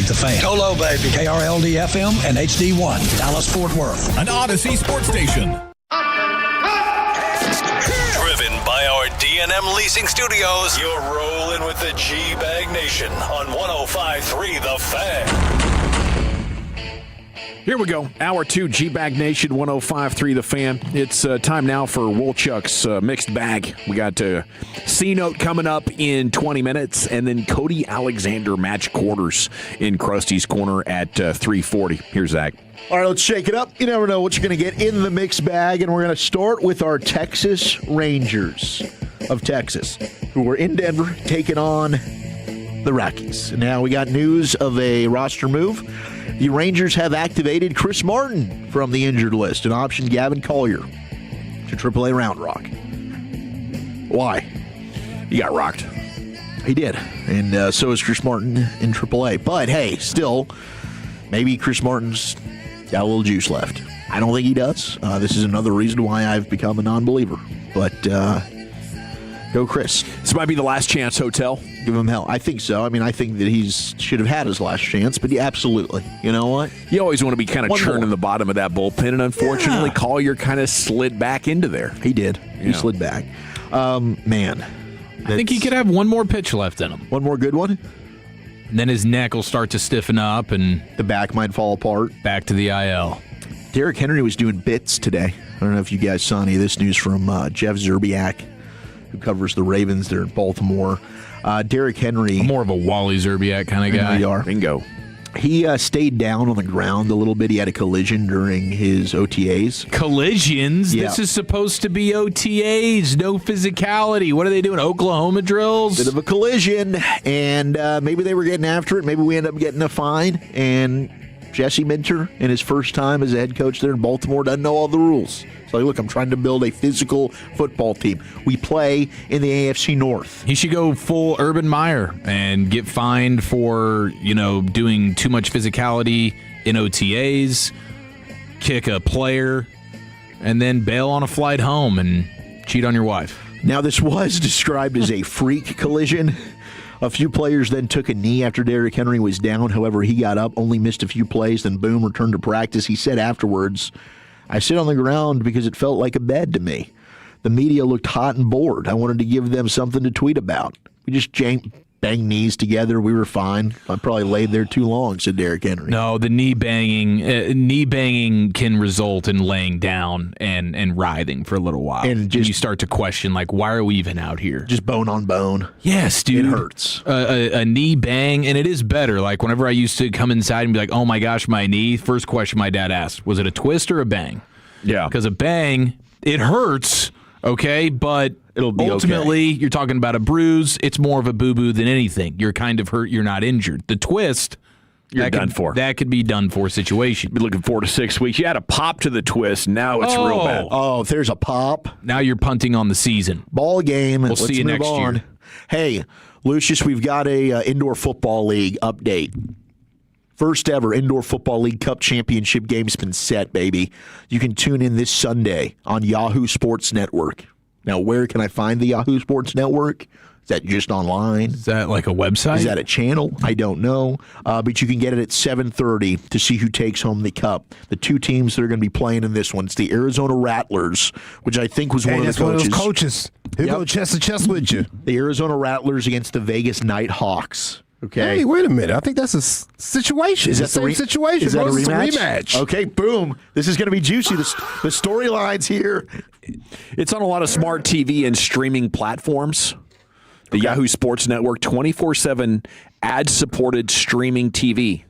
The Fan. Tolo, baby. KRLD-FM and HD1, Dallas-Fort Worth. An Odyssey sports station. Driven by our D&M Leasing Studios, you're rolling with the G-Bag Nation on 105.3 The Fan. Here we go. Hour 2, G-Bag Nation, 105.3 The Fan. It's time now for Wolchuk's Mixed Bag. We got C-Note coming up in 20 minutes, and then Cody Alexander match quarters in Krusty's Corner at 3:40. Here's Zach. All right, let's shake it up. You never know what you're going to get in the mixed bag, and we're going to start with our Texas Rangers of Texas, who are in Denver taking on the Rockies. Now we got news of a roster move. The Rangers have activated Chris Martin from the injured list and optioned Gavin Collier to AAA Round Rock. Why? He got rocked. He did, and so is Chris Martin in AAA. But hey, still, maybe Chris Martin's got a little juice left. I don't think he does. This is another reason why I've become a non-believer. But go Chris. This might be the last chance hotel. Give him hell. I think so. I mean, I think that he should have had his last chance, but yeah, absolutely. You know what? You always want to be kind of churning the bottom of that bullpen, and unfortunately, Collier kind of slid back into there. He did. He slid back. Man. I think he could have one more pitch left in him. One more good one? And then his neck will start to stiffen up, and the back might fall apart. Back to the IL. Derrick Henry was doing bits today. I don't know if you guys saw any of this news from Jeff Zerbiak, who covers the Ravens there in Baltimore. Derrick Henry. I'm more of a Wally Zerbiak kind of guy. You are. Bingo. He stayed down on the ground a little bit. He had a collision during his OTAs. Collisions? Yeah. This is supposed to be OTAs, no physicality. What are they doing, Oklahoma drills? Bit of a collision, and maybe they were getting after it. Maybe we end up getting a fine, and Jesse Minter, in his first time as a head coach there in Baltimore, doesn't know all the rules. So, look, I'm trying to build a physical football team. We play in the AFC North. He should go full Urban Meyer and get fined for, doing too much physicality in OTAs, kick a player, and then bail on a flight home and cheat on your wife. Now, this was described as a freak collision. A few players then took a knee after Derrick Henry was down. However, he got up, only missed a few plays, then boom, returned to practice. He said afterwards, I sit on the ground because it felt like a bed to me. The media looked hot and bored. I wanted to give them something to tweet about. We just banged knees together. We were fine. I probably laid there too long, said Derrick Henry. No, the knee banging can result in laying down and writhing for a little while. And you start to question, why are we even out here? Just bone on bone. Yes, dude. It hurts. A knee bang, and it is better. Whenever I used to come inside and be like, oh my gosh, my knee, first question my dad asked, was it a twist or a bang? Yeah. Because a bang, it hurts, okay, but it'll be ultimately, you're talking about a bruise. It's more of a boo-boo than anything. You're kind of hurt. You're not injured. The twist, you're done for. That could be done for situation. Be looking 4 to 6 weeks. You had a pop to the twist. Now it's real bad. Oh, if there's a pop. Now you're punting on the season. Ball game. We'll see you next year. Hey, Lucius, we've got a indoor football league update. First ever Indoor Football League Cup Championship game's been set, baby. You can tune in this Sunday on Yahoo Sports Network. Now, where can I find the Yahoo Sports Network? Is that just online? Is that like a website? Is that a channel? I don't know. But you can get it at 7:30 to see who takes home the cup. The two teams that are going to be playing in this one, it's the Arizona Rattlers, which I think was one of the coaches. One of those coaches. He'll go chest to chest with you. The Arizona Rattlers against the Vegas Nighthawks. Okay. Hey, wait a minute. I think that's a situation. Is that the same situation? Is that a rematch? rematch? Okay, boom. This is going to be juicy. The storylines here. It's on a lot of smart TV and streaming platforms. The Yahoo Sports Network, 24/7 ad-supported streaming TV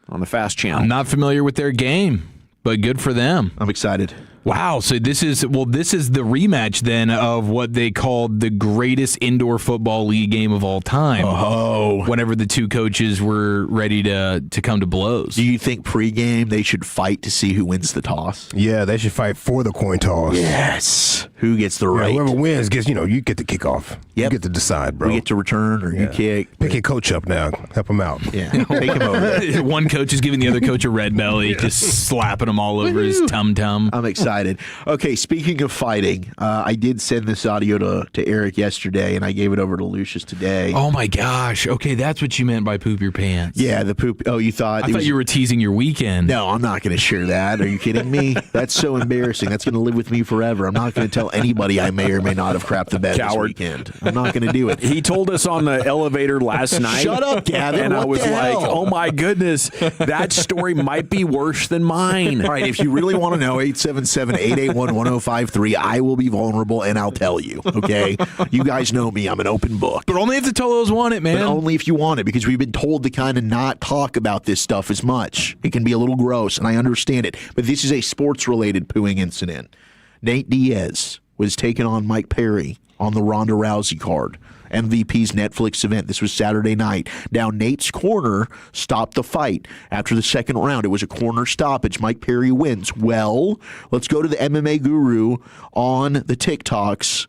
on the FAST channel. I'm not familiar with their game, but good for them. I'm excited. Wow, so this is the rematch then of what they called the greatest indoor football league game of all time. Oh. Whenever the two coaches were ready to come to blows. Do you think pregame they should fight to see who wins the toss? Yeah, they should fight for the coin toss. Yes. Who gets the right? Whoever wins gets, you get the kickoff. Yep. You get to decide, bro. We get to return or you kick. Pick your coach up now. Help him out. Yeah. Take him over. One coach is giving the other coach a red belly, just slapping him all over his tum-tum. I'm excited. excited. Okay, speaking of fighting, I did send this audio to Eric yesterday, and I gave it over to Lucius today. Oh my gosh! Okay, that's what you meant by poop your pants. Yeah, the poop. Oh, you thought? I thought you were teasing your weekend. No, I'm not going to share that. Are you kidding me? That's so embarrassing. That's going to live with me forever. I'm not going to tell anybody I may or may not have crapped the bed this weekend. I'm not going to do it. He told us on the elevator last night. Shut up, Gavin. And what I was the like, hell? oh my goodness, that story might be worse than mine. All right, if you really want to know, 877-881-1053, I will be vulnerable and I'll tell you, okay? You guys know me. I'm an open book. But only if the Tolos want it, man. But only if you want it, because we've been told to kind of not talk about this stuff as much. It can be a little gross, and I understand it. But this is a sports-related pooing incident. Nate Diaz was taking on Mike Perry on the Ronda Rousey card. MVP's Netflix event. This was Saturday night. Now, Nate's corner stopped the fight after the second round. It was a corner stoppage. Mike Perry wins. Well, let's go to the MMA guru on the TikToks.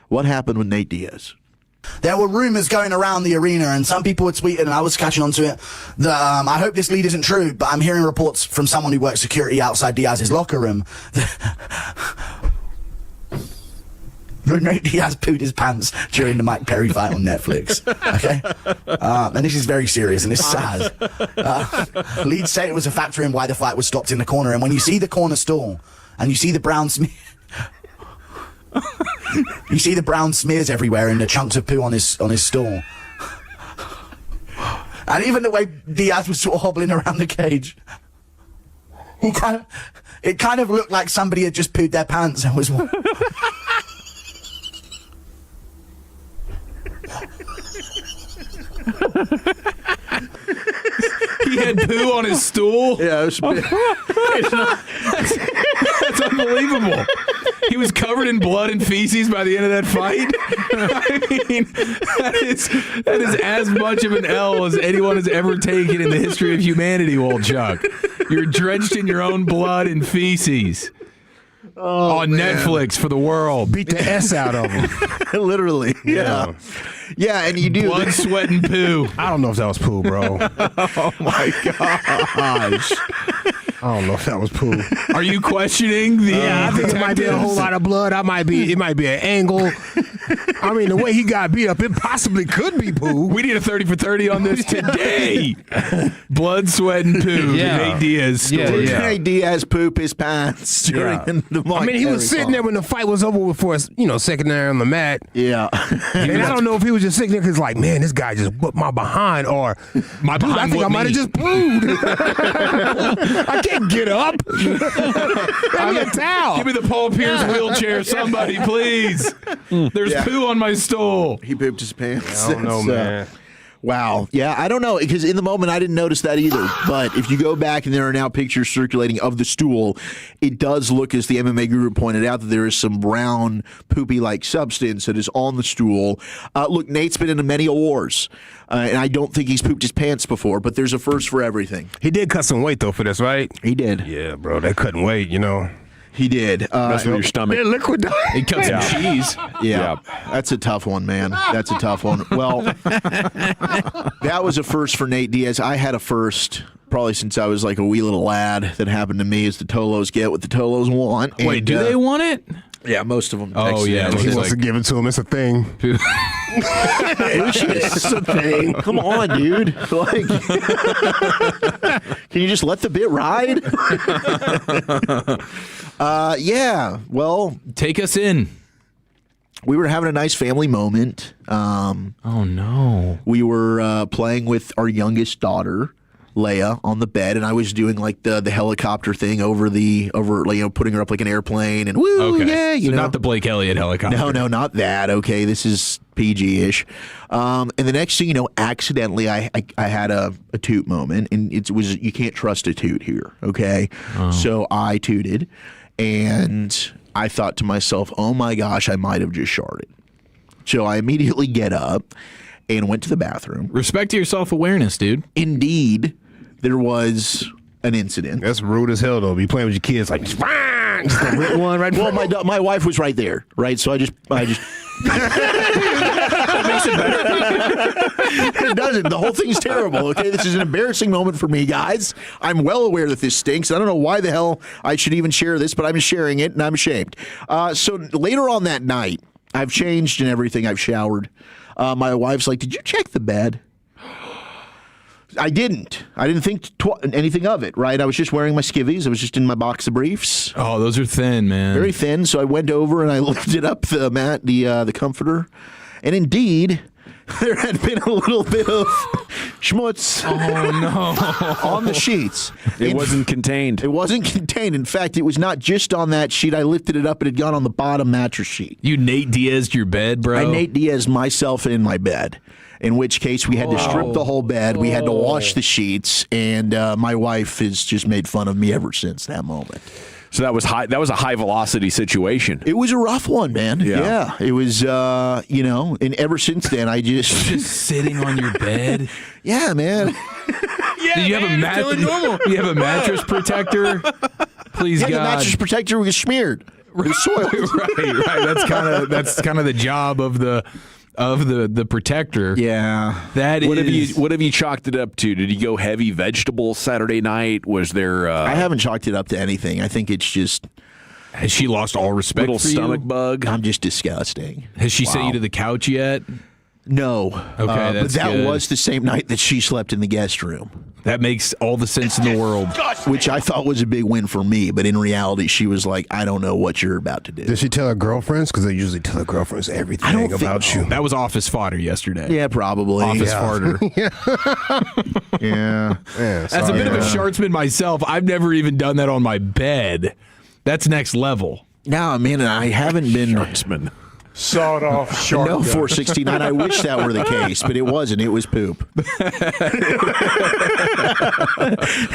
What happened with Nate Diaz? There were rumors going around the arena, and some people were tweeting, and I was catching on to it, that I hope this lead isn't true, but I'm hearing reports from someone who works security outside Diaz's locker room Nate Diaz pooed his pants during the Mike Perry fight on Netflix. Okay? And this is very serious, and it's sad. Leeds say it was a factor in why the fight was stopped in the corner, and when you see the corner stall, and you see the brown you see the brown smears everywhere and the chunks of poo on his stall. And even the way Diaz was sort of hobbling around the cage, it kind of looked like somebody had just pooed their pants and was... He had poo on his stool? Yeah, it was that's unbelievable. He was covered in blood and feces by the end of that fight. I mean, that is as much of an L as anyone has ever taken in the history of humanity, old Chuck. You're drenched in your own blood and feces. On Netflix for the world. Beat the S out of him. Literally. Yeah. Yeah, and you do. Blood, sweat, and poo. I don't know if that was poo, bro. Oh, my gosh. I don't know if that was poo. Are you questioning the I think it might be a whole lot of blood. It might be an angle. I mean, the way he got beat up, it possibly could be poo. We need a 30 for 30 on this today. Blood, sweat, and poo. Yeah. Nate Diaz story. Did Nate Diaz poop his pants during the Mike he was sitting there when the fight was over before, second there on the mat. Yeah. And I don't know if he was just sitting there because, like, man, this guy just whooped my behind, or my behind. I think I might have just pooed. I can't get up. Give me a towel. Give me the Paul Pierce wheelchair, somebody, please. There's poo on my stool. He pooped his pants. I don't know, man. Wow. Yeah, I don't know, because in the moment I didn't notice that either. But if you go back and there are now pictures circulating of the stool, it does look, as the MMA guru pointed out, that there is some brown, poopy-like substance that is on the stool. Look, Nate's been in many wars, and I don't think he's pooped his pants before, but there's a first for everything. He did cut some weight, though, for this, right? He did. Yeah, bro, that cutting weight, you know. He did. Mess with your stomach. They're liquid. He cut some cheese. Yeah, that's a tough one, man. That's a tough one. Well, that was a first for Nate Diaz. I had a first probably since I was like a wee little lad. That happened to me, as the Tolos get what the Tolos want. Wait, and, do they want it? Yeah, most of them. Oh, yeah. He wants to give it to him. It's a thing. It's a thing. Come on, dude. Like, can you just let the bit ride? Yeah. Well, take us in. We were having a nice family moment. Oh no. We were playing with our youngest daughter, Leia, on the bed, and I was doing like the helicopter thing over putting her up like an airplane, and woo, okay. yeah, not the Blake Elliott helicopter. No, not that. Okay, this is PG-ish. And the next thing you know, accidentally, I had a toot moment, and it was, you can't trust a toot here. Okay, so I tooted, and I thought to myself, oh my gosh, I might have just sharted. So I immediately get up and went to the bathroom. Respect to your self-awareness, dude. Indeed, there was an incident. That's rude as hell, though. Be playing with your kids like, just one right. Well, my wife was right there, right? So I just That makes it better. It doesn't. The whole thing's terrible. Okay, this is an embarrassing moment for me, guys. I'm well aware that this stinks. I don't know why the hell I should even share this, but I'm sharing it, and I'm ashamed. So later on that night, I've changed and everything. I've showered. My wife's like, "Did you check the bed?" I didn't. I didn't think anything of it, right? I was just wearing my skivvies. I was just in my box of briefs. Oh, those are thin, man. Very thin. So I went over and I lifted up the mat, the comforter, and indeed, there had been a little bit of schmutz on the sheets. It wasn't contained. It wasn't contained. In fact, it was not just on that sheet. I lifted it up and it had gone on the bottom mattress sheet. You Nate Diaz'd your bed, bro? I Nate Diaz myself in my bed. In which case, we had to strip the whole bed. We had to wash the sheets, and my wife has just made fun of me ever since that moment. So that was high. That was a high velocity situation. It was a rough one, man. Yeah. It was, and ever since then, I just sitting on your bed. Yeah, man. Did you have a mattress? You have a mattress protector? Please, God. God. The mattress protector was smeared. It was soiled. right. That's kind of the job of the protector. Yeah. What have you chalked it up to? Did you go heavy vegetable Saturday night? Was there I haven't chalked it up to anything. I think it's just has she lost all respect little for stomach you? bug? I'm just disgusting. Has she sent you to the couch yet? No. Okay, but that good. was the same night that she slept in the guest room. That makes all the sense in the world. Which I thought was a big win for me, but in reality, she was like, I don't know what you're about to do. Did she tell her girlfriends? Because they usually tell her girlfriends everything about you. That was office fodder yesterday. Yeah, probably. Office fodder. Yeah. As a bit of a shartsman myself, I've never even done that on my bed. That's next level. No, man, I haven't been... Shartsman. Sawed off shark. No, 469. I wish that were the case, but it wasn't. It was poop.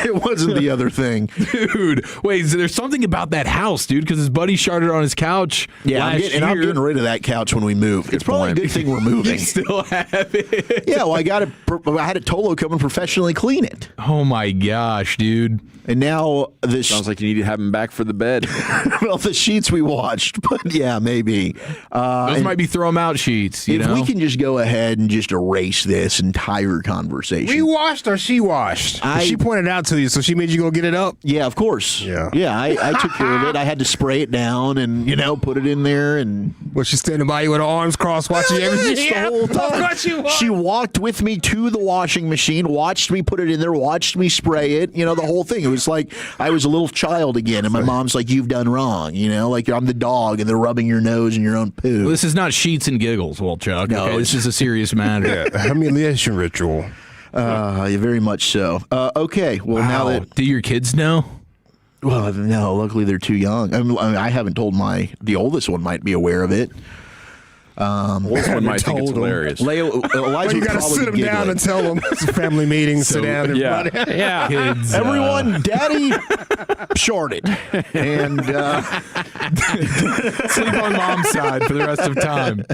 It wasn't the other thing. Dude, wait, there's something about that house, dude, because his buddy sharted on his couch last year. I'm getting rid of that couch when we move. It's probably a good thing we're moving. You still have it? Yeah, well, I had a Tolo come and professionally clean it. Oh, my gosh, dude. And now this sounds like you need to have him back for the bed. Well, the sheets we watched, but yeah, maybe. Those might be throw 'em out sheets. If we can just go ahead and just erase this entire conversation. We washed or she washed? She pointed it out to you, so she made you go get it up? Yeah, of course. Yeah, I took care of it. I had to spray it down and, put it in there. And was she standing by you with her arms crossed, watching everything? The whole time. She walked with me to the washing machine, watched me put it in there, watched me spray it. The whole thing. It was like I was a little child again, and my mom's like, "You've done wrong." Like I'm the dog, and they're rubbing your nose in your own poo. Well, this is not sheets and giggles, Chuck. No, okay? This is a serious matter. Yeah, humiliation ritual. Very much so. Okay, well now that do your kids know? Well, no. Luckily, they're too young. I haven't told the oldest one might be aware of it. Oldest one might think it's hilarious. Eliza you got to sit them down and tell them. It's a family meeting. Sit down. Yeah. Kids, everyone, Daddy shorted, and sleep on Mom's side for the rest of time.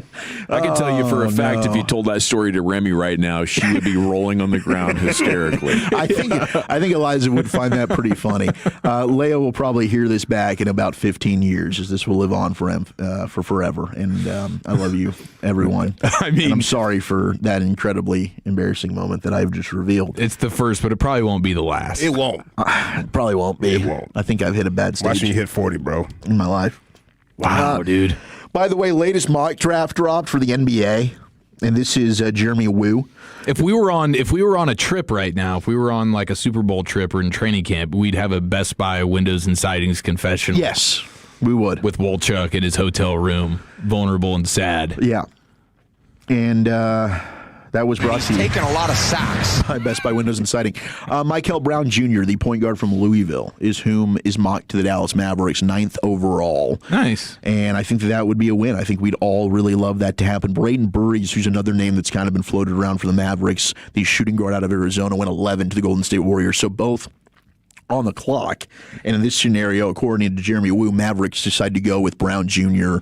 I can tell you for a fact, if you told that story to Remy right now, she would be rolling on the ground hysterically. I think Eliza would find that pretty funny. Leia will probably hear this back in about 15 years, as this will live on for forever. And I love you, everyone. I'm sorry for that incredibly embarrassing moment that I've just revealed. It's the first, but it probably won't be the last. It won't. It probably won't be. It won't. I think I've hit a bad stage. Watching you hit 40, bro. In my life. Wow, dude. By the way, latest mock draft dropped for the NBA, and this is Jeremy Woo. If we were on a trip right now, if we were on like a Super Bowl trip or in training camp, we'd have a Best Buy Windows and Sidings confessional. Yes, we would. With Wolchuk in his hotel room, vulnerable and sad. Yeah. And that was brought to you. Taking a lot of sacks. By Best Buy Windows and Siding. Michael Brown Jr., the point guard from Louisville, is mocked to the Dallas Mavericks, 9th overall. Nice. And I think that would be a win. I think we'd all really love that to happen. Braden Burries, who's another name that's kind of been floated around for the Mavericks, the shooting guard out of Arizona, went 11 to the Golden State Warriors. So both on the clock. And in this scenario, according to Jeremy Wu, Mavericks decide to go with Brown Jr.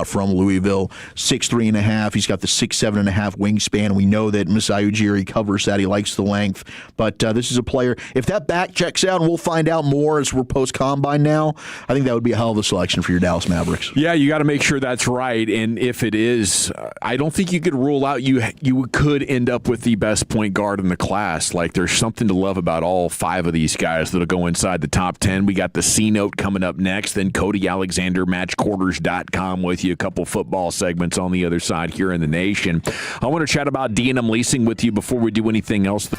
From Louisville. 6'3.5". He's got the 6'7.5" wingspan. We know that Masai Ujiri covers that. He likes the length. But this is a player, if that back checks out, and we'll find out more as we're post-combine now, I think that would be a hell of a selection for your Dallas Mavericks. Yeah, you got to make sure that's right. And if it is, I don't think you could rule out you could end up with the best point guard in the class. Like, there's something to love about all 5 of these guys that'll go inside the top 10. We got the C-Note coming up next, then Cody Alexander, matchquarters.com with you, a couple football segments on the other side here in the nation. I want to chat about D&M leasing with you before we do anything else.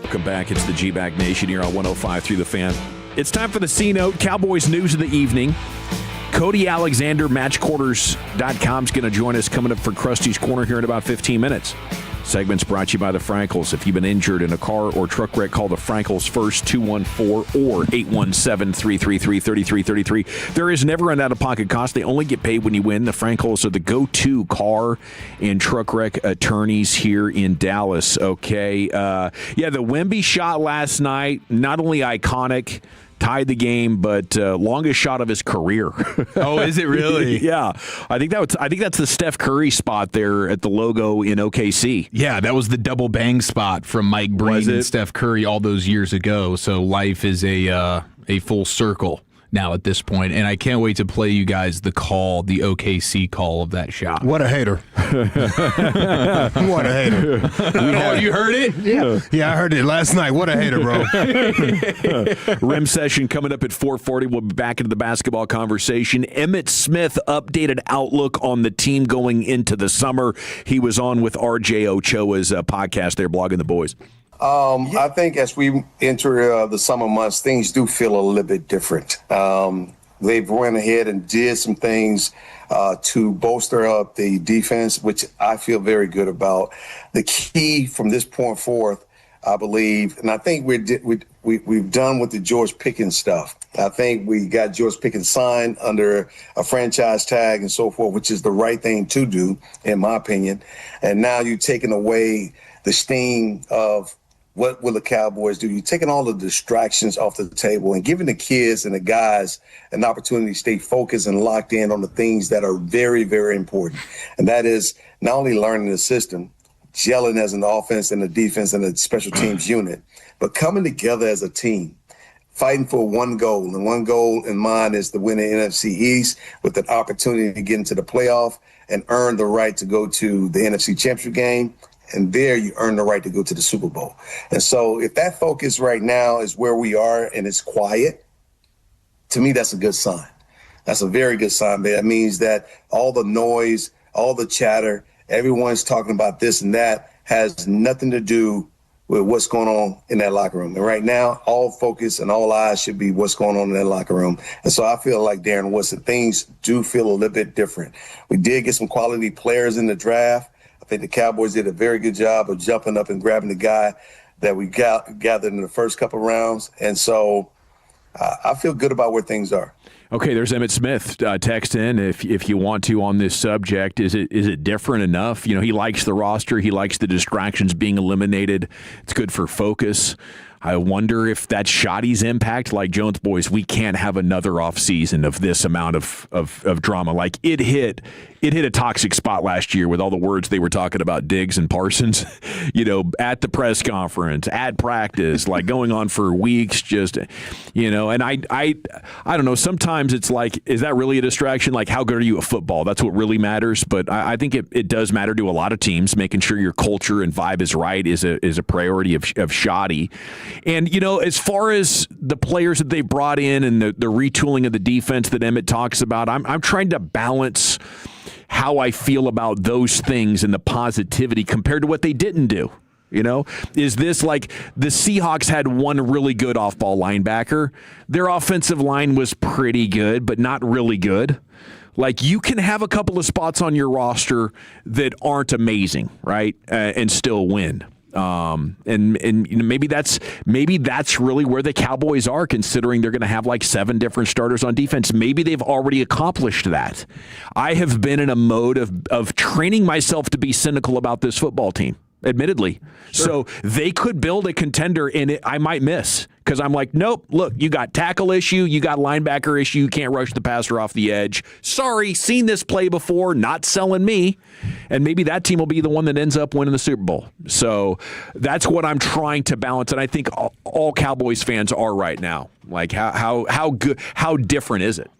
Welcome back. It's the G-Bag Nation here on 105 through the Fan. It's time for the C-Note. Cowboys news of the evening. Cody Alexander, matchquarters.com, is going to join us coming up for Krusty's Corner here in about 15 minutes. Segment's brought to you by the Frankels. If you've been injured in a car or truck wreck, call the Frankels first, 214 or 817-333-3333. There is never an out-of-pocket cost. They only get paid when you win. The Frankels are the go-to car and truck wreck attorneys here in Dallas. Okay. The Wemby shot last night, not only iconic, tied the game, but longest shot of his career. Oh, is it really? Yeah, I think that's the Steph Curry spot there at the logo in OKC. Yeah, that was the double bang spot from Mike Breen and Steph Curry all those years ago. So life is a full circle now at this point, and I can't wait to play you guys the OKC call of that shot. What a hater. What a hater. Oh, you heard it? Yeah, I heard it last night. What a hater, bro. Rim session coming up at 4:40. We'll be back into the basketball conversation. Emmitt Smith updated outlook on the team going into the summer. He was on with RJ Ochoa's podcast there, Blogging the Boys. I think as we enter the summer months, things do feel a little bit different. They've went ahead and did some things to bolster up the defense, which I feel very good about. The key from this point forth, I believe, and I think we've done with the George Pickens stuff. I think we got George Pickens signed under a franchise tag and so forth, which is the right thing to do, in my opinion. And now you're taking away the sting of what will the Cowboys do? You're taking all the distractions off the table and giving the kids and the guys an opportunity to stay focused and locked in on the things that are very, very important. And that is not only learning the system, gelling as an offense and a defense and a special teams unit, but coming together as a team, fighting for one goal. And one goal in mind is to win the NFC East with an opportunity to get into the playoff and earn the right to go to the NFC Championship game. And there you earn the right to go to the Super Bowl. And so if that focus right now is where we are and it's quiet, to me, that's a good sign. That's a very good sign. That means that all the noise, all the chatter, everyone's talking about this and that has nothing to do with what's going on in that locker room. And right now, all focus and all eyes should be what's going on in that locker room. And so I feel like, Darren Woodson, things do feel a little bit different. We did get some quality players in the draft. I think the Cowboys did a very good job of jumping up and grabbing the guy that we gathered in the first couple rounds. And so I feel good about where things are. Okay, there's Emmitt Smith. Text in if you want to on this subject. Is it different enough? You know, he likes the roster. He likes the distractions being eliminated. It's good for focus. I wonder if that's Shoddy's impact. Like, Jones boys, we can't have another offseason of this amount of drama. Like, it hit a toxic spot last year with all the words they were talking about Diggs and Parsons, you know, at the press conference, at practice, like going on for weeks, just, you know, and I don't know, sometimes it's like, is that really a distraction? Like, how good are you at football? That's what really matters. But I think it does matter to a lot of teams. Making sure your culture and vibe is right is a priority of Shoddy. And, you know, as far as the players that they brought in and the retooling of the defense that Emmitt talks about, I'm trying to balance how I feel about those things and the positivity compared to what they didn't do. You know, is this like the Seahawks had one really good off-ball linebacker? Their offensive line was pretty good, but not really good. Like, you can have a couple of spots on your roster that aren't amazing, right, and still win. And you know, maybe that's really where the Cowboys are, considering they're going to have like 7 different starters on defense. Maybe they've already accomplished that. I have been in a mode of training myself to be cynical about this football team, admittedly. Sure. So they could build a contender and I might miss because I'm like, nope, look, you got tackle issue, you got linebacker issue, you can't rush the passer off the edge. Sorry, seen this play before, not selling me. And maybe that team will be the one that ends up winning the Super Bowl. So that's what I'm trying to balance, and I think all Cowboys fans are right now. Like, how good, how different is it?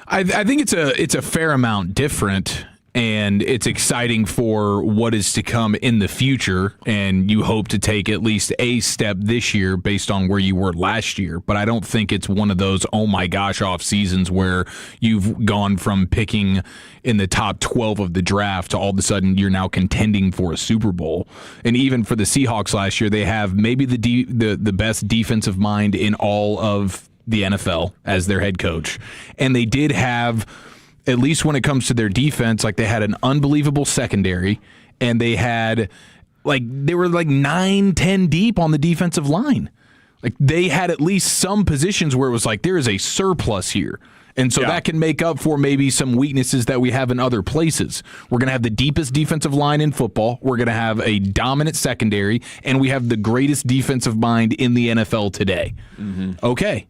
I think it's a fair amount different. and it's exciting for what is to come in the future, and you hope to take at least a step this year based on where you were last year. But I don't think it's one of those, oh my gosh, off seasons where you've gone from picking in the top 12 of the draft to all of a sudden you're now contending for a Super Bowl. And even for the Seahawks last year, they have maybe the best defensive mind in all of the NFL as their head coach. And they did have, at least when it comes to their defense, like they had an unbelievable secondary, and they were 9-10 deep on the defensive line. Like they had at least some positions where it was like there is a surplus here. And so that can make up for maybe some weaknesses that we have in other places. We're going to have the deepest defensive line in football. We're going to have a dominant secondary, and we have the greatest defensive mind in the NFL today. Mm-hmm. Okay.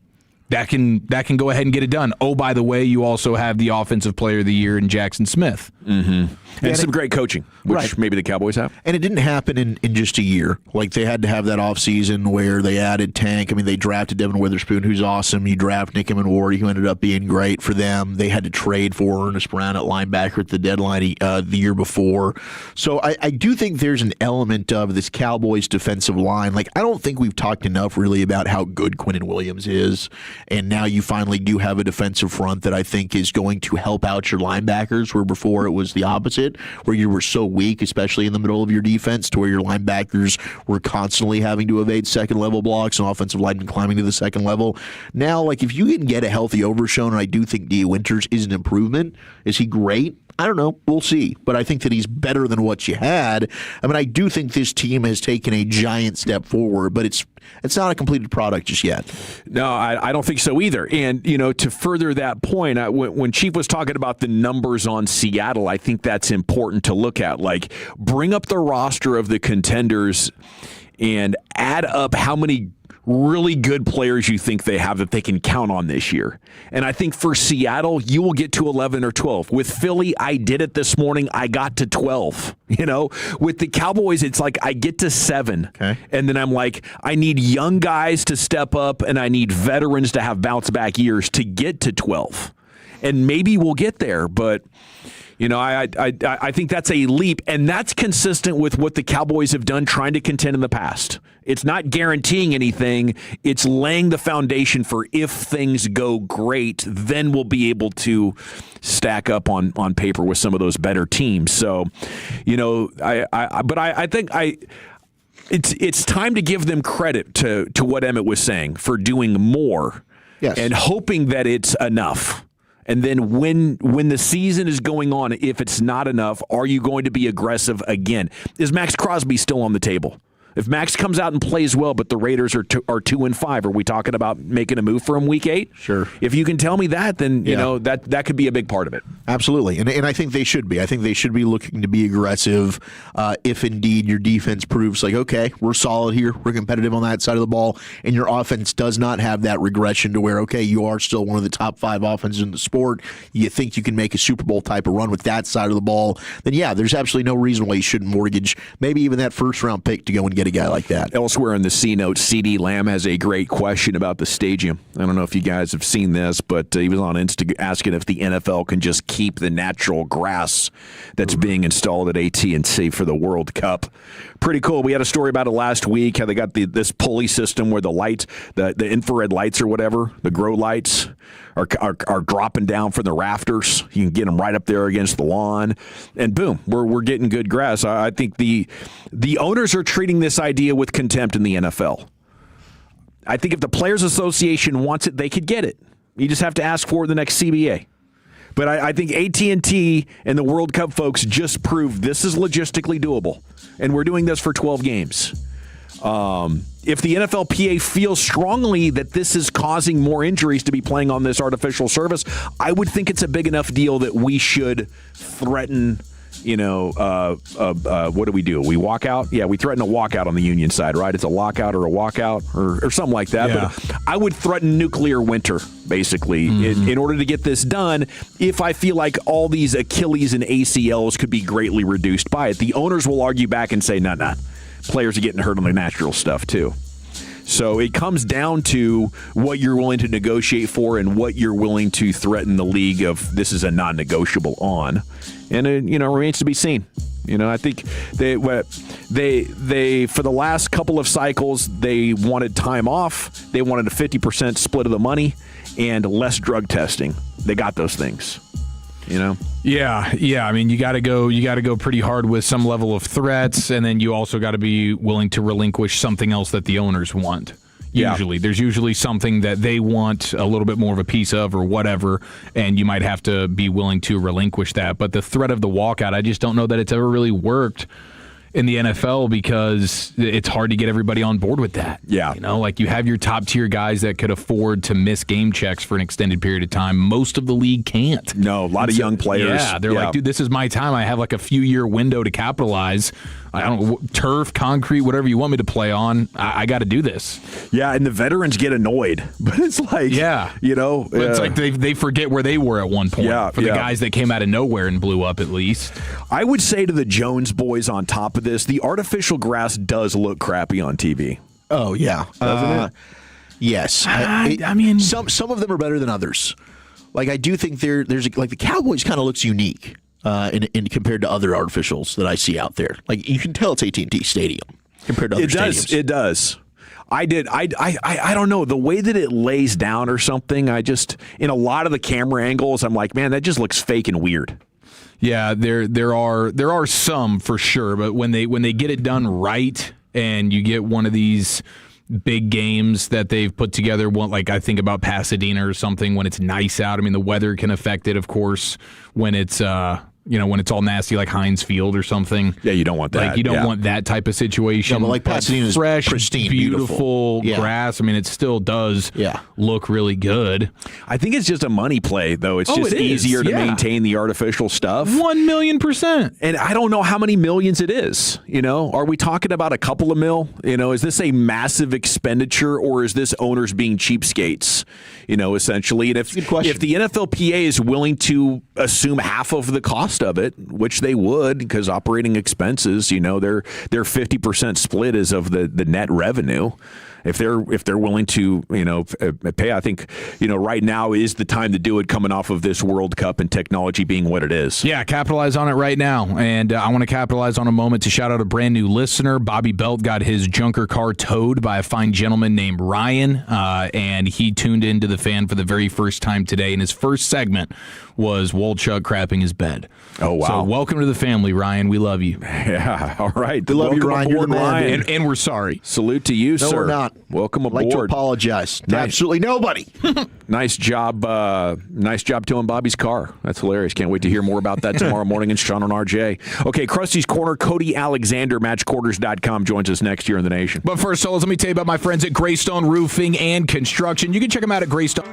That can go ahead and get it done. Oh, by the way, you also have the Offensive Player of the Year in Jackson Smith. Mm-hmm. And some great coaching, which maybe the Cowboys have. And it didn't happen in just a year. Like, they had to have that offseason where they added Tank. I mean, they drafted Devin Witherspoon, who's awesome. You draft Nickham Ward, who ended up being great for them. They had to trade for Ernest Brown at linebacker at the deadline the year before. So I do think there's an element of this Cowboys defensive line. Like, I don't think we've talked enough really about how good Quinn Williams is. And now you finally do have a defensive front that I think is going to help out your linebackers, where before it was the opposite, where you were so weak, especially in the middle of your defense, to where your linebackers were constantly having to evade second-level blocks and offensive linemen climbing to the second level. Now, like, if you can get a healthy Overshown, and I do think D. Winters is an improvement, is he great? I don't know. We'll see. But I think that he's better than what you had. I mean, I do think this team has taken a giant step forward, but it's not a completed product just yet. No, I don't think so either. And, to further that point, when Chief was talking about the numbers on Seattle, I think that's important to look at. Like, bring up the roster of the contenders and add up how many really good players you think they have that they can count on this year. And I think for Seattle, you will get to 11 or 12. With Philly, I did it this morning. I got to 12. With the Cowboys, it's like I get to 7. Okay. And then I'm like, I need young guys to step up, and I need veterans to have bounce back years to get to 12. And maybe we'll get there, but I think that's a leap, and that's consistent with what the Cowboys have done trying to contend in the past. It's not guaranteeing anything. It's laying the foundation for if things go great, then we'll be able to stack up on paper with some of those better teams. So, I think it's time to give them credit to what Emmett was saying for doing more and hoping that it's enough. And then when the season is going on, if it's not enough, are you going to be aggressive again? Is Max Crosby still on the table? If Max comes out and plays well, but the Raiders are 2-5, are we talking about making a move for him week 8? Sure. If you can tell me that, then that could be a big part of it. Absolutely, and I think they should be. I think they should be looking to be aggressive if indeed your defense proves like, okay, we're solid here, we're competitive on that side of the ball, and your offense does not have that regression to where, okay, you are still one of the top 5 offenses in the sport. You think you can make a Super Bowl type of run with that side of the ball? Then there's absolutely no reason why you shouldn't mortgage maybe even that first round pick to go and get a guy like that. Elsewhere in the C note, CD Lamb has a great question about the stadium. I don't know if you guys have seen this, but he was on Insta asking if the NFL can just keep the natural grass that's being installed at AT&T for the World Cup. Pretty cool. We had a story about it last week, how they got this pulley system where the light, the infrared lights or whatever, the grow lights, are dropping down from the rafters. You can get them right up there against the lawn, and boom, we're getting good grass. I think the owners are treating this idea with contempt in the NFL. I think if the Players Association wants it, they could get it. You just have to ask for it in the next CBA. But I think AT&T and the World Cup folks just proved this is logistically doable, and we're doing this for 12 games. If the NFLPA feels strongly that this is causing more injuries to be playing on this artificial surface, I would think it's a big enough deal that we should threaten, what do we do? We walk out? Yeah, we threaten a walkout on the union side, right? It's a lockout or a walkout or something like that. Yeah. But I would threaten nuclear winter, basically, in order to get this done, if I feel like all these Achilles and ACLs could be greatly reduced by it. The owners will argue back and say, nah. Players are getting hurt on the natural stuff, too. So it comes down to what you're willing to negotiate for and what you're willing to threaten the league of this is a non-negotiable on. And it, remains to be seen. I think they for the last couple of cycles, they wanted time off. They wanted a 50% split of the money and less drug testing. They got those things. Yeah. I mean, you got to go pretty hard with some level of threats, and then you also got to be willing to relinquish something else that the owners want. Usually, there's usually something that they want a little bit more of a piece of or whatever, and you might have to be willing to relinquish that. But the threat of the walkout, I just don't know that it's ever really worked in the NFL because it's hard to get everybody on board with that. Yeah. You have your top tier guys that could afford to miss game checks for an extended period of time. Most of the league can't. No, a lot of young players. Yeah, they're like, dude, this is my time. I have like a few year window to capitalize. I don't know, turf, concrete, whatever you want me to play on. I got to do this. Yeah, and the veterans get annoyed, but it's like, it's like they forget where they were at one point. For the guys that came out of nowhere and blew up, at least. I would say to the Jones boys on top of this, the artificial grass does look crappy on TV. Oh yeah, doesn't it? Yes. I mean, some of them are better than others. Like I do think there's like the Cowboys kind of looks unique. In compared to other artificials that I see out there, like you can tell it's AT&T Stadium compared to other stadiums. It does. I don't know the way that it lays down or something. I just in a lot of the camera angles, I'm like, man, that just looks fake and weird. Yeah, there are some for sure, but when they get it done right, and you get one of these big games that they've put together, like I think about Pasadena or something, when it's nice out. I mean, the weather can affect it, of course, when it's when it's all nasty like Heinz Field or something. Yeah, you don't want that. Like you don't want that type of situation. No, but like Pasadena's fresh, pristine, beautiful grass. I mean, it still does look really good. I think it's just a money play, though. It's just easier to maintain the artificial stuff. 1,000,000%. And I don't know how many millions it is. Are we talking about a couple of mil? Is this a massive expenditure, or is this owners being cheapskates? Essentially. And if the NFLPA is willing to assume half of the cost of it, which they would, because operating expenses, their 50% split is of the net revenue. If they're willing to pay, I think right now is the time to do it, coming off of this World Cup and technology being what it is. Yeah, capitalize on it right now. And I want to capitalize on a moment to shout out a brand new listener. Bobby Belt got his junker car towed by a fine gentleman named Ryan, and he tuned into the Fan for the very first time today. And his first segment was Wolchuk crapping his bed. Oh, wow. So welcome to the family, Ryan. We love you. Yeah, all right. We love you, Ryan. You're the man, Ryan. And we're sorry. Salute to you, no, sir. We're not. Welcome aboard. I'd like to apologize to absolutely nobody. Nice job towing Bobby's car. That's hilarious. Can't wait to hear more about that tomorrow morning in Sean and RJ. Okay, Krusty's Corner, Cody Alexander, matchquarters.com, joins us next year in the Nation. But first, let me tell you about my friends at Greystone Roofing and Construction. You can check them out at Greystone.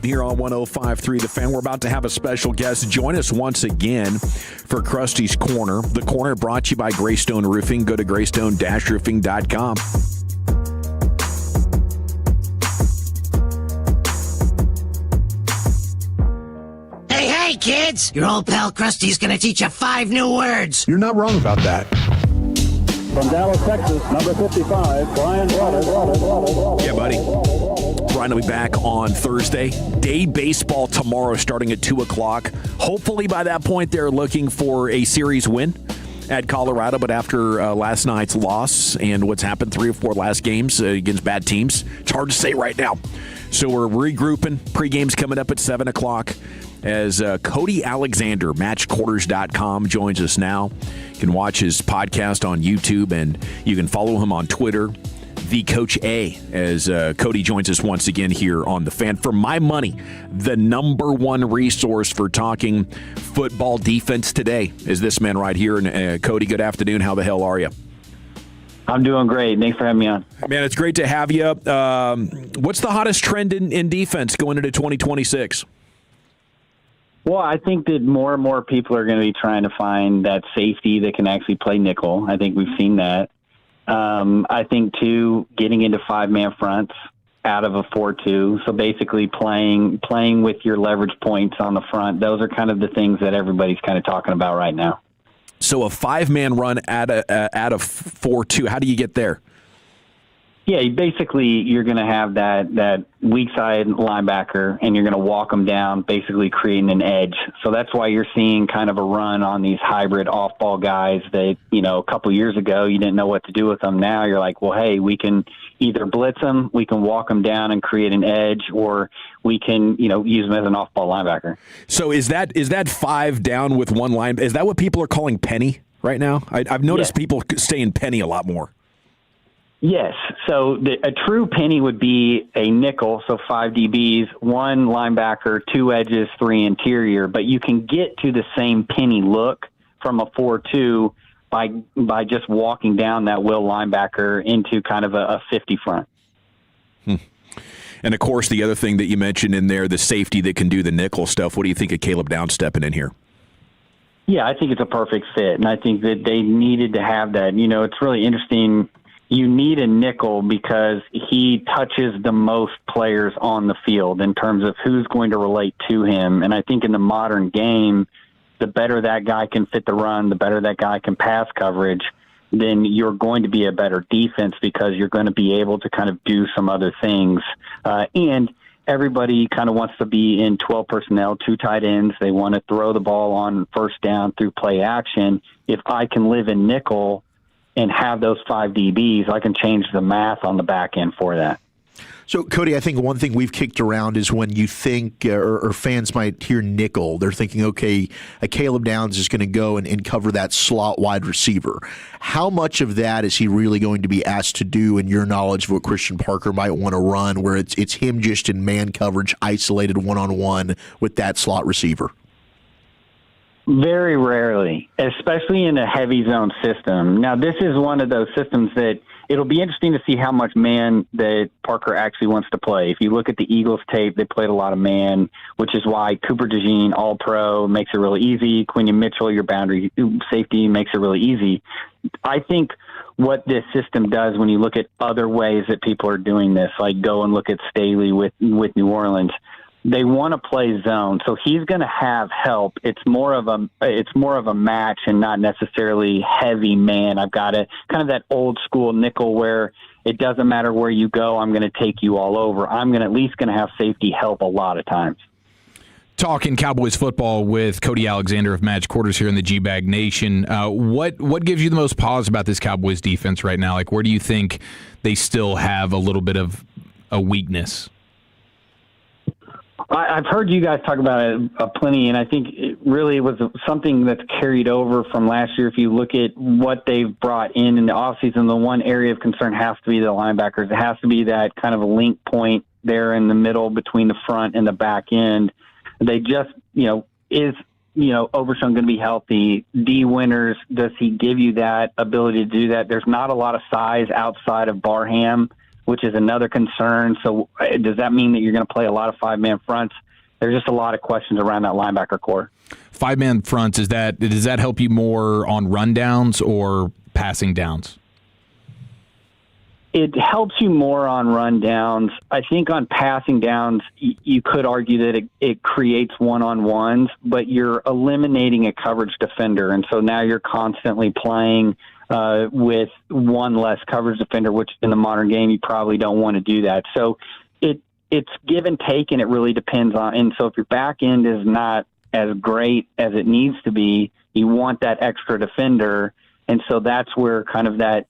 here on 105.3 The Fan. We're about to have a special guest join us once again for Krusty's Corner. The Corner brought to you by Greystone Roofing. Go to greystone-roofing.com. Hey, kids! Your old pal Krusty's gonna teach you 5 new words. You're not wrong about that. From Dallas, Texas, number 55, Brian Brothers. Yeah, buddy. Brian will be back on Thursday. Day baseball tomorrow starting at 2 o'clock. Hopefully by that point they're looking for a series win at Colorado, but after last night's loss and what's happened 3 or 4 last games against bad teams, it's hard to say right now. So we're regrouping. Pre-game's coming up at 7 o'clock as Cody Alexander, matchquarters.com, joins us now. You can watch his podcast on YouTube, and you can follow him on Twitter, The Coach A, as Cody joins us once again here on The Fan. For my money, the number one resource for talking football defense today is this man right here. And Cody, good afternoon. How the hell are you? I'm doing great. Thanks for having me on. Man, it's great to have you. What's the hottest trend in defense going into 2026? Well, I think that more and more people are going to be trying to find that safety that can actually play nickel. I think we've seen that. I think, too, getting into 5-man fronts out of a 4-2. So basically playing with your leverage points on the front. Those are kind of the things that everybody's kind of talking about right now. So a 5-man run at a 4-2, how do you get there? Yeah, you're going to have that weak side linebacker, and you're going to walk them down, basically creating an edge. So that's why you're seeing kind of a run on these hybrid off-ball guys that, a couple years ago you didn't know what to do with them. Now you're like, well, hey, we can either blitz them, we can walk them down and create an edge, or we can, use them as an off-ball linebacker. So is that 5 down with one line? Is that what people are calling penny right now? I've noticed people saying penny a lot more. Yes. So a true penny would be a nickel, so 5 DBs, 1 linebacker, 2 edges, 3 interior. But you can get to the same penny look from a 4-2 by just walking down that will linebacker into kind of a 50 front. And, of course, the other thing that you mentioned in there, the safety that can do the nickel stuff. What do you think of Caleb Downs stepping in here? Yeah, I think it's a perfect fit, and I think that they needed to have that. It's really interesting. You need a nickel because he touches the most players on the field in terms of who's going to relate to him. And I think in the modern game, the better that guy can fit the run, the better that guy can pass coverage, then you're going to be a better defense because you're going to be able to kind of do some other things. And everybody kind of wants to be in 12 personnel, 2 tight ends. They want to throw the ball on first down through play action. If I can live in nickel and have those 5 DBs, I can change the math on the back end for that. So, Cody, I think one thing we've kicked around is when you think, or fans might hear nickel, they're thinking, okay, a Caleb Downs is going to go and cover that slot wide receiver. How much of that is he really going to be asked to do in your knowledge of what Christian Parker might want to run, where it's him just in man coverage, isolated one-on-one with that slot receiver? Very rarely, especially in a heavy zone system. Now, this is one of those systems that it'll be interesting to see how much man that Parker actually wants to play. If you look at the Eagles tape, they played a lot of man, which is why Cooper DeJean, all-pro, makes it really easy. Quinn Mitchell, your boundary safety, makes it really easy. I think what this system does when you look at other ways that people are doing this, like go and look at Staley with New Orleans, they want to play zone, so he's going to have help. It's more of a match and not necessarily heavy man. I've got it kind of that old school nickel where it doesn't matter where you go, I'm going to take you all over. I'm at least going to have safety help a lot of times. Talking Cowboys football with Cody Alexander of Match Quarters here in the G-Bag Nation. What gives you the most pause about this Cowboys defense right now? Like, where do you think they still have a little bit of a weakness? I've heard you guys talk about it plenty, and I think it really was something that's carried over from last year. If you look at what they've brought in the offseason, the one area of concern has to be the linebackers. It has to be that kind of a link point there in the middle between the front and the back end. They just, is Overshown going to be healthy? D. Winters, does he give you that ability to do that? There's not a lot of size outside of Barham which is another concern. So does that mean that you're going to play a lot of 5-man fronts? There's just a lot of questions around that linebacker core. 5-man fronts, does that help you more on rundowns or passing downs? It helps you more on rundowns. I think on passing downs, you could argue that it creates one-on-ones, but you're eliminating a coverage defender. And so now you're constantly playing with one less coverage defender, which in the modern game, you probably don't want to do that. So it's give and take, and it really depends on. And so if your back end is not as great as it needs to be, you want that extra defender. And so that's where kind of that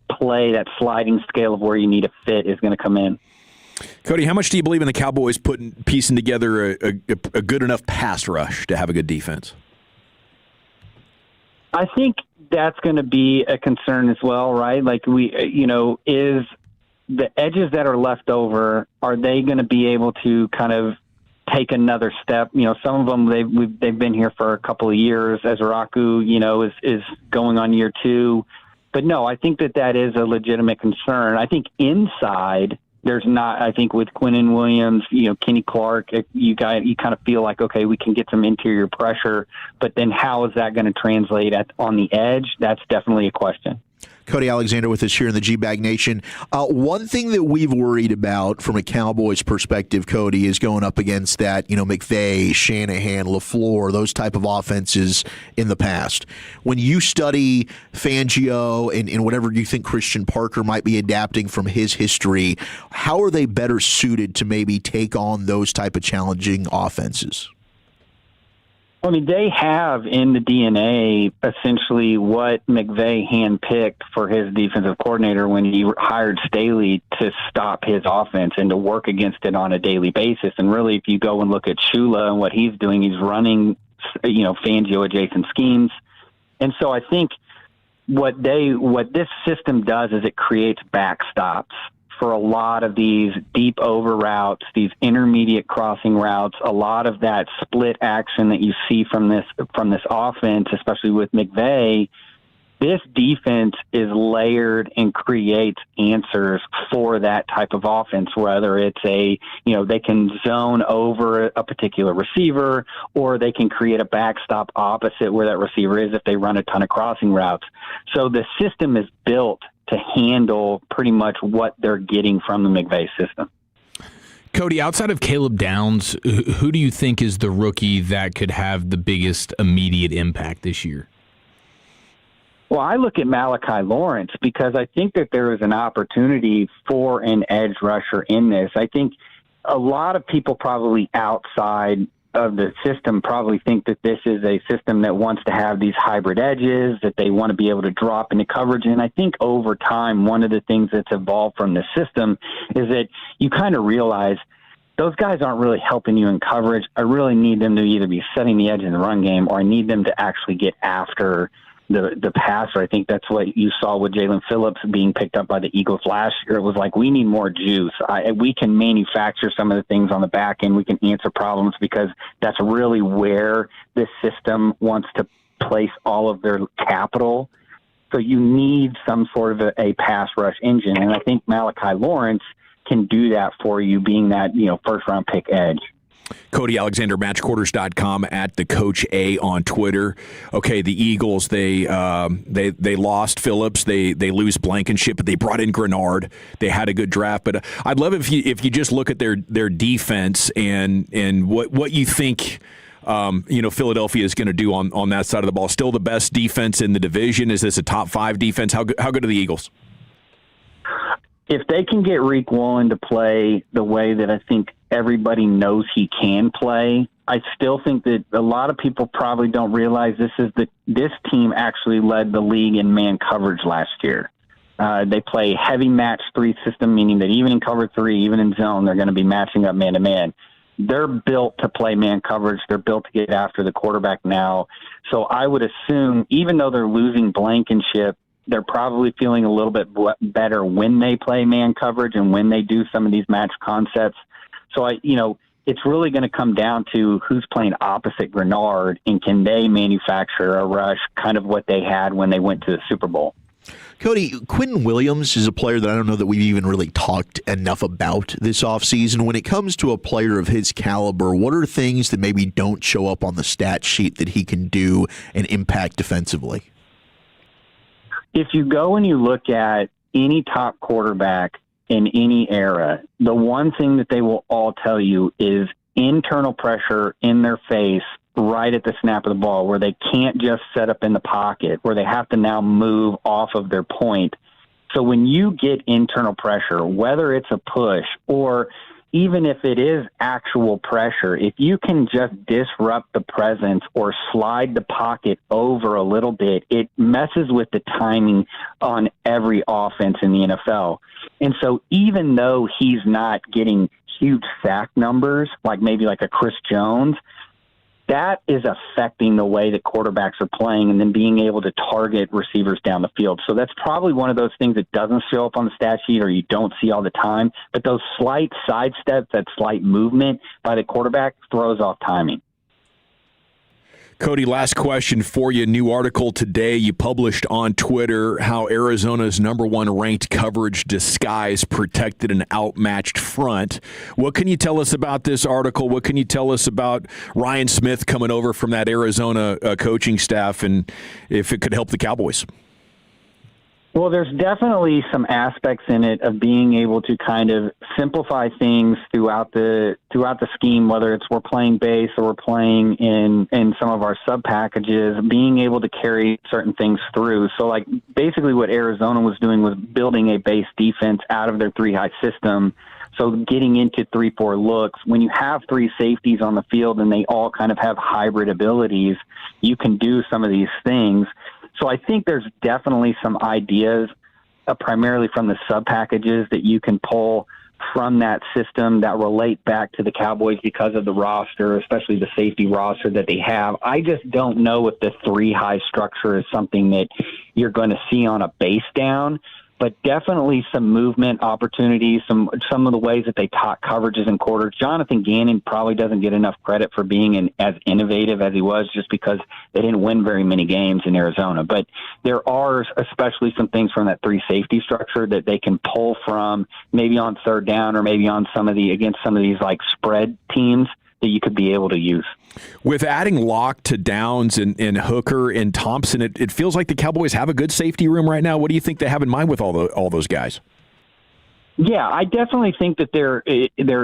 play, that sliding scale of where you need a fit is going to come in. Cody, how much do you believe in the Cowboys piecing together a good enough pass rush to have a good defense? I think that's going to be a concern as well, right? Like is the edges that are left over, are they going to be able to kind of take another step? Some of them, they've been here for a couple of years. Ezraku, is going on year 2. But no, I think that is a legitimate concern. I think inside there's not. I think with Quinn and Williams, Kenny Clark, you kind of feel like, okay, we can get some interior pressure, but then how is that going to translate on the edge? That's definitely a question. Cody Alexander with us here in the G-Bag Nation. One thing that we've worried about from a Cowboys perspective, Cody, is going up against that, McVay, Shanahan, LaFleur, those type of offenses in the past. When you study Fangio and whatever you think Christian Parker might be adapting from his history, how are they better suited to maybe take on those type of challenging offenses? I mean, they have in the DNA essentially what McVay handpicked for his defensive coordinator when he hired Staley to stop his offense and to work against it on a daily basis. And really, if you go and look at Shula and what he's doing, he's running, Fangio-adjacent schemes. And so I think what this system does is it creates backstops for a lot of these deep over routes, these intermediate crossing routes, a lot of that split action that you see from this offense, especially with McVay. This defense is layered and creates answers for that type of offense, whether it's they can zone over a particular receiver, or they can create a backstop opposite where that receiver is if they run a ton of crossing routes. So the system is built to handle pretty much what they're getting from the McVay system. Cody, outside of Caleb Downs, who do you think is the rookie that could have the biggest immediate impact this year? Well, I look at Malachi Lawrence because I think that there is an opportunity for an edge rusher in this. I think a lot of people probably outside of the system probably think that this is a system that wants to have these hybrid edges, that they want to be able to drop into coverage. And I think over time, one of the things that's evolved from the system is that you kind of realize those guys aren't really helping you in coverage. I really need them to either be setting the edge in the run game, or I need them to actually get after the passer. I think that's what you saw with Jalen Phillips being picked up by the Eagles last year. It was like, we need more juice. We can manufacture some of the things on the back end. We can answer problems, because that's really where this system wants to place all of their capital. So you need some sort of a pass rush engine. And I think Malachi Lawrence can do that for you, being that, first round pick edge. Cody Alexander, matchquarters.com, at the Coach A on Twitter. Okay, the Eagles, they lost Phillips, they lose Blankenship, but they brought in Grenard. They had a good draft, but I'd love if you just look at their defense and what you think Philadelphia is going to do on that side of the ball. Still the best defense in the division. Is this a top 5 defense? How good are the Eagles? If they can get Reek Woolen to play the way that I think everybody knows he can play, I still think that a lot of people probably don't realize this team actually led the league in man coverage last year. They play heavy match 3 system, meaning that even in cover 3, even in zone, they're going to be matching up man to man. They're built to play man coverage. They're built to get after the quarterback now. So I would assume, even though they're losing Blankenship, they're probably feeling a little bit better when they play man coverage and when they do some of these match concepts. So it's really going to come down to who's playing opposite Grenard, and can they manufacture a rush, kind of what they had when they went to the Super Bowl. Cody, Quinn Williams is a player that I don't know that we've even really talked enough about this offseason. When it comes to a player of his caliber, what are things that maybe don't show up on the stat sheet that he can do and impact defensively? If you go and you look at any top quarterback in any era, the one thing that they will all tell you is internal pressure in their face right at the snap of the ball, where they can't just set up in the pocket, where they have to now move off of their point. So when you get internal pressure, whether it's a push or even if it is actual pressure, if you can just disrupt the presence or slide the pocket over a little bit, it messes with the timing on every offense in the NFL. And so even though he's not getting huge sack numbers, like maybe like a Chris Jones, that is affecting the way that quarterbacks are playing and then being able to target receivers down the field. So that's probably one of those things that doesn't show up on the stat sheet or you don't see all the time. But those slight sidesteps, that slight movement by the quarterback throws off timing. Cody, last question for you. New article today you published on Twitter how Arizona's number one ranked coverage disguise protected an outmatched front. What can you tell us about this article? What can you tell us about Ryan Smith coming over from that Arizona coaching staff and if it could help the Cowboys? Well, there's definitely some aspects in it of being able to kind of simplify things throughout the scheme, whether it's we're playing base or we're playing in some of our sub packages, being able to carry certain things through. So like basically what Arizona was doing was building a base defense out of their 3-high system. So getting into 3-4 looks, when you have 3 safeties on the field and they all kind of have hybrid abilities, you can do some of these things. So I think there's definitely some ideas, primarily from the sub-packages, that you can pull from that system that relate back to the Cowboys because of the roster, especially the safety roster that they have. I just don't know if the 3-high structure is something that you're going to see on a base down, but definitely some movement opportunities, some of the ways that they taught coverages and quarters. Jonathan Gannon probably doesn't get enough credit for being as innovative as he was just because they didn't win very many games in Arizona. But there are especially some things from that 3 safety structure that they can pull from maybe on third down or maybe on against some of these like spread teams that you could be able to use. With adding Locke to Downs and Hooker and Thompson, it feels like the Cowboys have a good safety room right now. What do you think they have in mind with all those guys? Yeah, I definitely think that there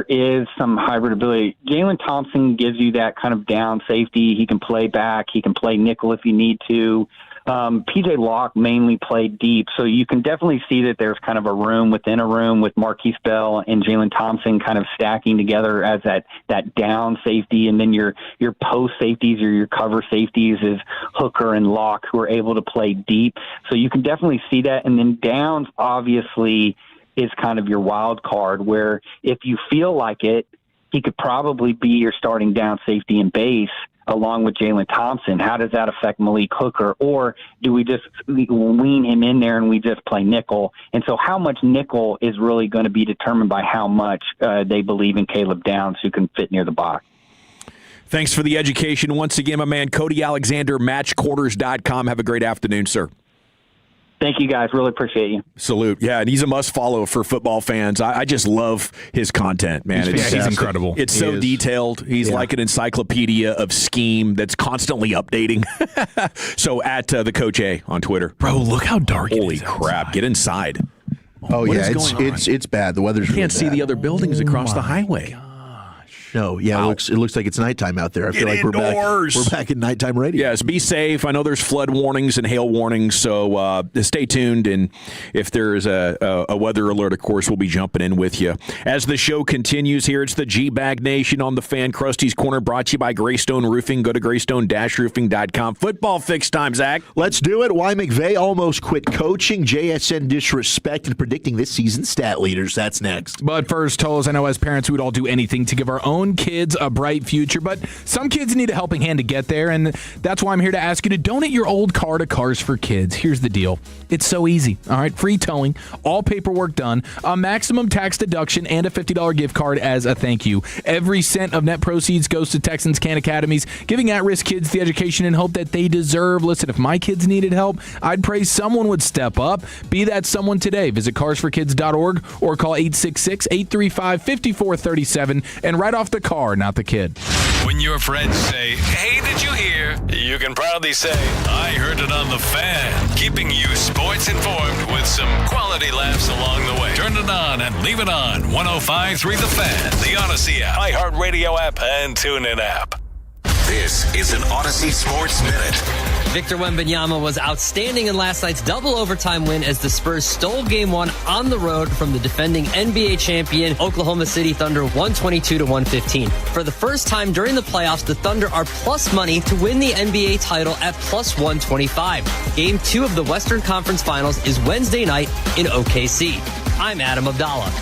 is some hybrid ability. Jalen Thompson gives you that kind of down safety. He can play back. He can play nickel if you need to. PJ Locke mainly played deep, so you can definitely see that there's kind of a room within a room with Marquise Bell and Jalen Thompson kind of stacking together as that down safety, and then your post safeties or your cover safeties is Hooker and Locke, who are able to play deep. So you can definitely see that. And then Downs obviously is kind of your wild card, where if you feel like it, he could probably be your starting down safety in base along with Jalen Thompson. How does that affect Malik Hooker? Or do we just wean him in there and we just play nickel? And so how much nickel is really going to be determined by how much they believe in Caleb Downs, who can fit near the box. Thanks for the education. Once again, my man, Cody Alexander, matchquarters.com. Have a great afternoon, sir. Thank you, guys. Really appreciate you. Salute. Yeah, and he's a must-follow for football fans. I just love his content, man. He's incredible. It's so detailed. He's like an encyclopedia of scheme that's constantly updating. So at the Coach A on Twitter. Bro, look how dark it is. Holy crap. Get inside. Oh, yeah, it's bad. The weather's You really can't see bad. the other buildings across the highway. No, yeah, it looks like it's nighttime out there. I feel like indoors. we're back in nighttime radio. Yes, be safe. I know there's flood warnings and hail warnings, so stay tuned. And if there's a weather alert, of course, we'll be jumping in with you. As the show continues here, it's the G-Bag Nation on the Fan. Krusty's Corner brought to you by Greystone Roofing. Go to greystone-roofing.com. Football fix time, Zach. Let's do it. Why McVay almost quit coaching, JSN disrespect, and predicting this season's stat leaders. That's next. But first, Toles, I know as parents, we would all do anything to give our own own kids a bright future, but some kids need a helping hand to get there, and that's why I'm here to ask you to donate your old car to Cars for Kids. Here's the deal. It's so easy, all right? Free towing, all paperwork done, a maximum tax deduction, and a $50 gift card as a thank you. Every cent of net proceeds goes to Texans Can Academies, giving at-risk kids the education and hope that they deserve. Listen, if my kids needed help, I'd pray someone would step up. Be that someone today. Visit carsforkids.org or call 866-835-5437 and write off the car, not the kid. When your friends say, "Hey, did you hear?" you can proudly say, "I heard it on the Fan," keeping you sports informed with some quality laughs along the way. Turn it on and leave it on. 105.3 The Fan, the Odyssey app, iHeartRadio app, and TuneIn app. This is an Odyssey Sports Minute. Victor Wembanyama was outstanding in last night's double overtime win as the Spurs stole Game 1 on the road from the defending NBA champion Oklahoma City Thunder 122-115. For the first time during the playoffs, the Thunder are plus money to win the NBA title at plus 125. Game 2 of the Western Conference Finals is Wednesday night in OKC. I'm Adam Abdallah.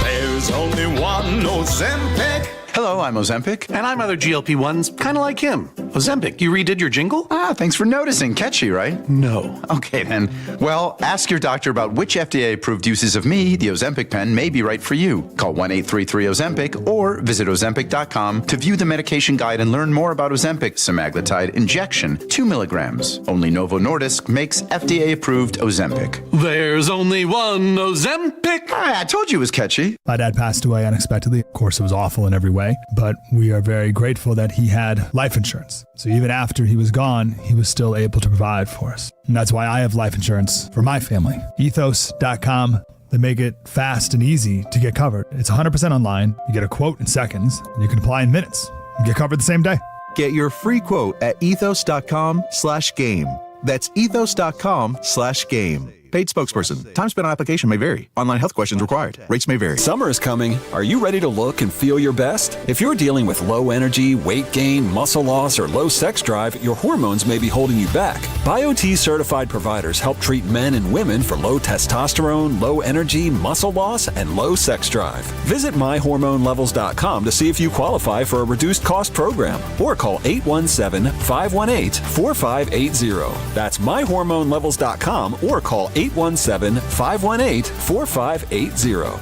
There's only one Ozempic. Hello, I'm Ozempic. And I'm other GLP-1s, kind of like him. Ozempic, you redid your jingle? Thanks for noticing. Catchy, right? No. Okay, then. Well, ask your doctor about which FDA-approved uses of me, the Ozempic pen, may be right for you. Call 1-833-OZEMPIC or visit Ozempic.com to view the medication guide and learn more about Ozempic semaglutide injection, 2 milligrams. Only Novo Nordisk makes FDA-approved Ozempic. There's only one Ozempic. I told you it was catchy. My dad passed away unexpectedly. Of course, it was awful in every way, but we are very grateful that he had life insurance. So even after he was gone, he was still able to provide for us. And that's why I have life insurance for my family. Ethos.com. They make it fast and easy to get covered. It's 100% online. You get a quote in seconds, and you can apply in minutes and get covered the same day. Get your free quote at ethos.com/game. That's ethos.com/game. Paid spokesperson. Time spent on application may vary. Online health questions required. Rates may vary. Summer is coming. Are you ready to look and feel your best? If you're dealing with low energy, weight gain, muscle loss, or low sex drive, your hormones may be holding you back. BioT certified providers help treat men and women for low testosterone, low energy, muscle loss, and low sex drive. Visit myhormonelevels.com to see if you qualify for a reduced cost program or call 817-518-4580. That's myhormonelevels.com or call 817-518-4580.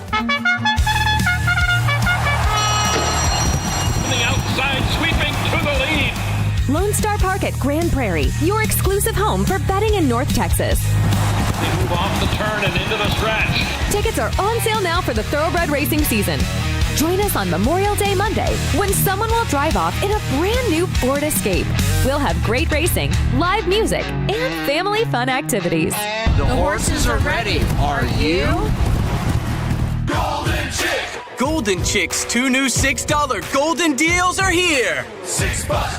The outside sweeping to the lead. Lone Star Park at Grand Prairie, your exclusive home for betting in North Texas. They move off the turn and into the stretch. Tickets are on sale now for the Thoroughbred racing season. Join us on Memorial Day Monday when someone will drive off in a brand new Ford Escape. We'll have great racing, live music, and family fun activities. The horses are ready. Are you? Golden Chick. Golden Chick's 2 new $6 golden deals are here. $6 cluck.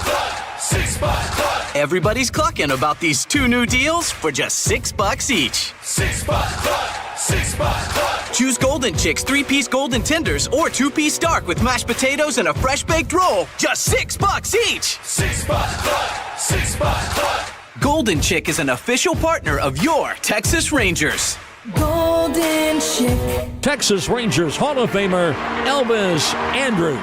$6 cluck. Everybody's clucking about these 2 new deals for just $6 each. $6 cluck. $6 cluck. Choose Golden Chick's 3-piece golden tenders or 2-piece stark with mashed potatoes and a fresh baked roll. Just $6 each. $6 cluck. $6 cluck. Golden Chick is an official partner of your Texas Rangers. Golden Chick. Texas Rangers Hall of Famer Elvis Andrus.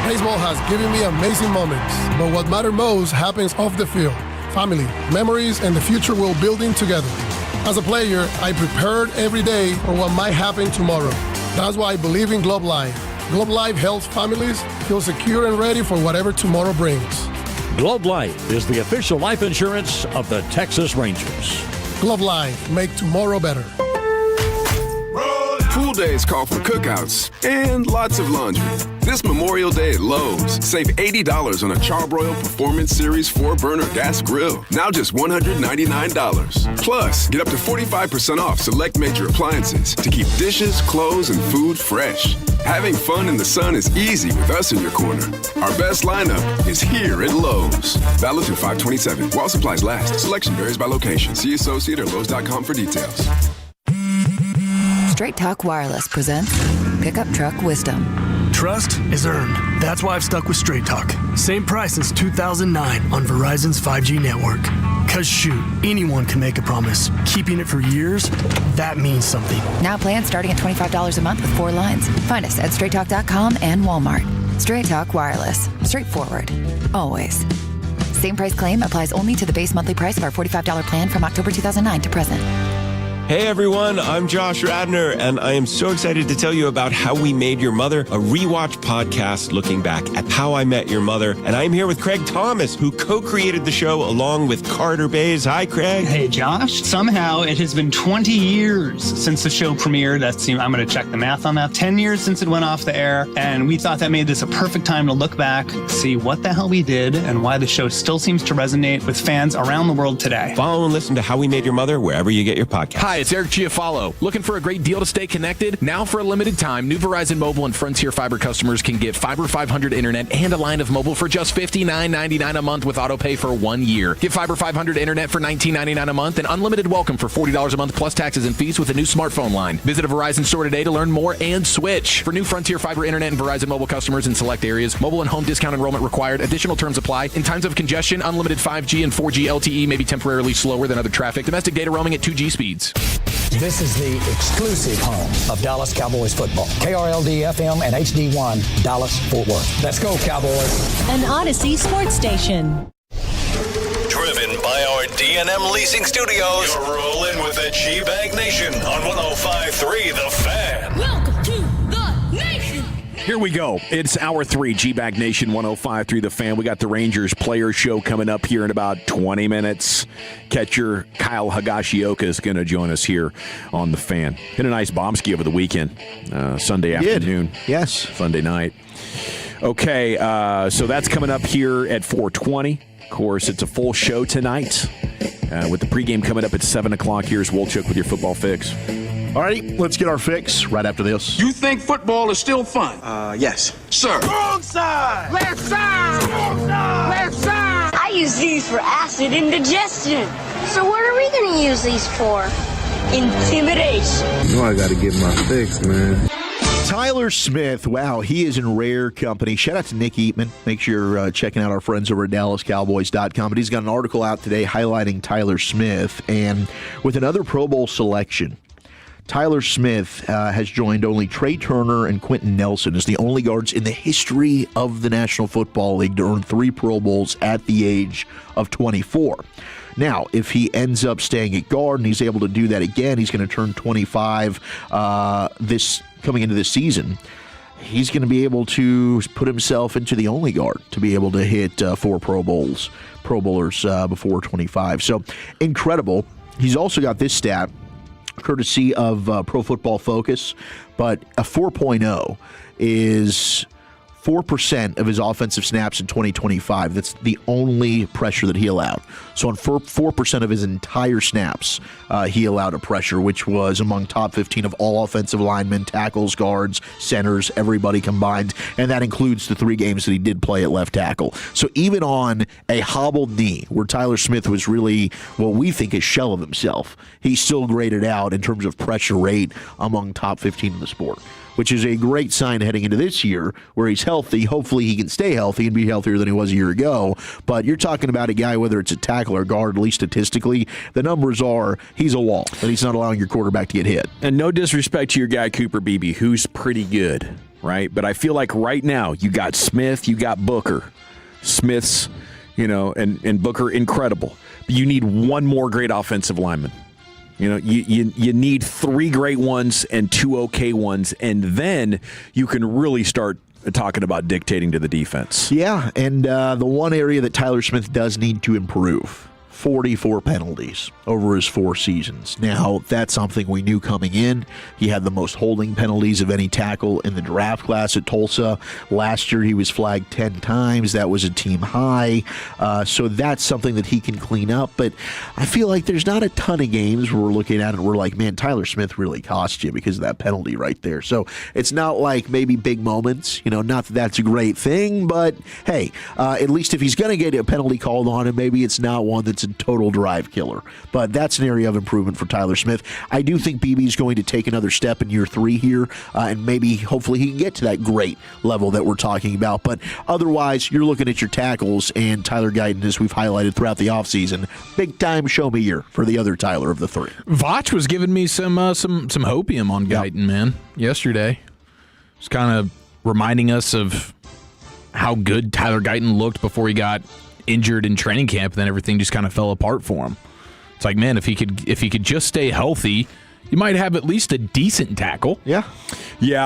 Baseball has given me amazing moments, but what matters most happens off the field. Family, memories, and the future we're building together. As a player, I prepared every day for what might happen tomorrow. That's why I believe in Globe Life. Globe Life helps families feel secure and ready for whatever tomorrow brings. Globe Life is the official life insurance of the Texas Rangers. Globe Life, make tomorrow better. Pool days call for cookouts and lots of laundry. This Memorial Day at Lowe's, save $80 on a Charbroil Performance Series 4-burner gas grill. Now just $199. Plus, get up to 45% off select major appliances to keep dishes, clothes, and food fresh. Having fun in the sun is easy with us in your corner. Our best lineup is here at Lowe's. Valid through 5/27. While supplies last. Selection varies by location. See associate or Lowe's.com for details. Straight Talk Wireless presents Pickup Truck Wisdom. Trust is earned. That's why I've stuck with Straight Talk. Same price since 2009 on Verizon's 5G network. Because shoot, anyone can make a promise. Keeping it for years, that means something. Now plans starting at $25 a month with 4 lines. Find us at straighttalk.com and Walmart. Straight Talk Wireless. Straightforward. Always. Same price claim applies only to the base monthly price of our $45 plan from October 2009 to present. Hey everyone, I'm Josh Radner, and I am so excited to tell you about How We Made Your Mother, a rewatch podcast looking back at How I Met Your Mother. And I'm here with Craig Thomas, who co-created the show along with Carter Bays. Hi, Craig. Hey, Josh. Somehow it has been 20 years since the show premiered. I'm going to check the math on that. 10 years since it went off the air, and we thought that made this a perfect time to look back, see what the hell we did, and why the show still seems to resonate with fans around the world today. Follow and listen to How We Made Your Mother wherever you get your podcast. Hi, it's Eric Giafalo. Looking for a great deal to stay connected? Now for a limited time, new Verizon Mobile and Frontier Fiber customers can get Fiber 500 internet and a line of mobile for just $59.99 a month with auto pay for 1 year. Get Fiber 500 internet for $19.99 a month and unlimited welcome for $40 a month plus taxes and fees with a new smartphone line. Visit a Verizon store today to learn more and switch. For new Frontier Fiber internet and Verizon Mobile customers in select areas, mobile and home discount enrollment required. Additional terms apply. In times of congestion, unlimited 5G and 4G LTE may be temporarily slower than other traffic. Domestic data roaming at 2G speeds. This is the exclusive home of Dallas Cowboys football. KRLD-FM and HD1, Dallas, Fort Worth. Let's go, Cowboys. An Odyssey sports station. Driven by our D&M Leasing Studios, you're rolling with the G-Bag Nation on 105.3 The Fan. Welcome to the nation. Here we go. It's Hour 3, G-Bag Nation 105.3 The Fan. We got the Rangers player show coming up here in about 20 minutes. Catcher Kyle Higashioka is going to join us here on The Fan. Hit a nice bombski over the weekend, Sunday afternoon. Yes. Sunday night. Okay, so that's coming up here at 4:20. Of course, it's a full show tonight with the pregame coming up at 7 o'clock. Here's Wolchuk with your football fix. All right, let's get our fix right after this. You think football is still fun? Yes. Sir. Wrong side! Left side! Wrong side! Left side! I use these for acid indigestion. So what are we going to use these for? Intimidation. You know I got to get my fix, man. Tyler Smith, wow, he is in rare company. Shout out to Nick Eatman. Make sure you're checking out our friends over at DallasCowboys.com. But he's got an article out today highlighting Tyler Smith. And with another Pro Bowl selection, Tyler Smith has joined only Trey Turner and Quentin Nelson as the only guards in the history of the National Football League to earn 3 Pro Bowls at the age of 24. Now, if he ends up staying at guard and he's able to do that again, he's going to turn 25 coming into this season. He's going to be able to put himself into the only guard to be able to hit 4 Pro Bowlers before 25. So incredible. He's also got this stat, courtesy of Pro Football Focus, but a 4.0 is 4% of his offensive snaps in 2025. That's the only pressure that he allowed. So on 4% of his entire snaps, he allowed a pressure, which was among top 15 of all offensive linemen, tackles, guards, centers, everybody combined. And that includes the 3 games that he did play at left tackle. So even on a hobbled knee, where Tyler Smith was really what we think is shell of himself, he still graded out in terms of pressure rate among top 15 in the sport, which is a great sign heading into this year where he's healthy. Hopefully he can stay healthy and be healthier than he was a year ago. But you're talking about a guy, whether it's a tackle or guard, at least statistically, the numbers are he's a wall, and he's not allowing your quarterback to get hit. And no disrespect to your guy, Cooper Beebe, who's pretty good, right? But I feel like right now you got Smith, you got Booker. Smith's, and Booker, incredible. But you need one more great offensive lineman. You need 3 great ones and 2 okay ones, and then you can really start talking about dictating to the defense. Yeah, and the one area that Tyler Smith does need to improve, 44 penalties over his 4 seasons. Now, that's something we knew coming in. He had the most holding penalties of any tackle in the draft class at Tulsa. Last year, he was flagged 10 times. That was a team high. So that's something that he can clean up. But I feel like there's not a ton of games where we're looking at it and we're like, man, Tyler Smith really cost you because of that penalty right there. So it's not like maybe big moments. Not that that's a great thing. But, hey, at least if he's going to get a penalty called on him, maybe it's not one that's a total drive killer. But that's an area of improvement for Tyler Smith. I do think BB's going to take another step in year 3 here, and maybe, hopefully, he can get to that great level that we're talking about. But otherwise, you're looking at your tackles, and Tyler Guyton, as we've highlighted throughout the offseason, big-time show-me year for the other Tyler of the 3. Voch was giving me some hopium on Guyton, man, yesterday. It's kind of reminding us of how good Tyler Guyton looked before he got injured in training camp, and then everything just kind of fell apart for him. It's like, man, if he could just stay healthy, you might have at least a decent tackle. Yeah,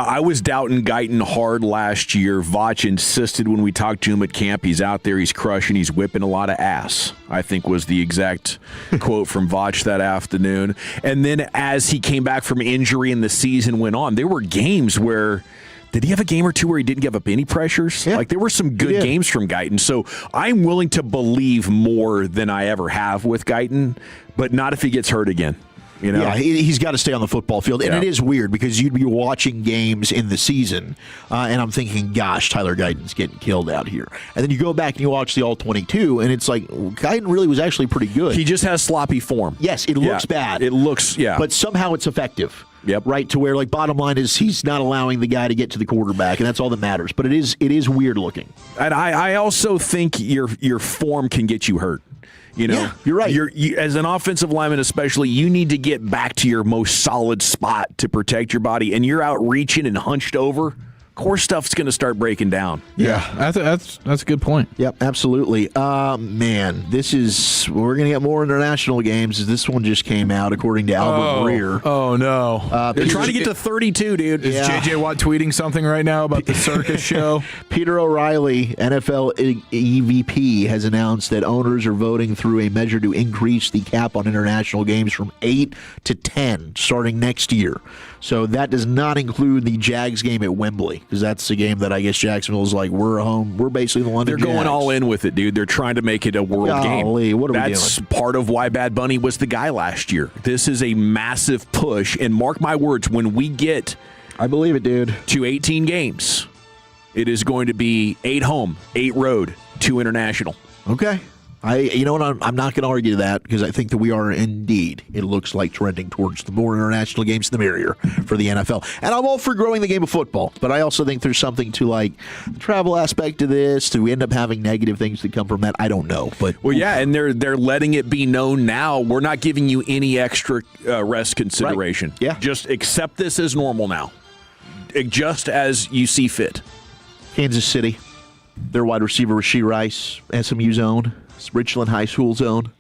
I was doubting Guyton hard last year. Voch insisted when we talked to him at camp, he's out there, he's crushing, he's whipping a lot of ass, I think was the exact quote from Voch that afternoon. And then as he came back from injury and the season went on, there were games where did he have a game or two where he didn't give up any pressures? Yeah, like, there were some good games from Guyton. So I'm willing to believe more than I ever have with Guyton, but not if he gets hurt again. You know? Yeah, he's got to stay on the football field. And Yeah. it is weird because you'd be watching games in the season, and I'm thinking, gosh, Tyler Guyton's getting killed out here. And then you go back and you watch the All-22, and it's like, Guyton really was actually pretty good. He just has sloppy form. Yes, it looks bad. It looks, But somehow it's effective. Yep. Right, to where, like, bottom line is he's not allowing the guy to get to the quarterback, and that's all that matters. But it is weird looking. And I also think your form can get you hurt. You know, Yeah, you're right. You, as an offensive lineman especially, you need to get back to your most solid spot to protect your body, and you're out reaching and hunched over. Core stuff's going to start breaking down. Yeah, that's a good point. Yep, absolutely. Man, we're going to get more international games. This one just came out, according to Albert Breer. Oh, no. They're trying to get to 32, dude. Is J.J. Watt tweeting something right now about the circus show? Peter O'Reilly, NFL EVP, has announced that owners are voting through a measure to increase the cap on international games from 8 to 10 starting next year. So that does not include the Jags game at Wembley, because that's a game that I guess Jacksonville's like, we're home. We're basically the London They're going Jags. all in with it, dude. They're trying to make it a world Golly, game. what are we That's doing? part of why Bad Bunny was the guy last year. This is a massive push, and mark my words, when we get I believe it, dude. to 18 games, it is going to be 8 home, 8 road, 2 international. Okay. You know what? I'm not going to argue that, because I think that we are indeed, it looks like, trending towards the more international games, the merrier for the NFL. And I'm all for growing the game of football, but I also think there's something to, like, the travel aspect of this. Do we end up having negative things that come from that? I don't know. But Well, yeah, and they're letting it be known now. We're not giving you any extra rest consideration. Right. Yeah. Just accept this as normal now, just as you see fit. Kansas City, their wide receiver, Rashee Rice, SMU's own, Richland High School's own.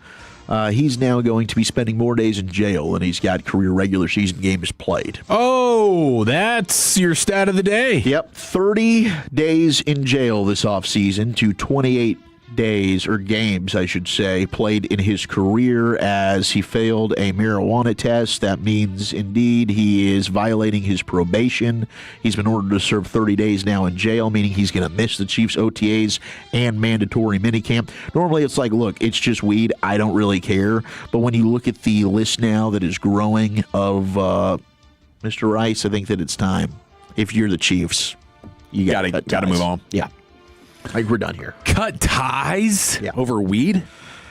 He's now going to be spending more days in jail than he's got career regular season games played. Oh, that's your stat of the day. Yep, 30 days in jail this offseason to 28 days, or games, I should say, played in his career as he failed a marijuana test. That means, indeed, he is violating his probation. He's been ordered to serve 30 days now in jail, meaning he's going to miss the Chiefs' OTAs and mandatory minicamp. Normally, it's like, look, it's just weed. I don't really care. But when you look at the list now that is growing of Mr. Rice, I think that it's time. If you're the Chiefs, you got to move on. Yeah. Like, we're done here. Cut ties over weed?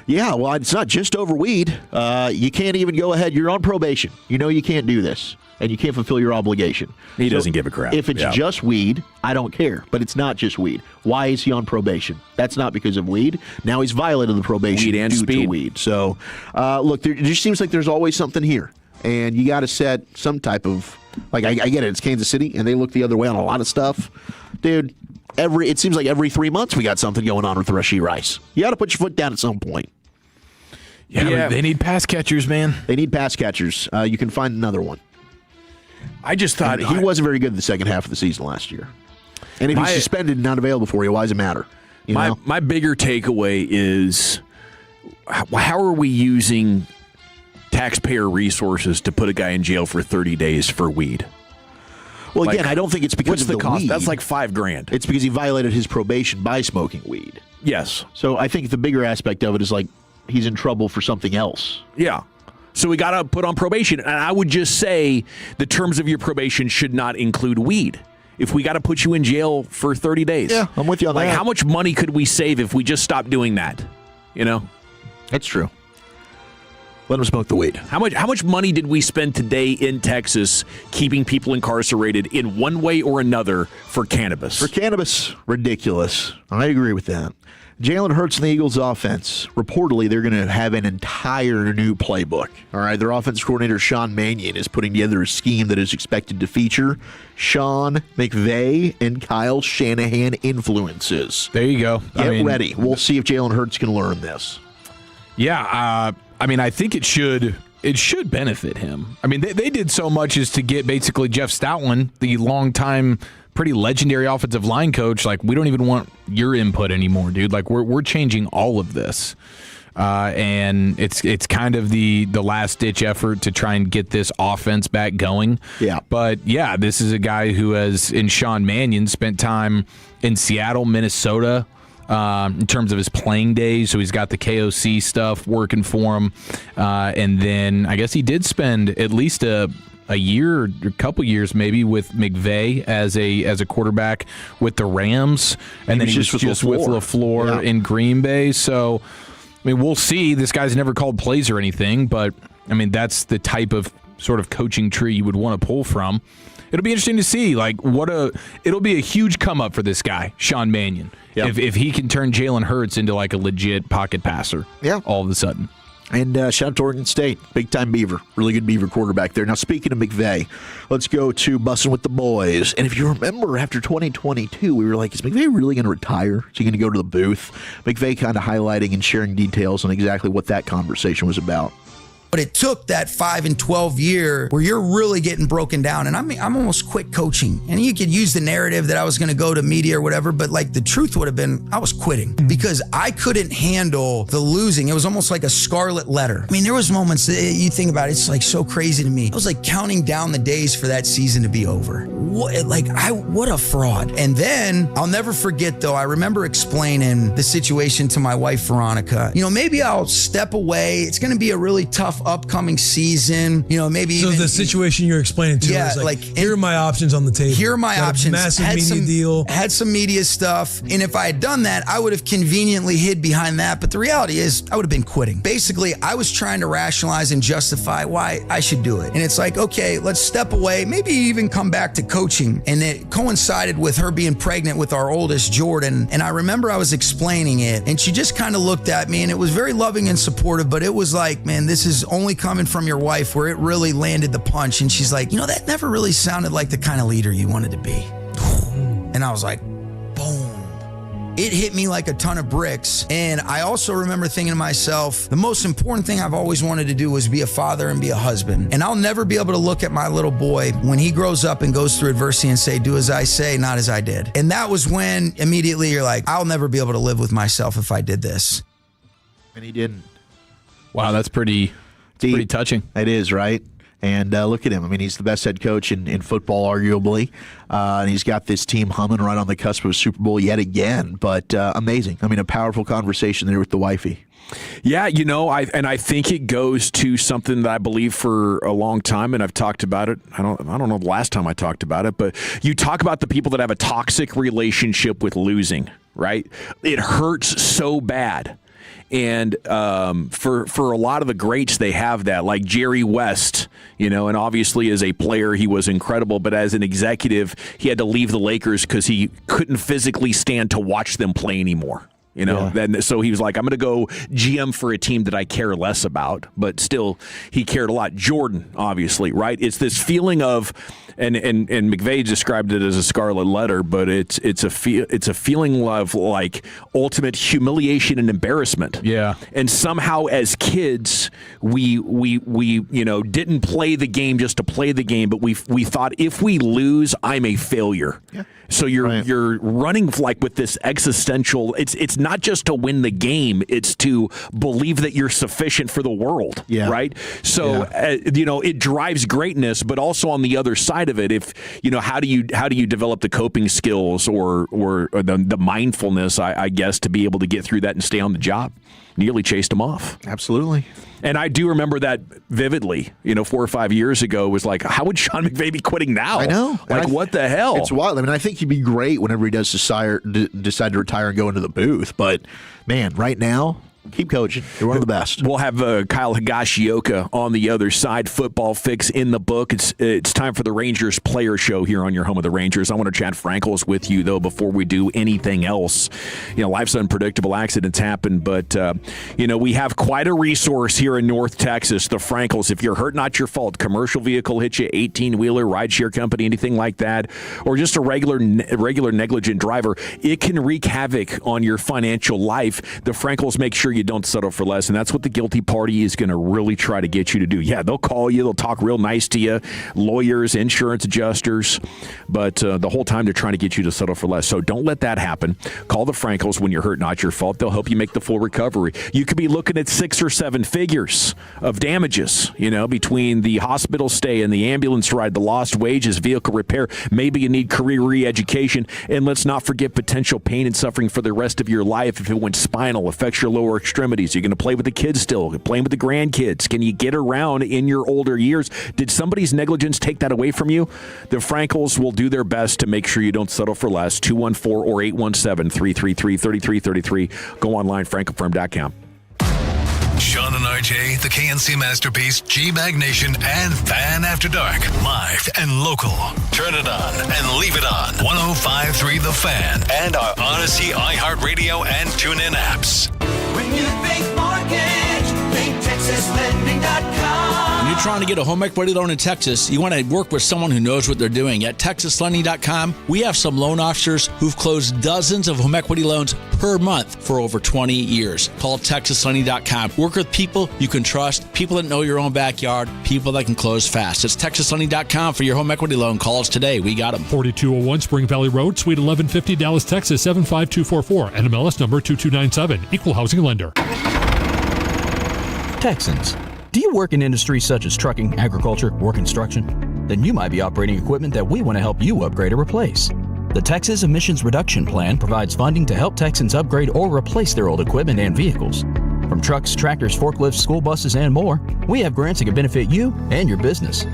Yeah, well, it's not just over weed. You can't even go ahead. You're on probation. You know you can't do this, and you can't fulfill your obligation. He doesn't give a crap. If it's just weed, I don't care. But it's not just weed. Why is he on probation? That's not because of weed. Now he's violated the probation Weed and due speed. to weed. So, look, there just seems like there's always something here, and you got to set some type of, like, I get it. It's Kansas City, and they look the other way on a lot of stuff. Dude, it seems like every 3 months we got something going on with Rashee Rice. You got to put your foot down at some point. Yeah, they need pass catchers, man. They need pass catchers. You can find another one. I just thought he wasn't very good the second half of the season last year. And if he's suspended and not available for you, why does it matter? My bigger takeaway is, how are we using taxpayer resources to put a guy in jail for 30 days for weed? Well, again, I don't think it's because of the cost? weed. That's like $5,000. It's because he violated his probation by smoking weed. Yes. So I think the bigger aspect of it is, like, he's in trouble for something else. Yeah. So we got to put on probation. And I would just say the terms of your probation should not include weed. If we got to put you in jail for 30 days. Yeah, I'm with you on that. How much money could we save if we just stopped doing that? You know? That's true. Let them smoke the weed. How much money did we spend today in Texas keeping people incarcerated in one way or another for cannabis? For cannabis, ridiculous. I agree with that. Jalen Hurts and the Eagles' offense, reportedly, they're going to have an entire new playbook. All right, their offense coordinator, Sean Mannion, is putting together a scheme that is expected to feature Sean McVay and Kyle Shanahan influences. There you go. Get ready. We'll see if Jalen Hurts can learn this. Yeah, I think it should benefit him. I mean, they did so much as to get basically Jeff Stoutland, the longtime pretty legendary offensive line coach. Like, we don't even want your input anymore, dude. Like, we're changing all of this. And it's kind of the last-ditch effort to try and get this offense back going. Yeah. But, yeah, this is a guy who has, in Sean Mannion, spent time in Seattle, Minnesota, in terms of his playing days. So he's got the KOC stuff working for him. And then I guess he did spend at least a year or a couple years maybe with McVay as a quarterback with the Rams. And then he was just with LaFleur in Green Bay. So, I mean, we'll see. This guy's never called plays or anything, but, I mean, that's the type of sort of coaching tree you would want to pull from. It'll be interesting to see, like, it'll be a huge come up for this guy, Sean Mannion, if he can turn Jalen Hurts into like a legit pocket passer. Yeah, all of a sudden. And shout out to Oregon State, big time Beaver, really good Beaver quarterback there. Now, speaking of McVay, let's go to Bussin' with the Boys. And if you remember, after 2022, we were like, is McVay really going to retire? Is he going to go to the booth? McVay kind of highlighting and sharing details on exactly what that conversation was about. But it took that 5 and 12 year where you're really getting broken down. And I'm almost quit coaching. And you could use the narrative that I was going to go to media or whatever, but like the truth would have been I was quitting because I couldn't handle the losing. It was almost like a scarlet letter. I mean, there was moments that you think about it, it's like so crazy to me. I was like counting down the days for that season to be over. What a fraud. And then I'll never forget though, I remember explaining the situation to my wife, Veronica. You know, maybe I'll step away. It's going to be a really tough upcoming season, you know, maybe so even the situation you're explaining to is like here are my options on the table. Here are my options. Massive media deal. Had some media stuff, and if I had done that, I would have conveniently hid behind that. But the reality is, I would have been quitting. Basically, I was trying to rationalize and justify why I should do it. And it's like, okay, let's step away, maybe even come back to coaching. And it coincided with her being pregnant with our oldest, Jordan. And I remember I was explaining it, and she just kind of looked at me, and it was very loving and supportive. But it was like, man, this is only coming from your wife, where it really landed the punch. And she's like, you know, that never really sounded like the kind of leader you wanted to be. And I was like, boom. It hit me like a ton of bricks. And I also remember thinking to myself, the most important thing I've always wanted to do was be a father and be a husband. And I'll never be able to look at my little boy when he grows up and goes through adversity and say, do as I say, not as I did. And that was when immediately you're like, I'll never be able to live with myself if I did this. And he didn't. Wow, that's pretty touching. It is, right? And look at him. I mean, he's the best head coach in football, arguably. And he's got this team humming right on the cusp of a Super Bowl yet again. But amazing. I mean, a powerful conversation there with the wifey. Yeah, you know, I think it goes to something that I believe for a long time, and I've talked about it. I don't know the last time I talked about it, but you talk about the people that have a toxic relationship with losing, right? It hurts so bad. And for a lot of the greats, they have that, like Jerry West, you know, and obviously as a player, he was incredible. But as an executive, he had to leave the Lakers because he couldn't physically stand to watch them play anymore. You know, then so he was like, I'm going to go GM for a team that I care less about, but still he cared a lot. Jordan, obviously, right? It's this feeling of, and McVay described it as a scarlet letter, but it's a feeling of like ultimate humiliation and embarrassment. Yeah. And somehow as kids, we you know didn't play the game just to play the game, but we thought if we lose, I'm a failure. Yeah. So you're running like with this existential. It's not just to win the game; it's to believe that you're sufficient for the world. Yeah. Right. So you know it drives greatness, but also on the other side of it, if you know how do you develop the coping skills or the mindfulness, I guess, to be able to get through that and stay on the job. Nearly chased him off. Absolutely. And I do remember that vividly. You know, 4 or 5 years ago, it was like, how would Sean McVay be quitting now? I know. Like, what the hell? It's wild. I mean, I think he'd be great whenever he does decide to retire and go into the booth. But, man, right now, Keep coaching. You're one of the best. We'll have Kyle Higashioka on the other side. Football fix in the book. It's time for the Rangers Player Show here on your home of the Rangers. I want to chat Frankels with you, though, before we do anything else. Life's unpredictable. Accidents happen. But, we have quite a resource here in North Texas, the Frankels. If you're hurt, not your fault. Commercial vehicle hit you, 18-wheeler, rideshare company, anything like that, or just a regular negligent driver, it can wreak havoc on your financial life. The Frankels make sure you don't settle for less, and that's what the guilty party is going to really try to get you to do. Yeah, they'll call you, they'll talk real nice to you, lawyers, insurance adjusters, but the whole time they're trying to get you to settle for less. So don't let that happen. Call the Frankels when you're hurt, not your fault. They'll help you make the full recovery. You could be looking at 6 or 7 figures of damages, between the hospital stay and the ambulance ride, the lost wages, vehicle repair. Maybe you need career re-education, and let's not forget potential pain and suffering for the rest of your life if it went spinal, affects your lower extremities. You're going to play with the kids still, playing with the grandkids. Can you get around in your older years? Did somebody's negligence take that away from you? The Frankels will do their best to make sure you don't settle for less. 214 or 817-333-3333. Go online, frankelfirm.com. Sean and RJ, the KNC Masterpiece, G-Bag Nation, and Fan After Dark. Live and local. Turn it on and leave it on. 105.3 The Fan and our Odyssey, iHeartRadio, and TuneIn apps. When you think mortgage, think TexasLending.com. When you're trying to get a home equity loan in Texas, you want to work with someone who knows what they're doing. At TexasLending.com, we have some loan officers who've closed dozens of home equity loans per month for over 20 years. Call TexasLending.com. Work with people you can trust, people that know your own backyard, people that can close fast. It's TexasLending.com for your home equity loan. Call us today. We got them. 4201 Spring Valley Road, Suite 1150, Dallas, Texas, 75244. NMLS number 2297. Equal housing lender. Texans. Do you work in industries such as trucking, agriculture, or construction? Then you might be operating equipment that we want to help you upgrade or replace. The Texas Emissions Reduction Plan provides funding to help Texans upgrade or replace their old equipment and vehicles. From trucks, tractors, forklifts, school buses, and more, we have grants that can benefit you and your business.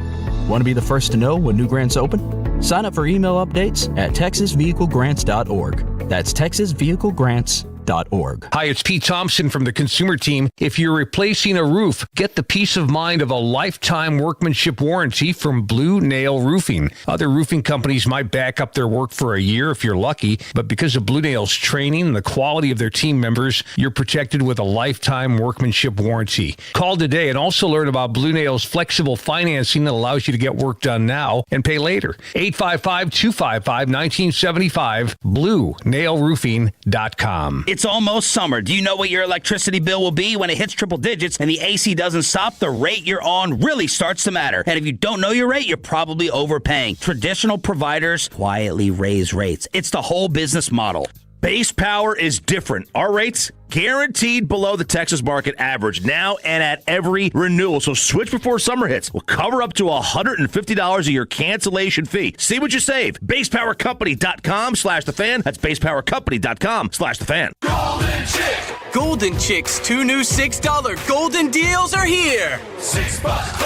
Want to be the first to know when new grants open? Sign up for email updates at texasvehiclegrants.org. That's texasvehiclegrants.org. Hi, it's Pete Thompson from the Consumer Team. If you're replacing a roof, get the peace of mind of a lifetime workmanship warranty from Blue Nail Roofing. Other roofing companies might back up their work for a year if you're lucky, but because of Blue Nail's training and the quality of their team members, you're protected with a lifetime workmanship warranty. Call today and also learn about Blue Nail's flexible financing that allows you to get work done now and pay later. 855-255-1975, BlueNailRoofing.com. It's almost summer. Do you know what your electricity bill will be when it hits triple digits and the AC doesn't stop? The rate you're on really starts to matter. And if you don't know your rate, you're probably overpaying. Traditional providers quietly raise rates. It's the whole business model. Base Power is different. Our rates guaranteed below the Texas market average now and at every renewal. So switch before summer hits. We'll cover up to $150 of your cancellation fee. See what you save. BasePowerCompany.com/thefan. That's BasePowerCompany.com/thefan. Golden Chick. Golden Chick's 2 new $6 golden deals are here. $6 bucks.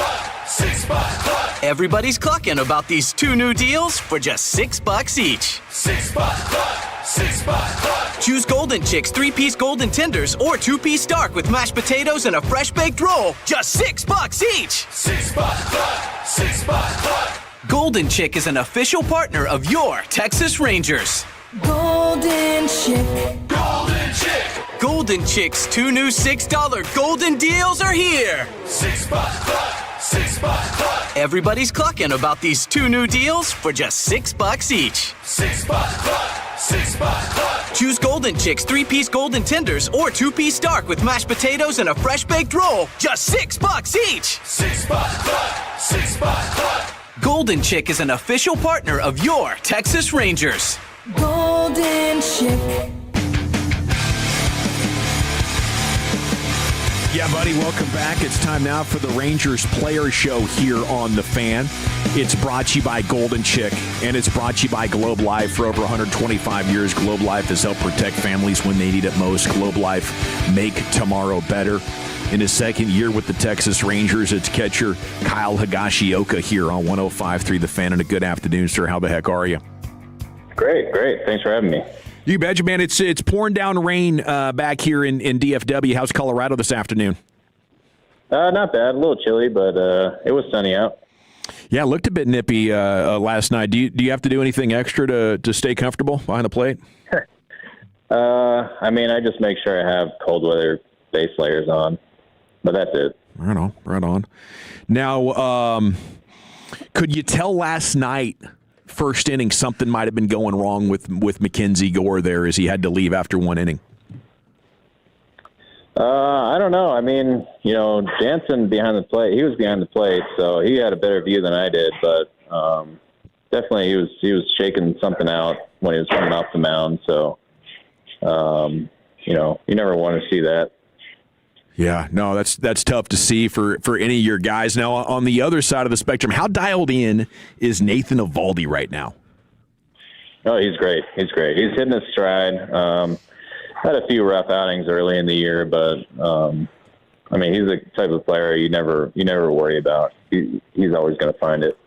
Everybody's clucking about these 2 new deals for just $6 each. $6 bucks. Choose Golden Chicks 3-piece golden tenders or 2-piece dark with mashed potatoes and a fresh baked roll. Just $6 each. $6 bucks. Golden Chick is an official partner of your Texas Rangers. Golden Chick. Golden Chick. Golden Chick's 2 new $6 golden deals are here. $6 bucks. Everybody's clucking about these 2 new deals for just $6 each. $6 bucks. Choose Golden Chicks 3-piece golden tenders or 2-piece dark with mashed potatoes and a fresh baked roll. Just $6 each. $6 bucks. Golden Chick is an official partner of your Texas Rangers. Golden Chick. Yeah, buddy, welcome back. It's time now for the Rangers Player Show here on The Fan. It's brought to you by Golden Chick, and it's brought to you by Globe Life. For over 125 years, Globe Life has helped protect families when they need it most. Globe Life, make tomorrow better. In his second year with the Texas Rangers, it's catcher Kyle Higashioka here on 105.3 The Fan, and a good afternoon, sir. How the heck are you? Great. Thanks for having me. You betcha, man. It's pouring down rain back here in DFW. How's Colorado this afternoon? Not bad. A little chilly, but it was sunny out. Yeah, it looked a bit nippy last night. Do you have to do anything extra to stay comfortable behind the plate? I mean, I just make sure I have cold weather base layers on, but that's it. Right on. Now, could you tell last night, first inning, something might have been going wrong with Mackenzie Gore there as he had to leave after one inning? I don't know. I mean, Jansen behind the plate, he was behind the plate, so he had a better view than I did, but definitely he was shaking something out when he was coming off the mound, so you never want to see that. Yeah, no, that's tough to see for any of your guys. Now, on the other side of the spectrum, how dialed in is Nathan Eovaldi right now? Oh, he's great. He's hitting his stride. Had a few rough outings early in the year, but I mean, he's the type of player you never worry about. He's always going to find it.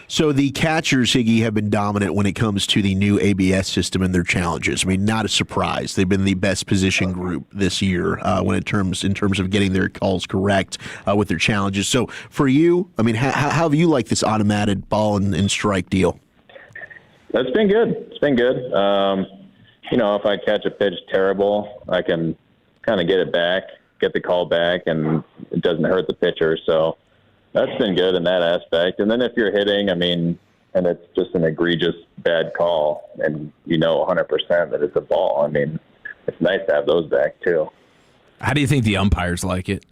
So the catchers, Higgy, have been dominant when it comes to the new ABS system and their challenges. I mean, not a surprise. They've been the best position group this year in terms of getting their calls correct with their challenges. So for you, I mean, how have you liked this automated ball and strike deal? It's been good. It's been good. If I catch a pitch terrible, I can kind of get it back, get the call back, and it doesn't hurt the pitcher. So that's been good in that aspect. And then if you're hitting, I mean, and it's just an egregious bad call, and 100% that it's a ball, I mean, it's nice to have those back too. How do you think the umpires like it?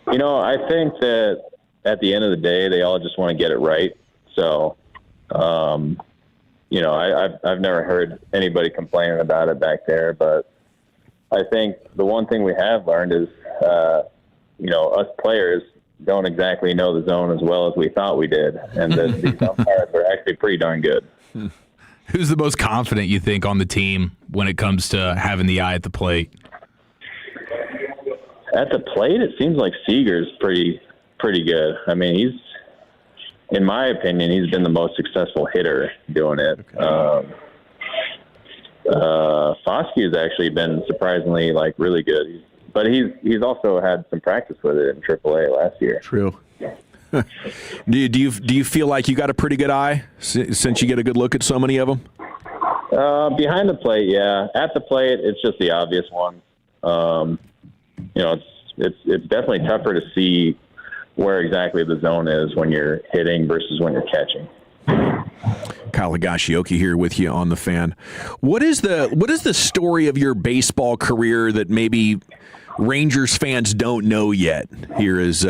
I think that at the end of the day, they all just want to get it right. So, I've never heard anybody complaining about it back there, but I think the one thing we have learned is, us players don't exactly know the zone as well as we thought we did, and that these umpires are actually pretty darn good. Who's the most confident, you think, on the team when it comes to having the eye at the plate? At the plate, it seems like Seager's pretty good. I mean, in my opinion, he's been the most successful hitter doing it. Okay. Foskey has actually been surprisingly really good. But he's also had some practice with it in AAA last year. True. Do you feel like you got a pretty good eye since you get a good look at so many of them? Behind the plate, yeah. At the plate, it's just the obvious one. It's definitely tougher to see where exactly the zone is when you're hitting versus when you're catching. Kyle Higashioka here with you on The Fan. What is the story of your baseball career that maybe Rangers fans don't know yet here as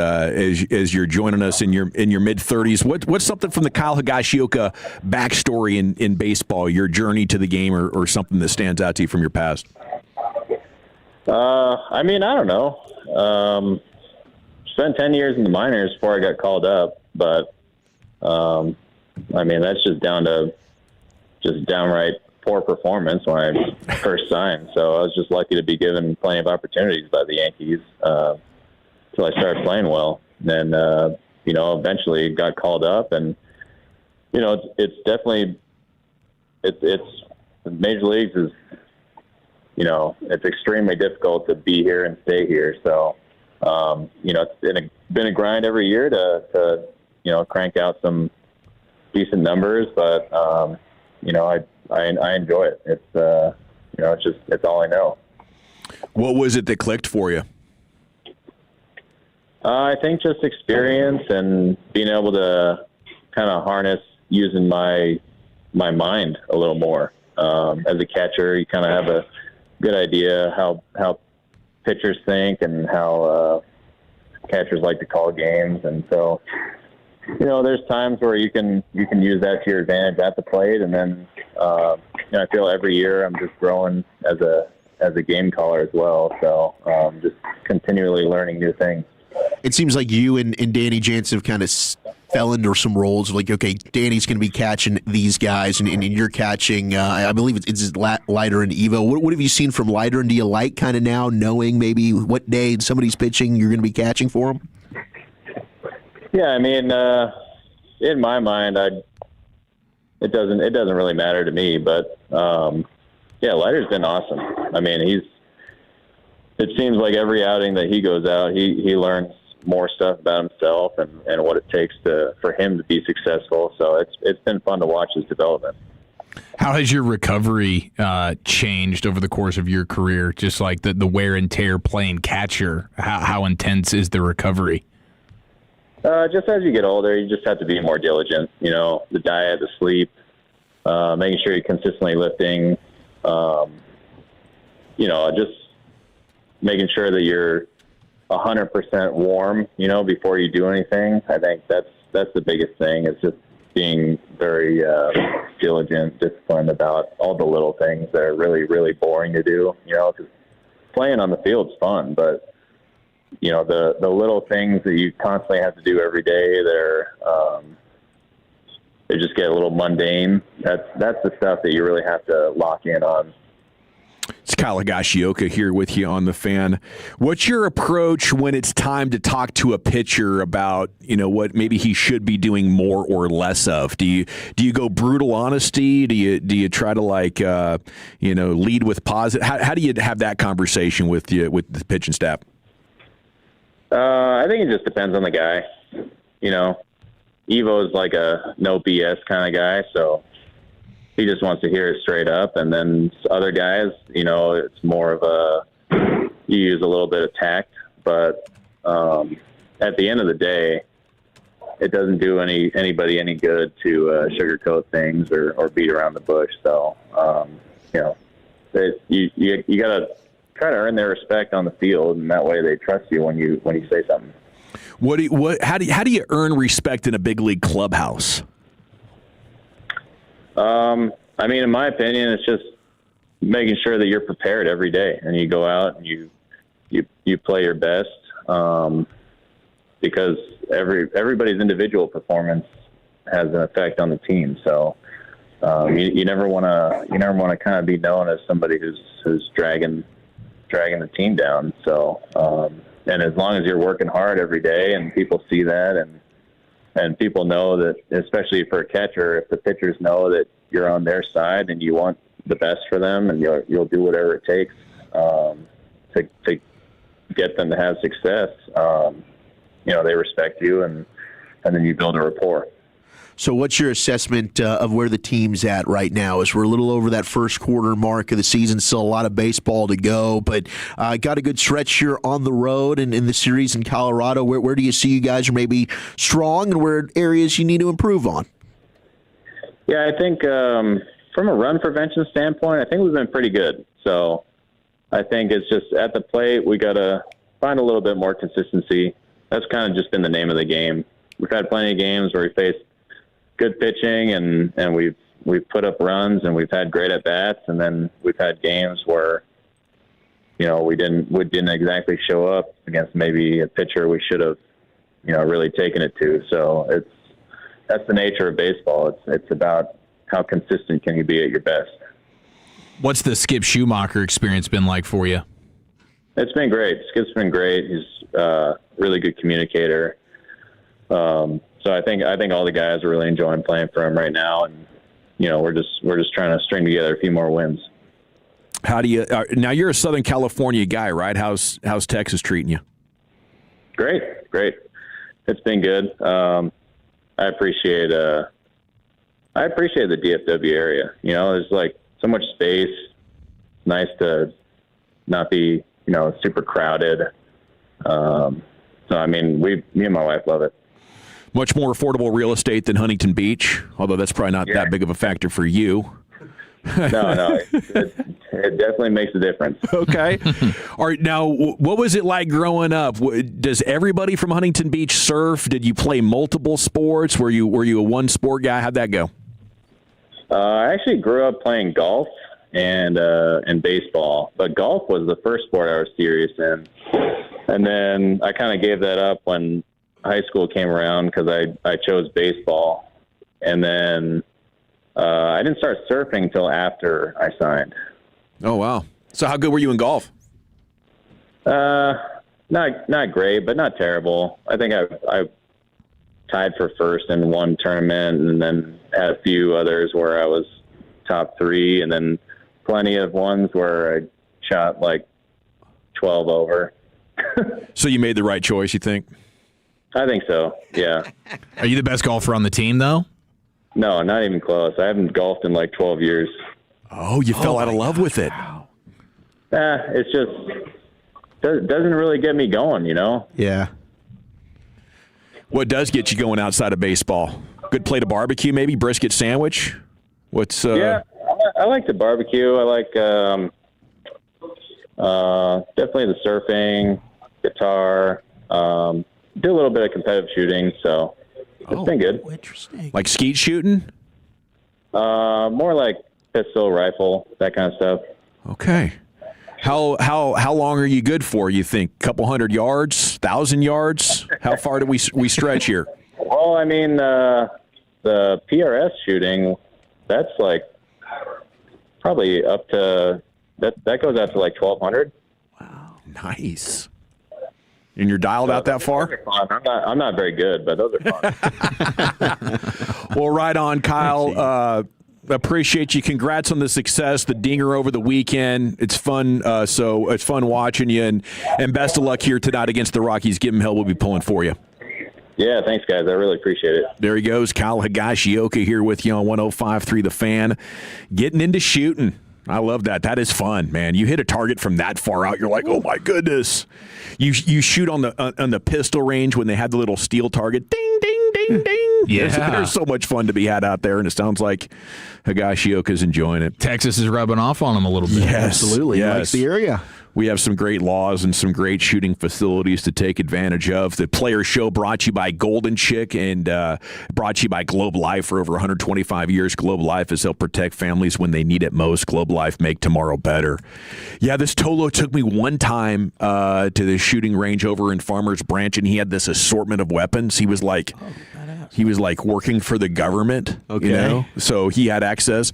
you're joining us in your mid-30s? What's something from the Kyle Higashioka backstory in baseball, your journey to the game, or something that stands out to you from your past? I mean, I don't know. Spent 10 years in the minors before I got called up, but I mean, that's just down to just downright poor performance when I first signed. So I was just lucky to be given plenty of opportunities by the Yankees until I started playing well. And then, eventually got called up, and, it's definitely, it's Major Leagues is, it's extremely difficult to be here and stay here. So, it's been a grind every year to crank out some decent numbers, but, I enjoy it. It's it's all I know. What was it that clicked for you? I think just experience and being able to kind of harness using my mind a little more. As a catcher, you kind of have a good idea how pitchers think and how catchers like to call games, and so there's times where you can use that to your advantage at the plate, and then I feel every year I'm just growing as a game caller as well. So just continually learning new things. It seems like you and Danny Jansen have kind of fell into some roles of okay, Danny's going to be catching these guys, and you're catching, I believe it's Leiter and Evo. What have you seen from Leiter, and do you like kind of now knowing maybe what day somebody's pitching you're going to be catching for them? Yeah, I mean, in my mind, it doesn't really matter to me. But yeah, Leiter's been awesome. I mean, it seems like every outing that he goes out, he learns more stuff about himself and what it takes for him to be successful. So it's been fun to watch his development. How has your recovery changed over the course of your career? Just like the wear and tear playing catcher, how intense is the recovery? Just as you get older, you just have to be more diligent. You know, the diet, the sleep, making sure you're consistently lifting. You know, just making sure that you're 100% warm, you know, before you do anything. I think that's the biggest thing. It's just being very diligent, disciplined about all the little things that are really, really boring to do, you know, because playing on the field's fun, but, you know, the little things that you constantly have to do every day, they just get a little mundane. That's the stuff that you really have to lock in on. It's Kyle Higashioka here with you on The Fan. What's your approach when it's time to talk to a pitcher about, you know, what maybe he should be doing more or less of? Do you go brutal honesty? Do you try to lead with positive? How do you have that conversation with the pitching staff? I think it just depends on the guy. You know, Evo's like a no BS kind of guy, so he just wants to hear it straight up. And then other guys, you know, it's more of you use a little bit of tact. But at the end of the day, it doesn't do anybody any good to sugarcoat things or beat around the bush. So, you know, you got to try to earn their respect on the field, and that way they trust you when you say something. How do you earn respect in a big league clubhouse? I mean, in my opinion, it's just making sure that you're prepared every day and you go out and you play your best. Because everybody's individual performance has an effect on the team. So, you never want to kind of be known as somebody who's dragging the team down. So, and as long as you're working hard every day and people see that and people know that, especially for a catcher, if the pitchers know that you're on their side and you want the best for them and you'll do whatever it takes to get them to have success, you know, they respect you and then you build a rapport. So what's your assessment of where the team's at right now? As we're a little over that first quarter mark of the season, still a lot of baseball to go, but got a good stretch here on the road and in the series in Colorado. Where do you see you guys are maybe strong and where areas you need to improve on? Yeah, I think from a run prevention standpoint, I think we've been pretty good. So I think it's just at the plate, we got to find a little bit more consistency. That's kind of just been the name of the game. We've had plenty of games where we faced good pitching and we've put up runs and we've had great at bats, and then we've had games where, you know, we didn't exactly show up against maybe a pitcher we should have, you know, really taken it to. So that's the nature of baseball. It's about how consistent can you be at your best. What's the Skip Schumacher experience been like for you? It's been great. Skip's been great. He's a really good communicator. So I think all the guys are really enjoying playing for him right now, and you know we're just trying to string together a few more wins. How do you now? You're a Southern California guy, right? How's Texas treating you? Great. It's been good. I appreciate the DFW area. You know, there's like so much space. It's nice to not be, you know, super crowded. So I mean, me and my wife love it. Much more affordable real estate than Huntington Beach, although that's probably not that big of a factor for you. No, it definitely makes a difference. Okay. All right, now, what was it like growing up? Does everybody from Huntington Beach surf? Did you play multiple sports? Were you a one-sport guy? How'd that go? I actually grew up playing golf and baseball, but golf was the first sport I was serious in. And then I kind of gave that up when high school came around because I chose baseball. And then I didn't start surfing until after I signed. Oh, wow. So how good were you in golf? Not great, but not terrible. I think tied for first in one tournament, and then had a few others where I was top 3, and then plenty of ones where I shot like 12 over. So you made the right choice, you think? I think so, yeah. Are you the best golfer on the team, though? No, not even close. I haven't golfed in like 12 years. Oh, you fell out of love with it. It's just doesn't really get me going, Yeah. What does get you going outside of baseball? Good plate of barbecue, maybe brisket sandwich. What's Yeah, I like the barbecue. I like definitely the surfing, guitar. Do a little bit of competitive shooting, so it's been good. Interesting. Like skeet shooting? More like pistol, rifle, that kind of stuff. Okay. How long are you good for? You think couple hundred yards, 1,000 yards? How far do we stretch here? Well, I mean, the PRS shooting, that's like probably up to that goes out to like 1,200. Wow, nice. And you're dialed out that far? Those are fun. I'm not very good, but those are fun. Well, right on, Kyle. Appreciate you. Congrats on the success, the dinger over the weekend. It's fun. So it's fun watching you, and best of luck here tonight against the Rockies. Give them hell. We'll be pulling for you. Yeah, thanks, guys. I really appreciate it. There he goes, Kyle Higashioka here with you on 105.3 The Fan. Getting into shooting. I love that. That is fun, man. You hit a target from that far out, you're like, oh my goodness. You shoot on the pistol range when they had the little steel target. Ding, ding, ding, ding. Yeah. There's so much fun to be had out there, and it sounds like Higashioka's enjoying it. Texas is rubbing off on him a little bit. Yes, Absolutely. yes. He likes the area. We have some great laws and some great shooting facilities to take advantage of. The Player Show brought to you by Golden Chick and brought to you by Globe Life. For over 125 years, Globe Life has helped protect families when they need it most. Globe Life, make tomorrow better. Yeah, this Tolo took me one time to the shooting range over in Farmers Branch, and he had this assortment of weapons. He was like working for the government, Okay. So he had access.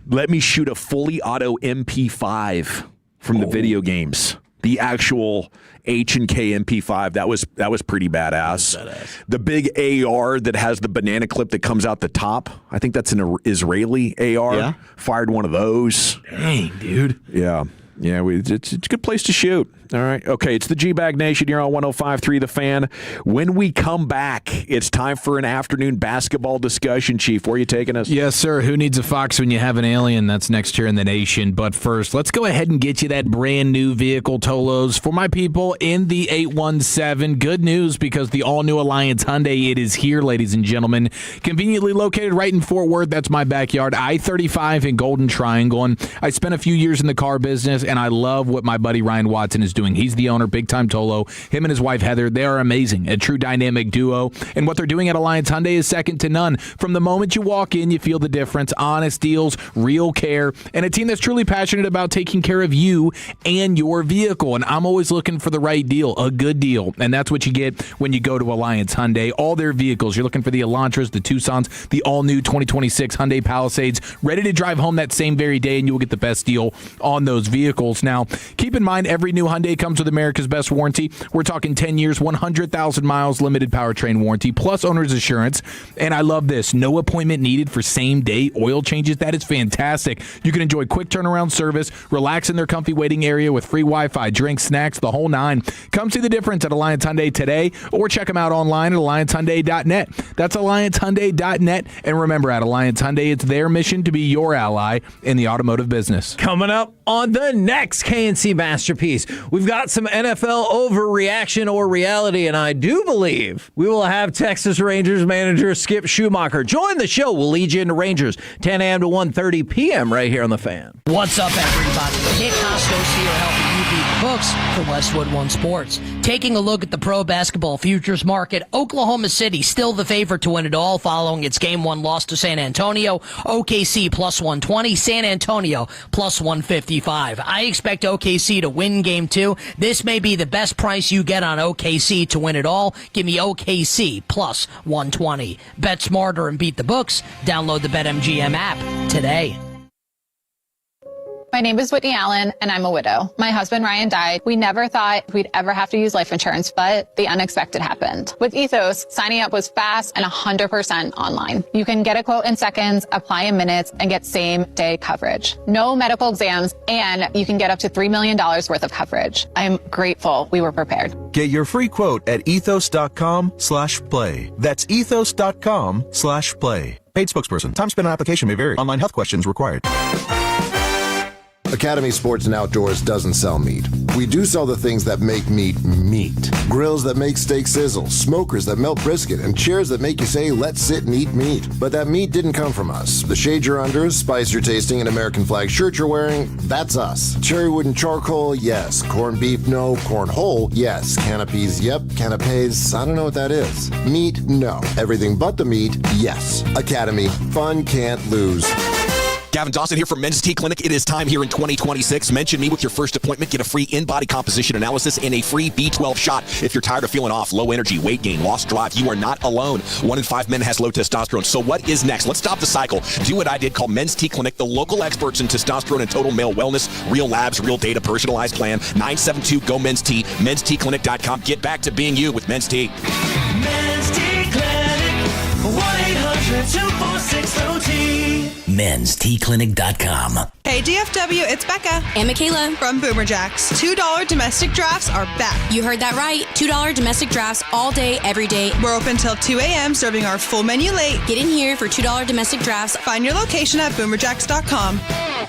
Let me shoot a fully auto MP5 from the video games. The actual H&K MP5, that was pretty badass. The big AR that has the banana clip that comes out the top, I think that's an Israeli AR. Yeah. Fired one of those. Dang, dude. Yeah. Yeah, it's a good place to shoot. All right. Okay, it's the G-Bag Nation here on 105.3 The Fan. When we come back, it's time for an afternoon basketball discussion. Chief, where are you taking us? Yes, sir. Who needs a fox when you have an alien? That's next here in the nation. But first, let's go ahead and get you that brand new vehicle, Tolos. For my people in the 817, good news because the all-new Alliance Hyundai, it is here, ladies and gentlemen. Conveniently located right in Fort Worth. That's my backyard. I-35 in Golden Triangle. And I spent a few years in the car business, and I love what my buddy Ryan Watson is doing. He's the owner, big-time Tolo. Him and his wife, Heather, they are amazing, a true dynamic duo. And what they're doing at Alliance Hyundai is second to none. From the moment you walk in, you feel the difference. Honest deals, real care, and a team that's truly passionate about taking care of you and your vehicle. And I'm always looking for the right deal, a good deal. And that's what you get when you go to Alliance Hyundai. All their vehicles, you're looking for the Elantras, the Tucsons, the all-new 2026 Hyundai Palisades, ready to drive home that same very day, and you will get the best deal on those vehicles. Now, keep in mind, every new Hyundai comes with America's Best Warranty. We're talking 10 years, 100,000 miles, limited powertrain warranty, plus owner's assurance. And I love this. No appointment needed for same-day oil changes. That is fantastic. You can enjoy quick turnaround service, relax in their comfy waiting area with free Wi-Fi, drinks, snacks, the whole nine. Come see the difference at Alliance Hyundai today, or check them out online at AllianceHyundai.net. That's AllianceHyundai.net. And remember, at Alliance Hyundai, it's their mission to be your ally in the automotive business. Coming up on the next KNC Masterpiece, we've got some NFL overreaction or reality, and I do believe we will have Texas Rangers manager Skip Schumacher join the show. We'll lead you into Rangers 10 a.m. to 1:30 p.m. right here on The Fan. What's up, everybody? Nick Costos here helping you beat the books for Westwood One Sports. Taking a look at the pro basketball futures market, Oklahoma City still the favorite to win it all following its Game 1 loss to San Antonio. OKC plus 120, San Antonio plus 155. I expect OKC to win Game 2. This may be the best price you get on OKC to win it all. Give me OKC plus 120. Bet smarter and beat the books. Download the BetMGM app today. My name is Whitney Allen, and I'm a widow. My husband, Ryan, died. We never thought we'd ever have to use life insurance, but the unexpected happened. With Ethos, signing up was fast and 100% online. You can get a quote in seconds, apply in minutes, and get same-day coverage. No medical exams, and you can get up to $3 million worth of coverage. I'm grateful we were prepared. Get your free quote at ethos.com/play. That's ethos.com/play. Paid spokesperson. Time spent on application may vary. Online health questions required. Academy Sports and Outdoors doesn't sell meat. We do sell the things that make meat meat. Grills that make steak sizzle, smokers that melt brisket, and chairs that make you say, let's sit and eat meat. But that meat didn't come from us. The shade you're under, spice you're tasting, and American flag shirt you're wearing, that's us. Cherry wood and charcoal, yes. Corned beef, no. Corn whole, yes. Canopies, yep. Canapes, I don't know what that is. Meat, no. Everything but the meat, yes. Academy, fun can't lose. Gavin Dawson here from Men's T Clinic. It is time here in 2026. Mention me with your first appointment. Get a free in-body composition analysis and a free B12 shot. If you're tired of feeling off, low energy, weight gain, lost drive, you are not alone. 1 in 5 men has low testosterone. So what is next? Let's stop the cycle. Do what I did. Call Men's T Clinic, the local experts in testosterone and total male wellness. Real labs, real data, personalized plan. 972-GO-MEN'S-T. mensteclinic.com. Get back to being you with Men's T. Men's T Clinic, 1-800-246-OT. mensteclinic.com. Hey DFW, it's Becca and Michaela from Boomer Jacks. $2 domestic drafts are back. You heard that right. $2 domestic drafts all day, every day. We're open till 2 a.m. serving our full menu late. Get in here for $2 domestic drafts. Find your location at boomerjacks.com.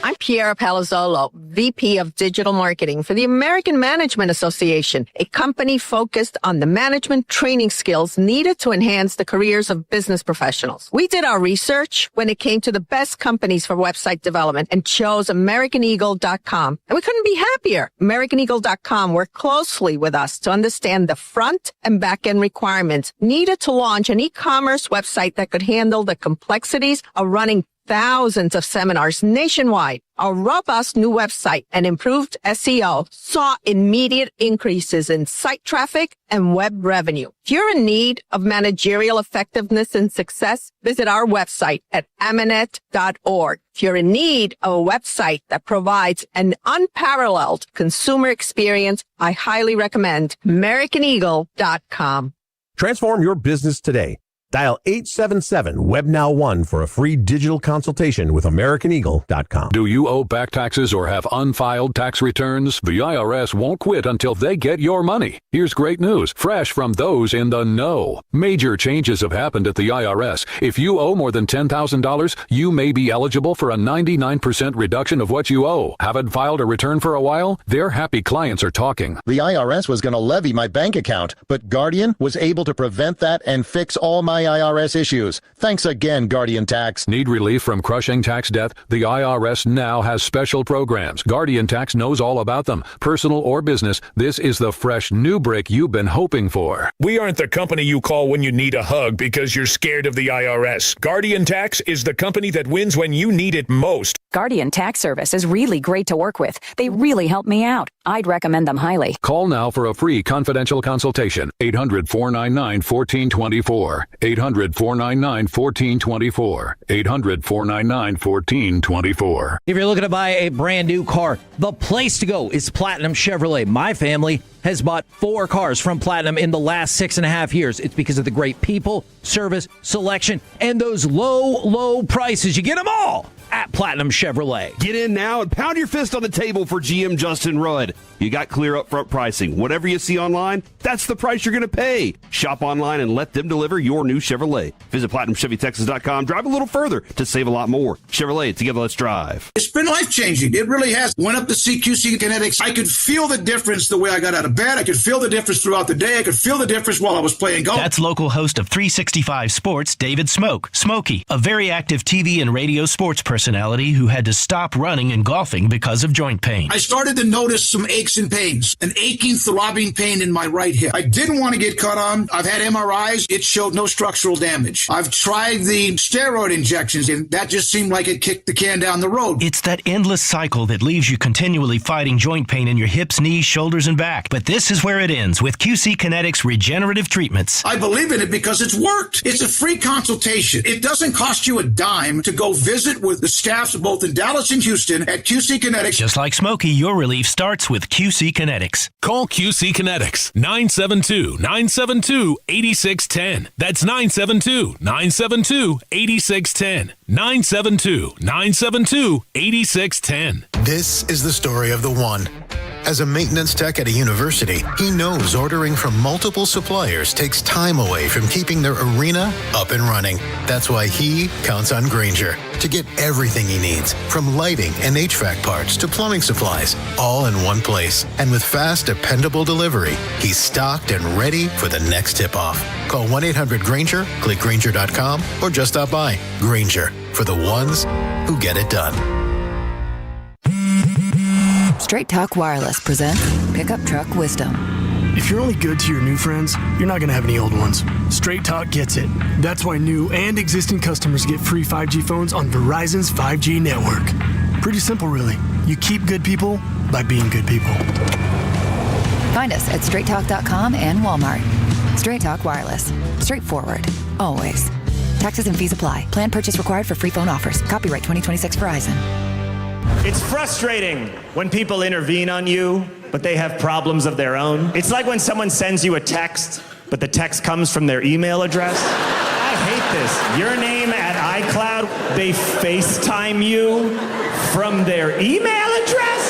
I'm Piera Palazzolo, VP of Digital Marketing for the American Management Association, a company focused on the management training skills needed to enhance the careers of business professionals. We did our research when it came to the best companies for website development and chose AmericanEagle.com. And we couldn't be happier. AmericanEagle.com worked closely with us to understand the front and back end requirements needed to launch an e-commerce website that could handle the complexities of running thousands of seminars nationwide. Our robust new website and improved SEO saw immediate increases in site traffic and web revenue. If you're in need of managerial effectiveness and success, visit our website at amanet.org. If you're in need of a website that provides an unparalleled consumer experience, I highly recommend AmericanEagle.com. Transform your business today. Dial 877-WEBNOW1 for a free digital consultation with AmericanEagle.com. Do you owe back taxes or have unfiled tax returns? The IRS won't quit until they get your money. Here's great news, fresh from those in the know. Major changes have happened at the IRS. If you owe more than $10,000, you may be eligible for a 99% reduction of what you owe. Haven't filed a return for a while? Their happy clients are talking. The IRS was going to levy my bank account, but Guardian was able to prevent that and fix all my IRS issues. Thanks again, Guardian Tax. Need relief from crushing tax debt? The IRS now has special programs. Guardian Tax knows all about them. Personal or business, this is the fresh new break you've been hoping for. We aren't the company you call when you need a hug because you're scared of the IRS. Guardian Tax is the company that wins when you need it most. Guardian Tax Service is really great to work with. They really help me out. I'd recommend them highly. Call now for a free confidential consultation. 800-499-1424. 800-499-1424. 800-499-1424. If you're looking to buy a brand new car, the place to go is Platinum Chevrolet. My family has bought 4 cars from Platinum in the last 6.5 years. It's because of the great people, service, selection, and those low prices. You get them all at Platinum Chevrolet. Get in now and pound your fist on the table for GM Justin Rudd. You got clear upfront pricing. Whatever you see online, that's the price you're going to pay. Shop online and let them deliver your new Chevrolet. Visit PlatinumChevyTexas.com. Drive a little further to save a lot more. Chevrolet, together let's drive. It's been life-changing. It really has. Went up to see QC Kinetics. I could feel the difference the way I got out of bed. I could feel the difference throughout the day. I could feel the difference while I was playing golf. That's local host of 365 Sports, David Smokey, a very active TV and radio sports personality who had to stop running and golfing because of joint pain. I started to notice some aches and pains, an aching, throbbing pain in my right hip. I didn't want to get cut on. I've had MRIs. It showed no structural damage. I've tried the steroid injections, and that just seemed like it kicked the can down the road. It's that endless cycle that leaves you continually fighting joint pain in your hips, knees, shoulders, and back. But this is where it ends with QC Kinetics regenerative treatments. I believe in it because it's worked. It's a free consultation. It doesn't cost you a dime to go visit with the staffs both in Dallas and Houston at QC Kinetics. Just like Smokey, your relief starts with QC Kinetics. Call QC Kinetics 972-972-8610. That's 972-972-8610. 972-972-8610. This is the story of the one. As a maintenance tech at a university, he knows ordering from multiple suppliers takes time away from keeping their arena up and running. That's why he counts on Grainger to get everything he needs, from lighting and HVAC parts to plumbing supplies, all in one place. And with fast, dependable delivery, he's stocked and ready for the next tip-off. Call 1-800-GRAINGER, click Grainger.com, or just stop by. Grainger, for the ones who get it done. Straight Talk Wireless presents Pickup Truck Wisdom. If you're only good to your new friends, you're not going to have any old ones. Straight Talk gets it. That's why new and existing customers get free 5G phones on Verizon's 5G network. Pretty simple, really. You keep good people by being good people. Find us at straighttalk.com and Walmart. Straight Talk Wireless. Straightforward. Always. Taxes and fees apply. Plan purchase required for free phone offers. Copyright 2026 Verizon. It's frustrating when people intervene on you, but they have problems of their own. It's like when someone sends you a text, but the text comes from their email address. I hate this. Your name at iCloud, they FaceTime you from their email address?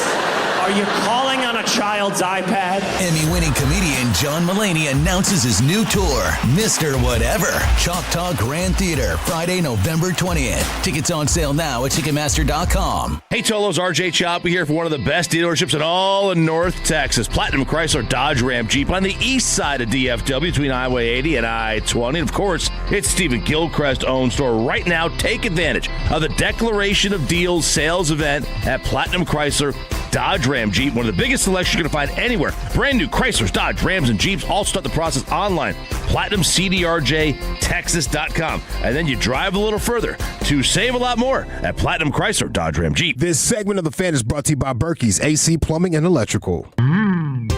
Are you calling on a child's iPad? Emmy-winning comedian John Mulaney announces his new tour, Mr. Whatever, Choctaw Grand Theater, Friday, November 20th. Tickets on sale now at Ticketmaster.com. Hey, Tolos, RJ Choppy here for one of the best dealerships in all of North Texas. Platinum Chrysler Dodge Ram Jeep on the east side of DFW between Highway 80 and I-20. And, of course, it's Stephen Gilchrist's own store. Right now, take advantage of the Declaration of Deals sales event at Platinum Chrysler Dodge Ram Jeep, one of the biggest selections you're going to find anywhere. Brand new Chryslers, Dodge, Rams, and Jeeps. All start the process online. PlatinumCDRJTexas.com. And then you drive a little further to save a lot more at Platinum Chrysler, Dodge, Ram, Jeep. This segment of The Fan is brought to you by Berkey's AC Plumbing and Electrical.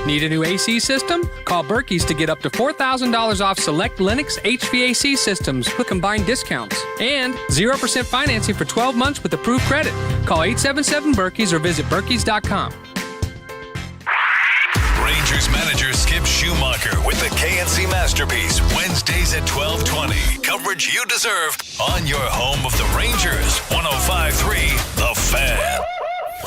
Need a new AC system? Call Berkey's to get up to $4,000 off select Lennox HVAC systems with combined discounts. And 0% financing for 12 months with approved credit. Call 877-BERKEYS or visit Berkeys.com. Rangers manager Skip Schumacher with the KNC Masterpiece, Wednesdays at 12:20. Coverage you deserve on your home of the Rangers, 105.3 The Fan.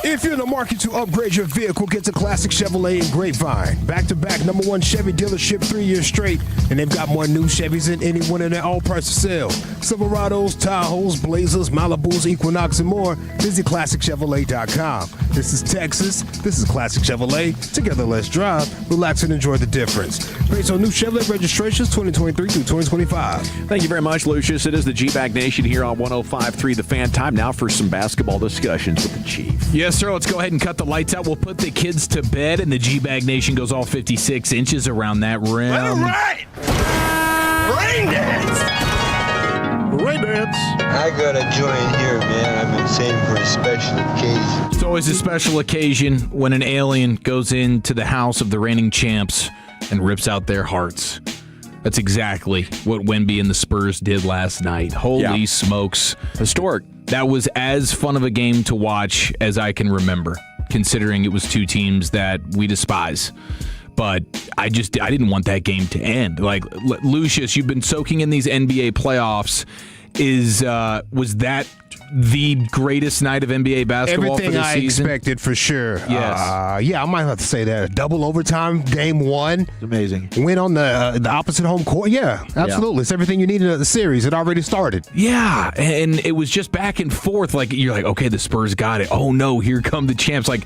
If you're in the market to upgrade your vehicle, get to Classic Chevrolet in Grapevine. Back-to-back #1 Chevy dealership 3 years straight, and they've got more new Chevys than anyone in their all-price sale. Silverados, Tahoes, Blazers, Malibus, Equinox, and more. Visit ClassicChevrolet.com. This is Texas. This is Classic Chevrolet. Together, let's drive, relax, and enjoy the difference. Based on new Chevrolet registrations 2023 through 2025. Thank you very much, Lucius. It is the G-Bag Nation here on 105.3 The Fan. Time now for some basketball discussions with the Chief. Yes, sir. Let's go ahead and cut the lights out. We'll put the kids to bed, and the G-Bag Nation goes all 56 inches around that rim. All right. Rain dance. Rain dance. I gotta join here, man. I've been saving for a special occasion. It's always a special occasion when an alien goes into the house of the reigning champs and rips out their hearts. That's exactly what Wemby and the Spurs did last night. Holy smokes. Historic. That was as fun of a game to watch as I can remember, considering it was two teams that we despise. But I didn't want that game to end. Like, Lucius, you've been soaking in these NBA playoffs. Was that the greatest night of NBA basketball Everything for the season? I expected, for sure. Yes. I might have to say that. Double overtime, game one. It's amazing. Win on the opposite home court. Yeah, absolutely. Yeah. It's everything you needed in the series. It already started. Yeah, and it was just back and forth. Like, you're like, okay, the Spurs got it. Oh no, here come the champs. Like,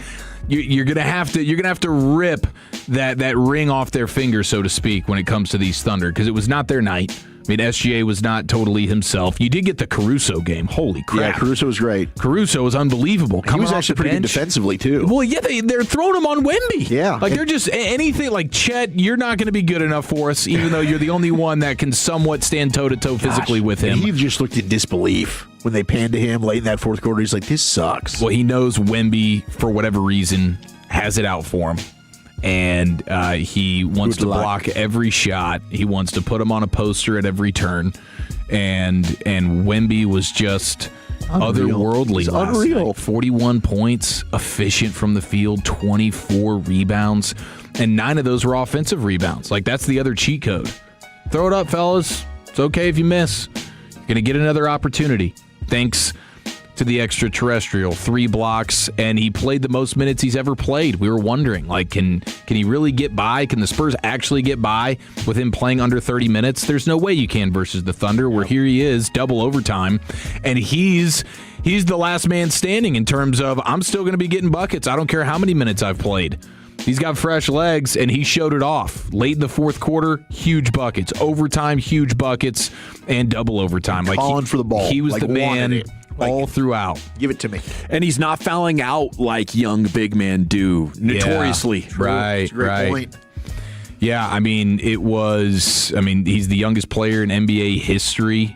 you're gonna have to rip that ring off their finger, so to speak, when it comes to these Thunder, because it was not their night. I mean, SGA was not totally himself. You did get the Caruso game. Holy crap. Yeah, Caruso was great. Caruso was unbelievable. He was actually pretty good defensively, too. Well, yeah, they're throwing him on Wemby. Yeah. Like, they're just anything like, Chet, you're not going to be good enough for us, even though you're the only one that can somewhat stand toe-to-toe physically with him. He just looked in disbelief when they panned to him late in that fourth quarter. He's like, this sucks. Well, he knows Wemby, for whatever reason, has it out for him. And he wants to block every shot. He wants to put him on a poster at every turn. And Wemby was just, otherworldly. He's unreal. Night. 41 points, efficient from the field, 24 rebounds, and 9 of those were offensive rebounds. Like, that's the other cheat code. Throw it up, fellas. It's okay if you miss. You're going to get another opportunity. Thanks to the extraterrestrial, 3 blocks, and he played the most minutes he's ever played. We were wondering, like, can he really get by? Can the Spurs actually get by with him playing under 30 minutes? There's no way you can versus the Thunder, where here he is, double overtime, and he's the last man standing in terms of, I'm still going to be getting buckets. I don't care how many minutes I've played. He's got fresh legs, and he showed it off. Late in the fourth quarter, huge buckets. Overtime, huge buckets, and double overtime. Calling for the ball. He was the man all throughout. Give it to me. And he's not fouling out like young big men do, notoriously. Yeah, right, That's a great point. Yeah, I mean, he's the youngest player in NBA history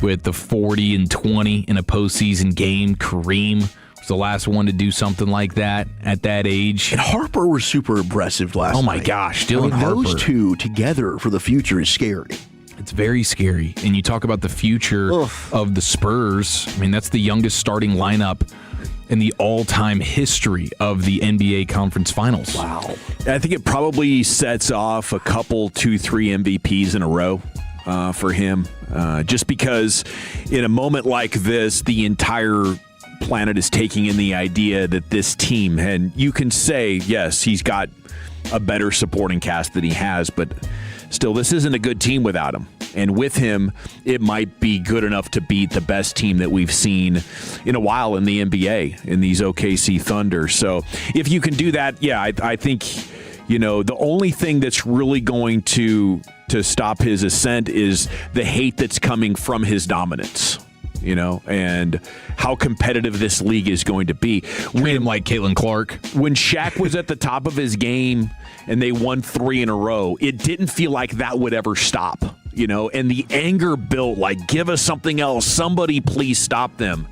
with the 40 and 20 in a postseason game. Kareem was the last one to do something like that at that age. And Harper was super impressive last night. Oh, my gosh. Dylan Harper. Those two together for the future is scary. It's very scary. And you talk about the future of the Spurs. I mean, that's the youngest starting lineup in the all-time history of the NBA Conference Finals. Wow. I think it probably sets off a couple, 2-3 MVPs in a row for him. Just because in a moment like this, the entire planet is taking in the idea that this team, and you can say, yes, he's got a better supporting cast than he has, but still, this isn't a good team without him. And with him, it might be good enough to beat the best team that we've seen in a while in the NBA, in these OKC Thunder. So if you can do that, yeah, I think, the only thing that's really going to stop his ascent is the hate that's coming from his dominance. And how competitive this league is going to be. Treat him like Caitlin Clark. When Shaq was at the top of his game and they won 3 in a row, it didn't feel like that would ever stop, and the anger built, like, give us something else. Somebody please stop them.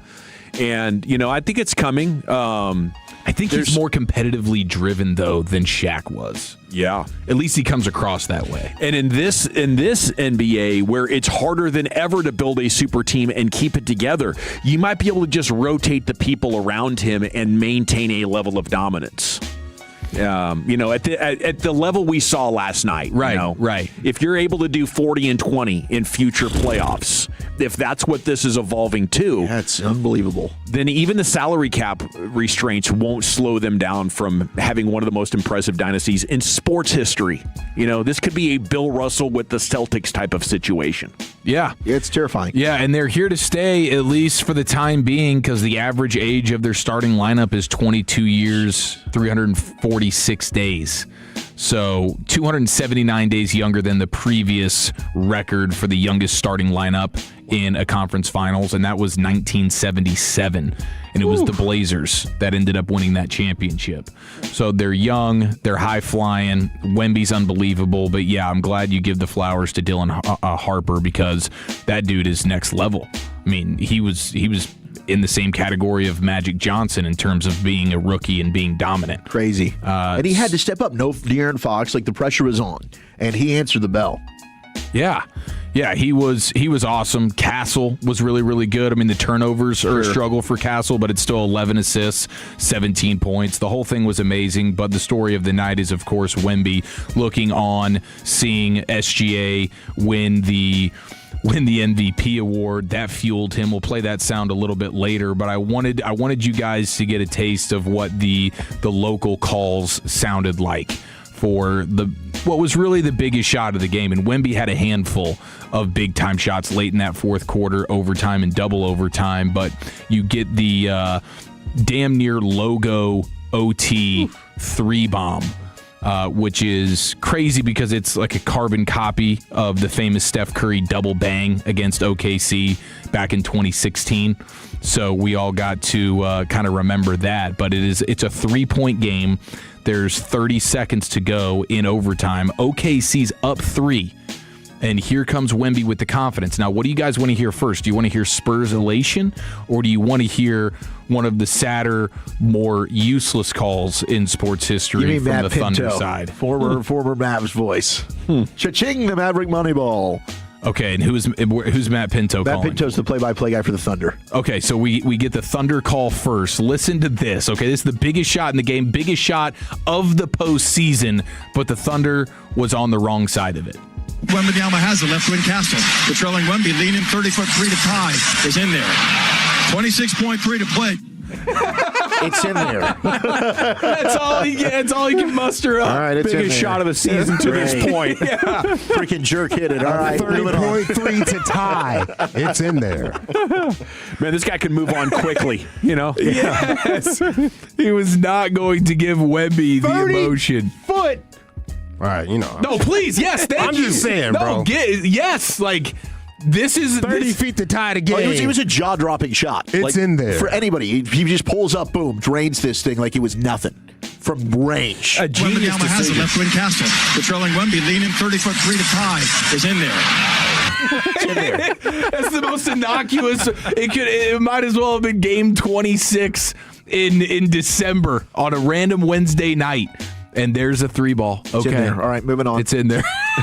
And, I think it's coming. I think he's more competitively driven, though, than Shaq was. Yeah. At least he comes across that way. And in this NBA, where it's harder than ever to build a super team and keep it together, you might be able to just rotate the people around him and maintain a level of dominance. At the level we saw last night. Right, right. If you're able to do 40 and 20 in future playoffs, if that's what this is evolving to, that's unbelievable. Then even the salary cap restraints won't slow them down from having one of the most impressive dynasties in sports history. This could be a Bill Russell with the Celtics type of situation. Yeah. It's terrifying. Yeah, and they're here to stay, at least for the time being, because the average age of their starting lineup is 22 years, 346 days. So 279 days younger than the previous record for the youngest starting lineup in a conference finals, and that was 1977. And it was the Blazers that ended up winning that championship. So they're young, they're high-flying. Wemby's unbelievable. But, yeah, I'm glad you give the flowers to Dylan Harper, because that dude is next level. I mean, he was in the same category of Magic Johnson in terms of being a rookie and being dominant. Crazy. And he had to step up. No De'Aaron Fox, like the pressure was on, and he answered the bell. Yeah. Yeah, he was awesome. Castle was really, really good. I mean, the turnovers are a struggle for Castle, but it's still 11 assists, 17 points. The whole thing was amazing, but the story of the night is, of course, Wemby looking on, seeing SGA win the MVP award. That fueled him. We'll play that sound a little bit later, but I wanted you guys to get a taste of what the local calls sounded like for what was really the biggest shot of the game. And Wemby had a handful of big-time shots late in that fourth quarter, overtime and double overtime, but you get the damn near logo OT 3-bomb. Which is crazy because it's like a carbon copy of the famous Steph Curry double bang against OKC back in 2016. So we all got to kind of remember that. But it's a 3-point game. There's 30 seconds to go in overtime. OKC's up 3. And here comes Wemby with the confidence. Now, what do you guys want to hear first? Do you want to hear Spurs elation, or do you want to hear one of the sadder, more useless calls in sports history from Matt the Pinto, Thunder side? Former Mavs voice. Cha-ching, the Maverick Moneyball. Okay, and who's Matt Pinto calling? Matt Pinto's the play-by-play guy for the Thunder. Okay, so we get the Thunder call first. Listen to this, okay? This is the biggest shot in the game, biggest shot of the postseason, but the Thunder was on the wrong side of it. Wembanyama has the left wing castle. Controlling Wemby, leaning 30-foot three to tie is in there. 26.3 to play. It's in there. That's all he can muster up. All right, it's biggest shot of the season to this point. Freaking jerk hit it. All right, 30.3 to tie. It's in there. Man, this guy can move on quickly, you know? Yes. He was not going to give Wemby the emotion. Foot. All right, you know. No, please. Yes, thank you. I'm just saying, bro. Yes, like... This is 30 feet to tie the game. It was a jaw-dropping shot. It's in there. For anybody. He just pulls up, boom, drains this thing like it was nothing from range. A genius Wembanyama has the left wing castle. Controlling Wemby, leaning 30-foot three to tie is in there. That's the most innocuous. It might as well have been game 26 in December on a random Wednesday night. And there's a 3-ball. Okay. It's in there. All right, moving on. It's in there.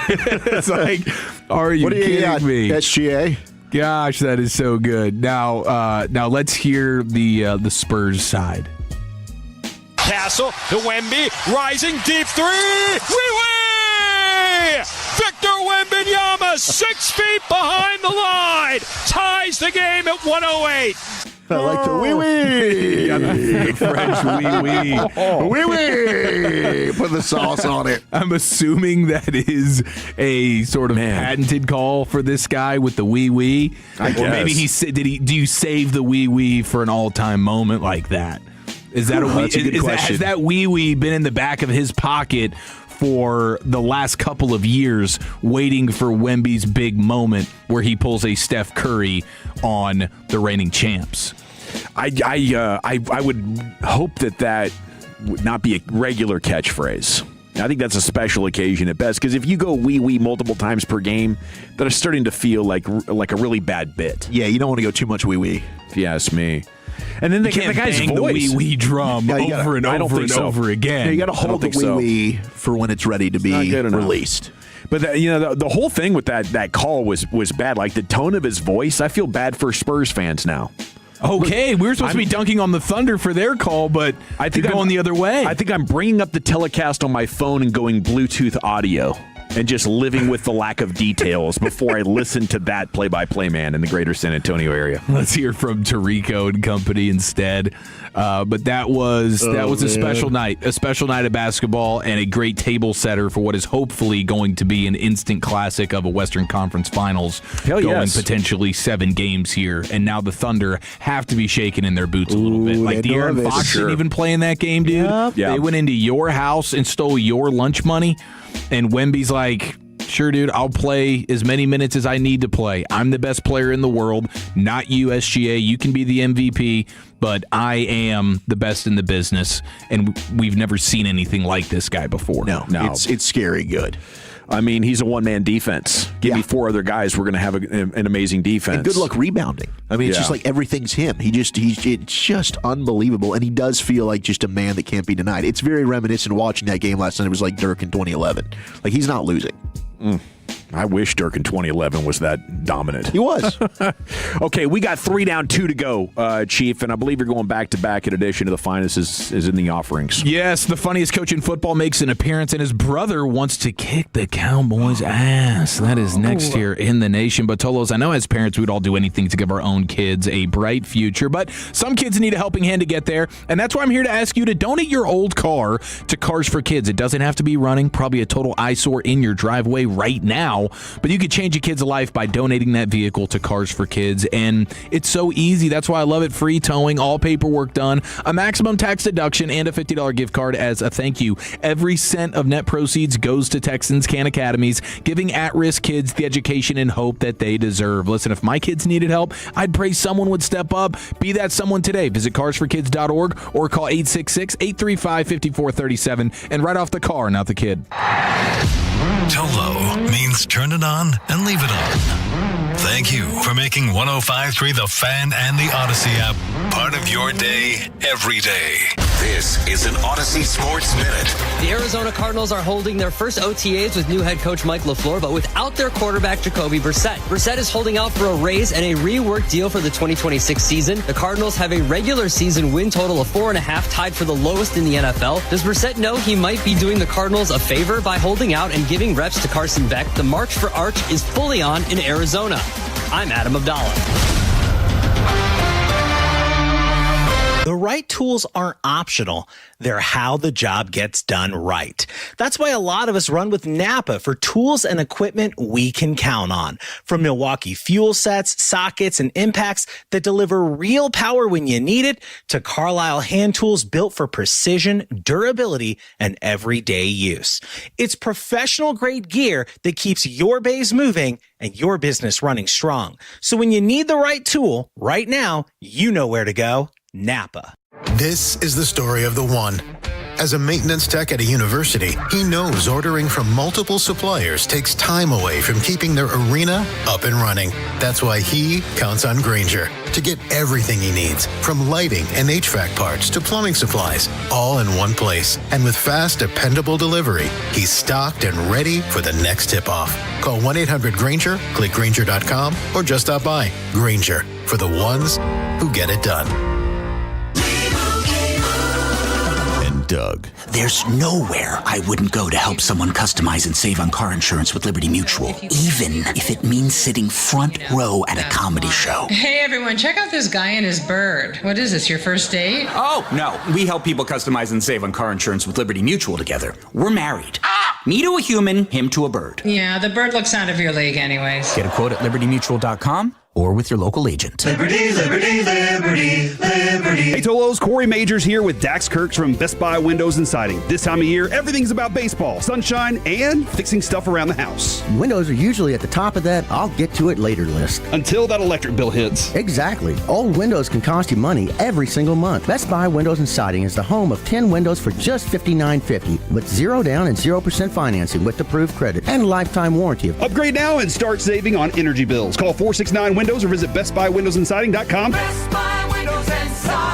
It's like, are you kidding me? SGA? Gosh, that is so good. Now let's hear the Spurs side. Castle to Wemby, rising deep three. Wee-wee! Victor Wembanyama, 6 feet behind the line, ties the game at 108. I like the wee-wee. The French wee-wee. Wee-wee. Put the sauce on it. I'm assuming that is a sort of patented call for this guy with the wee-wee. I guess. Or maybe do you save the wee-wee for an all-time moment like that? Is that That's a good question. Has that wee-wee been in the back of his pocket for the last couple of years, waiting for Wemby's big moment where he pulls a Steph Curry on the reigning champs? I would hope that would not be a regular catchphrase. I think that's a special occasion at best, because if you go wee-wee multiple times per game, that is starting to feel like a really bad bit. Yeah, you don't want to go too much wee-wee. If you ask me. And then the guy's bang voice. The wee-wee drum over and over again. Yeah, you got to hold the wee-wee for when it's ready to be released. But the whole thing with that call was bad. Like the tone of his voice, I feel bad for Spurs fans now. Okay, we were supposed to be dunking on the Thunder for their call, but I think going the other way. I think I'm bringing up the telecast on my phone and going Bluetooth audio and just living with the lack of details before I listen to that play-by-play man in the greater San Antonio area. Let's hear from Tarico and company instead. But that was a special night of basketball and a great table setter for what is hopefully going to be an instant classic of a Western Conference Finals going potentially 7 games here. And now the Thunder have to be shaken in their boots a little bit. Like De'Aaron Fox didn't even play in that game, dude. Yep. They went into your house and stole your lunch money. And Wemby's like, sure, dude, I'll play as many minutes as I need to play. I'm the best player in the world, not you, SGA. You can be the MVP, but I am the best in the business. And we've never seen anything like this guy before. No. It's scary good. I mean, he's a one-man defense. Give me 4 other guys, we're going to have an amazing defense. And good luck rebounding. I mean, it's just like everything's him. It's just unbelievable, and he does feel like just a man that can't be denied. It's very reminiscent watching that game last night. It was like Dirk in 2011. Like, he's not losing. I wish Dirk in 2011 was that dominant. He was. Okay, we got 3 down, 2 to go, Chief, and I believe you're going back-to-back in addition to the finest is in the offerings. Yes, the funniest coach in football makes an appearance, and his brother wants to kick the Cowboys' ass. That is next here in the nation. But Tolos, I know as parents we'd all do anything to give our own kids a bright future, but some kids need a helping hand to get there, and that's why I'm here to ask you to donate your old car to Cars for Kids. It doesn't have to be running, probably a total eyesore in your driveway right now, but you could change a kid's life by donating that vehicle to Cars for Kids, and it's so easy. That's why I love it. Free towing, all paperwork done, a maximum tax deduction, and a $50 gift card as a thank you. Every cent of net proceeds goes to Texans Can Academies, giving at-risk kids the education and hope that they deserve. Listen, if my kids needed help, I'd pray someone would step up. Be that someone today. Visit carsforkids.org or call 866-835-5437 and write off the car, not the kid. Tolo means turn it on and leave it on. Thank you for making 105.3 The Fan and the Odyssey app part of your day every day. This is an Odyssey Sports Minute. The Arizona Cardinals are holding their first OTAs with new head coach Mike LaFleur, but without their quarterback Jacoby Brissett. Brissett is holding out for a raise and a reworked deal for the 2026 season. The Cardinals have a regular season win total of 4.5, tied for the lowest in the NFL. Does Brissett know he might be doing the Cardinals a favor by holding out and giving reps to Carson Beck? The March for Arch is fully on in Arizona. I'm Adam Abdallah. The right tools aren't optional. They're how the job gets done right. That's why a lot of us run with Napa for tools and equipment we can count on. From Milwaukee fuel sets, sockets, and impacts that deliver real power when you need it, to Carlisle hand tools built for precision, durability, and everyday use. It's professional-grade gear that keeps your bays moving and your business running strong. So when you need the right tool, right now, you know where to go. Napa. This is the story of the one. As a maintenance tech at a university, he knows ordering from multiple suppliers takes time away from keeping their arena up and running. That's why he counts on Grainger to get everything he needs, from lighting and HVAC parts to plumbing supplies, all in one place. And with fast, dependable delivery, he's stocked and ready for the next tip-off. Call 1-800-GRAINGER, click Grainger.com, or just stop by. Grainger, for the ones who get it done. Doug. There's nowhere I wouldn't go to help someone customize and save on car insurance with Liberty Mutual, even if it means sitting front row at a comedy show. Hey everyone, check out this guy and his bird. What is this, your first date? Oh, no. We help people customize and save on car insurance with Liberty Mutual together. We're married. Me to a human, him to a bird. Yeah, the bird looks out of your league anyways. Get a quote at libertymutual.com or with your local agent. Liberty, liberty, liberty, liberty. Hey Tolos, Corey Majors here with Dax Kirks from Best Buy Windows and Siding. This time of year, everything's about baseball, sunshine, and fixing stuff around the house. Windows are usually at the top of that I'll get to it later list. Until that electric bill hits. Exactly. Old windows can cost you money every single month. Best Buy Windows and Siding is the home of 10 windows for just $59.50 with 0 down and 0% financing with approved credit and lifetime warranty. Upgrade now and start saving on energy bills. Call 469-WINDOWS or visit BestBuyWindowsandSiding.com. Best Buy Windows and Siding.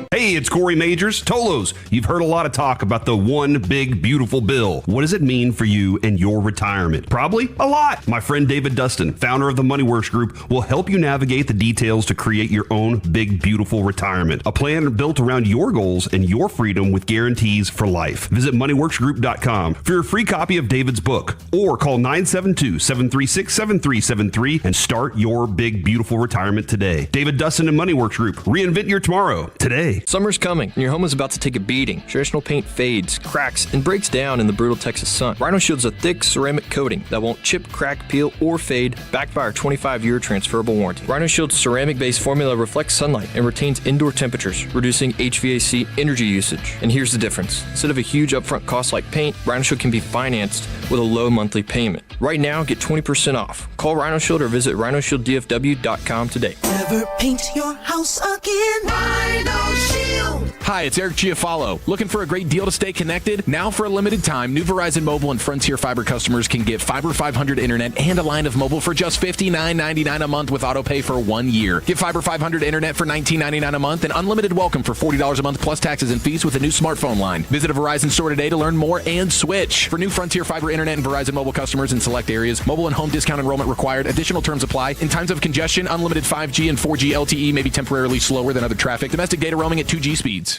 Hey, it's Corey Majors. Tolos, you've heard a lot of talk about the one big, beautiful bill. What does it mean for you and your retirement? Probably a lot. My friend David Dustin, founder of the MoneyWorks Group, will help you navigate the details to create your own big, beautiful retirement. A plan built around your goals and your freedom with guarantees for life. Visit MoneyWorksGroup.com for your free copy of David's book, or call 972-736-7373 and start your big, beautiful retirement today. David Dustin and MoneyWorks Group. Reinvent your tomorrow today. Summer's coming, and your home is about to take a beating. Traditional paint fades, cracks, and breaks down in the brutal Texas sun. Rhino Shield's a thick ceramic coating that won't chip, crack, peel, or fade, backed by our 25-year transferable warranty. Rhino Shield's ceramic-based formula reflects sunlight and retains indoor temperatures, reducing HVAC energy usage. And here's the difference. Instead of a huge upfront cost like paint, Rhino Shield can be financed with a low monthly payment. Right now, get 20% off. Call Rhino Shield or visit rhinoshielddfw.com today. Never paint your house again. Rhino Shield. Hi, it's Eric Giafalo. Looking for a great deal to stay connected? Now for a limited time, new Verizon Mobile and Frontier Fiber customers can get Fiber 500 internet and a line of mobile for just $59.99 a month with autopay for 1 year. Get Fiber 500 internet for $19.99 a month and unlimited welcome for $40 a month plus taxes and fees with a new smartphone line. Visit a Verizon store today to learn more and switch. For new Frontier Fiber internet and Verizon Mobile customers in select areas, mobile and home discount enrollment required. Additional terms apply. In times of congestion, unlimited 5G and 4G LTE may be temporarily slower than other traffic. Domestic data roaming at 2G speeds.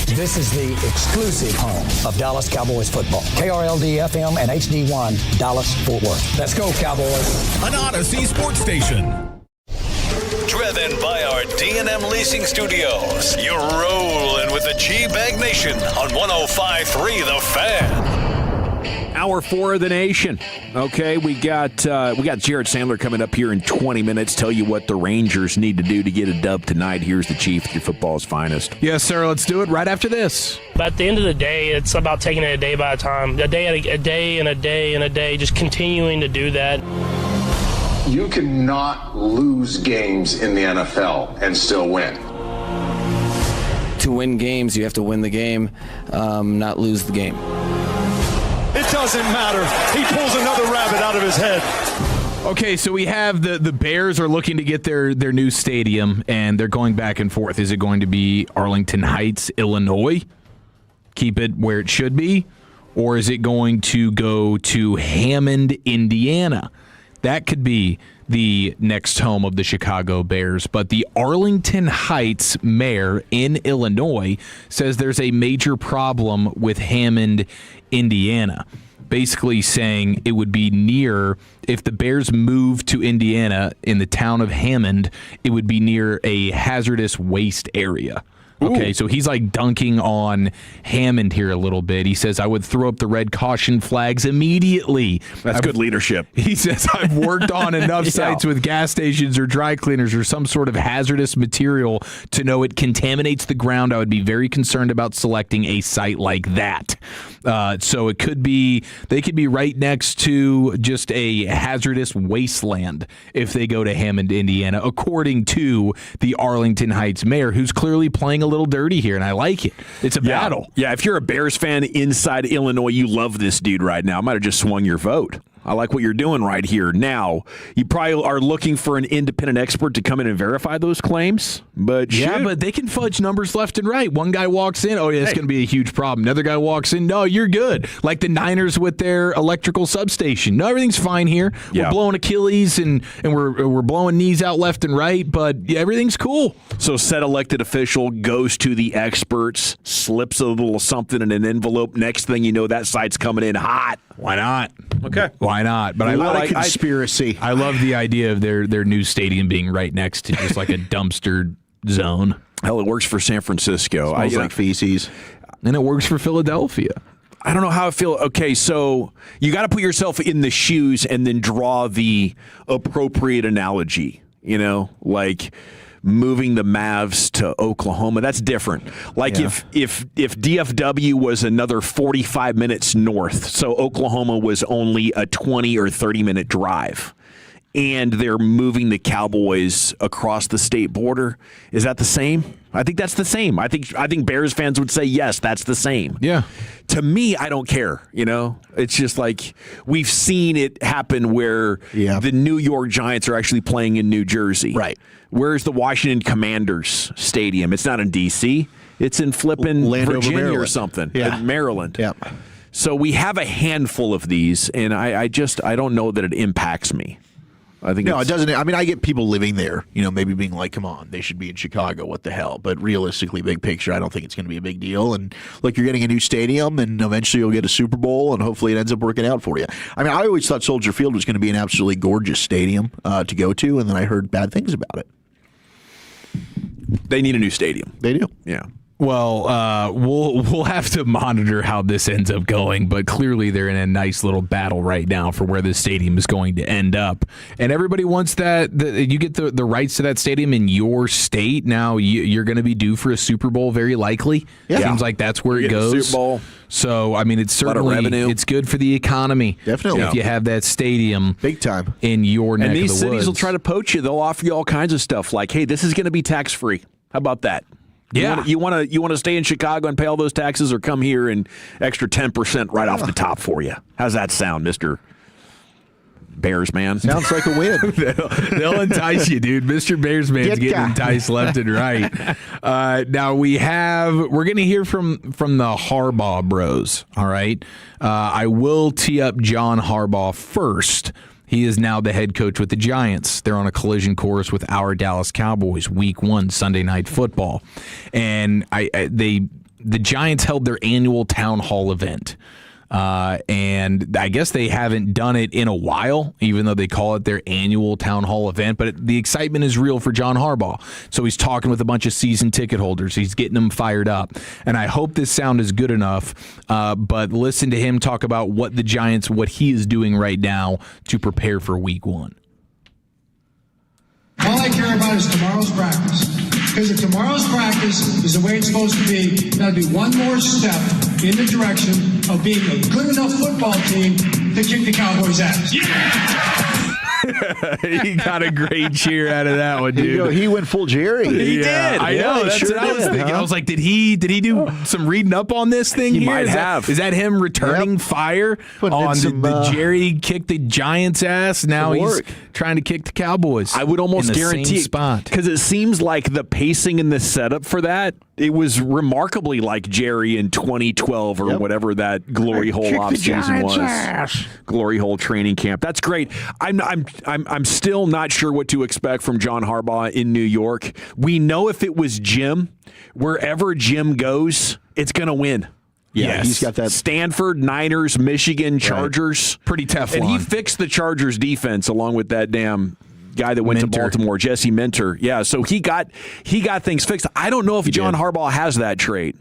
This is the exclusive home of Dallas Cowboys football. KRLD-FM and HD1, Dallas-Fort Worth. Let's go, Cowboys. An Odyssey sports station. Driven by our D&M Leasing Studios. You're rolling with the G-Bag Nation on 105.3 The Fan. Hour 4 of the nation. Okay, we got Jared Sandler coming up here in 20 minutes. Tell you what the Rangers need to do to get a dub tonight. Here's the Chief, your football's finest. Yes, sir. Let's do it right after this. But at the end of the day, it's about taking it a day by a time, a day and a day and a day, just continuing to do that. You cannot lose games in the NFL and still win. To win games, you have to win the game, not lose the game. It doesn't matter. He pulls another rabbit out of his head. Okay, so we have the Bears are looking to get their new stadium, and they're going back and forth. Is it going to be Arlington Heights, Illinois? Keep it where it should be? Or is it going to go to Hammond, Indiana? That could be the next home of the Chicago Bears. But the Arlington Heights mayor in Illinois says there's a major problem with Hammond, Indiana. Basically saying it would be near, if the Bears move to Indiana in the town of Hammond, it would be near a hazardous waste area. Okay, so he's like dunking on Hammond here a little bit. He says, I would throw up the red caution flags immediately. That's good leadership. He says, I've worked on enough sites with gas stations or dry cleaners or some sort of hazardous material to know it contaminates the ground. I would be very concerned about selecting a site like that. So it could be, they could be right next to just a hazardous wasteland if they go to Hammond, Indiana, according to the Arlington Heights mayor, who's clearly playing a little dirty here, and I like it. It's a battle. Yeah, if you're a Bears fan inside Illinois, you love this dude right now. I might have just swung your vote. I like what you're doing right here. Now, you probably are looking for an independent expert to come in and verify those claims. But but they can fudge numbers left and right. One guy walks in, oh yeah, it's going to be a huge problem. Another guy walks in, no, you're good. Like the Niners with their electrical substation. No, everything's fine here. We're blowing Achilles and we're blowing knees out left and right, but everything's cool. So said elected official goes to the experts, slips a little something in an envelope. Next thing you know, that site's coming in hot. Why not? Okay. Why not? But I like conspiracy. I love the idea of their new stadium being right next to just like a dumpster zone. Hell, it works for San Francisco. Smells like feces. And it works for Philadelphia. I don't know how I feel. Okay, so you got to put yourself in the shoes and then draw the appropriate analogy, like moving the Mavs to Oklahoma. That's different. Like if DFW was another 45 minutes north, so Oklahoma was only a 20 or 30-minute drive, and they're moving the Cowboys across the state border, is that the same? I think that's the same. I think Bears fans would say, yes, that's the same. Yeah. To me, I don't care, It's just like we've seen it happen where the New York Giants are actually playing in New Jersey. Right. Where's the Washington Commanders Stadium? It's not in D.C. It's in flipping Virginia or something. Yeah. Maryland. Yeah. So we have a handful of these, and I don't know that it impacts me. I think it doesn't. I mean, I get people living there, maybe being like, come on, they should be in Chicago. What the hell? But realistically, big picture, I don't think it's going to be a big deal. And look, you're getting a new stadium, and eventually you'll get a Super Bowl, and hopefully it ends up working out for you. I mean, I always thought Soldier Field was going to be an absolutely gorgeous stadium to go to, and then I heard bad things about it. They need a new stadium. They do. Yeah. Well, we'll have to monitor how this ends up going, but clearly they're in a nice little battle right now for where the stadium is going to end up. And everybody wants that. You get the rights to that stadium in your state. Now you're going to be due for a Super Bowl, very likely. Yeah. Seems like that's where it goes. Super Bowl. So, I mean, it's certainly it's good for the economy. Definitely. If you have that stadium big time in your neck of the woods. And these cities will try to poach you. They'll offer you all kinds of stuff like, hey, this is going to be tax-free. How about that? Yeah. You want to stay in Chicago and pay all those taxes, or come here and extra 10% right off the top for you? How's that sound, Mr. Bears man? Sounds like a win. They'll entice you, dude. Mr. Bears man's getting enticed left and right. Now we're going to hear from the Harbaugh bros. All right. I will tee up John Harbaugh first. He is now the head coach with the Giants. They're on a collision course with our Dallas Cowboys, Week 1, Sunday Night Football. And the Giants held their annual town hall event. And I guess they haven't done it in a while, even though they call it their annual town hall event. But the excitement is real for John Harbaugh. So he's talking with a bunch of season ticket holders. He's getting them fired up. And I hope this sound is good enough. But listen to him talk about what he is doing right now to prepare for Week 1. All I care about is tomorrow's practice. Because if tomorrow's practice is the way it's supposed to be, that'll be one more step in the direction of being a good enough football team to kick the Cowboys' ass. Yeah! He got a great cheer out of that one, dude. He went full Jerry. He did. I know. That's what I was thinking. I was like, did he do some reading up on this thing? He might have. Is that him returning fire on the Jerry kicked the Giants' ass? Now he's trying to kick the Cowboys. I would almost guarantee spot because it seems like the pacing and the setup for that. It was remarkably like Jerry in 2012 or whatever that glory hole offseason was. Glory hole training camp. That's great. I'm still not sure what to expect from John Harbaugh in New York. We know if it was Jim, wherever Jim goes, it's going to win. Yeah, he's got that. Stanford, Niners, Michigan, Chargers. Right. Pretty tough. And he fixed the Chargers defense along with that damn guy that went to Baltimore, Jesse Minter. Yeah, so he got things fixed. I don't know if John Harbaugh has that trait.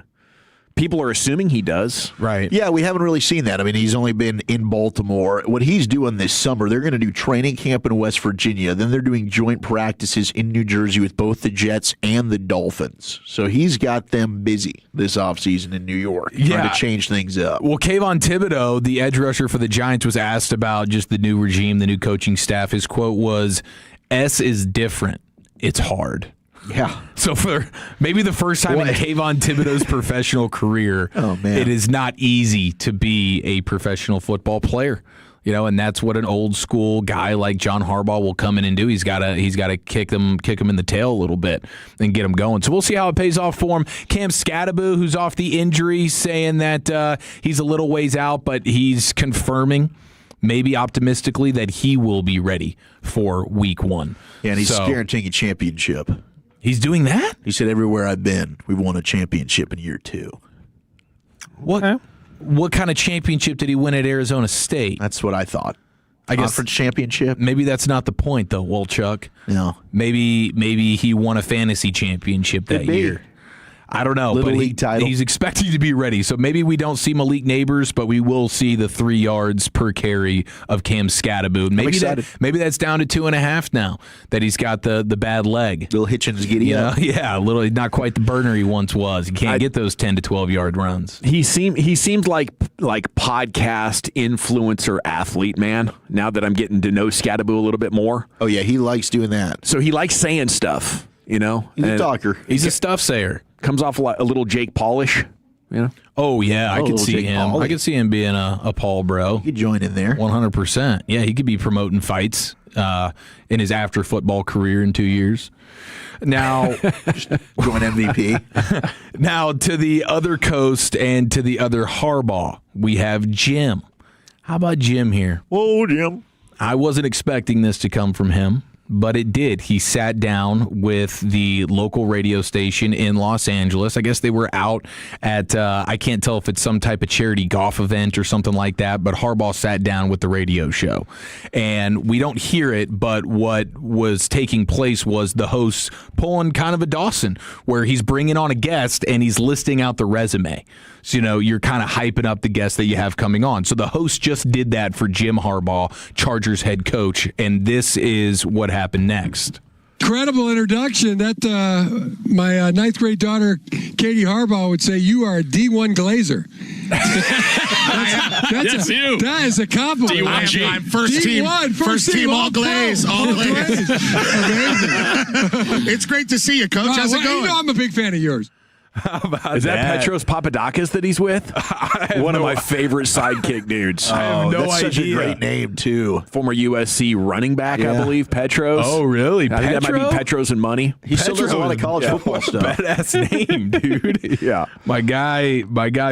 People are assuming he does. Right. Yeah, we haven't really seen that. I mean, he's only been in Baltimore. What he's doing this summer, they're going to do training camp in West Virginia. Then they're doing joint practices in New Jersey with both the Jets and the Dolphins. So he's got them busy this offseason in New York, trying to change things up. Well, Kayvon Thibodeau, the edge rusher for the Giants, was asked about just the new regime, the new coaching staff. His quote was, "S is different. It's hard." Yeah. So for maybe the first time in Kayvon Thibodeau's professional career, it is not easy to be a professional football player. You know, and that's what an old school guy like John Harbaugh will come in and do. He's got to kick them in the tail a little bit and get them going. So we'll see how it pays off for him. Cam Scattaboo, who's off the injury, saying that he's a little ways out, but he's confirming, maybe optimistically, that he will be ready for week 1. Yeah, and he's guaranteeing a championship. He's doing that? He said, everywhere I've been, we've won a championship in year 2. What kind of championship did he win at Arizona State? That's what I thought. Conference championship? Maybe that's not the point, though, Wolchuk. No. Maybe he won a fantasy championship that year. I don't know. Little league title. He's expecting to be ready. So maybe we don't see Malik Neighbors, but we will see the 3 yards per carry of Cam Scattaboo. Maybe that's down to 2.5 now that he's got the bad leg. Little Hitchens giddy up. Yeah, a little, not quite the burner he once was. He can't get those 10 to 12 yard runs. He seemed like podcast influencer athlete, man. Now that I'm getting to know Scattaboo a little bit more. Oh yeah, he likes doing that. So he likes saying stuff. You know, he's a talker. He's a stuff sayer. Comes off a little Jake Paulish, you know? Oh, yeah, I could see Jake him. Paul. I could see him being a Paul bro. He could join in there. 100%. Yeah, he could be promoting fights in his after-football career in 2 years. Now, join MVP. Now, to the other coast and to the other Harbaugh, we have Jim. How about Jim here? Whoa, Jim. I wasn't expecting this to come from him, but it did. He sat down with the local radio station in Los Angeles. I guess they were out at, I can't tell if it's some type of charity golf event or something like that, but Harbaugh sat down with the radio show. And we don't hear it, but what was taking place was the host pulling kind of a Dawson, where he's bringing on a guest and he's listing out the resume. So, you know, you're kind of hyping up the guest that you have coming on. So the host just did that for Jim Harbaugh, Chargers head coach, and this is what happened next. Incredible introduction. That my ninth grade daughter, Katie Harbaugh, would say, "You are a D1 Glazer." That's you. That is a compliment. D1G. I'm first team all glaze. All glaze. Amazing. It's great to see you, Coach. How's it going? You know I'm a big fan of yours. Is that Petros Papadakis that he's with? One of my favorite sidekick dudes. I have no that's idea. Such a great name, too. Former USC running back, I believe, Petros. Oh, really? I think that might be Petros and money. He still does a lot of college football stuff. Badass name, dude. Yeah. My guy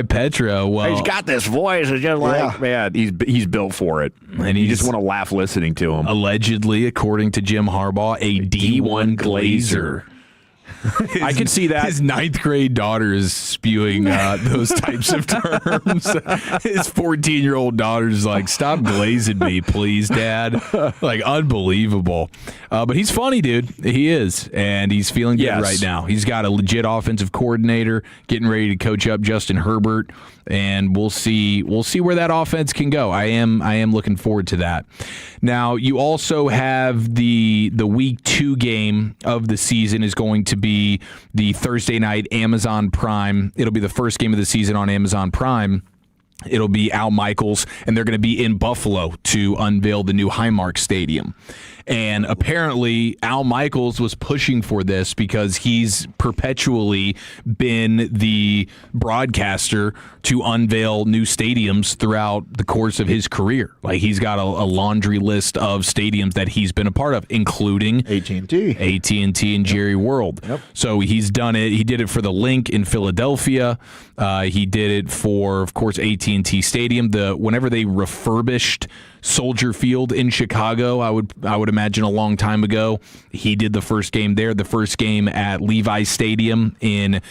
Petro. Well, he's got this voice. It's just like, man, he's built for it. And you just want to laugh listening to him. Allegedly, according to Jim Harbaugh, a D1 Glazer. I can see that. His ninth grade daughter is spewing those types of terms. His 14-year-old daughter's like, "Stop glazing me, please, Dad." Like, unbelievable. But he's funny, dude. He is. And he's feeling good right now. He's got a legit offensive coordinator getting ready to coach up Justin Herbert. And we'll see where that offense can go. I am looking forward to that. Now, you also have the week 2 game of the season is going to be the Thursday night Amazon Prime. It'll be the first game of the season on Amazon Prime. It'll be Al Michaels, and they're going to be in Buffalo to unveil the new Highmark Stadium. And apparently, Al Michaels was pushing for this because he's perpetually been the broadcaster to unveil new stadiums throughout the course of his career. Like, he's got a laundry list of stadiums that he's been a part of, including AT&T and Jerry World. Yep. So he's done it. He did it for the Link in Philadelphia. He did it for, of course, AT&T Stadium. Whenever they refurbished Soldier Field in Chicago, I would imagine a long time ago, he did the first game there. The first game at Levi Stadium in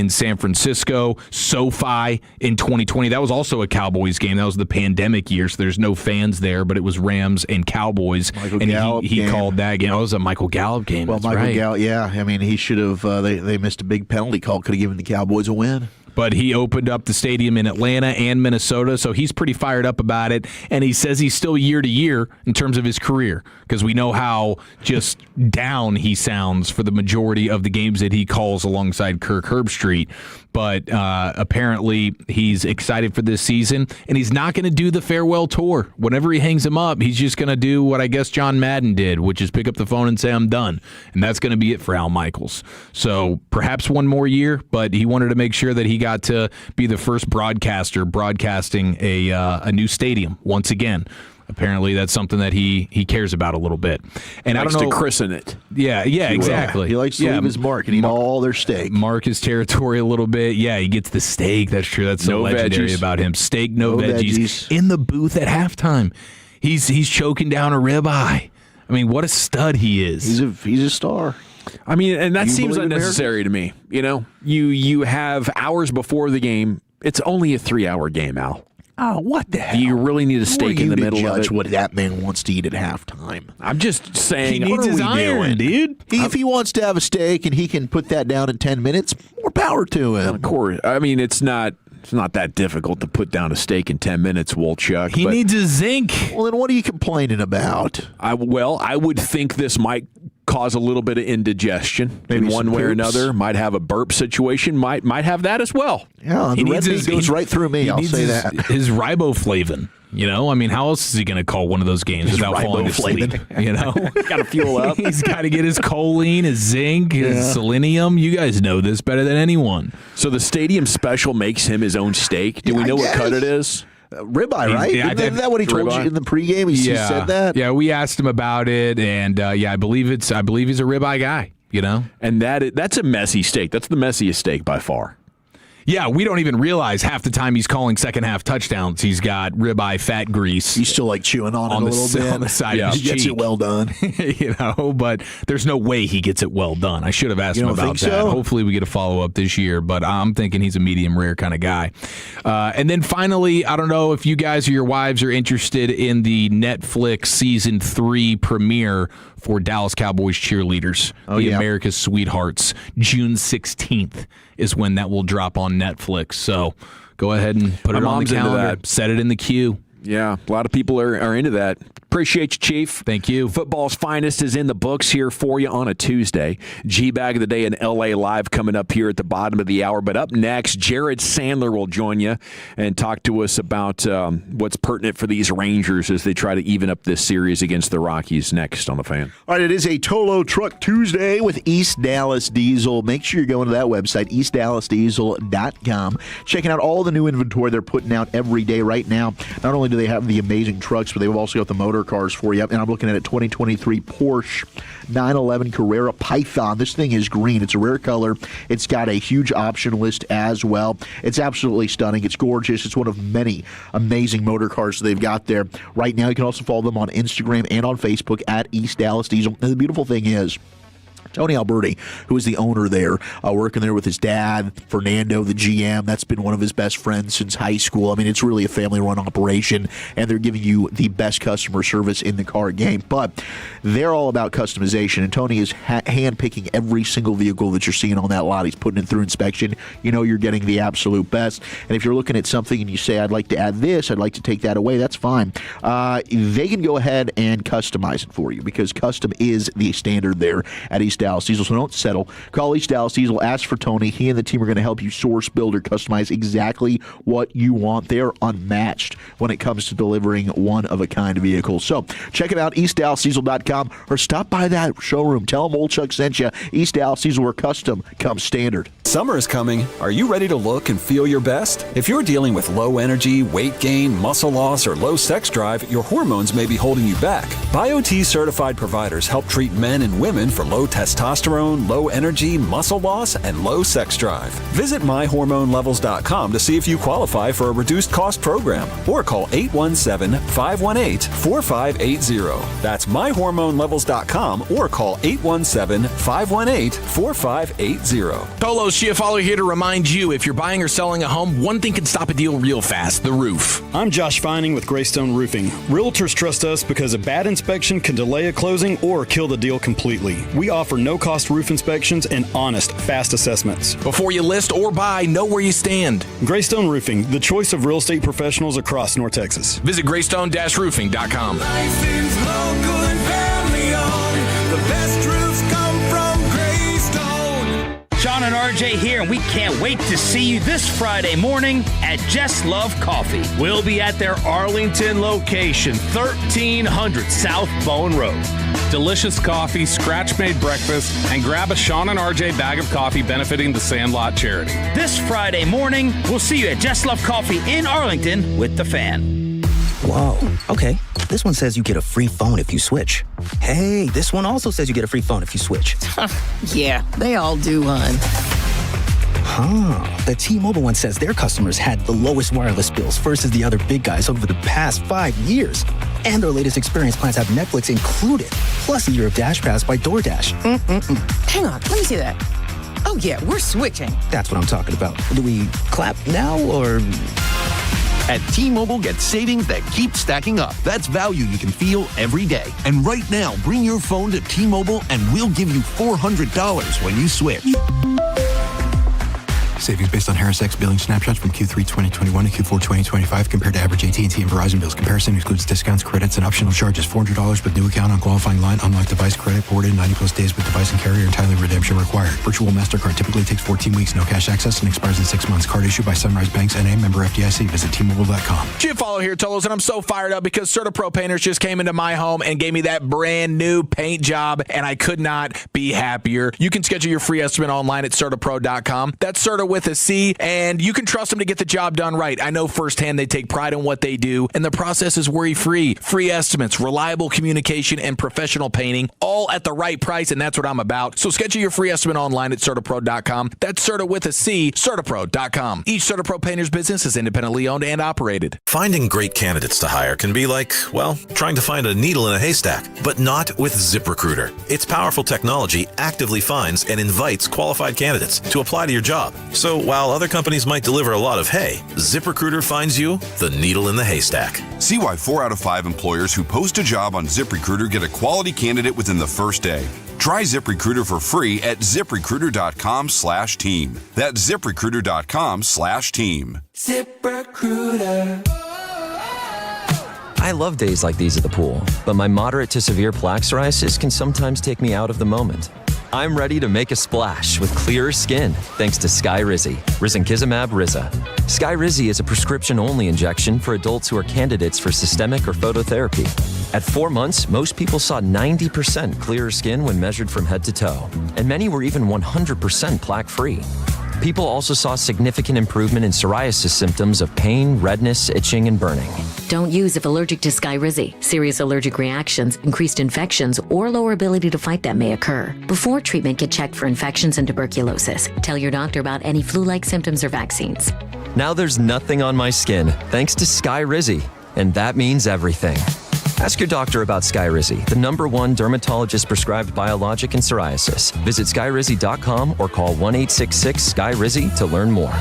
San Francisco, SoFi in 2020. That was also a Cowboys game. That was the pandemic year, so there's no fans there, but it was Rams and Cowboys. Michael and Gallup he game. Called that game. Oh, it was a Michael Gallup game. Well, That's Michael right. Gallup, yeah. I mean, he should have. They missed a big penalty call. Could have given the Cowboys a win. But he opened up the stadium in Atlanta and Minnesota, so he's pretty fired up about it. And he says he's still year to year in terms of his career, because we know how just down he sounds for the majority of the games that he calls alongside Kirk Herbstreit. But apparently he's excited for this season, and he's not going to do the farewell tour. Whenever he hangs him up, he's just going to do what I guess John Madden did, which is pick up the phone and say, I'm done. And that's going to be it for Al Michaels. So perhaps one more year, but he wanted to make sure that he got to be the first broadcaster broadcasting a new stadium once again. Apparently, that's something that he cares about a little bit. And likes I don't know, to christen it. Yeah, exactly. He likes to leave his mark and eat all their steak. Mark his territory a little bit. Yeah, he gets the steak. That's true. That's so legendary about him. Steak, no veggies. In the booth at halftime. He's choking down a ribeye. I mean, what a stud he is. He's a star. I mean, and that seems believe unnecessary to me. You know, you have hours before the game. It's only a 3-hour game, Al. Oh, what the hell? Do you really need a steak in the middle of it? What that man wants to eat at halftime. I'm just saying, He needs his iron, dude. If he wants to have a steak and he can put that down in 10 minutes, more power to him. Of course. I mean, it's not that difficult to put down a steak in 10 minutes, Wolchuk. He needs a zinc. Well, then what are you complaining about? I would think this might cause a little bit of indigestion in one way or another. Might have a burp situation. Might have that as well. Yeah, the red meat goes right through me. I'll say that. His riboflavin. You know, I mean, how else is he going to call one of those games without falling asleep? You know, got to fuel up. He's got to get his choline, his zinc, his selenium. You guys know this better than anyone. So the stadium special makes him his own steak. Do we know what cut it is? Ribeye, right? Isn't that what he told you in the pregame? He said that. Yeah, we asked him about it, and I believe he's a ribeye guy. You know, and that's a messy steak. That's the messiest steak by far. Yeah, we don't even realize half the time he's calling second half touchdowns. He's got ribeye fat grease. He's still like chewing on it a little bit on the side of his He gets cheek. it well done. You know, but there's no way he gets it well done. I should have asked him about that. So? Hopefully we get a follow up this year, but I'm thinking he's a medium rare kind of guy. And then finally, I don't know if you guys or your wives are interested in the Netflix season 3 premiere for Dallas Cowboys cheerleaders, America's Sweethearts. June 16th is when that will drop on Netflix. So go ahead and put it on the calendar. Set it in the queue. Yeah, a lot of people are into that. Appreciate you, Chief. Thank you. Football's finest is in the books here for you on a Tuesday. G-Bag of the Day in L.A. Live coming up here at the bottom of the hour. But up next, Jared Sandler will join you and talk to us about what's pertinent for these Rangers as they try to even up this series against the Rockies next on The Fan. All right, it is a Tolo Truck Tuesday with East Dallas Diesel. Make sure you're going to that website, eastdallasdiesel.com, checking out all the new inventory they're putting out every day right now. Not only do they have the amazing trucks, but they've also got the motor cars for you. And I'm looking at a 2023 Porsche 911 Carrera Python. This thing is green. It's a rare color. It's got a huge option list as well. It's absolutely stunning. It's gorgeous. It's one of many amazing motor cars they've got there. Right now, you can also follow them on Instagram and on Facebook at East Dallas Diesel. And the beautiful thing is, Tony Alberti, who is the owner there, working there with his dad, Fernando, the GM. That's been one of his best friends since high school. I mean, it's really a family-run operation, and they're giving you the best customer service in the car game. But they're all about customization, and Tony is hand-picking every single vehicle that you're seeing on that lot. He's putting it through inspection. You know you're getting the absolute best. And if you're looking at something and you say, I'd like to add this, I'd like to take that away, that's fine. They can go ahead and customize it for you because custom is the standard there at East East Dallas Diesel, so don't settle. Call East Dallas Diesel, ask for Tony. He and the team are going to help you source, build, or customize exactly what you want. They're unmatched when it comes to delivering one-of-a-kind vehicles. So check it out, eastdallasdiesel.com, or stop by that showroom. Tell them Old Chuck sent you. East Dallas Diesel, where custom comes standard. Summer is coming. Are you ready to look and feel your best? If you're dealing with low energy, weight gain, muscle loss, or low sex drive, your hormones may be holding you back. BioT certified providers help treat men and women for low testosterone, low energy, muscle loss, and low sex drive. Visit myhormonelevels.com to see if you qualify for a reduced cost program, or call 817-518-4580. That's myhormonelevels.com, or call 817-518-4580. Polo Schiaffalo here to remind you, if you're buying or selling a home, one thing can stop a deal real fast: the roof. I'm Josh Fining with Greystone Roofing. Realtors trust us because a bad inspection can delay a closing or kill the deal completely. We offer no-cost roof inspections and honest, fast assessments. Before you list or buy, know where you stand. Greystone Roofing, the choice of real estate professionals across North Texas. Visit greystone-roofing.com. Licensed, local, and family owned. The best roofs come from Greystone. Sean and RJ here, and we can't wait to see you this Friday morning at Just Love Coffee. We'll be at their Arlington location, 1300 South Bowen Road. Delicious coffee, scratch-made breakfast, and grab a Sean and RJ bag of coffee benefiting the Sandlot charity. This Friday morning, we'll see you at Just Love Coffee in Arlington with the Fan. Whoa, okay. This one says you get a free phone if you switch. Hey, this one also says you get a free phone if you switch. Yeah, they all do, hon. Huh. The T-Mobile one says their customers had the lowest wireless bills versus the other big guys over the past 5 years. And their latest experience plans have Netflix included, plus a year of Dash Pass by DoorDash. Hang on, let me see that. Oh, yeah, we're switching. That's what I'm talking about. Do we clap now, or... At T-Mobile, get savings that keep stacking up. That's value you can feel every day. And right now, bring your phone to T-Mobile and we'll give you $400 when you switch. Savings based on Harris X billing snapshots from Q3 2021 to Q4 2025 compared to average AT&T and Verizon bills. Comparison excludes discounts, credits, and optional charges. $400 with new account on qualifying line. Unlock device credit ported 90-plus days with device and carrier. Entirely redemption required. Virtual MasterCard typically takes 14 weeks. No cash access and expires in 6 months. Card issued by Sunrise Banks, N.A. Member FDIC. Visit T-Mobile.com. Schiaffalo here, Tolos, and I'm so fired up because CertaPro Painters just came into my home and gave me that brand new paint job, and I could not be happier. You can schedule your free estimate online at CertaPro.com. That's Certa with a C, and you can trust them to get the job done right. I know firsthand they take pride in what they do, and the process is worry-free. Free estimates, reliable communication, and professional painting, all at the right price, and that's what I'm about. So schedule your free estimate online at CertaPro.com. That's Certa with a C, CertaPro.com. Each CertaPro Painters business is independently owned and operated. Finding great candidates to hire can be like, well, trying to find a needle in a haystack, but not with ZipRecruiter. Its powerful technology actively finds and invites qualified candidates to apply to your job. So while other companies might deliver a lot of hay, ZipRecruiter finds you the needle in the haystack. See why 4 out of 5 employers who post a job on ZipRecruiter get a quality candidate within the first day. Try ZipRecruiter for free at ZipRecruiter.com/team. That's ZipRecruiter.com/team. ZipRecruiter. I love days like these at the pool, but my moderate to severe plaque psoriasis can sometimes take me out of the moment. I'm ready to make a splash with clearer skin thanks to Skyrizi, risankizumab Riza. Skyrizi is a prescription-only injection for adults who are candidates for systemic or phototherapy. At 4 months, most people saw 90% clearer skin when measured from head to toe, and many were even 100% plaque-free. People also saw significant improvement in psoriasis symptoms of pain, redness, itching, and burning. Don't use if allergic to Skyrizi. Serious allergic reactions, increased infections, or lower ability to fight them may occur. Before treatment, get checked for infections and tuberculosis. Tell your doctor about any flu-like symptoms or vaccines. Now there's nothing on my skin thanks to Skyrizi, and that means everything. Ask your doctor about Skyrizi, the #1 dermatologist-prescribed biologic in psoriasis. Visit Skyrizi.com or call 1-866-SKYRIZI to learn more.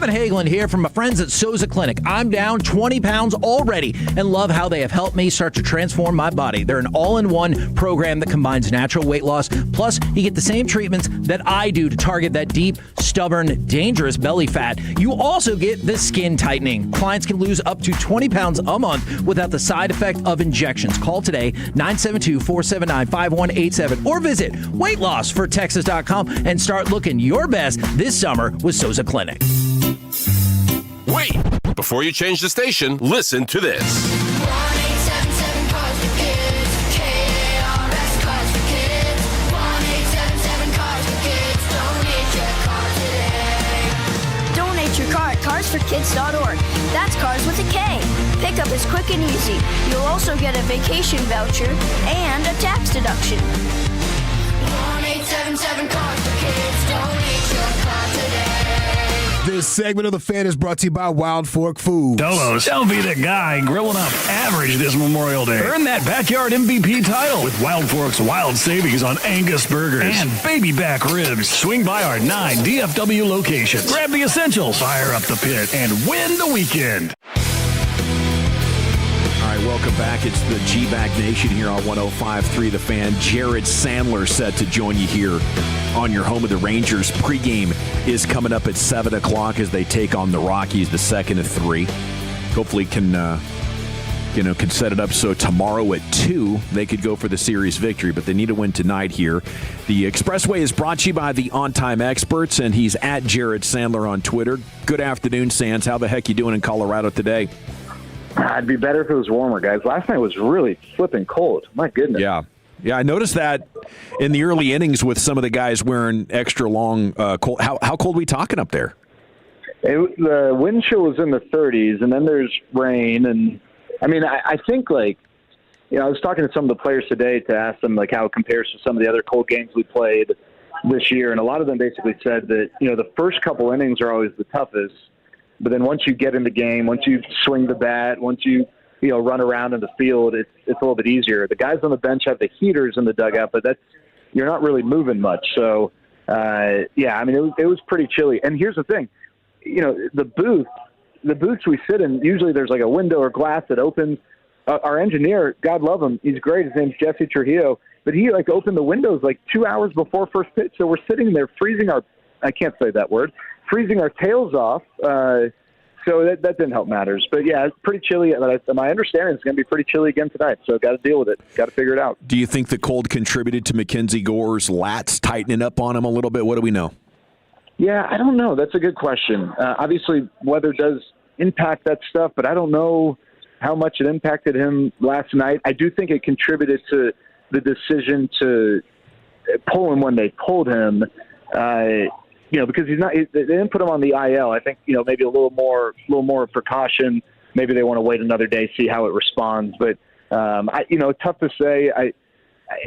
Kevin Hagelin here from my friends at Souza Clinic. I'm down 20 pounds already and love how they have helped me start to transform my body. They're an all-in-one program that combines natural weight loss, plus you get the same treatments that I do to target that deep, stubborn, dangerous belly fat. You also get the skin tightening. Clients can lose up to 20 pounds a month without the side effect of injections. Call today, 972-479-5187, or visit weightlossfortexas.com and start looking your best this summer with Souza Clinic. Wait! Before you change the station, listen to this. 1-877 Cars for Kids. KARS Cars for Kids. 1-877 Cars for Kids. Donate your car today. Donate your car at carsforkids.org. That's cars with a K. Pickup is quick and easy. You'll also get a vacation voucher and a tax deduction. 1-877 Cars for Kids. Donate your car today. This segment of The Fan is brought to you by Wild Fork Foods. Dolos, don't be the guy grilling up average this Memorial Day. Earn that backyard MVP title with Wild Fork's wild savings on Angus burgers and baby back ribs. Swing by our 9 DFW locations. Grab the essentials, fire up the pit, and win the weekend. All right, welcome back. It's the G-Bag Nation here on 105.3 The Fan. Jared Sandler set to join you here on your home of the Rangers. Pregame is coming up at 7 o'clock as they take on the Rockies, the second of 3. Hopefully can set it up so tomorrow at 2 they could go for the series victory, but they need to win tonight here. The Expressway is brought to you by the On Time Experts, and he's at Jared Sandler on Twitter. Good afternoon, Sands. How the heck you doing in Colorado today? I'd be better if it was warmer, guys. Last night was really flipping cold. My goodness. Yeah, I noticed that in the early innings with some of the guys wearing extra long cold. How cold are we talking up there? The wind chill was in the 30s, and then there's rain. And, I mean, I think, I was talking to some of the players today to ask them, how it compares to some of the other cold games we played this year. And a lot of them basically said that, the first couple innings are always the toughest. But then once you get in the game, once you swing the bat, once you run around in the field, it's a little bit easier. The guys on the bench have the heaters in the dugout, but you're not really moving much. So it was pretty chilly. And here's the thing, the booths we sit in, usually there's a window or glass that opens. Our engineer, God love him, he's great. His name's Jesse Trujillo, but he opened the windows 2 hours before first pitch. So we're sitting there freezing our tails off. So that didn't help matters. But, yeah, it's pretty chilly. My understanding is it's going to be pretty chilly again tonight, so got to deal with it. Got to figure it out. Do you think the cold contributed to Mackenzie Gore's lats tightening up on him a little bit? What do we know? Yeah, I don't know. That's a good question. Obviously, weather does impact that stuff, but I don't know how much it impacted him last night. I do think it contributed to the decision to pull him when they pulled him. Because they didn't put him on the IL. I think, maybe a little more precaution. Maybe they want to wait another day, see how it responds. But, tough to say.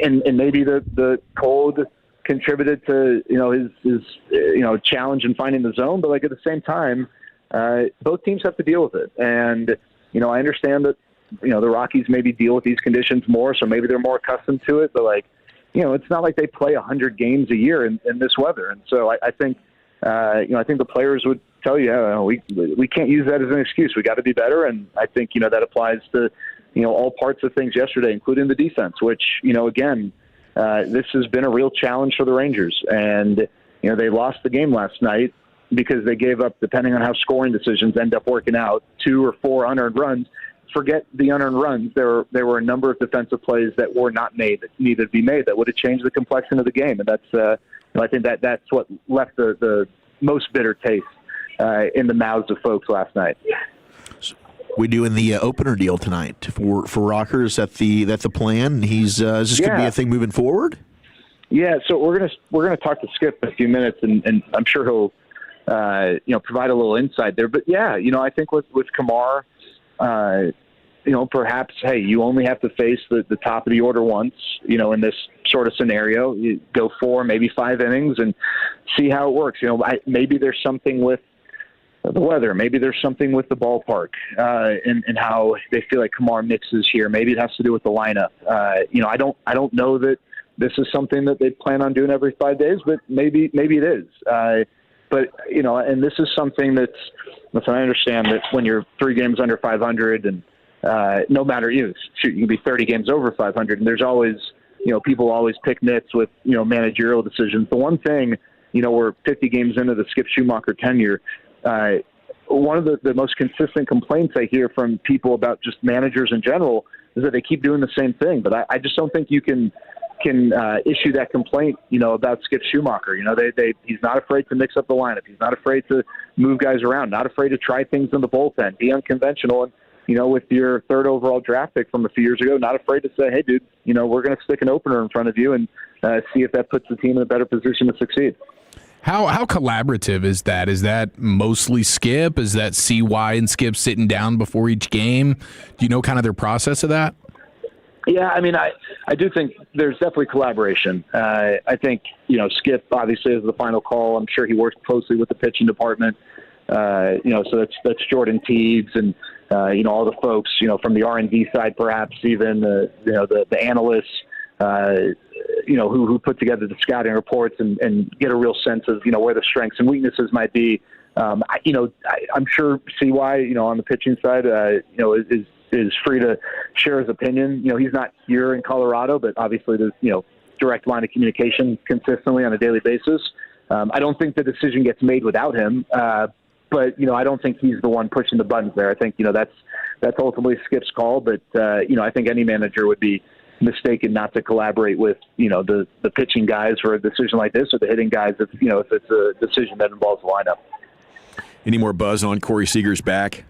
And maybe the cold contributed to, his challenge in finding the zone. But at the same time, both teams have to deal with it. And, I understand that, the Rockies maybe deal with these conditions more, so maybe they're more accustomed to it. But it's not like they play 100 games a year in this weather. And so I think, I think the players would tell you, we can't use that as an excuse. We got to be better. And I think, that applies to, all parts of things yesterday, including the defense, which, again, this has been a real challenge for the Rangers. And, they lost the game last night because they gave up, depending on how scoring decisions end up working out, 2 or 4 unearned runs. Forget the unearned runs. There were a number of defensive plays that were not made, that needed to be made, that would have changed the complexion of the game. And that's, I think that's what left the most bitter taste in the mouths of folks last night. We doing the opener deal tonight for Rockers at the plan. Is this going to be a thing moving forward? Yeah, so we're gonna talk to Skip in a few minutes, and I'm sure he'll provide a little insight there. But yeah, I think with Kamar. Perhaps, hey, you only have to face the top of the order once, in this sort of scenario. You go 4, maybe 5 innings and see how it works. Maybe there's something with the weather. Maybe there's something with the ballpark and how they feel like Kamar mixes here. Maybe it has to do with the lineup. I don't know that this is something that they plan on doing every 5 days, but maybe it is. But But, and this is something that's, listen, I understand that when you're 3 games under 500 and no matter you can be 30 games over 500, and there's always, people always pick nits with, managerial decisions. The one thing, we're 50 games into the Skip Schumacher tenure. One of the most consistent complaints I hear from people about just managers in general is that they keep doing the same thing. But I just don't think you can issue that complaint, about Skip Schumacher. He's not afraid to mix up the lineup. He's not afraid to move guys around, not afraid to try things in the bullpen, be unconventional. And, with your 3rd overall draft pick from a few years ago, not afraid to say, hey, dude, we're going to stick an opener in front of you and see if that puts the team in a better position to succeed. How collaborative is that? Is that mostly Skip? Is that CY and Skip sitting down before each game? Do you know kind of their process of that? Yeah, I mean, I do think there's definitely collaboration. I think, Skip obviously has the final call. I'm sure he works closely with the pitching department. So that's Jordan Teagues and, all the folks, from the R&D side, perhaps even, the analysts, who put together the scouting reports and get a real sense of, where the strengths and weaknesses might be. I'm sure CY, on the pitching side, is free to share his opinion. He's not here in Colorado, but obviously there's, direct line of communication consistently on a daily basis. I don't think the decision gets made without him. But, I don't think he's the one pushing the buttons there. I think, that's ultimately Skip's call. But, I think any manager would be mistaken not to collaborate with, the pitching guys for a decision like this, or the hitting guys if it's a decision that involves the lineup. Any more buzz on Cory Seager's back?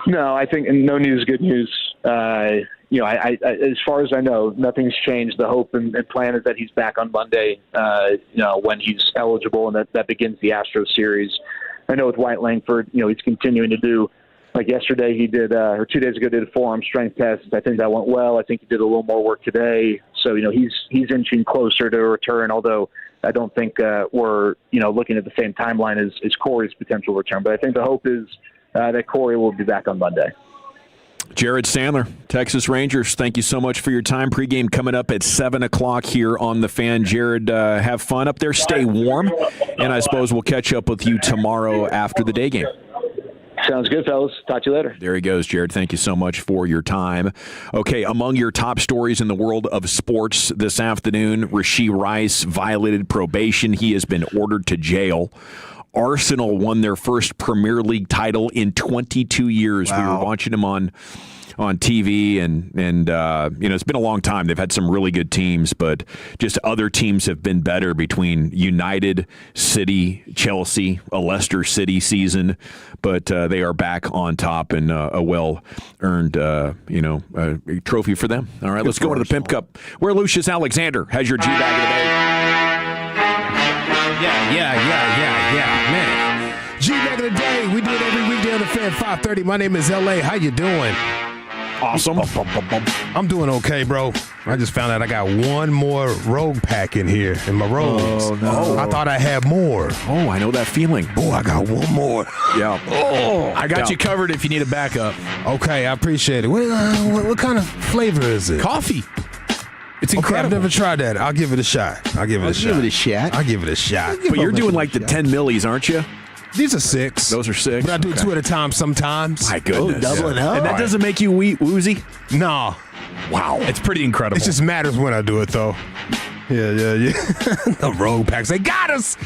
No, I think no news, good news. I as far as I know, nothing's changed. The hope and plan is that he's back on Monday, when he's eligible, and that begins the Astros series. I know with White Langford, he's continuing to do, like yesterday he did, or 2 days ago did a forearm strength test. I think that went well. I think he did a little more work today. So, he's inching closer to a return, although I don't think we're, looking at the same timeline as Cory's potential return. But I think the hope is that Cory will be back on Monday. Jared Sandler, Texas Rangers, thank you so much for your time. Pregame coming up at 7 o'clock here on The Fan. Jared, have fun up there. Stay warm. And I suppose we'll catch up with you tomorrow after the day game. Sounds good, fellas. Talk to you later. There he goes, Jared. Thank you so much for your time. Okay, among your top stories in the world of sports this afternoon, Rashee Rice violated probation. He has been ordered to jail. Arsenal won their first Premier League title in 22 years. Wow. We were watching them on TV, and it's been a long time. They've had some really good teams, but just other teams have been better between United, City, Chelsea, a Leicester City season. But they are back on top, and a well-earned trophy for them. All right, let's go to the Pimp Cup, where Lucius Alexander has your G-Bag of the day. Yeah, man. G-Bag of the day. We do it every weekday on the Fan 5:30. My name is LA. How you doing? Awesome. I'm doing okay, bro. I just found out I got one more rogue pack in here in my robes. Oh, no. I thought I had more. Oh, I know that feeling. Oh, I got one more. Yeah. Oh, I got you covered if you need a backup. Okay, I appreciate it. What kind of flavor is it? Coffee. It's incredible. Okay, I've never tried that. I'll give it a shot. I'll give it a shot. But you're doing like the 10 millis, aren't you? These are 6. Those are 6. But I do 2 at a time sometimes. My goodness. doubling up. And that doesn't make you woozy? No. Wow. It's pretty incredible. It just matters when I do it, though. Yeah. The rogue packs. They got us.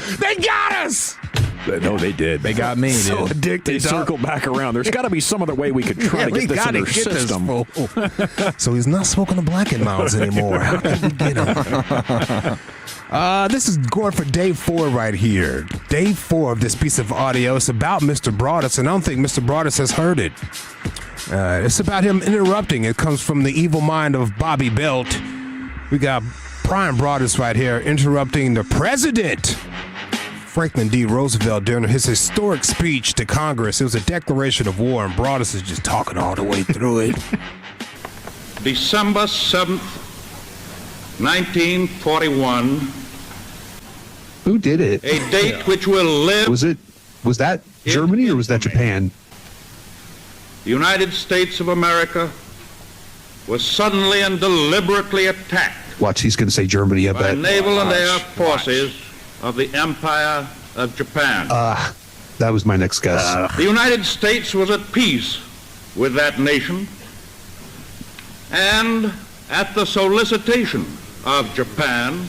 No, they did. They got me. So addicted. They circle back around. There's got to be some other way we could try to get this in their system. So he's not smoking the Black & Milds anymore. How can we get him? This is going for day 4 right here. Day 4 of this piece of audio. It's about Mr. Broadus, and I don't think Mr. Broadus has heard it. It's about him interrupting. It comes from the evil mind of Bobby Belt. We got Prime Broadus right here interrupting the president, Franklin D. Roosevelt, during his historic speech to Congress. It was a declaration of war, and Broadus is just talking all the way through it. December 7th, 1941. Who did it? A date which will live. Was that Germany or was that Japan? The United States of America was suddenly and deliberately attacked. Watch, he's going to say Germany, I by bet. naval and air forces of the Empire of Japan. That was my next guess. The United States was at peace with that nation, and at the solicitation of Japan,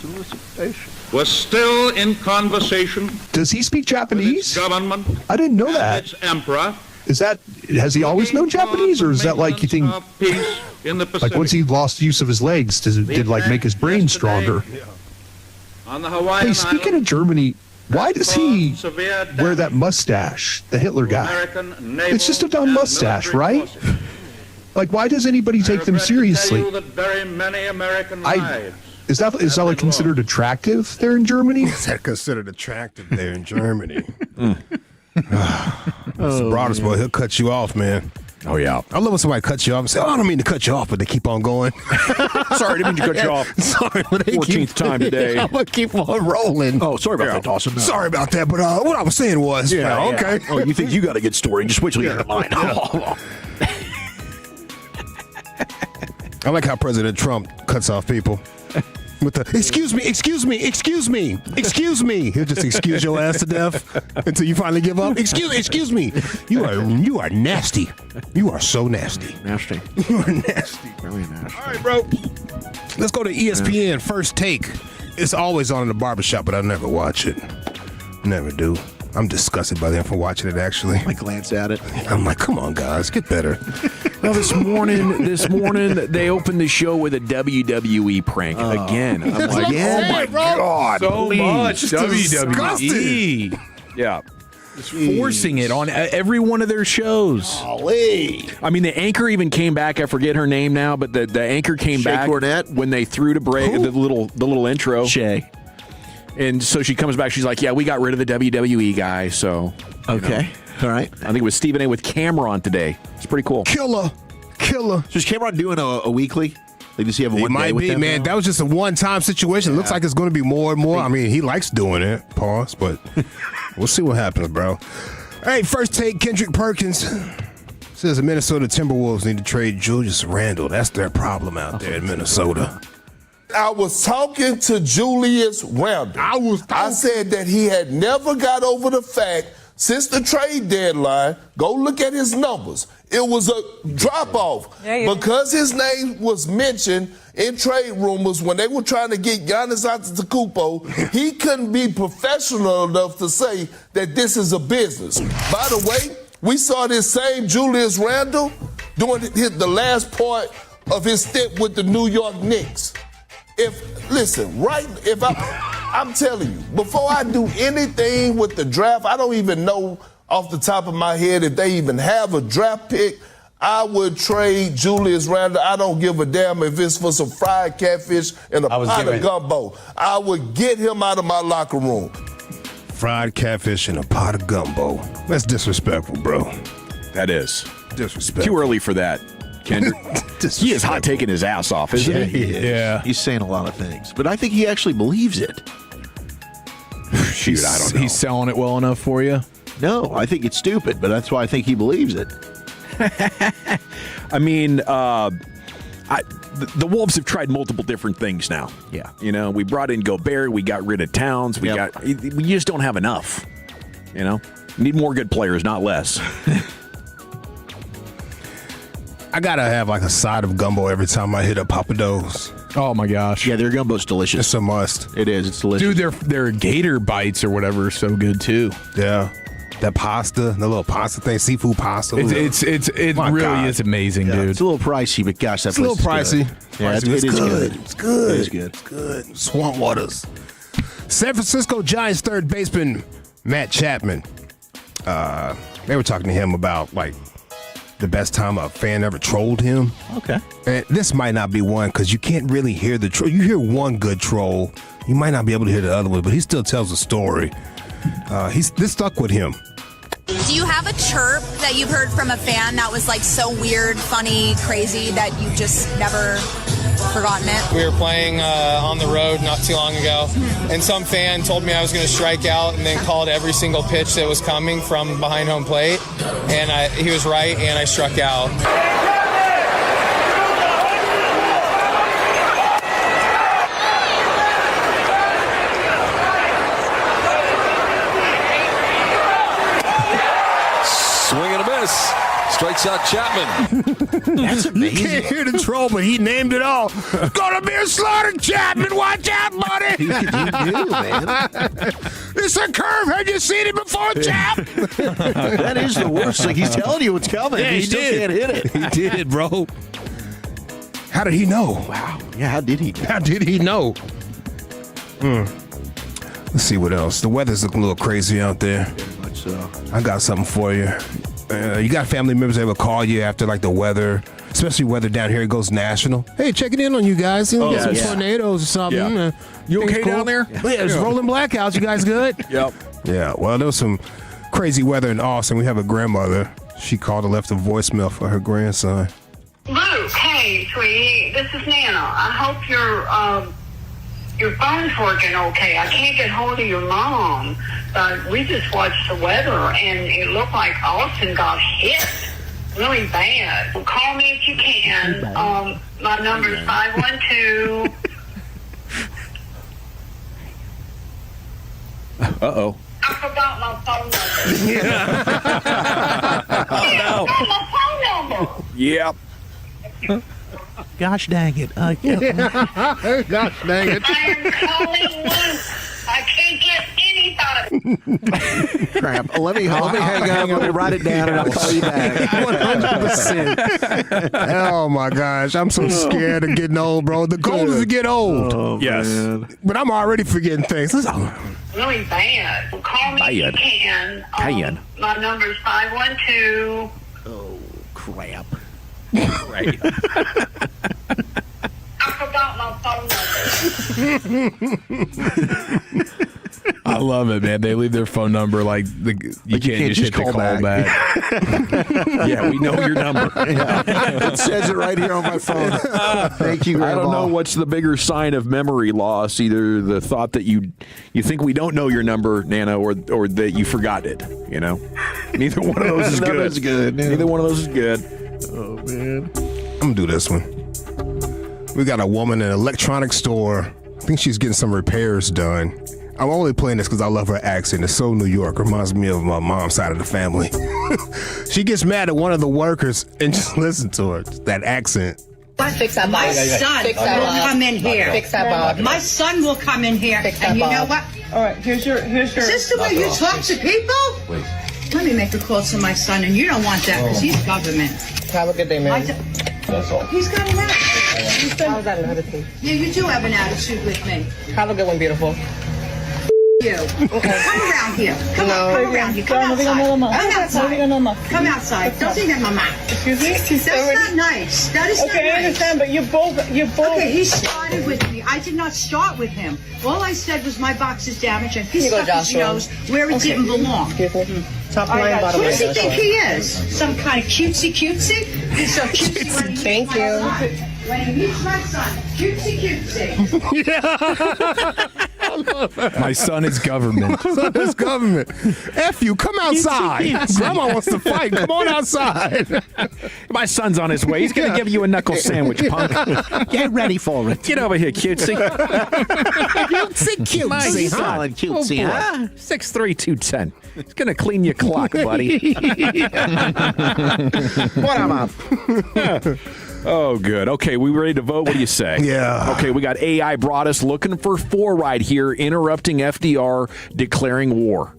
was still in conversation. Does he speak Japanese? Government. I didn't know that. Its emperor. Has he always known Japanese, or is that like you think? Peace in the Pacific. Like once he lost use of his legs, did like make his brain stronger? On the Hawaiian Hey, speaking of Germany, why does he wear that mustache, the Hitler guy? It's just a dumb mustache, right? Like, why does anybody take them seriously? Is that like considered attractive there in Germany? Is that considered attractive there in Germany? Mr. Broadus, boy, he'll cut you off, man. Oh, yeah. I love when somebody cuts you off and say, I don't mean to cut you off, but they keep on going. Sorry, didn't mean to cut you off. Sorry, but they 14th time today. I'm going to keep on rolling. Oh, sorry about that, Dawson. Sorry about that, but what I was saying was, okay. Oh, you think you got a good story? Just wait till you get to mine. I like how President Trump cuts off people. With the excuse me. He'll just excuse your ass to death until you finally give up. Excuse me. You are nasty. You are so nasty. Nasty. You are nasty. Really nasty. All right, bro. Let's go to ESPN First Take. It's always on in the barbershop, but I never watch it. Never do. I'm disgusted by them for watching it, actually. I glance at it. I'm like, come on, guys, get better. Well, this morning they opened the show with a WWE prank again. I'm like, oh my God, so please. much WWE. Yeah. Just forcing it on every one of their shows. Golly. I mean, the anchor even came back. I forget her name now, but the anchor came back when they threw to break the little intro. Shay. And so she comes back. She's like, yeah, we got rid of the WWE guy. So, okay. All right. I think it was Stephen A. with Cameron today. It's pretty cool. Killer. So is Cameron doing a weekly? Like, does he have a one day with them? Man. That was just a one-time situation. Yeah. Looks like it's going to be more and more. I mean, he likes doing it. Pause. But we'll see what happens, bro. Hey, First Take, Kendrick Perkins says the Minnesota Timberwolves need to trade Julius Randle. That's their problem out there in Minnesota. I was talking to Julius Randle. I said that he had never got over the fact since the trade deadline, go look at his numbers. It was a drop-off because his name was mentioned in trade rumors when they were trying to get Giannis Antetokounmpo. He couldn't be professional enough to say that this is a business. By the way, we saw this same Julius Randle doing the last part of his stint with the New York Knicks. I'm telling you, before I do anything with the draft, I don't even know off the top of my head if they even have a draft pick. I would trade Julius Randle. I don't give a damn if it's for some fried catfish and a pot of gumbo. I would get him out of my locker room. Fried catfish and a pot of gumbo. That's disrespectful, bro. That is. Disrespectful. Too early for that. Kendrick. He is hot taking his ass off, isn't he? Yeah. He's saying a lot of things, but I think he actually believes it. Shoot, I don't know. He's selling it well enough for you? No, I think it's stupid, but that's why I think he believes it. I mean, the Wolves have tried multiple different things now. Yeah. You know, we brought in Gobert, we got rid of Towns, we just don't have enough. You know? We need more good players, not less. I gotta have like a side of gumbo every time I hit up Papa Do's. Oh my gosh. Yeah, their gumbo's delicious. It's a must. It is. It's delicious. Dude, their gator bites or whatever are so good too. Yeah. That pasta, the little pasta thing, seafood pasta. It really is amazing, dude. It's a little pricey, but gosh, it's a little pricey. Yeah, it is good. It's good. It is good. It's good. Swamp Waters. San Francisco Giants third baseman Matt Chapman. They were talking to him about like the best time a fan ever trolled him. Okay. And this might not be one because you can't really hear the troll. You hear one good troll, you might not be able to hear the other one, but he still tells a story. This stuck with him. Do you have a chirp that you've heard from a fan that was like so weird, funny, crazy that you've just never forgotten it? We were playing on the road not too long ago, and some fan told me I was going to strike out and then called every single pitch that was coming from behind home plate, and he was right, and I struck out. Strikes out Chapman. That's amazing. You can't hear the troll, but he named it all. Gonna be a slaughter, Chapman. Watch out, buddy. What could you do, man? It's a curve. Have you seen it before, Chap? That is the worst. Like, he's telling you what's coming. Yeah, you he still did. can't hit it. He did, bro. How did he know? Wow. Yeah, how did he know? How did he know? Let's see what else. The weather's looking a little crazy out there. Very much so. I got something for you. You got family members that will call you after like the weather, especially weather down here. It goes national. Hey, checking in on you guys. You know, get some tornadoes or something. Yeah. You okay cool. down there? Yeah, it's rolling blackouts. You guys good? Yep. Yeah. Well, there was some crazy weather in Austin. We have a grandmother. She called and left a voicemail for her grandson. Luke, hey, sweetie, this is Nana. I hope your phone's working okay. I can't get hold of your mom, but we just watched the weather, and it looked like Austin got hit really bad. Well, call me if you can. My number is 512. Uh-oh. I forgot my phone number. Oh, no. I forgot my phone number. Yep. Gosh dang it. Gosh dang it. I am calling Luke. I can't get anybody. Crap. Let me hang up. Let me write it down, and I'll call you back. 100%. Oh, my gosh. I'm so scared of getting old, bro. The goal is to get old. Oh, yes. Man. But I'm already forgetting things. Really bad. Call me if you can. My number is 512. Oh, crap. Right. I forgot my phone number. I love it, man. They leave their phone number you can't just hit the call back. Yeah, we know your number. It says it right here on my phone. Thank you, Grandma. I don't know what's the bigger sign of memory loss, either the thought that you think we don't know your number, Nana, or that you forgot it, you know? Neither one of those is good. None is good. Yeah. Neither one of those is good. Oh, man. I'm going to do this one. We got a woman in an electronics store. I think she's getting some repairs done. I'm only playing this because I love her accent. It's so New York. Reminds me of my mom's side of the family. She gets mad at one of the workers and just listen to her. That accent. Fix that box. My son will come in here. Fix that box. My son will come in here. And you know what? All right, here's your. Is this the way you talk to people? Wait. Let me make a call to my son, and you don't want that because he's government. Have a good day, man. That's all. He's got an attitude. How's that an attitude? Yeah, you do have an attitude with me. Have a good one, beautiful. You. Okay. Come around here. Come around here. Come outside. Come outside. Don't say that, Mama. Excuse me? That's not nice. That is not nice. Okay, I understand, but you both. Okay, he started with me. I did not start with him. All I said was my box is damaged and he stuck his nose where it didn't belong. Top line, bottom line. Who does he think he is? Some kind of cutesy? He's so cutesy. Thank you. When he meets my son, cutesy. My son is government. Son is government. F you, come outside. Grandma wants to fight. Come on outside. My son's on his way. He's going to give you a knuckle sandwich, punk. Get ready for it. Get over here, cutesy. Cutesy, My son. solid cutesy, huh? 6'3", 210. He's going to clean your clock, buddy. What am I? Oh, good. Okay, we ready to vote? What do you say? Yeah. Okay, we got AI Broadus looking for 4 right here, interrupting FDR, declaring war.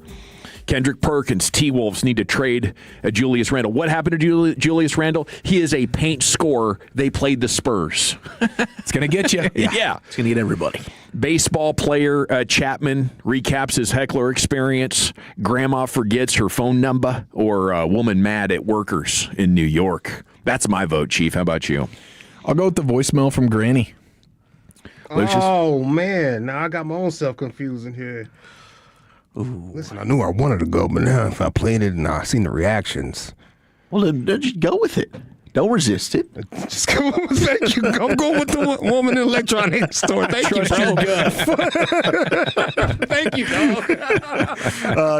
Kendrick Perkins, T-Wolves need to trade Julius Randle. What happened to Julius Randle? He is a paint scorer. They played the Spurs. It's going to get you. Yeah. It's going to get everybody. Baseball player Chapman recaps his heckler experience. Grandma forgets her phone number, or a woman mad at workers in New York. That's my vote, Chief. How about you? I'll go with the voicemail from Granny. Lucius? Oh, man. Now I got my own self confused in here. Ooh. Listen, I knew I wanted to go, but now if I played it and I seen the reactions. Well, then just go with it. Don't resist it. Just go. Thank you. I'm going with the woman in the electronics store. Thank you, bro. Thank you, dog.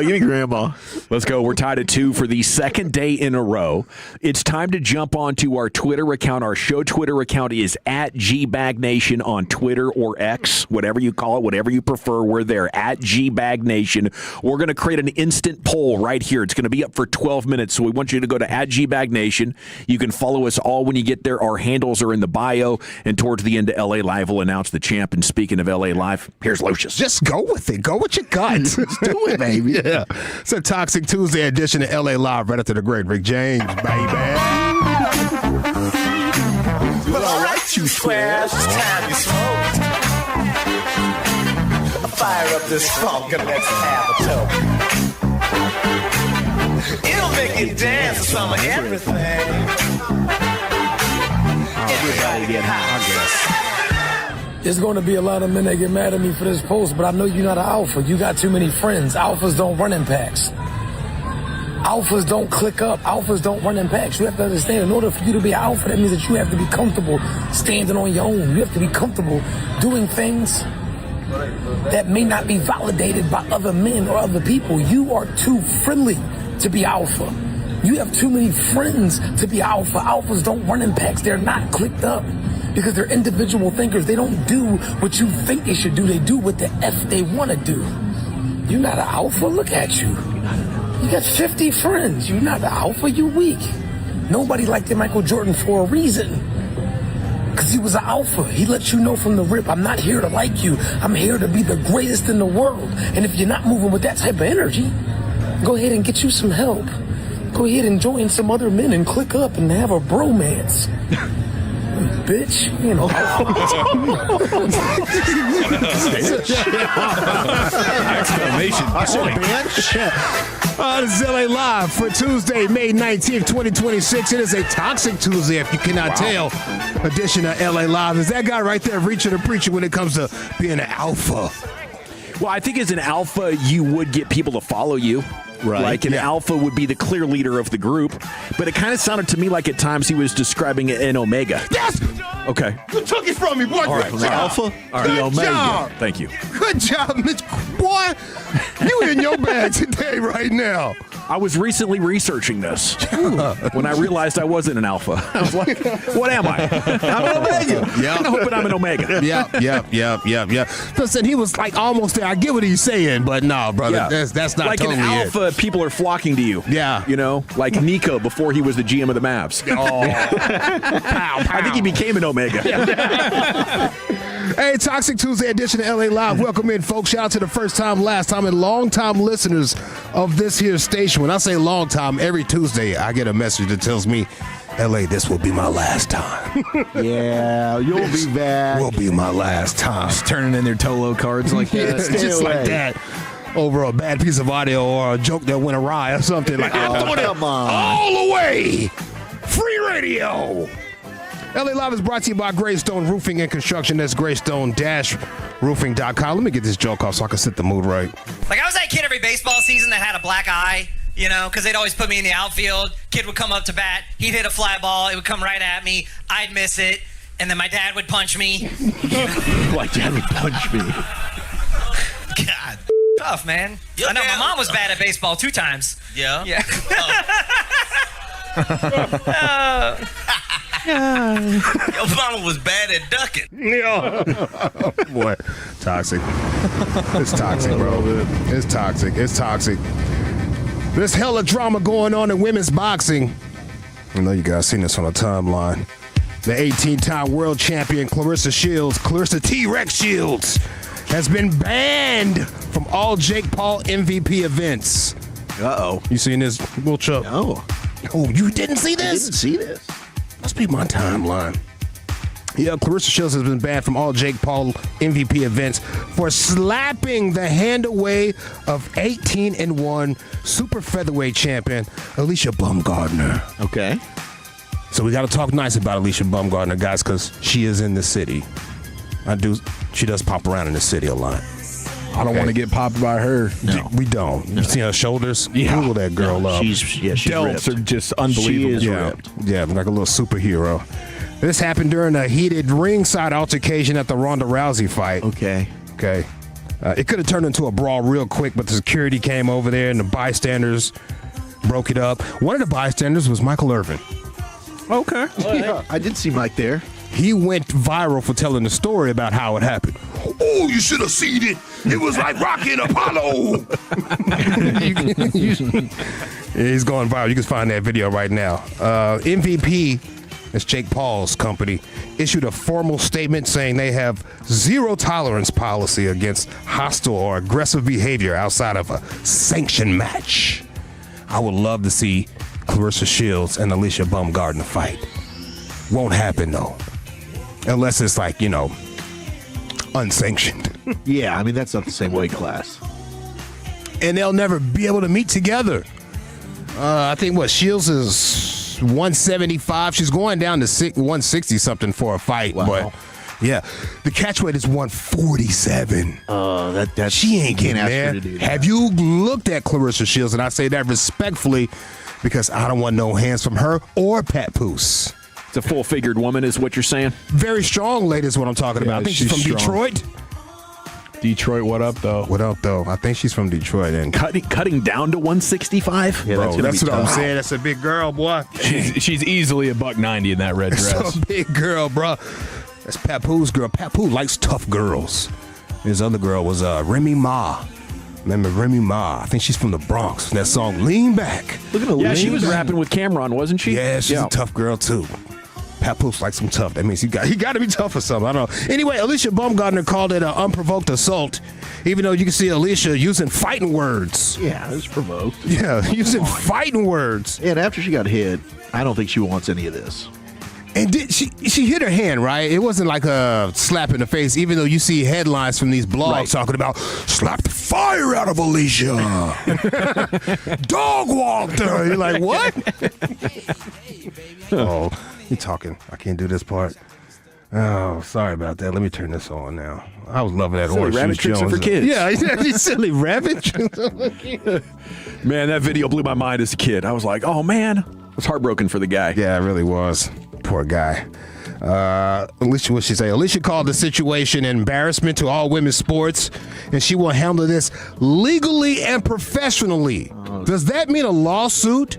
Give me grandma. Let's go. We're tied at 2 for the second day in a row. It's time to jump onto our Twitter account. Our show Twitter account is at GBagNation on Twitter or X, whatever you call it, whatever you prefer. We're there at GBagNation. We're going to create an instant poll right here. It's going to be up for 12 minutes, so we want you to go to at GBagNation. You can follow us all when you get there. Our handles are in the bio, and towards the end of LA Live, we'll announce the champ. And speaking of LA Live, here's Lucius. Just go with it. Go with your gut. Just do it, baby. Yeah. It's a Toxic Tuesday edition of LA Live right after the great Rick James, baby. Well, all right, you squares, it's time you smoke. Fire up this funk and let's have a toke. It'll make you dance some of everything. Everybody get high, I guess. There's going to be a lot of men that get mad at me for this post, but I know you're not an alpha. You got too many friends. Alphas don't run in packs. Alphas don't click up. Alphas don't run in packs. You have to understand, in order for you to be an alpha, that means that you have to be comfortable standing on your own. You have to be comfortable doing things that may not be validated by other men or other people. You are too friendly to be alpha. You have too many friends to be alpha. Alphas don't run in packs. They're not clicked up because they're individual thinkers. They don't do what you think they should do. They do what the F they want to do. You're not an alpha? Look at you. You got 50 friends. You're not an alpha. You're weak. Nobody liked Michael Jordan for a reason. Because he was an alpha. He let you know from the rip, I'm not here to like you. I'm here to be the greatest in the world. And if you're not moving with that type of energy, go ahead and get you some help. Go ahead and join some other men and click up and have a bromance. Bitch, you know. Exclamation point. This is LA Live for Tuesday, May 19th, 2026. It is a Toxic Tuesday, if you cannot tell, edition of LA Live. Is that guy right there reaching or preaching when it comes to being an alpha? Well, I think as an alpha, you would get people to follow you. Right. Like an alpha would be the clear leader of the group. But it kind of sounded to me like at times he was describing an omega. Yes! Okay. You took it from me, boy. All right. Good job. Alpha? All right. Good The omega. job. Thank you. Good job, Mitch. Boy, you in your bag today right now. I was recently researching this when I realized I wasn't an alpha. I was like, what am I? I'm an omega. Yeah. I'm hoping I'm an omega. Yep. Listen, he was like almost there. I get what he's saying, but no, brother, that's not like totally an alpha. People are flocking to you. Yeah. You know, like Nico before he was the GM of the Mavs. Oh. I think he became an omega. Hey, Toxic Tuesday edition of LA Live. Welcome in, folks. Shout out to the first time, last time, and long time listeners of this here station. When I say long time, every Tuesday I get a message that tells me, LA, this will be my last time. Yeah, you'll be back. Will be my last time. Just turning in their Tolo cards like that. It's just like that. Over a bad piece of audio or a joke that went awry or something. Like, come on. All the way. Free radio. LA Live is brought to you by Greystone Roofing and Construction. That's greystone-roofing.com. Let me get this joke off so I can set the mood right. Like, I was that kid every baseball season that had a black eye, you know, because they'd always put me in the outfield. Kid would come up to bat. He'd hit a fly ball. It would come right at me. I'd miss it. And then my dad would punch me. My dad would punch me. God. Tough, man. I know my mom was bad at baseball 2 times. Yeah? Yeah. Your mama was bad at ducking. Yeah. Boy, toxic. It's toxic, bro. It's toxic. It's toxic. There's hella drama going on in women's boxing. I know you guys seen this on the timeline. The 18-time world champion Clarissa T-Rex Shields has been banned from all Jake Paul MVP events. Uh-oh. You seen this, Will Chubb? No. Oh, you didn't see this? I didn't see this. Must be my timeline. Yeah, Clarissa Shields has been banned from all Jake Paul MVP events for slapping the hand away of 18-1 super featherweight champion Alicia Baumgardner. Okay. So we got to talk nice about Alicia Baumgardner, guys, because she is in the city. She does pop around in the city a lot. I don't want to get popped by her. No. We don't. You see her shoulders? Google that girl up. She's delts ripped. are just unbelievable. She is ripped. Yeah, like a little superhero. This happened during a heated ringside altercation at the Ronda Rousey fight. Okay. It could have turned into a brawl real quick, but the security came over there and the bystanders broke it up. One of the bystanders was Michael Irvin. Okay. Yeah, I did see Mike there. He went viral for telling the story about how it happened. Oh, you should have seen it. It was like Rocky and Apollo. He's going viral. You can find that video right now. MVP, that's Jake Paul's company, issued a formal statement saying they have zero tolerance policy against hostile or aggressive behavior outside of a sanctioned match. I would love to see Clarissa Shields and Alicia Baumgartner fight. Won't happen though. Unless it's like, unsanctioned. Yeah, I mean, that's not the same weight class. And they'll never be able to meet together. I think Shields is 175. She's going down to 160 something for a fight. Wow. But yeah, the catch weight is 147. That she ain't can't getting ask there. her to do that. Have you looked at Clarissa Shields? And I say that respectfully because I don't want no hands from her or Pat Poose. It's a full-figured woman is what you're saying? Very strong lady is what I'm talking about. I think she's from strong. Detroit. Detroit, what up, though? What up, though? I think she's from Detroit. And Cutting down to 165? Yeah, that's what I'm saying. That's a big girl, boy. She's easily $190 in that red dress. That's a big girl, bro. That's Papoose girl. Papoose likes tough girls. His other girl was Remy Ma. Remember Remy Ma? I think she's from the Bronx. That song, Lean Back. Look at her. Yeah, she was rapping with Cameron, wasn't she? Yeah, she's a tough girl, too. Papoose likes him tough. That means he got to be tough or something. I don't know. Anyway, Alicia Baumgartner called it an unprovoked assault, even though you can see Alicia using fighting words. Yeah, it was provoked. Yeah, using fighting words. And after she got hit, I don't think she wants any of this. And she hit her hand, right? It wasn't like a slap in the face, even though you see headlines from these blogs talking about slap the fire out of Alicia. Dog walked her. You're like, what? Oh, you talking. I can't do this part. Oh, sorry about that. Let me turn this on now. I was loving that Silly Orange rabbit Juice tricks are Jones. for kids. Yeah, you silly rabbit. Man, that video blew my mind as a kid. I was like, oh, man. I was heartbroken for the guy. Yeah, it really was. Poor guy. Alicia, what'd she say? Alicia called the situation an embarrassment to all women's sports, and she will handle this legally and professionally. Does that mean a lawsuit?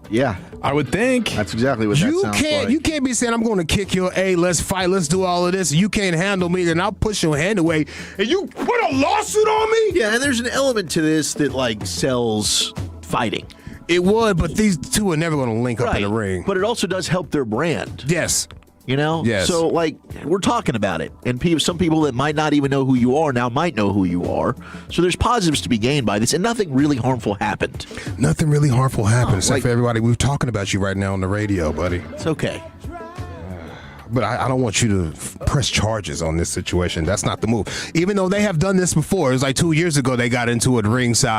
Yeah. I would think. That's exactly what that sounds like. You can't be saying, I'm going to kick your A, let's fight, let's do all of this. You can't handle me, then I'll push your hand away, and you put a lawsuit on me? Yeah, and there's an element to this that, sells fighting. It would, but these two are never going to link up in the ring. But it also does help their brand. Yes. Yes. So, we're talking about it. And some people that might not even know who you are now might know who you are. So there's positives to be gained by this, and nothing really harmful happened. Nothing really harmful happened, except for everybody. We're talking about you right now on the radio, buddy. It's okay. But I don't want you to press charges on this situation. That's not the move. Even though they have done this before. It was like 2 years ago they got into it ringside.